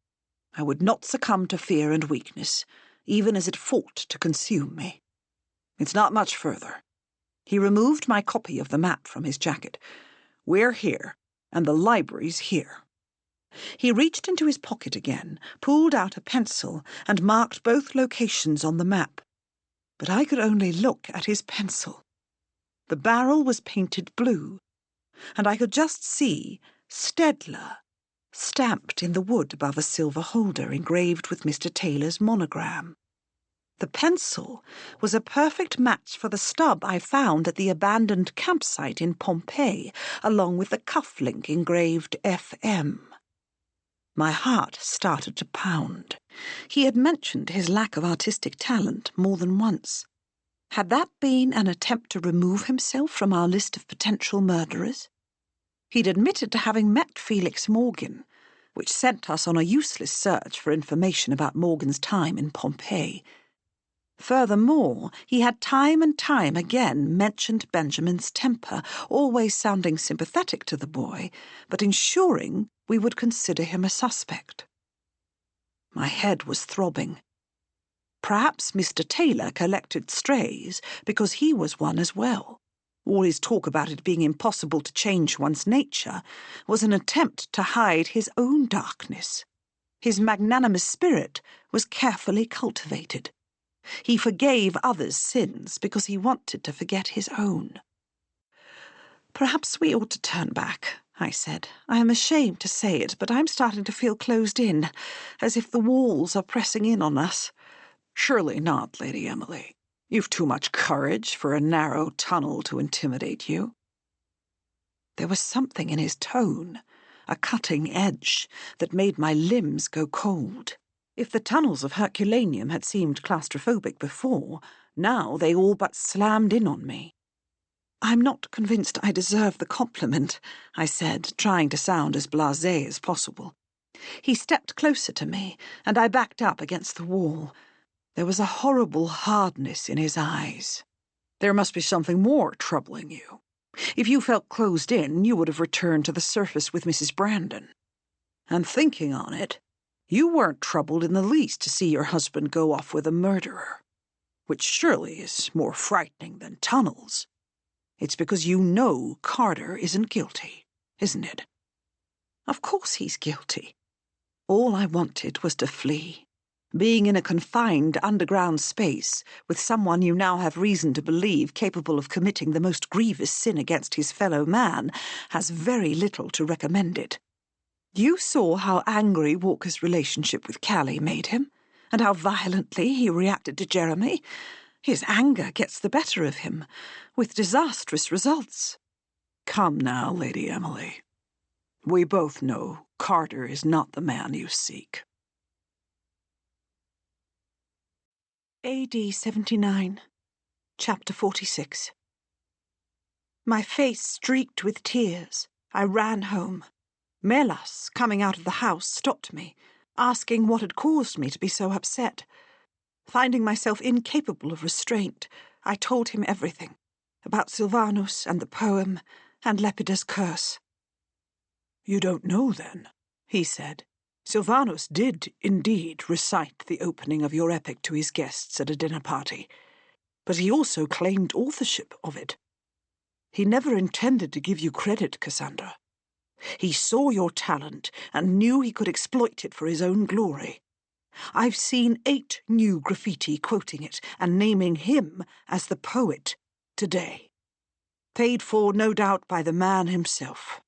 I would not succumb to fear and weakness, even as it fought to consume me." "It's not much further." He removed my copy of the map from his jacket. "We're here, and the library's here." He reached into his pocket again, pulled out a pencil, and marked both locations on the map. But I could only look at his pencil. The barrel was painted blue, and I could just see Stedler stamped in the wood above a silver holder engraved with Mr. Taylor's monogram. The pencil was a perfect match for the stub I found at the abandoned campsite in Pompeii, along with the cufflink engraved FM. My heart started to pound. He had mentioned his lack of artistic talent more than once. Had that been an attempt to remove himself from our list of potential murderers? He'd admitted to having met Felix Morgan, which sent us on a useless search for information about Morgan's time in Pompeii. Furthermore, he had time and time again mentioned Benjamin's temper, always sounding sympathetic to the boy, but ensuring we would consider him a suspect. My head was throbbing. Perhaps Mr. Taylor collected strays because he was one as well. All his talk about it being impossible to change one's nature was an attempt to hide his own darkness. His magnanimous spirit was carefully cultivated. He forgave others' sins because he wanted to forget his own. "Perhaps we ought to turn back," I said. "I am ashamed to say it, but I'm starting to feel closed in, as if the walls are pressing in on us." "Surely not, Lady Emily. You've too much courage for a narrow tunnel to intimidate you." There was something in his tone, a cutting edge, that made my limbs go cold. If the tunnels of Herculaneum had seemed claustrophobic before, now they all but slammed in on me. "I'm not convinced I deserve the compliment," I said, trying to sound as blasé as possible. He stepped closer to me, and I backed up against the wall. There was a horrible hardness in his eyes. "There must be something more troubling you. If you felt closed in, you would have returned to the surface with Mrs. Brandon. And thinking on it, you weren't troubled in the least to see your husband go off with a murderer, which surely is more frightening than tunnels. It's because you know Carter isn't guilty, isn't it?" "Of course he's guilty. All I wanted was to flee. Being in a confined underground space with someone you now have reason to believe capable of committing the most grievous sin against his fellow man has very little to recommend it. You saw how angry Walker's relationship with Callie made him, and how violently he reacted to Jeremy. His anger gets the better of him, with disastrous results." "Come now, Lady Emily. We both know Carter is not the man you seek." AD 79, Chapter 46. My face streaked with tears, I ran home. Melas, coming out of the house, stopped me, asking what had caused me to be so upset. Finding myself incapable of restraint, I told him everything, about Silvanus and the poem and Lepida's curse. "You don't know, then," he said. "Silvanus did, indeed, recite the opening of your epic to his guests at a dinner party, but he also claimed authorship of it. He never intended to give you credit, Cassandra. He saw your talent and knew he could exploit it for his own glory. I've seen 8 new graffiti quoting it and naming him as the poet today. Paid for, no doubt, by the man himself.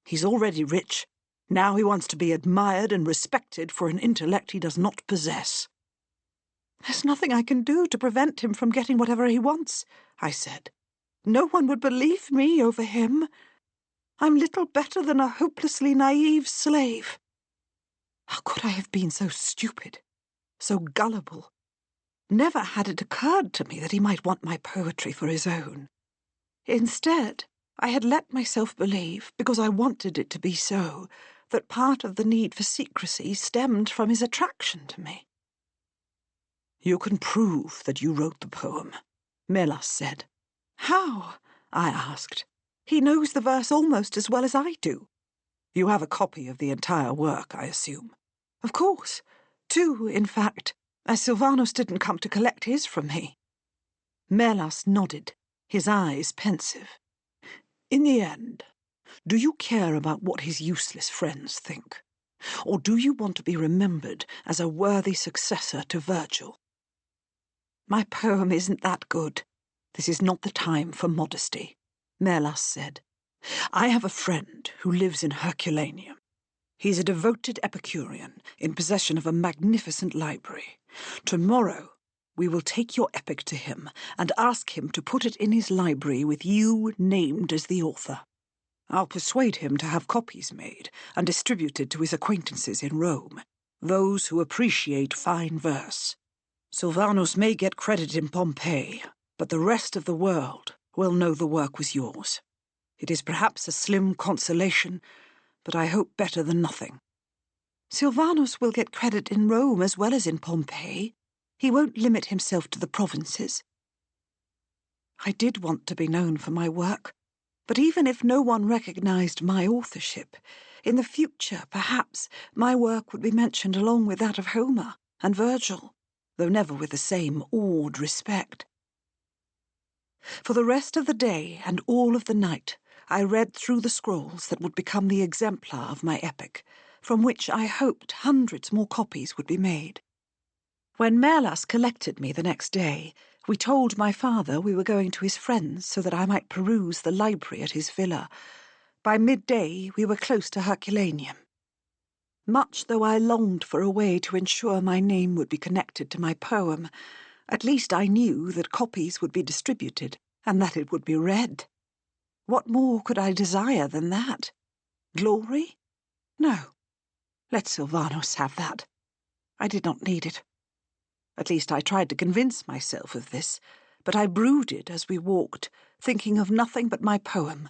He's already rich. Now he wants to be admired and respected for an intellect he does not possess." "There's nothing I can do to prevent him from getting whatever he wants," I said. "No one would believe me over him. I'm little better than a hopelessly naive slave. How could I have been so stupid, so gullible? Never had it occurred to me that he might want my poetry for his own. Instead, I had let myself believe, because I wanted it to be so, that part of the need for secrecy stemmed from his attraction to me." "You can prove that you wrote the poem," Melas said. "How?" I asked. "He knows the verse almost as well as I do." "You have a copy of the entire work, I assume?" "Of course. 2, in fact, as Silvanus didn't come to collect his from me." Melas nodded, his eyes pensive. "In the end, do you care about what his useless friends think? Or do you want to be remembered as a worthy successor to Virgil?" "My poem isn't that good. This is not the time for modesty," Melas said. "I have a friend who lives in Herculaneum. He's a devoted Epicurean in possession of a magnificent library. Tomorrow We will take your epic to him and ask him to put it in his library with you named as the author. I'll persuade him to have copies made and distributed to his acquaintances in Rome, those who appreciate fine verse. Silvanus may get credit in Pompeii, but the rest of the world will know the work was yours. It is perhaps a slim consolation, but I hope better than nothing. Silvanus will get credit in Rome as well as in Pompeii. He won't limit himself to the provinces. I did want to be known for my work, but even if no one recognized my authorship, in the future, perhaps, my work would be mentioned along with that of Homer and Virgil, though never with the same awed respect. For the rest of the day and all of the night, I read through the scrolls that would become the exemplar of my epic, from which I hoped hundreds more copies would be made. When Merlas collected me the next day, we told my father we were going to his friends so that I might peruse the library at his villa. By midday, we were close to Herculaneum. Much though I longed for a way to ensure my name would be connected to my poem, at least I knew that copies would be distributed and that it would be read. What more could I desire than that? Glory? No. Let Silvanus have that. I did not need it. At least I tried to convince myself of this, but I brooded as we walked, thinking of nothing but my poem,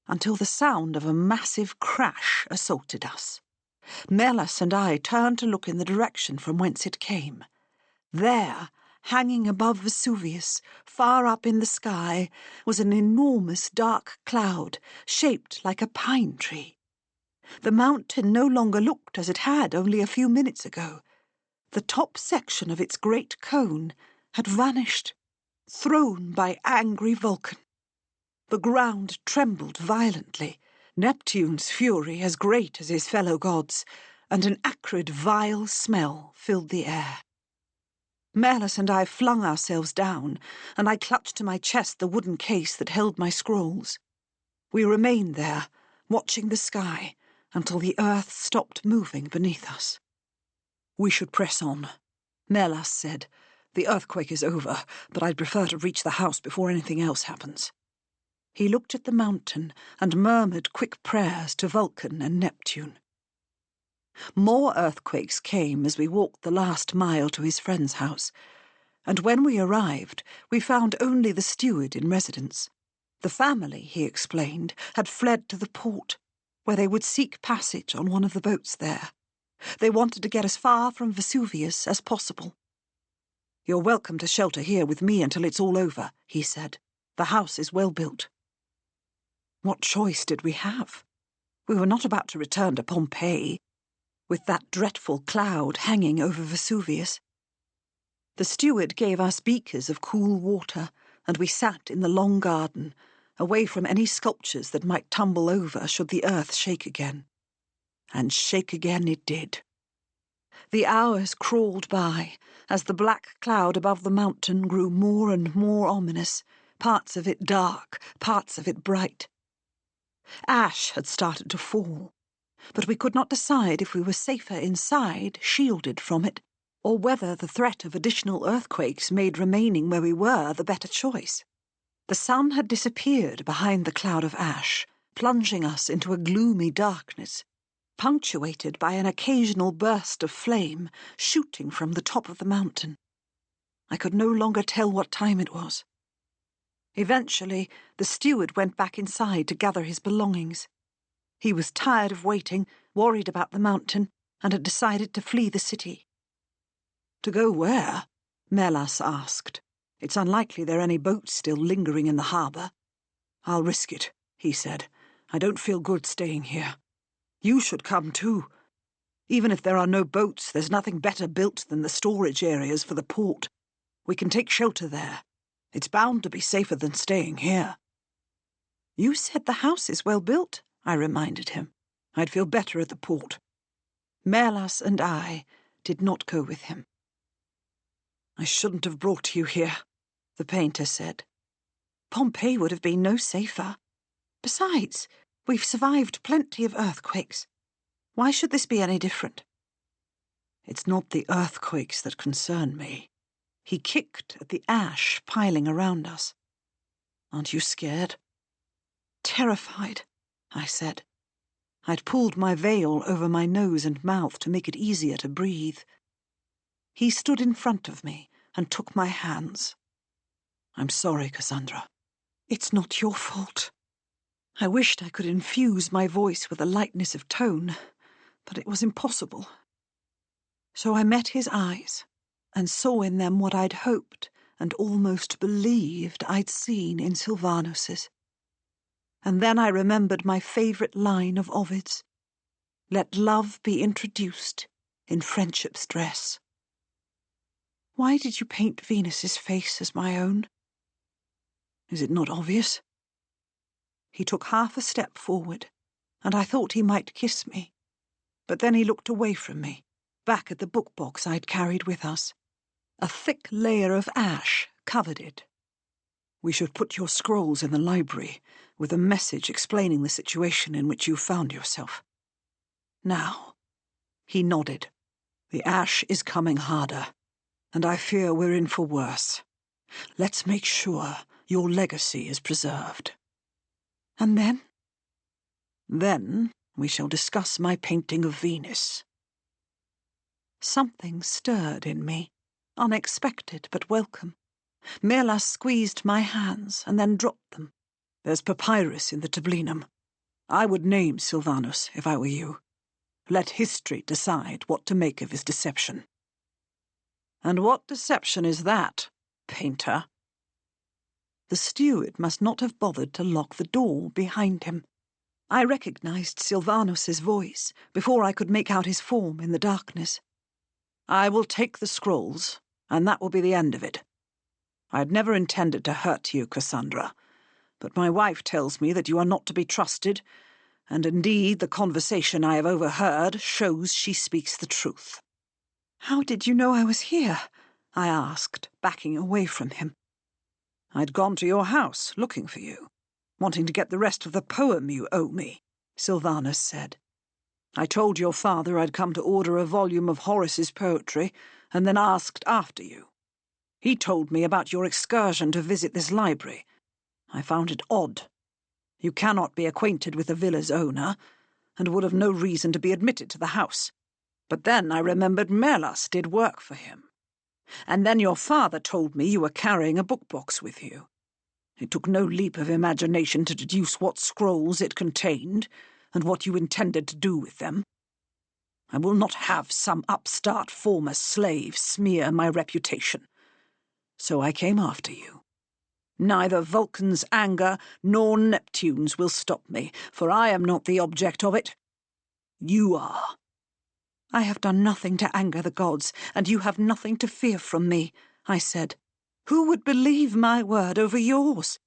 until the sound of a massive crash assaulted us. Merlas and I turned to look in the direction from whence it came. There, hanging above Vesuvius, far up in the sky, was an enormous dark cloud, shaped like a pine tree. The mountain no longer looked as it had only a few minutes ago. The top section of its great cone had vanished, thrown by angry Vulcan. The ground trembled violently, Neptune's fury as great as his fellow gods, and an acrid, vile smell filled the air. Merlas and I flung ourselves down, and I clutched to my chest the wooden case that held my scrolls. We remained there, watching the sky, until the earth stopped moving beneath us. "We should press on," Merlas said. "The earthquake is over, but I'd prefer to reach the house before anything else happens." He looked at the mountain and murmured quick prayers to Vulcan and Neptune. More earthquakes came as we walked the last mile to his friend's house, and when we arrived, we found only the steward in residence. The family, he explained, had fled to the port, where they would seek passage on one of the boats there. They wanted to get as far from Vesuvius as possible. "You're welcome to shelter here with me until it's all over," he said. "The house is well built." What choice did we have? We were not about to return to Pompeii, with that dreadful cloud hanging over Vesuvius. The steward gave us beakers of cool water, and we sat in the long garden, away from any sculptures that might tumble over should the earth shake again. And shake again it did. The hours crawled by, as the black cloud above the mountain grew more and more ominous, parts of it dark, parts of it bright. Ash had started to fall, but we could not decide if we were safer inside, shielded from it, or whether the threat of additional earthquakes made remaining where we were the better choice. The sun had disappeared behind the cloud of ash, plunging us into a gloomy darkness, punctuated by an occasional burst of flame shooting from the top of the mountain. I could no longer tell what time it was. Eventually, the steward went back inside to gather his belongings. He was tired of waiting, worried about the mountain, and had decided to flee the city. "To go where?" Merlas asked. "It's unlikely there are any boats still lingering in the harbour." "I'll risk it," he said. "I don't feel good staying here. You should come too. Even if there are no boats, there's nothing better built than the storage areas for the port. We can take shelter there. It's bound to be safer than staying here." "You said the house is well built," I reminded him. "I'd feel better at the port." Merlas and I did not go with him. "I shouldn't have brought you here," the painter said. "Pompeii would have been no safer. Besides, we've survived plenty of earthquakes. Why should this be any different?" "It's not the earthquakes that concern me," He kicked at the ash piling around us. "Aren't you scared?" "Terrified," I said. I'd pulled my veil over my nose and mouth to make it easier to breathe. He stood in front of me and took my hands. "I'm sorry, Cassandra." "It's not your fault." I wished I could infuse my voice with a lightness of tone, but it was impossible. So I met his eyes and saw in them what I'd hoped and almost believed I'd seen in Silvanus's. And then I remembered my favourite line of Ovid's: "Let love be introduced in friendship's dress." "Why did you paint Venus's face as my own?" "Is it not obvious?" He took half a step forward, and I thought he might kiss me. But then he looked away from me, back at the book box I'd carried with us. A thick layer of ash covered it. "We should put your scrolls in the library, with a message explaining the situation in which you found yourself. Now," he nodded, "the ash is coming harder, and I fear we're in for worse. Let's make sure your legacy is preserved." "And then?" "Then we shall discuss my painting of Venus." Something stirred in me, unexpected but welcome. Melas squeezed my hands and then dropped them. "There's papyrus in the tablinum. I would name Silvanus if I were you. Let history decide what to make of his deception." "And what deception is that, painter?" The steward must not have bothered to lock the door behind him. I recognized Silvanus's voice before I could make out his form in the darkness. "I will take the scrolls, and that will be the end of it. I had never intended to hurt you, Cassandra, but my wife tells me that you are not to be trusted, and indeed the conversation I have overheard shows she speaks the truth." "How did you know I was here?" I asked, backing away from him. "I'd gone to your house, looking for you, wanting to get the rest of the poem you owe me," Silvanus said. "I told your father I'd come to order a volume of Horace's poetry, and then asked after you. He told me about your excursion to visit this library. I found it odd. You cannot be acquainted with the villa's owner, and would have no reason to be admitted to the house. But then I remembered Melas did work for him. And then your father told me you were carrying a book-box with you. It took no leap of imagination to deduce what scrolls it contained, and what you intended to do with them. I will not have some upstart former slave smear my reputation. So I came after you. Neither Vulcan's anger nor Neptune's will stop me, for I am not the object of it. You are." "I have done nothing to anger the gods, and you have nothing to fear from me," I said. "Who would believe my word over yours?"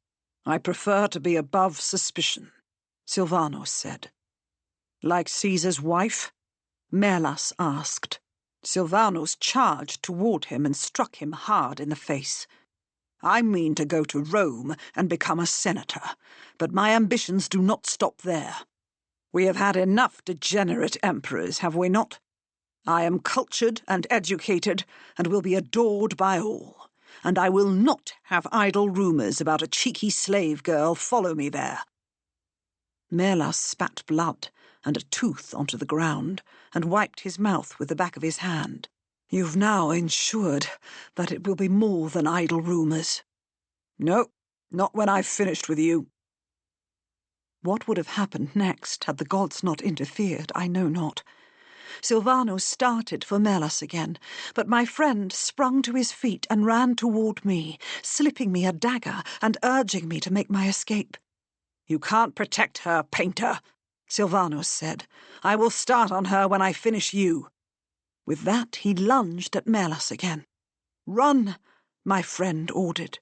"I prefer to be above suspicion," Silvanus said. "Like Caesar's wife?" Melas asked. Silvanus charged toward him and struck him hard in the face. "I mean to go to Rome and become a senator, but my ambitions do not stop there. We have had enough degenerate emperors, have we not? I am cultured and educated, and will be adored by all, and I will not have idle rumours about a cheeky slave girl follow me there." Melas spat blood and a tooth onto the ground, and wiped his mouth with the back of his hand. "You've now ensured that it will be more than idle rumours." "No, not when I've finished with you." What would have happened next had the gods not interfered, I know not. Silvanus started for Melas again, but my friend sprung to his feet and ran toward me, slipping me a dagger and urging me to make my escape. "You can't protect her, painter," Silvanus said. "I will start on her when I finish you." With that he lunged at Melas again. "Run," my friend ordered.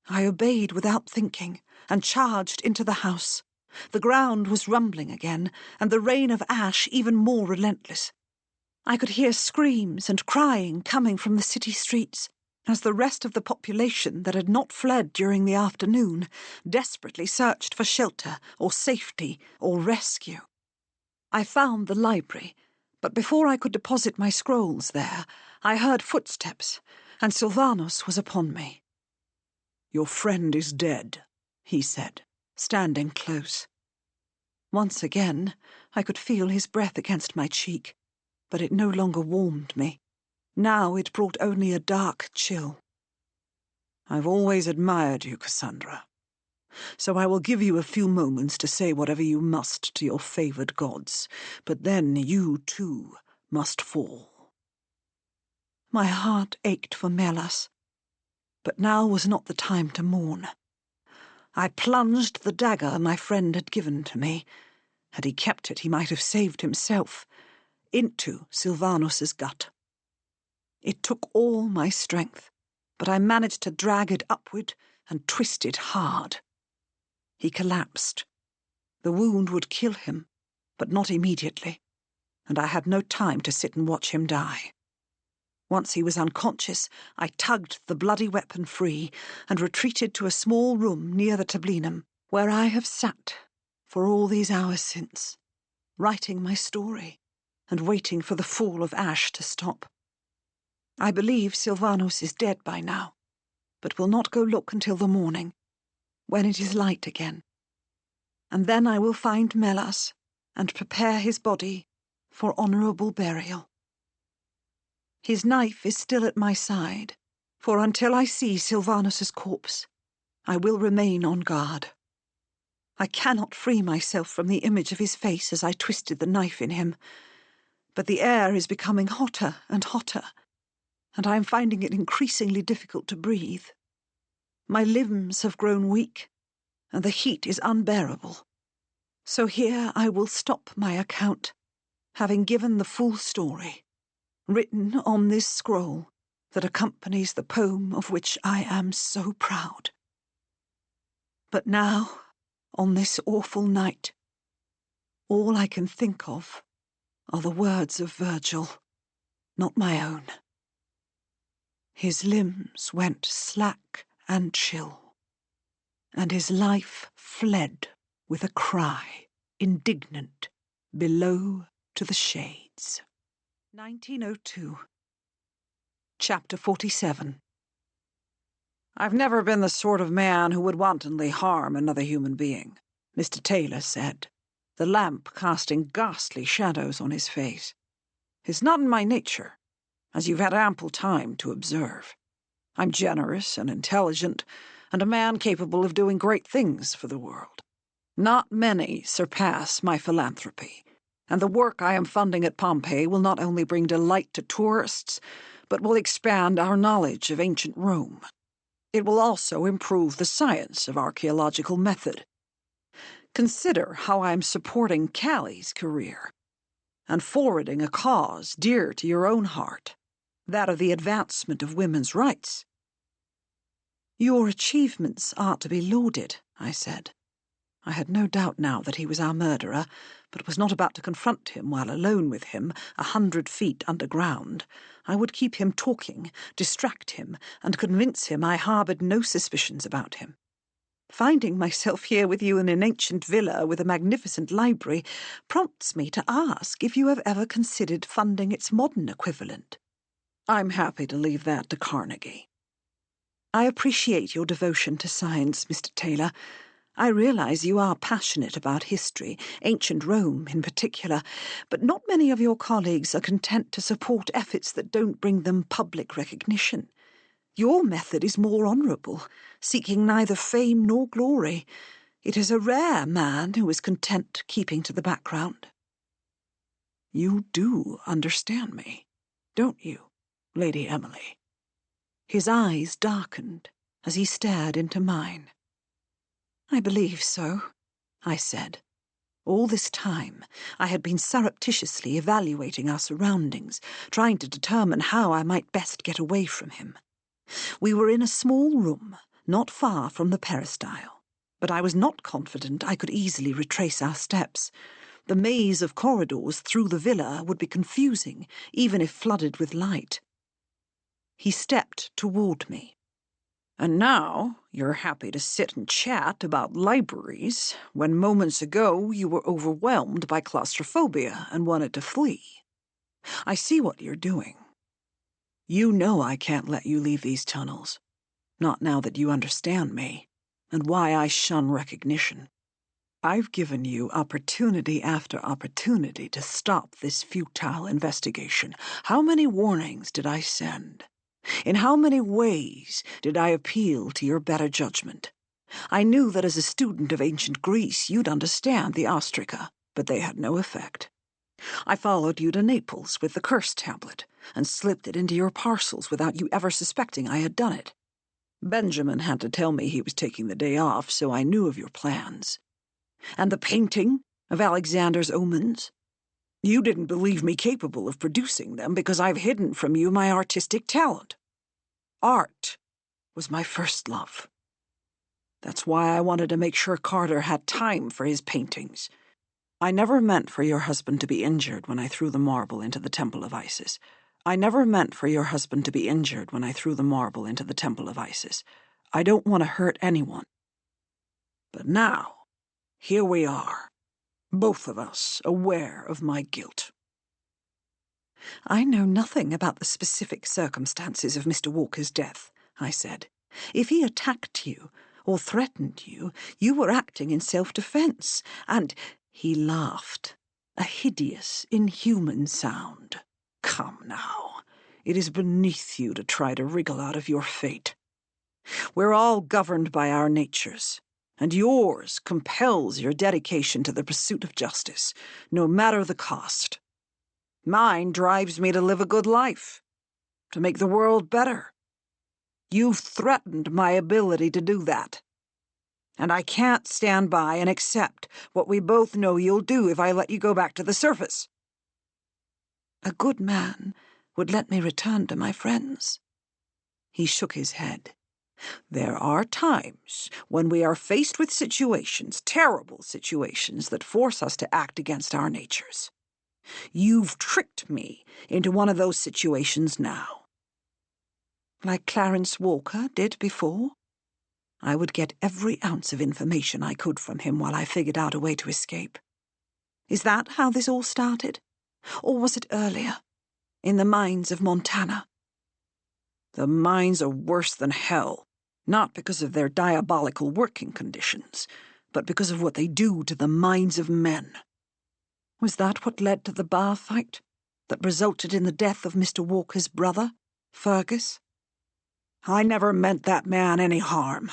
I obeyed without thinking, and charged into the house. The ground was rumbling again, and the rain of ash even more relentless. I could hear screams and crying coming from the city streets, as the rest of the population that had not fled during the afternoon desperately searched for shelter or safety or rescue. I found the library, but before I could deposit my scrolls there, I heard footsteps, and Silvanus was upon me. "Your friend is dead," he said, standing close. Once again, I could feel his breath against my cheek, but it no longer warmed me. Now it brought only a dark chill. "I've always admired you, Cassandra, so I will give you a few moments to say whatever you must to your favoured gods, but then you, too, must fall." My heart ached for Melas, but now was not the time to mourn. I plunged the dagger my friend had given to me. Had he kept it, he might have saved himself, into Silvanus's gut. It took all my strength, but I managed to drag it upward and twist it hard. He collapsed. The wound would kill him, but not immediately, and I had no time to sit and watch him die. Once he was unconscious, I tugged the bloody weapon free and retreated to a small room near the tablinum, where I have sat for all these hours since, writing my story and waiting for the fall of ash to stop. I believe Silvanus is dead by now, but will not go look until the morning, when it is light again. And then I will find Melas and prepare his body for honourable burial. His knife is still at my side, for until I see Silvanus's corpse, I will remain on guard. I cannot free myself from the image of his face as I twisted the knife in him, but the air is becoming hotter and hotter, and I am finding it increasingly difficult to breathe. My limbs have grown weak, and the heat is unbearable. So here I will stop my account, having given the full story, written on this scroll that accompanies the poem of which I am so proud. But now, on this awful night, all I can think of are the words of Virgil, not my own. His limbs went slack and chill, and his life fled with a cry, indignant, below to the shades. 1902. Chapter 47. "I've never been the sort of man who would wantonly harm another human being," Mr. Taylor said, the lamp casting ghastly shadows on his face. "It's not in my nature, as you've had ample time to observe. I'm generous and intelligent, and a man capable of doing great things for the world. Not many surpass my philanthropy, and the work I am funding at Pompeii will not only bring delight to tourists, but will expand our knowledge of ancient Rome. It will also improve the science of archaeological method. Consider how I am supporting Callie's career, and forwarding a cause dear to your own heart, that of the advancement of women's rights." "Your achievements are to be lauded," I said. I had no doubt now that he was our murderer, but was not about to confront him while alone with him 100 feet underground. I would keep him talking, distract him, and convince him I harboured no suspicions about him. Finding myself here with you in an ancient villa with a magnificent library prompts me to ask if you have ever considered funding its modern equivalent. I'm happy to leave that to Carnegie. I appreciate your devotion to science, Mr. Taylor. I realize you are passionate about history, ancient Rome in particular, but not many of your colleagues are content to support efforts that don't bring them public recognition. Your method is more honourable, seeking neither fame nor glory. It is a rare man who is content keeping to the background." "You do understand me, don't you, Lady Emily?" His eyes darkened as he stared into mine. "I believe so," I said. All this time I had been surreptitiously evaluating our surroundings, trying to determine how I might best get away from him. We were in a small room, not far from the peristyle, but I was not confident I could easily retrace our steps. The maze of corridors through the villa would be confusing, even if flooded with light. He stepped toward me. "And now you're happy to sit and chat about libraries, when moments ago you were overwhelmed by claustrophobia and wanted to flee. I see what you're doing. You know I can't let you leave these tunnels. Not now that you understand me, and why I shun recognition. I've given you opportunity after opportunity to stop this futile investigation. How many warnings did I send? In how many ways did I appeal to your better judgment? I knew that as a student of ancient Greece you'd understand the ostraca, but they had no effect. I followed you to Naples with the curse tablet, and slipped it into your parcels without you ever suspecting I had done it. Benjamin had to tell me he was taking the day off, so I knew of your plans. And the painting of Alexander's omens? You didn't believe me capable of producing them because I've hidden from you my artistic talent. Art was my first love. That's why I wanted to make sure Carter had time for his paintings. I never meant for your husband to be injured when I threw the marble into the Temple of Isis. I never meant for your husband to be injured when I threw the marble into the Temple of Isis. I don't want to hurt anyone. But now, here we are, both of us aware of my guilt. I know nothing about the specific circumstances of Mr. Walker's death, I said. If he attacked you or threatened you, you were acting in self-defense, and he laughed, a hideous, inhuman sound. Come now, it is beneath you to try to wriggle out of your fate. We're all governed by our natures, and yours compels your dedication to the pursuit of justice, no matter the cost. Mine drives me to live a good life, to make the world better. You've threatened my ability to do that, and I can't stand by and accept what we both know you'll do if I let you go back to the surface. A good man would let me return to my friends. He shook his head. There are times when we are faced with situations, terrible situations, that force us to act against our natures. You've tricked me into one of those situations now. Like Clarence Walker did before? I would get every ounce of information I could from him while I figured out a way to escape. Is that how this all started? Or was it earlier, in the mines of Montana? The mines are worse than hell, not because of their diabolical working conditions, but because of what they do to the minds of men. Was that what led to the bar fight that resulted in the death of Mr. Walker's brother, Fergus? I never meant that man any harm,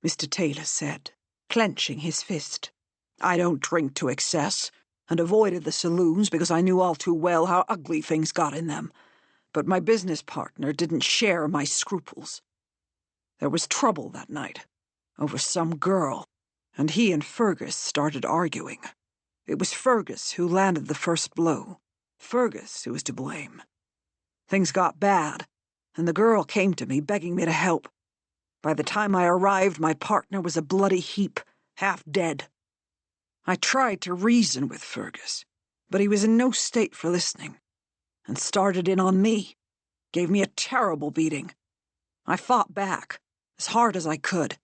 Mr. Taylor said, clenching his fist. I don't drink to excess, and avoided the saloons because I knew all too well how ugly things got in them. But my business partner didn't share my scruples. There was trouble that night, over some girl, and he and Fergus started arguing. It was Fergus who landed the first blow. Fergus who was to blame. Things got bad, and the girl came to me begging me to help. By the time I arrived, my partner was a bloody heap, half dead. I tried to reason with Fergus, but he was in no state for listening, and started in on me, gave me a terrible beating. I fought back, as hard as I could,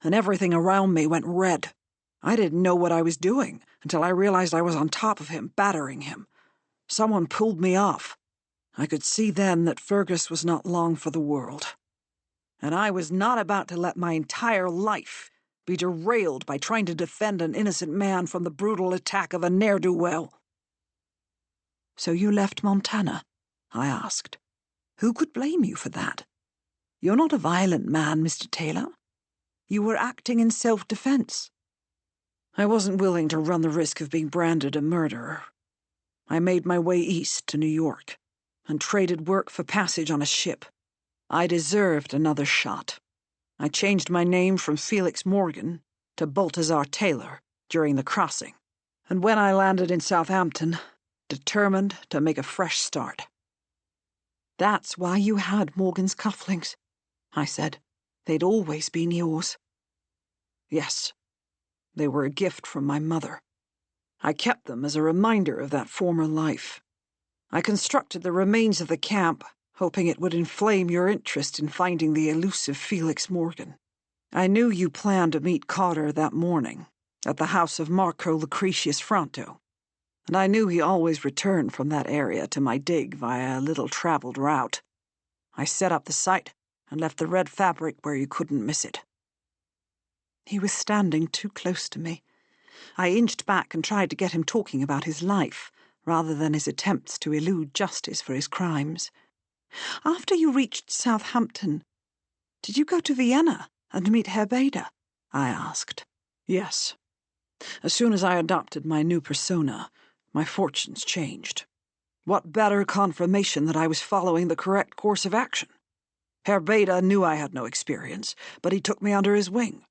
and everything around me went red. I didn't know what I was doing until I realized I was on top of him, battering him. Someone pulled me off. I could see then that Fergus was not long for the world. And I was not about to let my entire life be derailed by trying to defend an innocent man from the brutal attack of a ne'er-do-well. So you left Montana? I asked. Who could blame you for that? You're not a violent man, Mr. Taylor. You were acting in self-defense. I wasn't willing to run the risk of being branded a murderer. I made my way east to New York and traded work for passage on a ship. I deserved another shot. I changed my name from Felix Morgan to Baltazar Taylor during the crossing, and when I landed in Southampton, determined to make a fresh start. That's why you had Morgan's cufflinks, I said. They'd always been yours. Yes, they were a gift from my mother. I kept them as a reminder of that former life. I constructed the remains of the camp, hoping it would inflame your interest in finding the elusive Felix Morgan. I knew you planned to meet Carter that morning at the house of Marco Lucretius Fronto, and I knew he always returned from that area to my dig via a little-traveled route. I set up the site and left the red fabric where you couldn't miss it." He was standing too close to me. I inched back and tried to get him talking about his life, rather than his attempts to elude justice for his crimes. "After you reached Southampton, did you go to Vienna and meet Herr Beda?" I asked. "Yes. As soon as I adopted my new persona, my fortunes changed. What better confirmation that I was following the correct course of action? Herr Beda knew I had no experience, but he took me under his wing.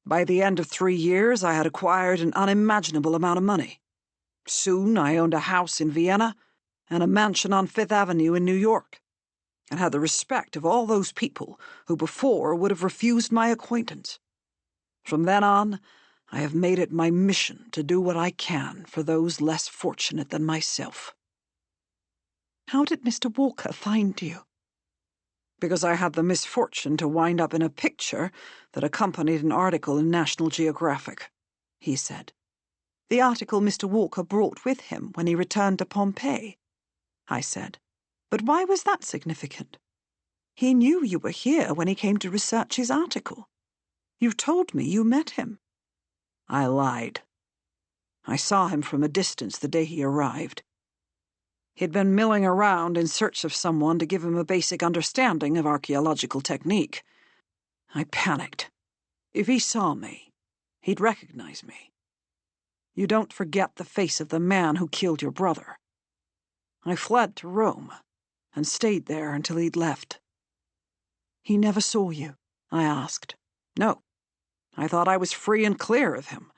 By the end of 3 years, I had acquired an unimaginable amount of money. Soon I owned a house in Vienna and a mansion on Fifth Avenue in New York, and had the respect of all those people who before would have refused my acquaintance. From then on, I have made it my mission to do what I can for those less fortunate than myself." "How did Mr. Walker find you?" "Because I had the misfortune to wind up in a picture that accompanied an article in National Geographic," he said. "The article Mr. Walker brought with him when he returned to Pompeii," I said. "But why was that significant? He knew you were here when he came to research his article. You told me you met him." I lied. I saw him from a distance the day he arrived. He'd been milling around in search of someone to give him a basic understanding of archaeological technique. I panicked. If he saw me, he'd recognize me. You don't forget the face of the man who killed your brother. I fled to Rome and stayed there until he'd left." "He never saw you?" I asked. "No. I thought I was free and clear of him.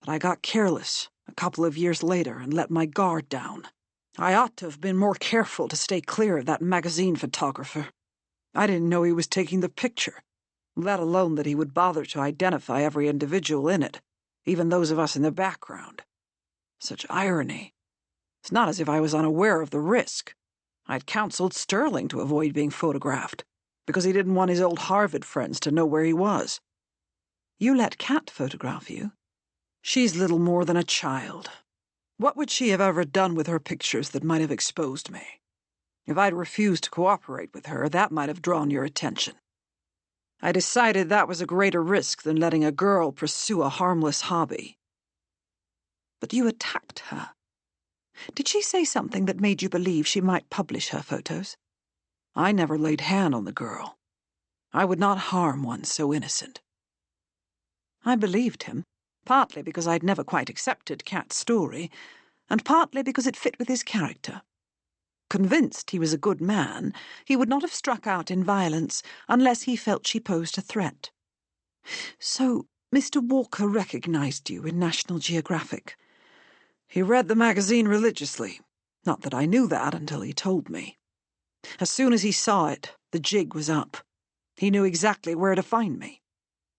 But I got careless a couple of years later and let my guard down. I ought to have been more careful to stay clear of that magazine photographer. I didn't know he was taking the picture, let alone that he would bother to identify every individual in it, even those of us in the background. Such irony. It's not as if I was unaware of the risk. I'd counseled Sterling to avoid being photographed, because he didn't want his old Harvard friends to know where he was." "You let Kat photograph you?" "She's little more than a child. What would she have ever done with her pictures that might have exposed me? If I'd refused to cooperate with her, that might have drawn your attention. I decided that was a greater risk than letting a girl pursue a harmless hobby." "But you attacked her. Did she say something that made you believe she might publish her photos?" "I never laid hand on the girl. I would not harm one so innocent." I believed him, partly because I'd never quite accepted Kat's story, and partly because it fit with his character. Convinced he was a good man, he would not have struck out in violence unless he felt she posed a threat. "So Mr. Walker recognized you in National Geographic?" "He read the magazine religiously. Not that I knew that until he told me. As soon as he saw it, the jig was up. He knew exactly where to find me.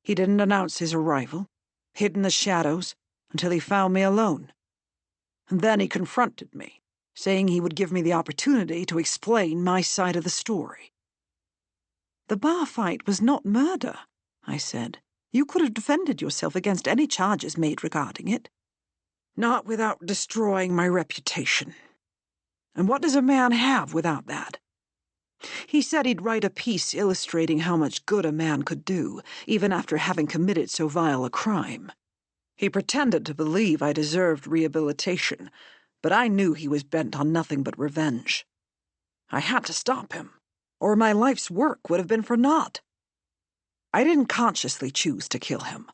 He didn't announce his arrival, hid in the shadows, until he found me alone. And then he confronted me, saying he would give me the opportunity to explain my side of the story." "The bar fight was not murder," I said. "You could have defended yourself against any charges made regarding it." "Not without destroying my reputation. And what does a man have without that? He said he'd write a piece illustrating how much good a man could do, even after having committed so vile a crime. He pretended to believe I deserved rehabilitation, but I knew he was bent on nothing but revenge. I had to stop him, or my life's work would have been for naught. I didn't consciously choose to kill him,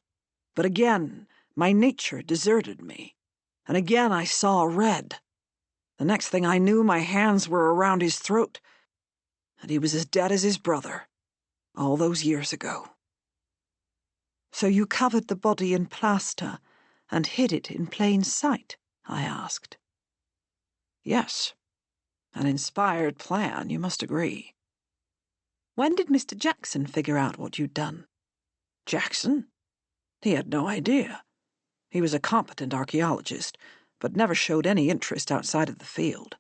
but again my nature deserted me, and again I saw red. The next thing I knew, my hands were around his throat, and he was as dead as his brother, all those years ago." "So you covered the body in plaster and hid it in plain sight?" I asked. "Yes. An inspired plan, you must agree." "When did Mr. Jackson figure out what you'd done?" "Jackson? He had no idea. He was a competent archaeologist, but never showed any interest outside of the field."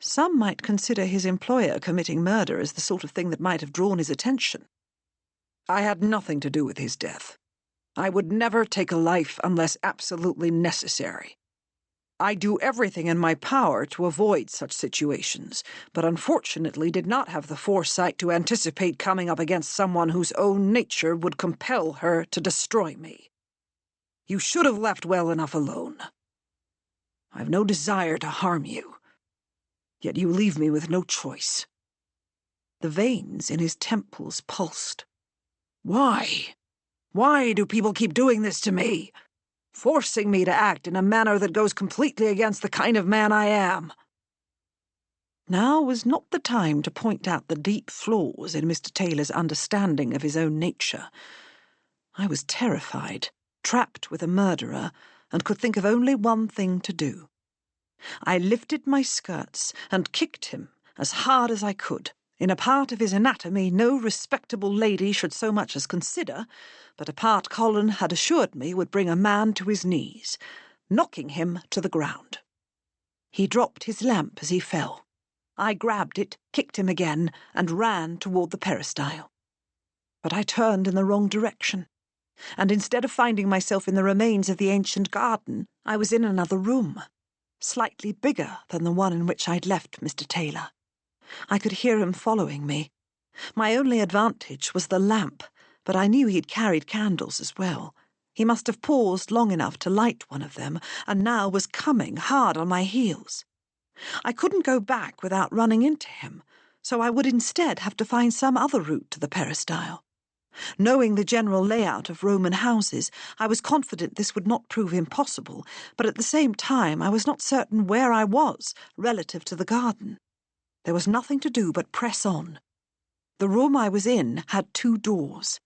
"Some might consider his employer committing murder as the sort of thing that might have drawn his attention." "I had nothing to do with his death. I would never take a life unless absolutely necessary. I do everything in my power to avoid such situations, but unfortunately did not have the foresight to anticipate coming up against someone whose own nature would compel her to destroy me. You should have left well enough alone. I've no desire to harm you, yet you leave me with no choice." The veins in his temples pulsed. "Why? Why do people keep doing this to me? Forcing me to act in a manner that goes completely against the kind of man I am?" Now was not the time to point out the deep flaws in Mr. Taylor's understanding of his own nature. I was terrified, trapped with a murderer, and could think of only one thing to do. I lifted my skirts and kicked him as hard as I could, in a part of his anatomy no respectable lady should so much as consider, but a part Colin had assured me would bring a man to his knees, knocking him to the ground. He dropped his lamp as he fell. I grabbed it, kicked him again, and ran toward the peristyle. But I turned in the wrong direction, and instead of finding myself in the remains of the ancient garden, I was in another room, slightly bigger than the one in which I'd left Mr. Taylor. I could hear him following me. My only advantage was the lamp, but I knew he'd carried candles as well. He must have paused long enough to light one of them, and now was coming hard on my heels. I couldn't go back without running into him, so I would instead have to find some other route to the peristyle. Knowing the general layout of Roman houses, I was confident this would not prove impossible, but at the same time I was not certain where I was relative to the garden. There was nothing to do but press on. The room I was in had 2 doors.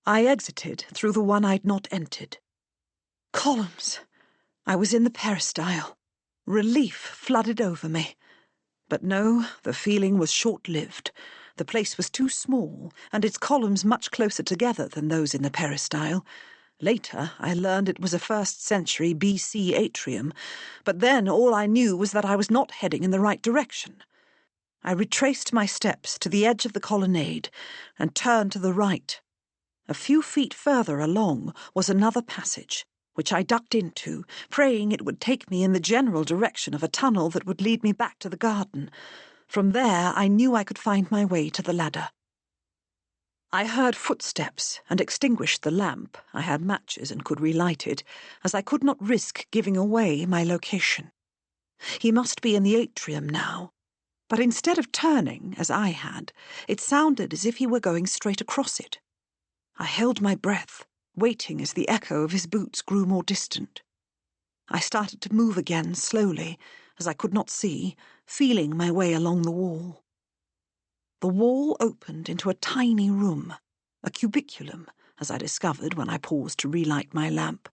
I exited through the one I'd not entered. Columns! I was in the peristyle. Relief flooded over me. But no, the feeling was short-lived. The place was too small, and its columns much closer together than those in the peristyle. Later, I learned it was a 1st century BC atrium, but then all I knew was that I was not heading in the right direction. I retraced my steps to the edge of the colonnade and turned to the right. A few feet further along was another passage, which I ducked into, praying it would take me in the general direction of a tunnel that would lead me back to the garden. From there, I knew I could find my way to the ladder. I heard footsteps and extinguished the lamp. I had matches and could relight it, as I could not risk giving away my location. He must be in the atrium now, but instead of turning, as I had, it sounded as if he were going straight across it. I held my breath, waiting as the echo of his boots grew more distant. I started to move again slowly, as I could not see, feeling my way along the wall. The wall opened into a tiny room, a cubiculum, as I discovered when I paused to relight my lamp.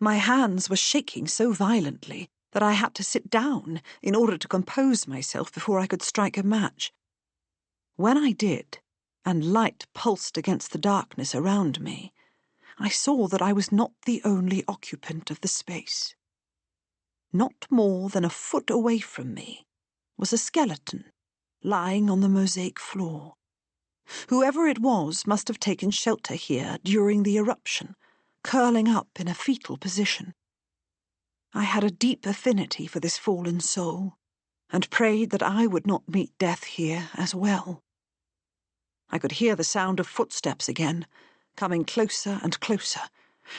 My hands were shaking so violently that I had to sit down in order to compose myself before I could strike a match. When I did, and light pulsed against the darkness around me, I saw that I was not the only occupant of the space. Not more than a foot away from me was a skeleton lying on the mosaic floor. Whoever it was must have taken shelter here during the eruption, curling up in a fetal position. I had a deep affinity for this fallen soul, and prayed that I would not meet death here as well. I could hear the sound of footsteps again, coming closer and closer.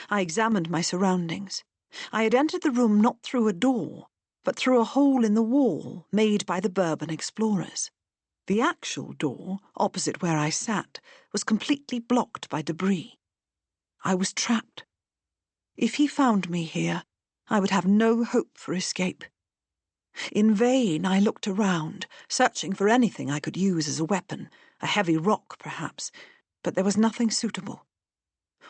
I examined my surroundings. I had entered the room not through a door, but through a hole in the wall made by the Bourbon explorers. The actual door, opposite where I sat, was completely blocked by debris. I was trapped. If he found me here, I would have no hope for escape. In vain I looked around, searching for anything I could use as a weapon, a heavy rock perhaps, but there was nothing suitable.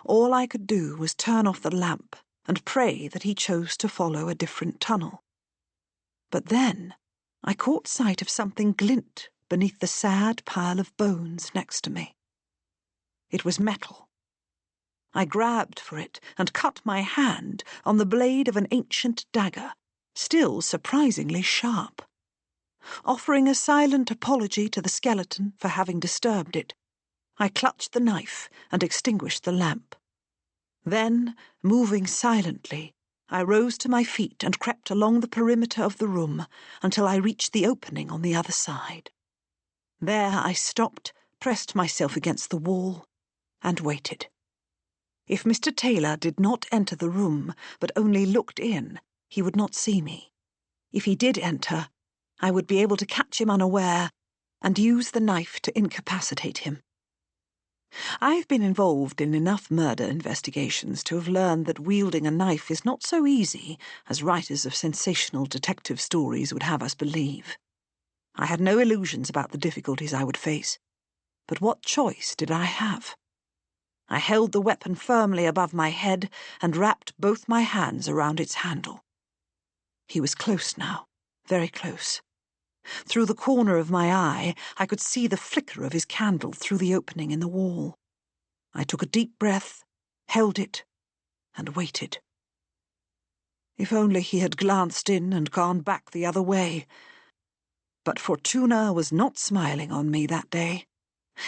All I could do was turn off the lamp and pray that he chose to follow a different tunnel. But then I caught sight of something glint beneath the sad pile of bones next to me. It was metal. I grabbed for it and cut my hand on the blade of an ancient dagger, still surprisingly sharp. Offering a silent apology to the skeleton for having disturbed it, I clutched the knife and extinguished the lamp. Then, moving silently, I rose to my feet and crept along the perimeter of the room until I reached the opening on the other side. There I stopped, pressed myself against the wall, and waited. If Mr. Taylor did not enter the room, but only looked in, he would not see me. If he did enter, I would be able to catch him unaware and use the knife to incapacitate him. I've been involved in enough murder investigations to have learned that wielding a knife is not so easy as writers of sensational detective stories would have us believe. I had no illusions about the difficulties I would face, but what choice did I have? I held the weapon firmly above my head and wrapped both my hands around its handle. He was close now, very close. Through the corner of my eye, I could see the flicker of his candle through the opening in the wall. I took a deep breath, held it, and waited. If only he had glanced in and gone back the other way. But Fortuna was not smiling on me that day.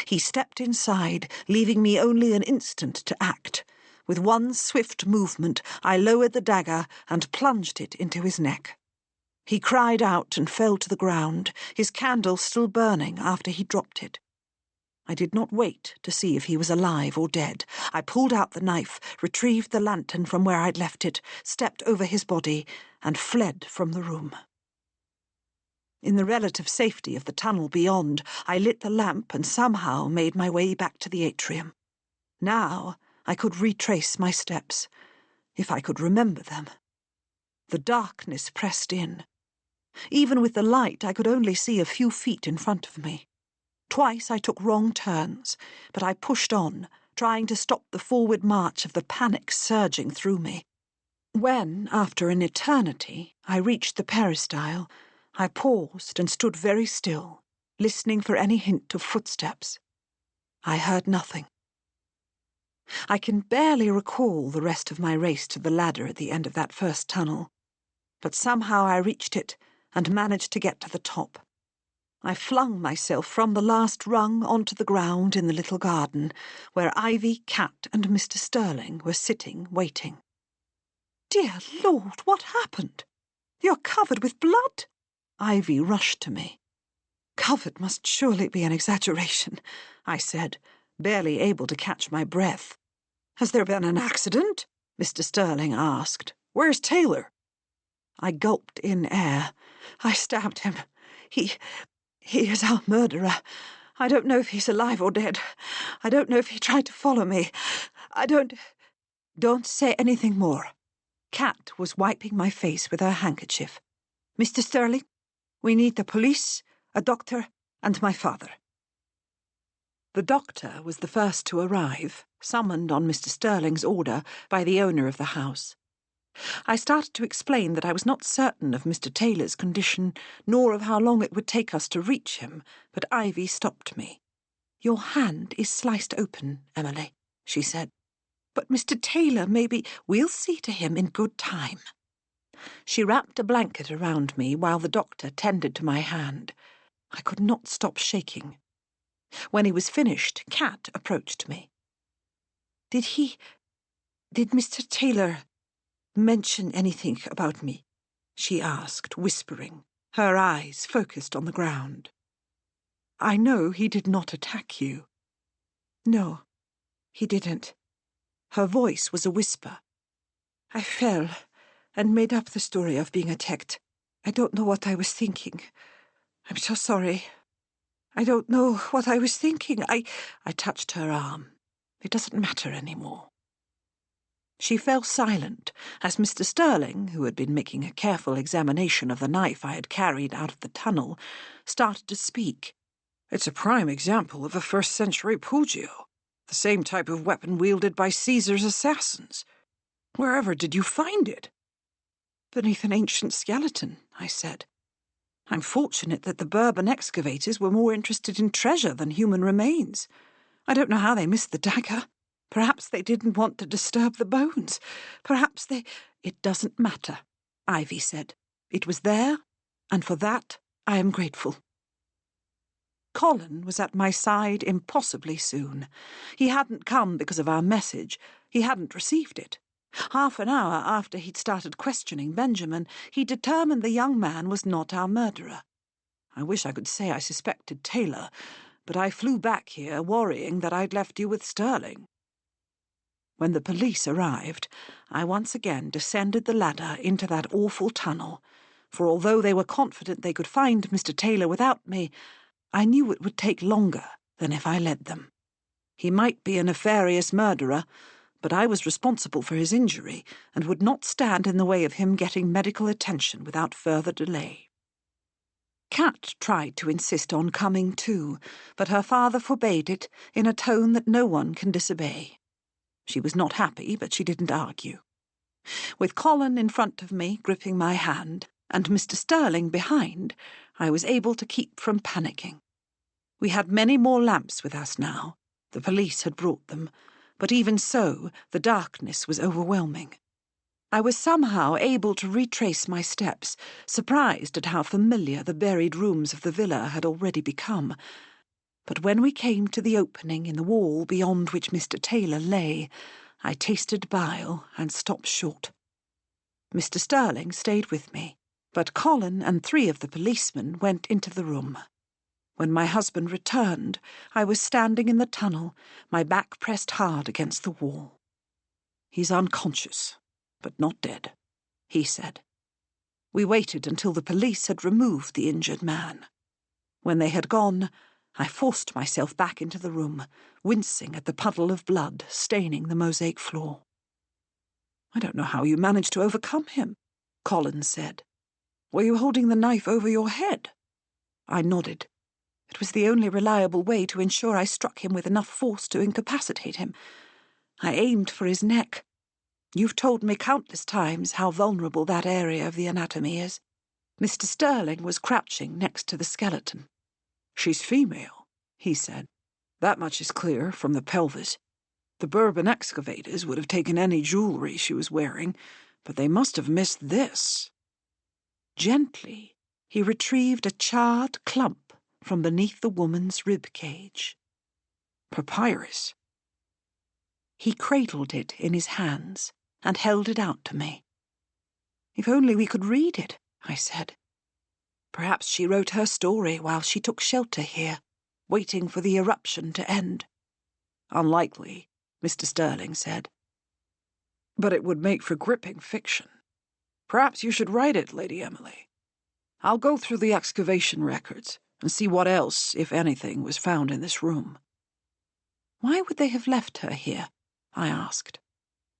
He stepped inside, leaving me only an instant to act. With one swift movement, I lowered the dagger and plunged it into his neck. He cried out and fell to the ground, his candle still burning after he dropped it. I did not wait to see if he was alive or dead. I pulled out the knife, retrieved the lantern from where I'd left it, stepped over his body, and fled from the room. In the relative safety of the tunnel beyond, I lit the lamp and somehow made my way back to the atrium. Now I could retrace my steps, if I could remember them. The darkness pressed in. Even with the light, I could only see a few feet in front of me. Twice I took wrong turns, but I pushed on, trying to stop the forward march of the panic surging through me. When, after an eternity, I reached the peristyle, I paused and stood very still, listening for any hint of footsteps. I heard nothing. I can barely recall the rest of my race to the ladder at the end of that first tunnel, but somehow I reached it and managed to get to the top. I flung myself from the last rung onto the ground in the little garden, where Ivy, Cat, and Mr. Sterling were sitting waiting. "Dear Lord, what happened? You're covered with blood!" Ivy rushed to me. "Covered must surely be an exaggeration," I said, barely able to catch my breath. "Has there been an accident?" Mr. Sterling asked. "Where's Taylor?" I gulped in air. "I stabbed him. He is our murderer. I don't know if he's alive or dead. I don't know if he tried to follow me. Don't say anything more." Cat was wiping my face with her handkerchief. "Mr. Sterling, we need the police, a doctor, and my father." The doctor was the first to arrive, summoned on Mr. Sterling's order by the owner of the house. I started to explain that I was not certain of Mr. Taylor's condition, nor of how long it would take us to reach him, but Ivy stopped me. "Your hand is sliced open, Emily," she said. "But Mr. Taylor we'll see to him in good time." She wrapped a blanket around me while the doctor tended to my hand. I could not stop shaking. When he was finished, Cat approached me. Did Mr. Taylor mention anything about me?" she asked, whispering, her eyes focused on the ground. "I know he did not attack you." "No, he didn't." Her voice was a whisper. "I fell and made up the story of being attacked. I don't know what I was thinking. I'm so sorry. I don't know what I was thinking. I touched her arm. It doesn't matter anymore." She fell silent as Mr. Sterling, who had been making a careful examination of the knife I had carried out of the tunnel, started to speak. "It's a prime example of a first-century pugio, the same type of weapon wielded by Caesar's assassins. Wherever did you find it?" "Beneath an ancient skeleton," I said. "I'm fortunate that the Bourbon excavators were more interested in treasure than human remains. I don't know how they missed the dagger. Perhaps they didn't want to disturb the bones. Perhaps they—" "It doesn't matter," Ivy said. "It was there, and for that I am grateful." Colin was at my side impossibly soon. He hadn't come because of our message. He hadn't received it. Half an hour after he'd started questioning Benjamin, he determined the young man was not our murderer. I wish I could say I suspected Taylor, but I flew back here worrying that I'd left you with Sterling. When the police arrived, I once again descended the ladder into that awful tunnel, for although they were confident they could find Mr. Taylor without me, I knew it would take longer than if I led them. He might be a nefarious murderer, but I was responsible for his injury and would not stand in the way of him getting medical attention without further delay. Kat tried to insist on coming too, but her father forbade it in a tone that no one can disobey. She was not happy, but she didn't argue. With Colin in front of me, gripping my hand, and Mr. Sterling behind, I was able to keep from panicking. We had many more lamps with us now. The police had brought them, but even so, the darkness was overwhelming. I was somehow able to retrace my steps, surprised at how familiar the buried rooms of the villa had already become. But when we came to the opening in the wall beyond which Mr. Taylor lay, I tasted bile and stopped short. Mr. Sterling stayed with me, but Colin and 3 of the policemen went into the room. When my husband returned, I was standing in the tunnel, my back pressed hard against the wall. "He's unconscious, but not dead," he said. We waited until the police had removed the injured man. When they had gone, I forced myself back into the room, wincing at the puddle of blood staining the mosaic floor. "I don't know how you managed to overcome him," Colin said. "Were you holding the knife over your head?" I nodded. It was the only reliable way to ensure I struck him with enough force to incapacitate him. I aimed for his neck. You've told me countless times how vulnerable that area of the anatomy is. Mr. Sterling was crouching next to the skeleton. "She's female," he said. "That much is clear from the pelvis. The Bourbon excavators would have taken any jewelry she was wearing, but they must have missed this." Gently, he retrieved a charred clump from beneath the woman's rib cage. "Papyrus." He cradled it in his hands and held it out to me. "If only we could read it," I said. "Perhaps she wrote her story while she took shelter here, waiting for the eruption to end." "Unlikely," Mr. Sterling said. "But it would make for gripping fiction. Perhaps you should write it, Lady Emily. I'll go through the excavation records and see what else, if anything, was found in this room." "Why would they have left her here?" I asked.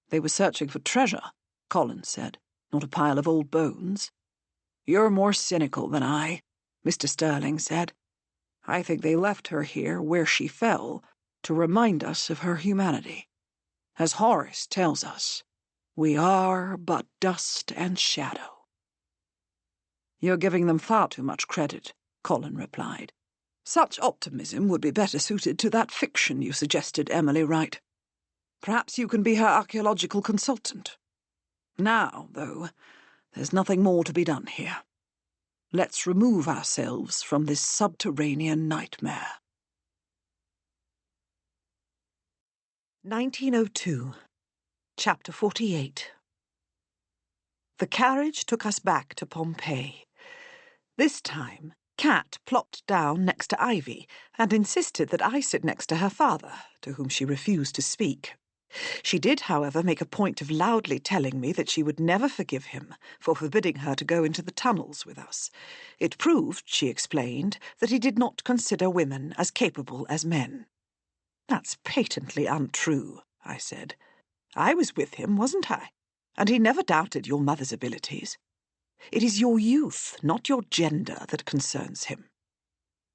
"They were searching for treasure," Colin said, "not a pile of old bones." "You're more cynical than I," Mr. Sterling said. "I think they left her here where she fell to remind us of her humanity. As Horace tells us, we are but dust and shadow." "You're giving them far too much credit," Colin replied. "Such optimism would be better suited to that fiction you suggested Emily write. Perhaps you can be her archaeological consultant. Now, though, there's nothing more to be done here. Let's remove ourselves from this subterranean nightmare." 1902, Chapter 48. The carriage took us back to Pompeii. This time, Kat plopped down next to Ivy and insisted that I sit next to her father, to whom she refused to speak. She did, however, make a point of loudly telling me that she would never forgive him for forbidding her to go into the tunnels with us. It proved, she explained, that he did not consider women as capable as men. "That's patently untrue," I said. "I was with him, wasn't I? And he never doubted your mother's abilities. It is your youth, not your gender, that concerns him."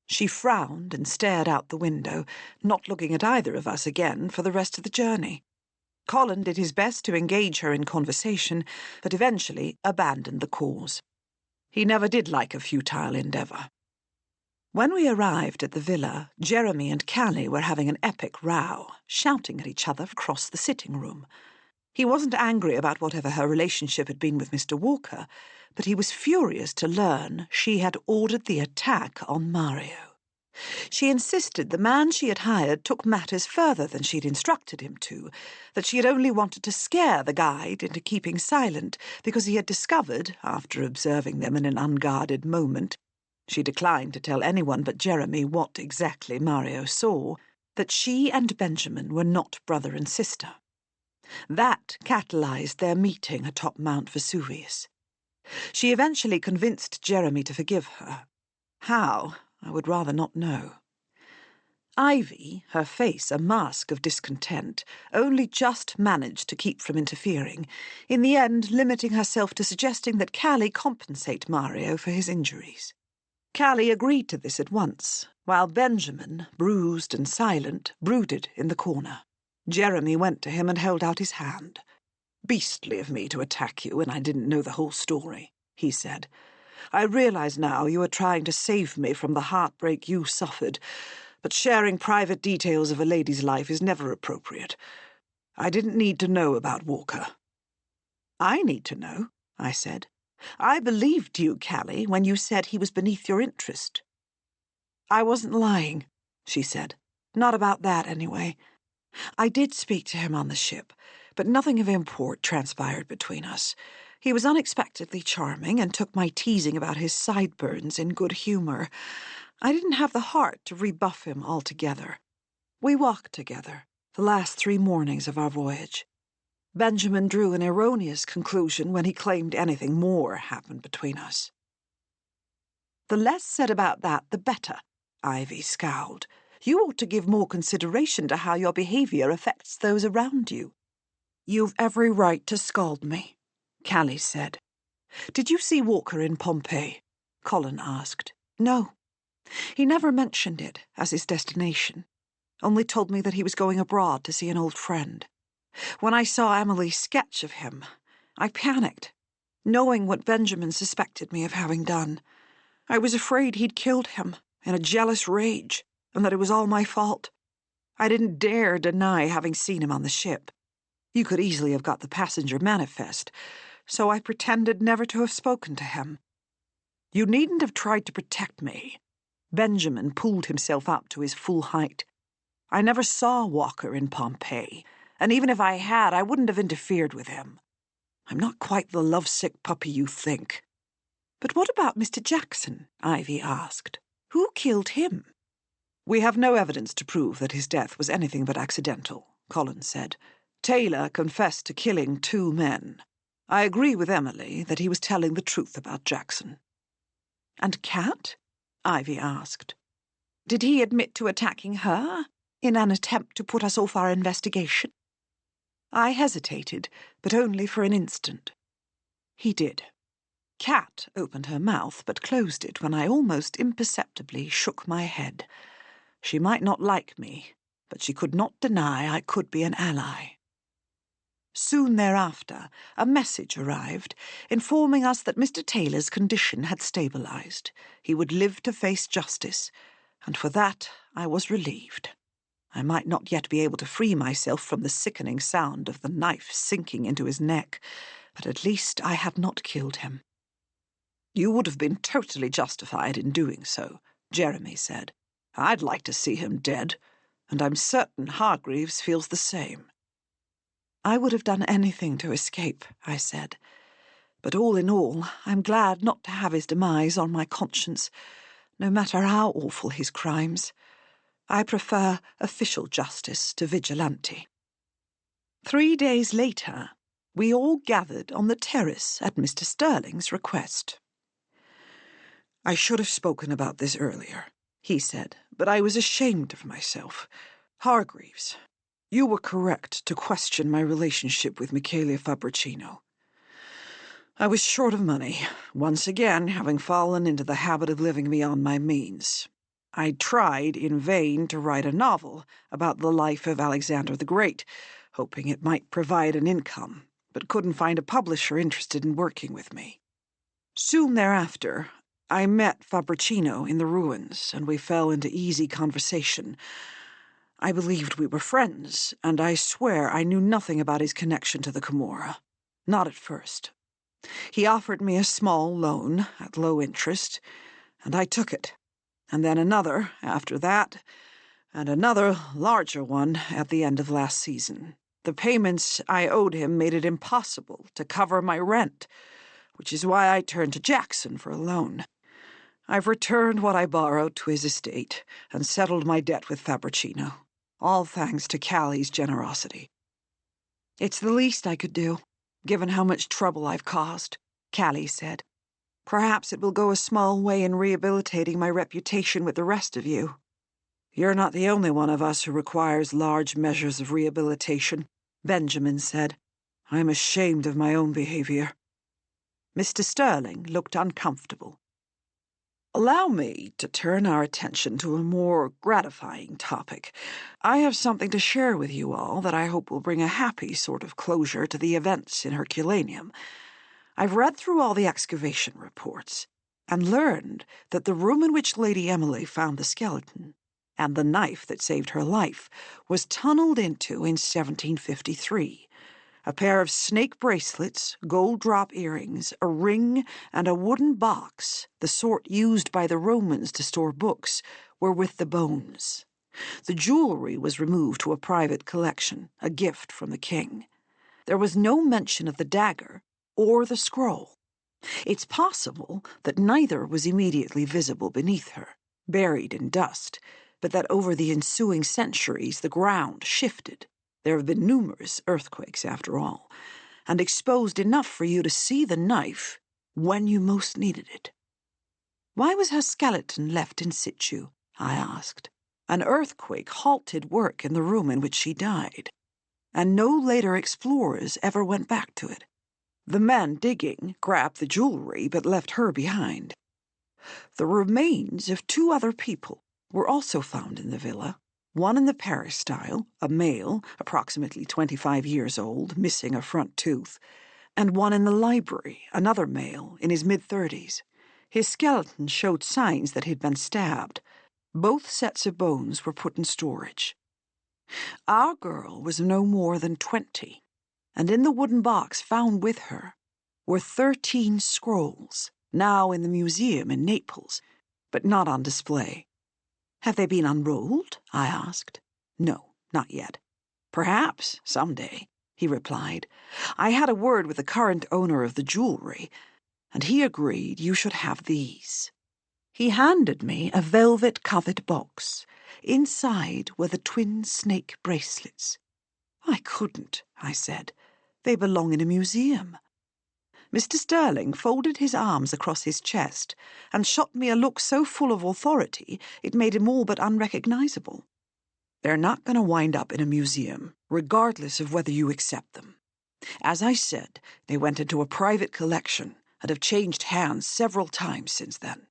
She frowned and stared out the window, not looking at either of us again for the rest of the journey. Colin did his best to engage her in conversation, but eventually abandoned the cause. He never did like a futile endeavour. When we arrived at the villa, Jeremy and Callie were having an epic row, shouting at each other across the sitting room. He wasn't angry about whatever her relationship had been with Mr. Walker, but he was furious to learn she had ordered the attack on Mario. She insisted the man she had hired took matters further than she'd instructed him to, that she had only wanted to scare the guide into keeping silent because he had discovered, after observing them in an unguarded moment, she declined to tell anyone but Jeremy what exactly Mario saw, that she and Benjamin were not brother and sister. That catalyzed their meeting atop Mount Vesuvius. She eventually convinced Jeremy to forgive her. How, I would rather not know. Ivy, her face a mask of discontent, only just managed to keep from interfering, in the end limiting herself to suggesting that Callie compensate Mario for his injuries. Callie agreed to this at once, while Benjamin, bruised and silent, brooded in the corner. Jeremy went to him and held out his hand. "Beastly of me to attack you when I didn't know the whole story," he said. "I realize now you are trying to save me from the heartbreak you suffered, but sharing private details of a lady's life is never appropriate. I didn't need to know about Walker." "I need to know," I said. "I believed you, Callie, when you said he was beneath your interest." "I wasn't lying," she said. "Not about that, anyway. I did speak to him on the ship, but nothing of import transpired between us. He was unexpectedly charming and took my teasing about his sideburns in good humor. I didn't have the heart to rebuff him altogether. We walked together, the last 3 mornings of our voyage. Benjamin drew an erroneous conclusion when he claimed anything more happened between us." "The less said about that, the better," Ivy scowled. "You ought to give more consideration to how your behavior affects those around you." "You've every right to scold me," Callie said. "Did you see Walker in Pompeii?" Colin asked. "No. He never mentioned it as his destination, only told me that he was going abroad to see an old friend. When I saw Emily's sketch of him, I panicked, knowing what Benjamin suspected me of having done. I was afraid he'd killed him in a jealous rage, and that it was all my fault. I didn't dare deny having seen him on the ship. You could easily have got the passenger manifest, so I pretended never to have spoken to him. You needn't have tried to protect me." Benjamin pulled himself up to his full height. "I never saw Walker in Pompeii, and even if I had, I wouldn't have interfered with him. I'm not quite the lovesick puppy you think." "But what about Mr. Jackson?" Ivy asked. "Who killed him?" "We have no evidence to prove that his death was anything but accidental," Colin said. "Taylor confessed to killing 2 men. I agree with Emily that he was telling the truth about Jackson." "And Kat?" Ivy asked. "Did he admit to attacking her in an attempt to put us off our investigation?" I hesitated, but only for an instant. He did. Kat opened her mouth, but closed it when I almost imperceptibly shook my head. She might not like me, but she could not deny I could be an ally. Soon thereafter, a message arrived, informing us that Mr. Taylor's condition had stabilized. He would live to face justice, and for that I was relieved. I might not yet be able to free myself from the sickening sound of the knife sinking into his neck, but at least I had not killed him. "You would have been totally justified in doing so," Jeremy said. "I'd like to see him dead, and I'm certain Hargreaves feels the same." "I would have done anything to escape," I said. "But all in all, I'm glad not to have his demise on my conscience, no matter how awful his crimes. I prefer official justice to vigilante." 3 days later, we all gathered on the terrace at Mr. Sterling's request. "I should have spoken about this earlier," he said, "but I was ashamed of myself. Hargreaves, you were correct to question my relationship with Michaela Fabricino. I was short of money, once again having fallen into the habit of living beyond my means. I tried in vain to write a novel about the life of Alexander the Great, hoping it might provide an income, but couldn't find a publisher interested in working with me. Soon thereafter, I met Fabricino in the ruins, and we fell into easy conversation. I believed we were friends, and I swear I knew nothing about his connection to the Camorra. Not at first. He offered me a small loan at low interest, and I took it, and then another after that, and another larger one at the end of last season. The payments I owed him made it impossible to cover my rent, which is why I turned to Jackson for a loan. I've returned what I borrowed to his estate and settled my debt with Fabricino, all thanks to Callie's generosity. It's the least I could do, given how much trouble I've caused, Callie said. Perhaps it will go a small way in rehabilitating my reputation with the rest of you. You're not the only one of us who requires large measures of rehabilitation, Benjamin said. I'm ashamed of my own behavior. Mr. Sterling looked uncomfortable. Allow me to turn our attention to a more gratifying topic. I have something to share with you all that I hope will bring a happy sort of closure to the events in Herculaneum. I've read through all the excavation reports and learned that the room in which Lady Emily found the skeleton and the knife that saved her life was tunneled into in 1753. A pair of snake bracelets, gold drop earrings, a ring, and a wooden box, the sort used by the Romans to store books, were with the bones. The jewelry was removed to a private collection, a gift from the king. There was no mention of the dagger or the scroll. It's possible that neither was immediately visible beneath her, buried in dust, but that over the ensuing centuries the ground shifted. There have been numerous earthquakes, after all, and exposed enough for you to see the knife when you most needed it. Why was her skeleton left in situ? I asked. An earthquake halted work in the room in which she died, and no later explorers ever went back to it. The men digging grabbed the jewelry but left her behind. The remains of 2 other people were also found in the villa. One in the Paris style, a male, approximately 25 years old, missing a front tooth, and one in the library, another male, in his mid-30s. His skeleton showed signs that he'd been stabbed. Both sets of bones were put in storage. Our girl was no more than 20, and in the wooden box found with her were 13 scrolls, now in the museum in Naples, but not on display. Have they been unrolled? I asked. No, not yet. Perhaps, someday, he replied. I had a word with the current owner of the jewelry, and he agreed you should have these. He handed me a velvet-covered box. Inside were the twin snake bracelets. I couldn't, I said. They belong in a museum. Mr. Sterling folded his arms across his chest and shot me a look so full of authority it made him all but unrecognizable. They're not going to wind up in a museum, regardless of whether you accept them. As I said, they went into a private collection and have changed hands several times since then.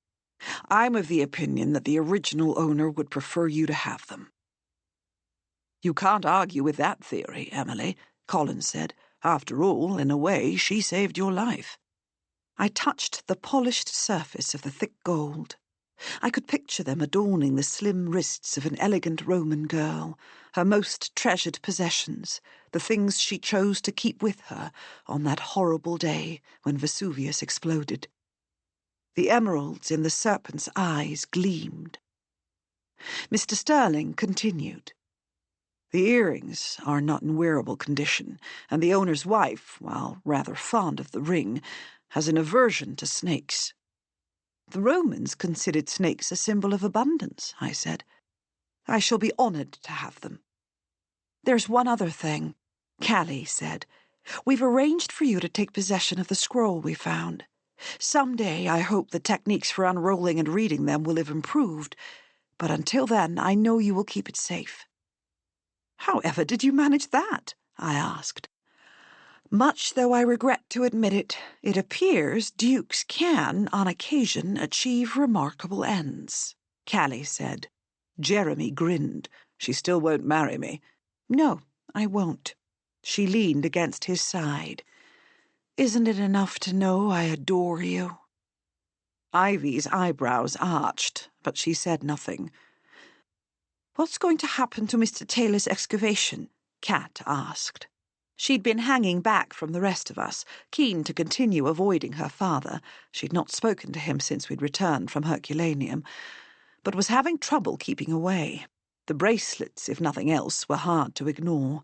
I'm of the opinion that the original owner would prefer you to have them. You can't argue with that theory, Emily, Colin said. After all, in a way, she saved your life. I touched the polished surface of the thick gold. I could picture them adorning the slim wrists of an elegant Roman girl, her most treasured possessions, the things she chose to keep with her on that horrible day when Vesuvius exploded. The emeralds in the serpent's eyes gleamed. Mr. Sterling continued. The earrings are not in wearable condition, and the owner's wife, while rather fond of the ring, has an aversion to snakes. The Romans considered snakes a symbol of abundance, I said. I shall be honored to have them. There's one other thing, Callie said. We've arranged for you to take possession of the scroll we found. Someday I hope the techniques for unrolling and reading them will have improved, but until then I know you will keep it safe. However did you manage that? I asked. Much though I regret to admit it, it appears dukes can, on occasion, achieve remarkable ends, Callie said. Jeremy grinned. She still won't marry me. No, I won't. She leaned against his side. Isn't it enough to know I adore you? Ivy's eyebrows arched, but she said nothing. What's going to happen to Mr. Taylor's excavation? Kat asked. She'd been hanging back from the rest of us, keen to continue avoiding her father. She'd not spoken to him since we'd returned from Herculaneum. but was having trouble keeping away. The bracelets, if nothing else, were hard to ignore.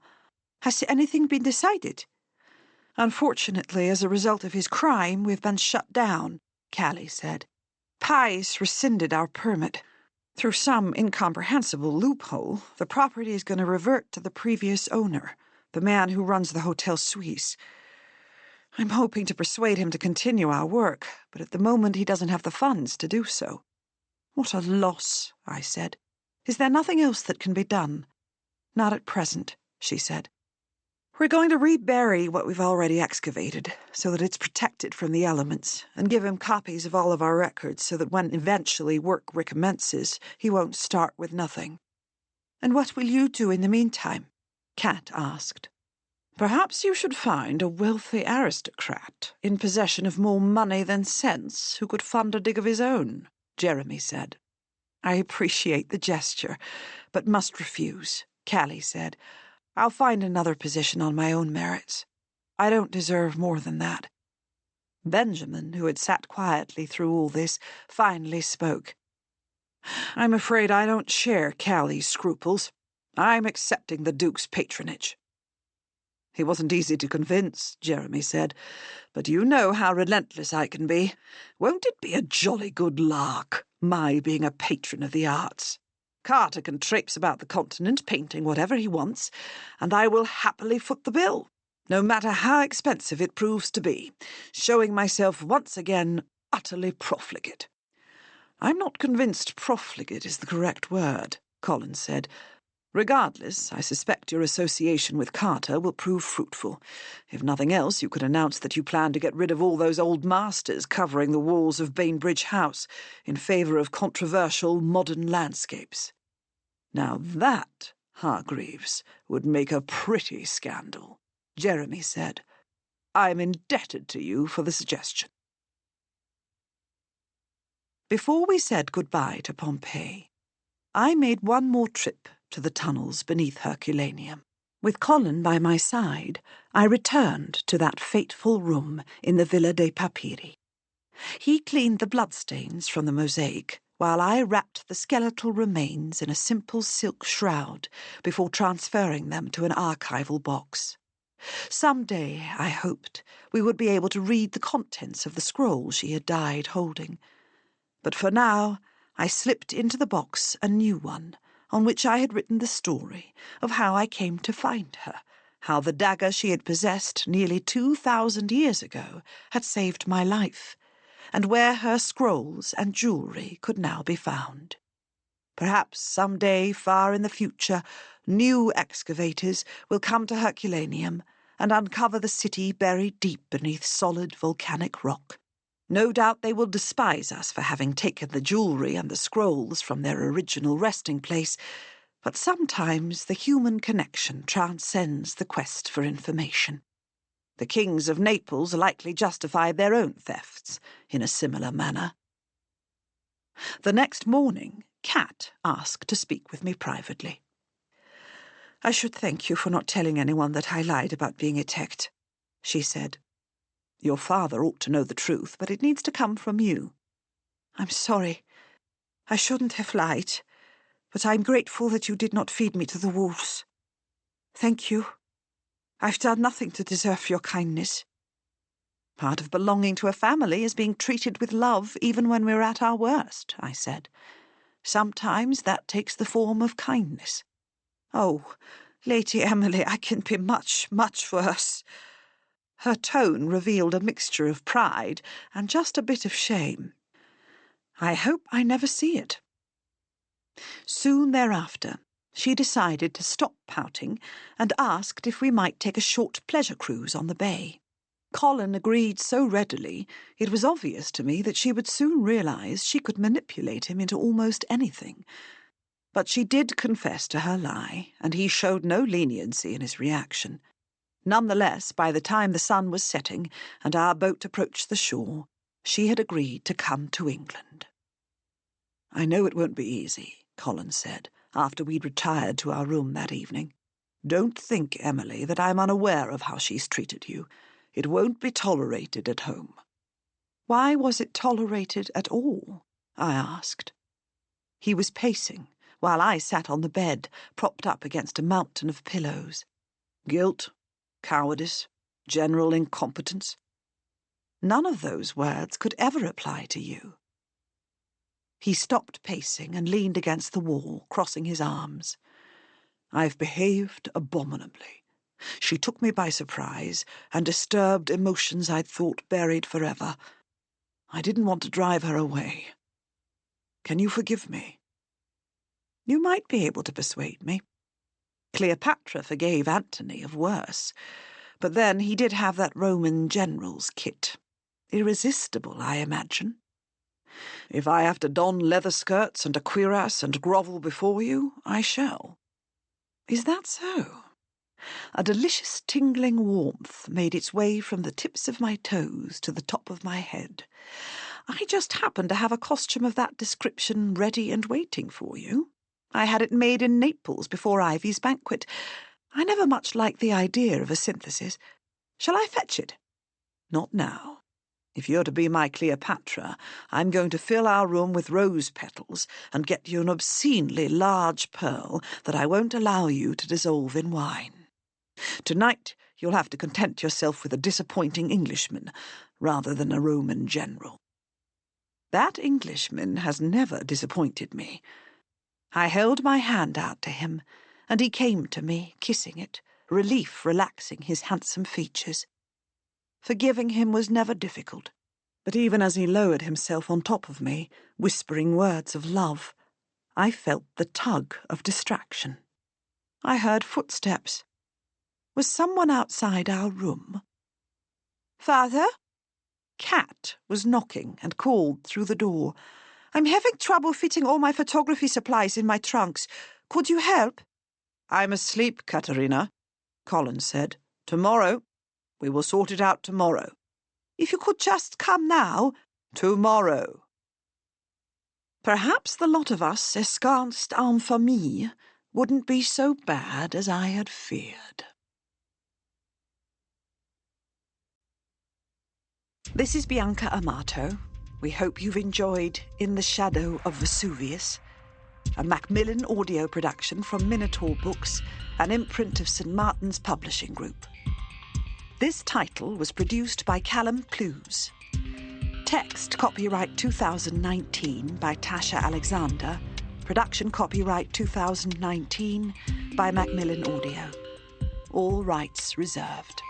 Has anything been decided? Unfortunately, as a result of his crime, we've been shut down, Callie said. Pies rescinded our permit. Through some incomprehensible loophole, the property is going to revert to the previous owner, the man who runs the Hotel Suisse. I'm hoping to persuade him to continue our work, but at the moment he doesn't have the funds to do so. What a loss, I said. Is there nothing else that can be done? Not at present, she said. We're going to rebury what we've already excavated, so that it's protected from the elements, and give him copies of all of our records so that when eventually work recommences, he won't start with nothing. And what will you do in the meantime? Kat asked. Perhaps you should find a wealthy aristocrat in possession of more money than sense who could fund a dig of his own, Jeremy said. I appreciate the gesture, but must refuse, Callie said. I'll find another position on my own merits. I don't deserve more than that. Benjamin, who had sat quietly through all this, finally spoke. I'm afraid I don't share Callie's scruples. I'm accepting the Duke's patronage. He wasn't easy to convince, Jeremy said, but you know how relentless I can be. Won't it be a jolly good lark, my being a patron of the arts? Carter can traipse about the continent painting whatever he wants, and I will happily foot the bill, no matter how expensive it proves to be, showing myself once again utterly profligate. I'm not convinced profligate is the correct word, Colin said. Regardless, I suspect your association with Carter will prove fruitful. If nothing else, you could announce that you plan to get rid of all those old masters covering the walls of Bainbridge House in favour of controversial modern landscapes. Now that, Hargreaves, would make a pretty scandal, Jeremy said. I'm indebted to you for the suggestion. Before we said goodbye to Pompeii, I made one more trip to the tunnels beneath Herculaneum. With Colin by my side, I returned to that fateful room in the Villa dei Papiri. He cleaned the bloodstains from the mosaic, while I wrapped the skeletal remains in a simple silk shroud before transferring them to an archival box. Some day, I hoped, we would be able to read the contents of the scroll she had died holding. But for now, I slipped into the box a new one, on which I had written the story of how I came to find her, how the dagger she had possessed nearly 2,000 years ago had saved my life, and where her scrolls and jewellery could now be found. Perhaps some day far in the future, new excavators will come to Herculaneum and uncover the city buried deep beneath solid volcanic rock. No doubt they will despise us for having taken the jewellery and the scrolls from their original resting place, but sometimes the human connection transcends the quest for information. The kings of Naples likely justified their own thefts in a similar manner. The next morning, Kat asked to speak with me privately. I should thank you for not telling anyone that I lied about being attacked, she said. Your father ought to know the truth, but it needs to come from you. I'm sorry. I shouldn't have lied, but I'm grateful that you did not feed me to the wolves. Thank you. I've done nothing to deserve your kindness. Part of belonging to a family is being treated with love even when we're at our worst, I said. Sometimes that takes the form of kindness. Oh, Lady Emily, I can be much, much worse. Her tone revealed a mixture of pride and just a bit of shame. I hope I never see it. Soon thereafter, she decided to stop pouting and asked if we might take a short pleasure cruise on the bay. Colin agreed so readily, it was obvious to me that she would soon realise she could manipulate him into almost anything. But she did confess to her lie, and he showed no leniency in his reaction. Nonetheless, by the time the sun was setting and our boat approached the shore, she had agreed to come to England. I know it won't be easy, Colin said, after we'd retired to our room that evening. Don't think, Emily, that I'm unaware of how she's treated you. It won't be tolerated at home. Why was it tolerated at all? I asked. He was pacing, while I sat on the bed, propped up against a mountain of pillows. Guilt, cowardice, general incompetence. None of those words could ever apply to you. He stopped pacing and leaned against the wall, crossing his arms. I've behaved abominably. She took me by surprise and disturbed emotions I'd thought buried forever. I didn't want to drive her away. Can you forgive me? You might be able to persuade me. Cleopatra forgave Antony of worse, but then he did have that Roman general's kit. Irresistible, I imagine. If I have to don leather skirts and a cuirass and grovel before you, I shall. Is that so? A delicious tingling warmth made its way from the tips of my toes to the top of my head. I just happened to have a costume of that description ready and waiting for you. I had it made in Naples before Ivy's banquet. I never much liked the idea of a synthesis. Shall I fetch it? Not now. If you're to be my Cleopatra, I'm going to fill our room with rose petals and get you an obscenely large pearl that I won't allow you to dissolve in wine. Tonight you'll have to content yourself with a disappointing Englishman rather than a Roman general. That Englishman has never disappointed me. I held my hand out to him, and he came to me, kissing it, relief relaxing his handsome features. Forgiving him was never difficult, but even as he lowered himself on top of me, whispering words of love, I felt the tug of distraction. I heard footsteps. Was someone outside our room? Father? Cat was knocking and called through the door. I'm having trouble fitting all my photography supplies in my trunks. Could you help? I'm asleep, Katerina, Colin said. Tomorrow. We will sort it out tomorrow. If you could just come now. Tomorrow. Perhaps the lot of us, ensconced en famille, wouldn't be so bad as I had feared. This is Bianca Amato. We hope you've enjoyed In the Shadow of Vesuvius, a Macmillan audio production from Minotaur Books, an imprint of St. Martin's Publishing Group. This title was produced by Callum Clues. Text copyright 2019 by Tasha Alexander. Production copyright 2019 by Macmillan Audio. All rights reserved.